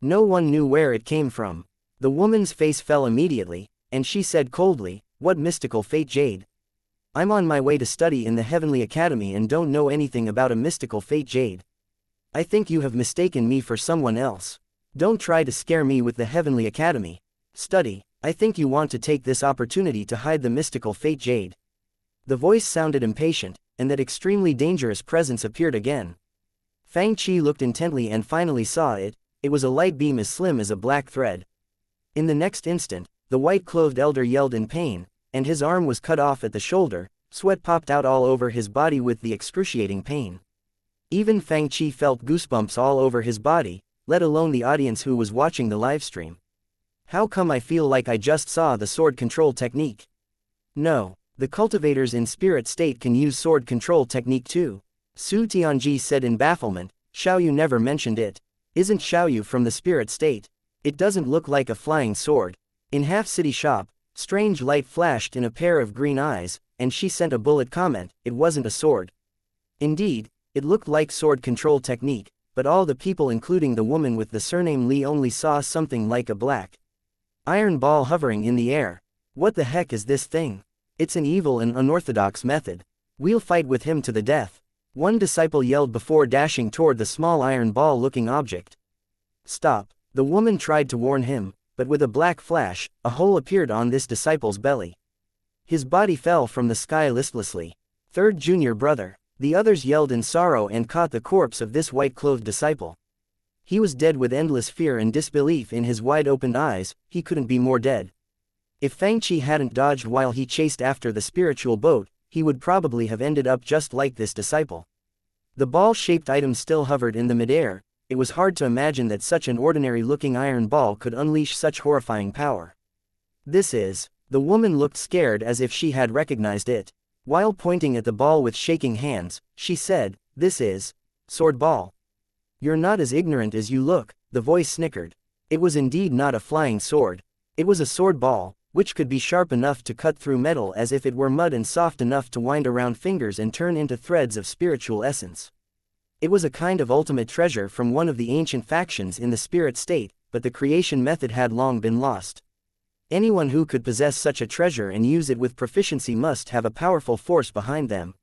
A: No one knew where it came from. The woman's face fell immediately, and she said coldly, "What mystical Fate Jade? I'm on my way to study in the Heavenly Academy and don't know anything about a mystical Fate Jade. I think you have mistaken me for someone else. Don't try to scare me with the Heavenly Academy. Study. I think you want to take this opportunity to hide the mystical Fate Jade." The voice sounded impatient, and that extremely dangerous presence appeared again. Fang Qi looked intently and finally saw it. It was a light beam as slim as a black thread. In the next instant, the white-clothed elder yelled in pain, and his arm was cut off at the shoulder. Sweat popped out all over his body with the excruciating pain. Even Fang Qi felt goosebumps all over his body, let alone the audience who was watching the livestream. How come I feel like I just saw the sword control technique? No, the cultivators in spirit state can use sword control technique too. Su Tianji said in bafflement. Xiaoyu never mentioned it. Isn't Xiaoyu from the spirit state? It doesn't look like a flying sword. In half-city shop, strange light flashed in a pair of green eyes, and she sent a bullet comment. It wasn't a sword. Indeed, it looked like sword control technique, but all the people including the woman with the surname Li only saw something like a black iron ball hovering in the air. What the heck is this thing? It's an evil and unorthodox method. We'll fight with him to the death. One disciple yelled before dashing toward the small iron ball-looking object. Stop. The woman tried to warn him, but with a black flash, a hole appeared on this disciple's belly. His body fell from the sky listlessly. Third junior brother. The others yelled in sorrow and caught the corpse of this white-clothed disciple. He was dead with endless fear and disbelief in his wide-opened eyes. He couldn't be more dead. If Fang Qi hadn't dodged while he chased after the spiritual boat, he would probably have ended up just like this disciple. The ball-shaped item still hovered in the midair, it was hard to imagine that such an ordinary-looking iron ball could unleash such horrifying power. This is. The woman looked scared as if she had recognized it. While pointing at the ball with shaking hands, she said, "This is. Sword ball. You're not as ignorant as you look," the voice snickered. It was indeed not a flying sword. It was a sword ball, which could be sharp enough to cut through metal as if it were mud and soft enough to wind around fingers and turn into threads of spiritual essence. It was a kind of ultimate treasure from one of the ancient factions in the spirit state, but the creation method had long been lost. Anyone who could possess such a treasure and use it with proficiency must have a powerful force behind them.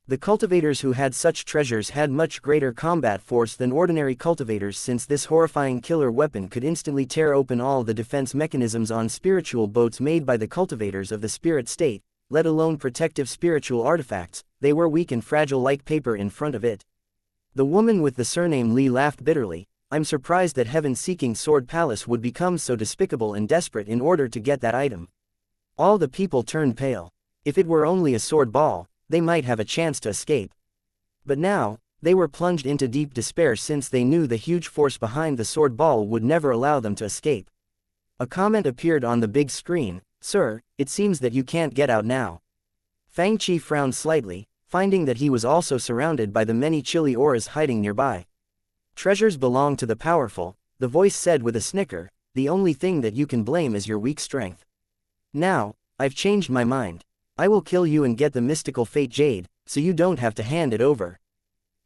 A: The cultivators who had such treasures had much greater combat force than ordinary cultivators, since this horrifying killer weapon could instantly tear open all the defense mechanisms on spiritual boats made by the cultivators of the spirit state, let alone protective spiritual artifacts. They were weak and fragile like paper in front of it. The woman with the surname Lee laughed bitterly. "I'm surprised that heaven-seeking Sword Palace would become so despicable and desperate in order to get that item." All the people turned pale. If it were only a sword ball, they might have a chance to escape. But now, they were plunged into deep despair since they knew the huge force behind the sword ball would never allow them to escape. A comment appeared on the big screen. "Sir, it seems that you can't get out now." Fang Chi frowned slightly, finding that he was also surrounded by the many chilly auras hiding nearby. "Treasures belong to the powerful," the voice said with a snicker. "The only thing that you can blame is your weak strength. Now, I've changed my mind. I will kill you and get the mystical fate jade, so you don't have to hand it over."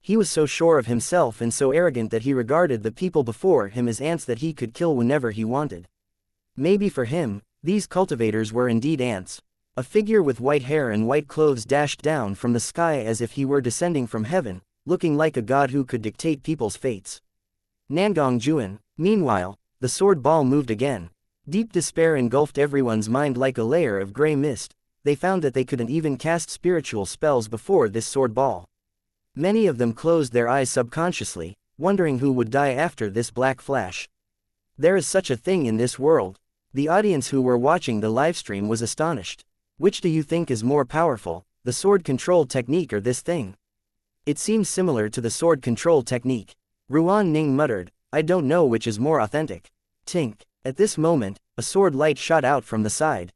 A: He was so sure of himself and so arrogant that he regarded the people before him as ants that he could kill whenever he wanted. Maybe for him, these cultivators were indeed ants. A figure with white hair and white clothes dashed down from the sky as if he were descending from heaven, looking like a god who could dictate people's fates. Nangong Juan. Meanwhile, the sword ball moved again. Deep despair engulfed everyone's mind like a layer of gray mist. They found that they couldn't even cast spiritual spells before this sword ball. Many of them closed their eyes subconsciously, wondering who would die after this black flash. There is such a thing in this world. The audience who were watching the livestream was astonished. Which do you think is more powerful, the sword control technique or this thing? It seems similar to the sword control technique. Ruan Ning muttered, "I don't know which is more authentic." Tink. At this moment, a sword light shot out from the side.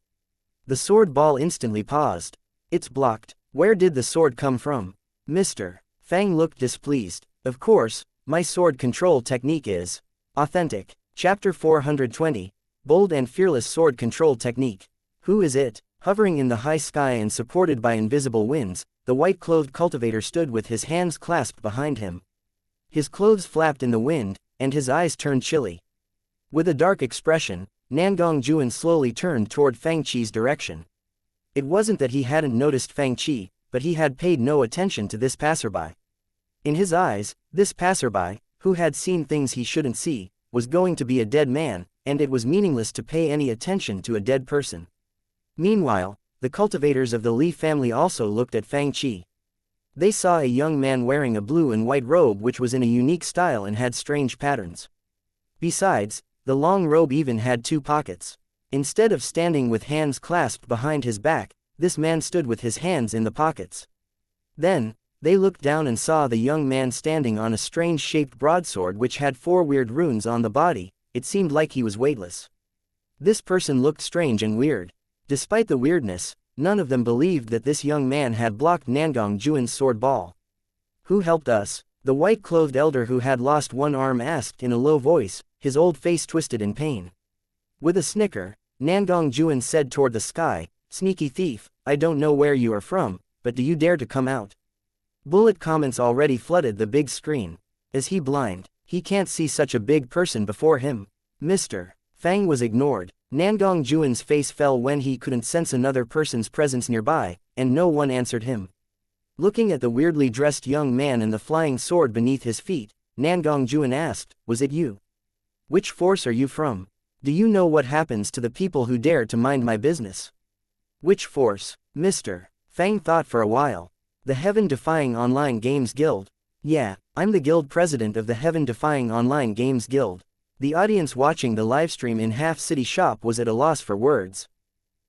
A: The sword ball instantly paused. "It's blocked. Where did the sword come from?" "Mr. Fang looked displeased. "Of course, my sword control technique is authentic." Chapter 420. Bold and Fearless Sword Control Technique. "Who is it?" Hovering in the high sky and supported by invisible winds, the white-clothed cultivator stood with his hands clasped behind him. His clothes flapped in the wind, and his eyes turned chilly. With a dark expression, Nangong Juan slowly turned toward Fang Chi's direction. It wasn't that he hadn't noticed Fang Chi, but he had paid no attention to this passerby. In his eyes, this passerby, who had seen things he shouldn't see, was going to be a dead man, and it was meaningless to pay any attention to a dead person. Meanwhile, the cultivators of the Li family also looked at Fang Chi. They saw a young man wearing a blue and white robe which was in a unique style and had strange patterns. Besides, the long robe even had 2 pockets. Instead of standing with hands clasped behind his back, this man stood with his hands in the pockets. Then, they looked down and saw the young man standing on a strange-shaped broadsword which had 4 weird runes on the body. It seemed like he was weightless. This person looked strange and weird. Despite the weirdness, none of them believed that this young man had blocked Nangong Juan's sword ball. "Who helped us?" The white-clothed elder who had lost one arm asked in a low voice, his old face twisted in pain. With a snicker, Nangong Juan said toward the sky, "Sneaky thief, I don't know where you are from, but do you dare to come out?" Bullet comments already flooded the big screen. Is he blind? He can't see such a big person before him. Mr. Fang was ignored. Nangong Juan's face fell when he couldn't sense another person's presence nearby, and no one answered him. Looking at the weirdly dressed young man and the flying sword beneath his feet, Nangong Juan asked, "Was it you? Which force are you from? Do you know what happens to the people who dare to mind my business?" "Which force?" Mr. Fang thought for a while. "The Heaven-Defying Online Games Guild." "Yeah, I'm the guild president of the Heaven-Defying Online Games Guild." The audience watching the livestream in Half City Shop was at a loss for words.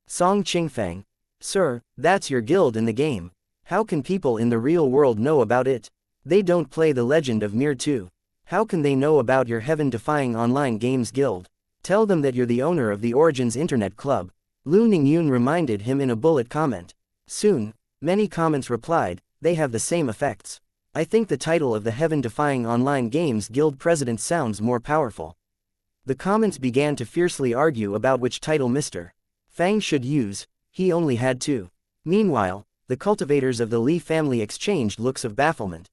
A: Song Qingfeng. "Sir, that's your guild in the game. How can people in the real world know about it? They don't play The Legend of Mir 2. How can they know about your heaven-defying online games guild? Tell them that you're the owner of the Origins Internet Club, Lu Ningyun reminded him in a bullet comment. Soon, many comments replied, they have the same effects. I think the title of the heaven-defying online games guild president sounds more powerful. The comments began to fiercely argue about which title Mr. Fang should use. He only had two. Meanwhile, the cultivators of the Li family exchanged looks of bafflement.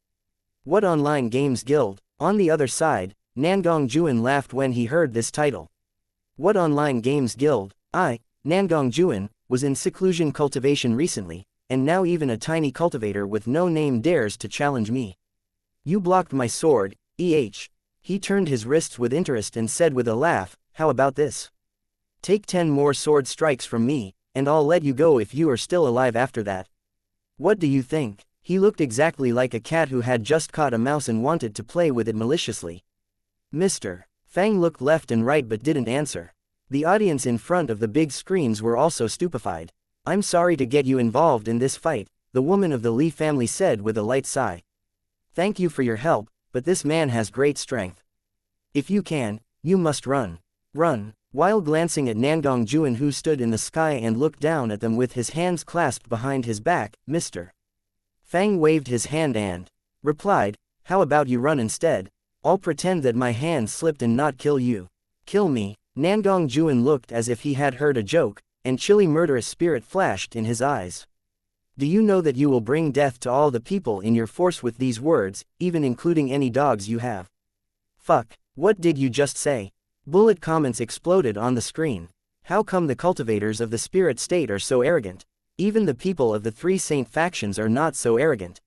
A: What online games guild? On the other side, Nangong Juan laughed when he heard this title. What online games guild? Nangong Juan, was in seclusion cultivation recently, and now even a tiny cultivator with no name dares to challenge me. You blocked my sword, He turned his wrists with interest and said with a laugh, how about this? Take 10 more sword strikes from me, and I'll let you go if you are still alive after that. What do you think? He looked exactly like a cat who had just caught a mouse and wanted to play with it maliciously. Mr. Fang looked left and right but didn't answer. The audience in front of the big screens were also stupefied. I'm sorry to get you involved in this fight, the woman of the Li family said with a light sigh. Thank you for your help, but this man has great strength. If you can, you must run. Run. While glancing at Nangong Juan who stood in the sky and looked down at them with his hands clasped behind his back, Mr. Fang waved his hand and replied, how about you run instead? I'll pretend that my hand slipped and not kill you. Kill me. Nangong Juan looked as if he had heard a joke, and chilly murderous spirit flashed in his eyes. Do you know that you will bring death to all the people in your force with these words, even including any dogs you have? Fuck, what did you just say? Bullet comments exploded on the screen. How come the cultivators of the spirit state are so arrogant? Even the people of the three saint factions are not so arrogant.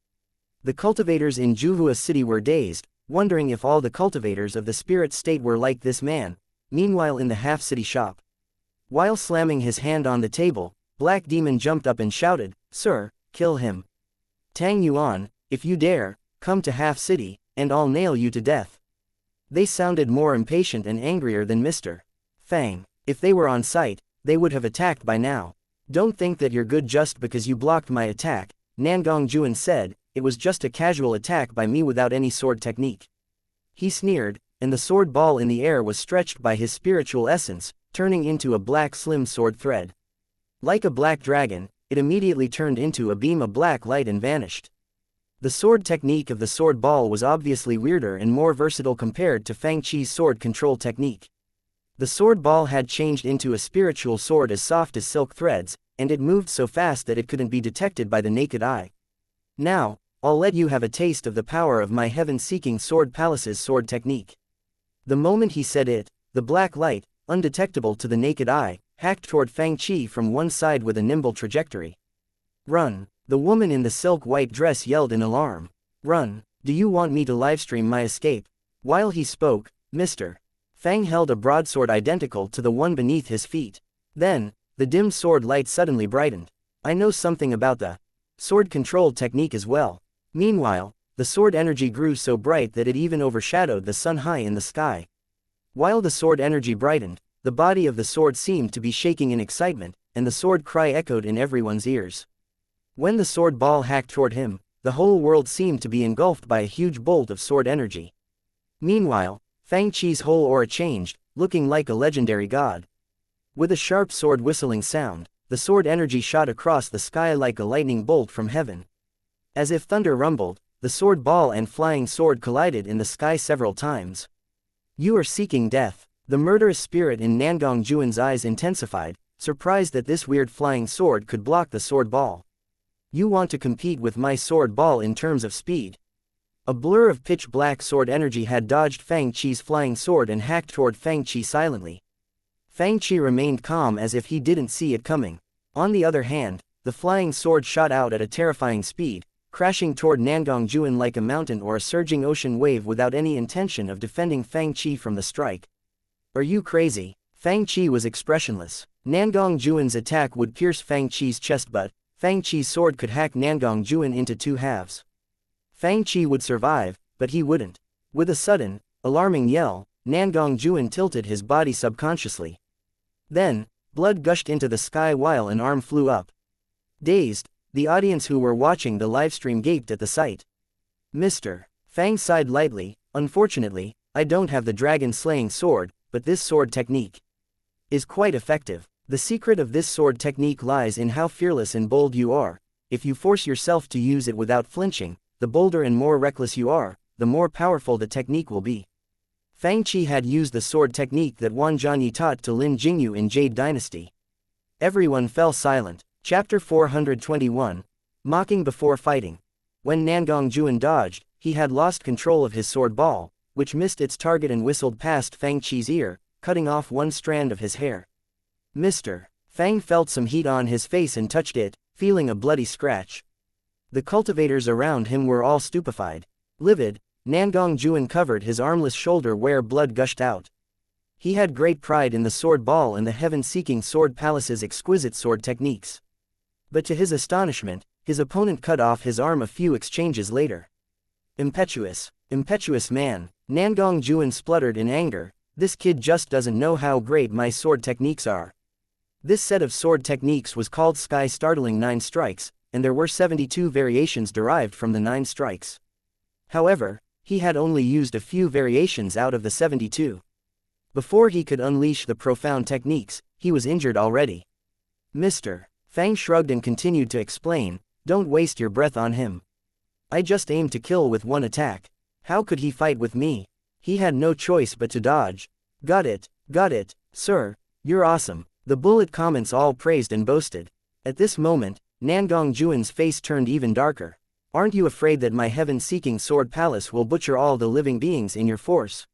A: The cultivators in Juhua City were dazed, wondering if all the cultivators of the spirit state were like this man. Meanwhile in the half-city shop, while slamming his hand on the table, Black Demon jumped up and shouted, Sir, kill him. Tang Yuan, if you dare, come to Half City, and I'll nail you to death. They sounded more impatient and angrier than Mr. Fang. If they were on site, they would have attacked by now. Don't think that you're good just because you blocked my attack, Nangong Juan said, it was just a casual attack by me without any sword technique. He sneered, and the sword ball in the air was stretched by his spiritual essence, turning into a black slim sword thread. Like a black dragon, it immediately turned into a beam of black light and vanished. The sword technique of the sword ball was obviously weirder and more versatile compared to Fang Chi's sword control technique. The sword ball had changed into a spiritual sword as soft as silk threads, and it moved so fast that it couldn't be detected by the naked eye. Now, I'll let you have a taste of the power of my heaven-seeking sword palace's sword technique. The moment he said it, the black light, undetectable to the naked eye, hacked toward Fang Chi from one side with a nimble trajectory. Run! The woman in the silk-white dress yelled in alarm. Run! Do you want me to livestream my escape? While he spoke, Mr. Fang held a broadsword identical to the one beneath his feet. Then, the dim sword light suddenly brightened. I know something about the sword control technique as well. Meanwhile, the sword energy grew so bright that it even overshadowed the sun high in the sky. While the sword energy brightened, the body of the sword seemed to be shaking in excitement, and the sword cry echoed in everyone's ears. When the sword ball hacked toward him, the whole world seemed to be engulfed by a huge bolt of sword energy. Meanwhile, Fang Chi's whole aura changed, looking like a legendary god. With a sharp sword whistling sound, the sword energy shot across the sky like a lightning bolt from heaven. As if thunder rumbled, the sword ball and flying sword collided in the sky several times. You are seeking death. The murderous spirit in Nangong Juan's eyes intensified, surprised that this weird flying sword could block the sword ball. You want to compete with my sword ball in terms of speed. A blur of pitch-black sword energy had dodged Fang Chi's flying sword and hacked toward Fang Chi silently. Fang Chi remained calm as if he didn't see it coming. On the other hand, the flying sword shot out at a terrifying speed, crashing toward Nangong Juan like a mountain or a surging ocean wave without any intention of defending Fang Chi from the strike. Are you crazy? Fang Chi was expressionless. Nangong Juan's attack would pierce Fang Chi's chest, but Fang Chi's sword could hack Nangong Juan into two halves. Fang Chi would survive, but he wouldn't. With a sudden, alarming yell, Nangong Juan tilted his body subconsciously. Then, blood gushed into the sky while an arm flew up. Dazed, the audience who were watching the livestream gaped at the sight. Mr. Fang sighed lightly, Unfortunately, I don't have the dragon-slaying sword, but this sword technique is quite effective. The secret of this sword technique lies in how fearless and bold you are. If you force yourself to use it without flinching, the bolder and more reckless you are, the more powerful the technique will be. Fang Qi had used the sword technique that Wan Zhanyi taught to Lin Jingyu in Jade Dynasty. Everyone fell silent. Chapter 421. Mocking before fighting. When Nangong Juan dodged, he had lost control of his sword ball, which missed its target and whistled past Fang Qi's ear, cutting off one strand of his hair. Mr. Fang felt some heat on his face and touched it, feeling a bloody scratch. The cultivators around him were all stupefied. Livid, Nangong Juan covered his armless shoulder where blood gushed out. He had great pride in the sword ball and the heaven-seeking sword palace's exquisite sword techniques. But to his astonishment, his opponent cut off his arm a few exchanges later. Impetuous man, Nangong Juan spluttered in anger, this kid just doesn't know how great my sword techniques are. This set of sword techniques was called Sky Startling 9 Strikes, and there were 72 variations derived from the 9 strikes. However, he had only used a few variations out of the 72. Before he could unleash the profound techniques, he was injured already. Mr. Fang shrugged and continued to explain, don't waste your breath on him. I just aimed to kill with one attack. How could he fight with me? He had no choice but to dodge. Got it, sir, you're awesome. The bullet comments all praised and boasted. At this moment, Nangong Juan's face turned even darker. Aren't you afraid that my heaven-seeking sword palace will butcher all the living beings in your force?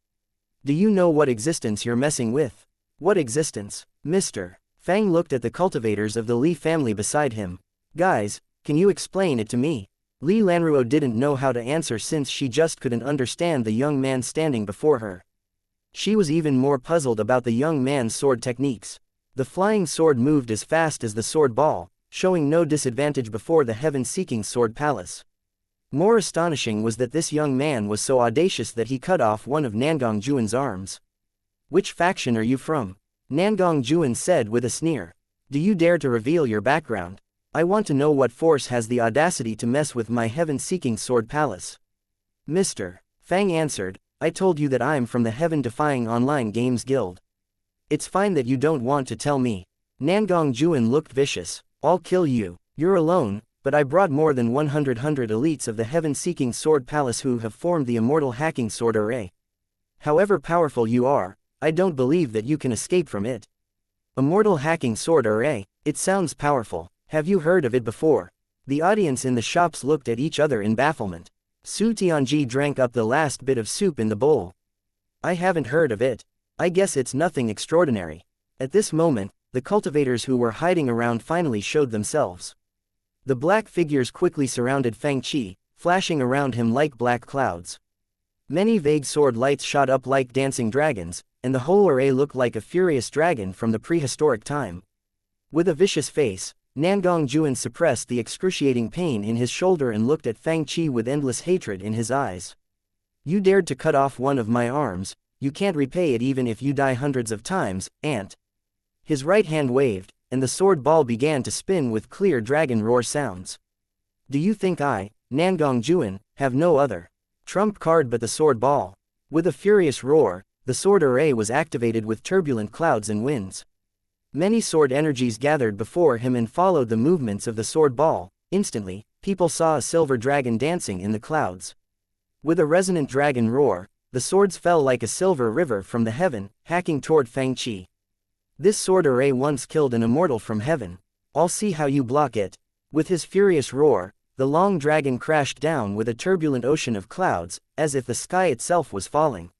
A: Do you know what existence you're messing with? What existence? Mr. Fang looked at the cultivators of the Li family beside him. Guys, can you explain it to me? Li Lanruo didn't know how to answer since she just couldn't understand the young man standing before her. She was even more puzzled about the young man's sword techniques. The flying sword moved as fast as the sword ball, showing no disadvantage before the heaven-seeking sword palace. More astonishing was that this young man was so audacious that he cut off one of Nangong Juan's arms. Which faction are you from? Nangong Juan said with a sneer. Do you dare to reveal your background? I want to know what force has the audacity to mess with my heaven-seeking sword palace. Mr. Fang answered, I told you that I'm from the Heaven-Defying Online Games Guild. It's fine that you don't want to tell me. Nangong Juan looked vicious. I'll kill you. You're alone, but I brought more than 100 elites of the heaven-seeking sword palace who have formed the immortal hacking sword array. However powerful you are, I don't believe that you can escape from it. Immortal hacking sword array, it sounds powerful. Have you heard of it before? The audience in the shops looked at each other in bafflement. Su Tianji drank up the last bit of soup in the bowl. I haven't heard of it. I guess it's nothing extraordinary. At this moment, the cultivators who were hiding around finally showed themselves. The black figures quickly surrounded Fang Qi, flashing around him like black clouds. Many vague sword lights shot up like dancing dragons, and the whole array looked like a furious dragon from the prehistoric time. With a vicious face, Nangong Juan suppressed the excruciating pain in his shoulder and looked at Fang Qi with endless hatred in his eyes. You dared to cut off one of my arms, you can't repay it even if you die hundreds of times, ant. His right hand waved, and the sword ball began to spin with clear dragon roar sounds. Do you think I, Nangong Juan, have no other trump card but the sword ball? With a furious roar, the sword array was activated with turbulent clouds and winds. Many sword energies gathered before him and followed the movements of the sword ball. Instantly, people saw a silver dragon dancing in the clouds. With a resonant dragon roar, the swords fell like a silver river from the heaven, hacking toward Fang Qi. This sword array once killed an immortal from heaven. I'll see how you block it. With his furious roar, the long dragon crashed down with a turbulent ocean of clouds, as if the sky itself was falling.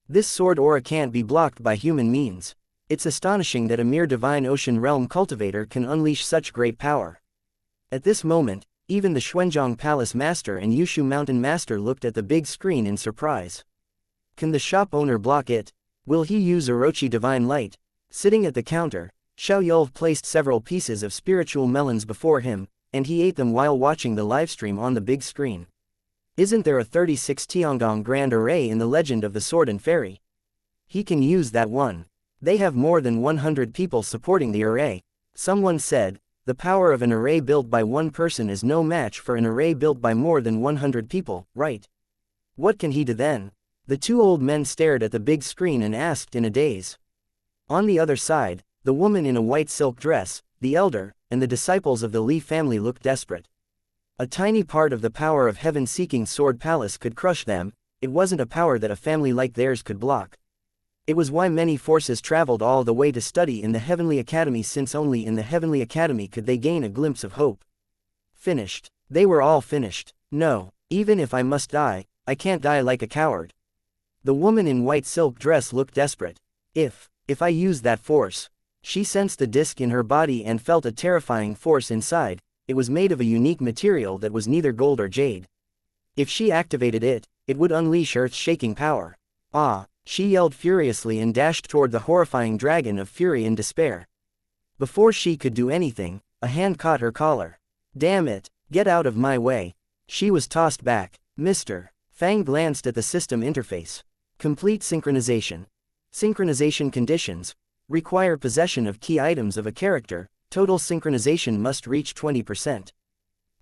A: This sword aura can't be blocked by human means. It's astonishing that a mere divine ocean realm cultivator can unleash such great power. At this moment, even the Xuanzhong Palace Master and Yushu Mountain Master looked at the big screen in surprise. Can the shop owner block it? Will he use Orochi Divine Light? Sitting at the counter, Xiao Yul placed several pieces of spiritual melons before him, and he ate them while watching the livestream on the big screen. Isn't there a 36 Tiangong Grand Array in the Legend of the Sword and Fairy? He can use that one. They have more than 100 people supporting the array. Someone said, the power of an array built by one person is no match for an array built by more than 100 people, right? What can he do then? The two old men stared at the big screen and asked in a daze. On the other side, the woman in a white silk dress, the elder, and the disciples of the Li family looked desperate. A tiny part of the power of heaven-seeking Sword Palace could crush them. It wasn't a power that a family like theirs could block. It was why many forces traveled all the way to study in the Heavenly Academy, since only in the Heavenly Academy could they gain a glimpse of hope. Finished. They were all finished. No, even if I must die, I can't die like a coward. The woman in white silk dress looked desperate. If I use that force. She sensed the disc in her body and felt a terrifying force inside. It was made of a unique material that was neither gold or jade. If she activated it, it would unleash earth-shaking power. Ah! She yelled furiously and dashed toward the horrifying dragon of fury and despair. Before she could do anything, a hand caught her collar. Damn it! Get out of my way! She was tossed back. Mr. Fang glanced at the system interface. Complete synchronization. Synchronization conditions. Require possession of key items of a character. Total synchronization must reach 20%.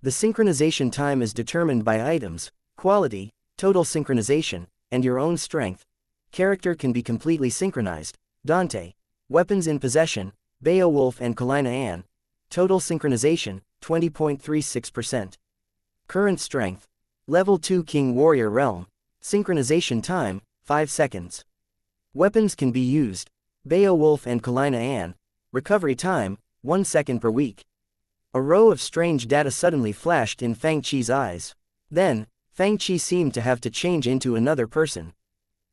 A: The synchronization time is determined by items, quality, total synchronization, and your own strength. Character can be completely synchronized. Dante. Weapons in possession. Beowulf and Kalina Ann. Total synchronization, 20.36%. Current strength. Level 2 King Warrior Realm. Synchronization time, 5 seconds. Weapons can be used. Beowulf and Kalina Ann. Recovery time, 1 second per week. A row of strange data suddenly flashed in Fang Qi's eyes. Then, Fang Qi seemed to have to change into another person.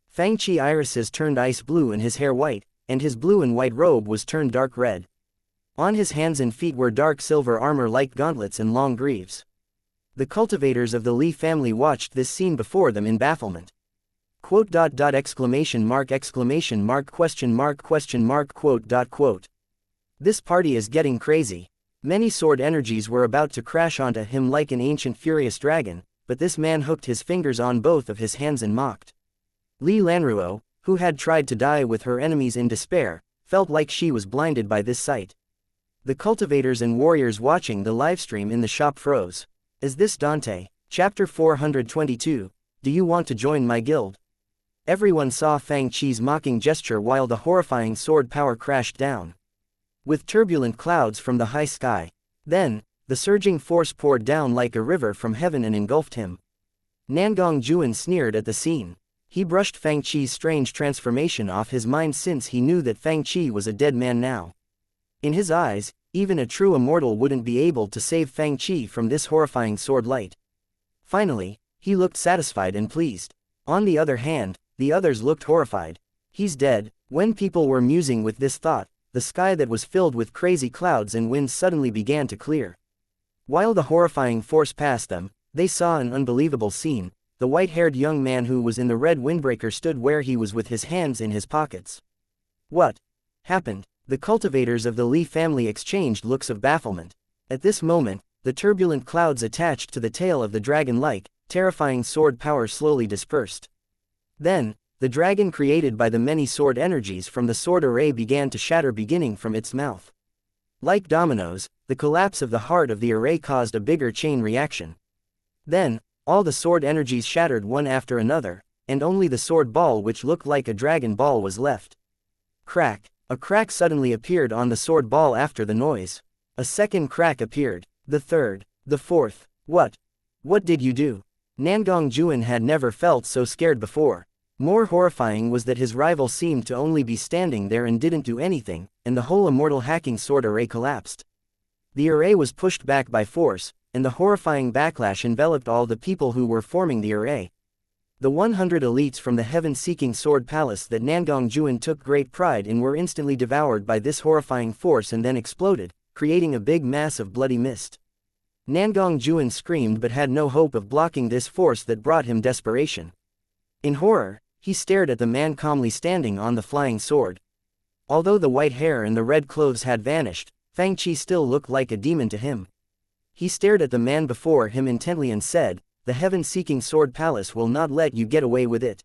A: Fang Qi irises turned ice blue and his hair white, and his blue and white robe was turned dark red. On his hands and feet were dark silver armor like gauntlets and long greaves. The cultivators of the Li family watched this scene before them in bafflement. Quote exclamation mark question mark quote. This party is getting crazy. Many sword energies were about to crash onto him like an ancient furious dragon, but this man hooked his fingers on both of his hands and mocked. Li Lanruo, who had tried to die with her enemies in despair, felt like she was blinded by this sight. The cultivators and warriors watching the livestream in the shop froze. Is this Dante? Chapter 422, Do you want to join my guild? Everyone saw Fang Qi's mocking gesture while the horrifying sword power crashed down. With turbulent clouds from the high sky. Then, the surging force poured down like a river from heaven and engulfed him. Nangong Juan sneered at the scene. He brushed Fang Qi's strange transformation off his mind since he knew that Fang Qi was a dead man now. In his eyes, even a true immortal wouldn't be able to save Fang Qi from this horrifying sword light. Finally, he looked satisfied and pleased. On the other hand, the others looked horrified. He's dead. When people were musing with this thought, the sky that was filled with crazy clouds and winds suddenly began to clear. While the horrifying force passed them, they saw an unbelievable scene. The white-haired young man who was in the red windbreaker stood where he was with his hands in his pockets. What happened? The cultivators of the Li family exchanged looks of bafflement. At this moment, the turbulent clouds attached to the tail of the dragon-like, terrifying sword power slowly dispersed. Then, the dragon created by the many sword energies from the sword array began to shatter beginning from its mouth. Like dominoes, the collapse of the heart of the array caused a bigger chain reaction. Then, all the sword energies shattered one after another, and only the sword ball which looked like a dragon ball was left. Crack! A crack suddenly appeared on the sword ball after the noise. A second crack appeared. The third. The fourth. What? What did you do? Nangong Juan had never felt so scared before. More horrifying was that his rival seemed to only be standing there and didn't do anything, and the whole immortal hacking sword array collapsed. The array was pushed back by force, and the horrifying backlash enveloped all the people who were forming the array. The 100 elites from the heaven-seeking sword palace that Nangong Juan took great pride in were instantly devoured by this horrifying force and then exploded, creating a big mass of bloody mist. Nangong Juan screamed but had no hope of blocking this force that brought him desperation. In horror, he stared at the man calmly standing on the flying sword. Although the white hair and the red clothes had vanished, Fang Qi still looked like a demon to him. He stared at the man before him intently and said, "The heaven-seeking sword palace will not let you get away with it."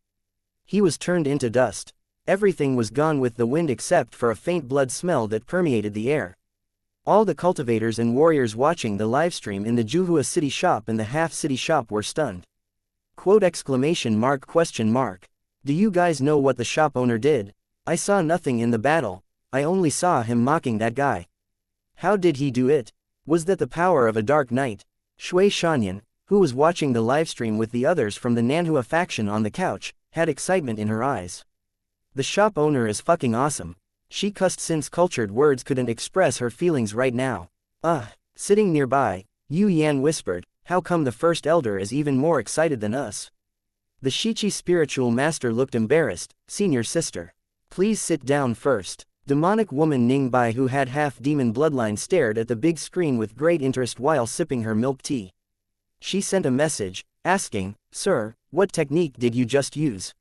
A: He was turned into dust. Everything was gone with the wind except for a faint blood smell that permeated the air. All the cultivators and warriors watching the livestream in the Juhua city shop and the half-city shop were stunned. Quote exclamation mark question mark. Do you guys know what the shop owner did? I saw nothing in the battle. I only saw him mocking that guy. How did he do it? Was that the power of a dark knight? Shui Shanyan, who was watching the livestream with the others from the Nanhua faction on the couch, had excitement in her eyes. The shop owner is fucking awesome. She cussed since cultured words couldn't express her feelings right now. Sitting nearby, Yu Yan whispered, how come the first elder is even more excited than us? The Shichi spiritual master looked embarrassed. Senior sister. Please sit down first. Demonic woman Ningbai, who had half-demon bloodline, stared at the big screen with great interest while sipping her milk tea. She sent a message, asking, Sir, what technique did you just use?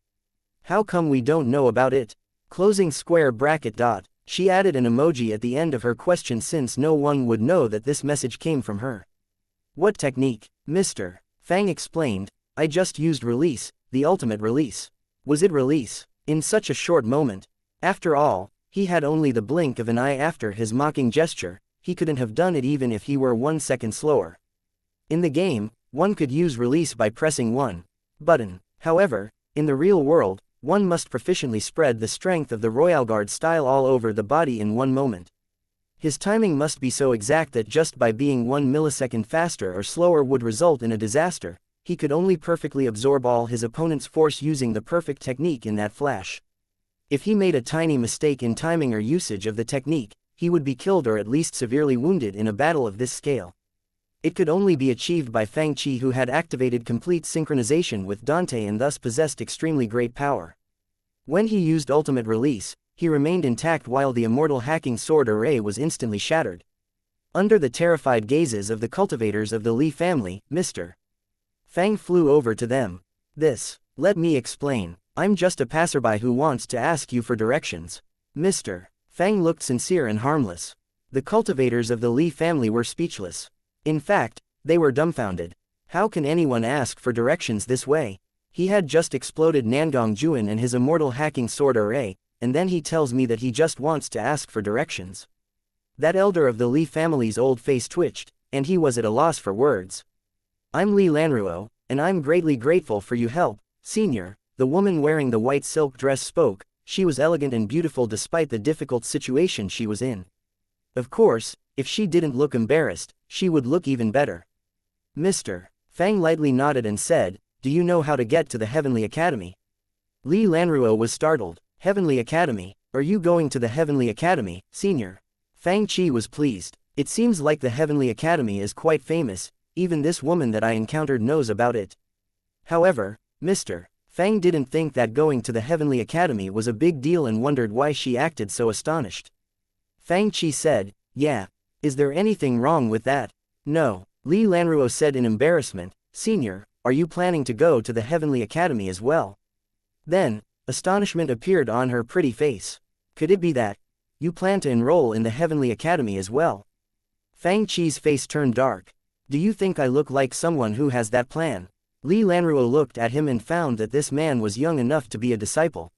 A: How come we don't know about it? Closing square bracket dot. She added an emoji at the end of her question since no one would know that this message came from her. What technique, Mr. Fang explained, I just used release, the ultimate release. Was it release? In such a short moment. After all, he had only the blink of an eye after his mocking gesture, he couldn't have done it even if he were 1 second slower. In the game, one could use release by pressing one button. However, in the real world, one must proficiently spread the strength of the Royal Guard style all over the body in 1 moment. His timing must be so exact that just by being 1 millisecond faster or slower would result in a disaster. He could only perfectly absorb all his opponent's force using the perfect technique in that flash. If he made a tiny mistake in timing or usage of the technique, he would be killed or at least severely wounded in a battle of this scale. It could only be achieved by Fang Qi, who had activated complete synchronization with Dante and thus possessed extremely great power. When he used ultimate release, he remained intact while the immortal hacking sword array was instantly shattered. Under the terrified gazes of the cultivators of the Li family, Mr. Fang flew over to them. Let me explain. I'm just a passerby who wants to ask you for directions. Mr. Fang looked sincere and harmless. The cultivators of the Li family were speechless. In fact, they were dumbfounded. How can anyone ask for directions this way? He had just exploded Nangong Juan and his immortal hacking sword array, and then he tells me that he just wants to ask for directions. That elder of the Li family's old face twitched, and he was at a loss for words. I'm Li Lanruo, and I'm greatly grateful for your help, Senior. The woman wearing the white silk dress spoke. She was elegant and beautiful despite the difficult situation she was in. Of course, if she didn't look embarrassed, she would look even better. Mr. Fang lightly nodded and said, do you know how to get to the Heavenly Academy? Li Lanruo was startled. Heavenly Academy? Are you going to the Heavenly Academy, Senior? Fang Qi was pleased. It seems like the Heavenly Academy is quite famous, even this woman that I encountered knows about it. However, Mr. Fang didn't think that going to the Heavenly Academy was a big deal and wondered why she acted so astonished. Fang Qi said, yeah. Is there anything wrong with that? No. Li Lanruo said in embarrassment, Senior, are you planning to go to the Heavenly Academy as well? Then, astonishment appeared on her pretty face. Could it be that you plan to enroll in the Heavenly Academy as well? Fang Qi's face turned dark. Do you think I look like someone who has that plan? Li Lanruo looked at him and found that this man was young enough to be a disciple.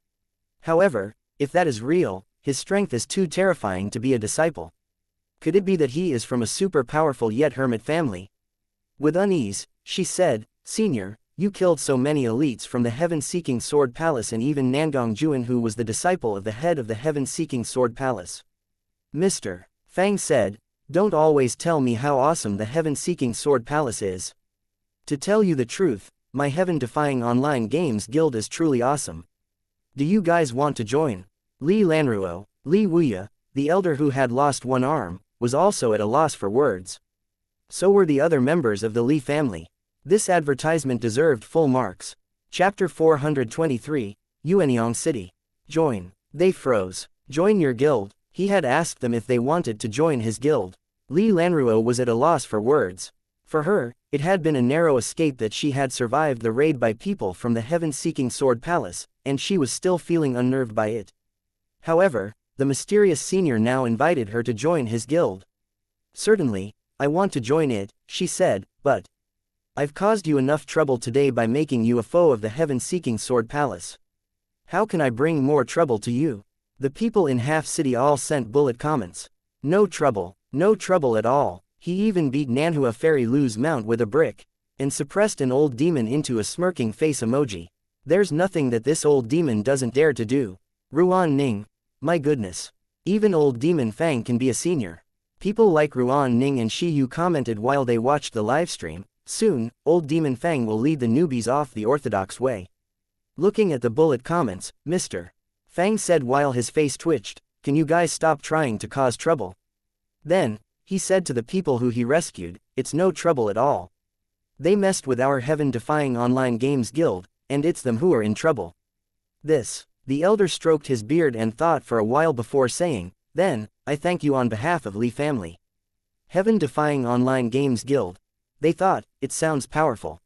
A: However, if that is real, his strength is too terrifying to be a disciple. Could it be that he is from a super powerful yet hermit family? With unease, she said, Senior, you killed so many elites from the Heaven-Seeking Sword Palace and even Nangong Juan, who was the disciple of the head of the Heaven-Seeking Sword Palace. Mr. Fang said, don't always tell me how awesome the Heaven-Seeking Sword Palace is. To tell you the truth, my heaven-defying online games guild is truly awesome. Do you guys want to join? Li Lanruo, Li Wuya, the elder who had lost one arm, was also at a loss for words. So were the other members of the Li family. This advertisement deserved full marks. Chapter 423, Yuanyang City. Join. They froze. Join your guild. He had asked them if they wanted to join his guild. Li Lanruo was at a loss for words. For her, it had been a narrow escape that she had survived the raid by people from the Heaven-Seeking Sword Palace, and she was still feeling unnerved by it. However, the mysterious senior now invited her to join his guild. Certainly, I want to join it, she said, but I've caused you enough trouble today by making you a foe of the Heaven-Seeking Sword Palace. How can I bring more trouble to you? The people in Half City all sent bullet comments. No trouble at all. He even beat Nanhua Fairy Lu's mount with a brick, and suppressed an old demon into a smirking face emoji. There's nothing that this old demon doesn't dare to do. Ruan Ning. My goodness. Even old demon Fang can be a senior. People like Ruan Ning and Shi Yu commented while they watched the livestream. Soon, old demon Fang will lead the newbies off the orthodox way. Looking at the bullet comments, Mr. Fang said while his face twitched, "Can you guys stop trying to cause trouble?" Then, he said to the people who he rescued, "It's no trouble at all. They messed with our heaven-defying online games guild, and it's them who are in trouble." The elder stroked his beard and thought for a while before saying, "Then, I thank you on behalf of Li family." Heaven-defying online games guild. They thought, it sounds powerful.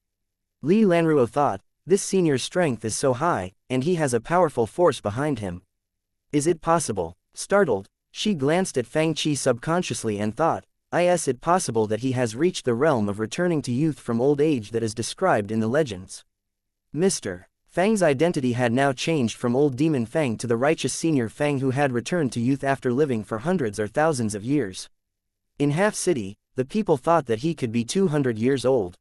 A: Li Lanruo thought, this senior's strength is so high, and he has a powerful force behind him. Is it possible? Startled, she glanced at Fang Qi subconsciously and thought, is it possible that he has reached the realm of returning to youth from old age that is described in the legends? Mr. Fang's identity had now changed from old demon Fang to the righteous senior Fang who had returned to youth after living for hundreds or thousands of years. In Half City, the people thought that he could be 200 years old.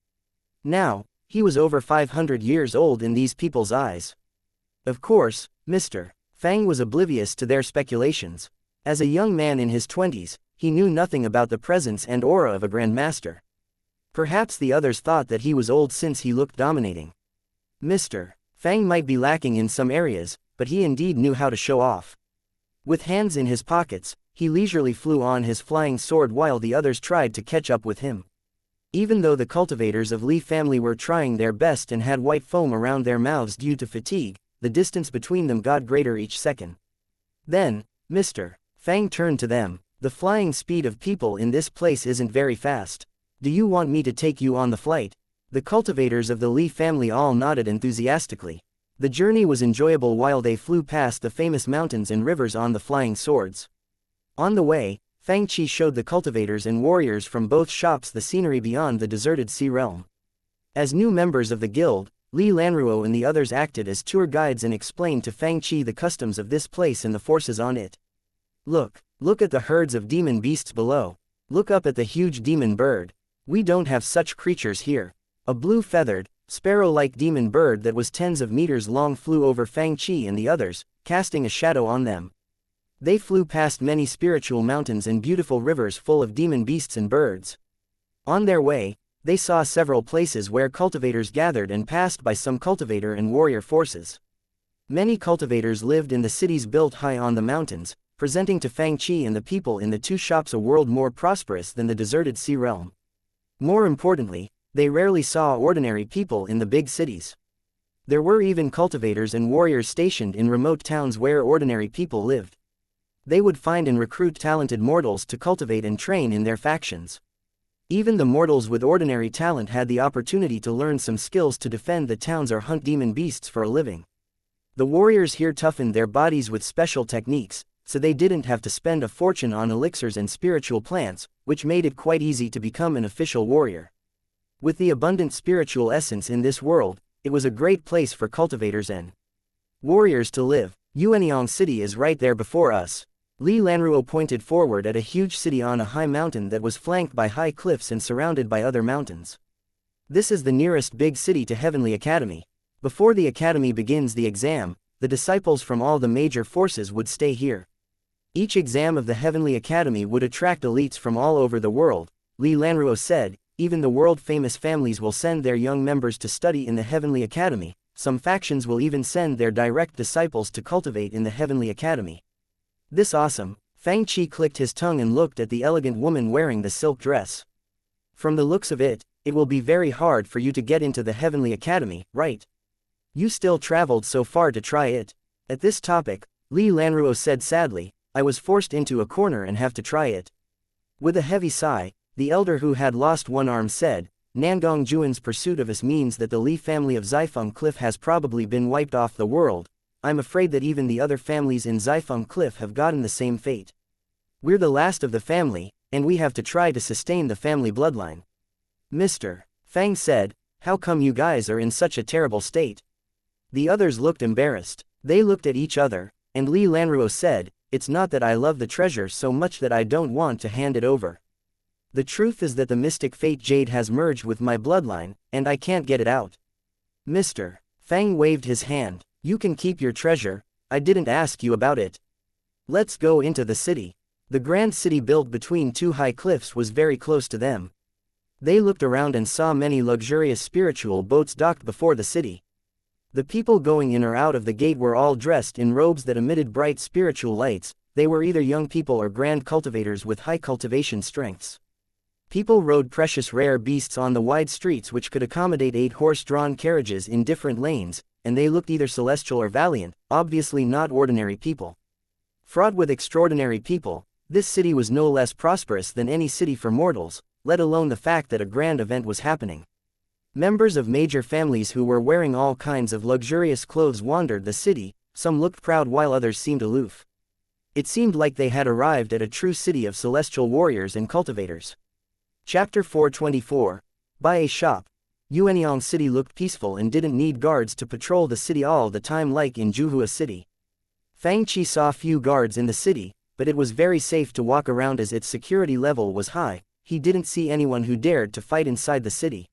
A: Now, he was over 500 years old in these people's eyes. Of course, Mr. Fang was oblivious to their speculations. As a young man in his 20s, he knew nothing about the presence and aura of a grandmaster. Perhaps the others thought that he was old since he looked dominating. Mr. Fang might be lacking in some areas, but he indeed knew how to show off. With hands in his pockets, he leisurely flew on his flying sword while the others tried to catch up with him. Even though the cultivators of Li family were trying their best and had white foam around their mouths due to fatigue, the distance between them got greater each second. Then, Mr. Fang turned to them. "The flying speed of people in this place isn't very fast. Do you want me to take you on the flight?" The cultivators of the Li family all nodded enthusiastically. The journey was enjoyable while they flew past the famous mountains and rivers on the flying swords. On the way, Fang Qi showed the cultivators and warriors from both shops the scenery beyond the deserted sea realm. As new members of the guild, Li Lanruo and the others acted as tour guides and explained to Fang Qi the customs of this place and the forces on it. Look at the herds of demon beasts below. Look up at the huge demon bird. We don't have such creatures here. A blue-feathered, sparrow-like demon bird that was tens of meters long flew over Fang Qi and the others, casting a shadow on them. They flew past many spiritual mountains and beautiful rivers full of demon beasts and birds. On their way, they saw several places where cultivators gathered and passed by some cultivator and warrior forces. Many cultivators lived in the cities built high on the mountains, presenting to Fang Qi and the people in the two shops a world more prosperous than the deserted sea realm. More importantly, they rarely saw ordinary people in the big cities. There were even cultivators and warriors stationed in remote towns where ordinary people lived. They would find and recruit talented mortals to cultivate and train in their factions. Even the mortals with ordinary talent had the opportunity to learn some skills to defend the towns or hunt demon beasts for a living. The warriors here toughened their bodies with special techniques, so they didn't have to spend a fortune on elixirs and spiritual plants, which made it quite easy to become an official warrior. With the abundant spiritual essence in this world, it was a great place for cultivators and warriors to live. Yuanyang City is right there before us. Li Lanruo pointed forward at a huge city on a high mountain that was flanked by high cliffs and surrounded by other mountains. This is the nearest big city to Heavenly Academy. Before the academy begins the exam, the disciples from all the major forces would stay here. Each exam of the Heavenly Academy would attract elites from all over the world, Li Lanruo said. Even the world-famous families will send their young members to study in the Heavenly Academy. Some factions will even send their direct disciples to cultivate in the Heavenly Academy. This awesome. Fang Qi clicked his tongue and looked at the elegant woman wearing the silk dress. From the looks of it, it will be very hard for you to get into the Heavenly Academy, right? You still traveled so far to try it. At this topic, Li Lanruo said sadly, "I was forced into a corner and have to try it." With a heavy sigh, the elder who had lost one arm said, "Nangong Juan's pursuit of us means that the Li family of Zaifeng Cliff has probably been wiped off the world. I'm afraid that even the other families in Zaifeng Cliff have gotten the same fate. We're the last of the family, and we have to try to sustain the family bloodline." Mr. Fang said, "How come you guys are in such a terrible state?" The others looked embarrassed. They looked at each other, and Li Lanruo said, "It's not that I love the treasure so much that I don't want to hand it over. The truth is that the mystic fate jade has merged with my bloodline, and I can't get it out." Mr. Fang waved his hand. You can keep your treasure, I didn't ask you about it. Let's go into the city. The grand city built between two high cliffs was very close to them. They looked around and saw many luxurious spiritual boats docked before the city. The people going in or out of the gate were all dressed in robes that emitted bright spiritual lights. They were either young people or grand cultivators with high cultivation strengths. People rode precious rare beasts on the wide streets which could accommodate 8 horse-drawn carriages in different lanes, and they looked either celestial or valiant, obviously not ordinary people. Fraught with extraordinary people, this city was no less prosperous than any city for mortals, let alone the fact that a grand event was happening. Members of major families who were wearing all kinds of luxurious clothes wandered the city, some looked proud while others seemed aloof. It seemed like they had arrived at a true city of celestial warriors and cultivators. Chapter 424. By a shop. Yuanyang City looked peaceful and didn't need guards to patrol the city all the time like in Juhua City. Fang Qi saw few guards in the city, but it was very safe to walk around as its security level was high. He didn't see anyone who dared to fight inside the city.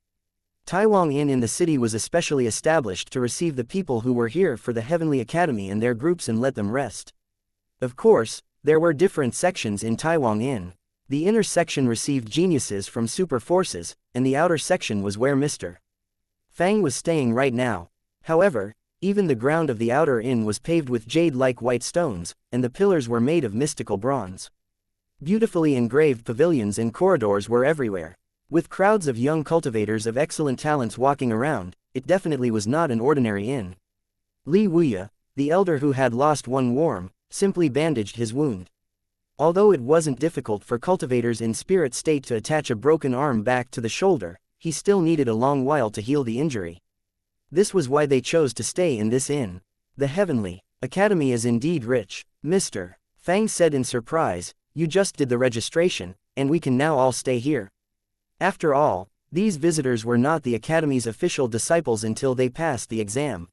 A: Taiwang Inn in the city was especially established to receive the people who were here for the Heavenly Academy and their groups and let them rest. Of course, there were different sections in Taiwang Inn. The inner section received geniuses from super forces, and the outer section was where Mr. Fang was staying right now. However, even the ground of the outer inn was paved with jade-like white stones, and the pillars were made of mystical bronze. Beautifully engraved pavilions and corridors were everywhere. With crowds of young cultivators of excellent talents walking around, it definitely was not an ordinary inn. Li Wuya, the elder who had lost one worm, simply bandaged his wound. Although it wasn't difficult for cultivators in spirit state to attach a broken arm back to the shoulder, he still needed a long while to heal the injury. This was why they chose to stay in this inn. The Heavenly Academy is indeed rich, Mr. Fang said in surprise. You just did the registration, and we can now all stay here. After all, these visitors were not the Academy's official disciples until they passed the exam.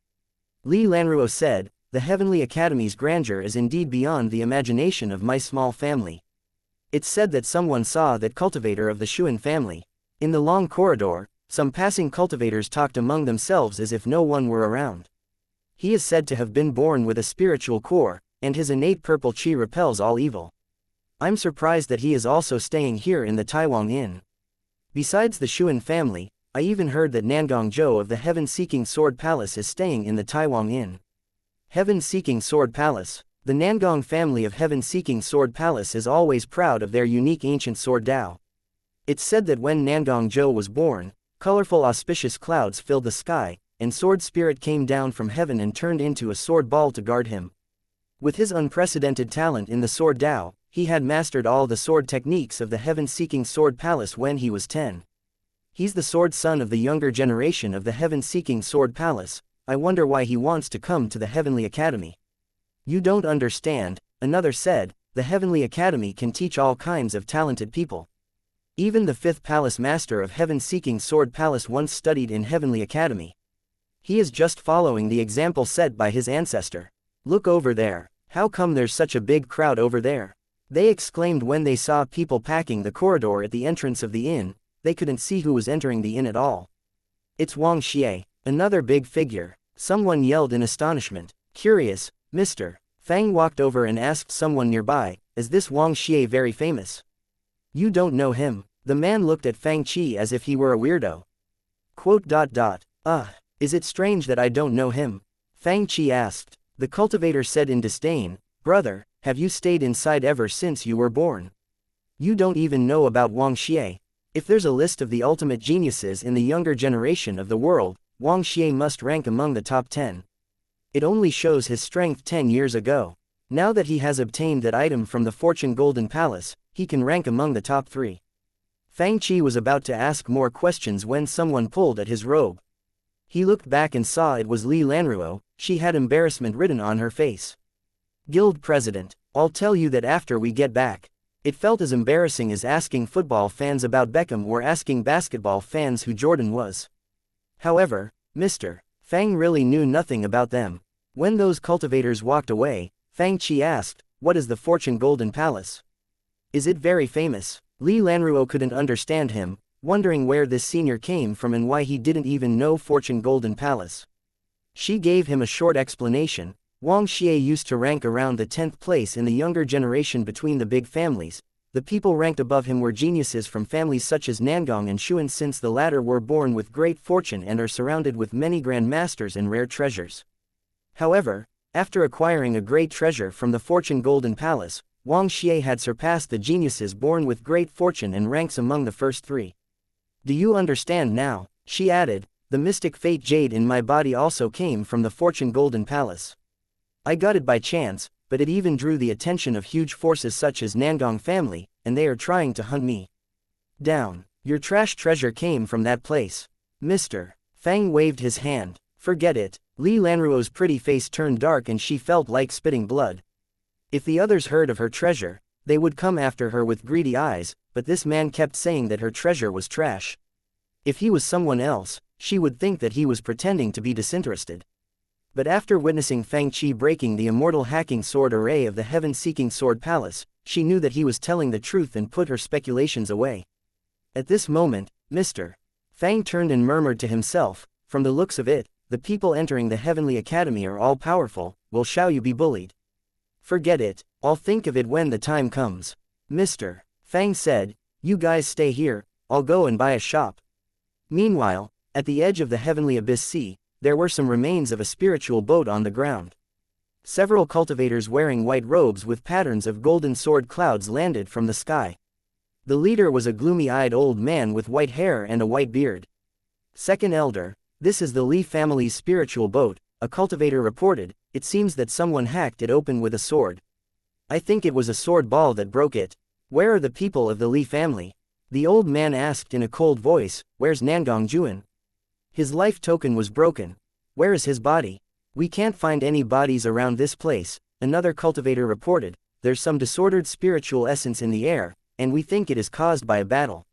A: Li Lanruo said, the Heavenly Academy's grandeur is indeed beyond the imagination of my small family. It's said that someone saw that cultivator of the Shuan family. In the long corridor, some passing cultivators talked among themselves as if no one were around. He is said to have been born with a spiritual core, and his innate purple chi repels all evil. I'm surprised that he is also staying here in the Taiwang Inn. Besides the Shuan family, I even heard that Nangong Zhou of the Heaven-Seeking Sword Palace is staying in the Taiwang Inn. Heaven-Seeking Sword Palace. The Nangong family of Heaven-Seeking Sword Palace is always proud of their unique ancient sword Dao. It's said that when Nangong Zhou was born, colorful auspicious clouds filled the sky, and sword spirit came down from heaven and turned into a sword ball to guard him. With his unprecedented talent in the sword Dao, he had mastered all the sword techniques of the Heaven-Seeking Sword Palace when he was 10. He's the sword son of the younger generation of the Heaven-Seeking Sword Palace. I wonder why he wants to come to the Heavenly Academy. You don't understand, another said, the Heavenly Academy can teach all kinds of talented people. Even the 5th Palace Master of Heaven-Seeking Sword Palace once studied in Heavenly Academy. He is just following the example set by his ancestor. Look over there, how come there's such a big crowd over there? They exclaimed when they saw people packing the corridor at the entrance of the inn. They couldn't see who was entering the inn at all. It's Wang Xie, another big figure. Someone yelled in astonishment. Curious, Mr. Fang walked over and asked someone nearby, is this Wang Xie very famous? You don't know him. The man looked at Fang Qi as if he were a weirdo. Is it strange that I don't know him? Fang Qi asked. The cultivator said in disdain, brother, have you stayed inside ever since you were born? You don't even know about Wang Xie. If there's a list of the ultimate geniuses in the younger generation of the world, Wang Xie must rank among the top 10. It only shows his strength 10 years ago. Now that he has obtained that item from the Fortune Golden Palace, he can rank among the top 3. Fang Qi was about to ask more questions when someone pulled at his robe. He looked back and saw it was Li Lanruo. She had embarrassment written on her face. Guild President, I'll tell you that after we get back. It felt as embarrassing as asking football fans about Beckham or asking basketball fans who Jordan was. However, Mr. Fang really knew nothing about them. When those cultivators walked away, Fang Qi asked, what is the Fortune Golden Palace? Is it very famous? Li Lanruo couldn't understand him, wondering where this senior came from and why he didn't even know Fortune Golden Palace. She gave him a short explanation. Wang Xie used to rank around the 10th place in the younger generation between the big families. The people ranked above him were geniuses from families such as Nangong and Xuan, since the latter were born with great fortune and are surrounded with many grand masters and rare treasures. However, after acquiring a great treasure from the Fortune Golden Palace, Wang Xie had surpassed the geniuses born with great fortune and ranks among the first 3. Do you understand now? She added, the mystic fate jade in my body also came from the Fortune Golden Palace. I got it by chance, but it even drew the attention of huge forces such as Nangong family, and they are trying to hunt me down. Your trash treasure came from that place. Mr. Fang waved his hand. Forget it. Li Lanruo's pretty face turned dark and she felt like spitting blood. If the others heard of her treasure, they would come after her with greedy eyes, but this man kept saying that her treasure was trash. If he was someone else, she would think that he was pretending to be disinterested. But after witnessing Fang Qi breaking the immortal hacking sword array of the heaven-seeking sword palace, she knew that he was telling the truth and put her speculations away. At this moment, Mr. Fang turned and murmured to himself, from the looks of it, the people entering the Heavenly Academy are all powerful. Will Xiao Yu be bullied? Forget it, I'll think of it when the time comes. Mr. Fang said, you guys stay here, I'll go and buy a shop. Meanwhile, at the edge of the Heavenly Abyss Sea, there were some remains of a spiritual boat on the ground. Several cultivators wearing white robes with patterns of golden sword clouds landed from the sky. The leader was a gloomy-eyed old man with white hair and a white beard. Second elder, this is the Li family's spiritual boat, a cultivator reported. It seems that someone hacked it open with a sword. I think it was a sword ball that broke it. Where are the people of the Li family? The old man asked in a cold voice. Where's Nangong Juan? His life token was broken. Where is his body? We can't find any bodies around this place, another cultivator reported. There's some disordered spiritual essence in the air, and we think it is caused by a battle.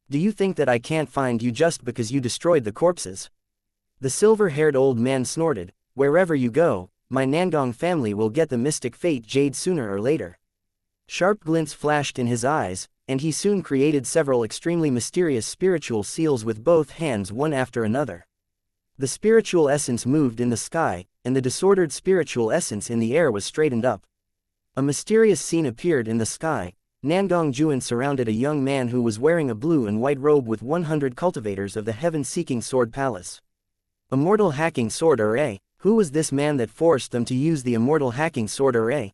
A: Do you think that I can't find you just because you destroyed the corpses? The silver-haired old man snorted. Wherever you go, my Nangong family will get the mystic fate jade sooner or later. Sharp glints flashed in his eyes, and he soon created several extremely mysterious spiritual seals with both hands one after another. The spiritual essence moved in the sky, and the disordered spiritual essence in the air was straightened up. A mysterious scene appeared in the sky. Nangong Juan surrounded a young man who was wearing a blue and white robe with 100 cultivators of the heaven-seeking sword palace. Immortal hacking sword array. Who was this man that forced them to use the immortal hacking sword array?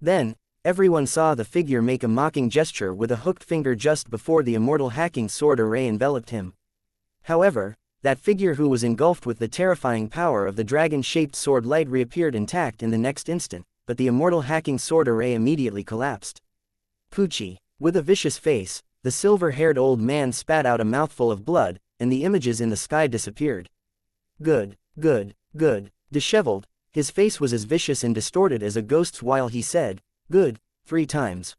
A: Then, everyone saw the figure make a mocking gesture with a hooked finger just before the immortal hacking sword array enveloped him. However, that figure who was engulfed with the terrifying power of the dragon-shaped sword light reappeared intact in the next instant, but the immortal hacking sword array immediately collapsed. Poochie. With a vicious face, the silver-haired old man spat out a mouthful of blood, and the images in the sky disappeared. Good, good, good. Disheveled, his face was as vicious and distorted as a ghost's while he said, good, 3 times.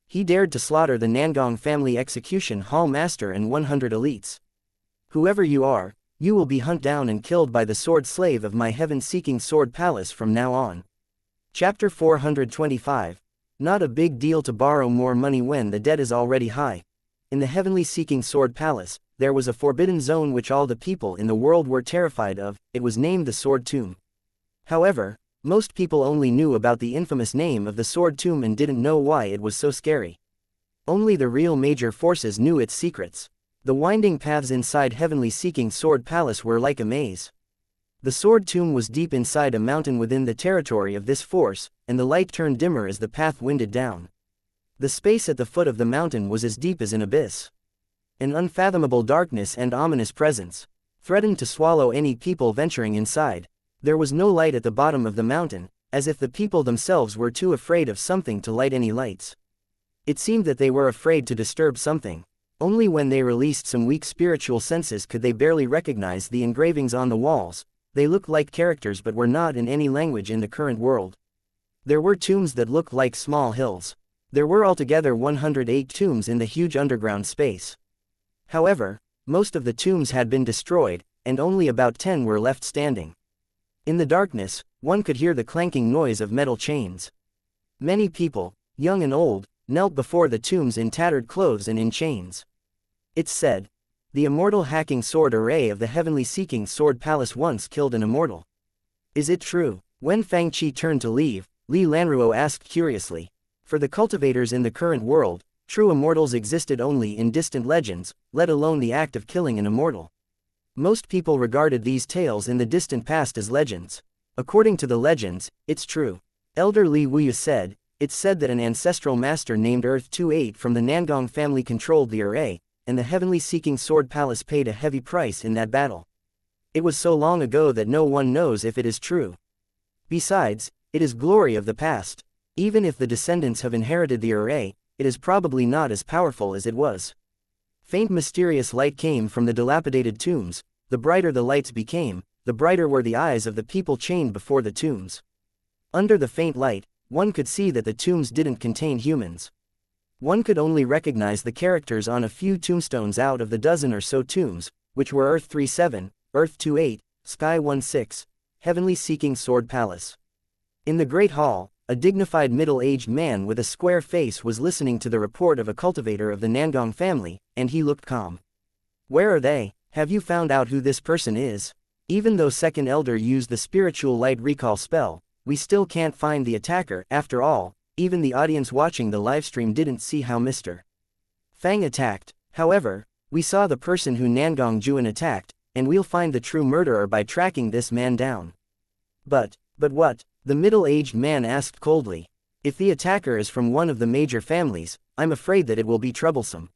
A: He dared to slaughter the Nangong family execution hall master and 100 elites. Whoever you are, you will be hunted down and killed by the sword slave of my heaven-seeking sword palace from now on. Chapter 425. Not a big deal to borrow more money when the debt is already high. In the heavenly seeking sword palace, there was a forbidden zone which all the people in the world were terrified of. It was named the Sword Tomb. However, most people only knew about the infamous name of the Sword Tomb and didn't know why it was so scary. Only the real major forces knew its secrets. The winding paths inside heavenly seeking sword palace were like a maze. The Sword Tomb was deep inside a mountain within the territory of this force, and the light turned dimmer as the path winded down. The space at the foot of the mountain was as deep as an abyss. An unfathomable darkness and ominous presence threatened to swallow any people venturing inside. There was no light at the bottom of the mountain, as if the people themselves were too afraid of something to light any lights. It seemed that they were afraid to disturb something. Only when they released some weak spiritual senses could they barely recognize the engravings on the walls. They looked like characters but were not in any language in the current world. There were tombs that looked like small hills. There were altogether 108 tombs in the huge underground space. However, most of the tombs had been destroyed, and only about 10 were left standing. In the darkness, one could hear the clanking noise of metal chains. Many people, young and old, knelt before the tombs in tattered clothes and in chains. It's said, The immortal hacking sword array of the heavenly seeking sword palace once killed an immortal. Is it true? When Fang Qi turned to leave, Li Lanruo asked curiously. For the cultivators in the current world, true immortals existed only in distant legends, let alone the act of killing an immortal. Most people regarded these tales in the distant past as legends. According to the legends, it's true. Elder Li Wuyu said, it's said that an ancestral master named Earth 28 from the Nangong family controlled the array, and the heavenly seeking sword palace paid a heavy price in that battle. It was so long ago that no one knows if it is true. Besides, it is glory of the past. Even if the descendants have inherited the array, it is probably not as powerful as it was. Faint mysterious light came from the dilapidated tombs. The brighter the lights became, the brighter were the eyes of the people chained before the tombs. Under the faint light, one could see that the tombs didn't contain humans. One could only recognize the characters on a few tombstones out of the dozen or so tombs, which were Earth 37, Earth 28, Sky 16, Heavenly Seeking Sword Palace. In the Great Hall, a dignified middle-aged man with a square face was listening to the report of a cultivator of the Nangong family, and he looked calm. Where are they? Have you found out who this person is? Even though Second Elder used the spiritual light recall spell, we still can't find the attacker. After all, even the audience watching the livestream didn't see how Mr. Fang attacked. However, we saw the person who Nangong Juan attacked, and we'll find the true murderer by tracking this man down. But what? The middle-aged man asked coldly. If the attacker is from one of the major families, I'm afraid that it will be troublesome.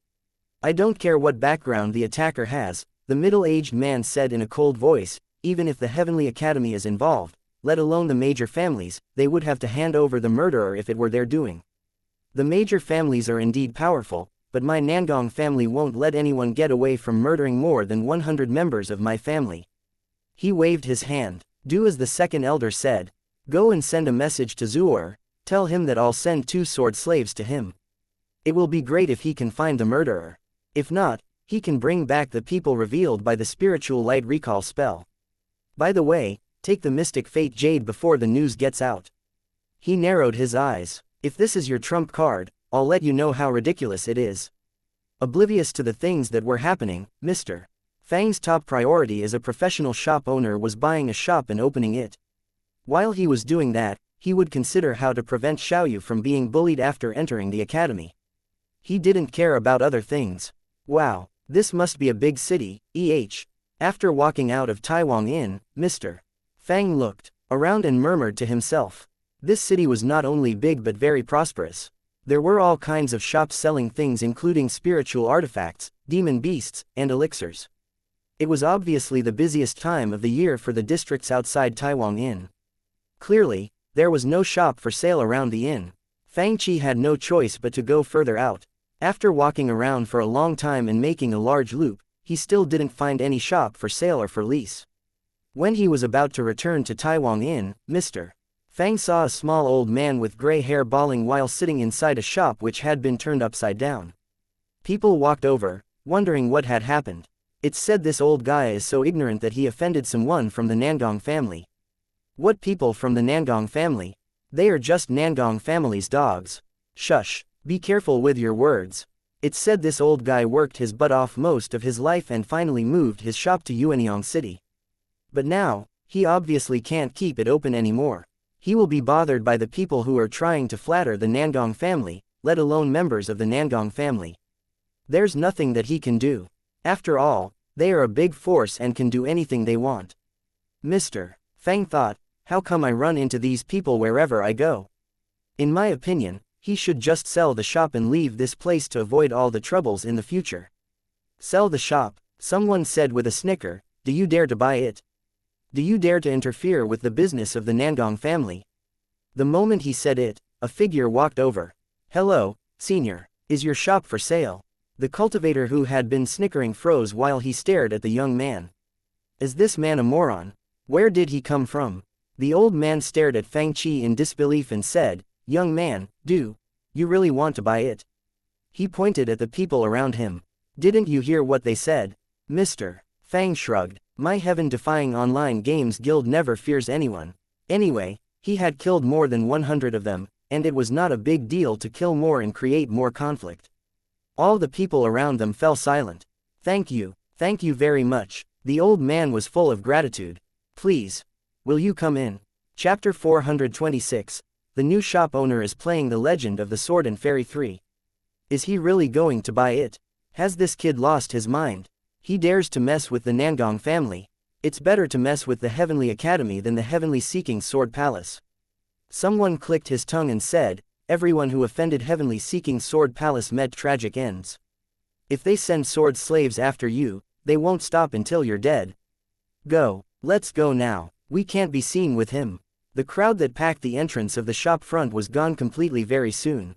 A: I don't care what background the attacker has, the middle-aged man said in a cold voice, even if the Heavenly Academy is involved, let alone the major families, they would have to hand over the murderer if it were their doing. The major families are indeed powerful, but my Nangong family won't let anyone get away from murdering more than 100 members of my family. He waved his hand. Do as the Second Elder said. Go and send a message to Zuor, tell him that I'll send 2 sword slaves to him. It will be great if he can find the murderer. If not, he can bring back the people revealed by the spiritual light recall spell. By the way, take the Mystic Fate Jade before the news gets out. He narrowed his eyes. If this is your trump card, I'll let you know how ridiculous it is. Oblivious to the things that were happening, Mr. Fang's top priority as a professional shop owner was buying a shop and opening it. While he was doing that, he would consider how to prevent Xiaoyu from being bullied after entering the academy. He didn't care about other things. Wow, this must be a big city, After walking out of Taiwan Inn, Mr. Fang looked around and murmured to himself. This city was not only big but very prosperous. There were all kinds of shops selling things including spiritual artifacts, demon beasts, and elixirs. It was obviously the busiest time of the year for the districts outside Taiwan Inn. Clearly, there was no shop for sale around the inn. Fang Qi had no choice but to go further out. After walking around for a long time and making a large loop, he still didn't find any shop for sale or for lease. When he was about to return to Taiwan Inn, Mr. Fang saw a small old man with gray hair bawling while sitting inside a shop which had been turned upside down. People walked over, wondering what had happened. It's said this old guy is so ignorant that he offended someone from the Nangong family. What people from the Nangong family? They are just Nangong family's dogs. Shush, be careful with your words. It's said this old guy worked his butt off most of his life and finally moved his shop to Yuanyang City. But now, he obviously can't keep it open anymore. He will be bothered by the people who are trying to flatter the Nangong family, let alone members of the Nangong family. There's nothing that he can do. After all, they are a big force and can do anything they want. Mr. Fang thought, how come I run into these people wherever I go? In my opinion, he should just sell the shop and leave this place to avoid all the troubles in the future. Sell the shop, someone said with a snicker. Do you dare to buy it? Do you dare to interfere with the business of the Nangong family? The moment he said it, a figure walked over. Hello, senior, is your shop for sale? The cultivator who had been snickering froze while he stared at the young man. Is this man a moron? Where did he come from? The old man stared at Fang Qi in disbelief and said, young man, do you really want to buy it? He pointed at the people around him. Didn't you hear what they said? Mr. Fang shrugged. My heaven-defying online games guild never fears anyone. Anyway, he had killed more than 100 of them, and it was not a big deal to kill more and create more conflict. All the people around them fell silent. Thank you, Thank you very much. The old man was full of gratitude. Please. Will you come in? Chapter 426. The new shop owner is playing The Legend of the Sword and Fairy 3. Is he really going to buy it? Has this kid lost his mind? He dares to mess with the Nangong family. It's better to mess with the Heavenly Academy than the Heavenly Seeking Sword Palace. Someone clicked his tongue and said, everyone who offended Heavenly Seeking Sword Palace met tragic ends. If they send sword slaves after you, they won't stop until you're dead. Go, let's go now, we can't be seen with him. The crowd that packed the entrance of the shop front was gone completely very soon.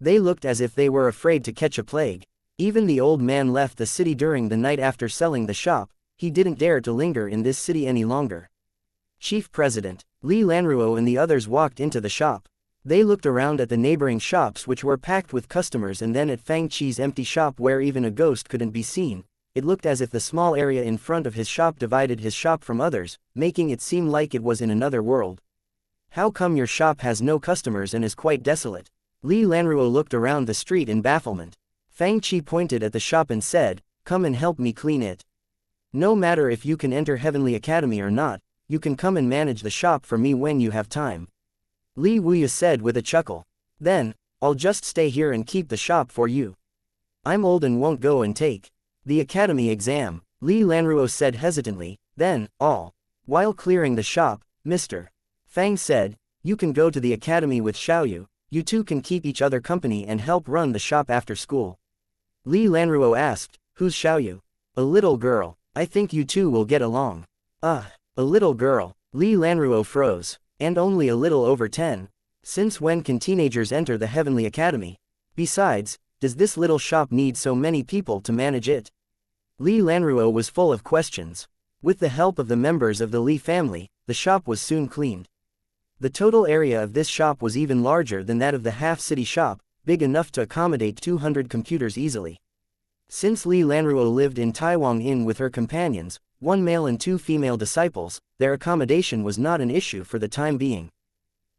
A: They looked as if they were afraid to catch a plague. Even the old man left the city during the night after selling the shop. He didn't dare to linger in this city any longer. Chief President, Li Lanruo and the others walked into the shop. They looked around at the neighboring shops which were packed with customers and then at Fang Qi's empty shop where even a ghost couldn't be seen. It looked as if the small area in front of his shop divided his shop from others, making it seem like it was in another world. How come your shop has no customers and is quite desolate? Li Lanruo looked around the street in bafflement. Fang Qi pointed at the shop and said, come and help me clean it. No matter if you can enter Heavenly Academy or not, you can come and manage the shop for me when you have time. Li Wuya said with a chuckle. Then, I'll just stay here and keep the shop for you. I'm old and won't go and take the academy exam, Li Lanruo said hesitantly. Then, while clearing the shop, Mr. Fang said, you can go to the academy with Xiaoyu, you two can keep each other company and help run the shop after school. Li Lanruo asked, who's Xiaoyu? A little girl. I think you two will get along. A little girl. Li Lanruo froze. And only a little over 10. Since when can teenagers enter the Heavenly Academy? Besides, does this little shop need so many people to manage it? Li Lanruo was full of questions. With the help of the members of the Li family, the shop was soon cleaned. The total area of this shop was even larger than that of the half-city shop, big enough to accommodate 200 computers easily. Since Li Lanruo lived in Taiwang Inn with her companions, 1 male and 2 female disciples, their accommodation was not an issue for the time being.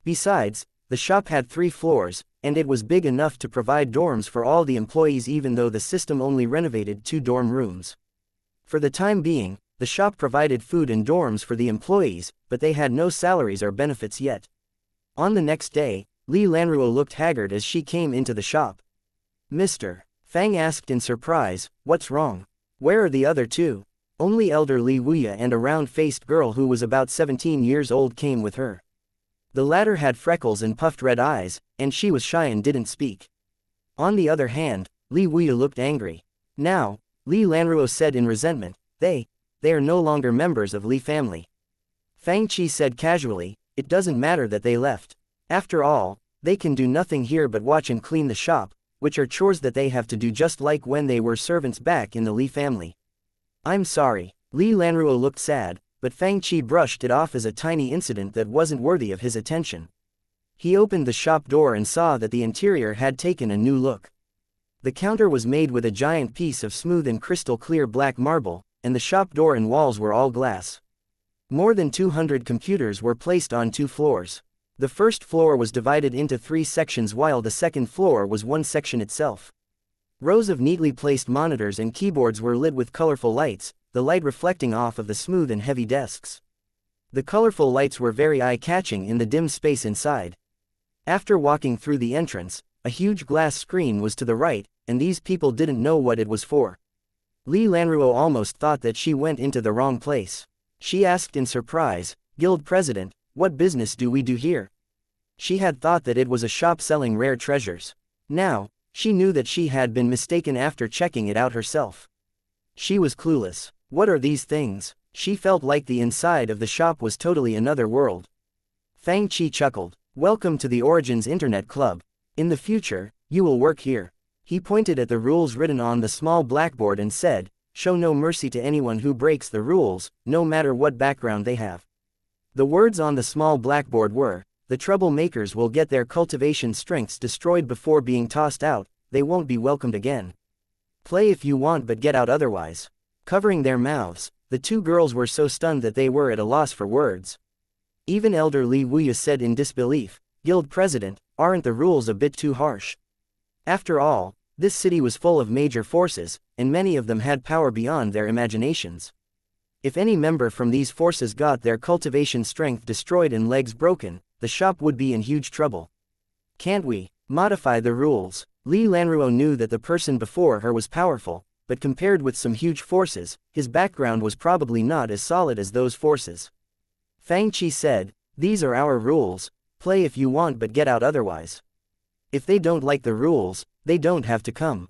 A: Besides, the shop had 3 floors, and it was big enough to provide dorms for all the employees even though the system only renovated 2 dorm rooms. For the time being, the shop provided food and dorms for the employees, but they had no salaries or benefits yet. On the next day, Li Lanruo looked haggard as she came into the shop. Mr. Fang asked in surprise, what's wrong? Where are the other 2? Only elder Li Wuya and a round-faced girl who was about 17 years old came with her. The latter had freckles and puffed red eyes, and she was shy and didn't speak. On the other hand, Li Wuya looked angry. Now, Li Lanruo said in resentment, they are no longer members of Li family. Fang Qi said casually, it doesn't matter that they left. After all, they can do nothing here but watch and clean the shop, which are chores that they have to do just like when they were servants back in the Li family. I'm sorry. Li Lanruo looked sad, but Fang Qi brushed it off as a tiny incident that wasn't worthy of his attention. He opened the shop door and saw that the interior had taken a new look. The counter was made with a giant piece of smooth and crystal clear black marble, and the shop door and walls were all glass. More than 200 computers were placed on 2 floors. The first floor was divided into 3 sections while the second floor was 1 section itself. Rows of neatly placed monitors and keyboards were lit with colorful lights, the light reflecting off of the smooth and heavy desks. The colorful lights were very eye-catching in the dim space inside. After walking through the entrance, a huge glass screen was to the right, and these people didn't know what it was for. Li Lanruo almost thought that she went into the wrong place. She asked in surprise, Guild President, what business do we do here? She had thought that it was a shop selling rare treasures. Now, she knew that she had been mistaken after checking it out herself. She was clueless. What are these things? She felt like the inside of the shop was totally another world. Fang Qi chuckled. Welcome to the Origins Internet Club. In the future, you will work here. He pointed at the rules written on the small blackboard and said, show no mercy to anyone who breaks the rules, no matter what background they have. The words on the small blackboard were, the troublemakers will get their cultivation strengths destroyed before being tossed out, they won't be welcomed again. Play if you want but get out otherwise. Covering their mouths, the 2 girls were so stunned that they were at a loss for words. Even elder Li Wuya said in disbelief, Guild President, aren't the rules a bit too harsh? After all, This city was full of major forces, and many of them had power beyond their imaginations. If any member from these forces got their cultivation strength destroyed and legs broken, the shop would be in huge trouble. Can't we modify the rules? Li Lanruo knew that the person before her was powerful, but compared with some huge forces, his background was probably not as solid as those forces. Fang Qi said, "These are our rules, play if you want but get out otherwise. If they don't like the rules, they don't have to come."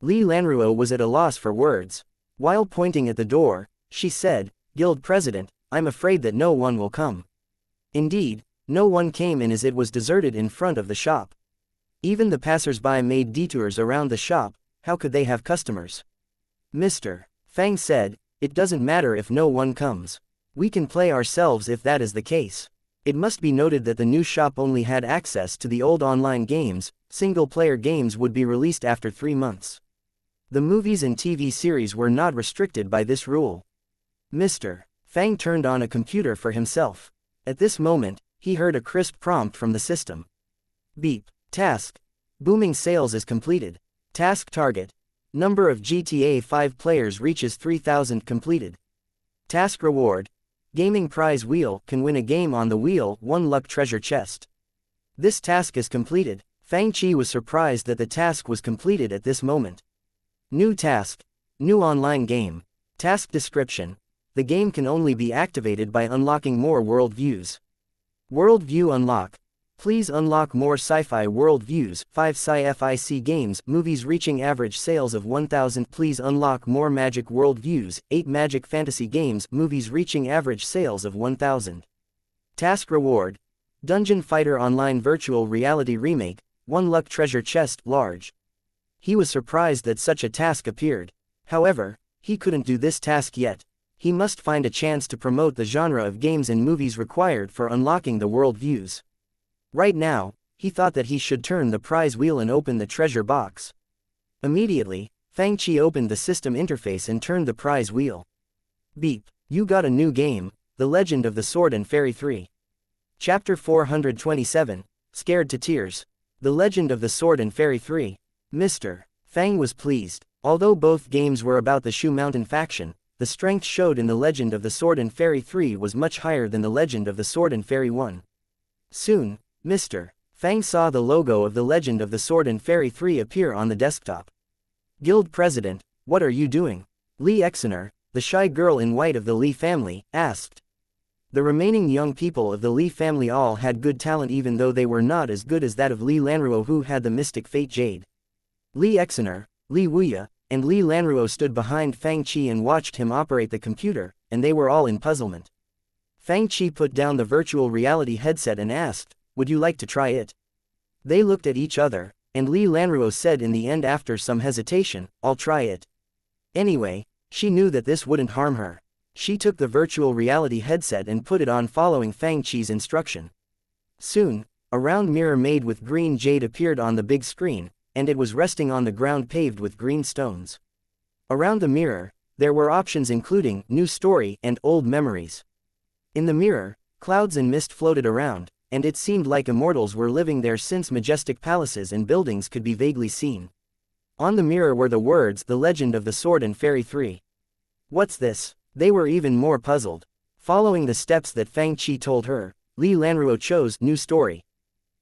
A: Li Lanruo was at a loss for words. While pointing at the door, she said, "Guild President, I'm afraid that no one will come." Indeed, no one came in as it was deserted in front of the shop. Even the passers-by made detours around the shop. How could they have customers? "Mr. Fang said, it doesn't matter if no one comes. We can play ourselves if that is the case." It must be noted that the new shop only had access to the old online games. Single-player games would be released after 3 months. The movies and TV series were not restricted by this rule. Mr. Fang turned on a computer for himself. At this moment, he heard a crisp prompt from the system. Beep. Task. Booming sales is completed. Task target. Number of GTA 5 players reaches 3,000 completed. Task reward. Gaming prize wheel, can win a game on the wheel, 1 luck treasure chest. This task is completed. Fang Qi was surprised that the task was completed at this moment. New task. New online game. Task description. The game can only be activated by unlocking more world views. World view unlock. Please unlock more sci-fi world views, 5 sci-fi games, movies reaching average sales of 1,000. Please unlock more magic world views, 8 magic fantasy games, movies reaching average sales of 1,000. Task reward. Dungeon Fighter Online Virtual Reality Remake, 1 luck treasure chest, large. He was surprised that such a task appeared. However, he couldn't do this task yet. He must find a chance to promote the genre of games and movies required for unlocking the world views. Right now, he thought that he should turn the prize wheel and open the treasure box. Immediately, Fang Qi opened the system interface and turned the prize wheel. Beep. You got a new game, The Legend of the Sword and Fairy 3. Chapter 427, Scared to Tears. The Legend of the Sword and Fairy 3. Mr. Fang was pleased. Although both games were about the Shu Mountain faction, the strength showed in The Legend of the Sword and Fairy 3 was much higher than The Legend of the Sword and Fairy 1. Soon, Mr. Fang saw the logo of The Legend of the Sword and Fairy 3 appear on the desktop. Guild President, what are you doing? Li Exener, the shy girl in white of the Li family, asked. The remaining young people of the Li family all had good talent even though they were not as good as that of Li Lanruo who had the mystic fate jade. Li Exener, Li Wuya, and Li Lanruo stood behind Fang Qi and watched him operate the computer, and they were all in puzzlement. Fang Qi put down the virtual reality headset and asked, would you like to try it? They looked at each other, and Li Lanruo said in the end after some hesitation, I'll try it. Anyway, she knew that this wouldn't harm her. She took the virtual reality headset and put it on following Fang Qi's instruction. Soon, a round mirror made with green jade appeared on the big screen, and it was resting on the ground paved with green stones. Around the mirror, there were options including New Story and Old Memories. In the mirror, clouds and mist floated around, and it seemed like immortals were living there since majestic palaces and buildings could be vaguely seen. On the mirror were the words The Legend of the Sword and Fairy 3. What's this? They were even more puzzled. Following the steps that Fang Qi told her, Li Lanruo chose New Story.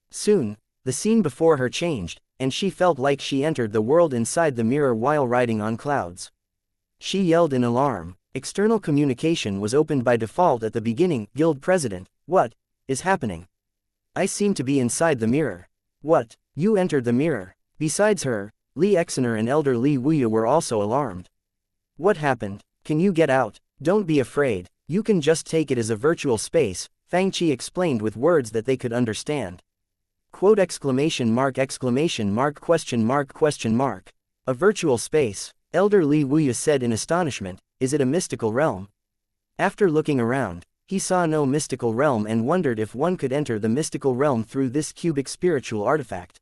A: Soon, the scene before her changed, and she felt like she entered the world inside the mirror while riding on clouds. She yelled in alarm. External communication was opened by default at the beginning. Guild President, what is happening? I seem to be inside the mirror. What? You entered the mirror. Besides her, Li Exener and Elder Li Wuya were also alarmed. What happened? Can you get out? Don't be afraid. You can just take it as a virtual space, Fang Qi explained with words that they could understand. Quote exclamation mark question mark. A virtual space, Elder Li Wuya said in astonishment, is it a mystical realm? After looking around, he saw no mystical realm and wondered if one could enter the mystical realm through this cubic spiritual artifact.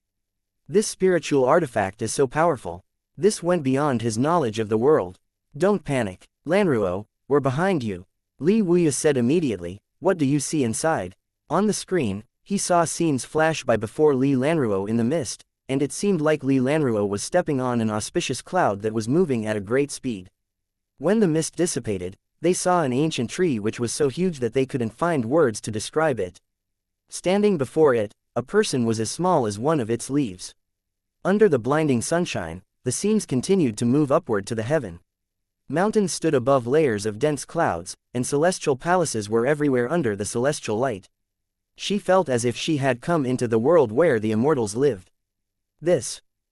A: This spiritual artifact is so powerful. This went beyond his knowledge of the world. Don't panic, Lanruo, we're behind you. Li Wuya said immediately, what do you see inside? On the screen, he saw scenes flash by before Li Lanruo in the mist, and it seemed like Li Lanruo was stepping on an auspicious cloud that was moving at a great speed. When the mist dissipated, they saw an ancient tree which was so huge that they couldn't find words to describe it. Standing before it, a person was as small as one of its leaves. Under the blinding sunshine, the scenes continued to move upward to the heaven. Mountains stood above layers of dense clouds, and celestial palaces were everywhere under the celestial light. She felt as if she had come into the world where the immortals lived.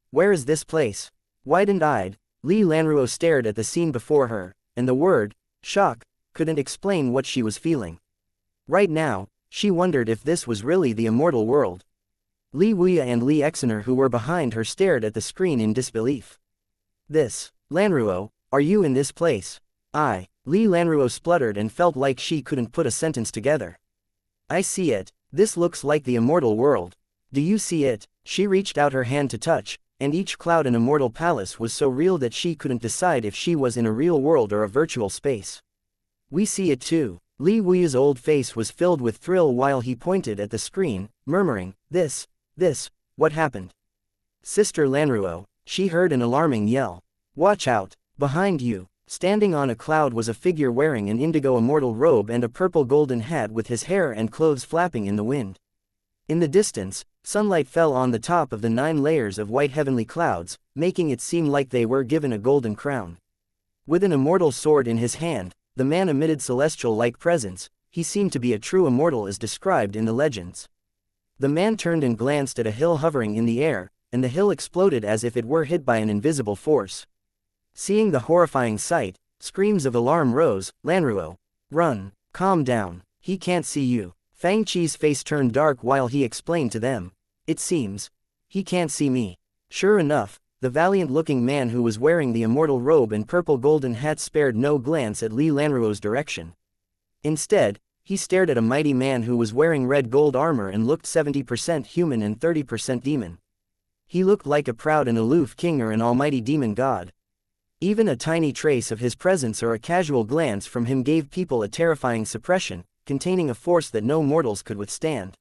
A: Where is this place? Wide-eyed, Li Lanruo stared at the scene before her, and the word, shock, couldn't explain what she was feeling. Right now, she wondered if this was really the immortal world. Li Wuya and Li Exener who were behind her stared at the screen in disbelief. Lanruo, are you in this place? Li Lanruo spluttered and felt like she couldn't put a sentence together. I see it, this looks like the immortal world. Do you see it? She reached out her hand to touch, and each cloud and immortal palace was so real that she couldn't decide if she was in a real world or a virtual space. We see it too. Li Wuya's old face was filled with thrill while he pointed at the screen, murmuring, what happened? Sister Lanruo, she heard an alarming yell. Watch out, behind you. Standing on a cloud was a figure wearing an indigo immortal robe and a purple golden hat with his hair and clothes flapping in the wind. In the distance, sunlight fell on the top of the 9 layers of white heavenly clouds, making it seem like they were given a golden crown. With an immortal sword in his hand, the man emitted celestial-like presence. He seemed to be a true immortal as described in the legends. The man turned and glanced at a hill hovering in the air, and the hill exploded as if it were hit by an invisible force. Seeing the horrifying sight, screams of alarm rose. Lanruo, run, calm down, he can't see you. Fang Qi's face turned dark while he explained to them. It seems, he can't see me. Sure enough, the valiant-looking man who was wearing the immortal robe and purple golden hat spared no glance at Li Lanruo's direction. Instead, he stared at a mighty man who was wearing red gold armor and looked 70% human and 30% demon. He looked like a proud and aloof king or an almighty demon god. Even a tiny trace of his presence or a casual glance from him gave people a terrifying suppression, containing a force that no mortals could withstand.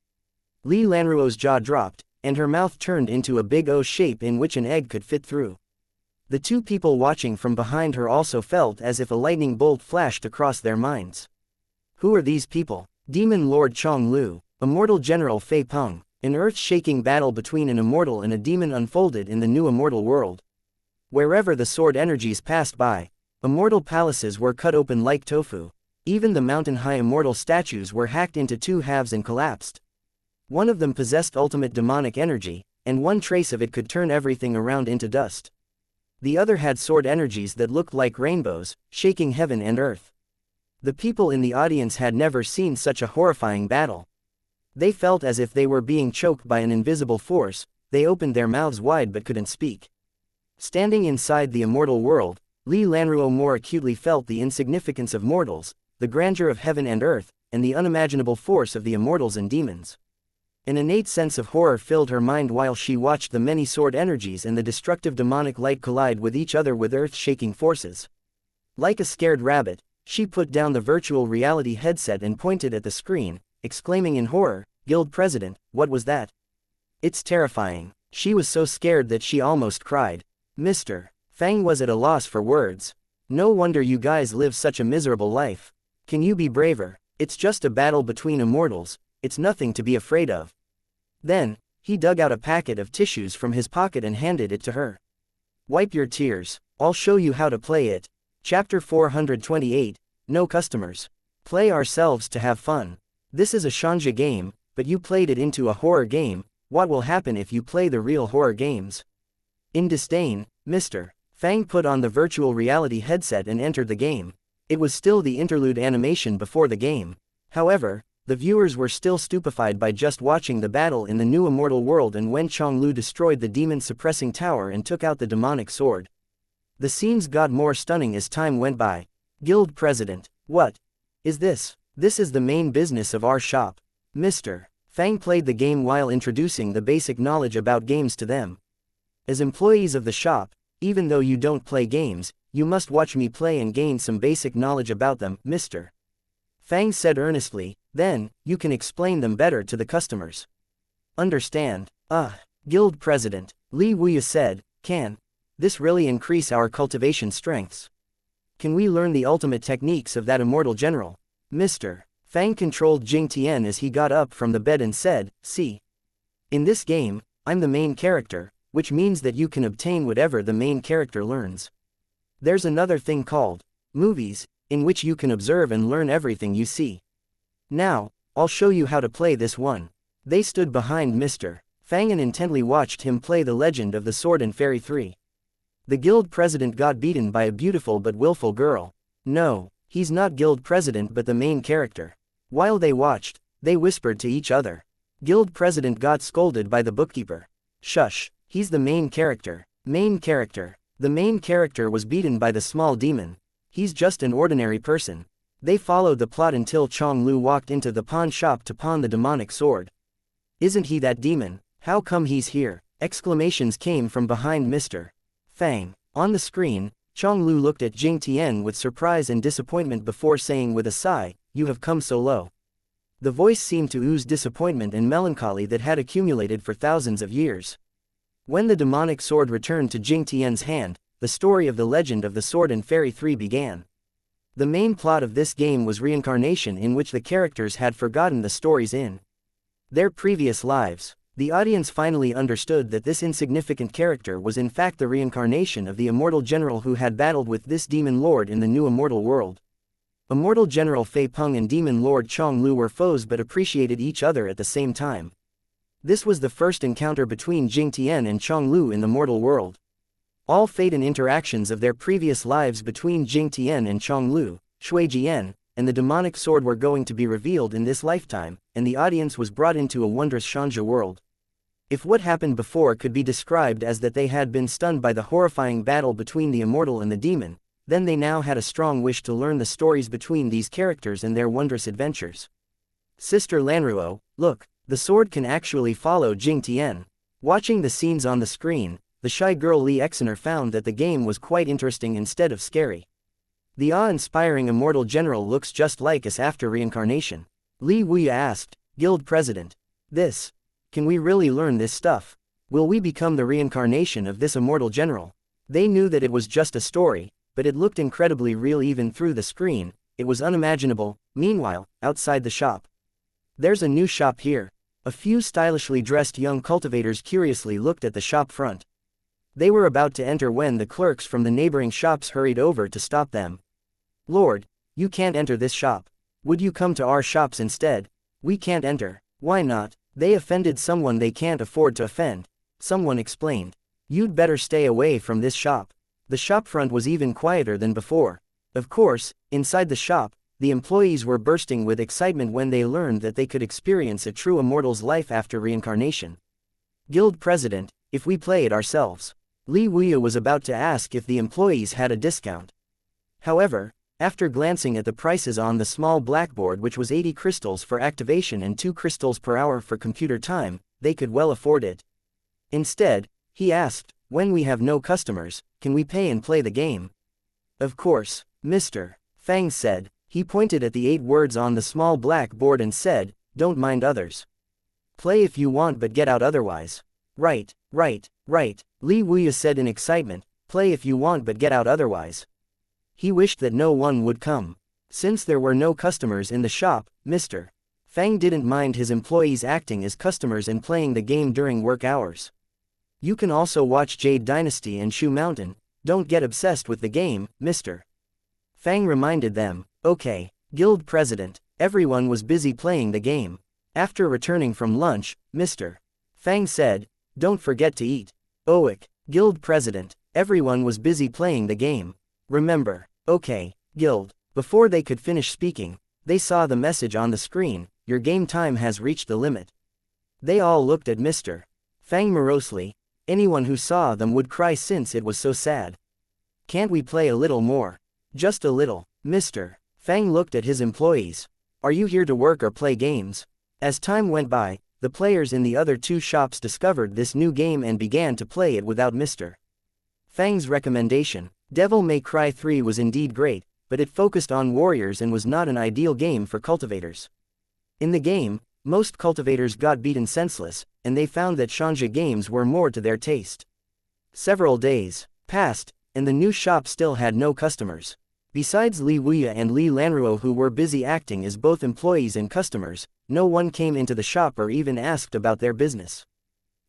A: Li Lanruo's jaw dropped, and her mouth turned into a big O shape in which an egg could fit through. The 2 people watching from behind her also felt as if a lightning bolt flashed across their minds. Who are these people? Demon Lord Chong Lu, Immortal General Fei Peng. An earth-shaking battle between an immortal and a demon unfolded in the new immortal world. Wherever the sword energies passed by, immortal palaces were cut open like tofu. Even the mountain-high immortal statues were hacked into 2 halves and collapsed. One of them possessed ultimate demonic energy, and one trace of it could turn everything around into dust. The other had sword energies that looked like rainbows, shaking heaven and earth. The people in the audience had never seen such a horrifying battle. They felt as if they were being choked by an invisible force. They opened their mouths wide but couldn't speak. Standing inside the immortal world, Li Lanruo more acutely felt the insignificance of mortals, the grandeur of heaven and earth, and the unimaginable force of the immortals and demons. An innate sense of horror filled her mind while she watched the many sword energies and the destructive demonic light collide with each other with earth-shaking forces. Like a scared rabbit, she put down the virtual reality headset and pointed at the screen, exclaiming in horror, "Guild President, what was that? It's terrifying." She was so scared that she almost cried. Mr. Fang was at a loss for words. No wonder you guys live such a miserable life. Can you be braver? It's just a battle between immortals, it's nothing to be afraid of. Then, he dug out a packet of tissues from his pocket and handed it to her. Wipe your tears, I'll show you how to play it. Chapter 428, No Customers. Play ourselves to have fun. This is a shanja game, but you played it into a horror game. What will happen if you play the real horror games? In disdain, Mr. Fang put on the virtual reality headset and entered the game. It was still the interlude animation before the game. However, the viewers were still stupefied by just watching the battle in the new immortal world and when Chong Lu destroyed the demon-suppressing tower and took out the demonic sword. The scenes got more stunning as time went by. Guild President, what is this? This is the main business of our shop. Mr. Fang played the game while introducing the basic knowledge about games to them. As employees of the shop, even though you don't play games, you must watch me play and gain some basic knowledge about them, Mr. Fang said earnestly, then, you can explain them better to the customers. Understand? Guild President. Li Wuya said, can this really increase our cultivation strengths? Can we learn the ultimate techniques of that immortal general? Mr. Fang controlled Jing Tian as he got up from the bed and said, see. In this game, I'm the main character, which means that you can obtain whatever the main character learns. There's another thing called movies, in which you can observe and learn everything you see. Now, I'll show you how to play this one. They stood behind Mr. Fang and intently watched him play The Legend of the Sword and Fairy 3. The guild president got beaten by a beautiful but willful girl. No, he's not guild president but the main character. While they watched, they whispered to each other. Guild president got scolded by the bookkeeper. Shush, he's the main character. Main character. The main character was beaten by the small demon. He's just an ordinary person. They followed the plot until Chong Lu walked into the pawn shop to pawn the demonic sword. Isn't he that demon? How come he's here? Exclamations came from behind Mr. Fang. On the screen, Chong Lu looked at Jing Tian with surprise and disappointment before saying with a sigh, you have come so low. The voice seemed to ooze disappointment and melancholy that had accumulated for thousands of years. When the demonic sword returned to Jing Tian's hand, the story of The Legend of the Sword and Fairy 3 began. The main plot of this game was reincarnation, in which the characters had forgotten the stories in their previous lives. The audience finally understood that this insignificant character was in fact the reincarnation of the immortal general who had battled with this demon lord in the new immortal world. Immortal General Fei Peng and Demon Lord Chong Lu were foes but appreciated each other at the same time. This was the first encounter between Jing Tian and Chong Lu in the mortal world. All fate and interactions of their previous lives between Jing Tian and Chong Lu, Shui Jian, and the demonic sword were going to be revealed in this lifetime, and the audience was brought into a wondrous Shanja world. If what happened before could be described as that they had been stunned by the horrifying battle between the immortal and the demon, then they now had a strong wish to learn the stories between these characters and their wondrous adventures. Sister Lanruo, look, the sword can actually follow Jing Tian. Watching the scenes on the screen, the shy girl Li Exener found that the game was quite interesting instead of scary. The awe-inspiring immortal general looks just like us after reincarnation. Li Wuya asked, Guild President. Can we really learn this stuff? Will we become the reincarnation of this immortal general? They knew that it was just a story, but it looked incredibly real even through the screen. It was unimaginable. Meanwhile, outside the shop. There's a new shop here. A few stylishly dressed young cultivators curiously looked at the shop front. They were about to enter when the clerks from the neighboring shops hurried over to stop them. Lord, you can't enter this shop. Would you come to our shops instead? We can't enter. Why not? They offended someone they can't afford to offend. Someone explained. You'd better stay away from this shop. The shop front was even quieter than before. Of course, inside the shop, the employees were bursting with excitement when they learned that they could experience a true immortal's life after reincarnation. Guild President, if we play it ourselves. Li Wuya was about to ask if the employees had a discount. However, after glancing at the prices on the small blackboard, which was 80 crystals for activation and 2 crystals per hour for computer time, they could well afford it. Instead, he asked, when we have no customers, can we pay and play the game? Of course, Mr. Fang said. He pointed at the 8 words on the small blackboard and said, don't mind others. Play if you want but get out otherwise. Right. Li Wuya said in excitement, play if you want but get out otherwise. He wished that no one would come. Since there were no customers in the shop, Mr. Fang didn't mind his employees acting as customers and playing the game during work hours. You can also watch Jade Dynasty and Shu Mountain. Don't get obsessed with the game, Mr. Fang reminded them. Okay, Guild President. Everyone was busy playing the game. After returning from lunch, Mr. Fang said, don't forget to eat. Oik, Guild President. Everyone was busy playing the game. Remember. Okay, Guild. Before they could finish speaking, they saw the message on the screen, your game time has reached the limit. They all looked at Mr. Fang morosely. Anyone who saw them would cry since it was so sad. Can't we play a little more? Just a little. Mr. Fang looked at his employees. Are you here to work or play games? As time went by, the players in the other 2 shops discovered this new game and began to play it without Mr. Fang's recommendation. Devil May Cry 3 was indeed great, but it focused on warriors and was not an ideal game for cultivators. In the game, most cultivators got beaten senseless, and they found that Shanja games were more to their taste. Several days passed, and the new shop still had no customers. Besides Li Wuya and Li Lanruo, who were busy acting as both employees and customers, no one came into the shop or even asked about their business.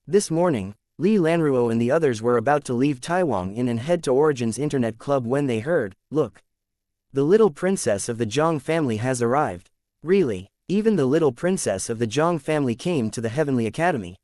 A: This morning, Li Lanruo and the others were about to leave Taiwan Inn and head to Origin's Internet Club when they heard, "Look! The little princess of the Zhang family has arrived." Really, even the little princess of the Zhang family came to the Heavenly Academy.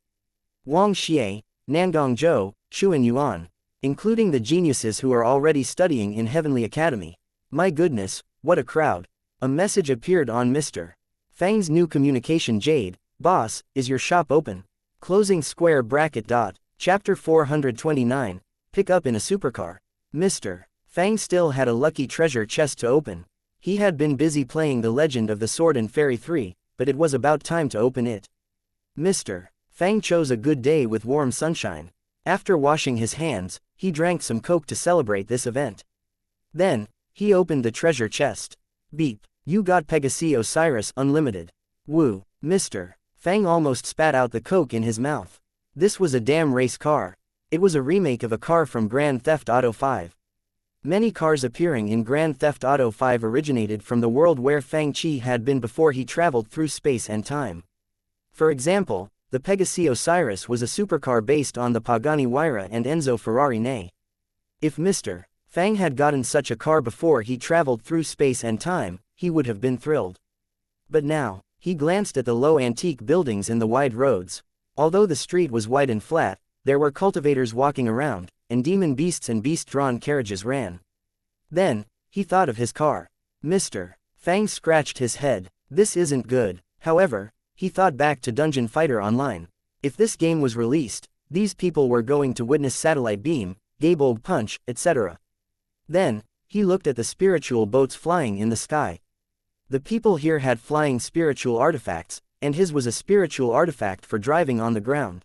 A: Wang Xie, Nangong Zhou, Xuan Yuan, including the geniuses who are already studying in Heavenly Academy. My goodness, what a crowd. A message appeared on Mr. Fang's new communication jade. "Boss, is your shop open?" Closing square bracket. Chapter 429, Pick up in a supercar. Mr. Fang still had a lucky treasure chest to open. He had been busy playing The Legend of the Sword and Fairy 3, but it was about time to open it. Mr. Fang chose a good day with warm sunshine. After washing his hands, he drank some coke to celebrate this event. Then, he opened the treasure chest. Beep. You got Pegasus Osiris Unlimited. Woo. Mr. Fang almost spat out the coke in his mouth. This was a damn race car. It was a remake of a car from Grand Theft Auto 5. Many cars appearing in Grand Theft Auto 5 originated from the world where Fang Chi had been before he traveled through space and time. For example, the Pegasus Osiris was a supercar based on the Pagani Huayra and Enzo Ferrari Ney. If Mr. Fang had gotten such a car before he traveled through space and time, he would have been thrilled. But now, he glanced at the low antique buildings and the wide roads. Although the street was wide and flat, there were cultivators walking around, and demon beasts and beast-drawn carriages ran. Then, he thought of his car. Mr. Fang scratched his head. This isn't good. However, he thought back to Dungeon Fighter Online. If this game was released, these people were going to witness Satellite Beam, Gabolg Punch, etc. Then, he looked at the spiritual boats flying in the sky. The people here had flying spiritual artifacts, and his was a spiritual artifact for driving on the ground.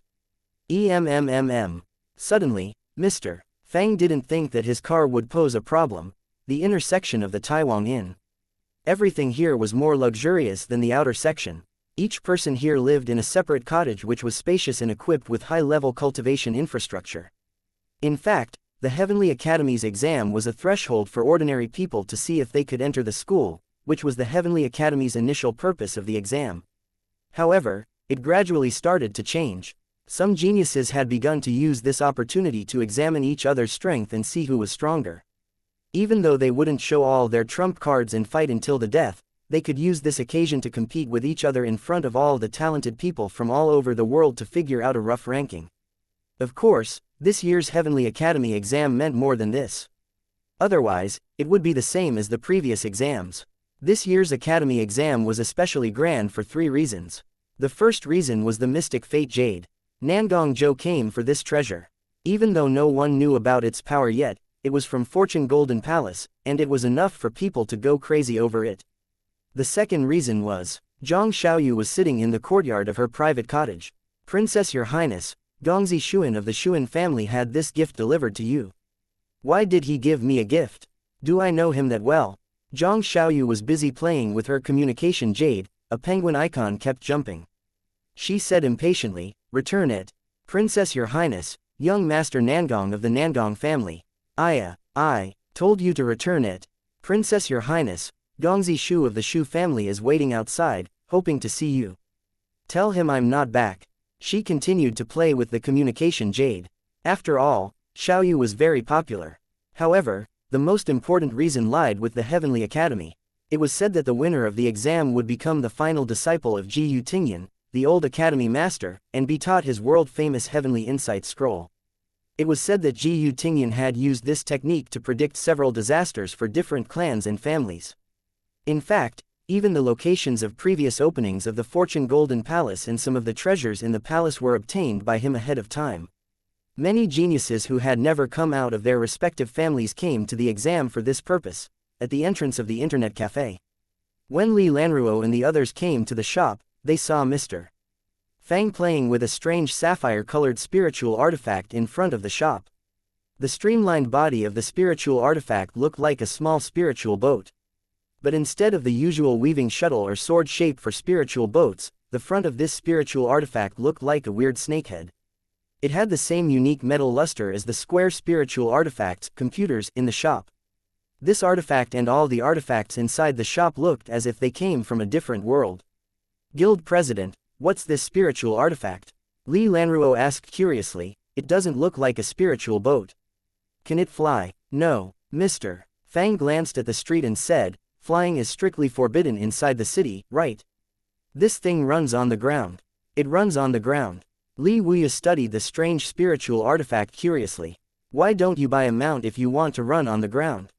A: Suddenly, Mr. Fang didn't think that his car would pose a problem. The inner section of the Taiwan Inn. Everything here was more luxurious than the outer section. Each person here lived in a separate cottage which was spacious and equipped with high-level cultivation infrastructure. In fact, the Heavenly Academy's exam was a threshold for ordinary people to see if they could enter the school, which was the Heavenly Academy's initial purpose of the exam. However, it gradually started to change. Some geniuses had begun to use this opportunity to examine each other's strength and see who was stronger. Even though they wouldn't show all their trump cards and fight until the death, they could use this occasion to compete with each other in front of all the talented people from all over the world to figure out a rough ranking. Of course, this year's Heavenly Academy exam meant more than this. Otherwise, it would be the same as the previous exams. This year's Academy exam was especially grand for 3 reasons. The first reason was the Mystic Fate Jade. Nangong Zhou came for this treasure. Even though no one knew about its power yet, it was from Fortune Golden Palace, and it was enough for people to go crazy over it. The second reason was, Zhang Xiaoyu was sitting in the courtyard of her private cottage. "Princess, Your Highness, Gongzi Xuan of the Xuan family had this gift delivered to you." "Why did he give me a gift? Do I know him that well?" Zhang Xiaoyu was busy playing with her communication jade. A penguin icon kept jumping. She said impatiently, "Return it." "Princess, Your Highness, young Master Nangong of the Nangong family. I told you to return it." "Princess, Your Highness, Gongzi Shu of the Shu family is waiting outside, hoping to see you. Tell him I'm not back." She continued to play with the communication jade. After all, Xiaoyu was very popular. However, the most important reason lied with the Heavenly Academy. It was said that the winner of the exam would become the final disciple of Ji Yu Tingyan, the old Academy master, and be taught his world-famous Heavenly Insight Scroll. It was said that Ji Yu Tingyan had used this technique to predict several disasters for different clans and families. In fact, even the locations of previous openings of the Fortune Golden Palace and some of the treasures in the palace were obtained by him ahead of time. Many geniuses who had never come out of their respective families came to the exam for this purpose, at the entrance of the Internet Café. When Li Lanruo and the others came to the shop, they saw Mr. Fang playing with a strange sapphire-colored spiritual artifact in front of the shop. The streamlined body of the spiritual artifact looked like a small spiritual boat. But instead of the usual weaving shuttle or sword shape for spiritual boats, the front of this spiritual artifact looked like a weird snakehead. It had the same unique metal luster as the square spiritual artifacts, computers, in the shop. This artifact and all the artifacts inside the shop looked as if they came from a different world. Guild President, what's this spiritual artifact? Li Lanruo asked curiously. It doesn't look like a spiritual boat. Can it fly? No, mister. Fang glanced at the street and said, flying is strictly forbidden inside the city, right? This thing runs on the ground. It runs on the ground. Li Wuya studied the strange spiritual artifact curiously. Why don't you buy a mount if you want to run on the ground?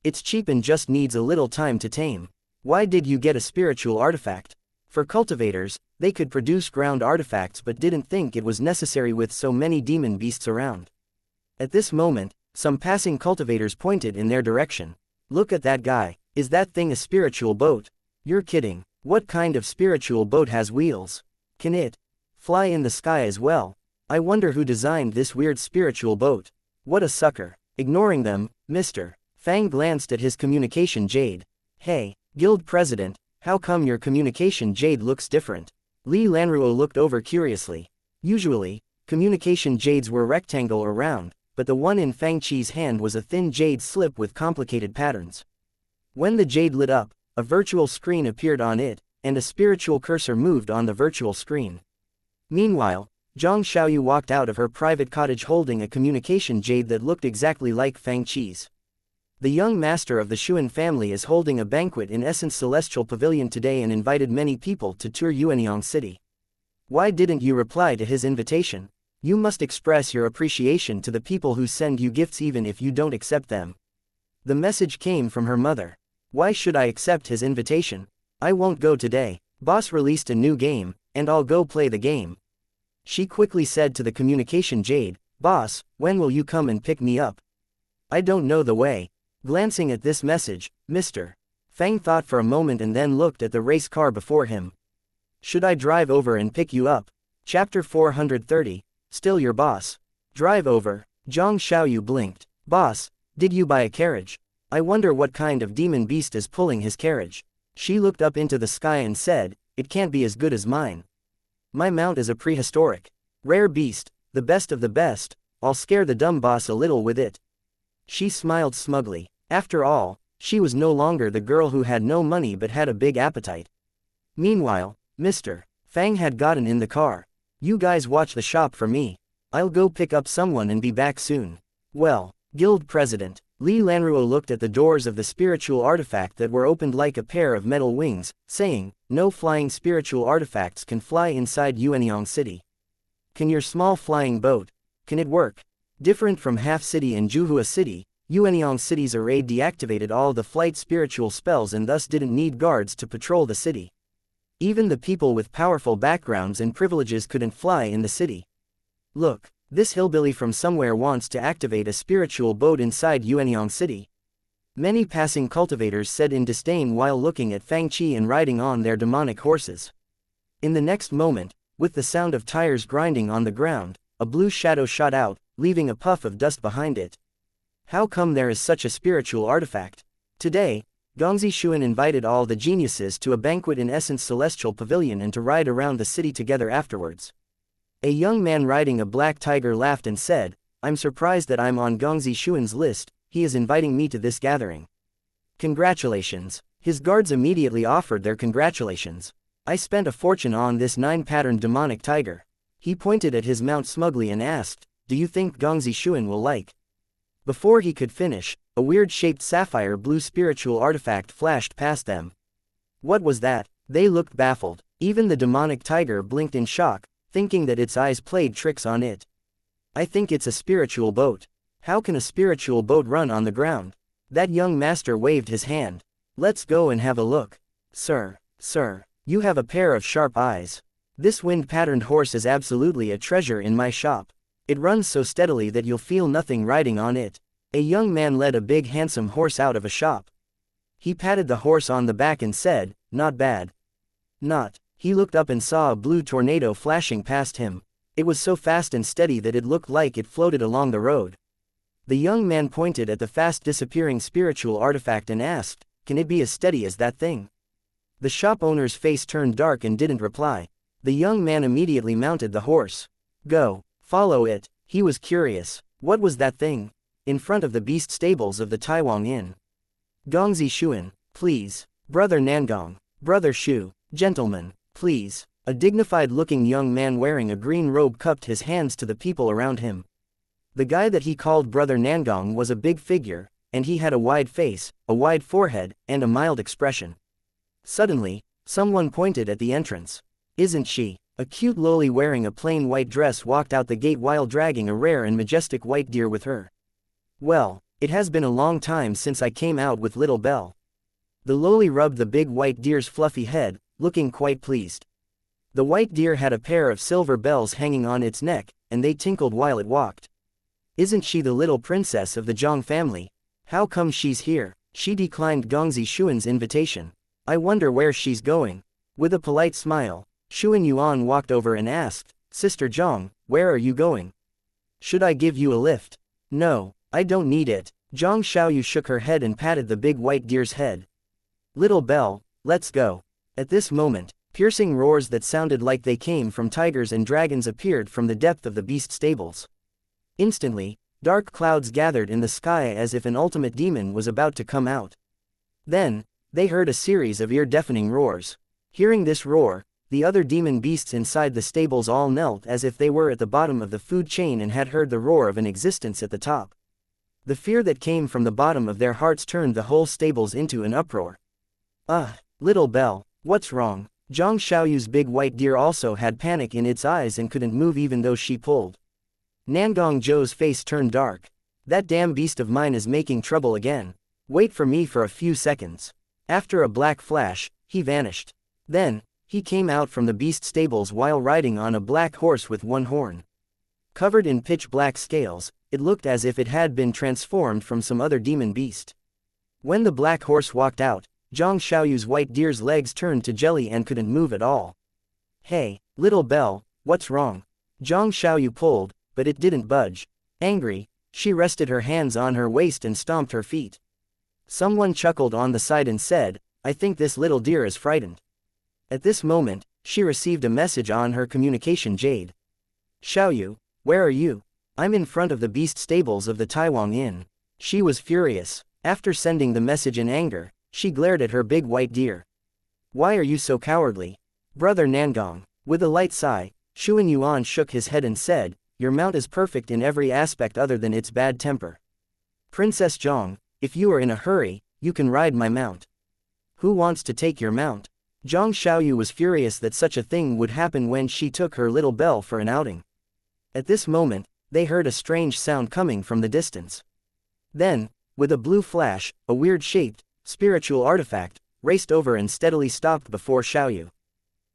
A: It's cheap and just needs a little time to tame. Why did you get a spiritual artifact? For cultivators, they could produce ground artifacts but didn't think it was necessary with so many demon beasts around. At this moment, some passing cultivators pointed in their direction. Look at that guy. Is that thing a spiritual boat? You're kidding. What kind of spiritual boat has wheels? Can it fly in the sky as well? I wonder who designed this weird spiritual boat. What a sucker. Ignoring them, Mr. Fang glanced at his communication jade. Hey, Guild President, how come your communication jade looks different? Li Lanruo looked over curiously. Usually, communication jades were rectangle or round, but the one in Fang Chi's hand was a thin jade slip with complicated patterns. When the jade lit up, a virtual screen appeared on it, and a spiritual cursor moved on the virtual screen. Meanwhile, Zhang Xiaoyu walked out of her private cottage holding a communication jade that looked exactly like Fang Chi's. The young master of the Xuan family is holding a banquet in Essence Celestial Pavilion today and invited many people to tour Yuanyang City. Why didn't you reply to his invitation? You must express your appreciation to the people who send you gifts even if you don't accept them. The message came from her mother. Why should I accept his invitation? I won't go today. Boss released a new game, and I'll go play the game. She quickly said to the communication jade, Boss, when will you come and pick me up? I don't know the way. Glancing at this message, Mr. Fang thought for a moment and then looked at the race car before him. Should I drive over and pick you up? Chapter 430, Still your boss. Drive over. Zhang Xiaoyu blinked. Boss, did you buy a carriage? I wonder what kind of demon beast is pulling his carriage. She looked up into the sky and said, it can't be as good as mine. My mount is a prehistoric, rare beast, the best of the best. I'll scare the dumb boss a little with it. She smiled smugly. After all, she was no longer the girl who had no money but had a big appetite. Meanwhile, Mr. Fang had gotten in the car. You guys watch the shop for me. I'll go pick up someone and be back soon. Well, Guild President, Li Lanruo looked at the doors of the spiritual artifact that were opened like a pair of metal wings, saying, no flying spiritual artifacts can fly inside Yuanyang City. Can your small flying boat? Can it work? Different from Half City and Juhua City, Yuanyang City's array deactivated all the flight spiritual spells and thus didn't need guards to patrol the city. Even the people with powerful backgrounds and privileges couldn't fly in the city. Look, this hillbilly from somewhere wants to activate a spiritual boat inside Yuanyang City. Many passing cultivators said in disdain while looking at Fang Chi and riding on their demonic horses. In the next moment, with the sound of tires grinding on the ground, a blue shadow shot out, leaving a puff of dust behind it. How come there is such a spiritual artifact? Today, Gongzi Xuan invited all the geniuses to a banquet in Essence Celestial Pavilion and to ride around the city together afterwards. A young man riding a black tiger laughed and said, I'm surprised that I'm on Gongzi Xuan's list, he is inviting me to this gathering. Congratulations. His guards immediately offered their congratulations. I spent a fortune on this 9-patterned demonic tiger. He pointed at his mount smugly and asked, do you think Gongzi Xuan will like? Before he could finish, a weird-shaped sapphire blue spiritual artifact flashed past them. What was that? They looked baffled. Even the demonic tiger blinked in shock, thinking that its eyes played tricks on it. I think it's a spiritual boat. How can a spiritual boat run on the ground? That young master waved his hand. Let's go and have a look. Sir, you have a pair of sharp eyes. This wind-patterned horse is absolutely a treasure in my shop. It runs so steadily that you'll feel nothing riding on it. A young man led a big handsome horse out of a shop. He patted the horse on the back and said, not bad. He looked up and saw a blue tornado flashing past him. It was so fast and steady that it looked like it floated along the road. The young man pointed at the fast disappearing spiritual artifact and asked, can it be as steady as that thing? The shop owner's face turned dark and didn't reply. The young man immediately mounted the horse. Go. Follow it. He was curious. What was that thing? In front of the beast stables of the Taiwan Inn. Gongzi Shuan, please. Brother Nangong. Brother Shu. Gentlemen, please. A dignified-looking young man wearing a green robe cupped his hands to the people around him. The guy that he called Brother Nangong was a big figure, and he had a wide face, a wide forehead, and a mild expression. Suddenly, someone pointed at the entrance. Isn't she? A cute loli wearing a plain white dress walked out the gate while dragging a rare and majestic white deer with her. Well, it has been a long time since I came out with little Belle. The loli rubbed the big white deer's fluffy head, looking quite pleased. The white deer had a pair of silver bells hanging on its neck, and they tinkled while it walked. Isn't she the little princess of the Zhang family? How come she's here? She declined Gongzi Shuan's invitation. I wonder where she's going. With a polite smile, Shuan Yuan walked over and asked, Sister Zhang, where are you going? Should I give you a lift? No, I don't need it. Zhang Xiaoyu shook her head and patted the big white deer's head. Little Belle, let's go. At this moment, piercing roars that sounded like they came from tigers and dragons appeared from the depth of the beast stables. Instantly, dark clouds gathered in the sky as if an ultimate demon was about to come out. Then, they heard a series of ear-deafening roars. Hearing this roar, the other demon beasts inside the stables all knelt as if they were at the bottom of the food chain and had heard the roar of an existence at the top. The fear that came from the bottom of their hearts turned the whole stables into an uproar. Little Belle, what's wrong? Zhang Xiaoyu's big white deer also had panic in its eyes and couldn't move even though she pulled. Nangong Zhou's face turned dark. That damn beast of mine is making trouble again. Wait for me for a few seconds. After a black flash, he vanished. Then, he came out from the beast stables while riding on a black horse with one horn. Covered in pitch-black scales, it looked as if it had been transformed from some other demon beast. When the black horse walked out, Zhang Xiaoyu's white deer's legs turned to jelly and couldn't move at all. Hey, little Belle, what's wrong? Zhang Xiaoyu pulled, but it didn't budge. Angry, she rested her hands on her waist and stomped her feet. Someone chuckled on the side and said, I think this little deer is frightened. At this moment, she received a message on her communication jade. Xiaoyu, where are you? I'm in front of the beast stables of the Taiwan Inn. She was furious. After sending the message in anger, she glared at her big white deer. Why are you so cowardly? Brother Nangong. With a light sigh, Shuan Yuan shook his head and said, your mount is perfect in every aspect other than its bad temper. Princess Zhang, if you are in a hurry, you can ride my mount. Who wants to take your mount? Zhang Xiaoyu was furious that such a thing would happen when she took her little Belle for an outing. At this moment, they heard a strange sound coming from the distance. Then, with a blue flash, a weird-shaped, spiritual artifact, raced over and steadily stopped before Xiaoyu.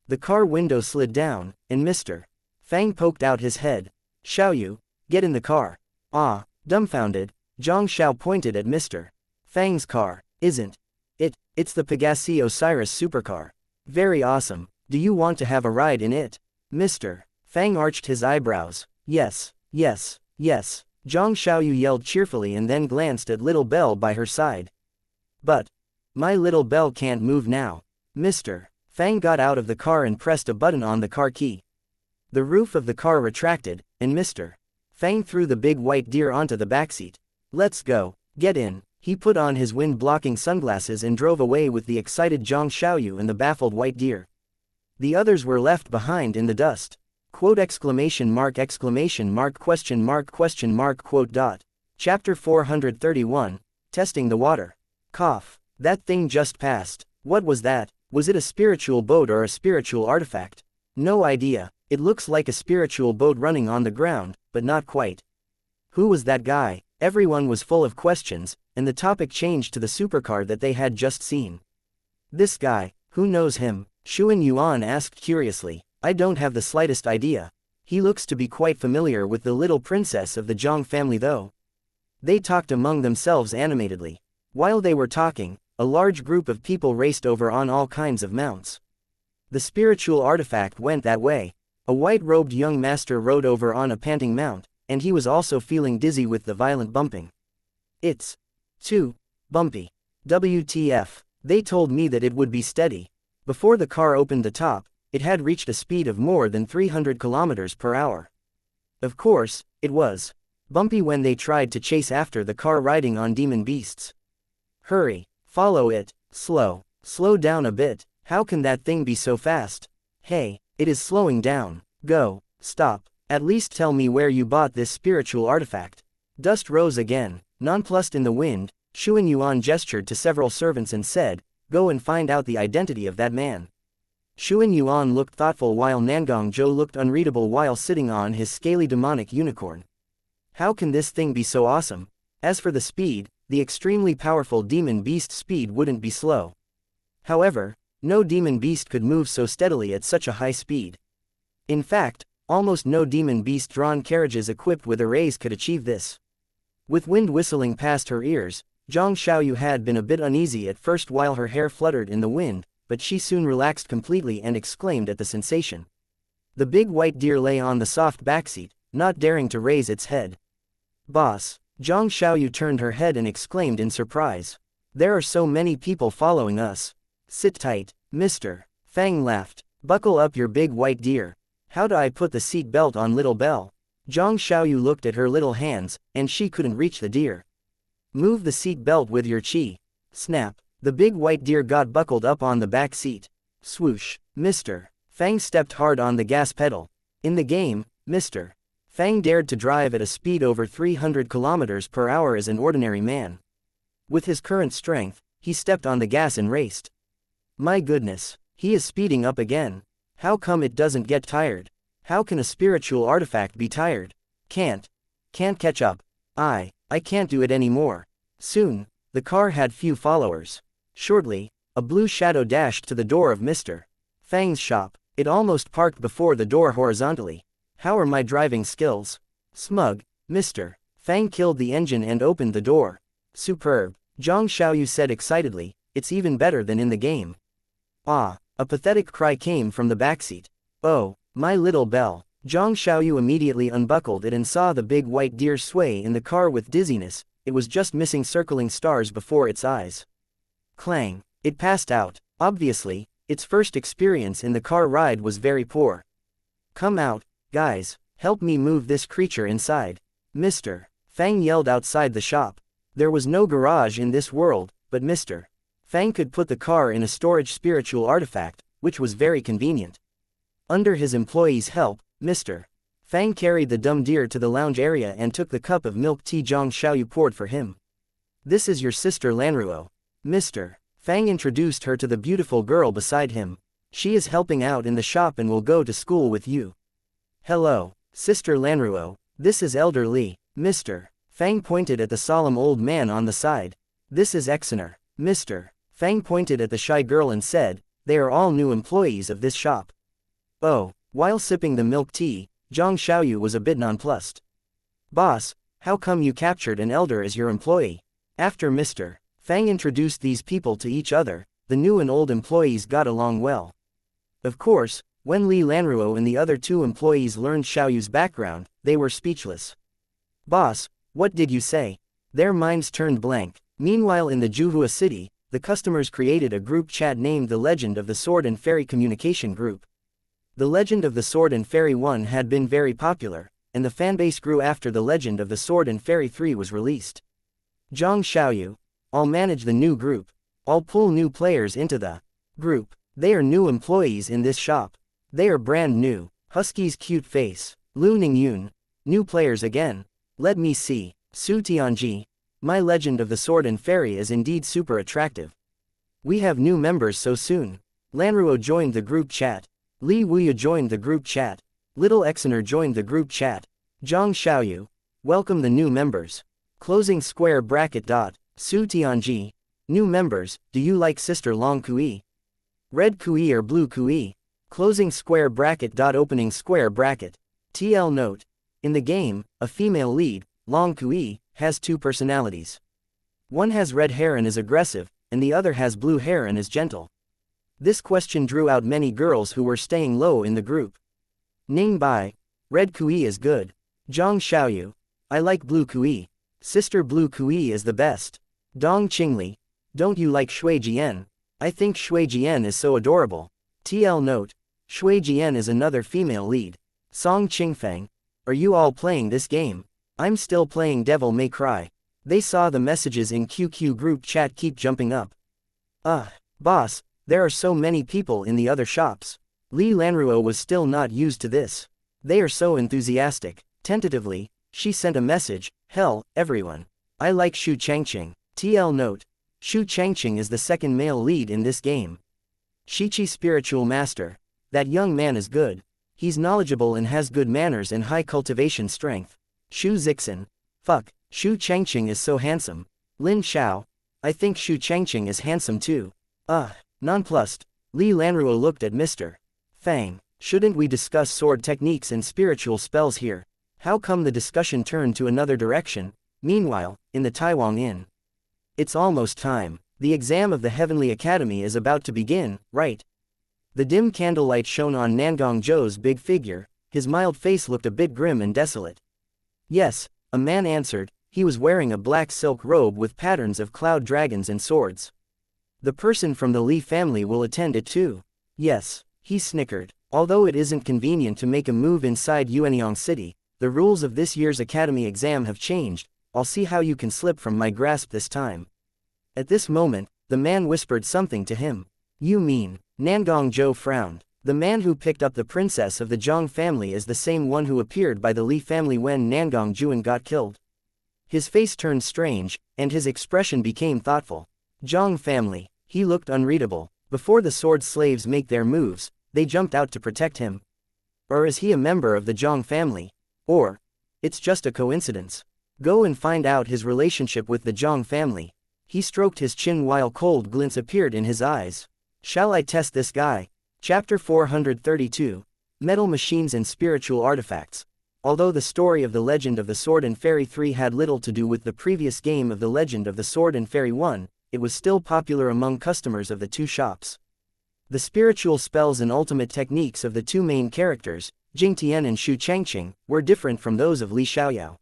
A: The car window slid down, and Mr. Fang poked out his head. Xiaoyu, get in the car. Dumbfounded, Zhang Xiao pointed at Mr. Fang's car. Isn't it? It's the Pegasi Osiris supercar. Very awesome. Do you want to have a ride in it? Mr. Fang arched his eyebrows. Yes, yes, yes. Zhang Xiaoyu yelled cheerfully and then glanced at little Belle by her side. But my little Belle can't move now. Mr. Fang got out of the car and pressed a button on the car key. The roof of the car retracted, and Mr. Fang threw the big white deer onto the backseat. Let's go. Get in. He put on his wind-blocking sunglasses and drove away with the excited Zhang Xiaoyu and the baffled white deer. The others were left behind in the dust. Quote exclamation mark question mark quote dot. Chapter 431, Testing the Water. Cough. That thing just passed. What was that? Was it a spiritual boat or a spiritual artifact? No idea. It looks like a spiritual boat running on the ground, but not quite. Who was that guy? Everyone was full of questions, and the topic changed to the supercar that they had just seen. This guy, who knows him? Shuan Yuan asked curiously. I don't have the slightest idea. He looks to be quite familiar with the little princess of the Zhang family though. They talked among themselves animatedly. While they were talking, a large group of people raced over on all kinds of mounts. The spiritual artifact went that way. A white-robed young master rode over on a panting mount, and he was also feeling dizzy with the violent bumping. It's too bumpy. WTF. They told me that it would be steady. Before the car opened the top, it had reached a speed of more than 300 kilometers per hour. Of course, it was bumpy when they tried to chase after the car riding on demon beasts. Hurry, follow it, slow down a bit, how can that thing be so fast? Hey, it is slowing down, go, stop, at least tell me where you bought this spiritual artifact. Dust rose again, nonplussed in the wind. Xuan Yuan gestured to several servants and said, go and find out the identity of that man. Xuan Yuan looked thoughtful while Nangong Zhou looked unreadable while sitting on his scaly demonic unicorn. How can this thing be so awesome? As for the speed, the extremely powerful demon beast speed wouldn't be slow. However, no demon beast could move so steadily at such a high speed. In fact, almost no demon beast drawn carriages equipped with arrays could achieve this. With wind whistling past her ears, Zhang Xiaoyu had been a bit uneasy at first while her hair fluttered in the wind, but she soon relaxed completely and exclaimed at the sensation. The big white deer lay on the soft backseat, not daring to raise its head. Boss, Zhang Xiaoyu turned her head and exclaimed in surprise. There are so many people following us. Sit tight, mister. Fang laughed. Buckle up your big white deer. How do I put the seat belt on, little bell? Zhang Xiaoyu looked at her little hands, and she couldn't reach the deer. Move the seat belt with your chi. Snap. The big white deer got buckled up on the back seat. Swoosh. Mister. Fang stepped hard on the gas pedal. In the game, Mr. Fang dared to drive at a speed over 300 kilometers per hour as an ordinary man. With his current strength, he stepped on the gas and raced. My goodness, he is speeding up again. How come it doesn't get tired? How can a spiritual artifact be tired? Can't catch up. I can't do it anymore. Soon, the car had few followers. Shortly, a blue shadow dashed to the door of Mr. Fang's shop. It almost parked before the door horizontally. How are my driving skills? Smug, Mr. Fang killed the engine and opened the door. Superb, Zhang Xiaoyu said excitedly, it's even better than in the game. Ah, a pathetic cry came from the backseat. Oh, my little bell. Zhang Xiaoyu immediately unbuckled it and saw the big white deer sway in the car with dizziness. It was just missing circling stars before its eyes. Clang, it passed out. Obviously, its first experience in the car ride was very poor. Come out, guys, help me move this creature inside. Mr. Fang yelled outside the shop. There was no garage in this world, but Mr. Fang could put the car in a storage spiritual artifact, which was very convenient. Under his employees' help, Mr. Fang carried the dumb deer to the lounge area and took the cup of milk tea Zhang Xiaoyu poured for him. This is your sister Lanruo. Mr. Fang introduced her to the beautiful girl beside him. She is helping out in the shop and will go to school with you. Hello, Sister Lanruo, this is Elder Li. Mr. Fang pointed at the solemn old man on the side. This is Exener. Mr. Fang pointed at the shy girl and said, they are all new employees of this shop. Oh, while sipping the milk tea, Zhang Xiaoyu was a bit nonplussed. Boss, how come you captured an elder as your employee? After Mr. Fang introduced these people to each other, the new and old employees got along well. Of course, when Li Lanruo and the other two employees learned Xiaoyu's background, they were speechless. Boss, what did you say? Their minds turned blank. Meanwhile in the Juhua city, the customers created a group chat named The Legend of the Sword and Fairy Communication Group. The Legend of the Sword and Fairy 1 had been very popular, and the fanbase grew after The Legend of the Sword and Fairy 3 was released. Zhang Xiaoyu, I'll manage the new group. I'll pull new players into the group. They are new employees in this shop. They are brand new. Husky's cute face. Lu Ningyun. New players again. Let me see. Su Tianji. My Legend of the Sword and Fairy is indeed super attractive. We have new members so soon. Lanruo joined the group chat. Li Wuya joined the group chat. Little Exener joined the group chat. Zhang Xiaoyu. Welcome the new members. Closing square bracket dot. Su Tianji. New members, do you like Sister Long Kui? Red Kui or Blue Kui? Closing square bracket dot opening square bracket. TL note. In the game, a female lead, Long Kui, has two personalities. One has red hair and is aggressive, and the other has blue hair and is gentle. This question drew out many girls who were staying low in the group. Ning Bai. Red Kui is good. Zhang Xiaoyu. I like Blue Kui. Sister Blue Kui is the best. Dong Qingli. Don't you like Shui Jian? I think Shui Jian is so adorable. TL note. Shui Jian is another female lead. Song Qingfeng. Are you all playing this game? I'm still playing Devil May Cry. They saw the messages in QQ group chat keep jumping up. Boss, there are so many people in the other shops. Li Lanruo was still not used to this. They are so enthusiastic. Tentatively, she sent a message, hell, everyone. I like Shu Changqing. TL note. Shu Changqing is the second male lead in this game. Shichi spiritual master. That young man is good. He's knowledgeable and has good manners and high cultivation strength. Shu Zixin. Fuck, Shu Changqing is so handsome. Lin Xiao. I think Shu Changqing is handsome too. Nonplussed. Li Lanruo looked at Mr. Fang. Shouldn't we discuss sword techniques and spiritual spells here? How come the discussion turned to another direction? Meanwhile, in the Taiwan Inn. It's almost time. The exam of the Heavenly Academy is about to begin, right? The dim candlelight shone on Nangong Zhou's big figure. His mild face looked a bit grim and desolate. Yes, a man answered. He was wearing a black silk robe with patterns of cloud dragons and swords. The person from the Li family will attend it too. Yes, he snickered. Although it isn't convenient to make a move inside Yuanyang City, the rules of this year's academy exam have changed. I'll see how you can slip from my grasp this time. At this moment, the man whispered something to him. You mean? Nangong Zhou frowned. The man who picked up the princess of the Zhang family is the same one who appeared by the Li family when Nangong Juan got killed. His face turned strange, and his expression became thoughtful. Zhang family. He looked unreadable. Before the sword slaves make their moves, they jumped out to protect him. Or is he a member of the Zhang family? Or, it's just a coincidence. Go and find out his relationship with the Zhang family. He stroked his chin while cold glints appeared in his eyes. Shall I test this guy? Chapter 432. Metal Machines and Spiritual Artifacts. Although the story of The Legend of the Sword and Fairy 3 had little to do with the previous game of The Legend of the Sword and Fairy 1, it was still popular among customers of the two shops. The spiritual spells and ultimate techniques of the two main characters, Jing Tian and Shu Changqing, were different from those of Li Xiaoyao.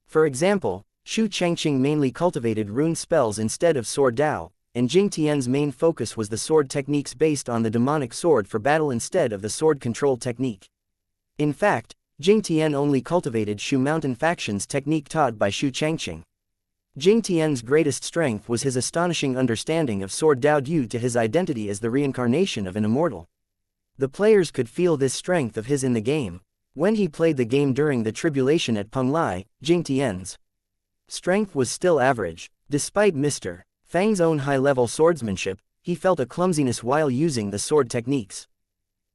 A: For example, Shu Changqing mainly cultivated rune spells instead of sword Dao, and Jing Tian's main focus was the sword techniques based on the demonic sword for battle instead of the sword control technique. In fact, Jing Tian only cultivated Shu Mountain Faction's technique taught by Shu Changqing. Jing Tian's greatest strength was his astonishing understanding of sword Dao due to his identity as the reincarnation of an immortal. The players could feel this strength of his in the game. When he played the game during the tribulation at Penglai, Jing Tian's strength was still average. Despite Mr. Fang's own high-level swordsmanship, he felt a clumsiness while using the sword techniques.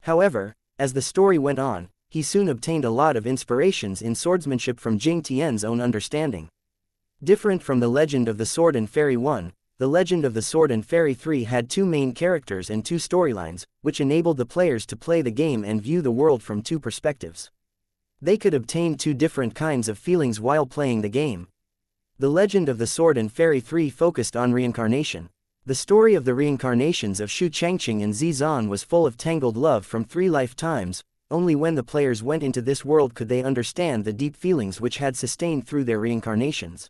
A: However, as the story went on, he soon obtained a lot of inspirations in swordsmanship from Jing Tian's own understanding. Different from The Legend of the Sword and Fairy 1, The Legend of the Sword and Fairy 3 had two main characters and two storylines, which enabled the players to play the game and view the world from two perspectives. They could obtain two different kinds of feelings while playing the game. The Legend of the Sword and Fairy 3 focused on reincarnation. The story of the reincarnations of Shu Changqing and Zizan was full of tangled love from 3 lifetimes. Only when the players went into this world could they understand the deep feelings which had sustained through their reincarnations.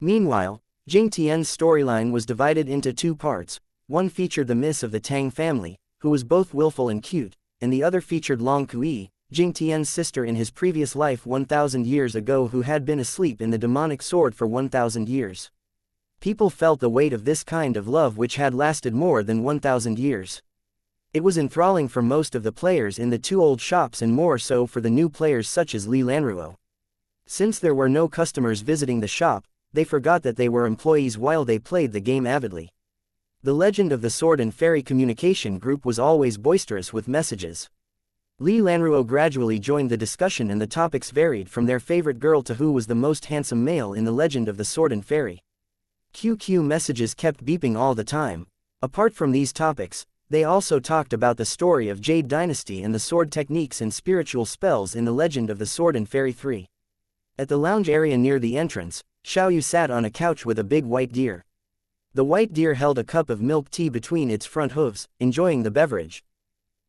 A: Meanwhile, Jing Tian's storyline was divided into 2 parts. One featured the miss of the Tang family, who was both willful and cute, and the other featured Long Kui, Jing Tian's sister in his previous life 1,000 years ago who had been asleep in the demonic sword for 1,000 years. People felt the weight of this kind of love which had lasted more than 1,000 years. It was enthralling for most of the players in the 2 old shops and more so for the new players such as Li Lanruo. Since there were no customers visiting the shop, they forgot that they were employees while they played the game avidly. The Legend of the Sword and Fairy communication group was always boisterous with messages. Li Lanruo gradually joined the discussion and the topics varied from their favorite girl to who was the most handsome male in The Legend of the Sword and Fairy. QQ messages kept beeping all the time. Apart from these topics, they also talked about the story of Jade Dynasty and the sword techniques and spiritual spells in The Legend of the Sword and Fairy 3. At the lounge area near the entrance, Xiaoyu sat on a couch with a big white deer. The white deer held a cup of milk tea between its front hooves, enjoying the beverage.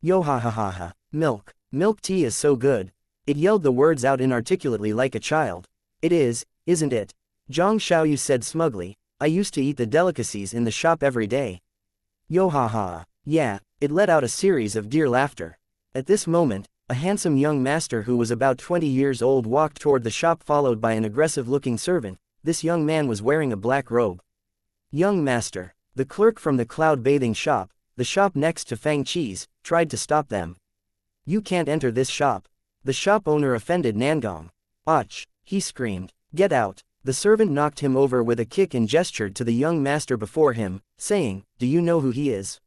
A: Yo ha ha ha ha, milk. Milk tea is so good. It yelled the words out inarticulately like a child. It is, isn't it? Zhang Xiaoyu said smugly, I used to eat the delicacies in the shop every day. Yo-ha-ha. Yeah, it let out a series of dear laughter. At this moment, a handsome young master who was about 20 years old walked toward the shop followed by an aggressive-looking servant. This young man was wearing a black robe. Young master, the clerk from the cloud bathing shop, the shop next to Fang Cheese, tried to stop them. You can't enter this shop. The shop owner offended Nangong. Och, he screamed. Get out. The servant knocked him over with a kick and gestured to the young master before him, saying, do you know who he is?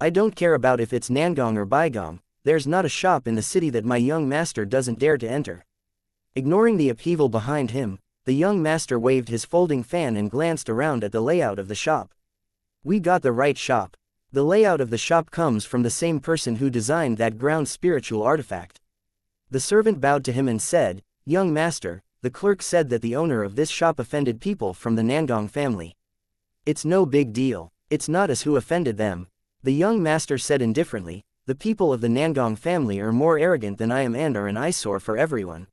A: I don't care about if it's Nangong or Baigong, there's not a shop in the city that my young master doesn't dare to enter. Ignoring the upheaval behind him, the young master waved his folding fan and glanced around at the layout of the shop. We got the right shop. The layout of the shop comes from the same person who designed that ground spiritual artifact. The servant bowed to him and said, young master, the clerk said that the owner of this shop offended people from the Nangong family. It's no big deal, it's not us who offended them. The young master said indifferently, the people of the Nangong family are more arrogant than I am and are an eyesore for everyone.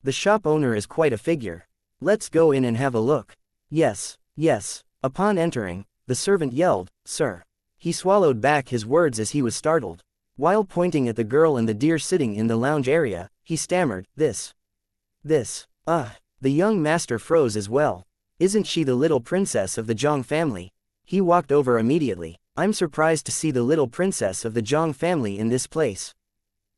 A: The shop owner is quite a figure. Let's go in and have a look. Yes, yes. Upon entering, the servant yelled, sir. He swallowed back his words as he was startled. While pointing at the girl and the deer sitting in the lounge area, he stammered, this. The young master froze as well. Isn't she the little princess of the Zhang family? He walked over immediately. I'm surprised to see the little princess of the Zhang family in this place.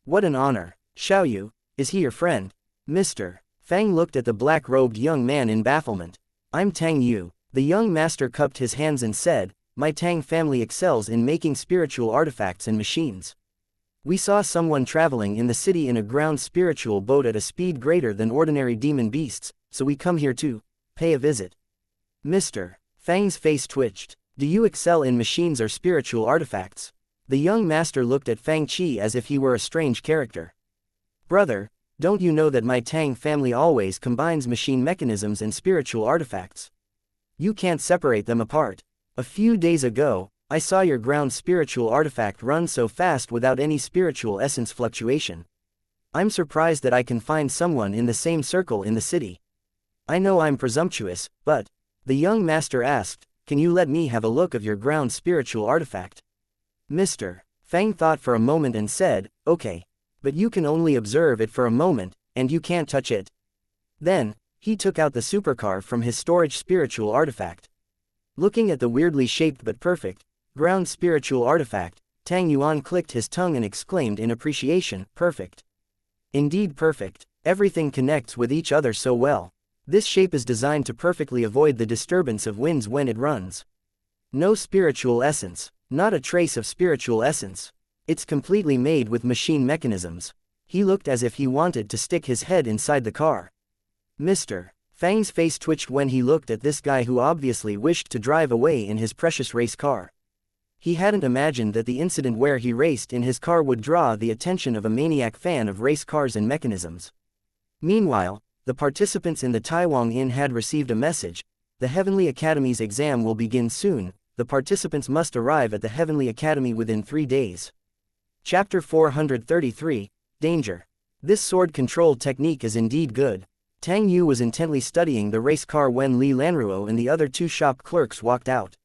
A: What an honor. Xiaoyu, is he your friend? Mr. Fang looked at the black-robed young man in bafflement. I'm Tang Yu. The young master cupped his hands and said, my Tang family excels in making spiritual artifacts and machines. We saw someone traveling in the city in a ground spiritual boat at a speed greater than ordinary demon beasts, so we come here to pay a visit. Mr. Fang's face twitched. Do you excel in machines or spiritual artifacts? The young master looked at Fang Qi as if he were a strange character. Brother, don't you know that my Tang family always combines machine mechanisms and spiritual artifacts? You can't separate them apart. A few days ago, I saw your ground spiritual artifact run so fast without any spiritual essence fluctuation. I'm surprised that I can find someone in the same circle in the city. I know I'm presumptuous, but, the young master asked, can you let me have a look of your ground spiritual artifact? Mr. Fang thought for a moment and said, okay, but you can only observe it for a moment, and you can't touch it. Then, he took out the supercar from his storage spiritual artifact. Looking at the weirdly shaped but perfect, ground spiritual artifact, Tang Yuan clicked his tongue and exclaimed in appreciation, perfect. Indeed perfect, everything connects with each other so well. This shape is designed to perfectly avoid the disturbance of winds when it runs. No spiritual essence, not a trace of spiritual essence. It's completely made with machine mechanisms. He looked as if he wanted to stick his head inside the car. Mr. Fang's face twitched when he looked at this guy who obviously wished to drive away in his precious race car. He hadn't imagined that the incident where he raced in his car would draw the attention of a maniac fan of race cars and mechanisms. Meanwhile, the participants in the Taiwan Inn had received a message. The Heavenly Academy's exam will begin soon. The participants must arrive at the Heavenly Academy within 3 days. Chapter 433, Danger. This sword control technique is indeed good. Tang Yu was intently studying the race car when Li Lanruo and the other 2 shop clerks walked out.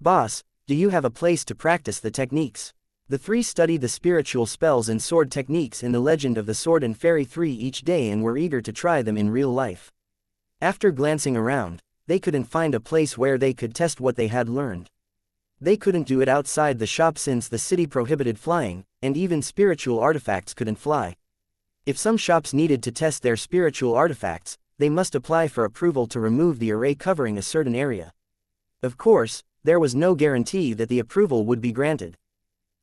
A: Boss, do you have a place to practice the techniques? The 3 studied the spiritual spells and sword techniques in the Legend of the Sword and Fairy 3 each day and were eager to try them in real life. After glancing around, they couldn't find a place where they could test what they had learned. They couldn't do it outside the shop since the city prohibited flying, and even spiritual artifacts couldn't fly. If some shops needed to test their spiritual artifacts, they must apply for approval to remove the array covering a certain area. Of course, there was no guarantee that the approval would be granted.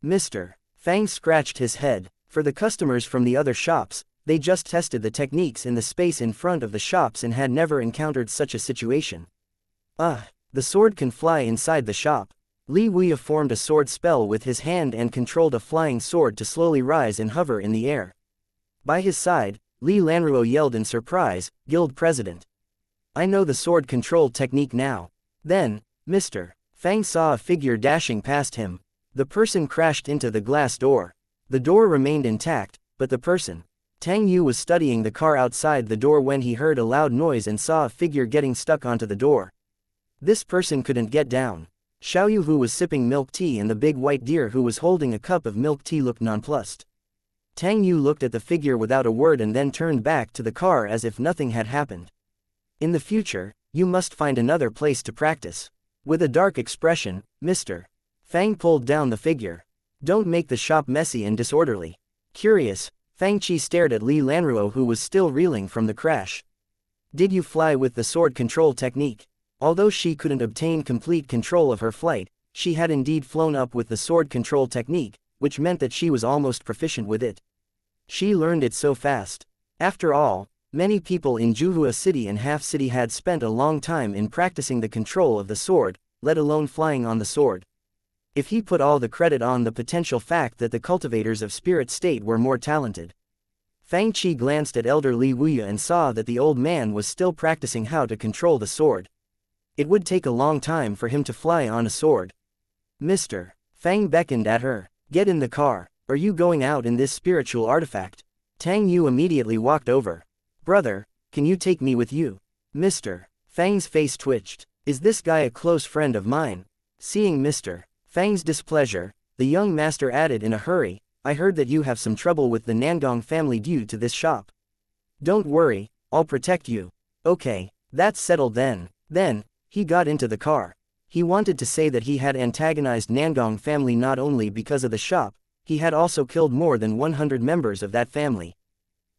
A: Mr. Fang scratched his head. For the customers from the other shops, they just tested the techniques in the space in front of the shops and had never encountered such a situation. The sword can fly inside the shop. Li Wuya formed a sword spell with his hand and controlled a flying sword to slowly rise and hover in the air. By his side, Li Lanruo yelled in surprise, Guild President. I know the sword control technique now. Then, Mr. Fang saw a figure dashing past him. The person crashed into the glass door. The door remained intact, but the person. Tang Yu was studying the car outside the door when he heard a loud noise and saw a figure getting stuck onto the door. This person couldn't get down. Xiaoyu, who was sipping milk tea, and the big white deer who was holding a cup of milk tea looked nonplussed. Tang Yu looked at the figure without a word and then turned back to the car as if nothing had happened. In the future, you must find another place to practice. With a dark expression, Mr. Fang pulled down the figure. Don't make the shop messy and disorderly. Curious, Fang Qi stared at Li Lanruo, who was still reeling from the crash. Did you fly with the sword control technique? Although she couldn't obtain complete control of her flight, she had indeed flown up with the sword control technique, which meant that she was almost proficient with it. She learned it so fast. After all, many people in Juhua City and Half City had spent a long time in practicing the control of the sword, let alone flying on the sword. If he put all the credit on the potential fact that the cultivators of spirit state were more talented. Fang Qi glanced at Elder Li Wuya and saw that the old man was still practicing how to control the sword. It would take a long time for him to fly on a sword. Mr. Fang beckoned at her. Get in the car. Are you going out in this spiritual artifact? Tang Yu immediately walked over. Brother, can you take me with you? Mr. Fang's face twitched. Is this guy a close friend of mine? Seeing Mr. Fang's displeasure, the young master added in a hurry, I heard that you have some trouble with the Nangong family due to this shop. Don't worry, I'll protect you. Okay, that's settled then. Then, he got into the car. He wanted to say that he had antagonized Nangong family not only because of the shop, he had also killed more than 100 members of that family.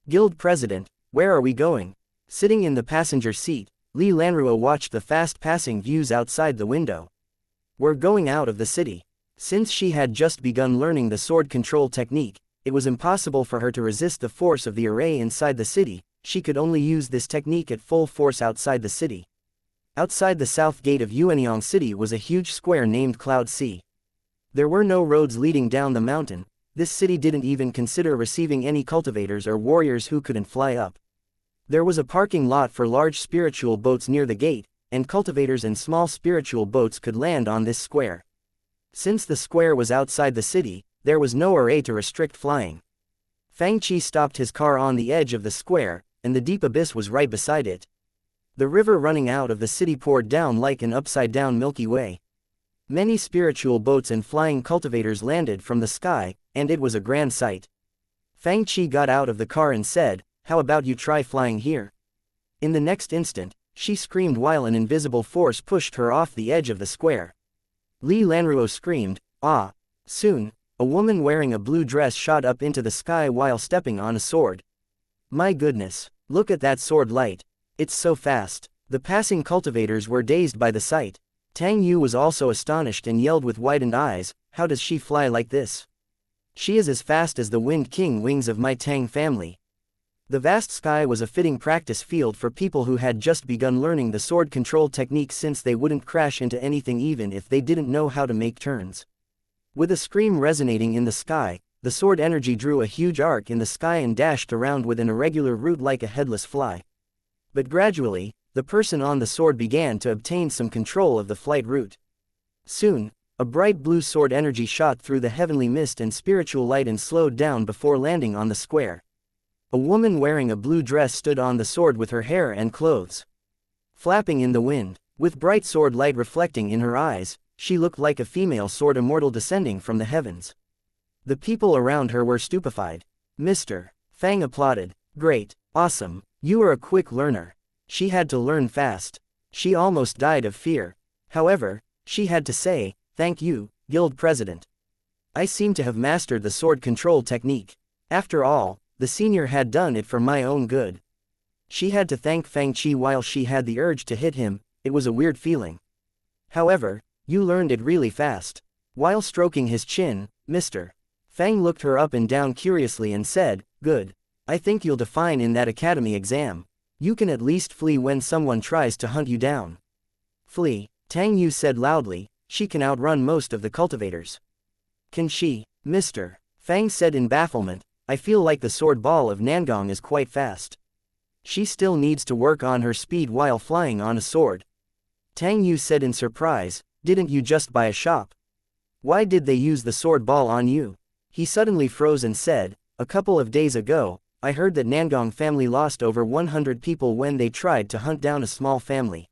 A: Guild President, where are we going? Sitting in the passenger seat, Li Lanruo watched the fast-passing views outside the window. We're going out of the city. Since she had just begun learning the sword control technique, it was impossible for her to resist the force of the array inside the city. She could only use this technique at full force outside the city. Outside the south gate of Yuanyang City was a huge square named Cloud Sea. There were no roads leading down the mountain. This city didn't even consider receiving any cultivators or warriors who couldn't fly up. There was a parking lot for large spiritual boats near the gate, and cultivators and small spiritual boats could land on this square. Since the square was outside the city, there was no array to restrict flying. Fang Qi stopped his car on the edge of the square, and the deep abyss was right beside it. The river running out of the city poured down like an upside-down Milky Way. Many spiritual boats and flying cultivators landed from the sky, and it was a grand sight. Fang Qi got out of the car and said, "How about you try flying here?" In the next instant, she screamed while an invisible force pushed her off the edge of the square. Li Lanruo screamed, "Ah!" Soon, a woman wearing a blue dress shot up into the sky while stepping on a sword. My goodness, look at that sword light. It's so fast. The passing cultivators were dazed by the sight. Tang Yu was also astonished and yelled with widened eyes, "How does she fly like this? She is as fast as the Wind King wings of my Tang family." The vast sky was a fitting practice field for people who had just begun learning the sword control technique, since they wouldn't crash into anything even if they didn't know how to make turns. With a scream resonating in the sky, the sword energy drew a huge arc in the sky and dashed around with an irregular route like a headless fly. But gradually, the person on the sword began to obtain some control of the flight route. Soon, a bright blue sword energy shot through the heavenly mist and spiritual light and slowed down before landing on the square. A woman wearing a blue dress stood on the sword with her hair and clothes flapping in the wind. With bright sword light reflecting in her eyes, she looked like a female sword immortal descending from the heavens. The people around her were stupefied. Mr. Fang applauded. "Great, awesome, you are a quick learner." She had to learn fast. She almost died of fear. However, she had to say, "Thank you, Guild President. I seem to have mastered the sword control technique. After all, the senior had done it for my own good." She had to thank Fang Qi while she had the urge to hit him. It was a weird feeling. However, you learned it really fast. While stroking his chin, Mr. Fang looked her up and down curiously and said, "Good. I think you'll define in that academy exam. You can at least flee when someone tries to hunt you down." "Flee," Tang Yu said loudly. "She can outrun most of the cultivators." "Can she?" Mr. Fang said in bafflement. "I feel like the sword ball of Nangong is quite fast. She still needs to work on her speed while flying on a sword." Tang Yu said in surprise, "Didn't you just buy a shop? Why did they use the sword ball on you?" He suddenly froze and said, "A couple of days ago, I heard that Nangong family lost over 100 people when they tried to hunt down a small family.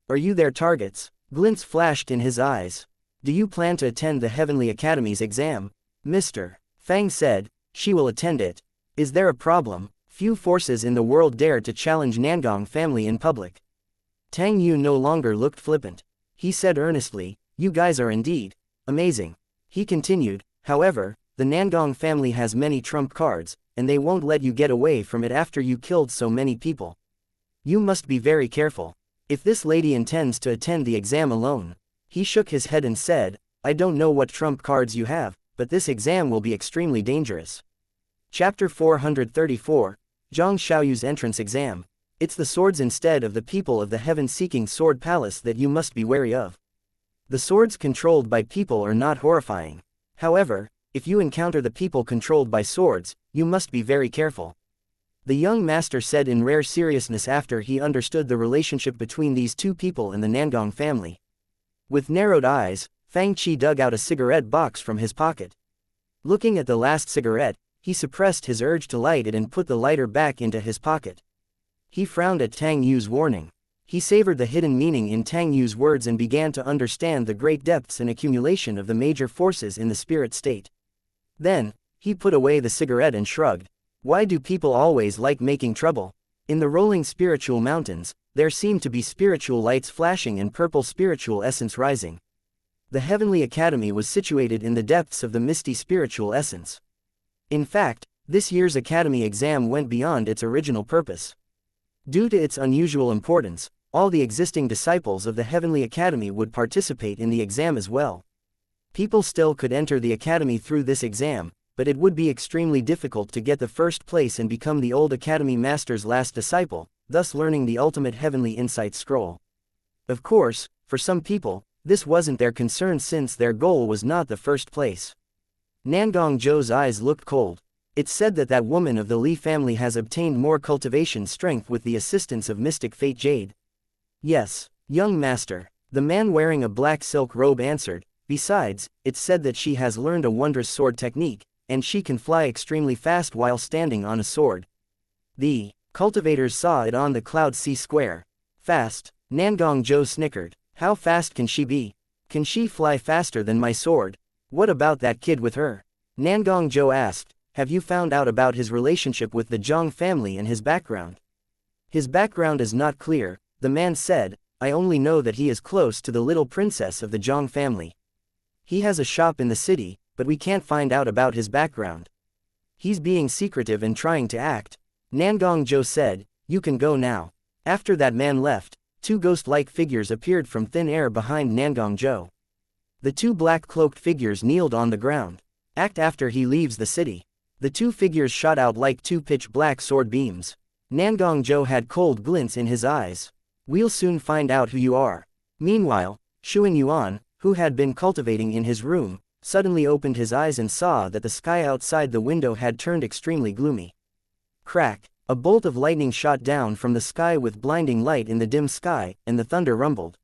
A: Are you their targets?" Glints flashed in his eyes. Do you plan to attend the Heavenly Academy's exam? Mr. Fang said, she will attend it. Is there a problem? Few forces in the world dare to challenge Nangong family in public. Tang Yu no longer looked flippant. He said earnestly, you guys are indeed amazing. He continued, however, the Nangong family has many trump cards, and they won't let you get away from it after you killed so many people. You must be very careful. If this lady intends to attend the exam alone. He shook his head and said, I don't know what trump cards you have, but this exam will be extremely dangerous. Chapter 434, Zhang Xiaoyu's entrance exam. It's the swords instead of the people of the heaven-seeking sword palace that you must be wary of. The swords controlled by people are not horrifying. However, if you encounter the people controlled by swords, you must be very careful. The young master said in rare seriousness after he understood the relationship between these two people and the Nangong family. With narrowed eyes, Fang Qi dug out a cigarette box from his pocket. Looking at the last cigarette, he suppressed his urge to light it and put the lighter back into his pocket. He frowned at Tang Yu's warning. He savored the hidden meaning in Tang Yu's words and began to understand the great depths and accumulation of the major forces in the spirit state. Then, he put away the cigarette and shrugged. Why do people always like making trouble? In the rolling spiritual mountains, there seemed to be spiritual lights flashing and purple spiritual essence rising. The Heavenly Academy was situated in the depths of the misty spiritual essence. In fact, this year's Academy exam went beyond its original purpose. Due to its unusual importance, all the existing disciples of the Heavenly Academy would participate in the exam as well. People still could enter the Academy through this exam, but it would be extremely difficult to get the first place and become the old Academy Master's last disciple, thus learning the ultimate Heavenly Insight Scroll. Of course, for some people, this wasn't their concern since their goal was not the first place. Nangong Zhou's eyes looked cold. It's said that that woman of the Li family has obtained more cultivation strength with the assistance of Mystic Fate Jade. Yes, young master, the man wearing a black silk robe answered. Besides, it's said that she has learned a wondrous sword technique, and she can fly extremely fast while standing on a sword. The cultivators saw it on the Cloud Sea Square. Fast, Nangong Zhou snickered. How fast can she be? Can she fly faster than my sword? What about that kid with her? Nangong Zhou asked, have you found out about his relationship with the Zhang family and his background? His background is not clear, the man said, I only know that he is close to the little princess of the Zhang family. He has a shop in the city, but we can't find out about his background. He's being secretive and trying to act. Nangong Zhou said, you can go now. After that man left, two ghost-like figures appeared from thin air behind Nangong Zhou. The two black-cloaked figures kneeled on the ground. Act after he leaves the city. The two figures shot out like two pitch-black sword beams. Nangong Zhou had cold glints in his eyes. We'll soon find out who you are. Meanwhile, Shuang Yuan, who had been cultivating in his room, suddenly opened his eyes and saw that the sky outside the window had turned extremely gloomy. Crack! A bolt of lightning shot down from the sky with blinding light in the dim sky, and the thunder rumbled.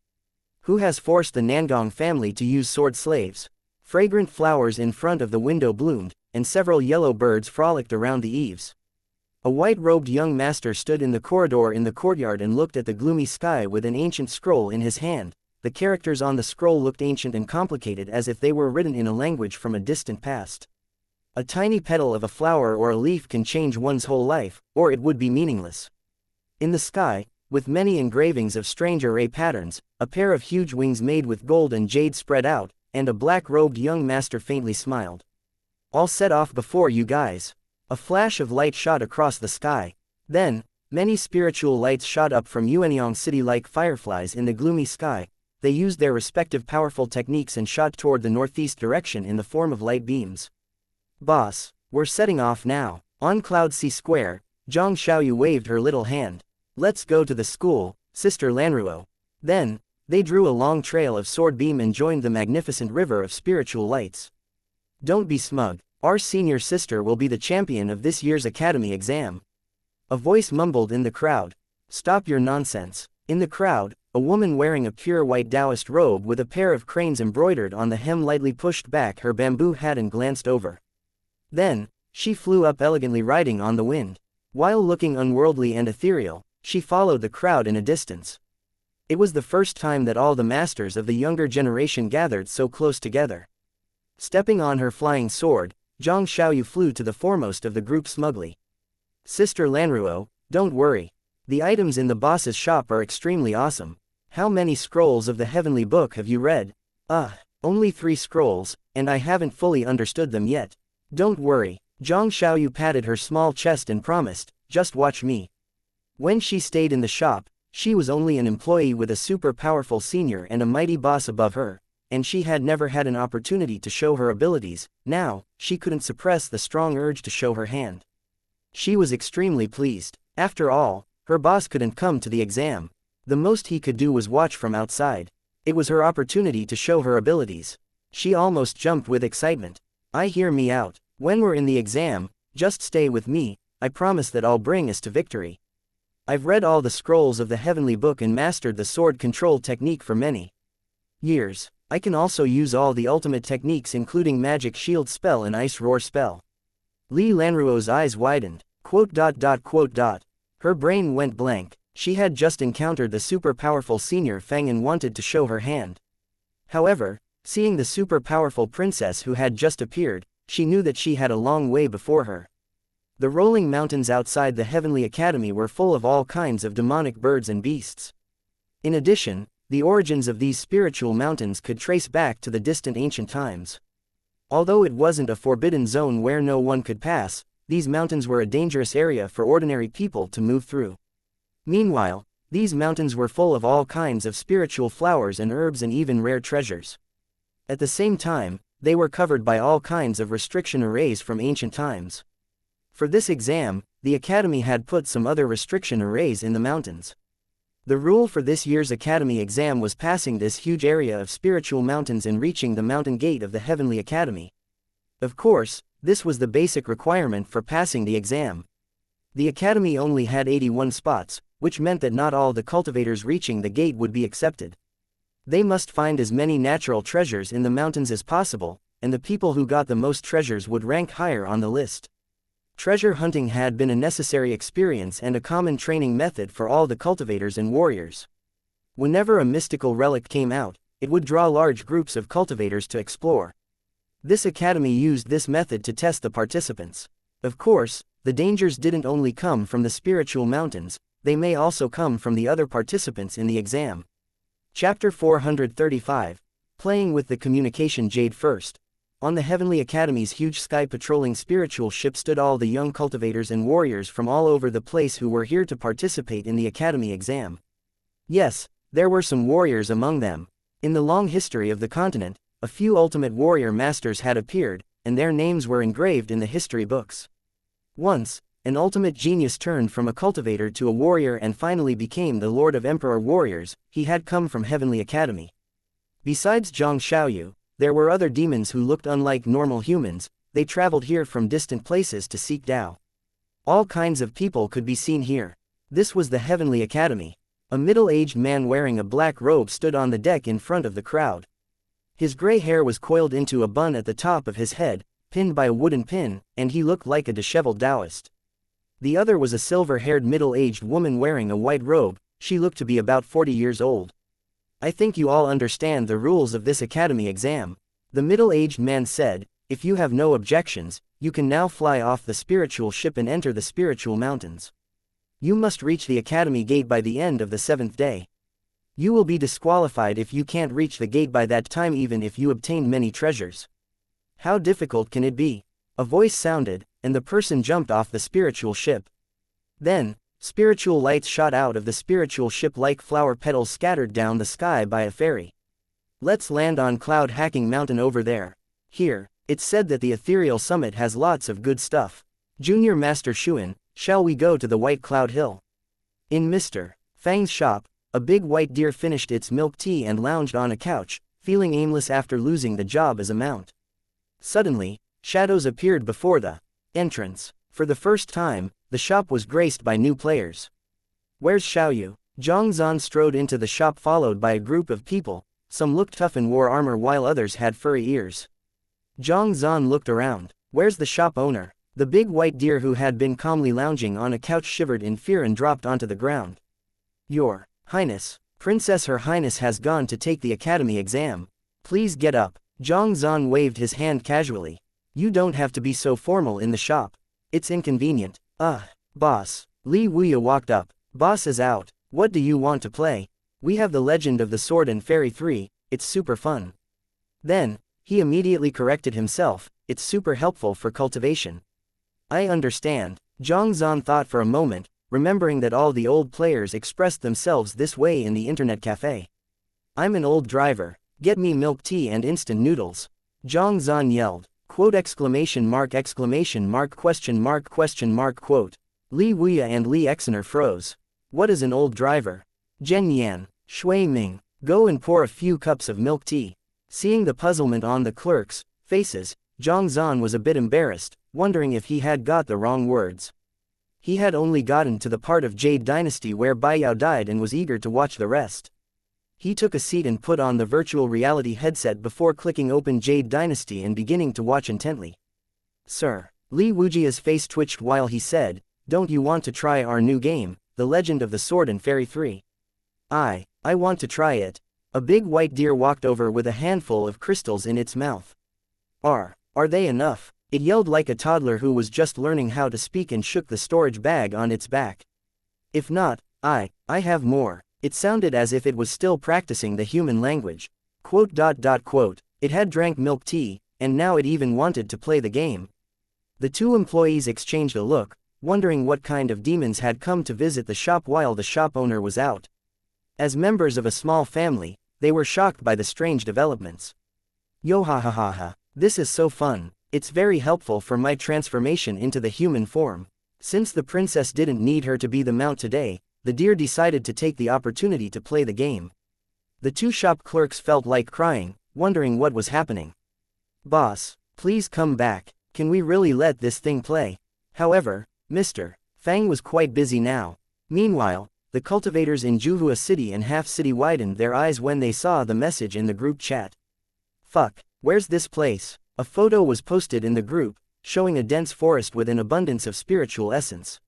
A: Who has forced the Nangong family to use sword slaves? Fragrant flowers in front of the window bloomed, and several yellow birds frolicked around the eaves. A white-robed young master stood in the corridor in the courtyard and looked at the gloomy sky with an ancient scroll in his hand. The characters on the scroll looked ancient and complicated as if they were written in a language from a distant past. A tiny petal of a flower or a leaf can change one's whole life, or it would be meaningless. In the sky, with many engravings of strange array patterns, a pair of huge wings made with gold and jade spread out, and a black-robed young master faintly smiled. All set off before you guys. A flash of light shot across the sky. Then, many spiritual lights shot up from Yuanyang City like fireflies in the gloomy sky. They used their respective powerful techniques and shot toward the northeast direction in the form of light beams. Boss, we're setting off now. On Cloud Sea Square, Zhang Xiaoyu waved her little hand. Let's go to the school, Sister Lanruo. Then, they drew a long trail of sword beam and joined the magnificent river of spiritual lights. Don't be smug. Our senior sister will be the champion of this year's academy exam. A voice mumbled in the crowd. Stop your nonsense. In the crowd, a woman wearing a pure white Taoist robe with a pair of cranes embroidered on the hem lightly pushed back her bamboo hat and glanced over. Then, she flew up elegantly riding on the wind. While looking unworldly and ethereal, she followed the crowd in a distance. It was the first time that all the masters of the younger generation gathered so close together. Stepping on her flying sword, Zhang Xiaoyu flew to the foremost of the group smugly. Sister Lanruo, don't worry. The items in the boss's shop are extremely awesome. How many scrolls of the heavenly book have you read? Only 3 scrolls, and I haven't fully understood them yet. Don't worry. Zhang Xiaoyu patted her small chest and promised, just watch me. When she stayed in the shop, she was only an employee with a super powerful senior and a mighty boss above her, and she had never had an opportunity to show her abilities. Now, she couldn't suppress the strong urge to show her hand. She was extremely pleased. After all, her boss couldn't come to the exam. The most he could do was watch from outside. It was her opportunity to show her abilities. She almost jumped with excitement. Hear me out. When we're in the exam, just stay with me, I promise that I'll bring us to victory. I've read all the scrolls of the heavenly book and mastered the sword control technique for many years. I can also use all the ultimate techniques including magic shield spell and ice roar spell. Li Lanruo's eyes widened. ... Her brain went blank. She had just encountered the super powerful senior Fang and wanted to show her hand. However, seeing the super powerful princess who had just appeared, she knew that she had a long way before her. The rolling mountains outside the Heavenly Academy were full of all kinds of demonic birds and beasts. In addition, the origins of these spiritual mountains could trace back to the distant ancient times. Although it wasn't a forbidden zone where no one could pass, these mountains were a dangerous area for ordinary people to move through. Meanwhile, these mountains were full of all kinds of spiritual flowers and herbs and even rare treasures. At the same time, they were covered by all kinds of restriction arrays from ancient times. For this exam, the Academy had put some other restriction arrays in the mountains. The rule for this year's Academy exam was passing this huge area of spiritual mountains and reaching the mountain gate of the Heavenly Academy. Of course, this was the basic requirement for passing the exam. The Academy only had 81 spots, which meant that not all the cultivators reaching the gate would be accepted. They must find as many natural treasures in the mountains as possible, and the people who got the most treasures would rank higher on the list. Treasure hunting had been a necessary experience and a common training method for all the cultivators and warriors. Whenever a mystical relic came out, it would draw large groups of cultivators to explore. This academy used this method to test the participants. Of course, the dangers didn't only come from the spiritual mountains, they may also come from the other participants in the exam. Chapter 435. Playing with the communication jade first. On the Heavenly Academy's huge sky-patrolling spiritual ship stood all the young cultivators and warriors from all over the place who were here to participate in the Academy exam. Yes, there were some warriors among them. In the long history of the continent, a few ultimate warrior masters had appeared, and their names were engraved in the history books. Once, an ultimate genius turned from a cultivator to a warrior and finally became the Lord of Emperor Warriors. He had come from Heavenly Academy. Besides Zhang Xiaoyu, there were other demons who looked unlike normal humans. They traveled here from distant places to seek Tao. All kinds of people could be seen here. This was the Heavenly Academy. A middle-aged man wearing a black robe stood on the deck in front of the crowd. His gray hair was coiled into a bun at the top of his head, pinned by a wooden pin, and he looked like a disheveled Taoist. The other was a silver-haired middle-aged woman wearing a white robe. She looked to be about 40 years old. I think you all understand the rules of this academy exam, the middle-aged man said. If you have no objections, you can now fly off the spiritual ship and enter the spiritual mountains. You must reach the academy gate by the end of the 7th day. You will be disqualified if you can't reach the gate by that time even if you obtained many treasures. How difficult can it be? A voice sounded, and the person jumped off the spiritual ship. Then, spiritual lights shot out of the spiritual ship like flower petals scattered down the sky by a fairy. Let's land on Cloud Hacking Mountain over there. Here, it's said that the ethereal summit has lots of good stuff. Junior Master Shuan, shall we go to the White Cloud Hill? In Mr. Fang's shop, a big white deer finished its milk tea and lounged on a couch, feeling aimless after losing the job as a mount. Suddenly, shadows appeared before the entrance. For the first time, the shop was graced by new players. Where's Xiaoyu? Zhang Zan strode into the shop followed by a group of people. Some looked tough and wore armor while others had furry ears. Zhang Zan looked around. Where's the shop owner? The big white deer who had been calmly lounging on a couch shivered in fear and dropped onto the ground. Your Highness, Princess Her Highness has gone to take the academy exam. Please get up. Zhang Zan waved his hand casually. You don't have to be so formal in the shop. It's inconvenient. Boss. Li Wuya walked up. Boss is out. What do you want to play? We have the Legend of the Sword and Fairy 3, it's super fun. Then, he immediately corrected himself, it's super helpful for cultivation. I understand. Zhang Zan thought for a moment, remembering that all the old players expressed themselves this way in the internet cafe. I'm an old driver. Get me milk tea and instant noodles. Zhang Zan yelled. Quote exclamation mark question mark quote. Li Wuya and Li Exener froze. What is an old driver? Zhen Yan, Shui Ming, go and pour a few cups of milk tea. Seeing the puzzlement on the clerks' faces, Zhang Zan was a bit embarrassed, wondering if he had got the wrong words. He had only gotten to the part of Jade Dynasty where Bai Yao died and was eager to watch the rest. He took a seat and put on the virtual reality headset before clicking open Jade Dynasty and beginning to watch intently. Sir. Li Wujia's face twitched while he said, don't you want to try our new game, The Legend of the Sword and Fairy 3? I want to try it. A big white deer walked over with a handful of crystals in its mouth. Are they enough? It yelled like a toddler who was just learning how to speak and shook the storage bag on its back. If not, I have more. It sounded as if it was still practicing the human language. Quote. It had drank milk tea, and now it even wanted to play the game. The two employees exchanged a look, wondering what kind of demons had come to visit the shop while the shop owner was out. As members of a small family, they were shocked by the strange developments. Yo ha ha ha ha, this is so fun. It's very helpful for my transformation into the human form. Since the princess didn't need her to be the mount today, the deer decided to take the opportunity to play the game. The two shop clerks felt like crying, wondering what was happening. Boss, please come back. Can we really let this thing play? However, Mr. Fang was quite busy now. Meanwhile, the cultivators in Juhua City and Half City widened their eyes when they saw the message in the group chat. Fuck, where's this place? A photo was posted in the group, showing a dense forest with an abundance of spiritual essence.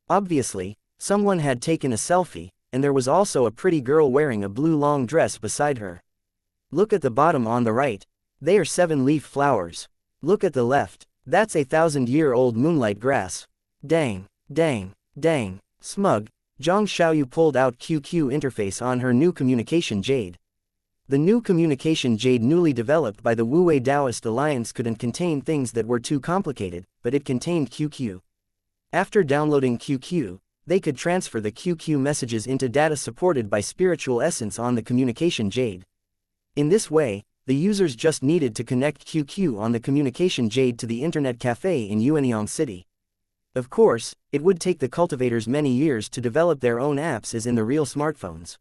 A: Obviously, someone had taken a selfie, and there was also a pretty girl wearing a blue long dress beside her. Look at the bottom on the right. They are 7-leaf flowers. Look at the left. That's a 1,000-year-old moonlight grass. Dang. Smug. Zhang Xiaoyu pulled out QQ interface on her new communication jade. The new communication jade newly developed by the Wu-Wei Taoist Alliance couldn't contain things that were too complicated, but it contained QQ. After downloading QQ, they could transfer the QQ messages into data supported by spiritual essence on the communication jade. In this way, the users just needed to connect QQ on the communication jade to the internet cafe in Yuanyang City. Of course, it would take the cultivators many years to develop their own apps as in the real smartphones.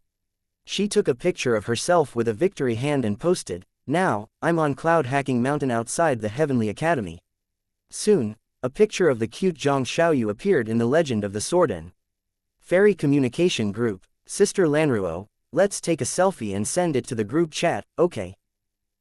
A: She took a picture of herself with a victory hand and posted, "Now, I'm on Cloud Hacking Mountain outside the Heavenly Academy." Soon, a picture of the cute Zhang Xiaoyu appeared in the Legend of the Sword and Fairy Communication Group. Sister Lanruo, let's take a selfie and send it to the group chat, okay?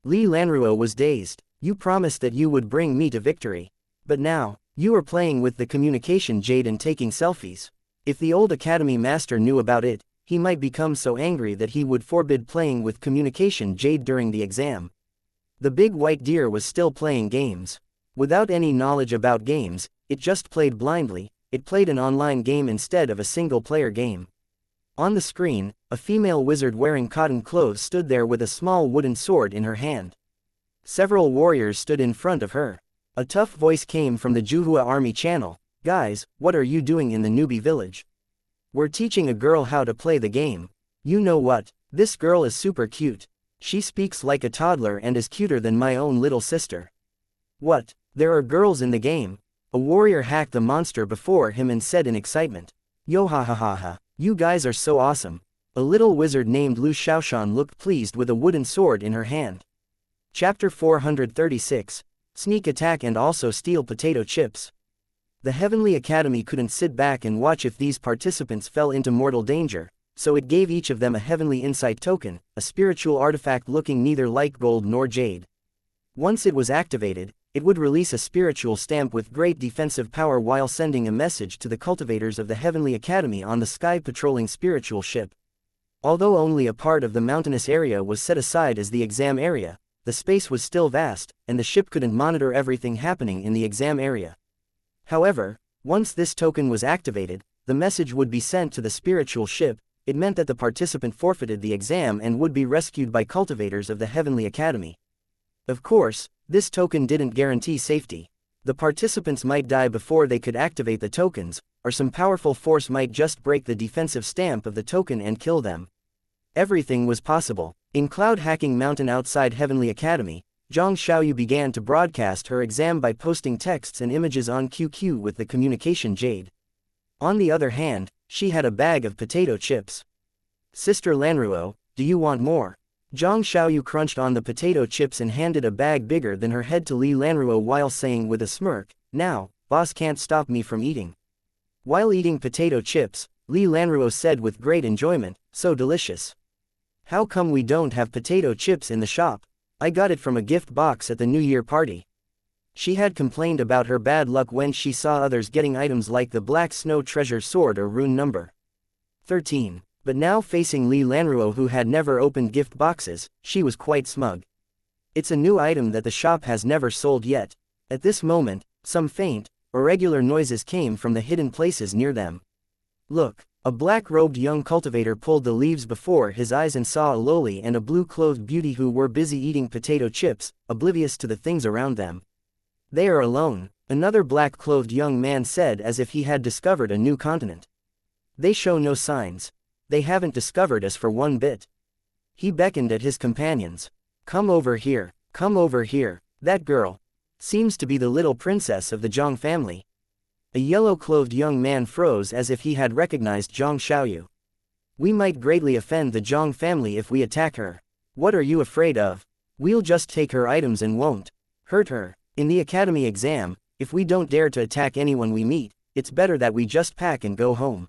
A: Li Lanruo was dazed. You promised that you would bring me to victory. But now, you are playing with the communication jade and taking selfies. If the old academy master knew about it, he might become so angry that he would forbid playing with communication jade during the exam. The big white deer was still playing games. Without any knowledge about games, it just played blindly. It played an online game instead of a single-player game. On the screen, a female wizard wearing cotton clothes stood there with a small wooden sword in her hand. Several warriors stood in front of her. A tough voice came from the Juhua Army channel. Guys, what are you doing in the newbie village? We're teaching a girl how to play the game. You know what? This girl is super cute. She speaks like a toddler and is cuter than my own little sister. What? There are girls in the game? A warrior hacked the monster before him and said in excitement. Yo ha ha ha ha, you guys are so awesome. A little wizard named Lu Xiaoshan looked pleased with a wooden sword in her hand. Chapter 436, Sneak Attack and also steal potato chips. The Heavenly Academy couldn't sit back and watch if these participants fell into mortal danger, so it gave each of them a Heavenly Insight token, a spiritual artifact looking neither like gold nor jade. Once it was activated, it would release a spiritual stamp with great defensive power while sending a message to the cultivators of the Heavenly Academy on the sky patrolling spiritual ship. Although only a part of the mountainous area was set aside as the exam area, the space was still vast, and the ship couldn't monitor everything happening in the exam area. However, once this token was activated, the message would be sent to the spiritual ship. It meant that the participant forfeited the exam and would be rescued by cultivators of the Heavenly Academy. Of course, this token didn't guarantee safety. The participants might die before they could activate the tokens, or some powerful force might just break the defensive stamp of the token and kill them. Everything was possible. In Cloud Hacking Mountain outside Heavenly Academy, Zhang Xiaoyu began to broadcast her exam by posting texts and images on QQ with the communication jade. On the other hand, she had a bag of potato chips. Sister Lanruo, do you want more? Zhang Xiaoyu crunched on the potato chips and handed a bag bigger than her head to Li Lanruo while saying with a smirk, "Now, boss can't stop me from eating." While eating potato chips, Li Lanruo said with great enjoyment, "So delicious. How come we don't have potato chips in the shop? I got it from a gift box at the New Year party." She had complained about her bad luck when she saw others getting items like the Black Snow Treasure Sword or Rune Number 13. But now facing Li Lanruo, who had never opened gift boxes, she was quite smug. It's a new item that the shop has never sold yet. At this moment, some faint, irregular noises came from the hidden places near them. Look, a black-robed young cultivator pulled the leaves before his eyes and saw a lowly and a blue-clothed beauty who were busy eating potato chips, oblivious to the things around them. "They are alone," another black-clothed young man said as if he had discovered a new continent. "They show no signs. They haven't discovered us for one bit." He beckoned at his companions. Come over here, that girl. Seems to be the little princess of the Zhang family." A yellow-clothed young man froze as if he had recognized Zhang Xiaoyu. "We might greatly offend the Zhang family if we attack her. What are you afraid of? We'll just take her items and won't hurt her. In the academy exam, if we don't dare to attack anyone we meet, it's better that we just pack and go home.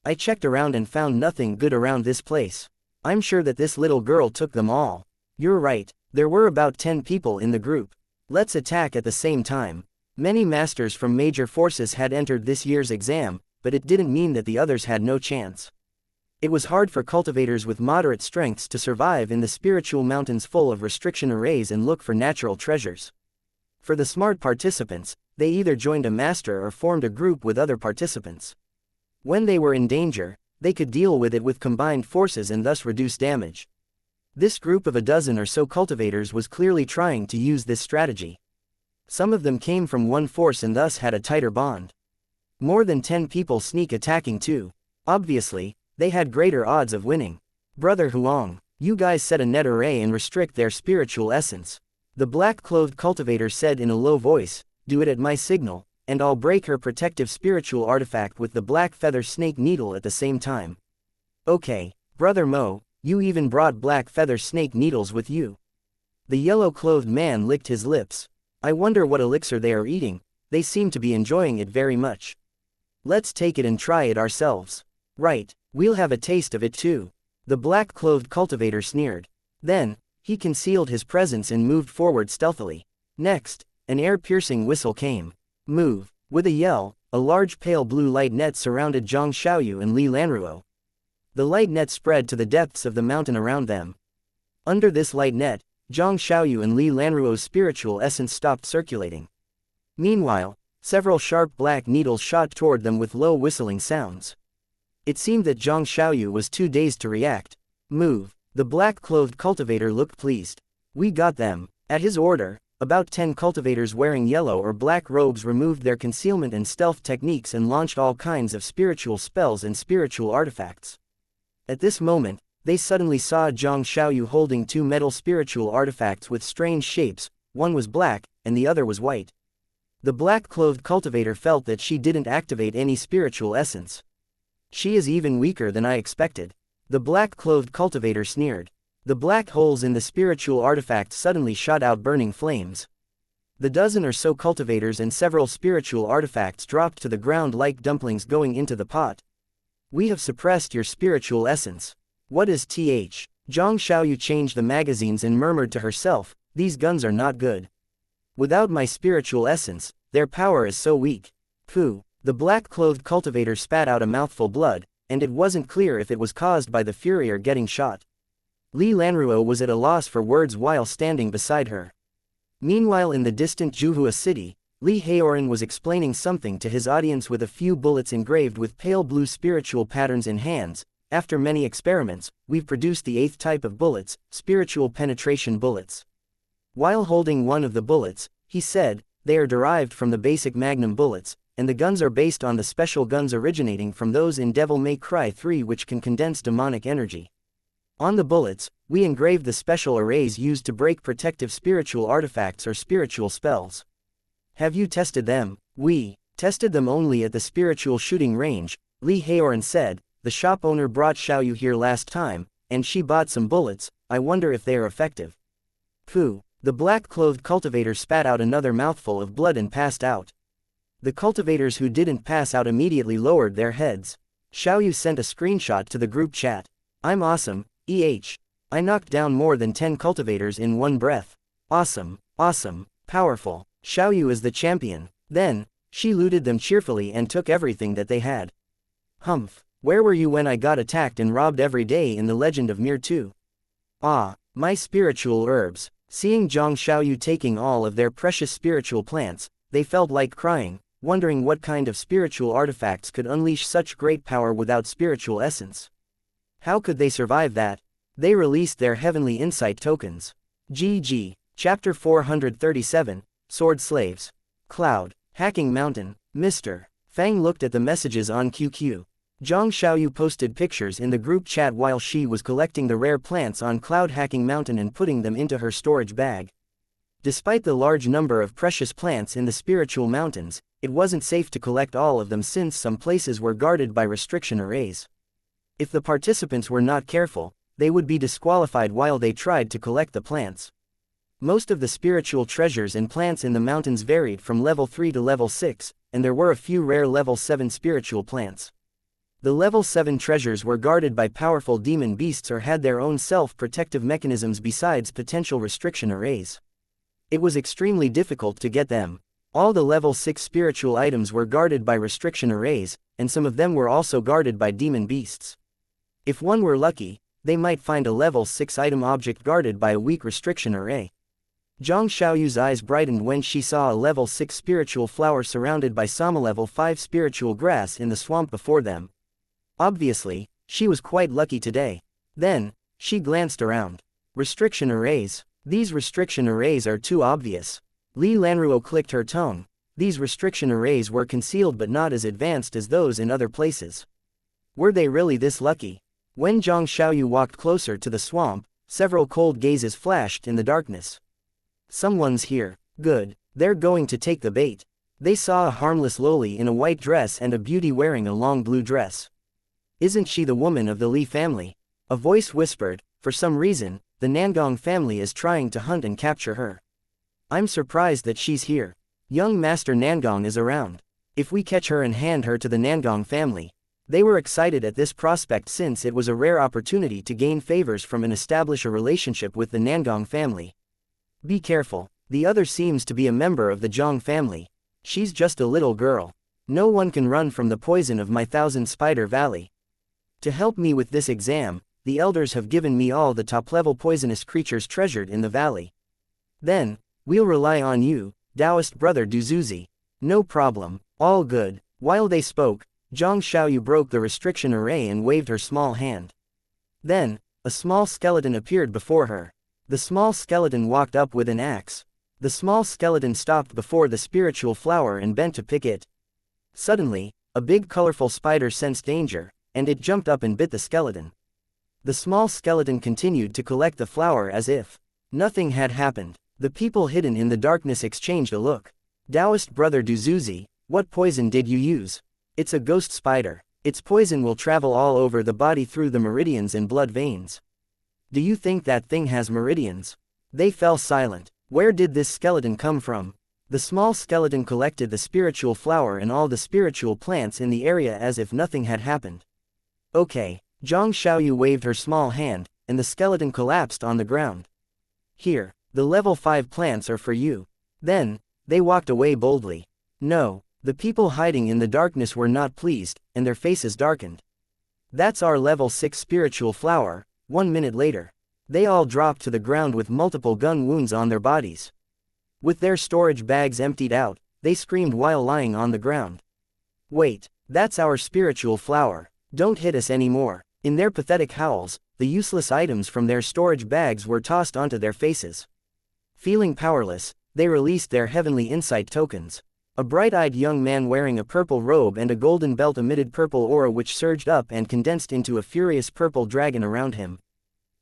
A: I checked around and found nothing good around this place. I'm sure that this little girl took them all." "You're right, there were about 10 people in the group. Let's attack at the same time." Many masters from major forces had entered this year's exam, but it didn't mean that the others had no chance. It was hard for cultivators with moderate strengths to survive in the spiritual mountains full of restriction arrays and look for natural treasures. For the smart participants, they either joined a master or formed a group with other participants. When they were in danger, they could deal with it with combined forces and thus reduce damage. This group of a dozen or so cultivators was clearly trying to use this strategy. Some of them came from one force and thus had a tighter bond. More than 10 people sneak attacking too. Obviously, they had greater odds of winning. "Brother Huang, you guys set a net array and restrict their spiritual essence." The black-clothed cultivator said in a low voice, "Do it at my signal, and I'll break her protective spiritual artifact with the black feather snake needle at the same time." "Okay, Brother Mo, you even brought black feather snake needles with you." The yellow-clothed man licked his lips. "I wonder what elixir they are eating, they seem to be enjoying it very much. Let's take it and try it ourselves." "Right, we'll have a taste of it too." The black-clothed cultivator sneered. Then, he concealed his presence and moved forward stealthily. Next, an air-piercing whistle came. "Move." With a yell, a large pale blue light net surrounded Zhang Xiaoyu and Li Lanruo. The light net spread to the depths of the mountain around them. Under this light net, Zhang Xiaoyu and Li Lanruo's spiritual essence stopped circulating. Meanwhile, several sharp black needles shot toward them with low whistling sounds. It seemed that Zhang Xiaoyu was too dazed to react. "Move." The black-clothed cultivator looked pleased. "We got them." At his order, about 10 cultivators wearing yellow or black robes removed their concealment and stealth techniques and launched all kinds of spiritual spells and spiritual artifacts. At this moment, they suddenly saw Zhang Xiaoyu holding 2 metal spiritual artifacts with strange shapes. One was black, and the other was white. The black-clothed cultivator felt that she didn't activate any spiritual essence. "She is even weaker than I expected." The black-clothed cultivator sneered. The black holes in the spiritual artifact suddenly shot out burning flames. The dozen or so cultivators and several spiritual artifacts dropped to the ground like dumplings going into the pot. "We have suppressed your spiritual essence. What is th?" Zhang Xiaoyu changed the magazines and murmured to herself, "These guns are not good. Without my spiritual essence, their power is so weak." "Pooh." The black-clothed cultivator spat out a mouthful blood, and it wasn't clear if it was caused by the fury or getting shot. Li Lanruo was at a loss for words while standing beside her. Meanwhile in the distant Juhua city, Li Haoran was explaining something to his audience with a few bullets engraved with pale blue spiritual patterns in hands. After many experiments, we've produced the 8th type of bullets, spiritual penetration bullets. While holding one of the bullets, he said, they are derived from the basic Magnum bullets, and the guns are based on the special guns originating from those in Devil May Cry 3 which can condense demonic energy. On the bullets, we engraved the special arrays used to break protective spiritual artifacts or spiritual spells. Have you tested them? We tested them only at the spiritual shooting range, Li Haoran said. The shop owner brought Xiaoyu here last time, and she bought some bullets. I wonder if they are effective. Pooh. The black-clothed cultivator spat out another mouthful of blood and passed out. The cultivators who didn't pass out immediately lowered their heads. Xiaoyu sent a screenshot to the group chat. I'm awesome, I knocked down more than 10 cultivators in one breath. Awesome, awesome, powerful. Xiaoyu is the champion. Then, she looted them cheerfully and took everything that they had. Humph. Where were you when I got attacked and robbed every day in the Legend of Mir 2? Ah, my spiritual herbs. Seeing Zhang Xiaoyu taking all of their precious spiritual plants, they felt like crying, wondering what kind of spiritual artifacts could unleash such great power without spiritual essence. How could they survive that? They released their heavenly insight tokens. GG. Chapter 437, Sword Slaves. Cloud. Hacking Mountain. Mr. Fang looked at the messages on QQ. Zhang Xiaoyu posted pictures in the group chat while she was collecting the rare plants on Cloud Hacking Mountain and putting them into her storage bag. Despite the large number of precious plants in the spiritual mountains, it wasn't safe to collect all of them since some places were guarded by restriction arrays. If the participants were not careful, they would be disqualified while they tried to collect the plants. Most of the spiritual treasures and plants in the mountains varied from level 3 to level 6, and there were a few rare level 7 spiritual plants. The level 7 treasures were guarded by powerful demon beasts or had their own self-protective mechanisms besides potential restriction arrays. It was extremely difficult to get them. All the level 6 spiritual items were guarded by restriction arrays, and some of them were also guarded by demon beasts. If one were lucky, they might find a level 6 item object guarded by a weak restriction array. Zhang Xiaoyu's eyes brightened when she saw a level 6 spiritual flower surrounded by some level 5 spiritual grass in the swamp before them. Obviously, she was quite lucky today. Then, she glanced around. Restriction arrays. These restriction arrays are too obvious. Li Lanruo clicked her tongue. These restriction arrays were concealed but not as advanced as those in other places. Were they really this lucky? When Zhang Xiaoyu walked closer to the swamp, several cold gazes flashed in the darkness. Someone's here. Good. They're going to take the bait. They saw a harmless loli in a white dress and a beauty wearing a long blue dress. Isn't she the woman of the Li family? A voice whispered. For some reason, the Nangong family is trying to hunt and capture her. I'm surprised that she's here. Young Master Nangong is around. If we catch her and hand her to the Nangong family. They were excited at this prospect since it was a rare opportunity to gain favors from and establish a relationship with the Nangong family. Be careful. The other seems to be a member of the Zhang family. She's just a little girl. No one can run from the poison of my Thousand Spider Valley. To help me with this exam, the elders have given me all the top-level poisonous creatures treasured in the valley. Then, we'll rely on you, Taoist brother Duzuzi. No problem, all good. While they spoke, Zhang Xiaoyu broke the restriction array and waved her small hand. Then, a small skeleton appeared before her. The small skeleton walked up with an axe. The small skeleton stopped before the spiritual flower and bent to pick it. Suddenly, a big colorful spider sensed danger, and it jumped up and bit the skeleton. The small skeleton continued to collect the flower as if nothing had happened. The people hidden in the darkness exchanged a look. Taoist brother Duzuzi, what poison did you use? It's a ghost spider. Its poison will travel all over the body through the meridians and blood veins. Do you think that thing has meridians? They fell silent. Where did this skeleton come from? The small skeleton collected the spiritual flower and all the spiritual plants in the area as if nothing had happened. Okay. Zhang Xiaoyu waved her small hand, and the skeleton collapsed on the ground. Here, the level 5 plants are for you. Then, they walked away boldly. No, the people hiding in the darkness were not pleased, and their faces darkened. That's our level 6 spiritual flower. 1 minute later. They all dropped to the ground with multiple gun wounds on their bodies. With their storage bags emptied out, they screamed while lying on the ground. Wait, that's our spiritual flower. Don't hit us anymore. In their pathetic howls, the useless items from their storage bags were tossed onto their faces. Feeling powerless, they released their heavenly insight tokens. A bright-eyed young man wearing a purple robe and a golden belt emitted purple aura which surged up and condensed into a furious purple dragon around him.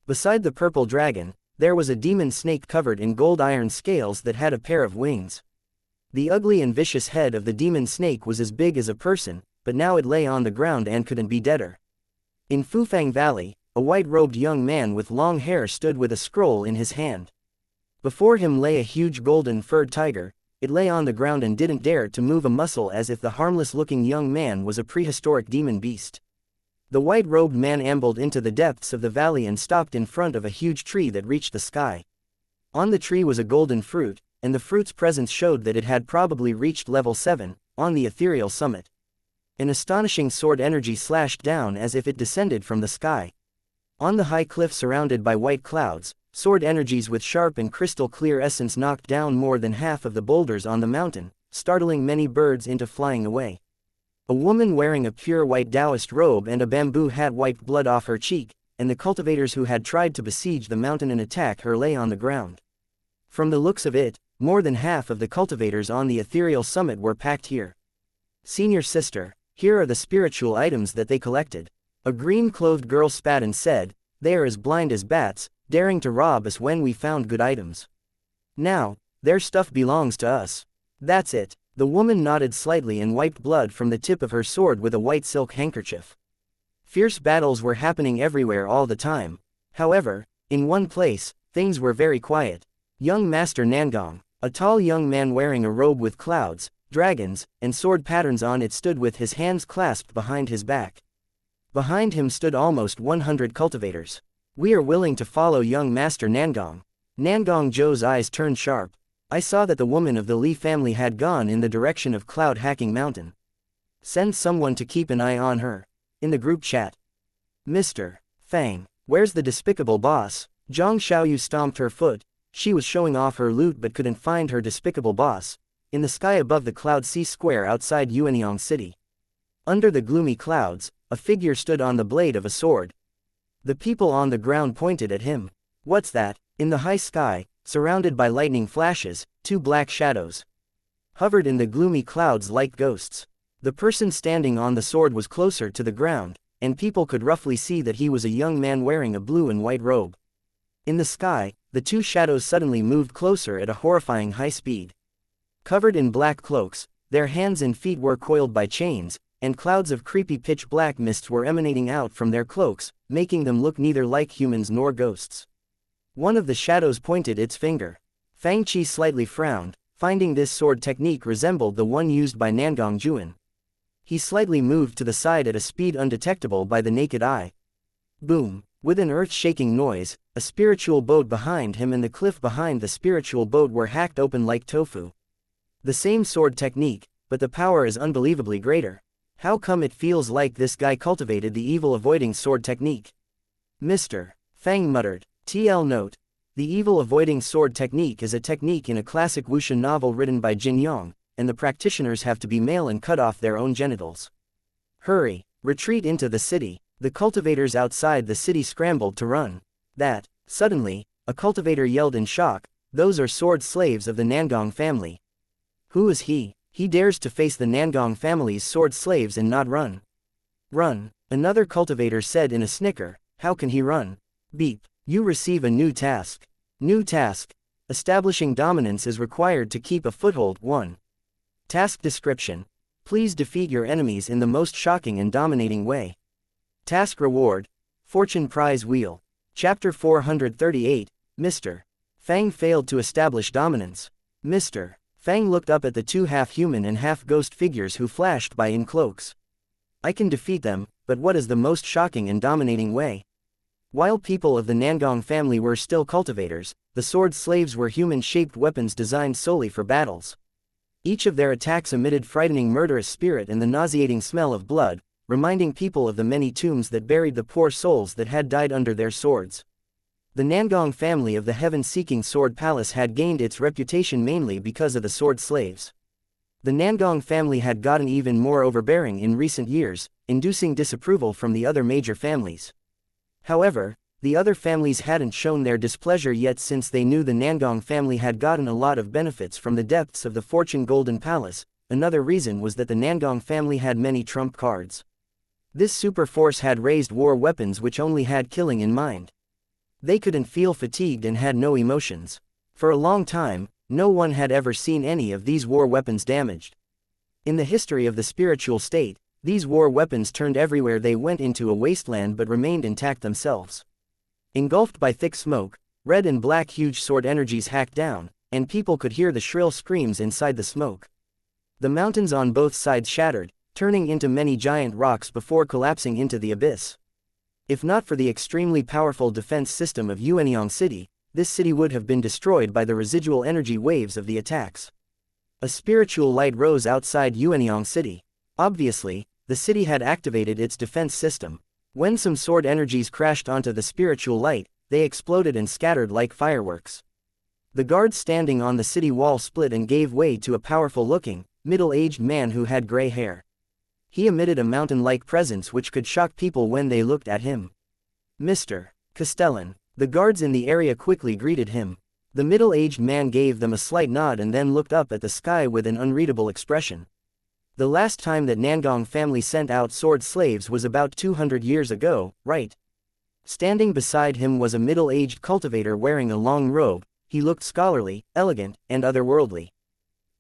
A: Beside the purple dragon, there was a demon snake covered in gold iron scales that had a pair of wings. The ugly and vicious head of the demon snake was as big as a person, but now it lay on the ground and couldn't be deader. In Fang Valley, a white-robed young man with long hair stood with a scroll in his hand. Before him lay a huge golden-furred tiger. It lay on the ground and didn't dare to move a muscle as if the harmless-looking young man was a prehistoric demon beast. The white-robed man ambled into the depths of the valley and stopped in front of a huge tree that reached the sky. On the tree was a golden fruit, and the fruit's presence showed that it had probably reached level 7, on the ethereal summit. An astonishing sword energy slashed down as if it descended from the sky. On the high cliff surrounded by white clouds, sword energies with sharp and crystal-clear essence knocked down more than half of the boulders on the mountain, startling many birds into flying away. A woman wearing a pure white Taoist robe and a bamboo hat wiped blood off her cheek, and the cultivators who had tried to besiege the mountain and attack her lay on the ground. From the looks of it, more than half of the cultivators on the ethereal summit were packed here. Senior sister, here are the spiritual items that they collected. A green-clothed girl spat and said, "They are as blind as bats, daring to rob us when we found good items. Now, their stuff belongs to us." "That's it." The woman nodded slightly and wiped blood from the tip of her sword with a white silk handkerchief. Fierce battles were happening everywhere all the time. However, in one place, things were very quiet. Young Master Nangong, a tall young man wearing a robe with clouds, dragons, and sword patterns on it stood with his hands clasped behind his back. Behind him stood almost 100 cultivators. "We are willing to follow young Master Nangong." Nangong Zhou's eyes turned sharp. "I saw that the woman of the Li family had gone in the direction of Cloud Hacking Mountain. Send someone to keep an eye on her." In the group chat. "Mr. Fang, where's the despicable boss?" Zhang Xiaoyu stomped her foot. She was showing off her loot but couldn't find her despicable boss. In the sky above the Cloud Sea Square outside Yuanyang City. Under the gloomy clouds, a figure stood on the blade of a sword. The people on the ground pointed at him. "What's that?" In the high sky, surrounded by lightning flashes, two black shadows hovered in the gloomy clouds like ghosts. The person standing on the sword was closer to the ground, and people could roughly see that he was a young man wearing a blue and white robe. In the sky, the two shadows suddenly moved closer at a horrifying high speed. Covered in black cloaks, their hands and feet were coiled by chains, and clouds of creepy pitch-black mists were emanating out from their cloaks, making them look neither like humans nor ghosts. One of the shadows pointed its finger. Fang Qi slightly frowned, finding this sword technique resembled the one used by Nangong Juan. He slightly moved to the side at a speed undetectable by the naked eye. Boom! With an earth-shaking noise, a spiritual boat behind him and the cliff behind the spiritual boat were hacked open like tofu. The same sword technique, but the power is unbelievably greater. How come it feels like this guy cultivated the evil-avoiding sword technique? Mr. Fang muttered. TL note. The evil-avoiding sword technique is a technique in a classic wuxia novel written by Jin Yong, and the practitioners have to be male and cut off their own genitals. Hurry! Retreat into the city. The cultivators outside the city scrambled to run. Suddenly, a cultivator yelled in shock, "Those are sword slaves of the Nangong family. Who is he? He dares to face the Nangong family's sword slaves and not run." "Run," another cultivator said in a snicker. "How can he run?" Beep. You receive a new task. New task. Establishing dominance is required to keep a foothold. 1. Task description. Please defeat your enemies in the most shocking and dominating way. Task reward. Fortune prize wheel. Chapter 438, Mr. Fang failed to establish dominance. Mr. Fang looked up at the two half-human and half-ghost figures who flashed by in cloaks. "I can defeat them, but what is the most shocking and dominating way?" While people of the Nangong family were still cultivators, the sword slaves were human-shaped weapons designed solely for battles. Each of their attacks emitted frightening murderous spirit and the nauseating smell of blood, reminding people of the many tombs that buried the poor souls that had died under their swords. The Nangong family of the heaven-seeking sword palace had gained its reputation mainly because of the sword slaves. The Nangong family had gotten even more overbearing in recent years, inducing disapproval from the other major families. However, the other families hadn't shown their displeasure yet since they knew the Nangong family had gotten a lot of benefits from the depths of the Fortune Golden Palace. Another reason was that the Nangong family had many trump cards. This super force had raised war weapons which only had killing in mind. They couldn't feel fatigued and had no emotions. For a long time, no one had ever seen any of these war weapons damaged. In the history of the spiritual state, these war weapons turned everywhere they went into a wasteland but remained intact themselves. Engulfed by thick smoke, red and black huge sword energies hacked down, and people could hear the shrill screams inside the smoke. The mountains on both sides shattered, turning into many giant rocks before collapsing into the abyss. If not for the extremely powerful defense system of Yuanyang City, this city would have been destroyed by the residual energy waves of the attacks. A spiritual light rose outside Yuanyang City. Obviously, the city had activated its defense system. When some sword energies crashed onto the spiritual light, they exploded and scattered like fireworks. The guards standing on the city wall split and gave way to a powerful-looking, middle-aged man who had gray hair. He emitted a mountain-like presence which could shock people when they looked at him. Mr. Castellan. The guards in the area quickly greeted him. The middle-aged man gave them a slight nod and then looked up at the sky with an unreadable expression. The last time that Nangong family sent out sword slaves was about 200 years ago, right? Standing beside him was a middle-aged cultivator wearing a long robe. He looked scholarly, elegant, and otherworldly.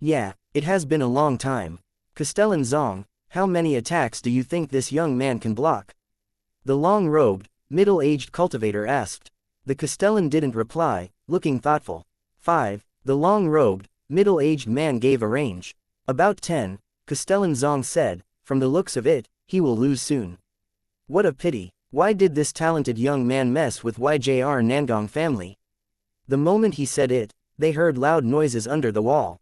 A: Yeah, it has been a long time. Castellan Zong, how many attacks do you think this young man can block? The long-robed, middle-aged cultivator asked. The Castellan didn't reply, looking thoughtful. 5. The long-robed, middle-aged man gave a range. About 10, Castellan Zong said, from the looks of it, he will lose soon. What a pity, why did this talented young man mess with YJR Nangong family? The moment he said it, they heard loud noises under the wall.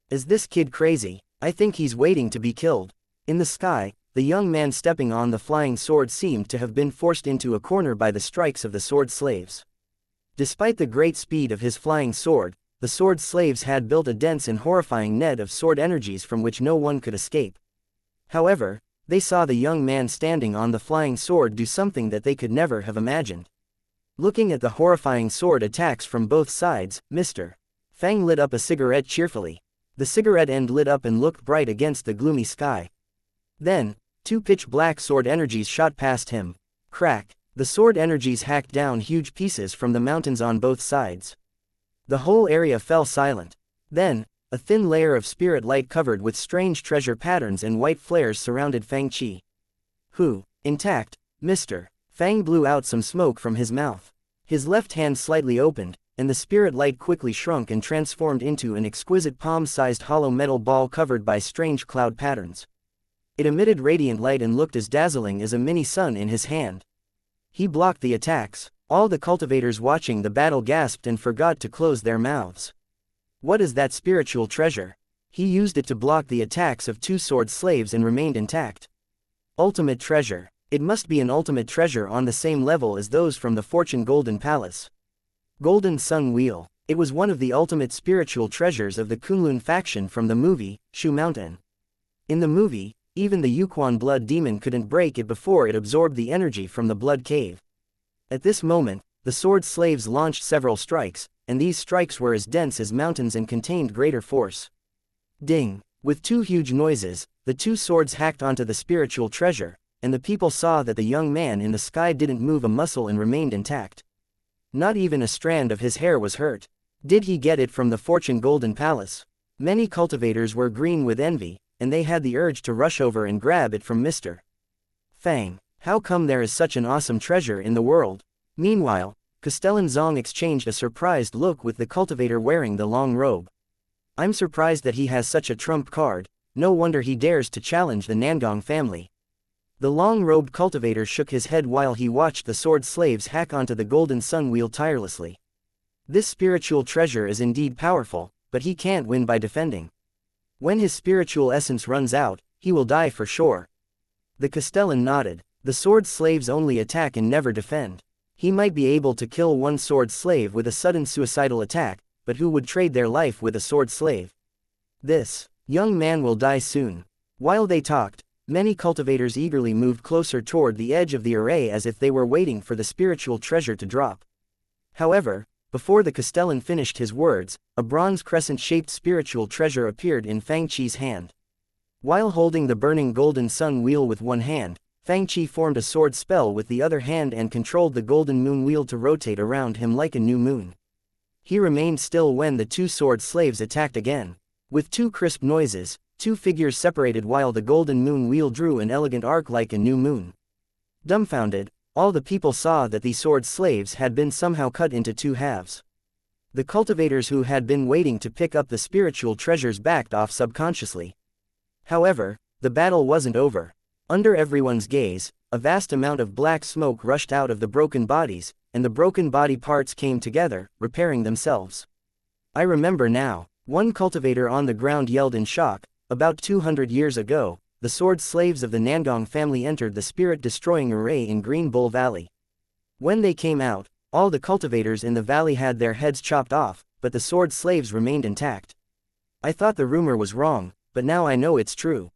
A: Is this kid crazy? I think he's waiting to be killed. In the sky, the young man stepping on the flying sword seemed to have been forced into a corner by the strikes of the sword slaves. Despite the great speed of his flying sword, the sword slaves had built a dense and horrifying net of sword energies from which no one could escape. However, they saw the young man standing on the flying sword do something that they could never have imagined. Looking at the horrifying sword attacks from both sides, Mr. Fang lit up a cigarette cheerfully. The cigarette end lit up and looked bright against the gloomy sky. Then, two pitch-black sword energies shot past him. Crack! The sword energies hacked down huge pieces from the mountains on both sides. The whole area fell silent. Then, a thin layer of spirit light covered with strange treasure patterns and white flares surrounded Fang Qi. Who? Intact, Mr. Fang blew out some smoke from his mouth. His left hand slightly opened, and the spirit light quickly shrunk and transformed into an exquisite palm-sized hollow metal ball covered by strange cloud patterns. It emitted radiant light and looked as dazzling as a mini sun in his hand. He blocked the attacks. All the cultivators watching the battle gasped and forgot to close their mouths. What is that spiritual treasure? He used it to block the attacks of two sword slaves and remained intact. Ultimate treasure. It must be an ultimate treasure on the same level as those from the Fortune Golden Palace. Golden Sun Wheel. It was one of the ultimate spiritual treasures of the Kunlun faction from the movie, Shu Mountain. In the movie, even the Yuquan blood demon couldn't break it before it absorbed the energy from the blood cave. At this moment, the sword slaves launched several strikes, and these strikes were as dense as mountains and contained greater force. Ding! With two huge noises, the two swords hacked onto the spiritual treasure, and the people saw that the young man in the sky didn't move a muscle and remained intact. Not even a strand of his hair was hurt. Did he get it from the Fortune Golden Palace? Many cultivators were green with envy, and they had the urge to rush over and grab it from Mr. Fang. How come there is such an awesome treasure in the world? Meanwhile, Castellan Zong exchanged a surprised look with the cultivator wearing the long robe. I'm surprised that he has such a trump card, no wonder he dares to challenge the Nangong family. The long-robed cultivator shook his head while he watched the sword slaves hack onto the golden sun wheel tirelessly. This spiritual treasure is indeed powerful, but he can't win by defending. When his spiritual essence runs out, he will die for sure. The Castellan nodded. The sword slaves only attack and never defend. He might be able to kill one sword slave with a sudden suicidal attack, but who would trade their life with a sword slave? This young man will die soon. While they talked, many cultivators eagerly moved closer toward the edge of the array as if they were waiting for the spiritual treasure to drop. However, before the Castellan finished his words, a bronze crescent-shaped spiritual treasure appeared in Fang Chi's hand. While holding the burning golden sun wheel with one hand, Fang Chi formed a sword spell with the other hand and controlled the golden moon wheel to rotate around him like a new moon. He remained still when the two sword slaves attacked again. With two crisp noises, two figures separated while the golden moon wheel drew an elegant arc like a new moon. Dumbfounded, all the people saw that the sword slaves had been somehow cut into two halves. The cultivators who had been waiting to pick up the spiritual treasures backed off subconsciously. However, the battle wasn't over. Under everyone's gaze, a vast amount of black smoke rushed out of the broken bodies, and the broken body parts came together, repairing themselves. I remember now. One cultivator on the ground yelled in shock. About 200 years ago, the sword slaves of the Nangong family entered the spirit-destroying array in Green Bull Valley. When they came out, all the cultivators in the valley had their heads chopped off, but the sword slaves remained intact. I thought the rumor was wrong, but now I know it's true.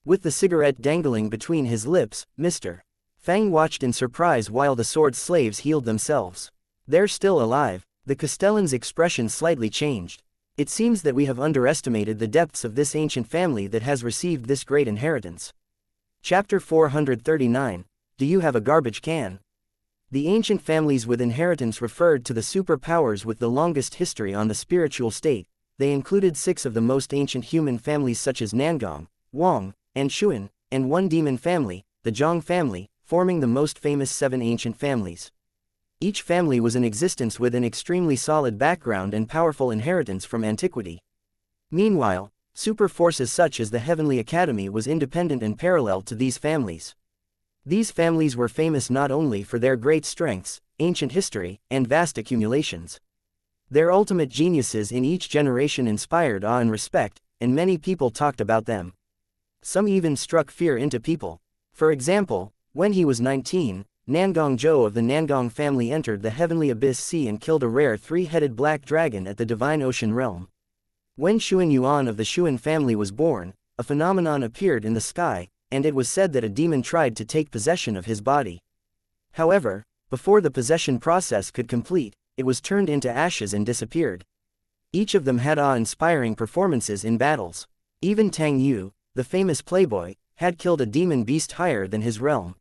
A: With the cigarette dangling between his lips, Mr. Fang watched in surprise while the sword slaves healed themselves. They're still alive. The Castellan's expression slightly changed. It seems that we have underestimated the depths of this ancient family that has received this great inheritance. Chapter 439. Do you have a garbage can? The ancient families with inheritance referred to the superpowers with the longest history on the spiritual state. They included 6 of the most ancient human families such as Nangong, Wang, and Shuan, and one demon family, the Zhang family, forming the most famous 7 ancient families. Each family was in existence with an extremely solid background and powerful inheritance from antiquity. Meanwhile, super forces such as the Heavenly Academy was independent and parallel to these families. These families were famous not only for their great strengths, ancient history, and vast accumulations. Their ultimate geniuses in each generation inspired awe and respect, and many people talked about them. Some even struck fear into people. For example, when he was 19, Nangong Zhou of the Nangong family entered the Heavenly Abyss Sea and killed a rare 3-headed black dragon at the Divine Ocean Realm. When Xuan Yuan of the Xuan family was born, a phenomenon appeared in the sky, and it was said that a demon tried to take possession of his body. However, before the possession process could complete, it was turned into ashes and disappeared. Each of them had awe-inspiring performances in battles. Even Tang Yu, the famous playboy, had killed a demon beast higher than his realm.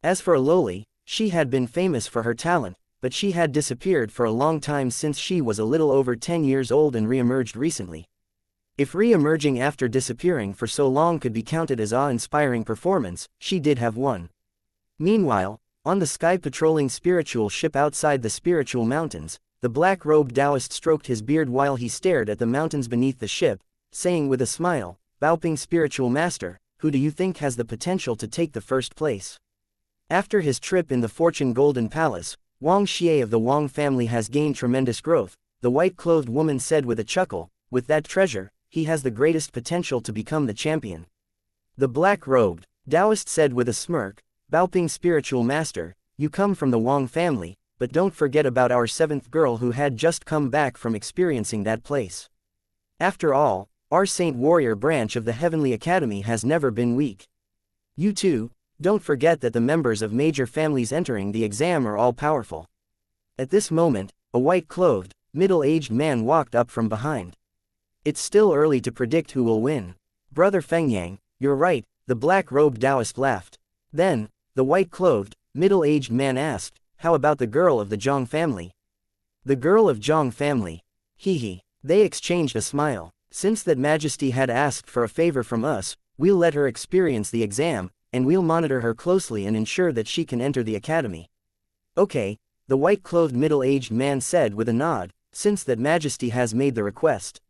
A: As for Loli, she had been famous for her talent, but she had disappeared for a long time since she was a little over 10 years old and re-emerged recently. If re-emerging after disappearing for so long could be counted as awe-inspiring performance, she did have one. Meanwhile, on the sky patrolling spiritual ship outside the spiritual mountains, the black-robed Taoist stroked his beard while he stared at the mountains beneath the ship, saying with a smile, "Baoping spiritual master, who do you think has the potential to take the first place?" After his trip in the Fortune Golden Palace, Wang Xie of the Wang family has gained tremendous growth, the white-clothed woman said with a chuckle. With that treasure, he has the greatest potential to become the champion. The black-robed Taoist said with a smirk, "Baoping spiritual master, you come from the Wang family, but don't forget about our 7th girl who had just come back from experiencing that place. After all, our Saint Warrior branch of the Heavenly Academy has never been weak. You too, don't forget that the members of major families entering the exam are all powerful." At this moment, a white-clothed, middle-aged man walked up from behind. "It's still early to predict who will win. Brother Fengyang, you're right," the black-robed Taoist laughed. Then, the white-clothed, middle-aged man asked, "How about the girl of the Zhang family?" "The girl of Zhang family? Hee." They exchanged a smile. "Since that Majesty had asked for a favor from us, we'll let her experience the exam, and we'll monitor her closely and ensure that she can enter the academy." "Okay," the white-clothed middle-aged man said with a nod, "since that Majesty has made the request.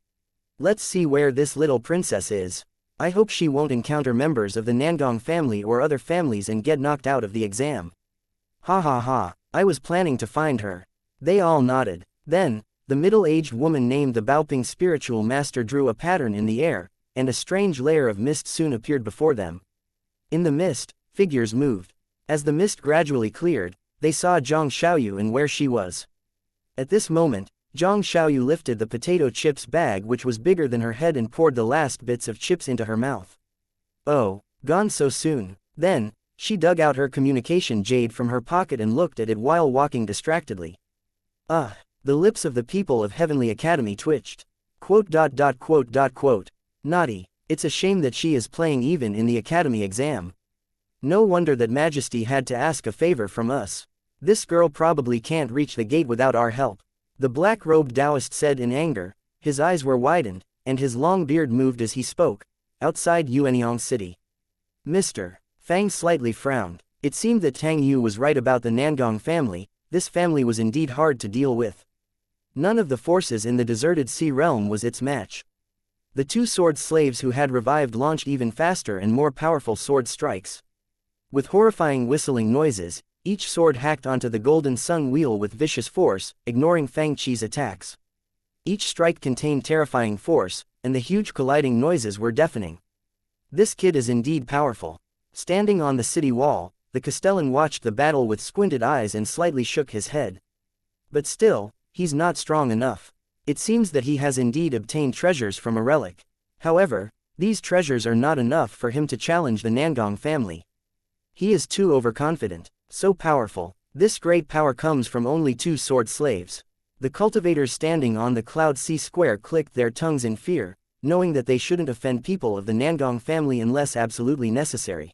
A: Let's see where this little princess is. I hope she won't encounter members of the Nangong family or other families and get knocked out of the exam." "Ha ha ha, I was planning to find her." They all nodded. Then, the middle-aged woman named the Baoping spiritual master drew a pattern in the air, and a strange layer of mist soon appeared before them. In the mist, figures moved. As the mist gradually cleared, they saw Zhang Xiaoyu and where she was. At this moment, Zhang Xiaoyu lifted the potato chips bag which was bigger than her head and poured the last bits of chips into her mouth. Oh, gone so soon. Then, she dug out her communication jade from her pocket and looked at it while walking distractedly. The lips of the people of Heavenly Academy twitched. Naughty. It's a shame that she is playing even in the Academy exam. No wonder that Majesty had to ask a favor from us. This girl probably can't reach the gate without our help. The black-robed Taoist said in anger. His eyes were widened, and his long beard moved as he spoke. Outside Yuanyang City. Mr. Fang slightly frowned. It seemed that Tang Yu was right about the Nangong family. This family was indeed hard to deal with. None of the forces in the deserted sea realm was its match. The two sword slaves who had revived launched even faster and more powerful sword strikes. With horrifying whistling noises, each sword hacked onto the golden sun wheel with vicious force, ignoring Fang Qi's attacks. Each strike contained terrifying force, and the huge colliding noises were deafening. This kid is indeed powerful. Standing on the city wall, the Castellan watched the battle with squinted eyes and slightly shook his head. But still, he's not strong enough. It seems that he has indeed obtained treasures from a relic. However, these treasures are not enough for him to challenge the Nangong family. He is too overconfident, so powerful. This great power comes from only two sword slaves. The cultivators standing on the Cloud Sea Square clicked their tongues in fear, knowing that they shouldn't offend people of the Nangong family unless absolutely necessary.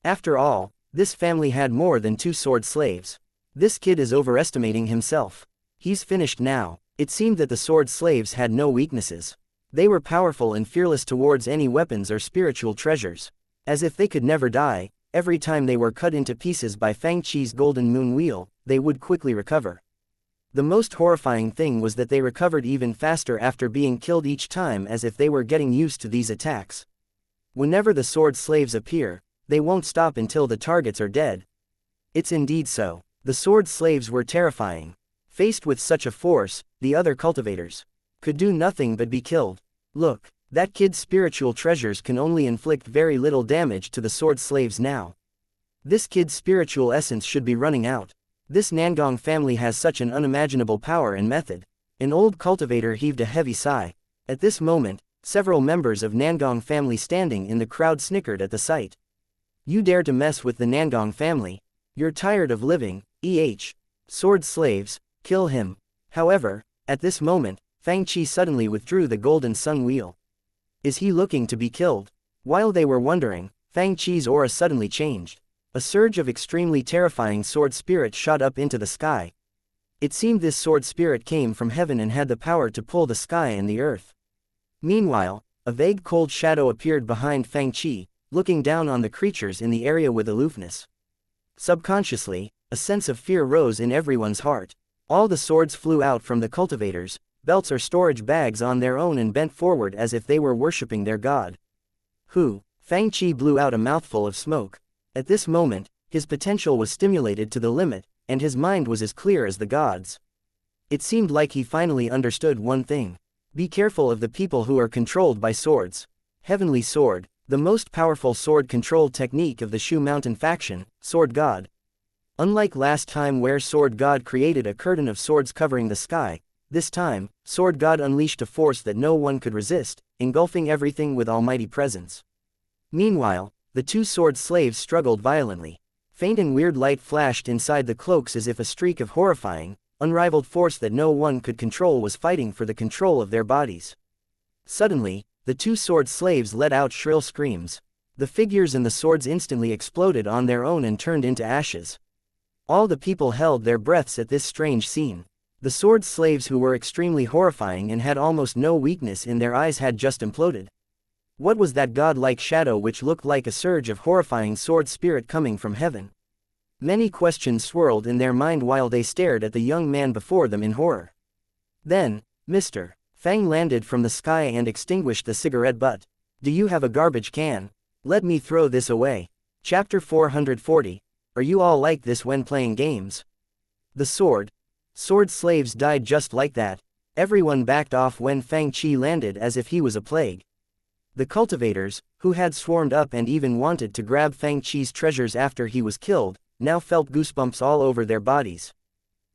A: After all, this family had more than two sword slaves. This kid is overestimating himself. He's finished now. It seemed that the sword slaves had no weaknesses. They were powerful and fearless towards any weapons or spiritual treasures. As if they could never die, every time they were cut into pieces by Fang Qi's golden moon wheel, they would quickly recover. The most horrifying thing was that they recovered even faster after being killed each time, as if they were getting used to these attacks. Whenever the sword slaves appear, they won't stop until the targets are dead. It's indeed so. The sword slaves were terrifying. Faced with such a force, the other cultivators could do nothing but be killed. Look, that kid's spiritual treasures can only inflict very little damage to the sword slaves now. This kid's spiritual essence should be running out. This Nangong family has such an unimaginable power and method. An old cultivator heaved a heavy sigh. At this moment, several members of Nangong family standing in the crowd snickered at the sight. You dare to mess with the Nangong family? You're tired of living, sword slaves, kill him. However, at this moment, Fang Qi suddenly withdrew the golden sun wheel. Is he looking to be killed? While they were wondering, Fang Qi's aura suddenly changed. A surge of extremely terrifying sword spirit shot up into the sky. It seemed this sword spirit came from heaven and had the power to pull the sky and the earth. Meanwhile, a vague cold shadow appeared behind Fang Qi, looking down on the creatures in the area with aloofness. Subconsciously, a sense of fear rose in everyone's heart. All the swords flew out from the cultivators, belts or storage bags on their own, and bent forward as if they were worshipping their god. Fang Qi blew out a mouthful of smoke. At this moment, his potential was stimulated to the limit, and his mind was as clear as the gods. It seemed like he finally understood one thing. Be careful of the people who are controlled by swords. Heavenly Sword, the most powerful sword control technique of the Shu Mountain faction, Sword God. Unlike last time where Sword God created a curtain of swords covering the sky, this time, Sword God unleashed a force that no one could resist, engulfing everything with almighty presence. Meanwhile, the two sword slaves struggled violently. Faint and weird light flashed inside the cloaks as if a streak of horrifying, unrivaled force that no one could control was fighting for the control of their bodies. Suddenly, the two sword slaves let out shrill screams. The figures and the swords instantly exploded on their own and turned into ashes. All the people held their breaths at this strange scene. The sword slaves, who were extremely horrifying and had almost no weakness in their eyes, had just imploded. What was that godlike shadow which looked like a surge of horrifying sword spirit coming from heaven? Many questions swirled in their mind while they stared at the young man before them in horror. Then, Mr. Fang landed from the sky and extinguished the cigarette butt. Do you have a garbage can? Let me throw this away. Chapter 440. Are you all like this when playing games? The sword slaves died just like that. Everyone backed off when Fang Qi landed as if he was a plague. The cultivators, who had swarmed up and even wanted to grab Fang Qi's treasures after he was killed, now felt goosebumps all over their bodies.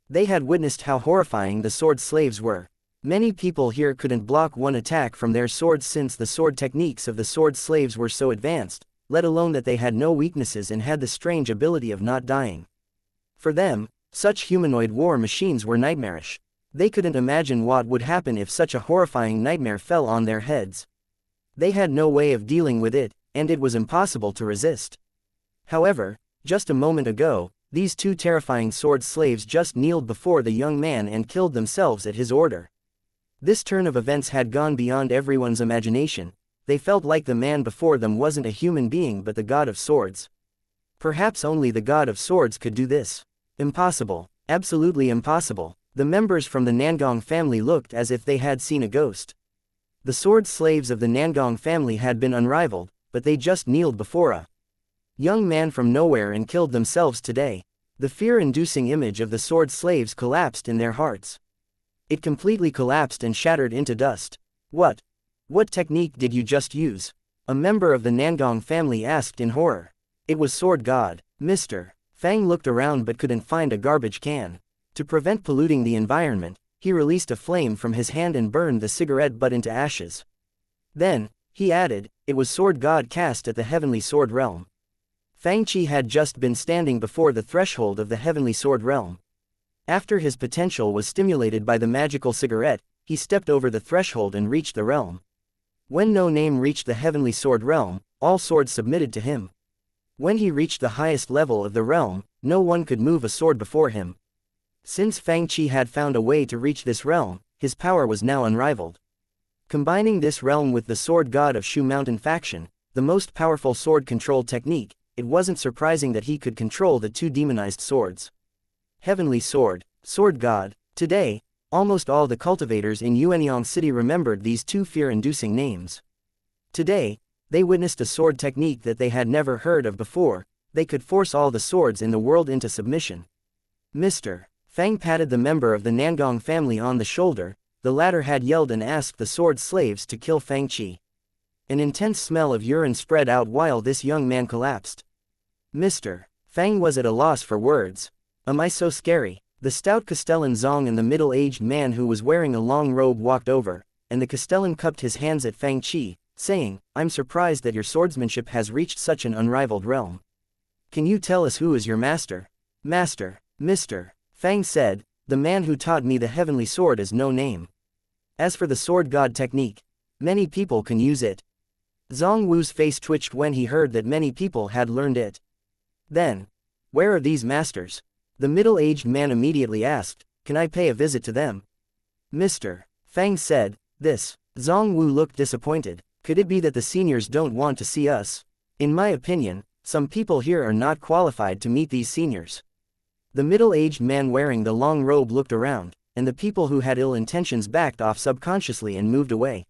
A: They had witnessed how horrifying the sword slaves were. Many people here couldn't block one attack from their swords since the sword techniques of the sword slaves were so advanced, let alone that they had no weaknesses and had the strange ability of not dying. For them, such humanoid war machines were nightmarish. They couldn't imagine what would happen if such a horrifying nightmare fell on their heads. They had no way of dealing with it, and it was impossible to resist. However, just a moment ago, these two terrifying sword slaves just kneeled before the young man and killed themselves at his order. This turn of events had gone beyond everyone's imagination. They felt like the man before them wasn't a human being but the god of swords. Perhaps only the god of swords could do this. Impossible. Absolutely impossible. The members from the Nangong family looked as if they had seen a ghost. The sword slaves of the Nangong family had been unrivaled, but they just kneeled before a young man from nowhere and killed themselves today. The fear-inducing image of the sword slaves collapsed in their hearts. It completely collapsed and shattered into dust. What technique did you just use? A member of the Nangong family asked in horror. It was Sword God. Mr. Fang looked around but couldn't find a garbage can. To prevent polluting the environment, he released a flame from his hand and burned the cigarette butt into ashes. Then, he added, it was Sword God cast at the Heavenly Sword Realm. Fang Qi had just been standing before the threshold of the Heavenly Sword Realm. After his potential was stimulated by the magical cigarette, he stepped over the threshold and reached the realm. When No Name reached the Heavenly Sword Realm, all swords submitted to him. When he reached the highest level of the realm, no one could move a sword before him. Since Fang Qi had found a way to reach this realm, his power was now unrivaled. Combining this realm with the sword god of Shu Mountain faction, the most powerful sword control technique, it wasn't surprising that he could control the two demonized swords. Heavenly Sword, Sword God. Today, almost all the cultivators in Yuanyang City remembered these two fear-inducing names. Today, they witnessed a sword technique that they had never heard of before. They could force all the swords in the world into submission. Mr. Fang patted the member of the Nangong family on the shoulder. The latter had yelled and asked the sword slaves to kill Fang Qi. An intense smell of urine spread out while this young man collapsed. Mr. Fang was at a loss for words. Am I so scary? The stout Castellan Zong and the middle-aged man who was wearing a long robe walked over, and the Castellan cupped his hands at Fang Qi, saying, I'm surprised that your swordsmanship has reached such an unrivaled realm. Can you tell us who is your master? Master, Mr. Fang said, the man who taught me the heavenly sword is No Name. As for the sword god technique, many people can use it. Zong Wu's face twitched when he heard that many people had learned it. Then, where are these masters? The middle-aged man immediately asked, can I pay a visit to them? Mr. Fang said, this. Zong Wu looked disappointed. Could it be that the seniors don't want to see us? In my opinion, some people here are not qualified to meet these seniors. The middle-aged man wearing the long robe looked around, and the people who had ill intentions backed off subconsciously and moved away.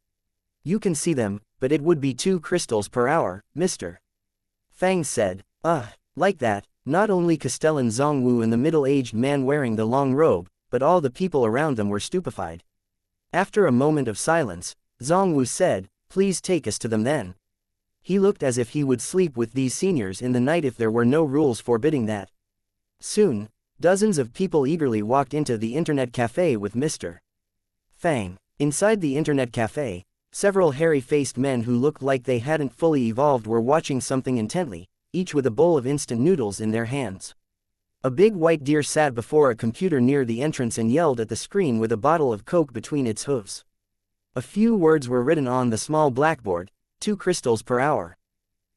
A: You can see them, but it would be 2 crystals per hour, Mr. Fang said. Like that. Not only Castellan Zong Wu and the middle-aged man wearing the long robe, but all the people around them were stupefied. After a moment of silence, Zong Wu said, please take us to them then. He looked as if he would sleep with these seniors in the night if there were no rules forbidding that. Soon, dozens of people eagerly walked into the Internet Café with Mr. Fang. Inside the Internet Café, several hairy-faced men who looked like they hadn't fully evolved were watching something intently, each with a bowl of instant noodles in their hands. A big white deer sat before a computer near the entrance and yelled at the screen with a bottle of Coke between its hooves. A few words were written on the small blackboard, 2 crystals per hour.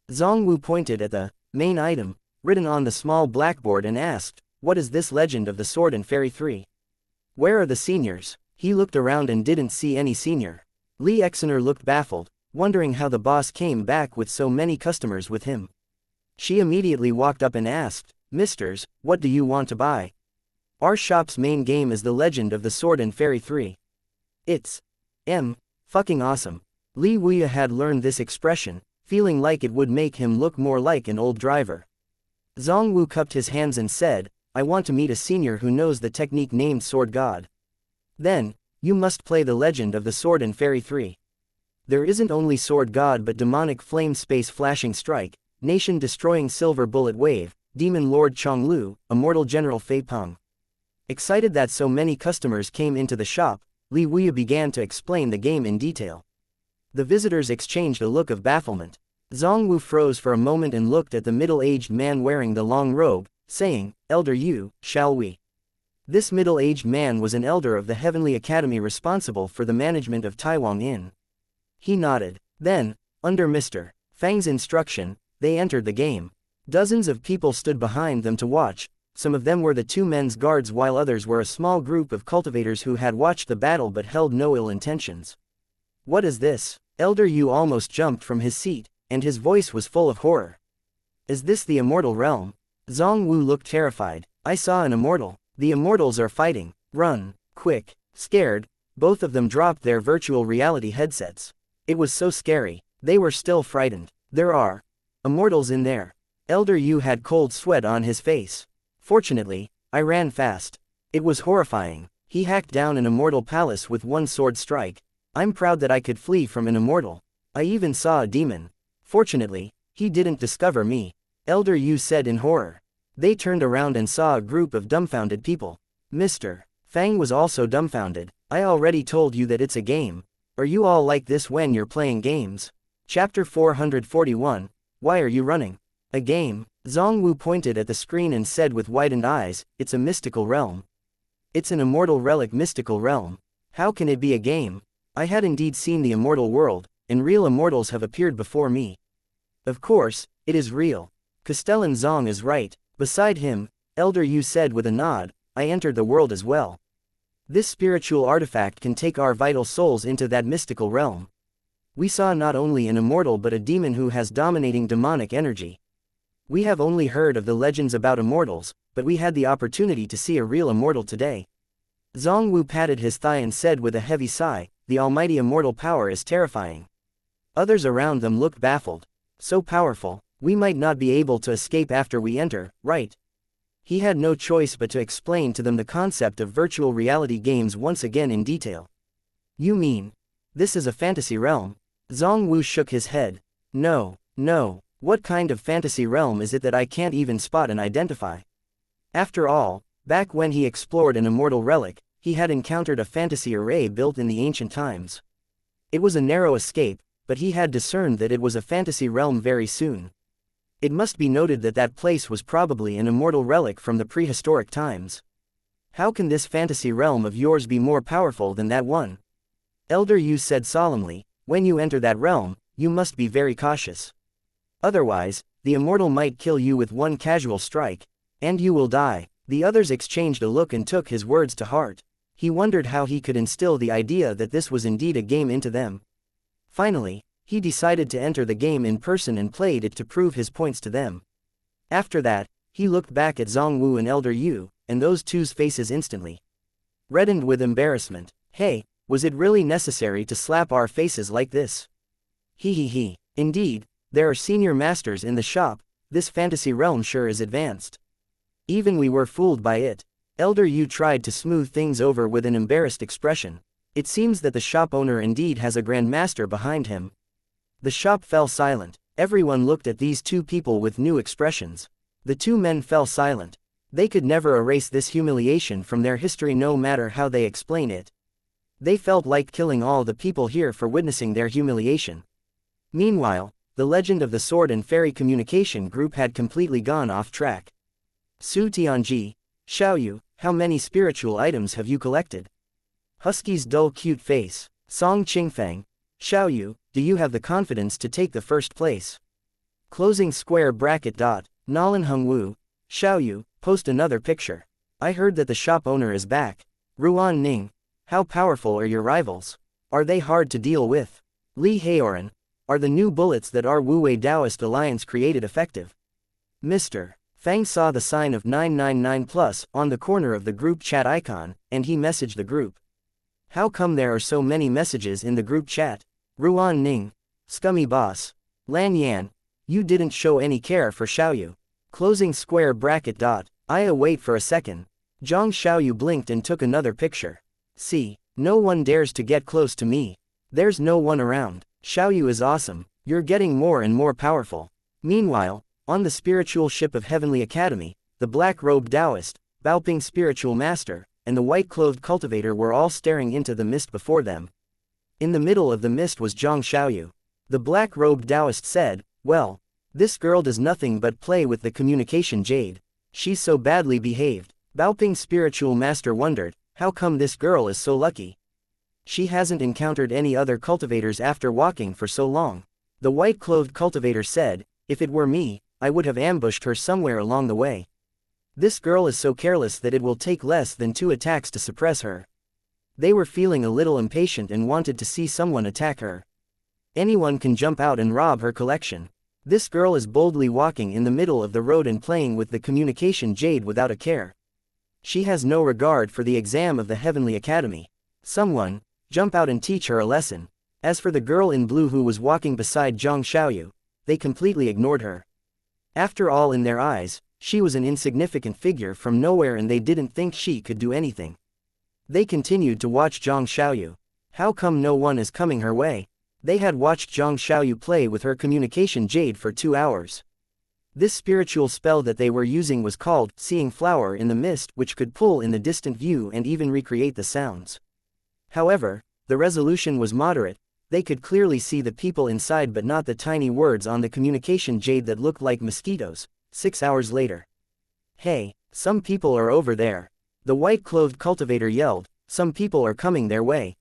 A: Zong Wu pointed at the main item, written on the small blackboard and asked, what is this legend of the Sword and Fairy 3? Where are the seniors? He looked around and didn't see any senior. Li Exener looked baffled, wondering how the boss came back with so many customers with him. She immediately walked up and asked, Misters, what do you want to buy? Our shop's main game is the Legend of the Sword and Fairy 3. It's fucking awesome. Li Wuya had learned this expression, feeling like it would make him look more like an old driver. Zong Wu cupped his hands and said, I want to meet a senior who knows the technique named Sword God. Then, you must play the Legend of the Sword and Fairy 3. There isn't only sword god but demonic flame space flashing strike, nation destroying silver bullet wave, demon lord Chonglu, immortal general Fei Peng. Excited that so many customers came into the shop, Li Wuya began to explain the game in detail. The visitors exchanged a look of bafflement. Zhang Wu froze for a moment and looked at the middle-aged man wearing the long robe, saying, "Elder Yu, shall we?" This middle-aged man was an elder of the Heavenly Academy responsible for the management of Taiwang Inn. He nodded. Then, under Mr. Fang's instruction, they entered the game. Dozens of people stood behind them to watch. Some of them were the two men's guards while others were a small group of cultivators who had watched the battle but held no ill intentions. "What is this?" Elder Yu almost jumped from his seat, and his voice was full of horror. "Is this the immortal realm?" Zhang Wu looked terrified. "I saw an immortal. The immortals are fighting. Run, quick." Scared, both of them dropped their virtual reality headsets. It was so scary. They were still frightened. "There are immortals in there." Elder Yu had cold sweat on his face. "Fortunately, I ran fast. It was horrifying. He hacked down an immortal palace with one sword strike. I'm proud that I could flee from an immortal. I even saw a demon. Fortunately, he didn't discover me," Elder Yu said in horror. They turned around and saw a group of dumbfounded people. Mr. Fang was also dumbfounded. "I already told you that it's a game. Are you all like this when you're playing games?" Chapter 441, Why Are You Running? A game? Zhang Wu pointed at the screen and said with widened eyes, "It's a mystical realm. It's an immortal relic mystical realm. How can it be a game? I had indeed seen the immortal world, and real immortals have appeared before me. Of course, it is real. Castellan Zong is right." Beside him, Elder Yu said with a nod, "I entered the world as well. This spiritual artifact can take our vital souls into that mystical realm. We saw not only an immortal but a demon who has dominating demonic energy. We have only heard of the legends about immortals, but we had the opportunity to see a real immortal today." Zhang Wu patted his thigh and said with a heavy sigh, "The almighty immortal power is terrifying." Others around them looked baffled. "So powerful, we might not be able to escape after we enter, right?" He had no choice but to explain to them the concept of virtual reality games once again in detail. "You mean, this is a fantasy realm?" Zhang Wu shook his head. No. What kind of fantasy realm is it that I can't even spot and identify?" After all, back when he explored an immortal relic, he had encountered a fantasy array built in the ancient times. It was a narrow escape, but he had discerned that it was a fantasy realm very soon. It must be noted that that place was probably an immortal relic from the prehistoric times. "How can this fantasy realm of yours be more powerful than that one?" Elder Yu said solemnly, "When you enter that realm, you must be very cautious. Otherwise, the immortal might kill you with one casual strike, and you will die." The others exchanged a look and took his words to heart. He wondered how he could instill the idea that this was indeed a game into them. Finally, he decided to enter the game in person and played it to prove his points to them. After that, he looked back at Zhang Wu and Elder Yu, and those two's faces instantly reddened with embarrassment. "Hey, was it really necessary to slap our faces like this?" He. "Indeed, there are senior masters in the shop. This fantasy realm sure is advanced. Even we were fooled by it." Elder Yu tried to smooth things over with an embarrassed expression. "It seems that the shop owner indeed has a grand master behind him." The shop fell silent. Everyone looked at these two people with new expressions. The two men fell silent. They could never erase this humiliation from their history no matter how they explain it. They felt like killing all the people here for witnessing their humiliation. Meanwhile, the legend of the Sword and Fairy Communication Group had completely gone off track. "Su Tianji, Xiaoyu, how many spiritual items have you collected?" Husky's dull cute face. Song Qingfeng, "Xiaoyu, do you have the confidence to take the first place?" Closing square bracket dot. Nalan Hongwu, "Xiaoyu, post another picture. I heard that the shop owner is back." Ruan Ning, "How powerful are your rivals? Are they hard to deal with?" Li Haoran, "Are the new bullets that our Wu-Wei Taoist Alliance created effective?" Mr. Fang saw the sign of 999+ on the corner of the group chat icon, and he messaged the group. "How come there are so many messages in the group chat?" Ruan Ning, "Scummy boss. Lan Yan, you didn't show any care for Xiaoyu." Closing square bracket dot. Wait for a second." Zhang Xiaoyu blinked and took another picture. "See, no one dares to get close to me. There's no one around. Xiaoyu is awesome, you're getting more and more powerful. Meanwhile, on the spiritual ship of Heavenly Academy, the black-robed Taoist, Baoping spiritual master, and the white-clothed cultivator were all staring into the mist before them. In the middle of the mist was Zhang Xiaoyu. The black-robed Taoist said, "Well, this girl does nothing but play with the communication jade. She's so badly behaved." Baoping's spiritual master wondered, how come this girl is so lucky? She hasn't encountered any other cultivators after walking for so long. The white-clothed cultivator said, "If it were me, I would have ambushed her somewhere along the way. This girl is so careless that it will take less than 2 attacks to suppress her." They were feeling a little impatient and wanted to see someone attack her. Anyone can jump out and rob her collection. This girl is boldly walking in the middle of the road and playing with the communication jade without a care. She has no regard for the exam of the Heavenly Academy. Someone, jump out and teach her a lesson. As for the girl in blue who was walking beside Zhang Xiaoyu, they completely ignored her. After all, in their eyes, she was an insignificant figure from nowhere and they didn't think she could do anything. They continued to watch Zhang Xiaoyu. How come no one is coming her way? They had watched Zhang Xiaoyu play with her communication jade for 2 hours. This spiritual spell that they were using was called Seeing Flower in the Mist, which could pull in the distant view and even recreate the sounds. However, the resolution was moderate. They could clearly see the people inside but not the tiny words on the communication jade that looked like mosquitoes. 6 hours later. "Hey, some people are over there." The white-clothed cultivator yelled, "Some people are coming their way."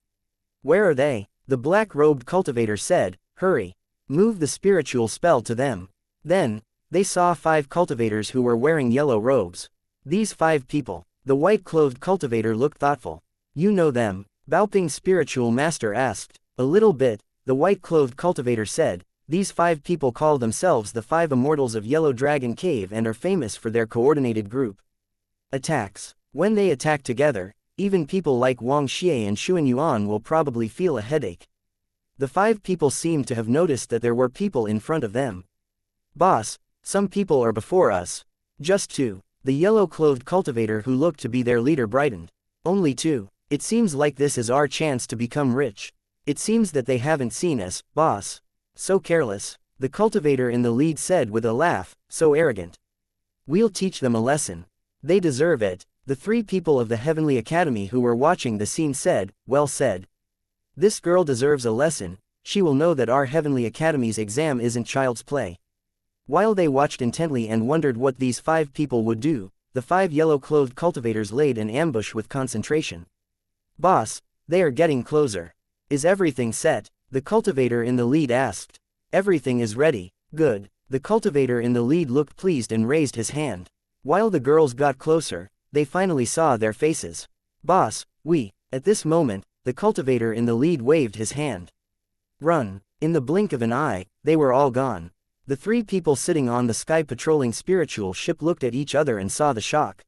A: "Where are they?" The black-robed cultivator said, "Hurry. Move the spiritual spell to them." Then, they saw 5 cultivators who were wearing yellow robes. These 5 people. The white-clothed cultivator looked thoughtful. "You know them?" Baoping's spiritual master asked. "A little bit," the white-clothed cultivator said. "These 5 people call themselves the 5 Immortals of Yellow Dragon Cave and are famous for their coordinated group attacks. When they attack together, even people like Wang Xie and Xuan Yuan will probably feel a headache." The 5 people seemed to have noticed that there were people in front of them. "Boss, some people are before us." "Just 2. The yellow-clothed cultivator who looked to be their leader brightened. "Only 2. It seems like this is our chance to become rich. It seems that they haven't seen us, boss." "So careless," the cultivator in the lead said with a laugh, "so arrogant. We'll teach them a lesson. They deserve it." The 3 people of the Heavenly Academy who were watching the scene said, "Well said. This girl deserves a lesson. She will know that our Heavenly Academy's exam isn't child's play." While they watched intently and wondered what these 5 people would do, the 5 yellow-clothed cultivators laid an ambush with concentration. "Boss, they are getting closer. Is everything set?" the cultivator in the lead asked. "Everything is ready." "Good." The cultivator in the lead looked pleased and raised his hand. While the girls got closer, they finally saw their faces. "Boss, we..." At this moment, the cultivator in the lead waved his hand. "Run." In the blink of an eye, they were all gone. The 3 people sitting on the sky patrolling spiritual ship looked at each other and saw the shock.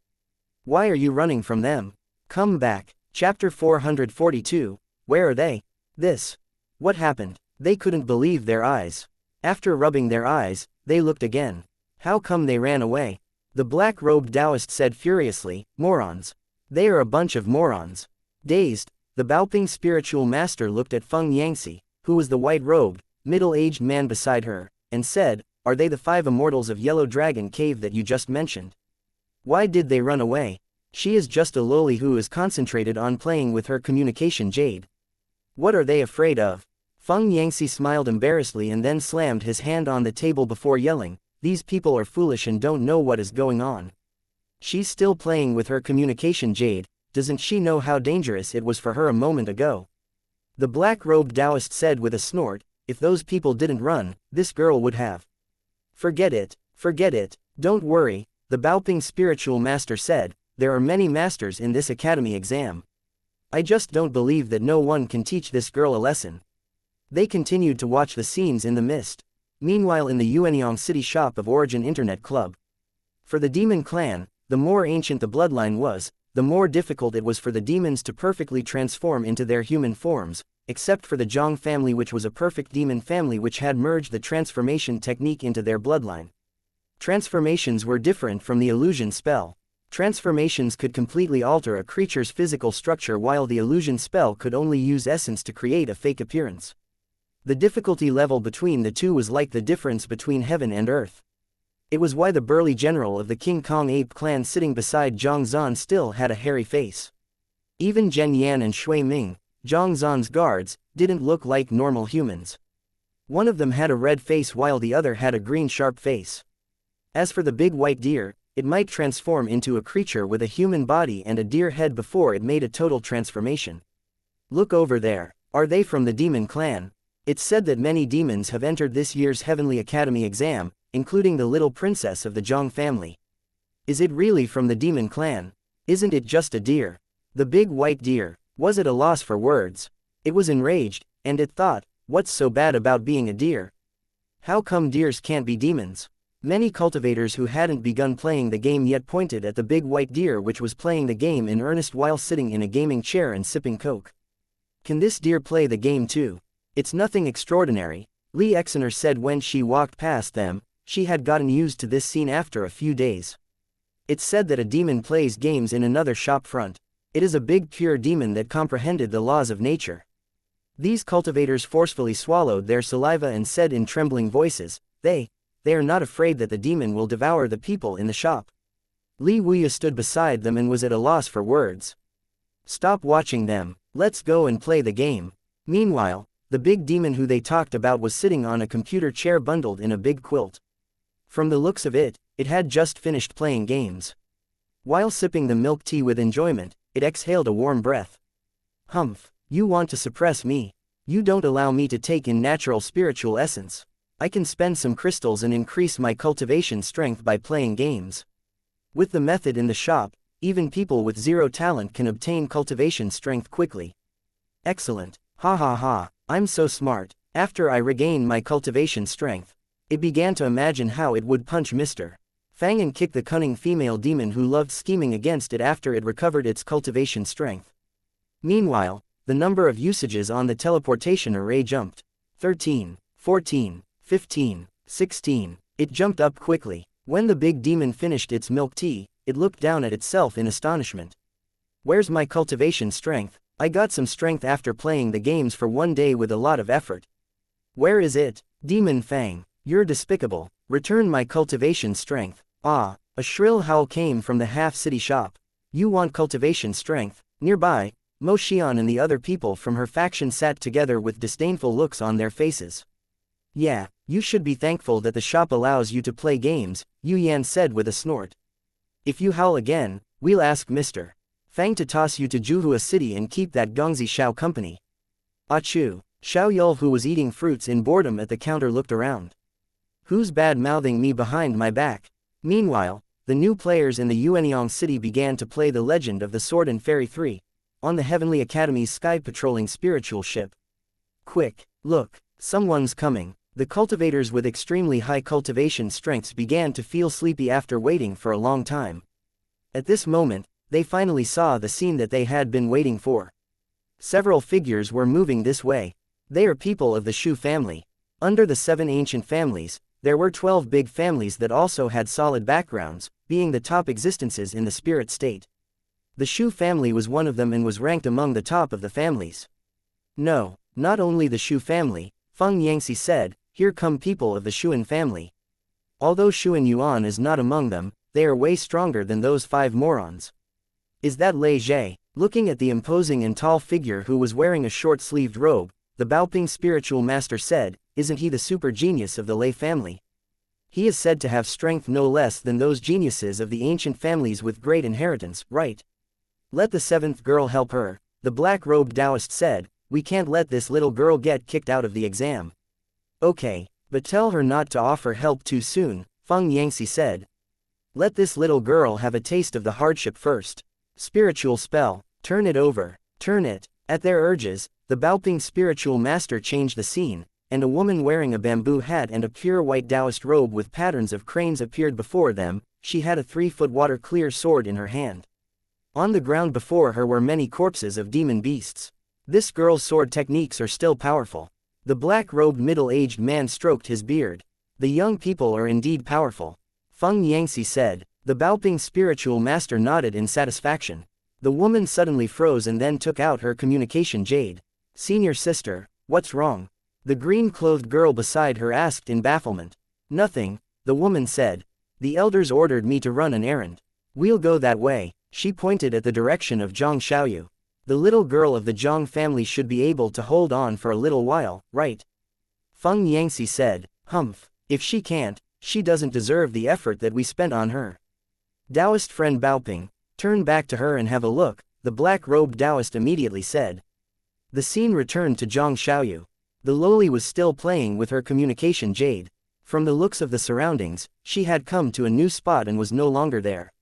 A: "Why are you running from them? Come back." Chapter 442, Where are they? This. What happened? They couldn't believe their eyes. After rubbing their eyes, they looked again. How come they ran away? The black-robed Taoist said furiously, "Morons. They are a bunch of morons." Dazed, the Baoping spiritual master looked at Feng Yangxi, who was the white-robed, middle-aged man beside her, and said, "Are they the 5 Immortals of Yellow Dragon Cave that you just mentioned? Why did they run away? She is just a loli who is concentrated on playing with her communication jade. What are they afraid of?" Feng Yangxi smiled embarrassedly and then slammed his hand on the table before yelling, "These people are foolish and don't know what is going on. She's still playing with her communication jade. Doesn't she know how dangerous it was for her a moment ago?" The black-robed Taoist said with a snort, "If those people didn't run, this girl would have." Forget it. Don't worry," the Baoping spiritual master said, "there are many masters in this academy exam. I just don't believe that no one can teach this girl a lesson." They continued to watch the scenes in the mist. Meanwhile, in the Yuanyang City shop of Origin Internet Club. For the demon clan, the more ancient the bloodline was, the more difficult it was for the demons to perfectly transform into their human forms, except for the Zhang family, which was a perfect demon family which had merged the transformation technique into their bloodline. Transformations were different from the illusion spell. Transformations could completely alter a creature's physical structure while the illusion spell could only use essence to create a fake appearance. The difficulty level between the two was like the difference between heaven and earth. It was why the burly general of the King Kong ape clan sitting beside Zhang Zan still had a hairy face. Even Zhen Yan and Shui Ming, Zhang Zan's guards, didn't look like normal humans. One of them had a red face while the other had a green sharp face. As for the big white deer, it might transform into a creature with a human body and a deer head before it made a total transformation. Look over there, are they from the demon clan? It's said that many demons have entered this year's Heavenly Academy exam, including the little princess of the Zhang family. Is it really from the demon clan? Isn't it just a deer? The big white deer, was at a loss for words. It was enraged, and it thought, what's so bad about being a deer? How come deers can't be demons? Many cultivators who hadn't begun playing the game yet pointed at the big white deer which was playing the game in earnest while sitting in a gaming chair and sipping coke. Can this deer play the game too? It's nothing extraordinary, Lee Exener said when she walked past them. She had gotten used to this scene after a few days. It's said that a demon plays games in another shop front. It is a big pure demon that comprehended the laws of nature. These cultivators forcefully swallowed their saliva and said in trembling voices, they are not afraid that the demon will devour the people in the shop. Li Wuya stood beside them and was at a loss for words. Stop watching them, let's go and play the game. Meanwhile, the big demon who they talked about was sitting on a computer chair bundled in a big quilt. From the looks of it, it had just finished playing games. While sipping the milk tea with enjoyment, it exhaled a warm breath. Humph, you want to suppress me. You don't allow me to take in natural spiritual essence. I can spend some crystals and increase my cultivation strength by playing games. With the method in the shop, even people with zero talent can obtain cultivation strength quickly. Excellent, ha ha ha, I'm so smart. After I regained my cultivation strength, it began to imagine how it would punch Mr. Fang and kick the cunning female demon who loved scheming against it after it recovered its cultivation strength. Meanwhile, the number of usages on the teleportation array jumped. 13, 14, 15, 16, it jumped up quickly. When the big demon finished its milk tea, it looked down at itself in astonishment. Where's my cultivation strength? I got some strength after playing the games for one day with a lot of effort. Where is it? Demon Fang, you're despicable. Return my cultivation strength. Ah, a shrill howl came from the half-city shop. You want cultivation strength? Nearby, Mo Xian and the other people from her faction sat together with disdainful looks on their faces. Yeah, you should be thankful that the shop allows you to play games, Yu Yan said with a snort. If you howl again, we'll ask Mr. Fang to toss you to Juhua City and keep that Gongzi Shao company. Achoo, Xiao Yul who was eating fruits in boredom at the counter looked around. Who's bad-mouthing me behind my back? Meanwhile, the new players in the Yuanyang city began to play The Legend of the Sword and Fairy 3, on the Heavenly Academy's sky-patrolling spiritual ship. Quick, look, someone's coming. The cultivators with extremely high cultivation strengths began to feel sleepy after waiting for a long time. At this moment, they finally saw the scene that they had been waiting for. Several figures were moving this way. They are people of the Shu family. Under the 7 ancient families, there were 12 big families that also had solid backgrounds, being the top existences in the spirit state. The Shu family was one of them and was ranked among the top of the families. No, not only the Shu family, Feng Yangxi said, here come people of the Shuan family. Although Shuan Yuan is not among them, they are way stronger than those 5 morons. Is that Lei Zhe? Looking at the imposing and tall figure who was wearing a short-sleeved robe, the Baoping spiritual master said, isn't he the super genius of the Lei family? He is said to have strength no less than those geniuses of the ancient families with great inheritance, right? Let the 7th girl help her, the black-robed Taoist said, we can't let this little girl get kicked out of the exam. Okay, but tell her not to offer help too soon, Feng Yangxi said. Let this little girl have a taste of the hardship first. Spiritual spell, turn it over, turn it. At their urges, the Baoping spiritual master changed the scene, and a woman wearing a bamboo hat and a pure white Taoist robe with patterns of cranes appeared before them. She had a 3-foot water-clear sword in her hand. On the ground before her were many corpses of demon beasts. This girl's sword techniques are still powerful. The black-robed middle-aged man stroked his beard. The young people are indeed powerful. Feng Yangxi said. The Baoping spiritual master nodded in satisfaction. The woman suddenly froze and then took out her communication jade. Senior sister, what's wrong? The green-clothed girl beside her asked in bafflement. Nothing, the woman said. The elders ordered me to run an errand. We'll go that way. She pointed at the direction of Zhang Xiaoyu. The little girl of the Zhang family should be able to hold on for a little while, right? Feng Yangxi said. Humph. If she can't, she doesn't deserve the effort that we spent on her. Taoist friend Baoping, turn back to her and have a look, the black-robed Taoist immediately said. The scene returned to Zhang Xiaoyu. The loli was still playing with her communication jade. From the looks of the surroundings, she had come to a new spot and was no longer there.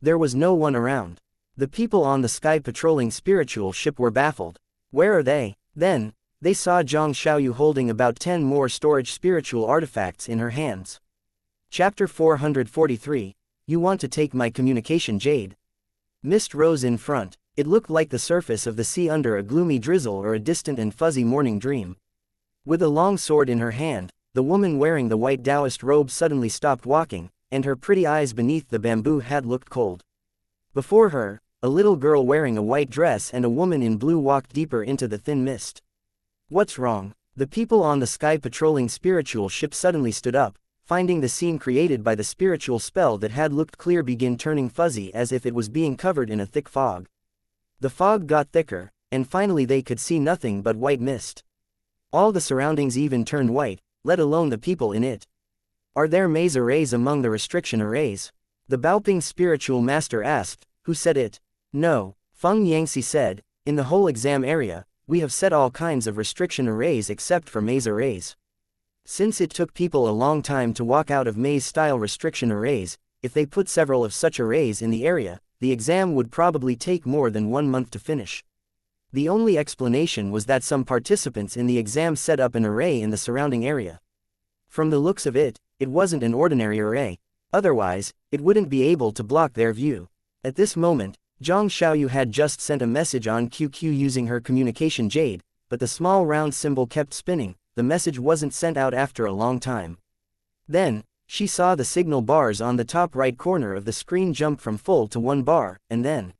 A: There was no one around. The people on the sky patrolling spiritual ship were baffled. Where are they? Then, they saw Zhang Xiaoyu holding about 10 more storage spiritual artifacts in her hands. Chapter 443, You want to take my communication jade? Mist rose in front. It looked like the surface of the sea under a gloomy drizzle or a distant and fuzzy morning dream. With a long sword in her hand, the woman wearing the white Taoist robe suddenly stopped walking, and her pretty eyes beneath the bamboo hat looked cold. Before her, a little girl wearing a white dress and a woman in blue walked deeper into the thin mist. What's wrong? The people on the sky patrolling spiritual ship suddenly stood up, finding the scene created by the spiritual spell that had looked clear begin turning fuzzy as if it was being covered in a thick fog. The fog got thicker, and finally they could see nothing but white mist. All the surroundings even turned white, let alone the people in it. Are there maze arrays among the restriction arrays? The Baoping spiritual master asked. Who said it? No, Feng Yangxi said, in the whole exam area, we have set all kinds of restriction arrays except for maze arrays. Since it took people a long time to walk out of maze-style restriction arrays, if they put several of such arrays in the area, the exam would probably take more than 1 month to finish. The only explanation was that some participants in the exam set up an array in the surrounding area. From the looks of it, it wasn't an ordinary array. Otherwise, it wouldn't be able to block their view. At this moment, Zhang Xiaoyu had just sent a message on QQ using her communication jade, but the small round symbol kept spinning. The message wasn't sent out after a long time. Then, she saw the signal bars on the top right corner of the screen jump from full to 1 bar, and then...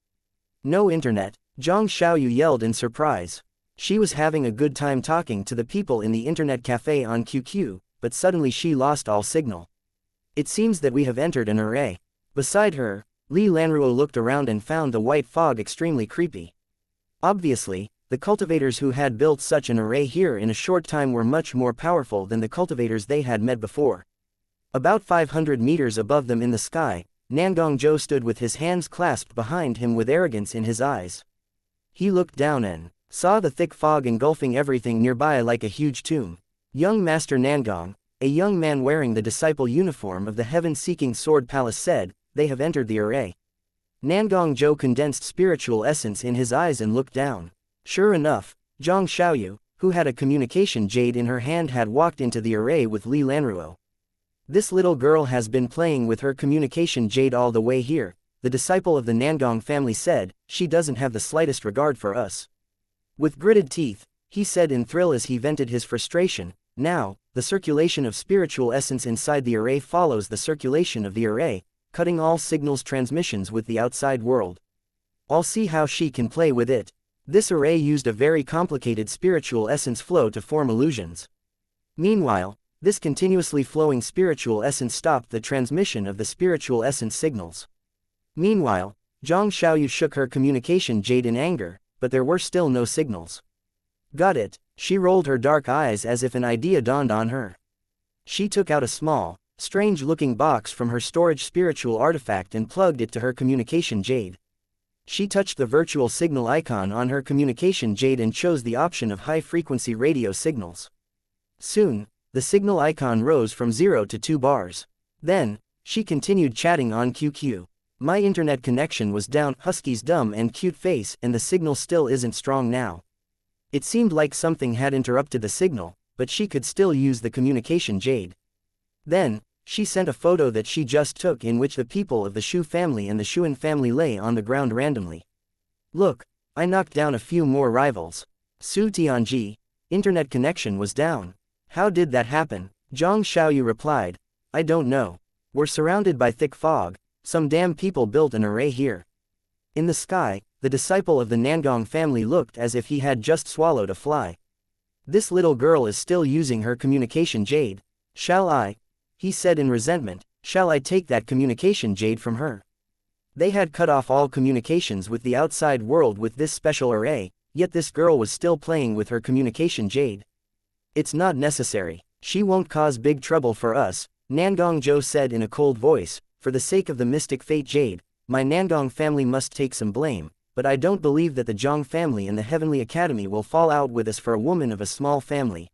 A: No internet, Zhang Xiaoyu yelled in surprise. She was having a good time talking to the people in the internet cafe on QQ, but suddenly she lost all signal. It seems that we have entered an array. Beside her, Li Lanruo looked around and found the white fog extremely creepy. Obviously, the cultivators who had built such an array here in a short time were much more powerful than the cultivators they had met before. About 500 meters above them in the sky, Nangong Zhou stood with his hands clasped behind him with arrogance in his eyes. He looked down and saw the thick fog engulfing everything nearby like a huge tomb. Young Master Nangong, a young man wearing the disciple uniform of the heaven-seeking sword palace said, they have entered the array. Nangong Zhou condensed spiritual essence in his eyes and looked down. Sure enough, Zhang Xiaoyu, who had a communication jade in her hand, had walked into the array with Li Lanruo. This little girl has been playing with her communication jade all the way here, the disciple of the Nangong family said. She doesn't have the slightest regard for us. With gritted teeth, he said in thrill as he vented his frustration. Now, the circulation of spiritual essence inside the array follows the circulation of the array, cutting all signals transmissions with the outside world. I'll see how she can play with it. This array used a very complicated spiritual essence flow to form illusions. Meanwhile, this continuously flowing spiritual essence stopped the transmission of the spiritual essence signals. Meanwhile, Zhang Xiaoyu shook her communication jade in anger, but there were still no signals. Got it, she rolled her dark eyes as if an idea dawned on her. She took out a small, strange-looking box from her storage spiritual artifact and plugged it to her communication jade. She touched the virtual signal icon on her communication jade and chose the option of high-frequency radio signals. Soon, the signal icon rose from 0 to 2 bars. Then, she continued chatting on QQ. My internet connection was down, Husky's dumb and cute face, and the signal still isn't strong now. It seemed like something had interrupted the signal, but she could still use the communication jade. Then, she sent a photo that she just took in which the people of the Shu family and the Shuan family lay on the ground randomly. Look, I knocked down a few more rivals. Su Tianji, internet connection was down. How did that happen? Zhang Xiaoyu replied. I don't know. We're surrounded by thick fog. Some damn people built an array here. In the sky, the disciple of the Nangong family looked as if he had just swallowed a fly. This little girl is still using her communication jade. Shall I? He said in resentment, shall I take that communication jade from her? They had cut off all communications with the outside world with this special array, yet this girl was still playing with her communication jade. It's not necessary. She won't cause big trouble for us, Nangong Zhou said in a cold voice. For the sake of the mystic fate jade, my Nangong family must take some blame, but I don't believe that the Zhang family and the Heavenly Academy will fall out with us for a woman of a small family.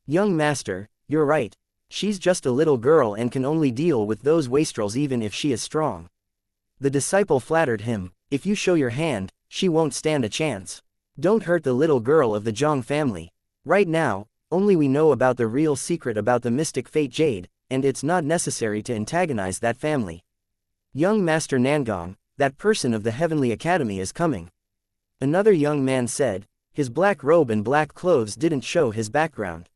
A: Young master, you're right. She's just a little girl and can only deal with those wastrels even if she is strong. The disciple flattered him, if you show your hand, she won't stand a chance. Don't hurt the little girl of the Zhang family. Right now, only we know about the real secret about the mystic fate jade, and it's not necessary to antagonize that family. Young Master Nangong, that person of the Heavenly Academy is coming. Another young man said, his black robe and black clothes didn't show his background.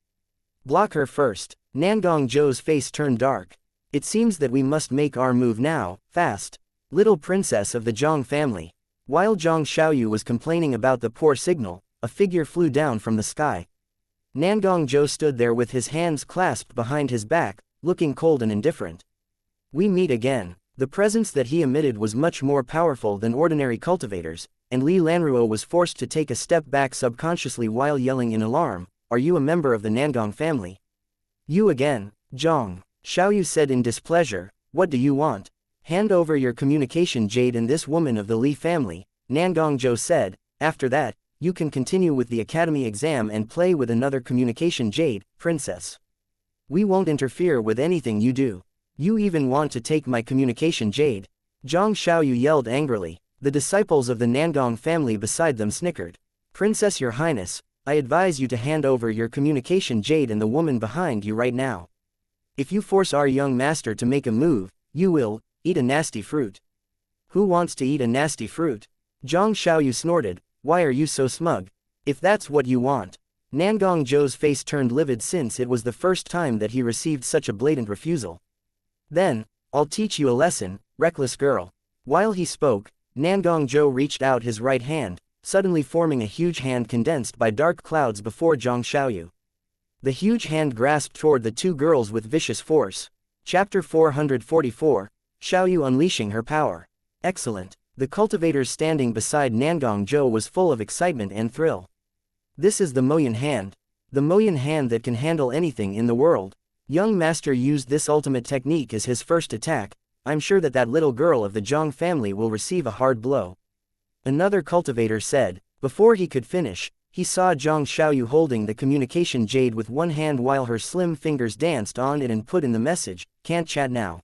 A: Block her first. Nangong Zhou's face turned dark. It seems that we must make our move now, fast. Little princess of the Zhang family. While Zhang Xiaoyu was complaining about the poor signal, a figure flew down from the sky. Nangong Zhou stood there with his hands clasped behind his back, looking cold and indifferent. We meet again. The presence that he emitted was much more powerful than ordinary cultivators, and Li Lanruo was forced to take a step back subconsciously while yelling in alarm, are you a member of the Nangong family? You again, Zhang. Xiaoyu said in displeasure, what do you want? Hand over your communication jade and this woman of the Li family, Nangong Zhou said. After that, you can continue with the academy exam and play with another communication jade, princess. We won't interfere with anything you do. You even want to take my communication jade? Zhang Xiaoyu yelled angrily. The disciples of the Nangong family beside them snickered. Princess, your highness, I advise you to hand over your communication jade and the woman behind you right now. If you force our young master to make a move, you will eat a nasty fruit. Who wants to eat a nasty fruit? Zhang Xiaoyu snorted, why are you so smug? If that's what you want. Nangong Zhou's face turned livid since it was the first time that he received such a blatant refusal. Then, I'll teach you a lesson, reckless girl. While he spoke, Nangong Zhou reached out his right hand, suddenly forming a huge hand condensed by dark clouds before Zhang Xiaoyu. The huge hand grasped toward the two girls with vicious force. Chapter 444, Xiaoyu unleashing her power. Excellent. The cultivators standing beside Nangong Zhou was full of excitement and thrill. This is the Moyan hand. The Moyan hand that can handle anything in the world. Young master used this ultimate technique as his first attack. I'm sure that that little girl of the Zhang family will receive a hard blow. Another cultivator said. Before he could finish, he saw Zhang Xiaoyu holding the communication jade with one hand while her slim fingers danced on it and put in the message, can't chat now.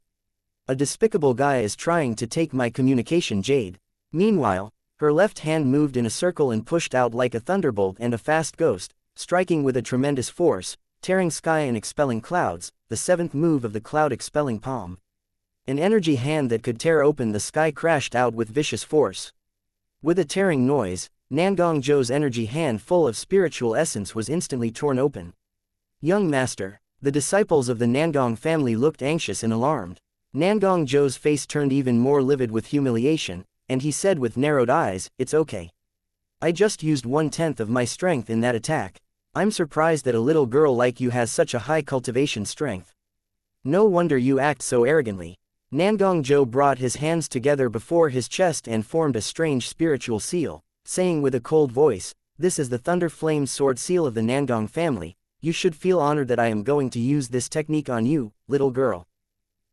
A: A despicable guy is trying to take my communication jade. Meanwhile, her left hand moved in a circle and pushed out like a thunderbolt and a fast ghost, striking with a tremendous force, tearing sky and expelling clouds, the seventh move of the cloud-expelling palm. An energy hand that could tear open the sky crashed out with vicious force. With a tearing noise, Nangong Zhou's energy hand full of spiritual essence was instantly torn open. Young master, the disciples of the Nangong family looked anxious and alarmed. Nangong Zhou's face turned even more livid with humiliation, and he said with narrowed eyes, it's okay. I just used 1/10 of my strength in that attack. I'm surprised that a little girl like you has such a high cultivation strength. No wonder you act so arrogantly. Nangong Zhou brought his hands together before his chest and formed a strange spiritual seal, saying with a cold voice, this is the Thunder Flame Sword Seal of the Nangong family. You should feel honored that I am going to use this technique on you, little girl.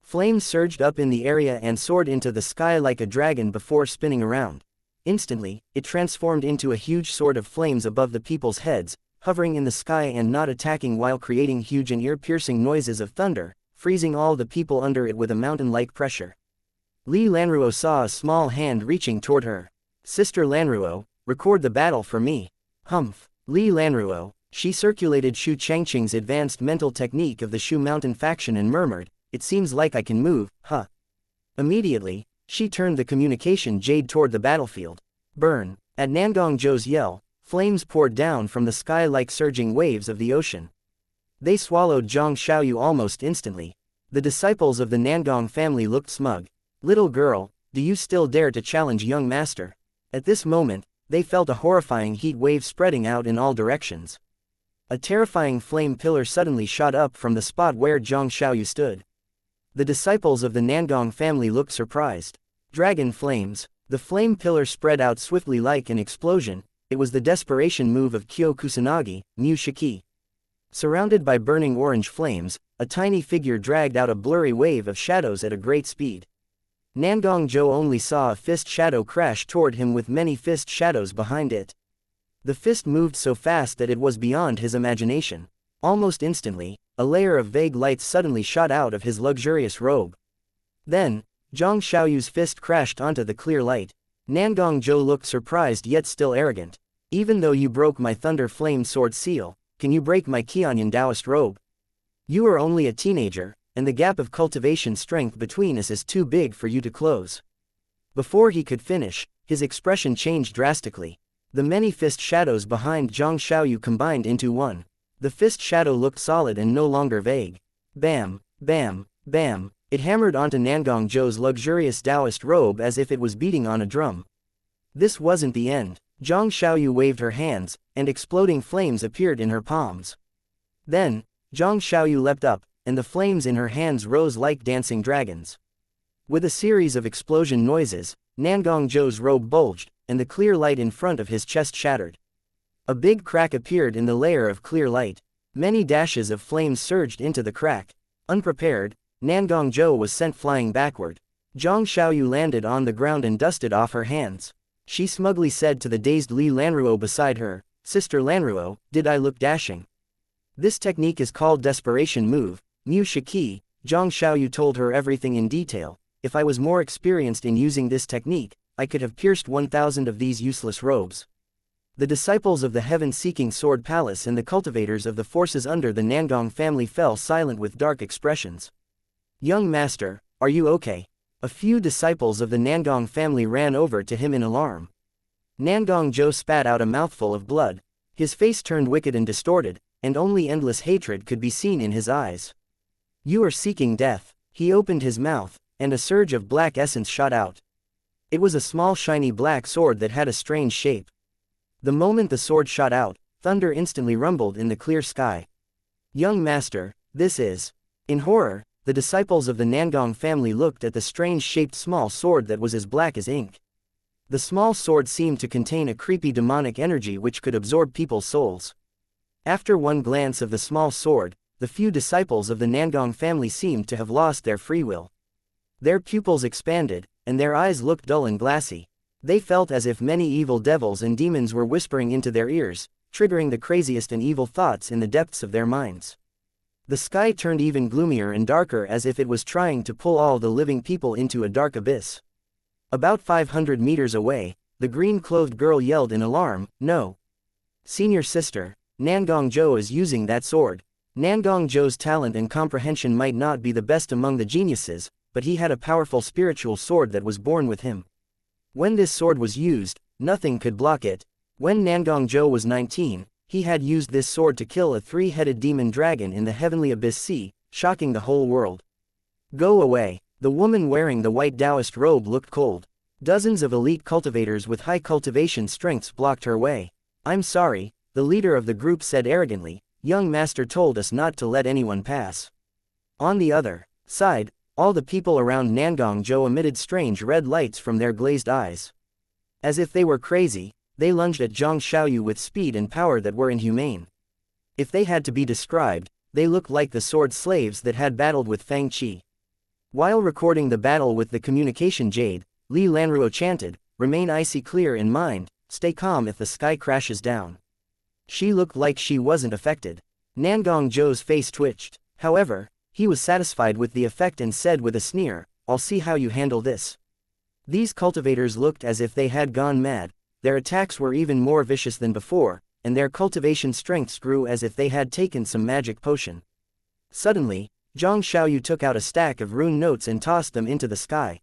A: Flames surged up in the area and soared into the sky like a dragon before spinning around. Instantly, it transformed into a huge sword of flames above the people's heads, hovering in the sky and not attacking while creating huge and ear-piercing noises of thunder, freezing all the people under it with a mountain-like pressure. Li Lanruo saw a small hand reaching toward her. Sister Lanruo, record the battle for me. Humph. Li Lanruo, she circulated Shu Changqing's advanced mental technique of the Shu Mountain faction and murmured, it seems like I can move, huh? Immediately, she turned the communication jade toward the battlefield. Burn. At Nangong Zhou's yell, flames poured down from the sky like surging waves of the ocean. They swallowed Zhang Xiaoyu almost instantly. The disciples of the Nangong family looked smug. Little girl, do you still dare to challenge young master? At this moment, they felt a horrifying heat wave spreading out in all directions. A terrifying flame pillar suddenly shot up from the spot where Zhang Xiaoyu stood. The disciples of the Nangong family looked surprised. Dragon flames. The flame pillar spread out swiftly like an explosion. It was the desperation move of Kyo Kusanagi, Mu Shiki. Surrounded by burning orange flames, a tiny figure dragged out a blurry wave of shadows at a great speed. Nangong Zhou only saw a fist shadow crash toward him with many fist shadows behind it. The fist moved so fast that it was beyond his imagination. Almost instantly, a layer of vague light suddenly shot out of his luxurious robe. Then, Zhang Xiaoyu's fist crashed onto the clear light. Nangong Zhou looked surprised yet still arrogant. Even though you broke my thunder flame sword seal, can you break my Qianyan Taoist robe? You are only a teenager, and the gap of cultivation strength between us is too big for you to close. Before he could finish, his expression changed drastically. The many fist shadows behind Zhang Xiaoyu combined into one. The fist shadow looked solid and no longer vague. Bam, bam, bam, it hammered onto Nangong Zhou's luxurious Taoist robe as if it was beating on a drum. This wasn't the end. Zhang Xiaoyu waved her hands, and exploding flames appeared in her palms. Then, Zhang Xiaoyu leapt up, and the flames in her hands rose like dancing dragons. With a series of explosion noises, Nangong Zhou's robe bulged, and the clear light in front of his chest shattered. A big crack appeared in the layer of clear light. Many dashes of flames surged into the crack. Unprepared, Nangong Zhou was sent flying backward. Zhang Xiaoyu landed on the ground and dusted off her hands. She smugly said to the dazed Li Lanruo beside her, "Sister Lanruo, did I look dashing?" This technique is called desperation move, Mu Shiki. Zhang Xiaoyu told her everything in detail. If I was more experienced in using this technique, I could have pierced 1,000 of these useless robes. The disciples of the heaven-seeking sword palace and the cultivators of the forces under the Nangong family fell silent with dark expressions. "Young master, are you okay?" A few disciples of the Nangong family ran over to him in alarm. Nangong Zhou spat out a mouthful of blood. His face turned wicked and distorted, and only endless hatred could be seen in his eyes. "You are seeking death." He opened his mouth, and a surge of black essence shot out. It was a small shiny black sword that had a strange shape. The moment the sword shot out, thunder instantly rumbled in the clear sky. "Young master, this is..." In horror, the disciples of the Nangong family looked at the strange-shaped small sword that was as black as ink. The small sword seemed to contain a creepy demonic energy which could absorb people's souls. After one glance of the small sword, the few disciples of the Nangong family seemed to have lost their free will. Their pupils expanded, and their eyes looked dull and glassy. They felt as if many evil devils and demons were whispering into their ears, triggering the craziest and evil thoughts in the depths of their minds. The sky turned even gloomier and darker as if it was trying to pull all the living people into a dark abyss. About 500 meters away, the green-clothed girl yelled in alarm, "No! Senior sister, Nangong Zhou is using that sword." Nangong Zhou's talent and comprehension might not be the best among the geniuses, but he had a powerful spiritual sword that was born with him. When this sword was used, nothing could block it. When Nangong Zhou was 19, he had used this sword to kill a 3-headed demon dragon in the heavenly abyss sea, shocking the whole world. "Go away." The woman wearing the white Taoist robe looked cold. Dozens of elite cultivators with high cultivation strengths blocked her way. "I'm sorry," the leader of the group said arrogantly, "young master told us not to let anyone pass." On the other side, all the people around Nangong Zhou emitted strange red lights from their glazed eyes. As if they were crazy, they lunged at Zhang Xiaoyu with speed and power that were inhumane. If they had to be described, they looked like the sword slaves that had battled with Fang. While recording the battle with the communication jade, Li Lanruo chanted, "Remain icy clear in mind, stay calm if the sky crashes down." She looked like she wasn't affected. Nangong Zhou's face twitched. However, he was satisfied with the effect and said with a sneer, "I'll see how you handle this." These cultivators looked as if they had gone mad. Their attacks were even more vicious than before, and their cultivation strengths grew as if they had taken some magic potion. Suddenly, Zhang Xiaoyu took out a stack of rune notes and tossed them into the sky.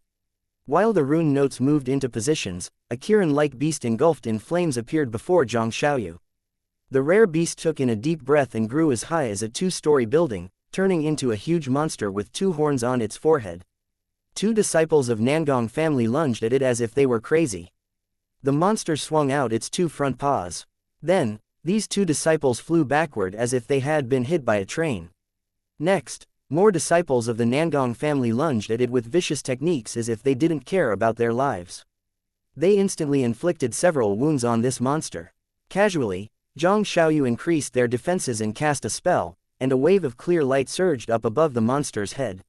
A: While the rune notes moved into positions, a Kirin-like beast engulfed in flames appeared before Zhang Xiaoyu. The rare beast took in a deep breath and grew as high as a 2-story building, turning into a huge monster with 2 horns on its forehead. 2 disciples of Nangong family lunged at it as if they were crazy. The monster swung out its 2 front paws. Then, These two disciples flew backward as if they had been hit by a train. Next, more disciples of the Nangong family lunged at it with vicious techniques as if they didn't care about their lives. They instantly inflicted several wounds on this monster. Casually, Zhang Xiaoyu increased their defenses and cast a spell, and a wave of clear light surged up above the monster's head.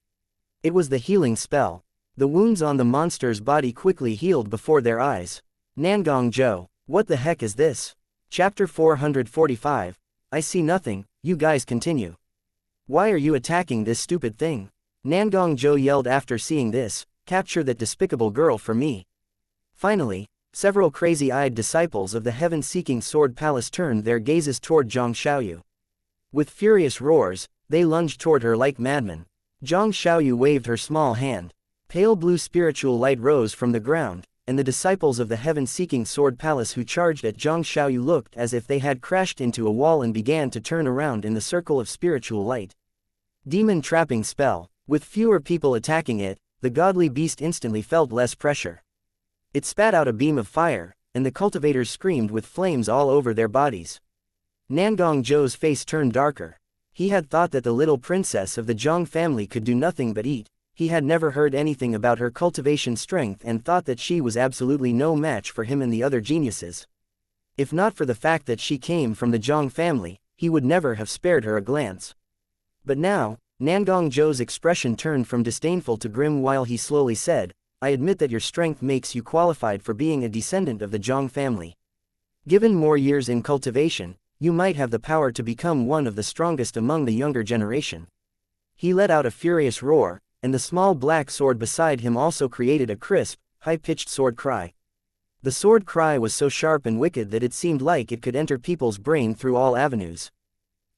A: It was the healing spell. The wounds on the monster's body quickly healed before their eyes. Nangong Zhou, what the heck is this? Chapter 445, I see nothing, you guys continue. Why are you attacking this stupid thing? Nangong Zhou yelled after seeing this, capture that despicable girl for me. Finally, several crazy-eyed disciples of the heaven-seeking sword palace turned their gazes toward Zhang Xiaoyu. With furious roars, they lunged toward her like madmen. Zhang Xiaoyu waved her small hand. Pale blue spiritual light rose from the ground, and the disciples of the heaven-seeking sword palace who charged at Zhang Xiaoyu looked as if they had crashed into a wall and began to turn around in the circle of spiritual light. Demon trapping spell. With fewer people attacking it, the godly beast instantly felt less pressure. It spat out a beam of fire, and the cultivators screamed with flames all over their bodies. Nangong Zhou's face turned darker. He had thought that the little princess of the Zhang family could do nothing but eat. He had never heard anything about her cultivation strength and thought that she was absolutely no match for him and the other geniuses. If not for the fact that she came from the Zhang family, he would never have spared her a glance. But now, Nangong Zhou's expression turned from disdainful to grim while he slowly said, I admit that your strength makes you qualified for being a descendant of the Zhang family. Given more years in cultivation, you might have the power to become one of the strongest among the younger generation. He let out a furious roar, and the small black sword beside him also created a crisp, high-pitched sword cry. The sword cry was so sharp and wicked that it seemed like it could enter people's brain through all avenues.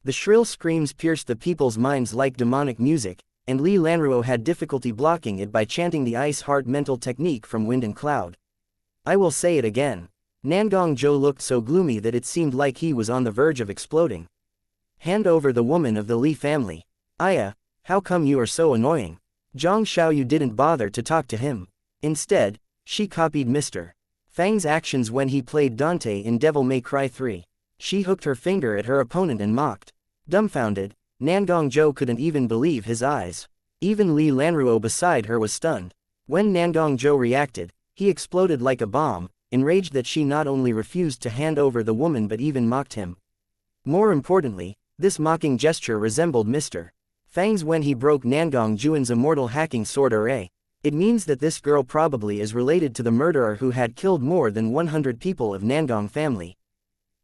A: The shrill screams pierced the people's minds like demonic music, and Li Lanruo had difficulty blocking it by chanting the ice heart mental technique from Wind and Cloud. I will say it again. Nangong Zhou looked so gloomy that it seemed like he was on the verge of exploding. Hand over the woman of the Li family. Aya, how come you are so annoying? Zhang Xiaoyu didn't bother to talk to him. Instead, she copied Mr. Fang's actions when he played Dante in Devil May Cry 3. She hooked her finger at her opponent and mocked. Dumbfounded, Nangong Zhou couldn't even believe his eyes. Even Li Lanruo beside her was stunned. When Nangong Zhou reacted, he exploded like a bomb, enraged that she not only refused to hand over the woman but even mocked him. More importantly, this mocking gesture resembled Mr. Fang's when he broke Nangong Zhuan's immortal hacking sword array. It means that this girl probably is related to the murderer who had killed more than 100 people of Nangong family.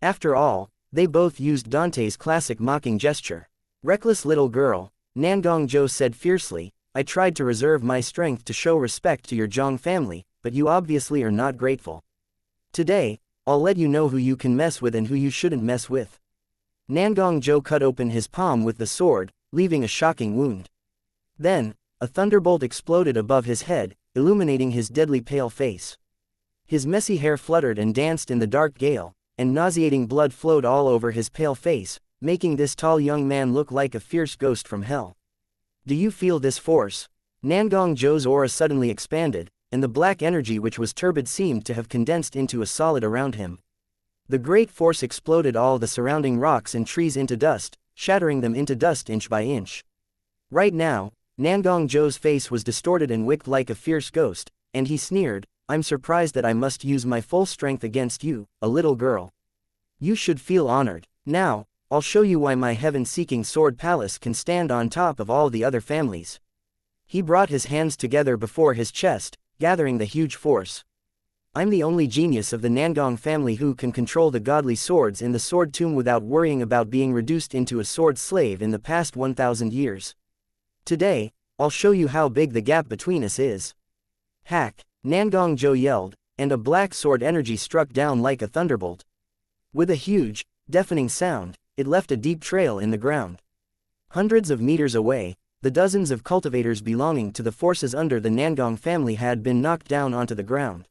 A: After all, they both used Dante's classic mocking gesture. Reckless little girl, Nangong Zhou said fiercely, I tried to reserve my strength to show respect to your Zhang family, but you obviously are not grateful. Today, I'll let you know who you can mess with and who you shouldn't mess with. Nangong Zhou cut open his palm with the sword, leaving a shocking wound. Then, a thunderbolt exploded above his head, illuminating his deadly pale face. His messy hair fluttered and danced in the dark gale, and nauseating blood flowed all over his pale face, making this tall young man look like a fierce ghost from hell. Do you feel this force? Nangong Zhou's aura suddenly expanded, and the black energy which was turbid seemed to have condensed into a solid around him. The great force exploded all the surrounding rocks and trees into dust, shattering them into dust inch by inch. Right now, Nangong Zhou's face was distorted and wicked like a fierce ghost, and he sneered, I'm surprised that I must use my full strength against you, a little girl. You should feel honored. Now, I'll show you why my heaven-seeking sword palace can stand on top of all the other families. He brought his hands together before his chest, gathering the huge force. I'm the only genius of the Nangong family who can control the godly swords in the sword tomb without worrying about being reduced into a sword slave in the past 1,000 years. Today, I'll show you how big the gap between us is. Hack, Nangong Zhou yelled, and a black sword energy struck down like a thunderbolt. With a huge, deafening sound, it left a deep trail in the ground. Hundreds of meters away, the dozens of cultivators belonging to the forces under the Nangong family had been knocked down onto the ground.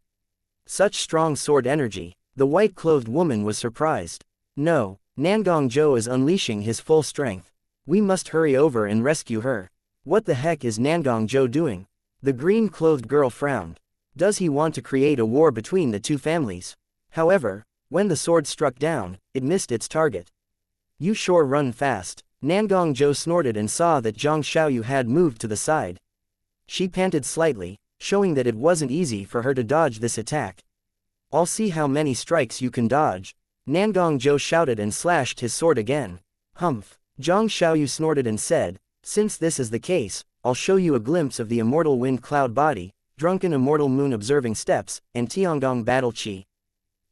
A: Such strong sword energy, the white-clothed woman was surprised. No, Nangong Zhou is unleashing his full strength. We must hurry over and rescue her. What the heck is Nangong Zhou doing? The green-clothed girl frowned. Does he want to create a war between the two families? However, When the sword struck down, it missed its target. You sure run fast. Nangong Zhou snorted and saw that Zhang Xiaoyu had moved to the side. She panted slightly, showing that it wasn't easy for her to dodge this attack. I'll see how many strikes you can dodge. Nangong Zhou shouted and slashed his sword again. Humph. Zhang Xiaoyu snorted and said, since this is the case, I'll show you a glimpse of the immortal wind cloud body, drunken immortal moon observing steps, and Tiangong battle chi.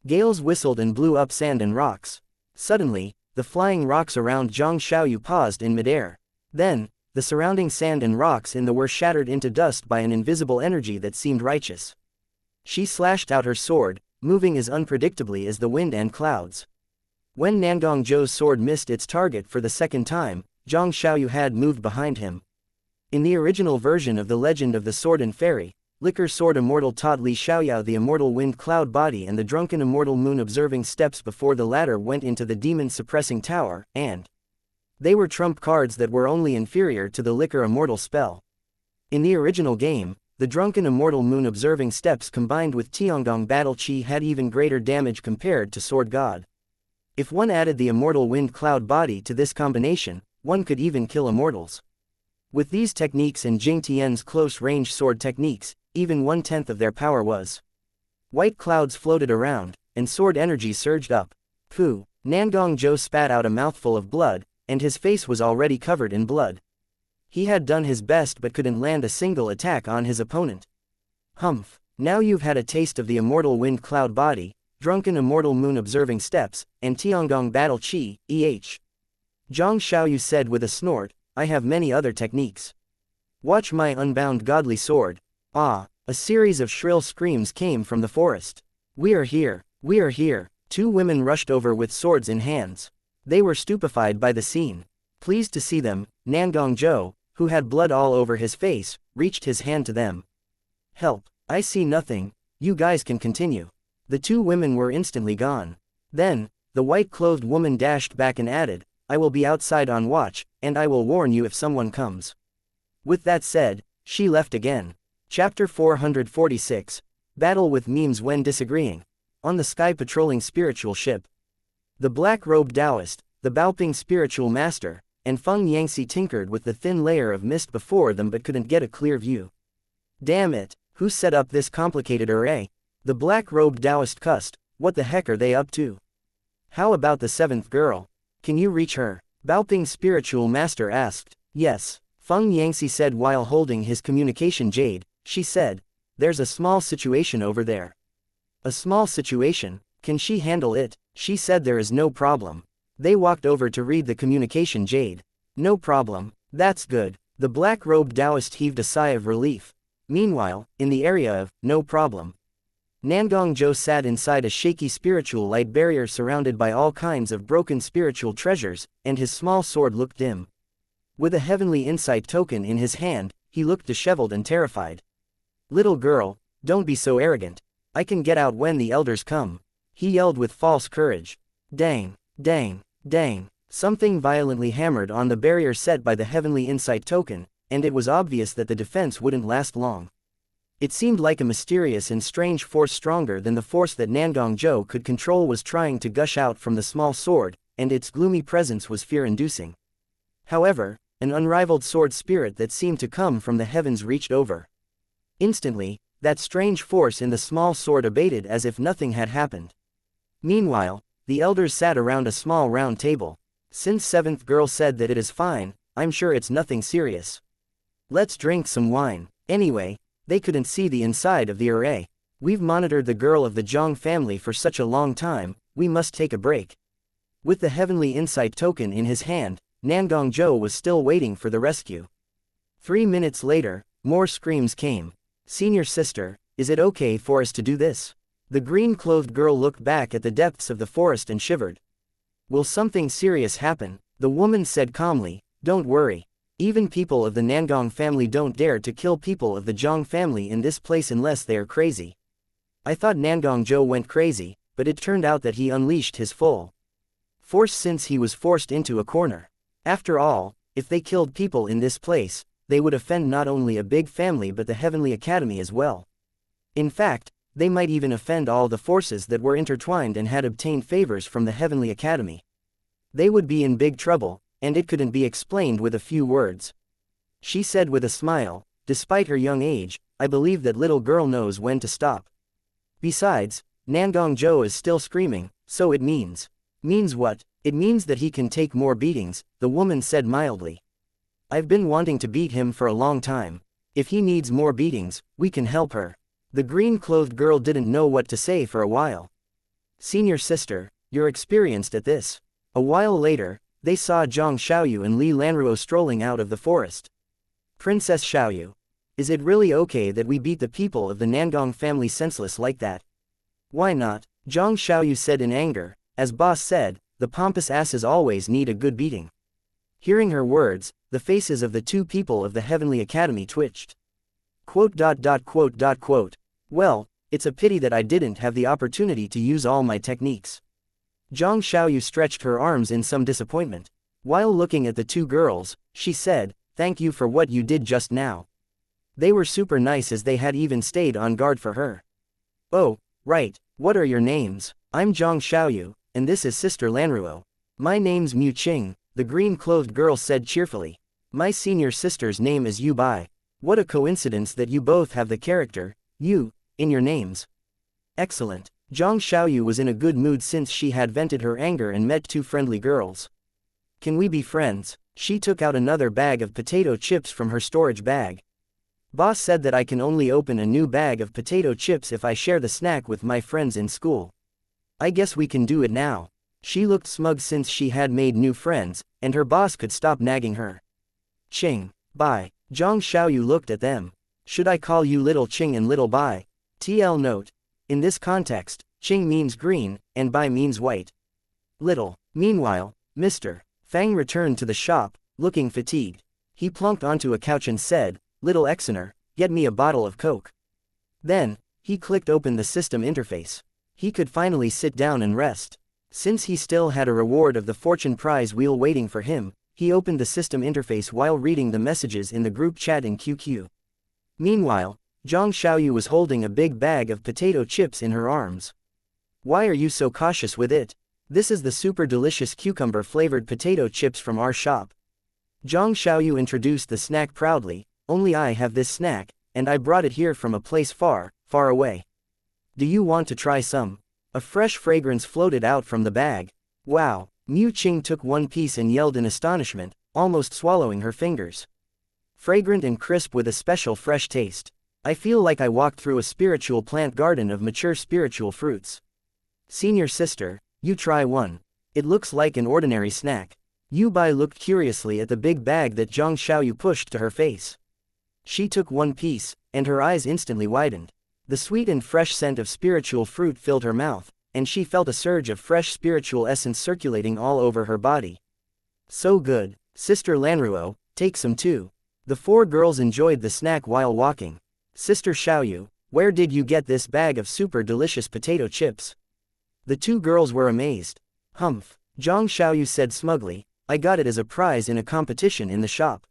A: Gales whistled and blew up sand and rocks. Suddenly, the flying rocks around Zhang Xiaoyu paused in midair. Then, the surrounding sand and rocks in the were shattered into dust by an invisible energy that seemed righteous. She slashed out her sword, moving as unpredictably as the wind and clouds. When Nangong Zhou's sword missed its target for the second time, Zhang Xiaoyu had moved behind him. In the original version of the Legend of the Sword and Fairy, Liquor Sword Immortal taught Li Xiaoyao the immortal wind cloud body and the drunken immortal moon observing steps before the latter went into the demon suppressing tower, and they were trump cards that were only inferior to the Liquor Immortal spell. In the original game, the drunken immortal moon observing steps combined with Tiangong battle chi had even greater damage compared to Sword God. If one added the immortal wind cloud body to this combination, one could even kill immortals. With these techniques and Jing Tian's close-range sword techniques, even 1/10 of their power was. White clouds floated around, and sword energy surged up. Pooh! Nangong Zhou spat out a mouthful of blood, and his face was already covered in blood. He had done his best but couldn't land a single attack on his opponent. Humph! Now you've had a taste of the immortal wind cloud body, drunken immortal moon observing steps, and Tiangong battle chi, Zhang Xiaoyu said with a snort, I have many other techniques. Watch my unbound godly sword. Ah! A series of shrill screams came from the forest. We are here! We are here! 2 women rushed over with swords in hands. They were stupefied by the scene. Pleased to see them, Nangong Zhou, who had blood all over his face, reached his hand to them. Help! I see nothing, you guys can continue. The 2 women were instantly gone. Then, the white-clothed woman dashed back and added, I will be outside on watch, and I will warn you if someone comes. With that said, she left again. Chapter 446, Battle with Memes when Disagreeing. On the sky patrolling spiritual ship. The black-robed Taoist, the Baoping spiritual master, and Feng Yangxi tinkered with the thin layer of mist before them but couldn't get a clear view. Damn it, who set up this complicated array? The black-robed Taoist cussed, what the heck are they up to? How about the 7th girl? Can you reach her? Baoping's spiritual master asked. Yes, Feng Yangxi said while holding his communication jade. She said, there's a small situation over there. A small situation, can she handle it? She said there is no problem. They walked over to read the communication jade. No problem, that's good. The black-robed Taoist heaved a sigh of relief. Meanwhile, in the area of, no problem, Nangong Zhou sat inside a shaky spiritual light barrier surrounded by all kinds of broken spiritual treasures, and his small sword looked dim. With a heavenly insight token in his hand, he looked disheveled and terrified. Little girl, don't be so arrogant. I can get out when the elders come. He yelled with false courage. Dang, dang, dang. Something violently hammered on the barrier set by the heavenly insight token, and it was obvious that the defense wouldn't last long. It seemed like a mysterious and strange force stronger than the force that Nangong Zhou could control was trying to gush out from the small sword, and its gloomy presence was fear-inducing. However, an unrivaled sword spirit that seemed to come from the heavens reached over. Instantly, that strange force in the small sword abated as if nothing had happened. Meanwhile, the elders sat around a small round table. Since 7th girl said that it is fine, I'm sure it's nothing serious. Let's drink some wine. Anyway, they couldn't see the inside of the array. We've monitored the girl of the Zhang family for such a long time, we must take a break. With the heavenly insight token in his hand, Nangong Zhou was still waiting for the rescue. 3 minutes later, more screams came. Senior sister, is it okay for us to do this? The green-clothed girl looked back at the depths of the forest and shivered. Will something serious happen? The woman said calmly, don't worry. Even people of the Nangong family don't dare to kill people of the Zhang family in this place unless they are crazy. I thought Nangong Zhou went crazy, but it turned out that he unleashed his full force since he was forced into a corner. After all, if they killed people in this place, they would offend not only a big family but the Heavenly Academy as well. In fact, they might even offend all the forces that were intertwined and had obtained favors from the Heavenly Academy. They would be in big trouble, and it couldn't be explained with a few words. She said with a smile, despite her young age, I believe that little girl knows when to stop. Besides, Nangong Zhou is still screaming, so it means. Means what? It means that he can take more beatings, the woman said mildly. I've been wanting to beat him for a long time. If he needs more beatings, we can help her. The green-clothed girl didn't know what to say for a while. Senior sister, you're experienced at this. A while later, they saw Zhang Xiaoyu and Li Lanruo strolling out of the forest. Princess Xiaoyu. Is it really okay that we beat the people of the Nangong family senseless like that? Why not? Zhang Xiaoyu said in anger. As boss said, the pompous asses always need a good beating. Hearing her words, the faces of the two people of the Heavenly Academy twitched. Quote. Well, it's a pity that I didn't have the opportunity to use all my techniques. Zhang Xiaoyu stretched her arms in some disappointment. While looking at the two girls, she said, thank you for what you did just now. They were super nice as they had even stayed on guard for her. Oh, right, what are your names? I'm Zhang Xiaoyu, and this is Sister Lanruo. My name's Mu Qing, the green-clothed girl said cheerfully. My senior sister's name is Yu Bai. What a coincidence that you both have the character, Yu, in your names. Excellent. Zhang Xiaoyu was in a good mood since she had vented her anger and met two friendly girls. Can we be friends? She took out another bag of potato chips from her storage bag. Boss said that I can only open a new bag of potato chips if I share the snack with my friends in school. I guess we can do it now. She looked smug since she had made new friends, and her boss could stop nagging her. Qing, Bai. Zhang Xiaoyu looked at them. Should I call you Little Qing and Little Bai? TL note. In this context, Qing means green, and Bai means white. Little. Meanwhile, Mr. Fang returned to the shop, looking fatigued. He plunked onto a couch and said, Little Exener, get me a bottle of Coke. Then, he clicked open the system interface. He could finally sit down and rest. Since he still had a reward of the fortune prize wheel waiting for him, he opened the system interface while reading the messages in the group chat in QQ. Meanwhile, Zhang Xiaoyu was holding a big bag of potato chips in her arms. Why are you so cautious with it? This is the super delicious cucumber-flavored potato chips from our shop. Zhang Xiaoyu introduced the snack proudly. Only I have this snack, and I brought it here from a place far, far away. Do you want to try some? A fresh fragrance floated out from the bag. Wow! Mu Qing took one piece and yelled in astonishment, almost swallowing her fingers. Fragrant and crisp with a special fresh taste. I feel like I walked through a spiritual plant garden of mature spiritual fruits. Senior sister, you try one. It looks like an ordinary snack. Yu Bai looked curiously at the big bag that Zhang Xiaoyu pushed to her face. She took one piece, and her eyes instantly widened. The sweet and fresh scent of spiritual fruit filled her mouth, and she felt a surge of fresh spiritual essence circulating all over her body. So good, Sister Lanruo, take some too. The four girls enjoyed the snack while walking. Sister Xiaoyu, where did you get this bag of super delicious potato chips? The two girls were amazed. Humph, Zhang Xiaoyu said smugly, I got it as a prize in a competition in the shop.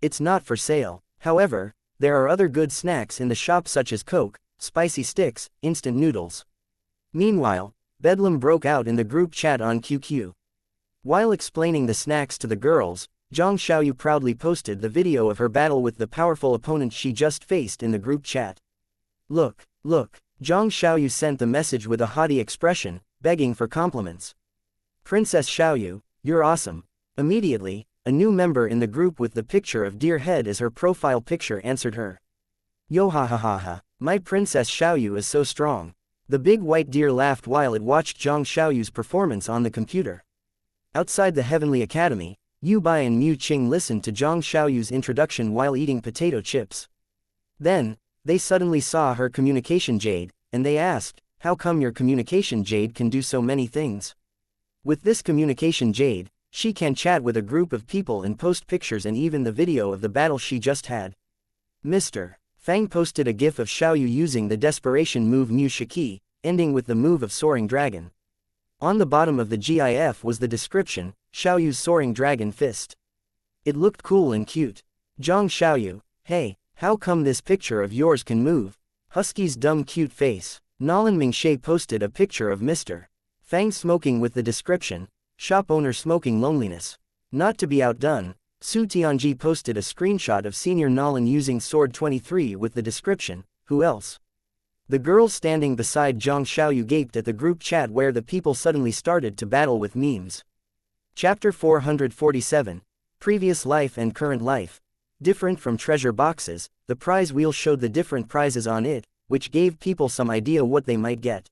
A: It's not for sale. However, there are other good snacks in the shop such as Coke, spicy sticks, instant noodles. Meanwhile, bedlam broke out in the group chat on QQ. While explaining the snacks to the girls, Zhang Xiaoyu proudly posted the video of her battle with the powerful opponent she just faced in the group chat. Look, look, Zhang Xiaoyu sent the message with a haughty expression, begging for compliments. Princess Xiaoyu, you're awesome. Immediately, a new member in the group with the picture of deer head as her profile picture answered her. Yo ha ha ha ha, my Princess Xiaoyu is so strong. The big white deer laughed while it watched Zhang Xiaoyu's performance on the computer. Outside the Heavenly Academy, Yu Bai and Mu Qing listened to Zhang Xiaoyu's introduction while eating potato chips. Then, they suddenly saw her communication jade, and they asked, how come your communication jade can do so many things? With this communication jade, she can chat with a group of people and post pictures and even the video of the battle she just had. Mr. Fang posted a gif of Xiaoyu using the desperation move Mu Shiki, ending with the move of Soaring Dragon. On the bottom of the GIF was the description, Xiaoyu's Soaring Dragon Fist. It looked cool and cute. Zhang Xiaoyu, hey, how come this picture of yours can move? Husky's dumb cute face. Nolan Mingxie posted a picture of Mr. Fang smoking with the description, shop owner smoking loneliness. Not to be outdone, Su Tianji posted a screenshot of senior Nolan using sword 23 with the description, who else? The girls standing beside Zhang Xiaoyu gaped at the group chat where the people suddenly started to battle with memes. Chapter 447. Previous life and current life. Different from treasure boxes, the prize wheel showed the different prizes on it, which gave people some idea what they might get.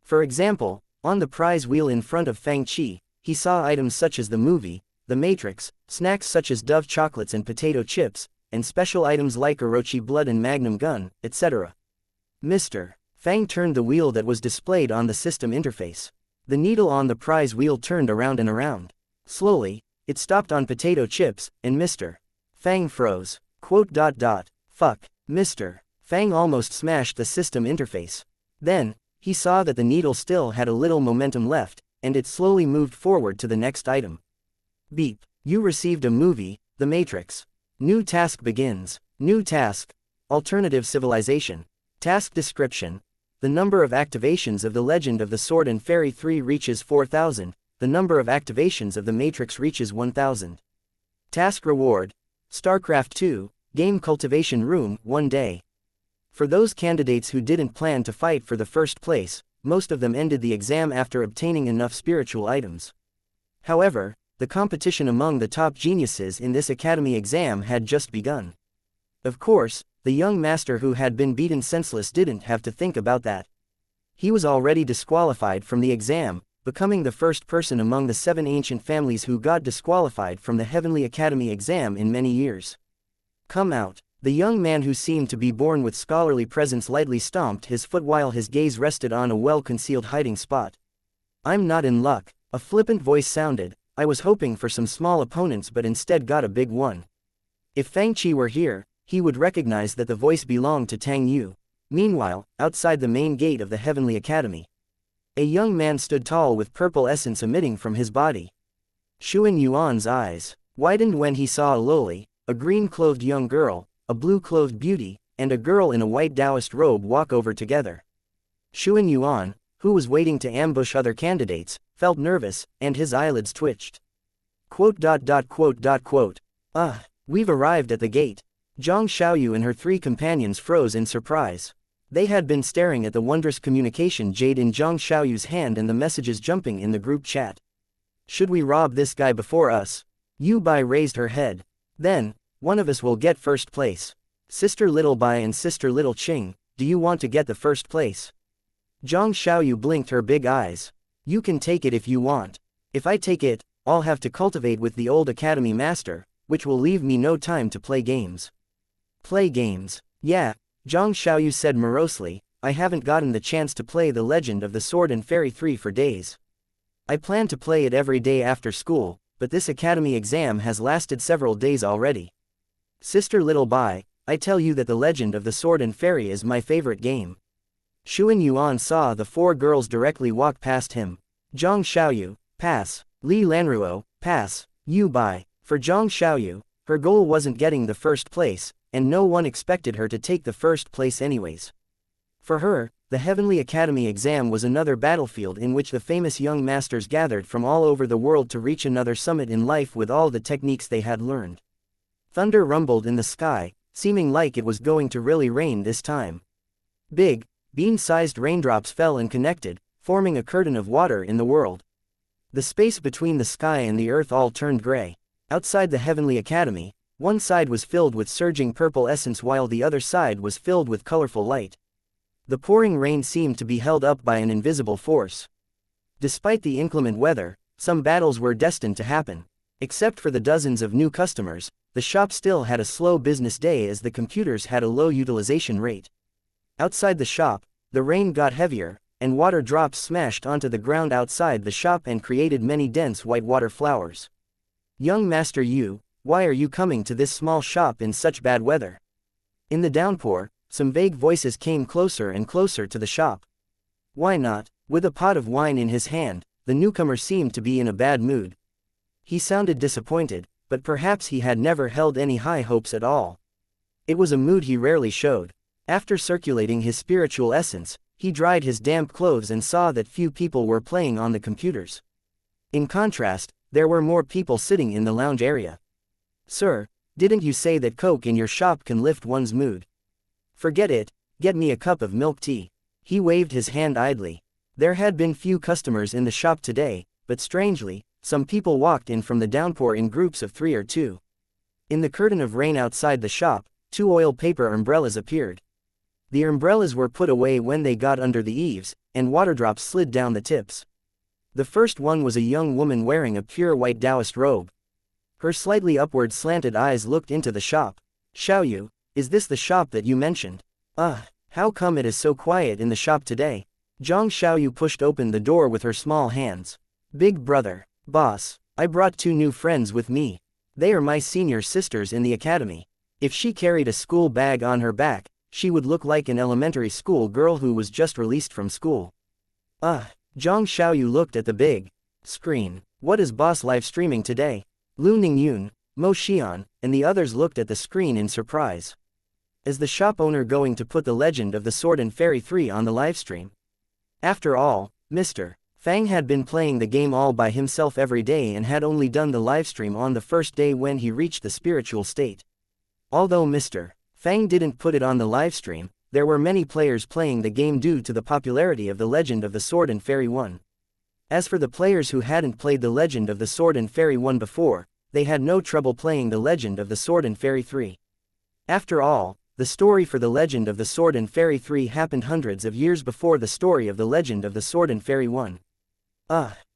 A: For example, on the prize wheel in front of Fang Qi, he saw items such as the movie, The Matrix, snacks such as Dove chocolates and potato chips, and special items like Orochi blood and Magnum gun, etc. Mr. Fang turned the wheel that was displayed on the system interface. The needle on the prize wheel turned around and around. Slowly, it stopped on potato chips, and Mr. Fang froze. Fuck. Mr. Fang almost smashed the system interface. Then, he saw that the needle still had a little momentum left, and it slowly moved forward to the next item. Beep. You received a movie, The Matrix. New task begins. New task. Alternative civilization. Task description. The number of activations of the Legend of the Sword and Fairy 3 reaches 4,000, the number of activations of the Matrix reaches 1,000. Task reward. StarCraft 2, Game Cultivation Room, 1 day. For those candidates who didn't plan to fight for the first place, most of them ended the exam after obtaining enough spiritual items. However, the competition among the top geniuses in this academy exam had just begun. Of course, the young master who had been beaten senseless didn't have to think about that. He was already disqualified from the exam, becoming the first person among the 7 ancient families who got disqualified from the Heavenly Academy exam in many years. Come out. The young man who seemed to be born with scholarly presence lightly stomped his foot while his gaze rested on a well-concealed hiding spot. I'm not in luck, a flippant voice sounded. I was hoping for some small opponents but instead got a big one. If Fang Qi were here, he would recognize that the voice belonged to Tang Yu. Meanwhile, outside the main gate of the Heavenly Academy, a young man stood tall with purple essence emitting from his body. Xuan Yuan's eyes widened when he saw a lowly, a green-clothed young girl, a blue-clothed beauty, and a girl in a white Taoist robe walk over together. Xuan Yuan, who was waiting to ambush other candidates, felt nervous, and his eyelids twitched. We've arrived at the gate. Zhang Xiaoyu and her 3 companions froze in surprise. They had been staring at the wondrous communication jade in Zhang Xiaoyu's hand and the messages jumping in the group chat. Should we rob this guy before us? Yu Bai raised her head. Then, one of us will get first place. Sister Little Bai and Sister Little Qing, do you want to get the first place? Zhang Xiaoyu blinked her big eyes. You can take it if you want. If I take it, I'll have to cultivate with the old academy master, which will leave me no time to play games. Play games? Yeah, Zhang Xiaoyu said morosely, I haven't gotten the chance to play The Legend of the Sword and Fairy 3 for days. I plan to play it every day after school, but this academy exam has lasted several days already. Sister Little Bai, I tell you that The Legend of the Sword and Fairy is my favorite game. Xuan Yuan saw the 4 girls directly walk past him. Zhang Xiaoyu, pass. Li Lanruo, pass. Yu Bai. For Zhang Xiaoyu, her goal wasn't getting the first place, and no one expected her to take the first place anyways. For her, the Heavenly Academy exam was another battlefield in which the famous young masters gathered from all over the world to reach another summit in life with all the techniques they had learned. Thunder rumbled in the sky, seeming like it was going to really rain this time. Big, bean-sized raindrops fell and connected, forming a curtain of water in the world. The space between the sky and the earth all turned gray. Outside the Heavenly Academy, one side was filled with surging purple essence while the other side was filled with colorful light. The pouring rain seemed to be held up by an invisible force. Despite the inclement weather, some battles were destined to happen. Except for the dozens of new customers, the shop still had a slow business day as the computers had a low utilization rate. Outside the shop, the rain got heavier, and water drops smashed onto the ground outside the shop and created many dense white water flowers. Young Master Yu, why are you coming to this small shop in such bad weather? In the downpour, some vague voices came closer and closer to the shop. Why not? With a pot of wine in his hand, the newcomer seemed to be in a bad mood. He sounded disappointed, but perhaps he had never held any high hopes at all. It was a mood he rarely showed. After circulating his spiritual essence, he dried his damp clothes and saw that few people were playing on the computers. In contrast, there were more people sitting in the lounge area. Sir, didn't you say that Coke in your shop can lift one's mood? Forget it, get me a cup of milk tea. He waved his hand idly. There had been few customers in the shop today, but strangely, some people walked in from the downpour in groups of 3 or 2. In the curtain of rain outside the shop, 2 oil paper umbrellas appeared. The umbrellas were put away when they got under the eaves, and water drops slid down the tips. The first one was a young woman wearing a pure white Taoist robe. Her slightly upward slanted eyes looked into the shop. Xiaoyu, is this the shop that you mentioned? How come it is so quiet in the shop today? Zhang Xiaoyu pushed open the door with her small hands. Big brother, boss, I brought 2 new friends with me. They are my senior sisters in the academy. If she carried a school bag on her back, she would look like an elementary school girl who was just released from school. Zhang Xiaoyu looked at the big screen. What is boss live streaming today? Lu Ningyun, Mo Xian, and the others looked at the screen in surprise. Is the shop owner going to put The Legend of the Sword and Fairy 3 on the livestream? After all, Mr. Fang had been playing the game all by himself every day and had only done the livestream on the first day when he reached the spiritual state. Although Mr. Fang didn't put it on the livestream, there were many players playing the game due to the popularity of The Legend of the Sword and Fairy 1. As for the players who hadn't played The Legend of the Sword and Fairy 1 before, they had no trouble playing The Legend of the Sword and Fairy 3. After all, the story for The Legend of the Sword and Fairy 3 happened hundreds of years before the story of The Legend of the Sword and Fairy 1.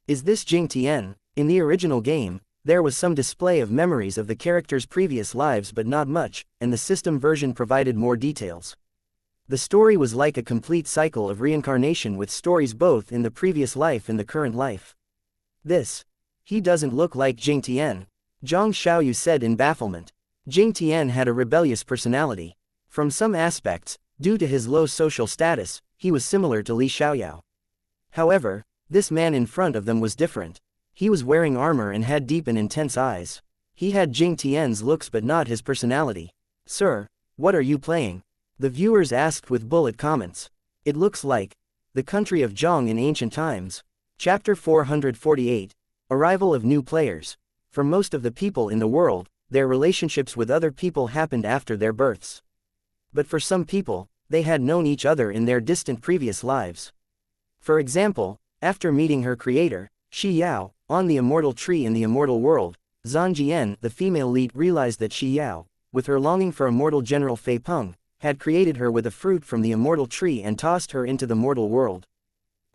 A: Is this Jing Tian? In the original game, there was some display of memories of the characters' previous lives but not much, and the system version provided more details. The story was like a complete cycle of reincarnation with stories both in the previous life and the current life. He doesn't look like Jing Tian, Zhang Xiaoyu said in bafflement. Jing Tian had a rebellious personality. From some aspects, due to his low social status, he was similar to Li Xiaoyao. However, this man in front of them was different. He was wearing armor and had deep and intense eyes. He had Jing Tian's looks but not his personality. Sir, what are you playing? The viewers asked with bullet comments. It looks like the country of Zhong in ancient times. Chapter 448. Arrival of new players. For most of the people in the world, their relationships with other people happened after their births. But for some people, they had known each other in their distant previous lives. For example, after meeting her creator, Shi Yao, on the immortal tree in the immortal world, Zhan Jian, the female lead, realized that Shi Yao, with her longing for immortal General Fei Peng, had created her with a fruit from the immortal tree and tossed her into the mortal world.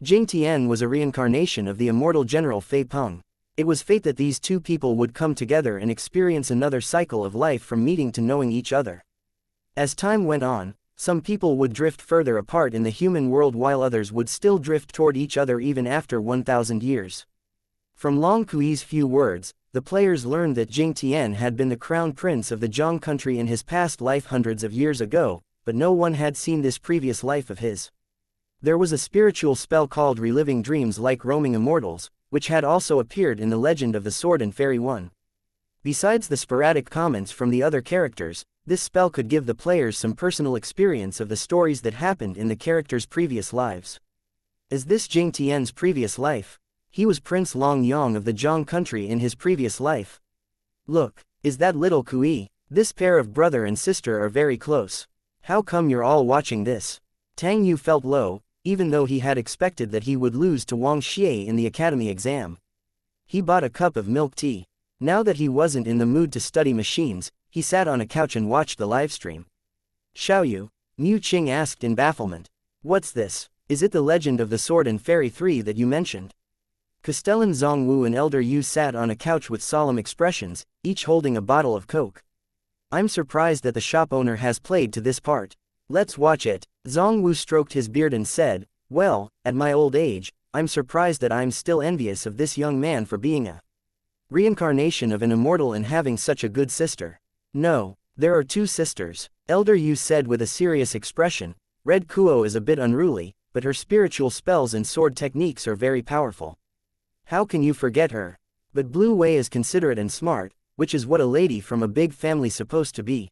A: Jing Tian was a reincarnation of the immortal General Fei Peng. It was fate that these 2 people would come together and experience another cycle of life from meeting to knowing each other. As time went on, some people would drift further apart in the human world while others would still drift toward each other even after 1,000 years. From Long Kui's few words, the players learned that Jing Tian had been the crown prince of the Zhong country in his past life hundreds of years ago, but no one had seen this previous life of his. There was a spiritual spell called Reliving Dreams like Roaming Immortals, which had also appeared in The Legend of the Sword and Fairy 1. Besides the sporadic comments from the other characters, this spell could give the players some personal experience of the stories that happened in the characters' previous lives. Is this Jing Tian's previous life? He was Prince Long Yong of the Zhong country in his previous life. Look, is that little Kui? This pair of brother and sister are very close. How come you're all watching this? Tang Yu felt low, even though he had expected that he would lose to Wang Xie in the academy exam. He bought a cup of milk tea. Now that he wasn't in the mood to study machines, he sat on a couch and watched the livestream. Xiaoyu, Mu Qing asked in bafflement. What's this? Is it The Legend of the Sword and Fairy 3 that you mentioned? Castellan Zhongwu and Elder Yu sat on a couch with solemn expressions, each holding a bottle of Coke. I'm surprised that the shop owner has played to this part. Let's watch it. Zhongwu stroked his beard and said, well, at my old age, I'm surprised that I'm still envious of this young man for being a reincarnation of an immortal and having such a good sister. No, there are 2 sisters, Elder Yu said with a serious expression. Red Kuo is a bit unruly, but her spiritual spells and sword techniques are very powerful. How can you forget her? But Blue Wei is considerate and smart, which is what a lady from a big family supposed to be.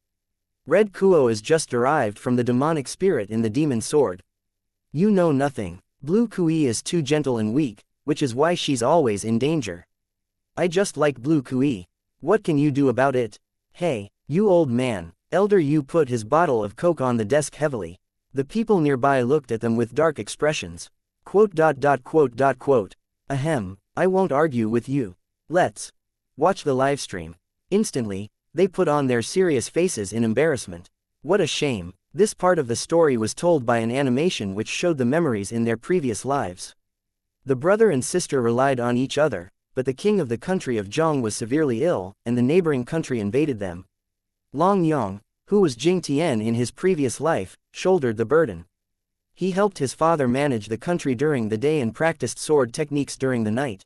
A: Red Kuo is just derived from the demonic spirit in the demon sword. You know nothing. Blue Kui is too gentle and weak, which is why she's always in danger. I just like Blue Kui. What can you do about it? Hey, you old man. Elder Yu put his bottle of Coke on the desk heavily. The people nearby looked at them with dark expressions. Ahem, I won't argue with you. Let's watch the livestream. Instantly, they put on their serious faces in embarrassment. What a shame. This part of the story was told by an animation which showed the memories in their previous lives. The brother and sister relied on each other, but the king of the country of Zhong was severely ill, and the neighboring country invaded them. Long Yong, who was Jing Tian in his previous life, shouldered the burden. He helped his father manage the country during the day and practiced sword techniques during the night.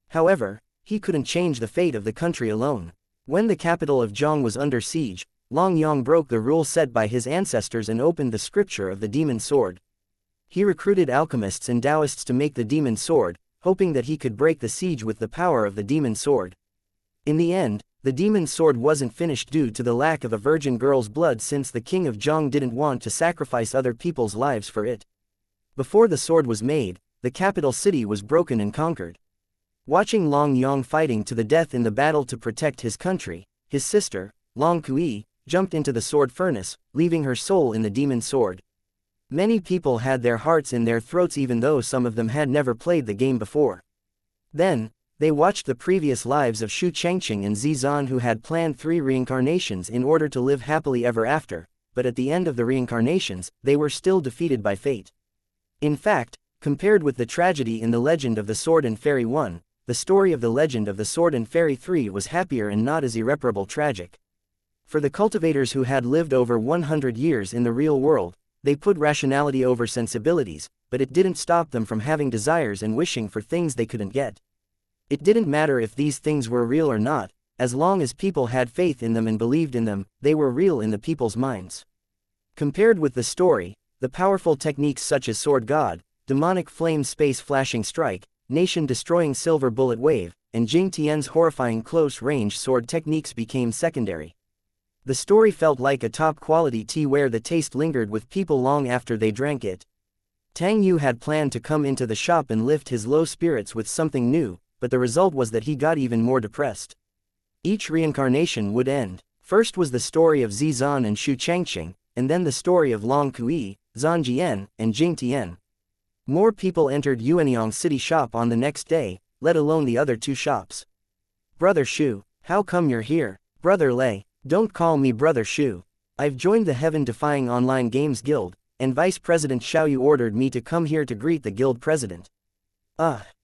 A: However, he couldn't change the fate of the country alone. When the capital of Zhong was under siege, Long Yong broke the rule set by his ancestors and opened the scripture of the demon sword. He recruited alchemists and Taoists to make the demon sword, hoping that he could break the siege with the power of the demon sword. In the end, the demon sword wasn't finished due to the lack of a virgin girl's blood, since the king of Zhong didn't want to sacrifice other people's lives for it. Before the sword was made, the capital city was broken and conquered. Watching Long Yong fighting to the death in the battle to protect his country, his sister, Long Kui, jumped into the sword furnace, leaving her soul in the demon sword. Many people had their hearts in their throats, even though some of them had never played the game before. Then, they watched the previous lives of Shu Changqing and Zizan, who had planned 3 reincarnations in order to live happily ever after, but at the end of the reincarnations, they were still defeated by fate. In fact, compared with the tragedy in the Legend of the Sword and Fairy 1, the story of the Legend of the Sword and Fairy 3 was happier and not as irreparable tragic. For the cultivators who had lived over 100 years in the real world, they put rationality over sensibilities, but it didn't stop them from having desires and wishing for things they couldn't get. It didn't matter if these things were real or not, as long as people had faith in them and believed in them, they were real in the people's minds. Compared with the story, the powerful techniques such as Sword God, Demonic Flame Space Flashing Strike, Nation-Destroying Silver Bullet Wave, and Jing Tian's horrifying close-range sword techniques became secondary. The story felt like a top-quality tea where the taste lingered with people long after they drank it. Tang Yu had planned to come into the shop and lift his low spirits with something new, but the result was that he got even more depressed. Each reincarnation would end. First was the story of Zizan and Shu Changqing, and then the story of Long Kui, Zan Jian, and Jing Tian. More people entered Yuanyang City shop on the next day, let alone the other 2 shops. Brother Shu, how come you're here? Brother Lei, don't call me Brother Shu. I've joined the Heaven-Defying Online Games Guild, and Vice President Xiaoyu ordered me to come here to greet the guild president.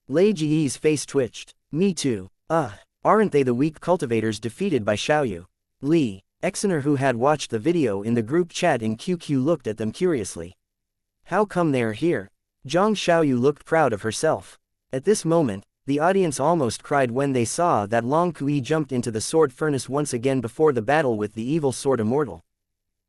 A: Lei Ji's face twitched. Me too. Aren't they the weak cultivators defeated by Xiaoyu? Li Exener, who had watched the video in the group chat in QQ, looked at them curiously. How come they're here? Zhang Xiaoyu looked proud of herself. At this moment, the audience almost cried when they saw that Long Kui jumped into the sword furnace once again before the battle with the evil sword immortal.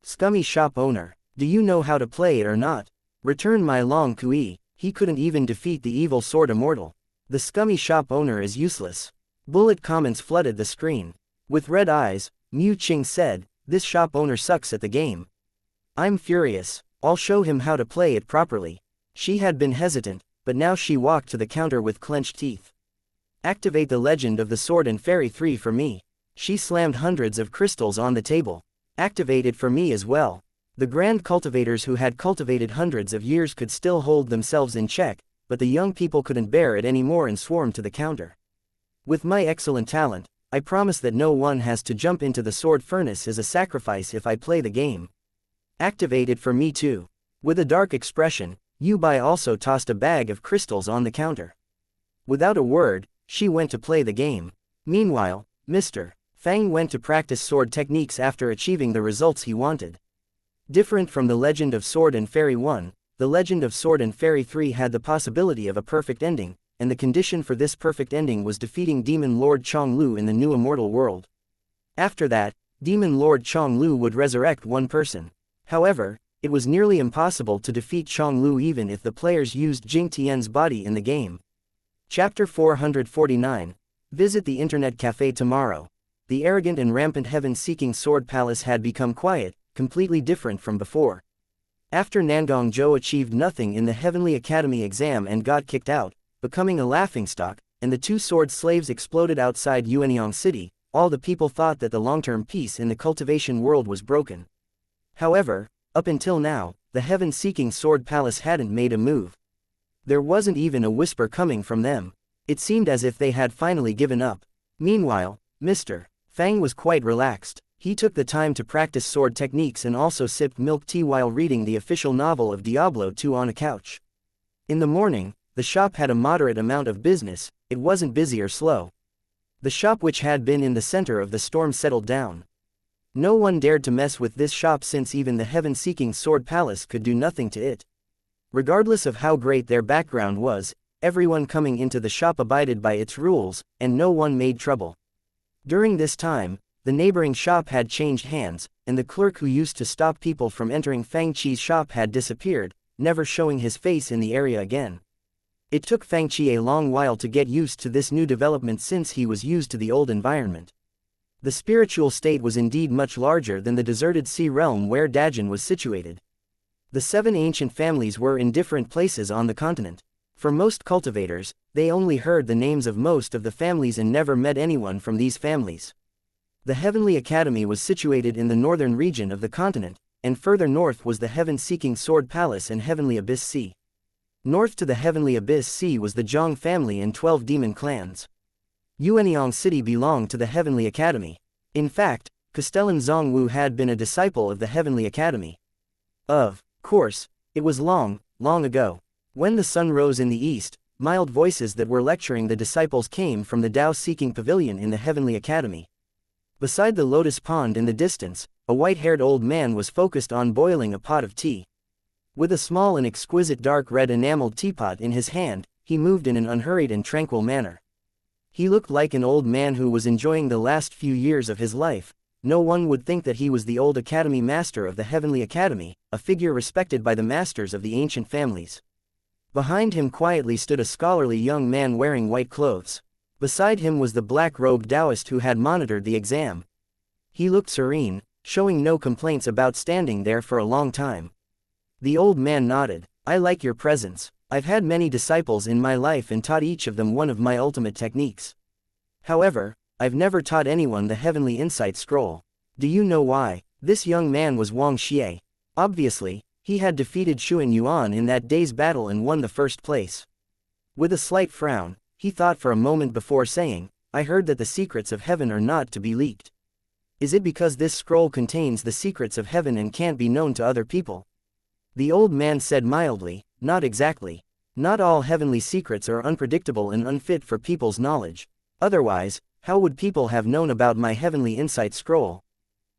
A: Scummy shop owner, do you know how to play it or not? Return my Long Kui. He couldn't even defeat the evil sword immortal. The scummy shop owner is useless. Bullet comments flooded the screen. With red eyes, Mu Qing said, this shop owner sucks at the game. I'm furious. I'll show him how to play it properly. She had been hesitant, but now she walked to the counter with clenched teeth. Activate the Legend of the Sword and Fairy 3 for me. She slammed hundreds of crystals on the table. Activate it for me as well. The grand cultivators who had cultivated hundreds of years could still hold themselves in check, but the young people couldn't bear it anymore and swarmed to the counter. With my excellent talent, I promise that no one has to jump into the sword furnace as a sacrifice if I play the game. Activate it for me too. With a dark expression, Yu Bai also tossed a bag of crystals on the counter. Without a word, she went to play the game. Meanwhile, Mr. Fang went to practice sword techniques after achieving the results he wanted. Different from the Legend of Sword and Fairy 1, the Legend of Sword and Fairy 3 had the possibility of a perfect ending, and the condition for this perfect ending was defeating Demon Lord Chonglu in the new immortal world. After that, Demon Lord Chonglu would resurrect one person. However, it was nearly impossible to defeat Chonglu even if the players used Jing Tian's body in the game. Chapter 449. Visit the Internet Café tomorrow. The arrogant and rampant heaven-seeking Sword Palace had become quiet, completely different from before. After Nangong Zhou achieved nothing in the Heavenly Academy exam and got kicked out, becoming a laughingstock, and the two sword slaves exploded outside Yuanyang City, all the people thought that the long-term peace in the cultivation world was broken. However, up until now, the heaven-seeking sword palace hadn't made a move. There wasn't even a whisper coming from them. It seemed as if they had finally given up. Meanwhile, Mr. Fang was quite relaxed. He took the time to practice sword techniques and also sipped milk tea while reading the official novel of Diablo 2 on a couch. In the morning, the shop had a moderate amount of business. It wasn't busy or slow. The shop which had been in the center of the storm settled down. No one dared to mess with this shop since even the heaven-seeking sword palace could do nothing to it. Regardless of how great their background was, everyone coming into the shop abided by its rules, and no one made trouble. During this time, the neighboring shop had changed hands, and the clerk who used to stop people from entering Fang Qi's shop had disappeared, never showing his face in the area again. It took Fang Qi a long while to get used to this new development since he was used to the old environment. The spiritual state was indeed much larger than the deserted sea realm where Dajin was situated. The 7 ancient families were in different places on the continent. For most cultivators, they only heard the names of most of the families and never met anyone from these families. The Heavenly Academy was situated in the northern region of the continent, and further north was the heaven-seeking Sword Palace and Heavenly Abyss Sea. North to the Heavenly Abyss Sea was the Zhang family and 12 demon clans. Yuanyang City belonged to the Heavenly Academy. In fact, Castellan Zhongwu had been a disciple of the Heavenly Academy. Of course, it was long, long ago. When the sun rose in the east, mild voices that were lecturing the disciples came from the Tao-seeking pavilion in the Heavenly Academy. Beside the lotus pond in the distance, a white-haired old man was focused on boiling a pot of tea. With a small and exquisite dark red enameled teapot in his hand, he moved in an unhurried and tranquil manner. He looked like an old man who was enjoying the last few years of his life. No one would think that he was the old Academy Master of the Heavenly Academy, a figure respected by the masters of the ancient families. Behind him quietly stood a scholarly young man wearing white clothes. Beside him was the black-robed Taoist who had monitored the exam. He looked serene, showing no complaints about standing there for a long time. The old man nodded. "I like your presence. I've had many disciples in my life and taught each of them one of my ultimate techniques. However, I've never taught anyone the Heavenly Insight Scroll. Do you know why?" This young man was Wang Xie. Obviously, he had defeated Xuan Yuan in that day's battle and won the first place. With a slight frown, he thought for a moment before saying, "I heard that the secrets of heaven are not to be leaked. Is it because this scroll contains the secrets of heaven and can't be known to other people?" The old man said mildly, "Not exactly. Not all heavenly secrets are unpredictable and unfit for people's knowledge. Otherwise, how would people have known about my Heavenly Insight Scroll?"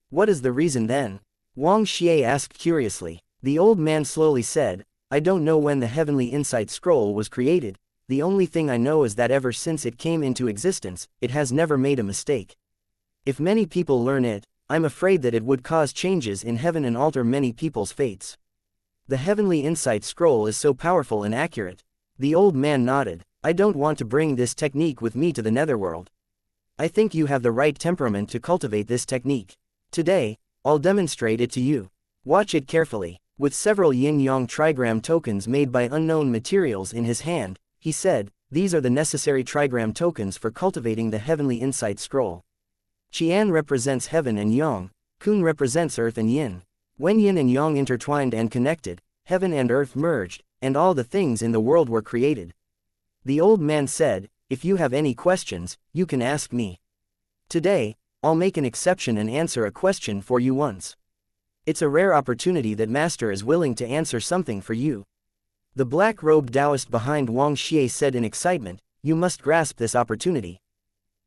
A: "What is the reason then?" Wang Xie asked curiously. The old man slowly said, "I don't know when the Heavenly Insight Scroll was created. The only thing I know is that ever since it came into existence, it has never made a mistake. If many people learn it, I'm afraid that it would cause changes in heaven and alter many people's fates. The Heavenly Insight Scroll is so powerful and accurate." The old man nodded. "I don't want to bring this technique with me to the netherworld. I think you have the right temperament to cultivate this technique. Today, I'll demonstrate it to you. Watch it carefully." With several yin-yang trigram tokens made by unknown materials in his hand, he said, "These are the necessary trigram tokens for cultivating the Heavenly Insight Scroll. Qian represents heaven and yang, Kun represents earth and yin. When yin and yang intertwined and connected, heaven and earth merged, and all the things in the world were created." The old man said, "If you have any questions, you can ask me. Today, I'll make an exception and answer a question for you once. It's a rare opportunity that Master is willing to answer something for you." The black-robed Taoist behind Wang Xie said in excitement, "You must grasp this opportunity."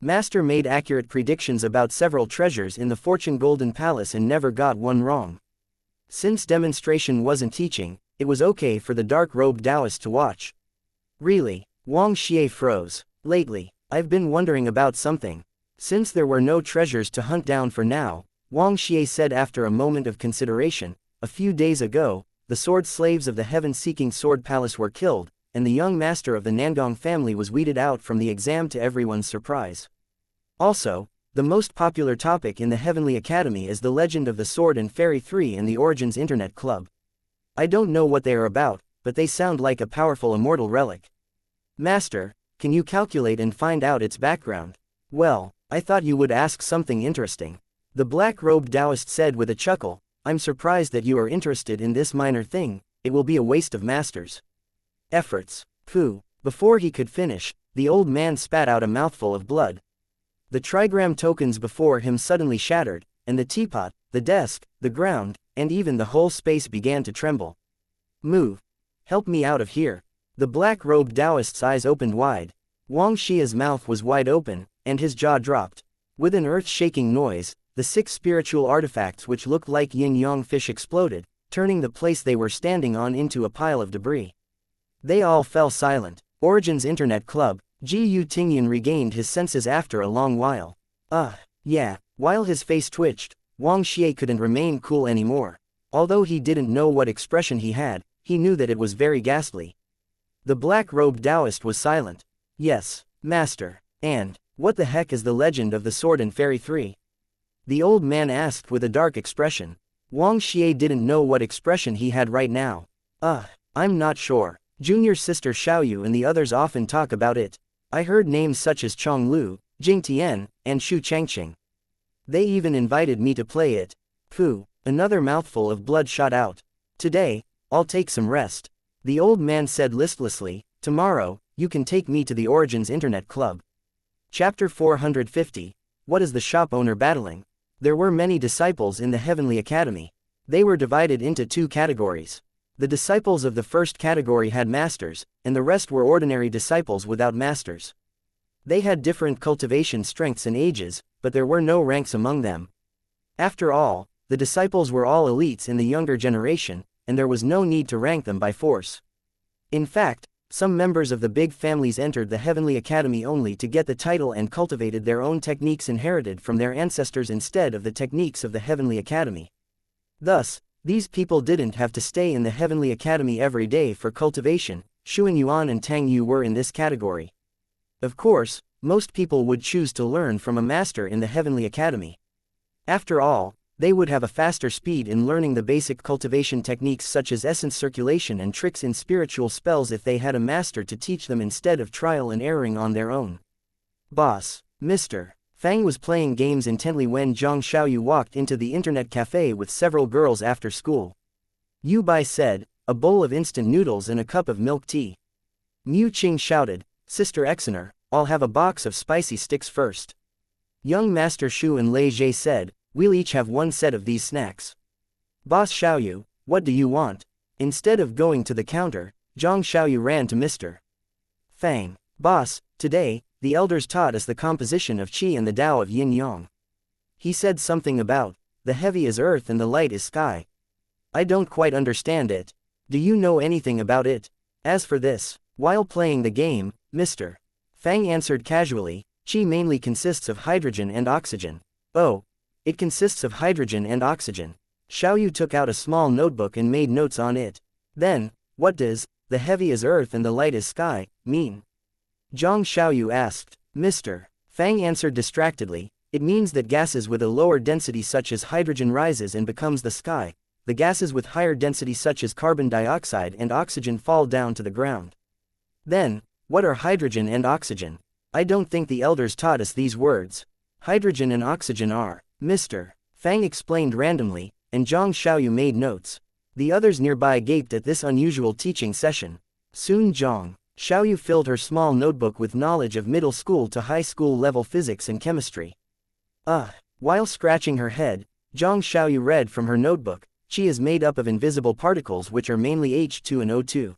A: Master made accurate predictions about several treasures in the Fortune Golden Palace and never got one wrong. Since demonstration wasn't teaching, it was okay for the dark-robed Taoist to watch. "Really?" Wang Xie froze. "Lately, I've been wondering about something. Since there were no treasures to hunt down for now," Wang Xie said after a moment of consideration, "a few days ago, the sword slaves of the heaven-seeking Sword Palace were killed, and the young master of the Nangong family was weeded out from the exam to everyone's surprise. Also, The most popular topic in the Heavenly Academy is the legend of the Sword and Fairy 3 and the Origins Internet Club. I don't know what they are about, but they sound like a powerful immortal relic. Master, can you calculate and find out its background? Well, I thought you would ask something interesting. The black-robed Taoist said with a chuckle, I'm surprised that you are interested in this minor thing, it will be a waste of master's efforts. Pooh. Before he could finish, the old man spat out a mouthful of blood. The trigram tokens before him suddenly shattered, and the teapot, the desk, the ground, and even the whole space began to tremble. Move. Help me out of here. The black-robed Taoist's eyes opened wide. Wang Xia's mouth was wide open, and his jaw dropped. With an earth-shaking noise, the 6 spiritual artifacts which looked like yin-yang fish exploded, turning the place they were standing on into a pile of debris. They all fell silent. Origins Internet Club, Gu Tingyan regained his senses after a long while. Yeah. While his face twitched, Wang Xia couldn't remain cool anymore. Although he didn't know what expression he had, he knew that it was very ghastly. The black-robed Taoist was silent. Yes, master. And, what the heck is the legend of the Sword and Fairy 3? The old man asked with a dark expression. Wang Xia didn't know what expression he had right now. I'm not sure. Junior sister Xiaoyu and the others often talk about it. I heard names such as Chong Lu, Jing Tian, and Shu Changqing. They even invited me to play it. Pooh, another mouthful of blood shot out. Today, I'll take some rest. The old man said listlessly, tomorrow, you can take me to the Origins Internet Club. Chapter 450. What is the shop owner battling? There were many disciples in the Heavenly Academy. They were divided into 2 categories. The disciples of the first category had masters, and the rest were ordinary disciples without masters. They had different cultivation strengths and ages, but there were no ranks among them. After all, the disciples were all elites in the younger generation, and there was no need to rank them by force. In fact, some members of the big families entered the Heavenly Academy only to get the title and cultivated their own techniques inherited from their ancestors instead of the techniques of the Heavenly Academy. Thus, these people didn't have to stay in the Heavenly Academy every day for cultivation. Xuan Yuan and Tang Yu were in this category. Of course, most people would choose to learn from a master in the Heavenly Academy. After all, they would have a faster speed in learning the basic cultivation techniques such as essence circulation and tricks in spiritual spells if they had a master to teach them instead of trial and erroring on their own. Boss, Mr. Fang was playing games intently when Zhang Xiaoyu walked into the internet cafe with several girls after school. Yu Bai said, a bowl of instant noodles and a cup of milk tea. Mu Qing shouted, Sister Exener, I'll have a box of spicy sticks first. Young Master Shu and Lei Jie said, we'll each have 1 set of these snacks. Boss Xiaoyu, what do you want? Instead of going to the counter, Zhang Xiaoyu ran to Mr. Fang. Boss, today, the elders taught us the composition of qi and the Tao of yin-yang. He said something about, the heavy is earth and the light is sky. I don't quite understand it. Do you know anything about it? As for this, while playing the game, Mr. Fang answered casually, qi mainly consists of hydrogen and oxygen. Oh, it consists of hydrogen and oxygen. Xiaoyu took out a small notebook and made notes on it. Then, what does, the heavy is earth and the light is sky, mean? Zhang Xiaoyu asked. Mr. Fang answered distractedly, it means that gases with a lower density such as hydrogen rises and becomes the sky. The gases with higher density such as carbon dioxide and oxygen fall down to the ground. Then, what are hydrogen and oxygen? I don't think the elders taught us these words. Hydrogen and oxygen are, Mr. Fang explained randomly, and Zhang Xiaoyu made notes. The others nearby gaped at this unusual teaching session. Soon Zhang Xiaoyu filled her small notebook with knowledge of middle school to high school level physics and chemistry. While scratching her head, Zhang Xiaoyu read from her notebook, Qi is made up of invisible particles which are mainly H2 and O2.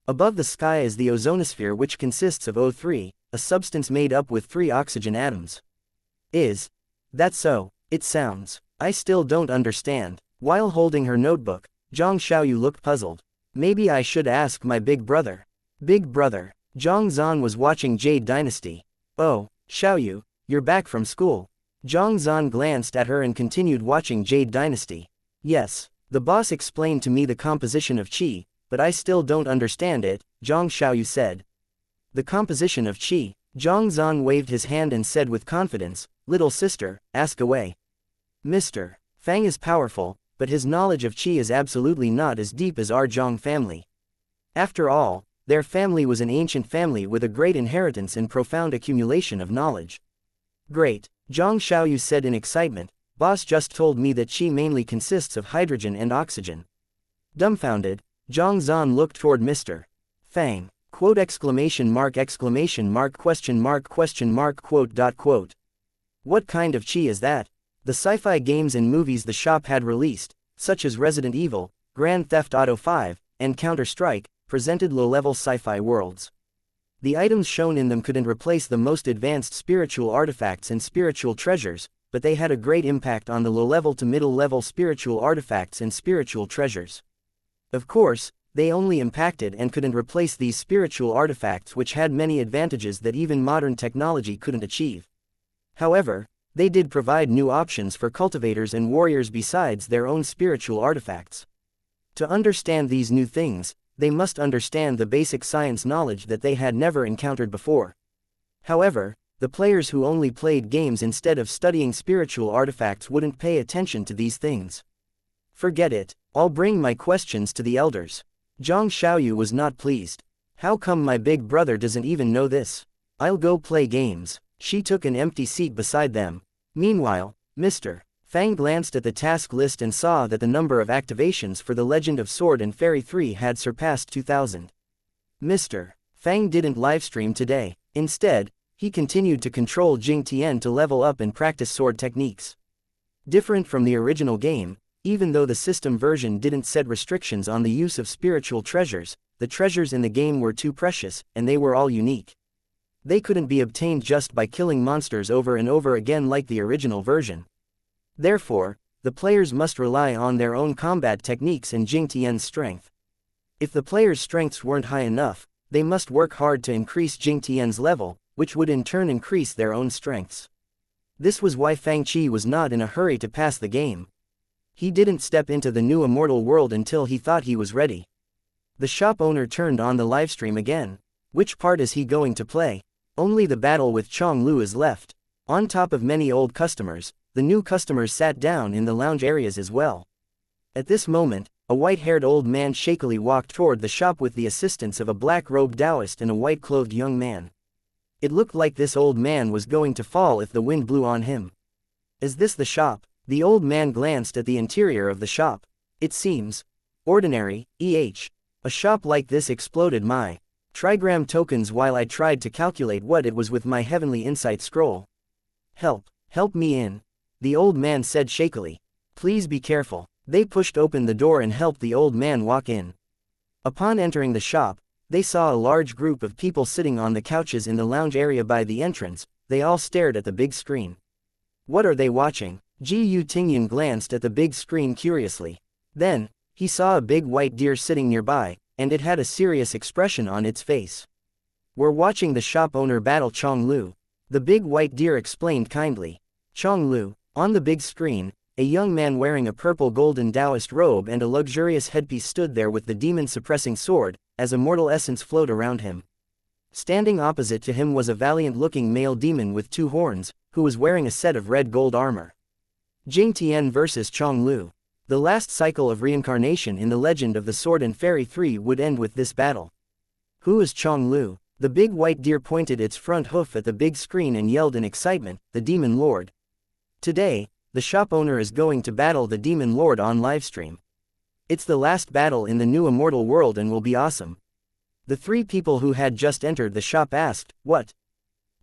A: Above the sky is the ozonosphere which consists of O3, a substance made up with 3 oxygen atoms. Is that so? It sounds. I still don't understand. While holding her notebook, Zhang Xiaoyu looked puzzled. Maybe I should ask my big brother. Big brother. Zhang Zan was watching Jade Dynasty. Oh, Xiaoyu, you're back from school. Zhang Zan glanced at her and continued watching Jade Dynasty. Yes, the boss explained to me the composition of qi, but I still don't understand it, Zhang Xiaoyu said. The composition of qi. Zhang Zan waved his hand and said with confidence, little sister, ask away. Mr. Fang is powerful, but his knowledge of qi is absolutely not as deep as our Zhang family. After all, their family was an ancient family with a great inheritance and profound accumulation of knowledge. Great, Zhang Xiaoyu said in excitement, boss just told me that qi mainly consists of hydrogen and oxygen. Dumbfounded, Zhang Zan looked toward Mr. Fang. Quote exclamation mark question mark quote. What kind of qi is that? The sci-fi games and movies the shop had released, such as Resident Evil, Grand Theft Auto 5, and Counter-Strike, presented low-level sci-fi worlds. The items shown in them couldn't replace the most advanced spiritual artifacts and spiritual treasures, but they had a great impact on the low-level to middle-level spiritual artifacts and spiritual treasures. Of course, they only impacted and couldn't replace these spiritual artifacts which had many advantages that even modern technology couldn't achieve. However, they did provide new options for cultivators and warriors besides their own spiritual artifacts. To understand these new things, they must understand the basic science knowledge that they had never encountered before. However, the players who only played games instead of studying spiritual artifacts wouldn't pay attention to these things. Forget it, I'll bring my questions to the elders. Zhang Xiaoyu was not pleased. How come my big brother doesn't even know this? I'll go play games. She took an empty seat beside them. Meanwhile, Mr. Fang glanced at the task list and saw that the number of activations for the Legend of Sword and Fairy 3 had surpassed 2,000. Mr. Fang didn't livestream today. Instead, he continued to control Jing Tian to level up and practice sword techniques. Different from the original game, even though the system version didn't set restrictions on the use of spiritual treasures, the treasures in the game were too precious, and they were all unique. They couldn't be obtained just by killing monsters over and over again like the original version. Therefore, the players must rely on their own combat techniques and Jing Tian's strength. If the players' strengths weren't high enough, they must work hard to increase Jing Tian's level, which would in turn increase their own strengths. This was why Fang Qi was not in a hurry to pass the game. He didn't step into the new immortal world until he thought he was ready. The shop owner turned on the livestream again. Which part is he going to play? Only the battle with Chong Lu is left. On top of many old customers, the new customers sat down in the lounge areas as well. At this moment, a white-haired old man shakily walked toward the shop with the assistance of a black-robed Taoist and a white-clothed young man. It looked like this old man was going to fall if the wind blew on him. Is this the shop? The old man glanced at the interior of the shop. It seems ordinary. A shop like this exploded my trigram tokens while I tried to calculate what it was with my heavenly insight scroll. Help me in, the old man said shakily. Please be careful. They pushed open the door and helped the old man walk in. Upon entering the shop, they saw a large group of people sitting on the couches in the lounge area by the entrance. They all stared at the big screen. What are they watching? Ji Tingyan glanced at the big screen curiously. Then, he saw a big white deer sitting nearby, and it had a serious expression on its face. We're watching the shop owner battle Chong Lu. The big white deer explained kindly. Chong Lu. On the big screen, a young man wearing a purple golden Taoist robe and a luxurious headpiece stood there with the demon-suppressing sword, as a mortal essence flowed around him. Standing opposite to him was a valiant-looking male demon with 2 horns, who was wearing a set of red gold armor. Jing Tian vs. Chong Lu. The last cycle of reincarnation in the Legend of the Sword and Fairy 3 would end with this battle. Who is Chong Lu? The big white deer pointed its front hoof at the big screen and yelled in excitement, the Demon Lord. Today, the shop owner is going to battle the Demon Lord on livestream. It's the last battle in the new immortal world and will be awesome. The 3 people who had just entered the shop asked, what?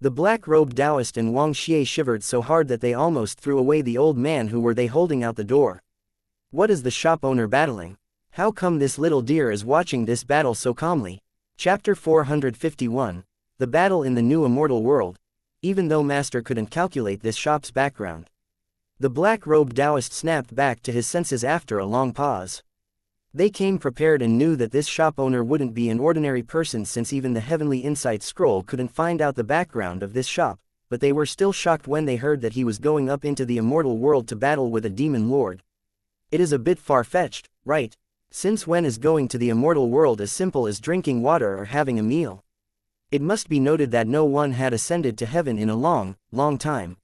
A: The black-robed Taoist and Wang Xie shivered so hard that they almost threw away the old man who were they holding out the door. What is the shop owner battling? How come this little deer is watching this battle so calmly? Chapter 451, The Battle in the New Immortal World. Even though Master couldn't calculate this shop's background, the black-robed Taoist snapped back to his senses after a long pause. They came prepared and knew that this shop owner wouldn't be an ordinary person since even the Heavenly Insight Scroll couldn't find out the background of this shop, but they were still shocked when they heard that he was going up into the immortal world to battle with a demon lord. It is a bit far-fetched, right? Since when is going to the immortal world as simple as drinking water or having a meal? It must be noted that no one had ascended to heaven in a long, long time.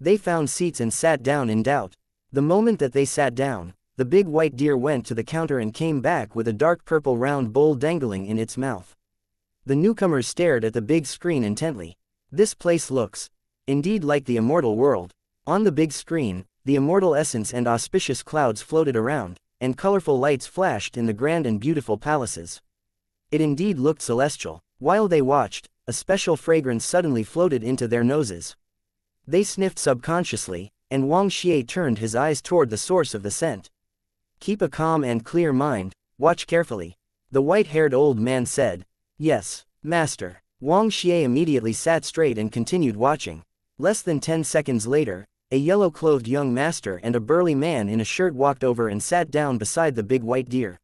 A: They found seats and sat down in doubt. The moment that they sat down, the big white deer went to the counter and came back with a dark purple round bowl dangling in its mouth. The newcomers stared at the big screen intently. This place looks, indeed, like the immortal world. On the big screen, the immortal essence and auspicious clouds floated around, and colorful lights flashed in the grand and beautiful palaces. It indeed looked celestial. While they watched, a special fragrance suddenly floated into their noses. They sniffed subconsciously, and Wang Xie turned his eyes toward the source of the scent. "Keep a calm and clear mind, watch carefully," the white-haired old man said. "Yes, master." Wang Xie immediately sat straight and continued watching. Less than 10 seconds later, a yellow-clothed young master and a burly man in a shirt walked over and sat down beside the big white deer.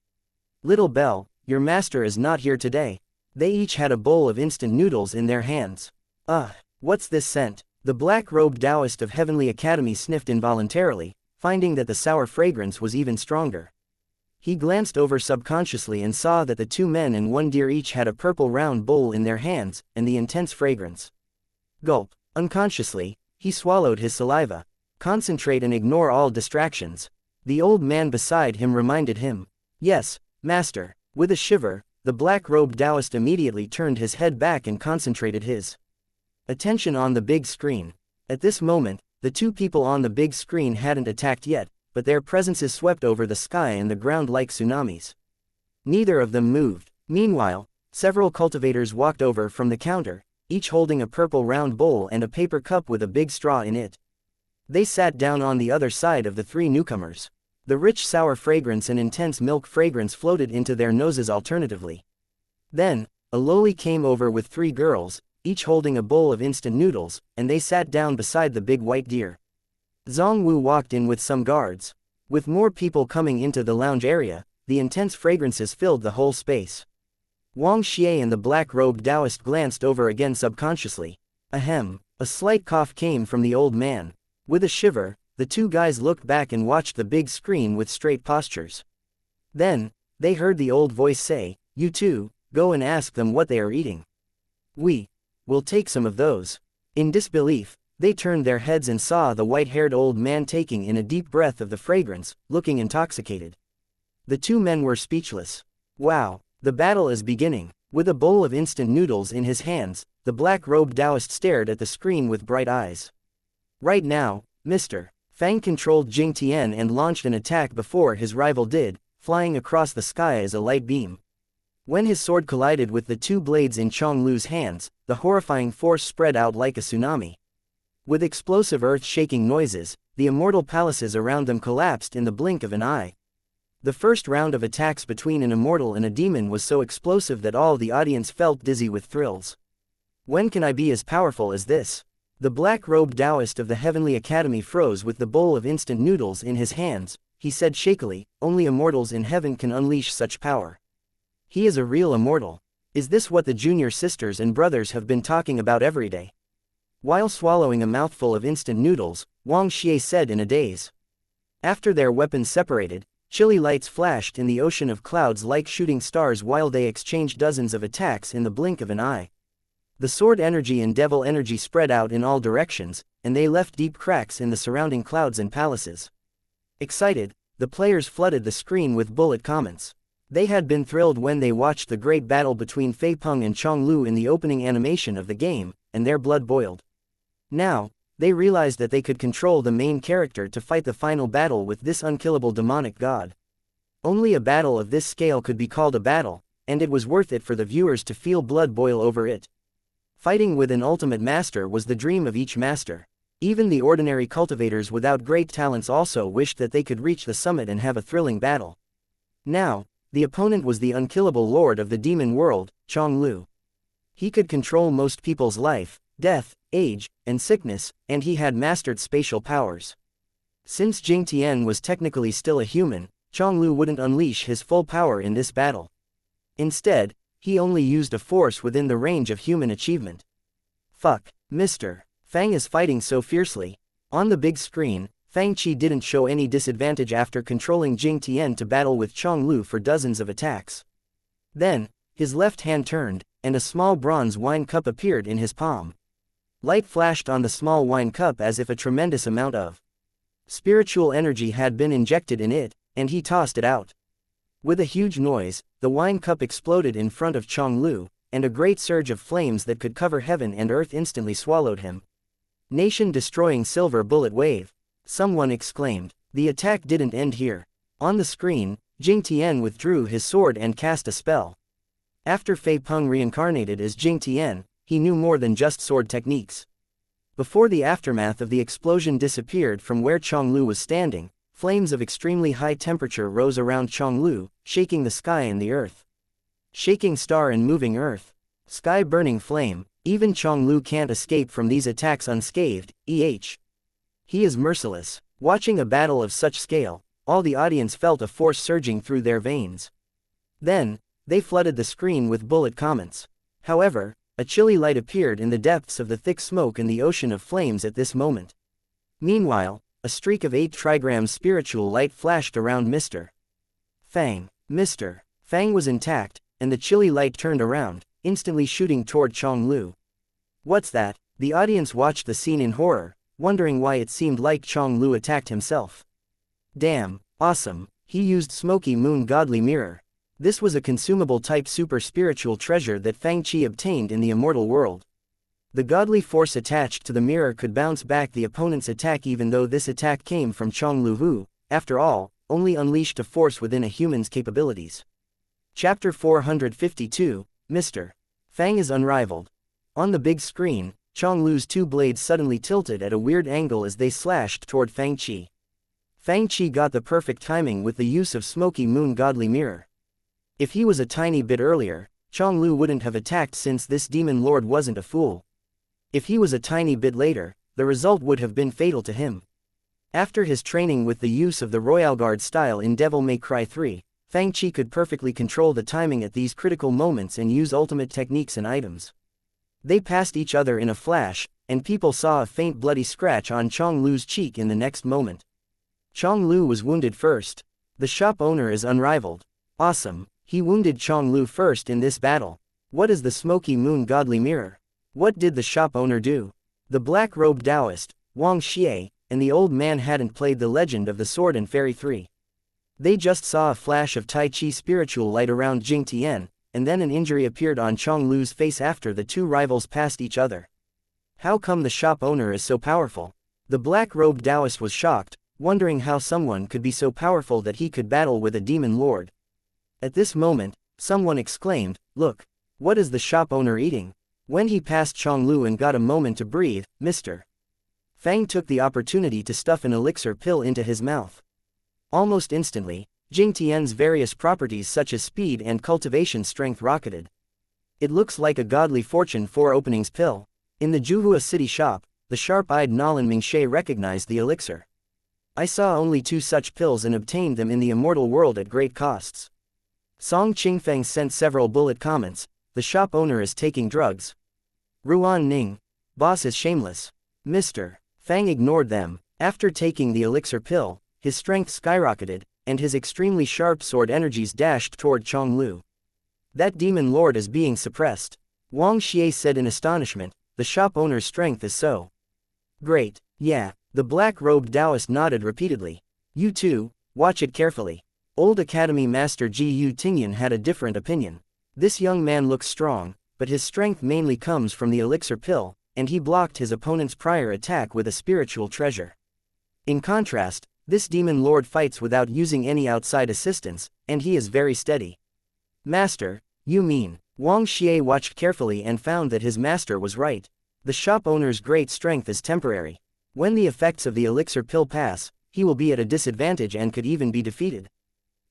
A: "Little Bell, your master is not here today." They each had a bowl of instant noodles in their hands. "Ugh, what's this scent?" The black-robed Taoist of Heavenly Academy sniffed involuntarily, finding that the sour fragrance was even stronger. He glanced over subconsciously and saw that the two men and one deer each had a purple round bowl in their hands, and the intense fragrance. Gulp. Unconsciously, he swallowed his saliva. "Concentrate and ignore all distractions," the old man beside him reminded him. "Yes, master." With a shiver, the black-robed Taoist immediately turned his head back and concentrated his attention on the big screen. At this moment, the two people on the big screen hadn't attacked yet, but their presences swept over the sky and the ground like tsunamis. Neither of them moved. Meanwhile, several cultivators walked over from the counter, each holding a purple round bowl and a paper cup with a big straw in it. They sat down on the other side of the three newcomers. The rich sour fragrance and intense milk fragrance floated into their noses alternatively. Then, a loli came over with three girls, each holding a bowl of instant noodles, and they sat down beside the big white deer. Zhang Wu walked in with some guards. With more people coming into the lounge area, the intense fragrances filled the whole space. Wang Xie and the black-robed Taoist glanced over again subconsciously. Ahem. A slight cough came from the old man. With a shiver, the two guys looked back and watched the big screen with straight postures. Then, they heard the old voice say, "You two, go and ask them what they are eating. We'll take some of those." In disbelief, they turned their heads and saw the white-haired old man taking in a deep breath of the fragrance, looking intoxicated. The two men were speechless. "Wow, the battle is beginning." With a bowl of instant noodles in his hands, the black-robed Taoist stared at the screen with bright eyes. "Right now, Mr. Fang controlled Jing Tian and launched an attack before his rival did, flying across the sky as a light beam. When his sword collided with the two blades in Chong Lu's hands, the horrifying force spread out like a tsunami. With explosive earth-shaking noises, the immortal palaces around them collapsed in the blink of an eye. The first round of attacks between an immortal and a demon was so explosive that all the audience felt dizzy with thrills. "When can I be as powerful as this?" The black-robed Taoist of the Heavenly Academy froze with the bowl of instant noodles in his hands. He said shakily, "Only immortals in heaven can unleash such power. He is a real immortal. Is this what the junior sisters and brothers have been talking about every day?" While swallowing a mouthful of instant noodles, Wang Xie said in a daze. After their weapons separated, chilly lights flashed in the ocean of clouds like shooting stars while they exchanged dozens of attacks in the blink of an eye. The sword energy and devil energy spread out in all directions, and they left deep cracks in the surrounding clouds and palaces. Excited, the players flooded the screen with bullet comments. They had been thrilled when they watched the great battle between Fei Peng and Chong Lu in the opening animation of the game, and their blood boiled. Now, they realized that they could control the main character to fight the final battle with this unkillable demonic god. Only a battle of this scale could be called a battle, and it was worth it for the viewers to feel blood boil over it. Fighting with an ultimate master was the dream of each master. Even the ordinary cultivators without great talents also wished that they could reach the summit and have a thrilling battle. Now, the opponent was the unkillable lord of the demon world, Chong Lu. He could control most people's life, death, age, and sickness, and he had mastered spatial powers. Since Jing Tian was technically still a human, Chong Lu wouldn't unleash his full power in this battle. Instead, he only used a force within the range of human achievement. Fuck, Mr. Fang is fighting so fiercely. On the big screen, Fang Qi didn't show any disadvantage after controlling Jing Tian to battle with Chong Lu for dozens of attacks. Then, his left hand turned, and a small bronze wine cup appeared in his palm. Light flashed on the small wine cup as if a tremendous amount of spiritual energy had been injected in it, and he tossed it out. With a huge noise, the wine cup exploded in front of Chonglu, and a great surge of flames that could cover heaven and earth instantly swallowed him. Nation-destroying silver bullet wave. Someone exclaimed. The attack didn't end here. On the screen, Jing Tian withdrew his sword and cast a spell. After Fei Peng reincarnated as Jing Tian, he knew more than just sword techniques. Before the aftermath of the explosion disappeared from where Chonglu was standing, flames of extremely high temperature rose around Chonglu, shaking the sky and the earth. Shaking star and moving earth. Sky burning flame, even Chonglu can't escape from these attacks unscathed, He is merciless. Watching a battle of such scale, all the audience felt a force surging through their veins. Then, they flooded the screen with bullet comments. However, a chilly light appeared in the depths of the thick smoke in the ocean of flames at this moment. Meanwhile, a streak of 8 trigrams spiritual light flashed around Mr. Fang. Mr. Fang was intact, and the chilly light turned around, instantly shooting toward Chonglu. What's that? The audience watched the scene in horror, wondering why it seemed like Chonglu attacked himself. Damn, awesome, he used Smoky Moon Godly Mirror. This was a consumable type super spiritual treasure that Fang Qi obtained in the immortal world. The godly force attached to the mirror could bounce back the opponent's attack even though this attack came from Chonglu who, after all, only unleashed a force within a human's capabilities. Chapter 452, Mr. Fang is unrivaled. On the big screen, Chonglu's 2 blades suddenly tilted at a weird angle as they slashed toward Fang Qi. Fang Qi got the perfect timing with the use of Smoky Moon Godly Mirror. If he was a tiny bit earlier, Chonglu wouldn't have attacked since this demon lord wasn't a fool. If he was a tiny bit later, the result would have been fatal to him. After his training with the use of the Royal Guard style in Devil May Cry 3, Fang Qi could perfectly control the timing at these critical moments and use ultimate techniques and items. They passed each other in a flash, and people saw a faint bloody scratch on Chonglu's cheek in the next moment. Chonglu was wounded first. The shop owner is unrivaled. Awesome, he wounded Chonglu first in this battle. What is the Smoky Moon Godly Mirror? What did the shop owner do? The black-robed Taoist, Wang Xie, and the old man hadn't played the Legend of the Sword and Fairy 3. They just saw a flash of Tai Chi spiritual light around Jing Tian, and then an injury appeared on Chonglu's face after the 2 rivals passed each other. How come the shop owner is so powerful? The black-robed Taoist was shocked, wondering how someone could be so powerful that he could battle with a demon lord. At this moment, someone exclaimed, "Look! What is the shop owner eating?" When he passed Chonglu and got a moment to breathe, Mr. Fang took the opportunity to stuff an elixir pill into his mouth. Almost instantly, Jing Tian's various properties such as speed and cultivation strength rocketed. It looks like a godly fortune 4 openings pill. In the Juhua city shop, the sharp-eyed Nolan Mingshe recognized the elixir. I saw only 2 such pills and obtained them in the immortal world at great costs. Song Qingfeng sent several bullet comments. The shop owner is taking drugs. Ruan Ning. Boss is shameless. Mr. Fang ignored them. After taking the elixir pill, his strength skyrocketed, and his extremely sharp sword energies dashed toward Chonglu. That demon lord is being suppressed. Wang Xie said in astonishment, the shop owner's strength is so great. Yeah, the black-robed Taoist nodded repeatedly. You too, watch it carefully. Old Academy Master Ji Yu Tingyan had a different opinion. This young man looks strong, but his strength mainly comes from the elixir pill, and he blocked his opponent's prior attack with a spiritual treasure. In contrast, this demon lord fights without using any outside assistance, and he is very steady. Master, you mean? Wang Xie watched carefully and found that his master was right. The shop owner's great strength is temporary. When the effects of the elixir pill pass, he will be at a disadvantage and could even be defeated.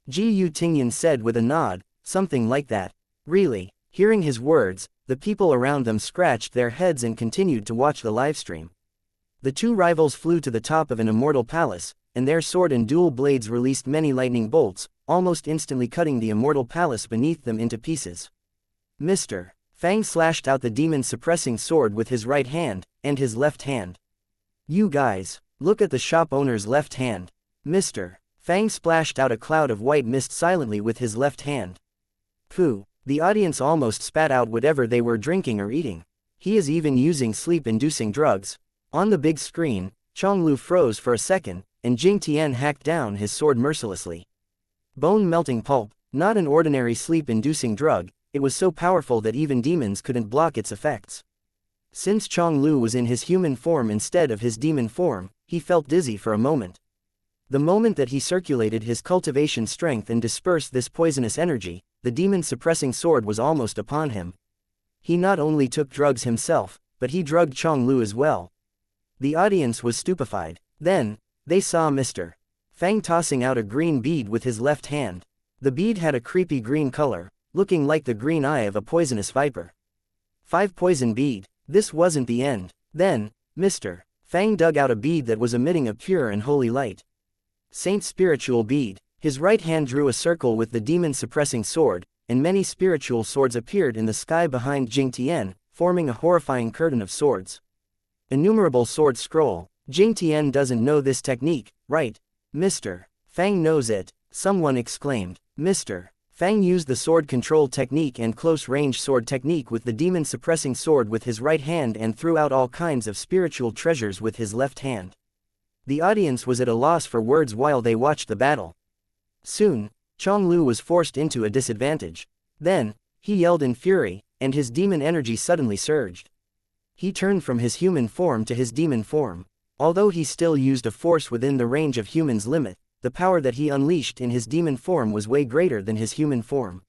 A: Ji Yu Tingyan said with a nod, something like that. Really? Hearing his words, the people around them scratched their heads and continued to watch the livestream. The 2 rivals flew to the top of an immortal palace, and their sword and dual blades released many lightning bolts, almost instantly cutting the immortal palace beneath them into pieces. Mr. Fang slashed out the demon-suppressing sword with his right hand, and his left hand. You guys, look at the shop owner's left hand. Mr. Fang splashed out a cloud of white mist silently with his left hand. Pooh, the audience almost spat out whatever they were drinking or eating. He is even using sleep-inducing drugs. On the big screen, Chonglu froze for a second, and Jing Tian hacked down his sword mercilessly. Bone-melting pulp, not an ordinary sleep-inducing drug, it was so powerful that even demons couldn't block its effects. Since Chonglu was in his human form instead of his demon form, he felt dizzy for a moment. The moment that he circulated his cultivation strength and dispersed this poisonous energy, the demon-suppressing sword was almost upon him. He not only took drugs himself, but he drugged Chonglu as well. The audience was stupefied. Then, they saw Mr. Fang tossing out a green bead with his left hand. The bead had a creepy green color, looking like the green eye of a poisonous viper. 5 poison bead. This wasn't the end. Then, Mr. Fang dug out a bead that was emitting a pure and holy light. Saint spiritual bead. His right hand drew a circle with the demon-suppressing sword, and many spiritual swords appeared in the sky behind Jing Tian, forming a horrifying curtain of swords. Innumerable sword scroll. Jing Tian doesn't know this technique, right? Mr. Fang knows it, someone exclaimed. Mr. Fang used the sword control technique and close-range sword technique with the demon-suppressing sword with his right hand and threw out all kinds of spiritual treasures with his left hand. The audience was at a loss for words while they watched the battle. Soon, Chonglu was forced into a disadvantage. Then, he yelled in fury, and his demon energy suddenly surged. He turned from his human form to his demon form. Although he still used a force within the range of human's limit, the power that he unleashed in his demon form was way greater than his human form.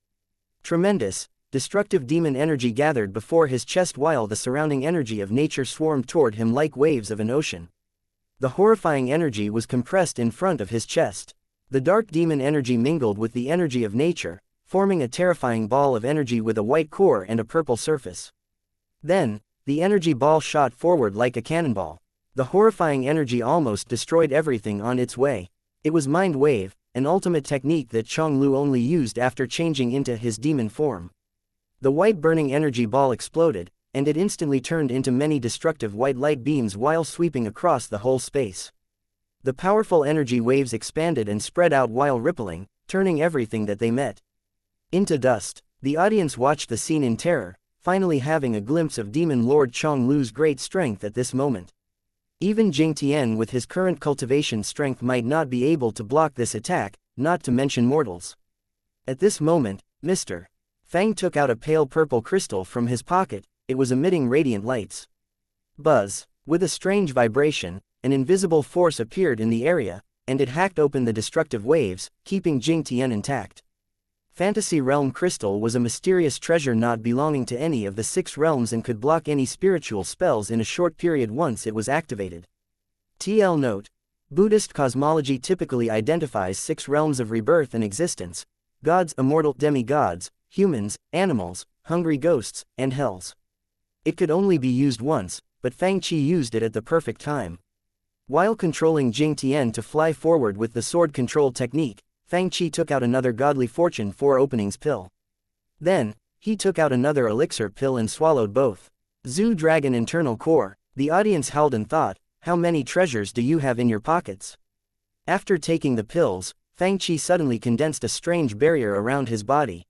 A: Tremendous, destructive demon energy gathered before his chest while the surrounding energy of nature swarmed toward him like waves of an ocean. The horrifying energy was compressed in front of his chest. The dark demon energy mingled with the energy of nature, forming a terrifying ball of energy with a white core and a purple surface. Then, the energy ball shot forward like a cannonball. The horrifying energy almost destroyed everything on its way. It was Mind Wave, an ultimate technique that Chonglu only used after changing into his demon form. The white burning energy ball exploded, and it instantly turned into many destructive white light beams while sweeping across the whole space. The powerful energy waves expanded and spread out while rippling, turning everything that they met into dust. The audience watched the scene in terror, finally having a glimpse of Demon Lord Chonglu's great strength at this moment. Even Jing Tian with his current cultivation strength might not be able to block this attack, not to mention mortals. At this moment, Mr. Fang took out a pale purple crystal from his pocket. It was emitting radiant lights. Buzz. With a strange vibration, an invisible force appeared in the area, and it hacked open the destructive waves, keeping Jing Tian intact. Fantasy Realm Crystal was a mysterious treasure not belonging to any of the 6 realms and could block any spiritual spells in a short period once it was activated. TL Note: Buddhist cosmology typically identifies 6 realms of rebirth and existence: gods, immortal demigods, humans, animals, hungry ghosts, and hells. It could only be used once, but Fang Qi used it at the perfect time. While controlling Jing Tian to fly forward with the sword control technique, Fang Qi took out another Godly Fortune 4 openings pill. Then, he took out another elixir pill and swallowed both. Zoo Dragon Internal Core. The audience howled and thought, how many treasures do you have in your pockets? After taking the pills, Fang Qi suddenly condensed a strange barrier around his body.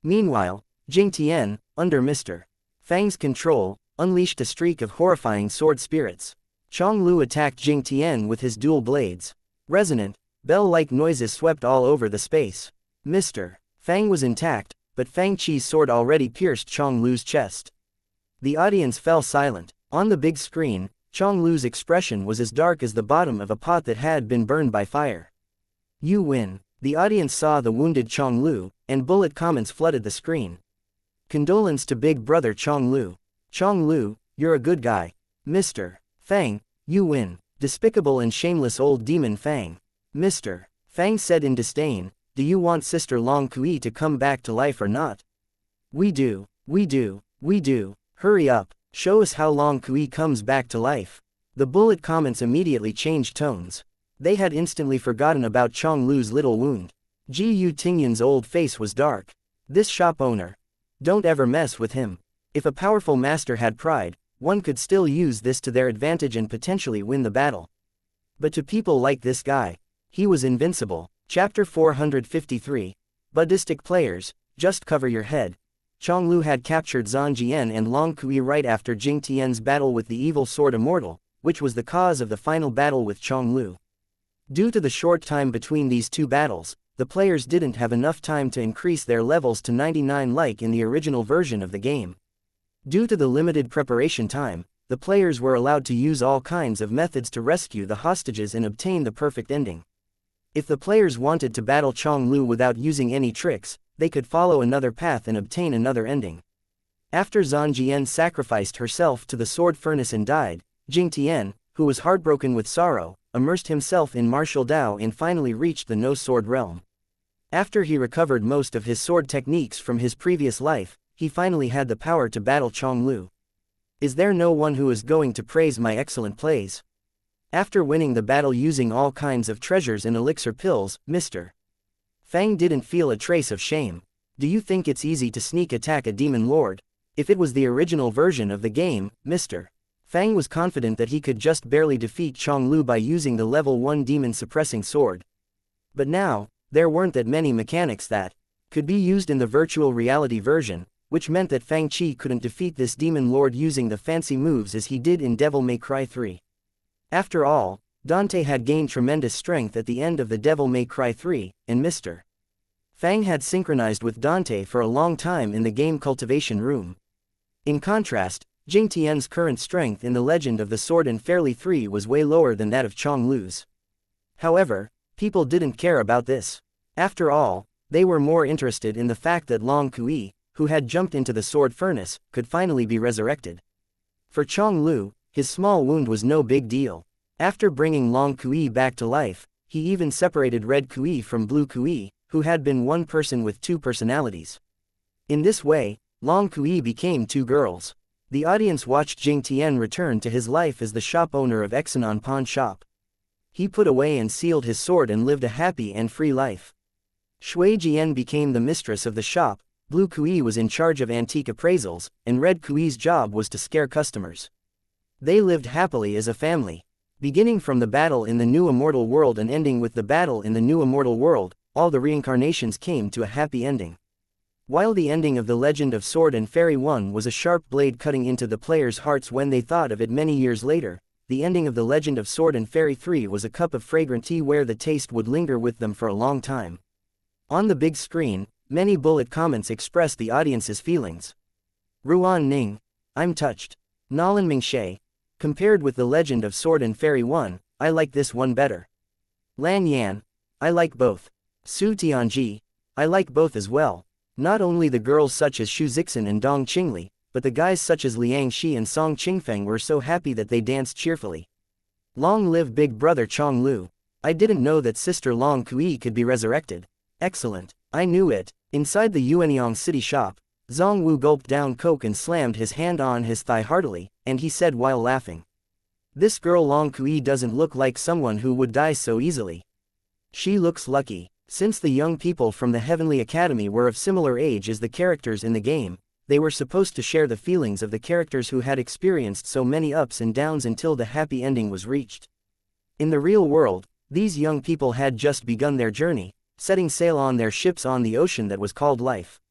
A: Meanwhile, Jing Tian, under Mr. Fang's control, unleashed a streak of horrifying sword spirits. Chonglu attacked Jing Tian with his dual blades. Resonant, bell-like noises swept all over the space. Mr. Fang was intact, but Fang Qi's sword already pierced Chonglu's chest. The audience fell silent. On the big screen, Chonglu's expression was as dark as the bottom of a pot that had been burned by fire. You win. The audience saw the wounded Chonglu, and bullet comments flooded the screen. Condolence to Big Brother Chonglu. Chonglu, you're a good guy. Mr. Fang, you win. Despicable and shameless old demon Fang. Mr. Fang said in disdain, do you want Sister Long Kui to come back to life or not? We do, we do, we do. Hurry up, show us how Long Kui comes back to life. The bullet comments immediately changed tones. They had instantly forgotten about Chonglu's little wound. Gu Tingyan's old face was dark. This shop owner. Don't ever mess with him. If a powerful master had pride, one could still use this to their advantage and potentially win the battle. But to people like this guy, he was invincible. Chapter 453. Buddhistic players, just cover your head. Chonglu had captured Zhang Jian and Long Kui right after Jing Tian's battle with the evil sword immortal, which was the cause of the final battle with Chonglu. Due to the short time between these two battles, the players didn't have enough time to increase their levels to 99 like in the original version of the game. Due to the limited preparation time, the players were allowed to use all kinds of methods to rescue the hostages and obtain the perfect ending. If the players wanted to battle Chonglu without using any tricks, they could follow another path and obtain another ending. After Zhang Jian sacrificed herself to the sword furnace and died, Jing Tian, who was heartbroken with sorrow, immersed himself in martial Dao and finally reached the no-sword realm. After he recovered most of his sword techniques from his previous life, he finally had the power to battle Chonglu. Is there no one who is going to praise my excellent plays? After winning the battle using all kinds of treasures and elixir pills, Mr. Fang didn't feel a trace of shame. Do you think it's easy to sneak attack a demon lord? If it was the original version of the game, Mr. Fang was confident that he could just barely defeat Chonglu by using the level 1 demon suppressing sword. But now, there weren't that many mechanics that could be used in the virtual reality version, which meant that Fang Qi couldn't defeat this demon lord using the fancy moves as he did in Devil May Cry 3. After all, Dante had gained tremendous strength at the end of the Devil May Cry 3, and Mr. Fang had synchronized with Dante for a long time in the game cultivation room. In contrast, Jing Tian's current strength in the Legend of the Sword and Fairy 3 was way lower than that of Chonglu's. However, people didn't care about this. After all, they were more interested in the fact that Long Kui, who had jumped into the sword furnace, could finally be resurrected. For Chonglu, his small wound was no big deal. After bringing Long Kui back to life, he even separated Red Kui from Blue Kui, who had been one person with two personalities. In this way, Long Kui became two girls. The audience watched Jing Tian return to his life as the shop owner of Exanon Pawn Shop. He put away and sealed his sword and lived a happy and free life. Shui Jian became the mistress of the shop, Blue Kui was in charge of antique appraisals, and Red Kui's job was to scare customers. They lived happily as a family. Beginning from the battle in the new immortal world and ending with the battle in the new immortal world, all the reincarnations came to a happy ending. While the ending of The Legend of Sword and Fairy 1 was a sharp blade cutting into the players' hearts when they thought of it many years later, the ending of The Legend of Sword and Fairy 3 was a cup of fragrant tea where the taste would linger with them for a long time. On the big screen, many bullet comments expressed the audience's feelings. Ruan Ning, I'm touched. Nolan Mingxie, compared with The Legend of Sword and Fairy 1, I like this one better. Lan Yan, I like both. Su Tianji, I like both as well. Not only the girls such as Xu Zixin and Dong Qingli, but the guys such as Liang Shi and Song Qingfeng were so happy that they danced cheerfully. Long live big brother Chonglu. I didn't know that sister Long Kui could be resurrected. Excellent. I knew it. Inside the Yuanyang city shop, Zhong Wu gulped down coke and slammed his hand on his thigh heartily, and he said while laughing. This girl Long Kui doesn't look like someone who would die so easily. She looks lucky. Since the young people from the Heavenly Academy were of similar age as the characters in the game, they were supposed to share the feelings of the characters who had experienced so many ups and downs until the happy ending was reached. In the real world, these young people had just begun their journey, setting sail on their ships on the ocean that was called life.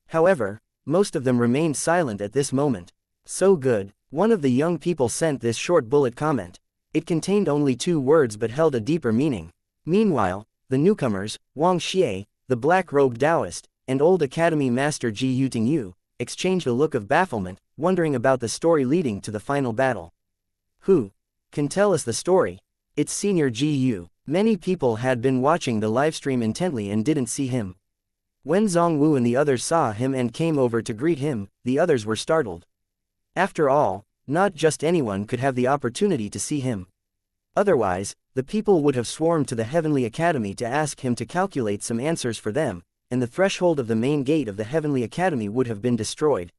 A: However, most of them remained silent at this moment. So good. One of the young people sent this short bullet comment. It contained only 2 words but held a deeper meaning. Meanwhile, the newcomers, Wang Xie, the black-robed Taoist, and old Academy Master Ji Yutingyu, exchanged a look of bafflement, wondering about the story leading to the final battle. Who can tell us the story? It's Senior Ji Yu. Many people had been watching the livestream intently and didn't see him. When Zhong Wu and the others saw him and came over to greet him, the others were startled. After all, not just anyone could have the opportunity to see him. Otherwise, the people would have swarmed to the Heavenly Academy to ask him to calculate some answers for them, and the threshold of the main gate of the Heavenly Academy would have been destroyed.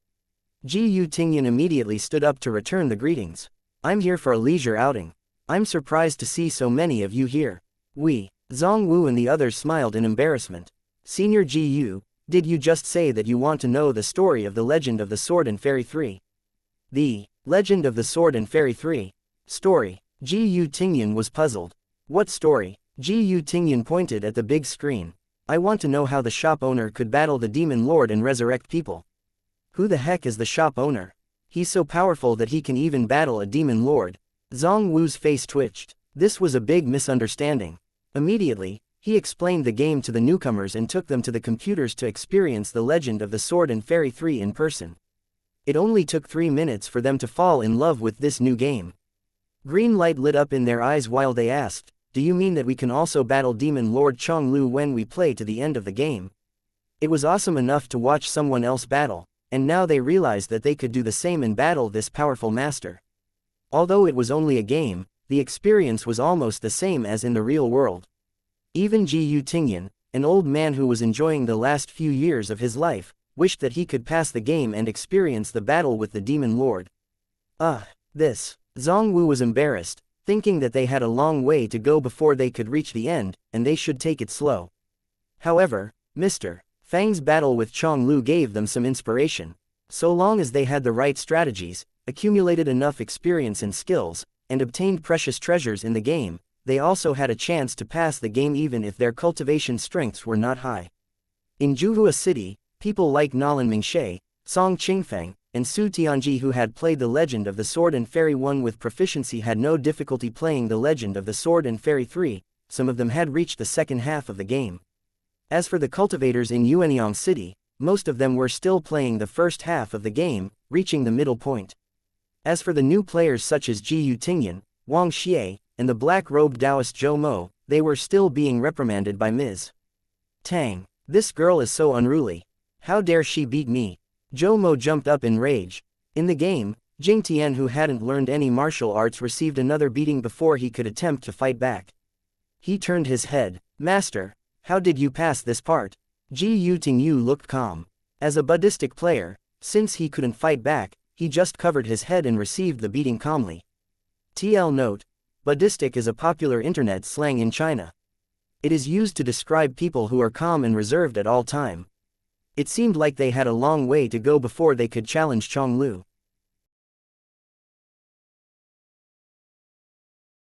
A: Ji Yu Tingyan immediately stood up to return the greetings. I'm here for a leisure outing. I'm surprised to see so many of you here. Zhong Wu and the others smiled in embarrassment. Senior Ji Yu, did you just say that you want to know the story of The Legend of the Sword and Fairy 3? The Legend of the Sword and Fairy 3 story. Ji Yu Tingyan was puzzled. What story? Ji Yu Tingyan pointed at the big screen. I want to know how the shop owner could battle the demon lord and resurrect people. Who the heck is the shop owner? He's so powerful that he can even battle a demon lord. Zhang Wu's face twitched. This was a big misunderstanding. Immediately, he explained the game to the newcomers and took them to the computers to experience the Legend of the Sword and Fairy 3 in person. It only took 3 minutes for them to fall in love with this new game. Green light lit up in their eyes while they asked, "Do you mean that we can also battle Demon Lord Chonglu when we play to the end of the game?" It was awesome enough to watch someone else battle, and now they realized that they could do the same and battle this powerful master. Although it was only a game, the experience was almost the same as in the real world. Even Ji Tingyan, an old man who was enjoying the last few years of his life, wished that he could pass the game and experience the battle with the Demon Lord. This. Zhang Wu was embarrassed, thinking that they had a long way to go before they could reach the end, and they should take it slow. However, Mr. Fang's battle with Chonglu gave them some inspiration. So long as they had the right strategies, accumulated enough experience and skills, and obtained precious treasures in the game, they also had a chance to pass the game even if their cultivation strengths were not high. In Juhua City, people like Nalan Mingshe, Song Qingfeng, and Su Tianji who had played The Legend of the Sword and Fairy 1 with proficiency had no difficulty playing The Legend of the Sword and Fairy 3, some of them had reached the second half of the game. As for the cultivators in Yuanyang City, most of them were still playing the first half of the game, reaching the middle point. As for the new players such as Ji Tingyan, Wang Xie, and the black-robed Taoist Zhou Mo, they were still being reprimanded by Ms. Tang. "This girl is so unruly. How dare she beat me?" Zhou Mo jumped up in rage. In the game, Jing Tian who hadn't learned any martial arts received another beating before he could attempt to fight back. He turned his head. "Master, how did you pass this part?" Ji Tingyu looked calm. As a Buddhistic player, since he couldn't fight back, he just covered his head and received the beating calmly. TL note: Buddhistic is a popular internet slang in China. It is used to describe people who are calm and reserved at all time. It seemed like they had a long way to go before they could challenge Chonglu.